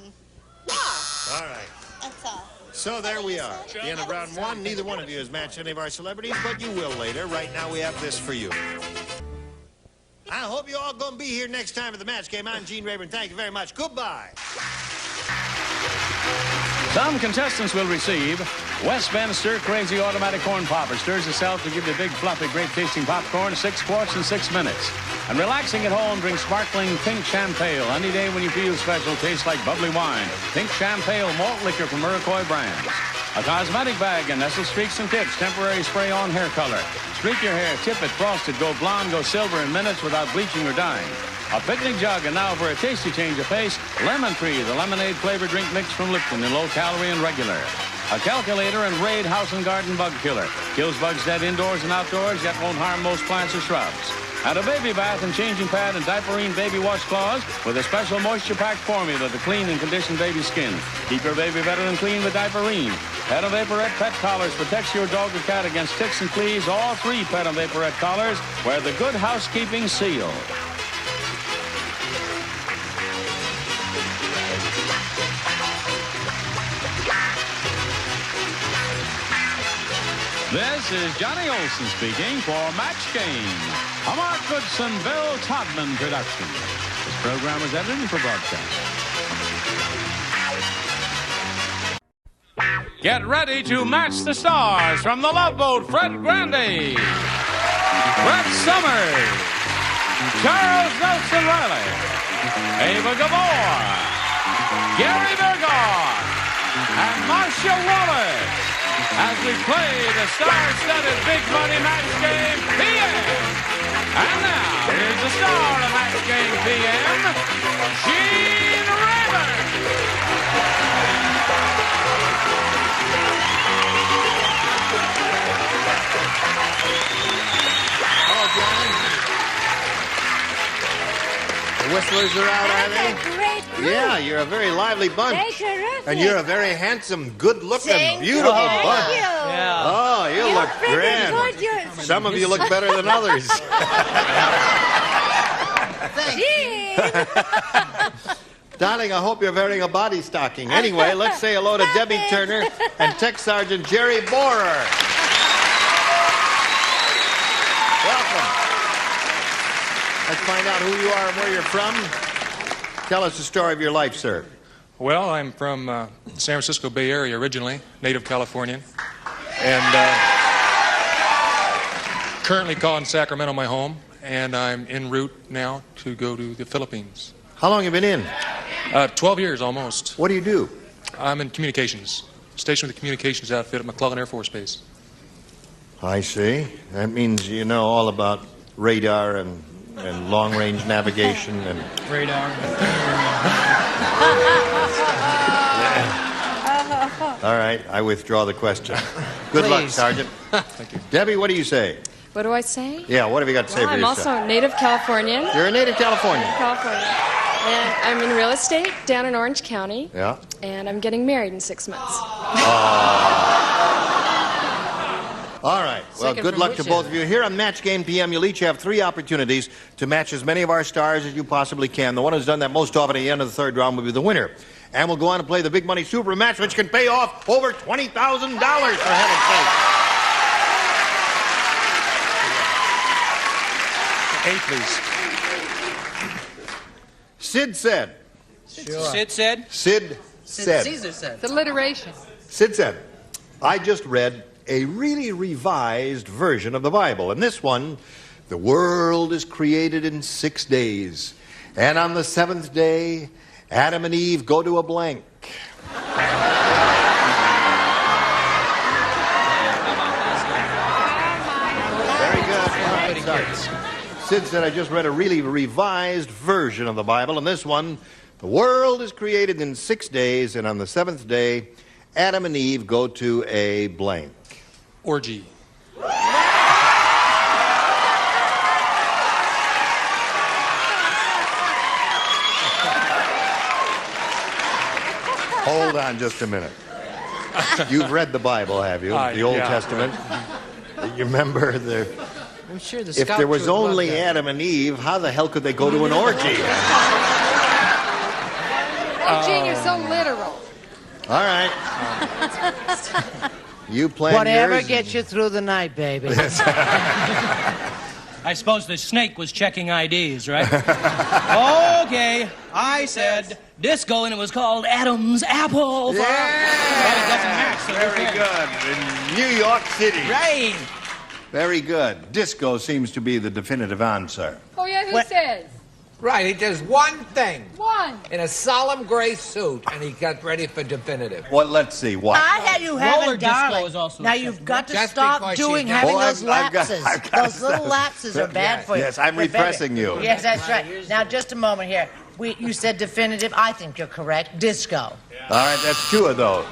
All right. That's all. So there we are. At the end of round one, neither one of you has matched any of our celebrities, but you will later. Right now, we have this for you. I hope you all going to be here next time for the match game. I'm Gene Rayburn. Thank you very much. Goodbye. Some contestants will receive Westminster Crazy Automatic Corn Popper. Stirs itself to give you big, fluffy, great-tasting popcorn, 6 quarts in 6 minutes. And relaxing at home, drink sparkling pink champagne. Any day when you feel special, tastes like bubbly wine. Pink champagne malt liquor from Iroquois brands. A cosmetic bag and Nestle Streaks and Tips, temporary spray-on hair color. Streak your hair, tip it, frost it, go blonde, go silver in minutes without bleaching or dyeing. A picnic jug, and now for a tasty change of pace, Lemon Tree, the lemonade flavored drink mix from Lipton in low calorie and regular. A calculator and Raid House and Garden Bug Killer. Kills bugs dead indoors and outdoors, yet won't harm most plants or shrubs. And a baby bath and changing pad and Diaperine baby washcloths with a special moisture-packed formula to clean and condition baby skin. Keep your baby better and clean with Diaperine. Pet and Vaporette pet collars protects your dog or cat against ticks and fleas. All 3 Pet and Vaporette collars wear the Good Housekeeping seal. This is Johnny Olson speaking for Match Game, a Mark Goodson, Bill Todman production. This program was edited for broadcast. Get ready to match the stars from the Love Boat. Fred Grande, Brett Summers, Charles Nelson Riley, Ava Gabor, Gary Berghoff, and Marcia Wallace as we play the star-studded Big Money Match Game PM. And now, here's the star of Match Game PM, Gene Rayburn. Hello, John. The whistlers are out, are they? Great group. Yeah, you're a very lively bunch. They're terrific. And you're a very handsome, good-looking, Thank beautiful you. bunch. Thank you. Yeah. Oh, you look pretty grand. good. Some of you look better than others. Gene. Darling, I hope you're wearing a body stocking. Anyway, let's say hello to Debbie Turner and Tech Sergeant Jerry Borer. Welcome. Let's find out who you are and where you're from. Tell us the story of your life, sir. Well, I'm from San Francisco Bay Area originally, native Californian, and currently caught in Sacramento, my home, and I'm en route now to go to the Philippines. How long have you been in? 12 years almost. What do you do? I'm in communications, stationed with the communications outfit at McClellan Air Force Base. I see. That means you know all about radar and long-range navigation and... Radar. All right, I withdraw the question. Good luck, Sergeant. Thank you. Debbie, what do you say? What do I say? Yeah, what have you got to say Well, for I'm yourself? also a native Californian. You're a native Californian. California. And I'm in real estate down in Orange County. Yeah. And I'm getting married in 6 months. All right. Well, Second good from luck which to both of you. Here on Match Game PM, you'll each have 3 opportunities to match as many of our stars as you possibly can. The one who's done that most often at the end of the 3rd round will be the winner. And we'll go on to play the Big Money Super Match, which can pay off over $20,000, for heaven's sake. 8, please. Sid said. Sure. Sid said? Sid said. Caesar said. It's alliteration. Sid said, I just read a really revised version of the Bible. And this one, the world is created in 6 days. And on the 7th day, Adam and Eve go to a blank. Very good. All right, sorry. Sid said, I just read a really revised version of the Bible. And this one, the world is created in 6 days. And on the 7th day, Adam and Eve go to a blank. Orgy. Hold on just a minute. You've read the Bible, have you? The Old Testament. You remember I'm sure the if there was only Adam and Eve, how the hell could they go to an orgy? Gene, you're so literal. All right. You plan Whatever yours. gets you through the night, baby. I suppose the snake was checking IDs, right? Okay, I said disco, and it was called Adam's Apple. But it doesn't match, so Very good. In New York City. Right. Very good. Disco seems to be the definitive answer. Oh, yeah, who says? Right, he does one thing. One. In a solemn gray suit, and he got ready for definitive. Well, let's see. What? I had you having Roller disco darling. is also Now acceptable. you've got to Just stop because doing she's having Well, those I've got- lapses. I've got Those little to- lapses are bad for you. Yes, I'm They're bad. repressing you. Yes, that's right. Now, just a moment here. You said definitive. I think you're correct. Disco. All right, that's two of those.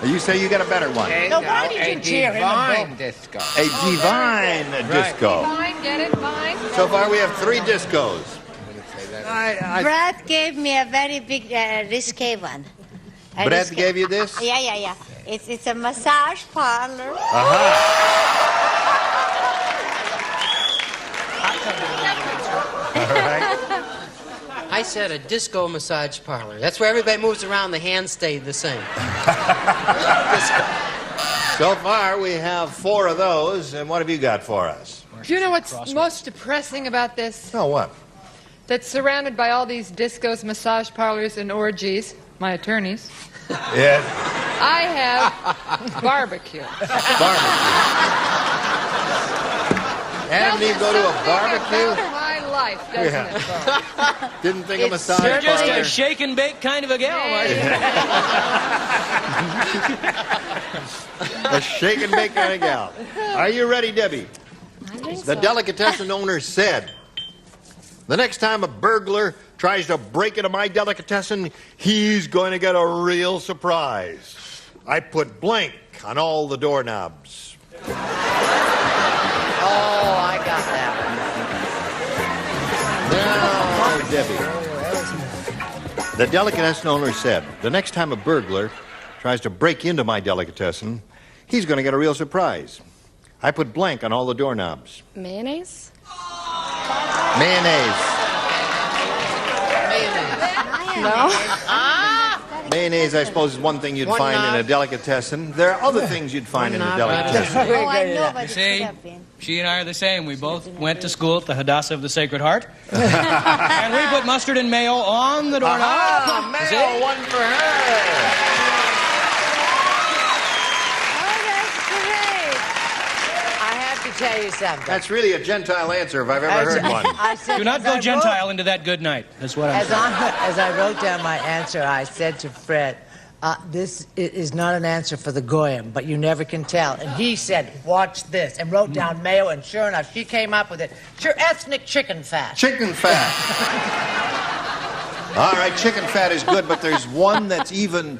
You say you got a better one. No, why did you cheer him? divine disco. A divine disco. Fine, get it, fine. So far, we have 3 discos. Brad gave me a very big, risque one. Brad gave you this? Yeah. It's a massage parlor. All right. I said a disco massage parlor. That's where everybody moves around. The hands stay the same. So far, we have 4 of those. And what have you got for us? Do you know what's most depressing about this? Oh, what? That's surrounded by all these discos, massage parlors, and orgies, my attorneys. Yes. I have barbecue. Adam, you go to a barbecue? About my life, doesn't it, folks? Didn't think a massage You're just parlor. a shake and bake kind of a gal, are you? A shake and bake kind of gal. Are you ready, Debbie? The delicatessen owner said, the next time a burglar tries to break into my delicatessen, he's going to get a real surprise. I put blank on all the doorknobs. Oh, I got that Now, Debbie. The delicatessen owner said, the next time a burglar tries to break into my delicatessen, he's going to get a real surprise. I put blank on all the doorknobs. Mayonnaise? Mayonnaise. No. Mayonnaise, I suppose, is one thing you'd One find knob. in a delicatessen. There are other things you'd find in a knob. delicatessen. Oh, I know, but You it see, could have been. she and I are the same. We both went to school at the Hadassah of the Sacred Heart. And we put mustard and mayo on the doorknob. Ah, mayo, one for her. tell you something. That's really a Gentile answer if I've ever heard one. I said, Do not go Gentile into that good night. That's what I'm saying. As I wrote down my answer, I said to Fred, this is not an answer for the Goyim, but you never can tell. And he said, watch this, and wrote down mayo, and sure enough, she came up with it. Sure, ethnic chicken fat. Chicken fat. All right, chicken fat is good, but there's one that's even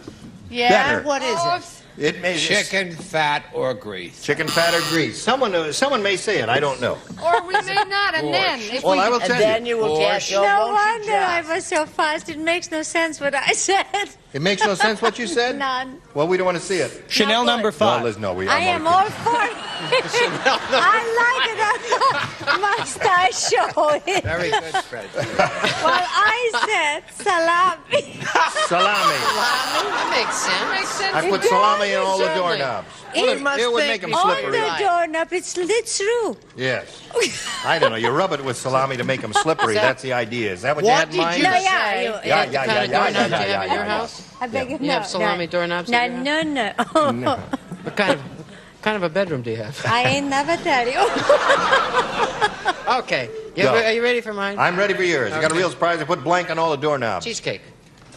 better. What is it? It may Chicken fat or grease. Chicken fat or grease. Someone may say it. I don't know. Or we may not, and then if Well, we... I will tell And then you will guess. No wonder I was so fast. It makes no sense what I said. It makes no sense what you said? None. Well, we don't want to see it. Chanel number 5. No, Liz, no, we I am all for it. I like it. Mustache show it. Very good, Fred. Well, I said salami. Salami. That makes sense. Makes sense. I put salami in all the doorknobs. It must It would think make them you- On slippery. the doorknob, it's through. Yes. I don't know. You rub it with salami to make them slippery. That's the idea. Is that what you What had in did mind? you No, say? yeah. Yeah, Is that the kind of doorknobs you have at your yeah. house? I beg your You have salami doorknobs No, at your house? no. What kind of a bedroom do you have? I ain't never tell you. Okay. Go. Are you ready for mine? I'm ready for yours. I got a real surprise. I put blank on all the doorknobs. Cheesecake.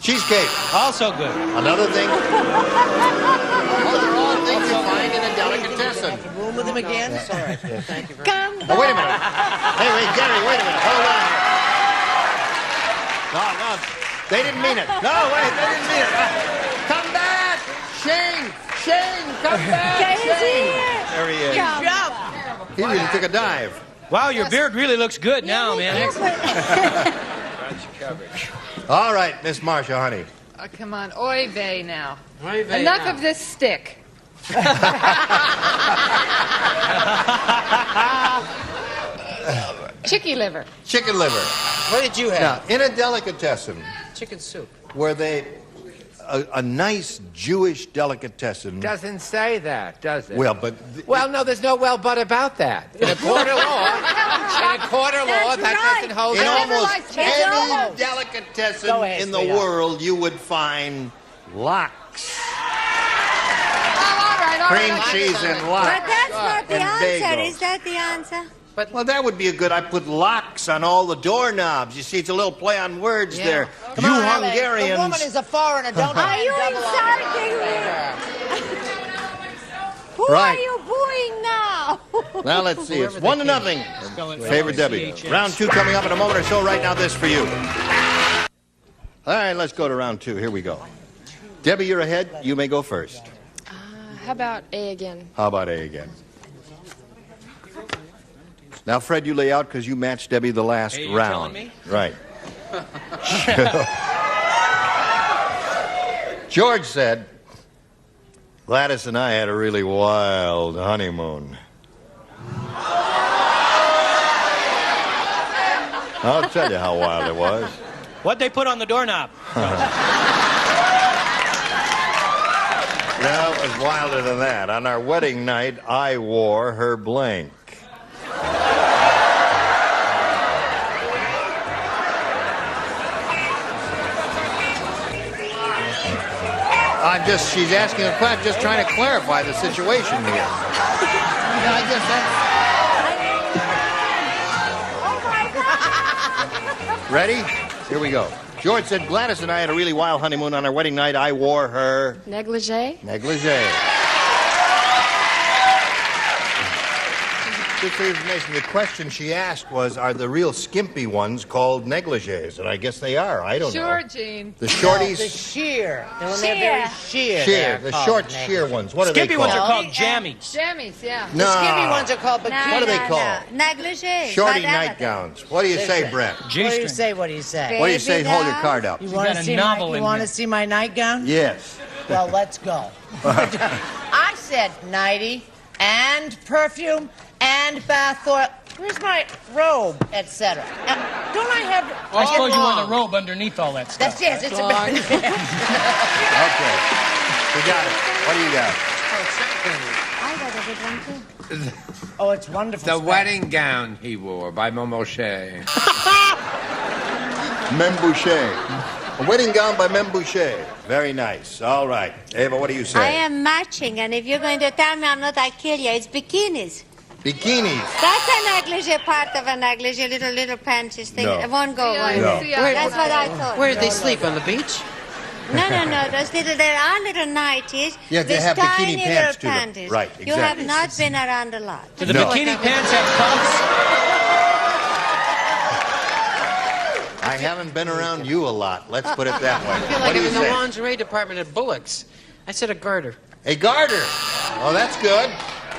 Cheesecake. Also good. Another thing. Oh, they're all things you find in a delicatessen. Room with him again? It's all right. Thank you very much. Come Oh, wait a minute. Hey, wait, Gary, wait a minute. Hold on. No, they didn't mean it. No, wait, they didn't mean it. Come back! Shane, come back! Guys, Shane. here. There he is. He really took a dive. Wow, your beard really looks good now, man. All right, Miss Marcia, honey. Come on, oy vey now. Oy vey Enough now. of this stick. Chicky liver. Chicken liver. What did you have? Now, in a delicatessen, Chicken soup. were they a nice Jewish delicatessen? Doesn't say that, does it? Well, but Well, no, there's no well but about that. In a court of law, that doesn't hold in up. almost any delicatessen in the world, you would find lox. Cream cheese and lox. But that's not the and answer. bagels. Is that the answer? Well, that would be a good. I put locks on all the doorknobs. You see, it's a little play on words there. Come You on, Ellen. Hungarians. The woman is a foreigner. Don't Are you double insulting me? Who Right. are you booing now? Now, let's see. It's 1-0. Favorite Debbie. Round 2 coming up in a moment or so. Right now, this for you. All right, let's go to round 2. Here we go. Debbie, you're ahead. You may go first. How about A again? How about A again? Now, Fred, you lay out because you matched Debbie the last Hey, you round. telling me? Right. George said, Gladys and I had a really wild honeymoon. I'll tell you how wild it was. What'd they put on the doorknob? No, it was wilder than that. On our wedding night, I wore her blank. She's asking a question, just trying to clarify the situation here. I guess that's... Ready? Here we go. George said, Gladys and I had a really wild honeymoon. On our wedding night, I wore her... Negligee? Negligee. Just for your information, the question she asked was, are the real skimpy ones called negligees? And I guess they are. I don't know. Sure, Gene. The shorties... the sheer. When they're very sheer. Sheer. The short sheer ones. What are they Skimpy called? ones are called jammies. Jammies, yeah. No. The skimpy ones are called bikinis. What are they called? Negligee. Shorty nightgowns. What do you say, Brett? What do you say? What do you say? What do you say? Hold your card up. You want to see my nightgown? Yes. Well, let's go. I said nightie and perfume and bath oil. Where's my robe, etc.? Don't I have? I suppose you want a robe underneath all that stuff. That's yes. It's a Okay. We got it. What do you got? I got a good one, too. Oh, it's wonderful. The wedding gown he wore by Momoshe. Membouche. A wedding gown by Membouche. Very nice. All right. Ava, what do you say? I am matching, and if you're going to tell me I'm not, I kill you. It's bikinis. Bikinis. That's a negligee, part of a negligee, little panties thing. No. It won't go away. No. That's what I thought. Where did they sleep? On the beach? No. Those there are little nighties. Yeah, they with have bikini tiny pants little to them. panties. Right, You have exactly. not been around a lot. Do the bikini pants have pumps? I haven't been around you a lot. Let's put it that way. I feel What like do I'm you in the say? lingerie department at Bullock's. I said a garter. A garter. Oh, that's good.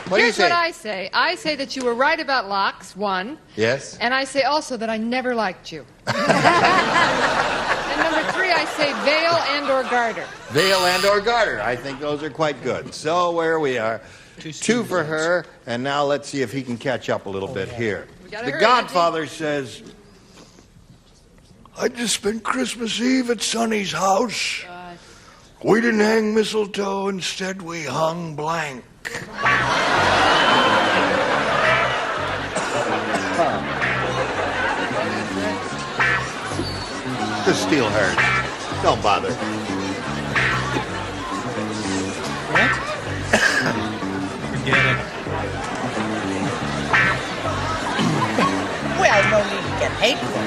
What do you Here's say? what I say. I say that you were right about locks, one. Yes. And I say also that I never liked you. And number three, I say veil and or garter. Veil and or garter. I think those are quite good. So where we are, 2 for her, and now let's see if he can catch up a little bit here. gotta The hurry, Godfather says, I just spent Christmas Eve at Sonny's house. We didn't hang mistletoe, instead we hung blank. the steel hurt. Don't bother. What? Forget it. Well, no need to get hateful.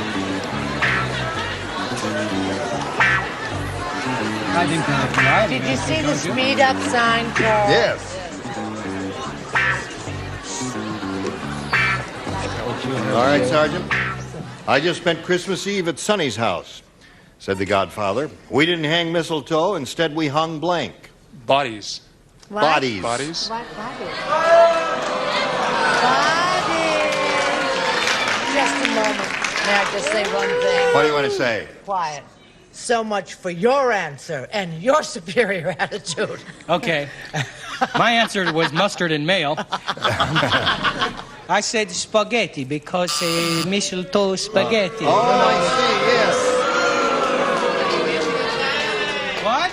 I think that's right. Did you see the speed up sign, Charles? Yes. All right, Sergeant. I just spent Christmas Eve at Sonny's house, said the Godfather. We didn't hang mistletoe. Instead, we hung blank. Bodies. What? Bodies. Bodies? What bodies? Just a moment. May I just say one thing? What do you want to say? Quiet. So much for your answer and your superior attitude. Okay. My answer was mustard and mayo. I said spaghetti because mistletoe spaghetti. Oh, I see, yes. What?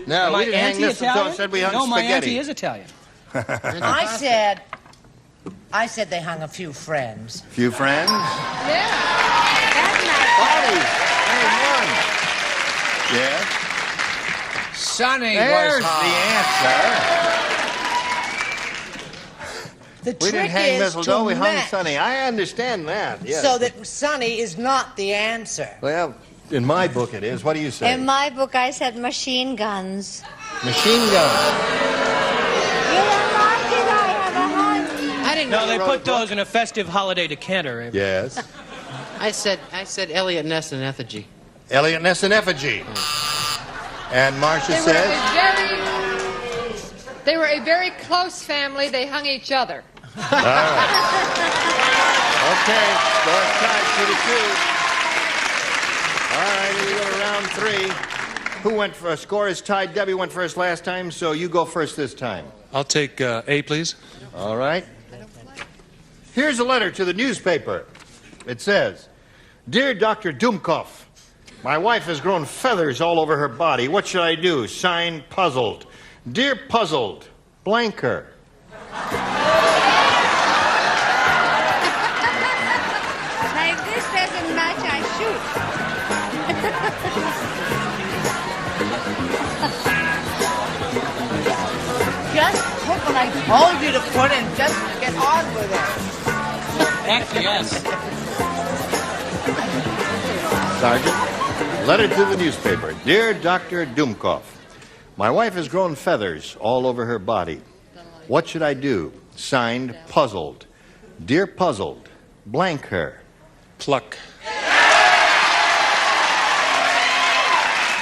No, we didn't hang mistletoe. Said we hung no, my spaghetti. auntie is Italian. I said they hung a few friends. Few friends? Yeah. That's nice. Bodies. Hey, one. Yes? Sonny There's was hung. The the answer. We trick didn't hang is mistletoe, to we hung match. Sonny. I understand that, yes. So that Sonny is not the answer. Well, in my book it is. What do you say? In my book, I said machine guns. Machine gun. You don't like it? I have a hug. I didn't No, know they you put wrote a book. those in a festive holiday decanter. Yes. I said Elliot Ness and Effigy. Elliot Ness and Effigy. And Marcia says? They were a very close family. They hung each other. All right. Okay, score is tied 2-2. All right, here we go to round 3. Who went first? Score is tied. Debbie went first last time, so you go first this time. I'll take A, please. All right. Here's a letter to the newspaper. It says, Dear Dr. Dumkoff, my wife has grown feathers all over her body. What should I do? Signed, Puzzled. Dear Puzzled, blank her. Like this doesn't match, I shoot. Just put what I told you to put and just get on with it. Actually, yes. Sergeant, letter to the newspaper. Dear Dr. Dumkoff, my wife has grown feathers all over her body. What should I do? Signed, Puzzled. Dear Puzzled, blank her. Pluck.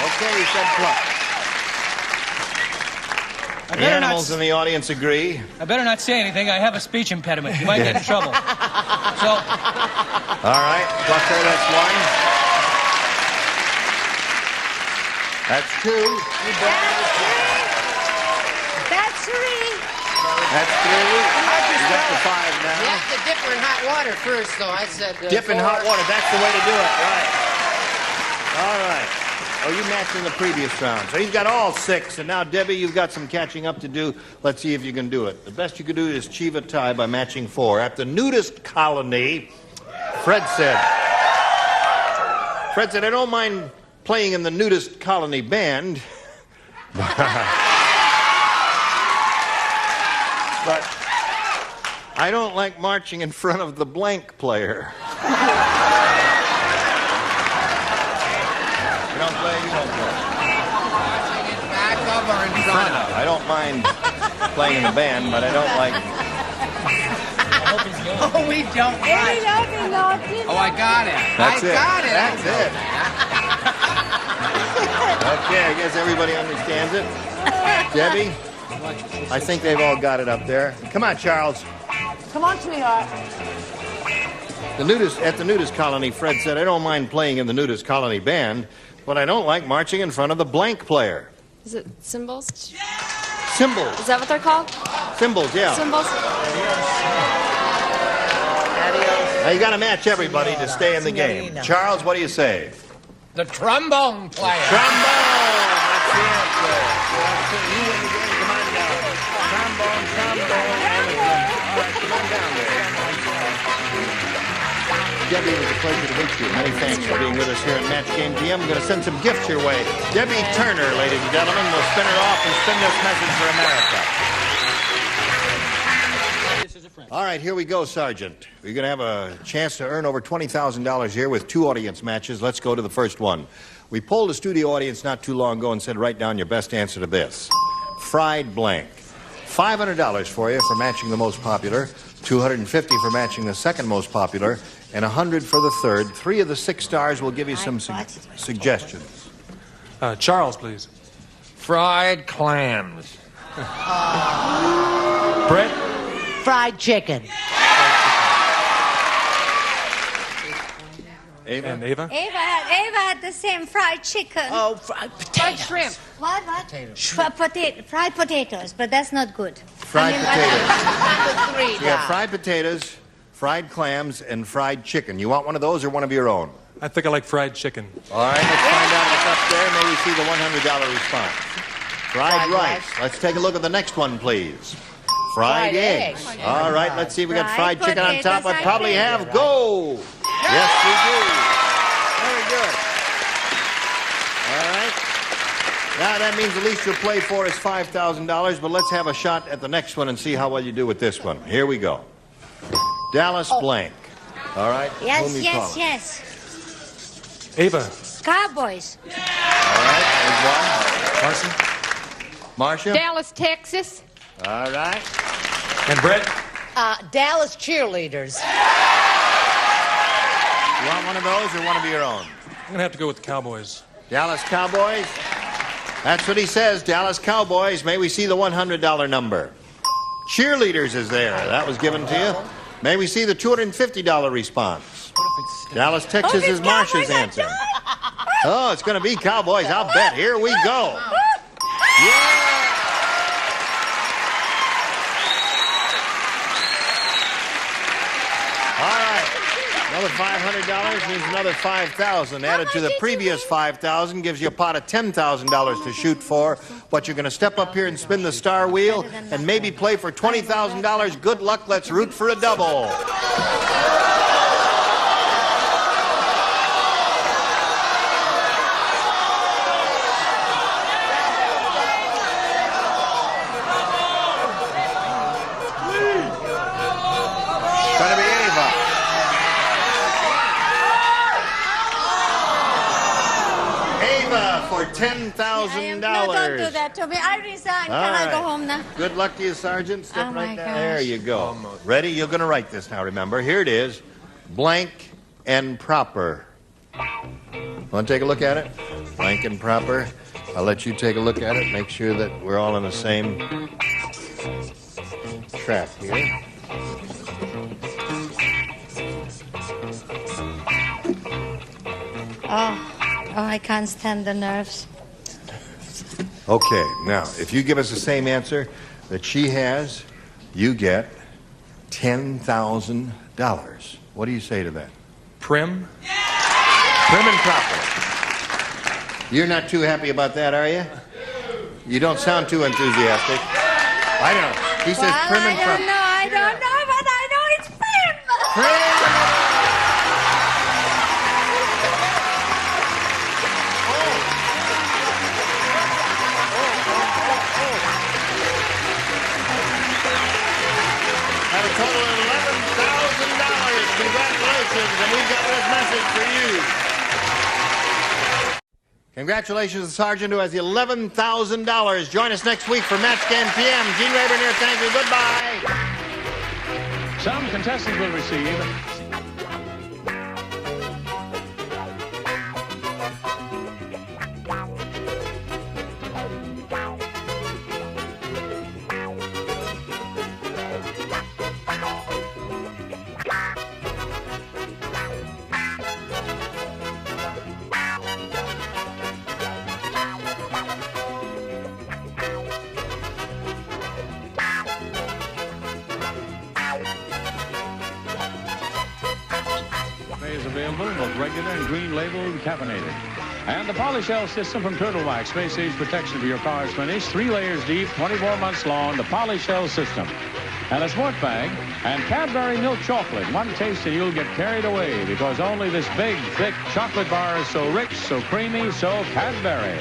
Okay, he said pluck. The animals in the audience agree. I better not say anything. I have a speech impediment. You might get in trouble. So. All right, pluck her, that's 1. That's 2. That's 3. That's 3. He's up to 5 You now. have to dip her in hot water first, though. I said Dip in 4. hot water, that's the way to do it. Right. All right. Oh, you matched in the previous round. So he's got all 6, and now, Debbie, you've got some catching up to do. Let's see if you can do it. The best you can do is achieve a tie by matching 4. At the nudist colony, Fred said, I don't mind playing in the nudist colony band, but I don't like marching in front of the blank player. You don't play, you don't play. Back of or in front of? I don't mind playing in the band, but I don't like... Oh, we don't like. Oh, I got it. That's I it. got it. That's it. Okay, I guess everybody understands it. Debbie, I think they've all got it up there. Come on, Charles. Come on, sweetheart. At the nudist colony, Fred said, I don't mind playing in the nudist colony band, but I don't like marching in front of the blank player. Is it cymbals? Cymbals. Is that what they're called? Cymbals, yeah. Cymbals? Now you got to match everybody to stay in the game. Charles, what do you say? The trombone player. Trombone. That's the answer. You win the game. Come on down. Trombone. All right, come on down there. Debbie, it was a pleasure to meet you. Many thanks for being with us here at Match Game GM. I'm going to send some gifts your way. Debbie Turner, ladies and gentlemen, will spin it off and spin this message for America. All right, here we go, Sergeant. We're going to have a chance to earn over $20,000 here with 2 audience matches. Let's go to the first one. We polled a studio audience not too long ago and said, write down your best answer to this. Fried blank. $500 for you for matching the most popular, $250 for matching the second most popular, and $100 for the third. 3 of the 6 stars will give you some suggestions. Charles, please. Fried clams. Brett? Fried chicken. Ava? And Ava? Ava had the same fried chicken. Oh, fried potatoes. Fried shrimp. What? Potatoes. Fried potatoes, but that's not good. Fried potatoes. Three. You have fried potatoes, fried clams, and fried chicken. You want one of those or one of your own? I think I like fried chicken. All right, let's find out what's up there. May we see the $100 response. Fried rice. Let's take a look at the next one, please. Fried eggs. All right, let's see if we got fried chicken on top. I probably have. Go! Yes, we do. Very good. All right. Now, that means the least you'll play for is $5,000, but let's have a shot at the next one and see how well you do with this one. Here we go. Dallas blank. All right? Yes, Whom you yes, calling? yes. Ava. Cowboys. All right, there's one. Marcia. Marcia? Dallas, Texas. All right. And Brett? Dallas cheerleaders. You want one of those or one of your own? I'm going to have to go with the Cowboys. Dallas Cowboys? That's what he says, Dallas Cowboys. May we see the $100 number? Cheerleaders is there. That was given to you. May we see the $250 response? Dallas, Texas is Marcia's answer. Oh, it's going to be Cowboys, I'll bet. Here we go. Yeah! All right. Another $500 means another $5,000. Added to the previous $5,000 gives you a pot of $10,000 to shoot for. But you're going to step up here and spin the star wheel and maybe play for $20,000. Good luck. Let's root for a double. Gotta be Ava. Ava for $10,000. No, don't do that to me. I resign. Can I go home now? Good luck to you, Sergeant. Step Oh, right my down. gosh. There you go. Ready? You're going to write this now, remember. Here it is. Blank and proper. Want to take a look at it? Blank and proper. I'll let you take a look at it. Make sure that we're all on the same track here. Oh, I can't stand the nerves. Okay, now, if you give us the same answer that she has, you get $10,000. What do you say to that? Prim? Prim and proper. You're not too happy about that, are you? You don't sound too enthusiastic. I don't know. He says prim and proper. I don't know, but I know it's prim. At a total of $11,000. Congratulations, and we've got this message for you. Congratulations to Sergeant who has the $11,000. Join us next week for Match Game PM. Gene Rayburn here. Thank you. Goodbye. Some contestants will receive is available, both regular and green labeled caffeinated. And the Polyshell system from Turtle Wax, space age protection for your car's finish, 3 layers deep, 24 months long, the Polyshell system. And a sport bag and Cadbury milk chocolate. One taste and you'll get carried away because only this big, thick chocolate bar is so rich, so creamy, so Cadbury.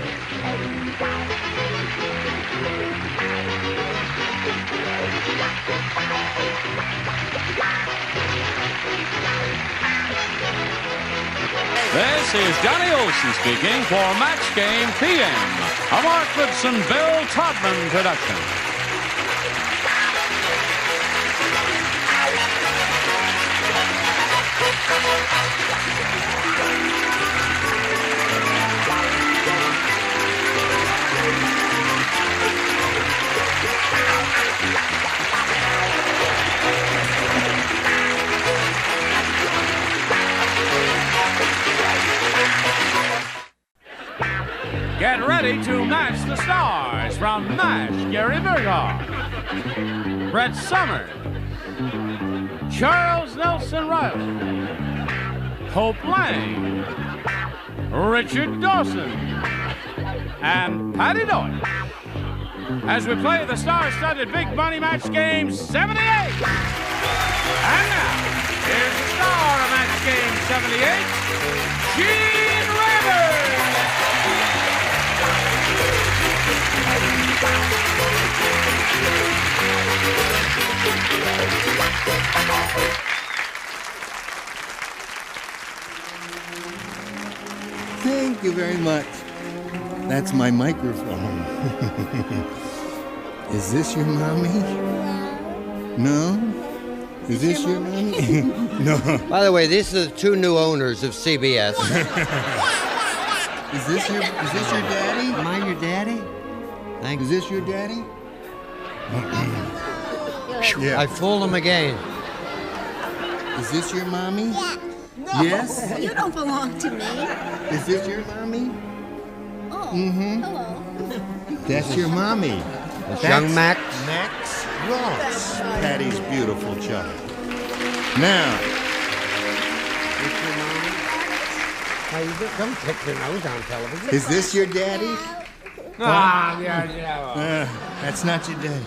This is Johnny Olson speaking for Match Game PM, a Mark Goodson, Bill Todman production. Get ready to match the stars from MASH. Gary Berghoff, Brett Somers, Charles Nelson Riley, Hope Lang, Richard Dawson, and Patty Deutsch, as we play the star-studded Big Money Match Game 78. And now, here's the star of Match Game 78, Gene Rivers. Thank you very much. That's my microphone. Is this your mommy? No? Is this your mommy? No. By the way, these are the two new owners of CBS. Is this your daddy? Am I your daddy? Thanks. Is this your daddy? Yeah. I fooled him again. Is this your mommy? Yeah. No, Yes? you don't belong to me. Is this your mommy? Oh, Mm-hmm. hello. That's your mommy. That's young Max. Max Ross, Patty's beautiful child. Now, Don't pick your nose on television. is this your daddy? Yeah. That's not your daddy.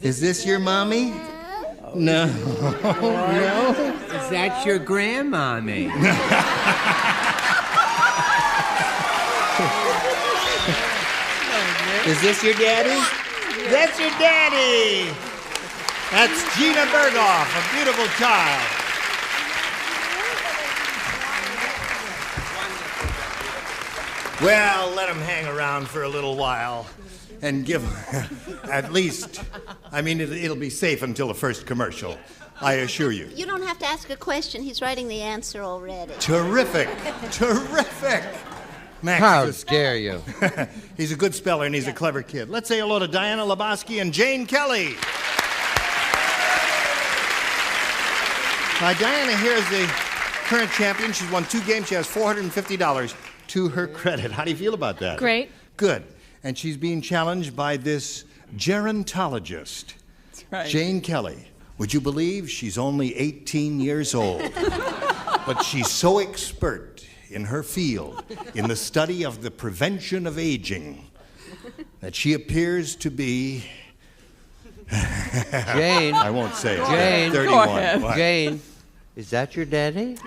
Is this your mommy? No. No? Is that your grandmommy? Is this your daddy? That's your daddy! That's Gina Berghoff, a beautiful child. Well, let him hang around for a little while and give at least, I mean, it'll be safe until the first commercial, I assure you. You don't have to ask a question. He's writing the answer already. Terrific, terrific. Max How is dare you? He's a good speller and he's a clever kid. Let's say hello to Diana Lebowski and Jane Kelly. Now, Diana here is the current champion. She's won 2 games. She has $450 to her credit. How do you feel about that? Great. Good. And she's being challenged by this gerontologist, right. Jane Kelly. Would you believe she's only 18 years old? But she's so expert in her field, in the study of the prevention of aging, that she appears to be... Jane. I won't say it. Jane. 31. Go ahead. What? Jane, is that your daddy?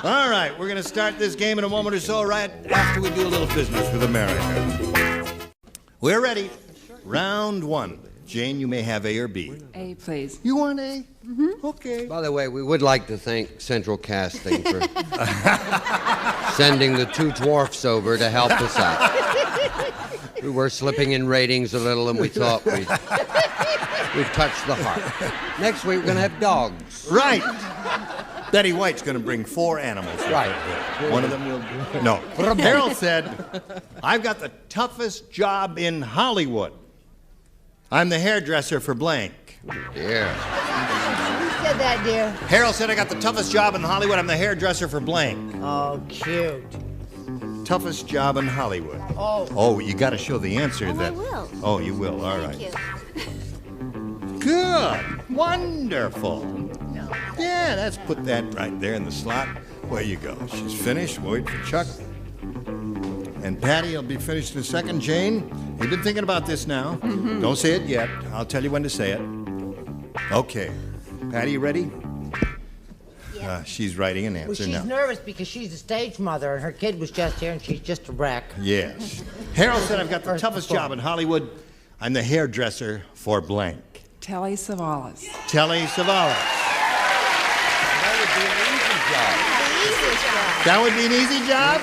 All right, we're going to start this game in a moment or so, right after we do a little business with America. We're ready. Round 1. Jane, you may have A or B. A, please. You want A? Mm-hmm. Okay. By the way, we would like to thank Central Casting for sending the 2 dwarfs over to help us out. We were slipping in ratings a little, and we thought we'd touched the heart. Next week, we're going to have dogs. Right. Betty White's going to bring 4 animals. Right. One of them will... No. Harold said, I've got the toughest job in Hollywood. I'm the hairdresser for blank. Yeah. Who said that, dear? Harold said I got the toughest job in Hollywood. I'm the hairdresser for blank. Oh, cute. Toughest job in Hollywood. Oh. Oh, you got to show the answer Oh, then. I will. Oh, you will. All right. Thank you. Good. Wonderful. Yeah, let's put that right there in the slot. Where you go. She's finished. Wait for Chuck. And Patty will be finished in a second. Jane, you've been thinking about this now. Mm-hmm. Don't say it yet. I'll tell you when to say it. Okay. Patty, you ready? Yeah. She's writing an Well, answer she's now. nervous because she's a stage mother and her kid was just here and she's just a wreck. Yes. Harold said I've got the toughest job in Hollywood. I'm the hairdresser for blank. Telly Savalas. Telly Savalas. That would be an easy job. That would be an easy job?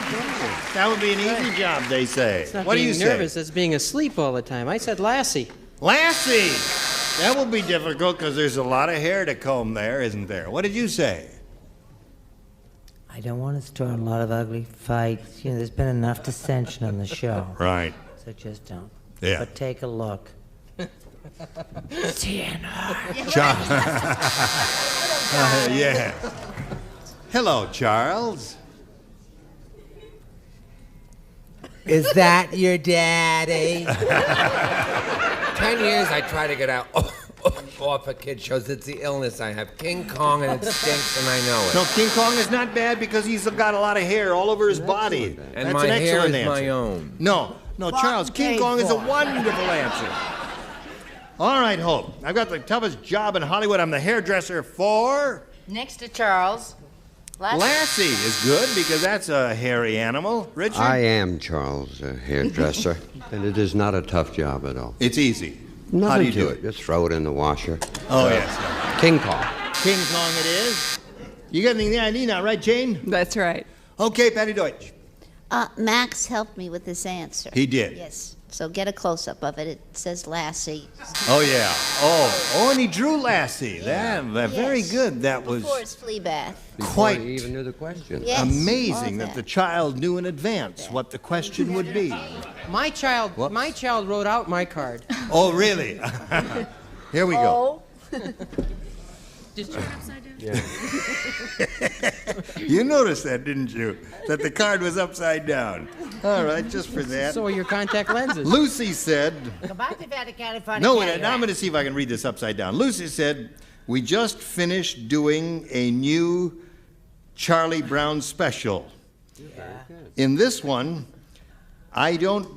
That would be an easy job, they say. It's not What do being you say? nervous, it's being asleep all the time. I said Lassie. Lassie! That will be difficult because there's a lot of hair to comb there, isn't there? What did you say? I don't want to start a lot of ugly fights. You know, there's been enough dissension on the show. Right. So just don't. Yeah. But take a look. TNR. John. Yeah. Hello, Charles. Is that your daddy? 10 years I try to get out off of kid shows. It's the illness I have. King Kong, and it stinks, and I know it. No, King Kong is not bad because he's got a lot of hair all over his body. And That's my an hair excellent is answer. my own. No, Charles, King Kong is a wonderful answer. All right, Hope. I've got the toughest job in Hollywood. I'm the hairdresser for... Next to Charles. Lassie is good because that's a hairy animal. Richard? I am Charles, a hairdresser, and it is not a tough job at all. It's easy. Nothing How do you to do it. Just throw it in the washer. Oh, yes. King Kong. King Kong it is. You got the ID now, right, Jane? That's right. Okay, Patty Deutsch. Max helped me with this answer. He did? Yes. So get a close-up of it. It says Lassie. Oh, yeah. Oh, and he drew Lassie. That very good. That was Before his flea bath. quite He even knew the question. Yes, amazing all that the child knew in advance what the question would be. My child wrote out my card. Oh, really? Here we go. Just turn upside down? Yeah. You noticed that, didn't you? That the card was upside down. All right, just for that. So are your contact lenses. Lucy said... No, I'm going to see if I can read this upside down. Lucy said, we just finished doing a new Charlie Brown special. In this one, I don't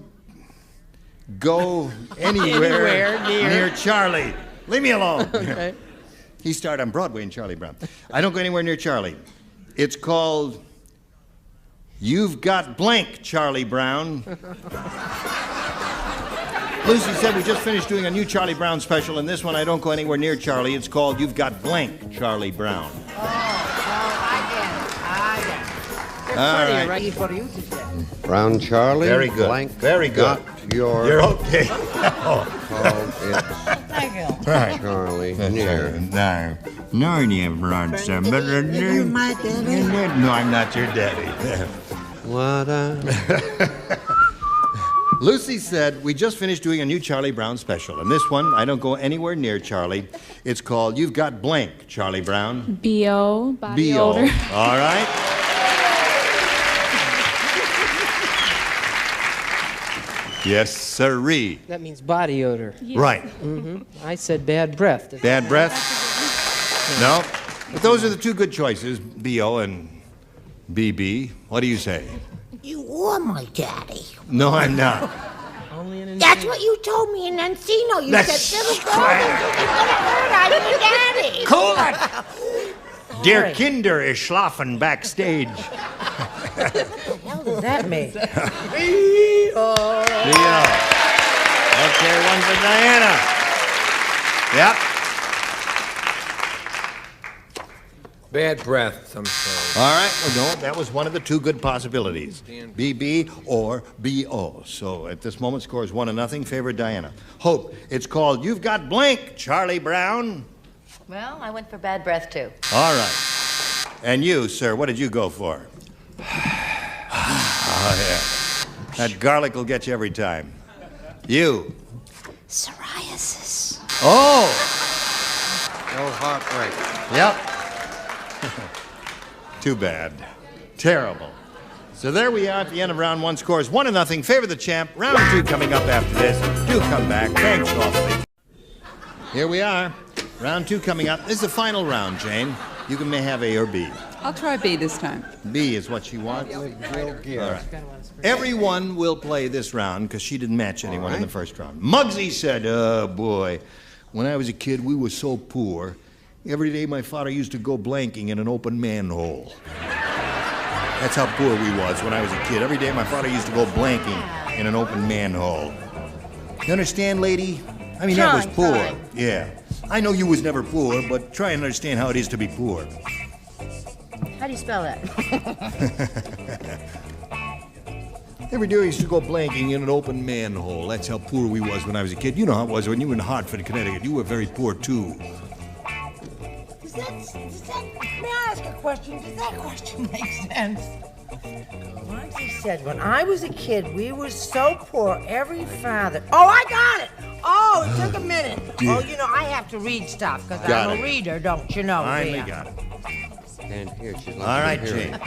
go anywhere near Charlie. Leave me alone. Okay. He starred on Broadway in Charlie Brown. I don't go anywhere near Charlie. It's called You've Got Blank, Charlie Brown. Lucy said we just finished doing a new Charlie Brown special, and this one I don't go anywhere near Charlie. It's called You've Got Blank, Charlie Brown. All right. Brown Charlie. Very good. Blank. Very good. You're okay. Called Thank you. Right. Charlie near. No, you brought somebody. You're my daddy? No, I'm not your daddy. What Lucy said, we just finished doing a new Charlie Brown special. And this one, I don't go anywhere near Charlie. It's called You've Got Blank, Charlie Brown. B.O. Body B.O. odor. All right. Yes, sirree. That means body odor. Right. Mm-hmm. I said bad breath. Bad breath? No. But those are the two good choices, B.O. and B.B. What do you say? You are my daddy. No, I'm not. That's what you told me in Encino. You That's said, little girl, you're gonna hurt. I'm your daddy. Cool it. Der Kinder is schlafen backstage. What the hell does that mean? B.O. Okay, one for Diana. Yep. Bad breath, I'm sorry. All right. Well, no, that was one of the two good possibilities. B.B. or B.O. So at this moment, score is 1-0. Favor Diana. Hope. It's called You've Got Blank, Charlie Brown. Well, I went for bad breath, too. All right. And you, sir, what did you go for? Oh, yeah. That garlic will get you every time. You. Psoriasis. Oh! No heartbreak. Yep. Too bad. Terrible. So there we are at the end of round one. Scores 1-0. Favor the champ. Round two coming up after this. Do come back. Thanks awfully. Here we are. Round two coming up. This is the final round, Jane. You may have A or B. I'll try B this time. B is what she wants. All right. Everyone will play this round because she didn't match anyone in the first round. Muggsy said, oh, boy, when I was a kid, we were so poor. Every day my father used to go blanking in an open manhole. That's how poor we was when I was a kid. Every day my father used to go blanking in an open manhole. You understand, lady? I mean, that was poor. Yeah. I know you was never poor, but try and understand how it is to be poor. How do you spell that? Every day I used to go blanking in an open manhole. That's how poor we was when I was a kid. You know how it was when you were in Hartford, Connecticut. You were very poor, too. May I ask a question? Does that question make sense? Muggsy said, when I was a kid, we were so poor, every father... Oh, I got it! Oh, it took a minute. Oh, you know, I have to read stuff, because I'm a reader, don't you know? Finally got it. And here, she's all right, Jane.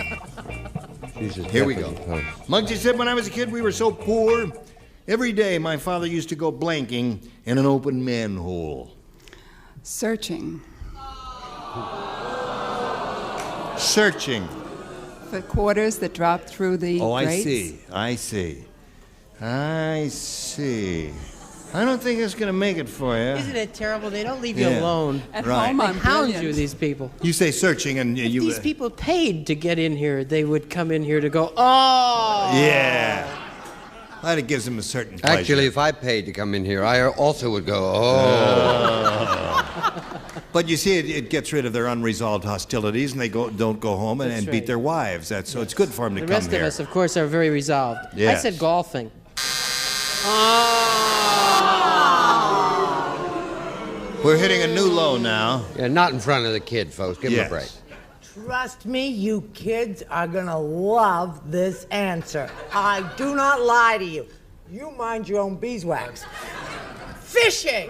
Jesus, Here we go. definitely. Muggsy said, when I was a kid, we were so poor. Every day, my father used to go blanking in an open manhole. Searching Searching. for quarters that drop through the Oh, I grates. see. I don't think it's going to make it for you. Isn't it terrible? They don't leave you Yeah. alone. At Right. home, They I'm hound brilliant. you, these people. You say searching, and If you. these people paid to get in here, they would come in here to go, oh! Yeah. That gives them a certain pleasure. Actually, if I paid to come in here, I also would go, oh. But you see, it gets rid of their unresolved hostilities, and they don't go home and, That's beat right. their wives. So it's good for them to The come rest here. of us, of course, are very resolved. I Yes. said golfing. We're hitting a new low now. Yeah, not in front of the kid, folks. Give him a break. Trust me, you kids are gonna love this answer. I do not lie to you. You mind your own beeswax. Fishing!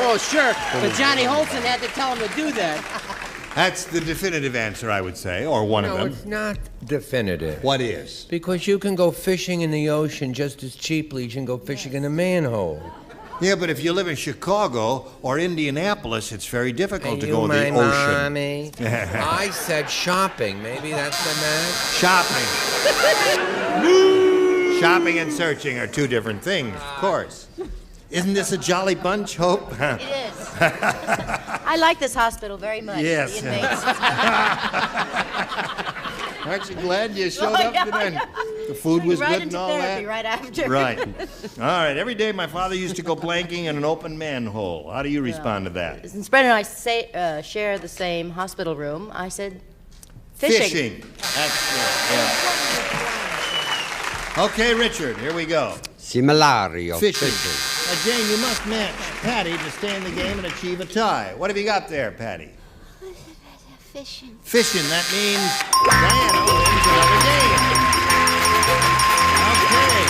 Oh, sure. But Johnny Holson had to tell him to do that. That's the definitive answer, I would say, or one of No, them. it's not definitive. What is? Because you can go fishing in the ocean just as cheaply as you can go fishing in a manhole. Yeah, but if you live in Chicago or Indianapolis, it's very difficult Are to you go to the my ocean. mommy? I said shopping. Maybe that's the match. Shopping. Shopping and searching are two different things, of course. Isn't this a jolly bunch, Hope? It is. I like this hospital very much. Yes. The inmates. Aren't you glad you showed up today? The food was right good into and all therapy that? right after. Right. All right. Every day my father used to go blanking in an open manhole. How do you respond to that? Since Brett and I share the same hospital room, I said fishing. Excellent. Yeah. Okay, Richard, here we go. Simulario. Fishing. Jane, you must match Patty to stay in the game and achieve a tie. What have you got there, Patty? Fishing. Fishing. That means Diana wins another game. Okay.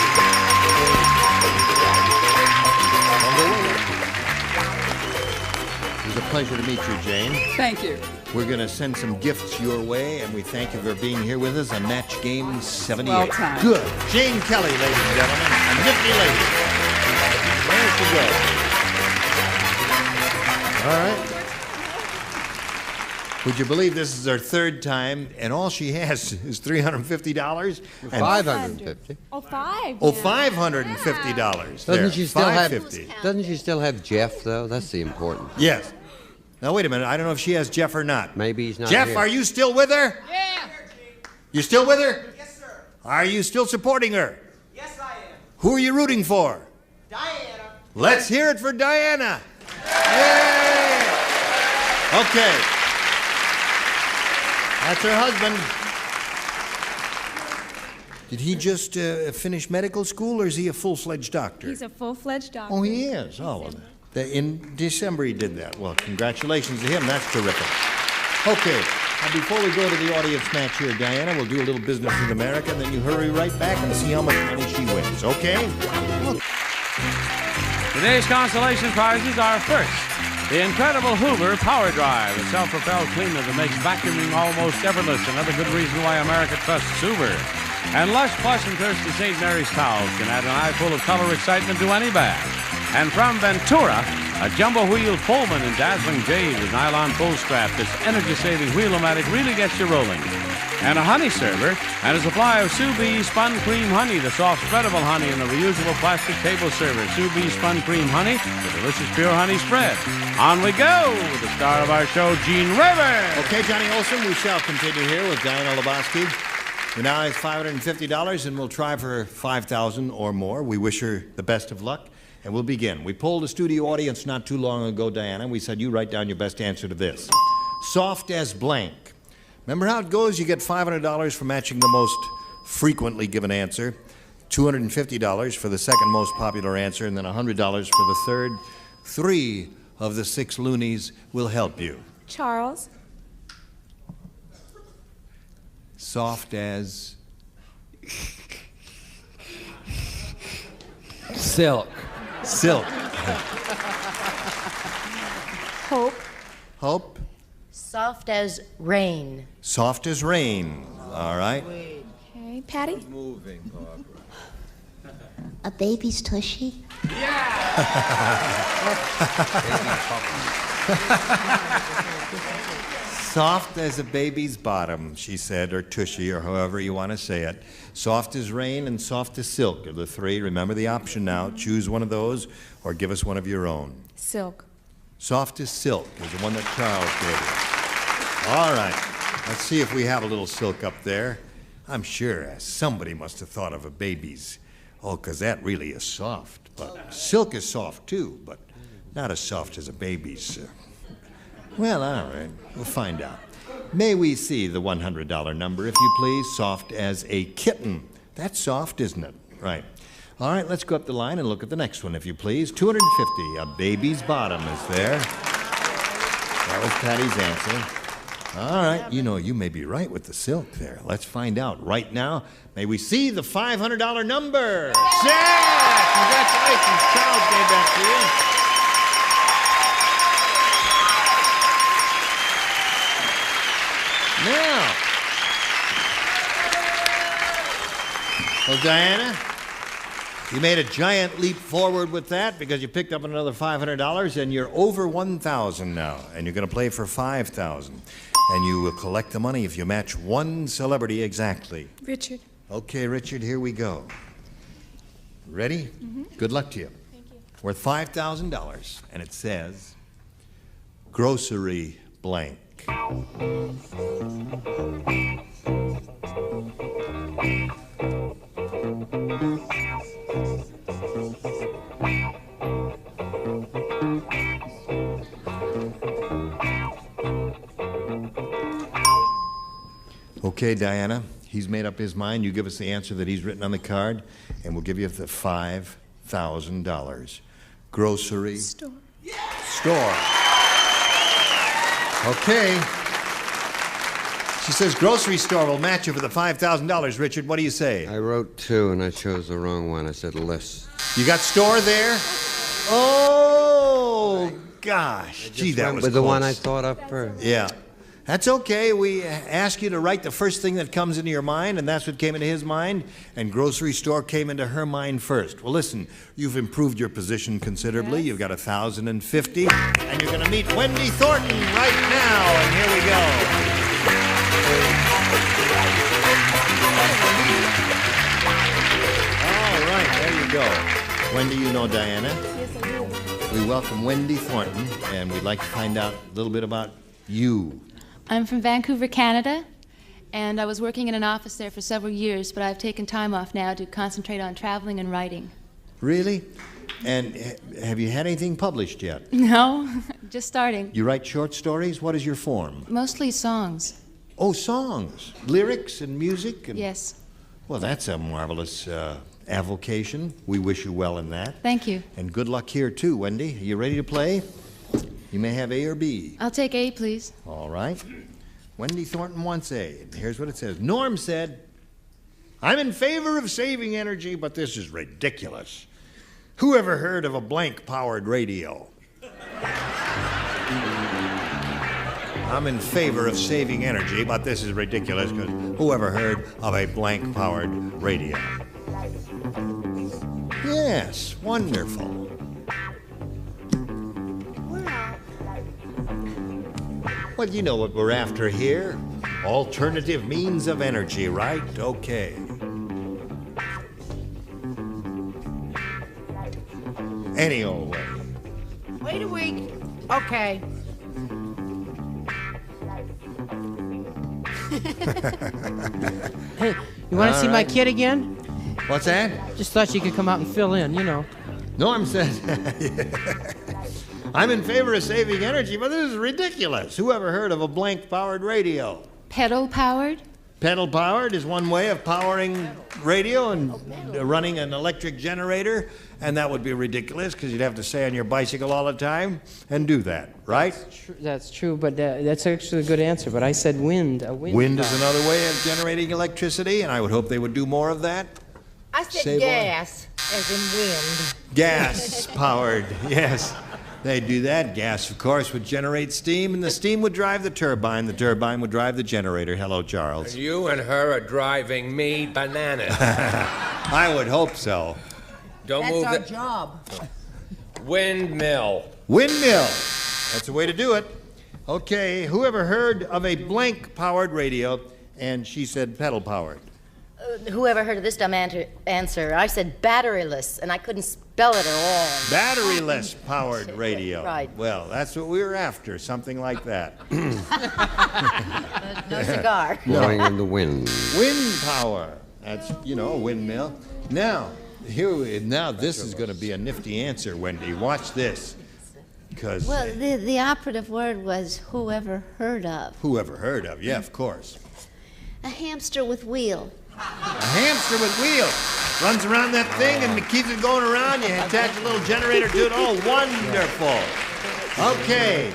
It was a pleasure to meet you, Jane. Thank you. We're going to send some gifts your way, and we thank you for being here with us on Match Game 78. Well timed. Good. Jane Kelly, ladies and gentlemen, a nifty lady. There she goes. All right. Would you believe this is her third time, and all she has is $350? And $550. Oh, five. Oh, $550. Doesn't she still have? $550. Doesn't she still have Jeff though? That's the important. Yes. Now wait a minute. I don't know if she has Jeff or not. Maybe he's not Jeff, here. are you still with her? Yeah. You still with her? Yes, sir. Are you still supporting her? Yes, I am. Who are you rooting for? Diana. Let's hear it for Diana. Yay! Okay. That's her husband. Did he just finish medical school, or is he a full-fledged doctor? He's a full-fledged doctor. Oh, he is. Oh, well, in December he did that. Well, congratulations to him. That's terrific. Okay. Now, before we go to the audience match here, Diana, we'll do a little business with America, and then you hurry right back and see how much money she wins. Okay? Today's consolation prizes are first, the incredible Hoover Power Drive, a self-propelled cleaner that makes vacuuming almost effortless. Another good reason why America trusts Hoover. And Lush, Plush, and Thirsty St. Mary's towels can add an eye full of color excitement to any bag. And from Ventura, a jumbo-wheeled Pullman in dazzling jade with nylon pull strap. This energy-saving wheel-o-matic really gets you rolling. And a honey server, and a supply of Sous Bee Spun Cream Honey, the soft spreadable honey in the reusable plastic table server. Sous Bee Spun Cream Honey, the delicious pure honey spread. On we go with the star of our show, Gene Rayburn. Okay, Johnny Olson, we shall continue here with Diana Lebowski. Who now has $550, and we'll try for $5,000 or more. We wish her the best of luck, and we'll begin. We polled a studio audience not too long ago, Diana. We said, you write down your best answer to this. Soft as blank. Remember how it goes? You get $500 for matching the most frequently given answer, $250 for the second most popular answer, and then $100 for the third. 3 of the 6 loonies will help you. Charles. Soft as silk. Silk. Hope. Hope. Soft as rain. Soft as rain. All right. Okay, Patty? Moving, Barbara. A baby's tushy? Soft as a baby's bottom, she said, or tushy, or however you want to say it. Soft as rain and soft as silk are the three. Remember the option now. Choose one of those or give us one of your own. Silk. Soft as silk is the one that Charles gave you. All right. Let's see if we have a little silk up there. I'm sure somebody must have thought of a baby's. Oh, 'cause that really is soft. But silk is soft, too, but not as soft as a baby's. Well, all right. We'll find out. May we see the $100 number, if you please? Soft as a kitten. That's soft, isn't it? Right. All right, let's go up the line and look at the next one, if you please. 250. A baby's bottom is there. That was Patty's answer. All right. You know, you may be right with the silk there. Let's find out right now. May we see the $500 number? Yeah! Congratulations. Charles gave that to you. Now, well, Diana, you made a giant leap forward with that because you picked up another $500 and you're over $1,000 now, and you're going to play for $5,000, and you will collect the money if you match one celebrity exactly. Richard. Okay, Richard, here we go. Ready? Mm-hmm. Good luck to you. Thank you. Worth $5,000, and it says grocery blank. Okay, Diana, he's made up his mind. You give us the answer that he's written on the card, and we'll give you the $5,000. Grocery Store. Store. Okay. She says grocery store will match you for the $5,000. Richard, what do you say? I wrote two, and I chose the wrong one. I said list. You got store there? Oh, gosh. Gee, that was with the close. one I thought of first. Yeah. That's okay. We ask you to write the first thing that comes into your mind, and that's what came into his mind, and grocery store came into her mind first. Well, listen, you've improved your position considerably. Yes. You've got $1,050, and you're going to meet Wendy Thornton right now, and here we go. All right, there you go. Wendy, you know Diana. Yes, I do. We welcome Wendy Thornton, and we'd like to find out a little bit about you. I'm from Vancouver, Canada, and I was working in an office there for several years, but I've taken time off now to concentrate on traveling and writing. Really? And have you had anything published yet? No, just starting. You write short stories? What is your form? Mostly songs. Oh, songs. Lyrics and music? And... Yes. Well, that's a marvelous avocation. We wish you well in that. Thank you. And good luck here, too, Wendy. Are you ready to play? You may have A or B. I'll take A, please. All right. Wendy Thornton wants A. And here's what it says. Norm said, I'm in favor of saving energy, but this is ridiculous. Who ever heard of a blank-powered radio? I'm in favor of saving energy, but this is ridiculous, because who ever heard of a blank-powered radio? Yes, wonderful. Well, you know what we're after here. Alternative means of energy, right? Okay. Any old way. Wait a week. Okay. Hey, you want to see my right. kid again? What's that? Just thought you could come out and fill in, you know. Norm says, I'm in favor of saving energy, but this is ridiculous. Who ever heard of a blank-powered radio? Pedal-powered? Pedal-powered is one way of powering radio and running an electric generator, and that would be ridiculous because you'd have to stay on your bicycle all the time and do that, right? That's true, but that's actually a good answer. But I said wind. A wind. Wind is another way of generating electricity, and I would hope they would do more of that. I said Save gas, as in wind. Gas-powered, yes. They'd do that. Gas, of course, would generate steam, and the steam would drive the turbine. The turbine would drive the generator. Hello, Charles. You and her are driving me bananas. I would hope so. Don't That's move our the job. windmill. Windmill. That's the way to do it. Okay, who ever heard of a blank-powered radio? And she said pedal-powered. Whoever heard of this dumb answer? I said batteryless, and I couldn't spell it at all. Batteryless powered radio. Right. Well, that's what we were after, something like that. No cigar. Blowing in the wind. Wind power. That's, you know, a windmill. Now, this is going to be a nifty answer, Wendy. Watch this. Because Well, the operative word was whoever heard of. whoever heard of, yeah, of course. A hamster with wheel. A hamster with wheels. Runs around that thing and keeps it going around. You attach a little generator to it. Oh, wonderful. Okay.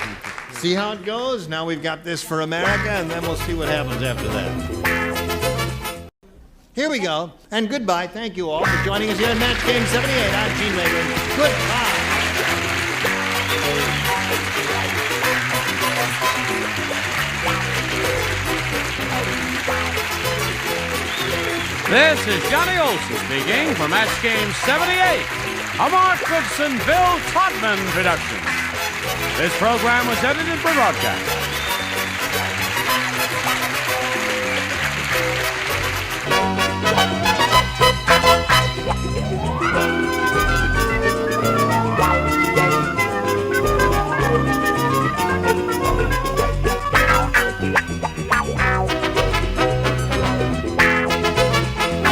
See how it goes? Now we've got this for America, and then we'll see what happens after that. Here we go. And goodbye. Thank you all for joining us here at Match Game 78. I'm Gene Rayburn. Goodbye. This is Johnny Olson speaking for Match Game 78, a Mark Goodson, Bill Todman production. This program was edited for broadcast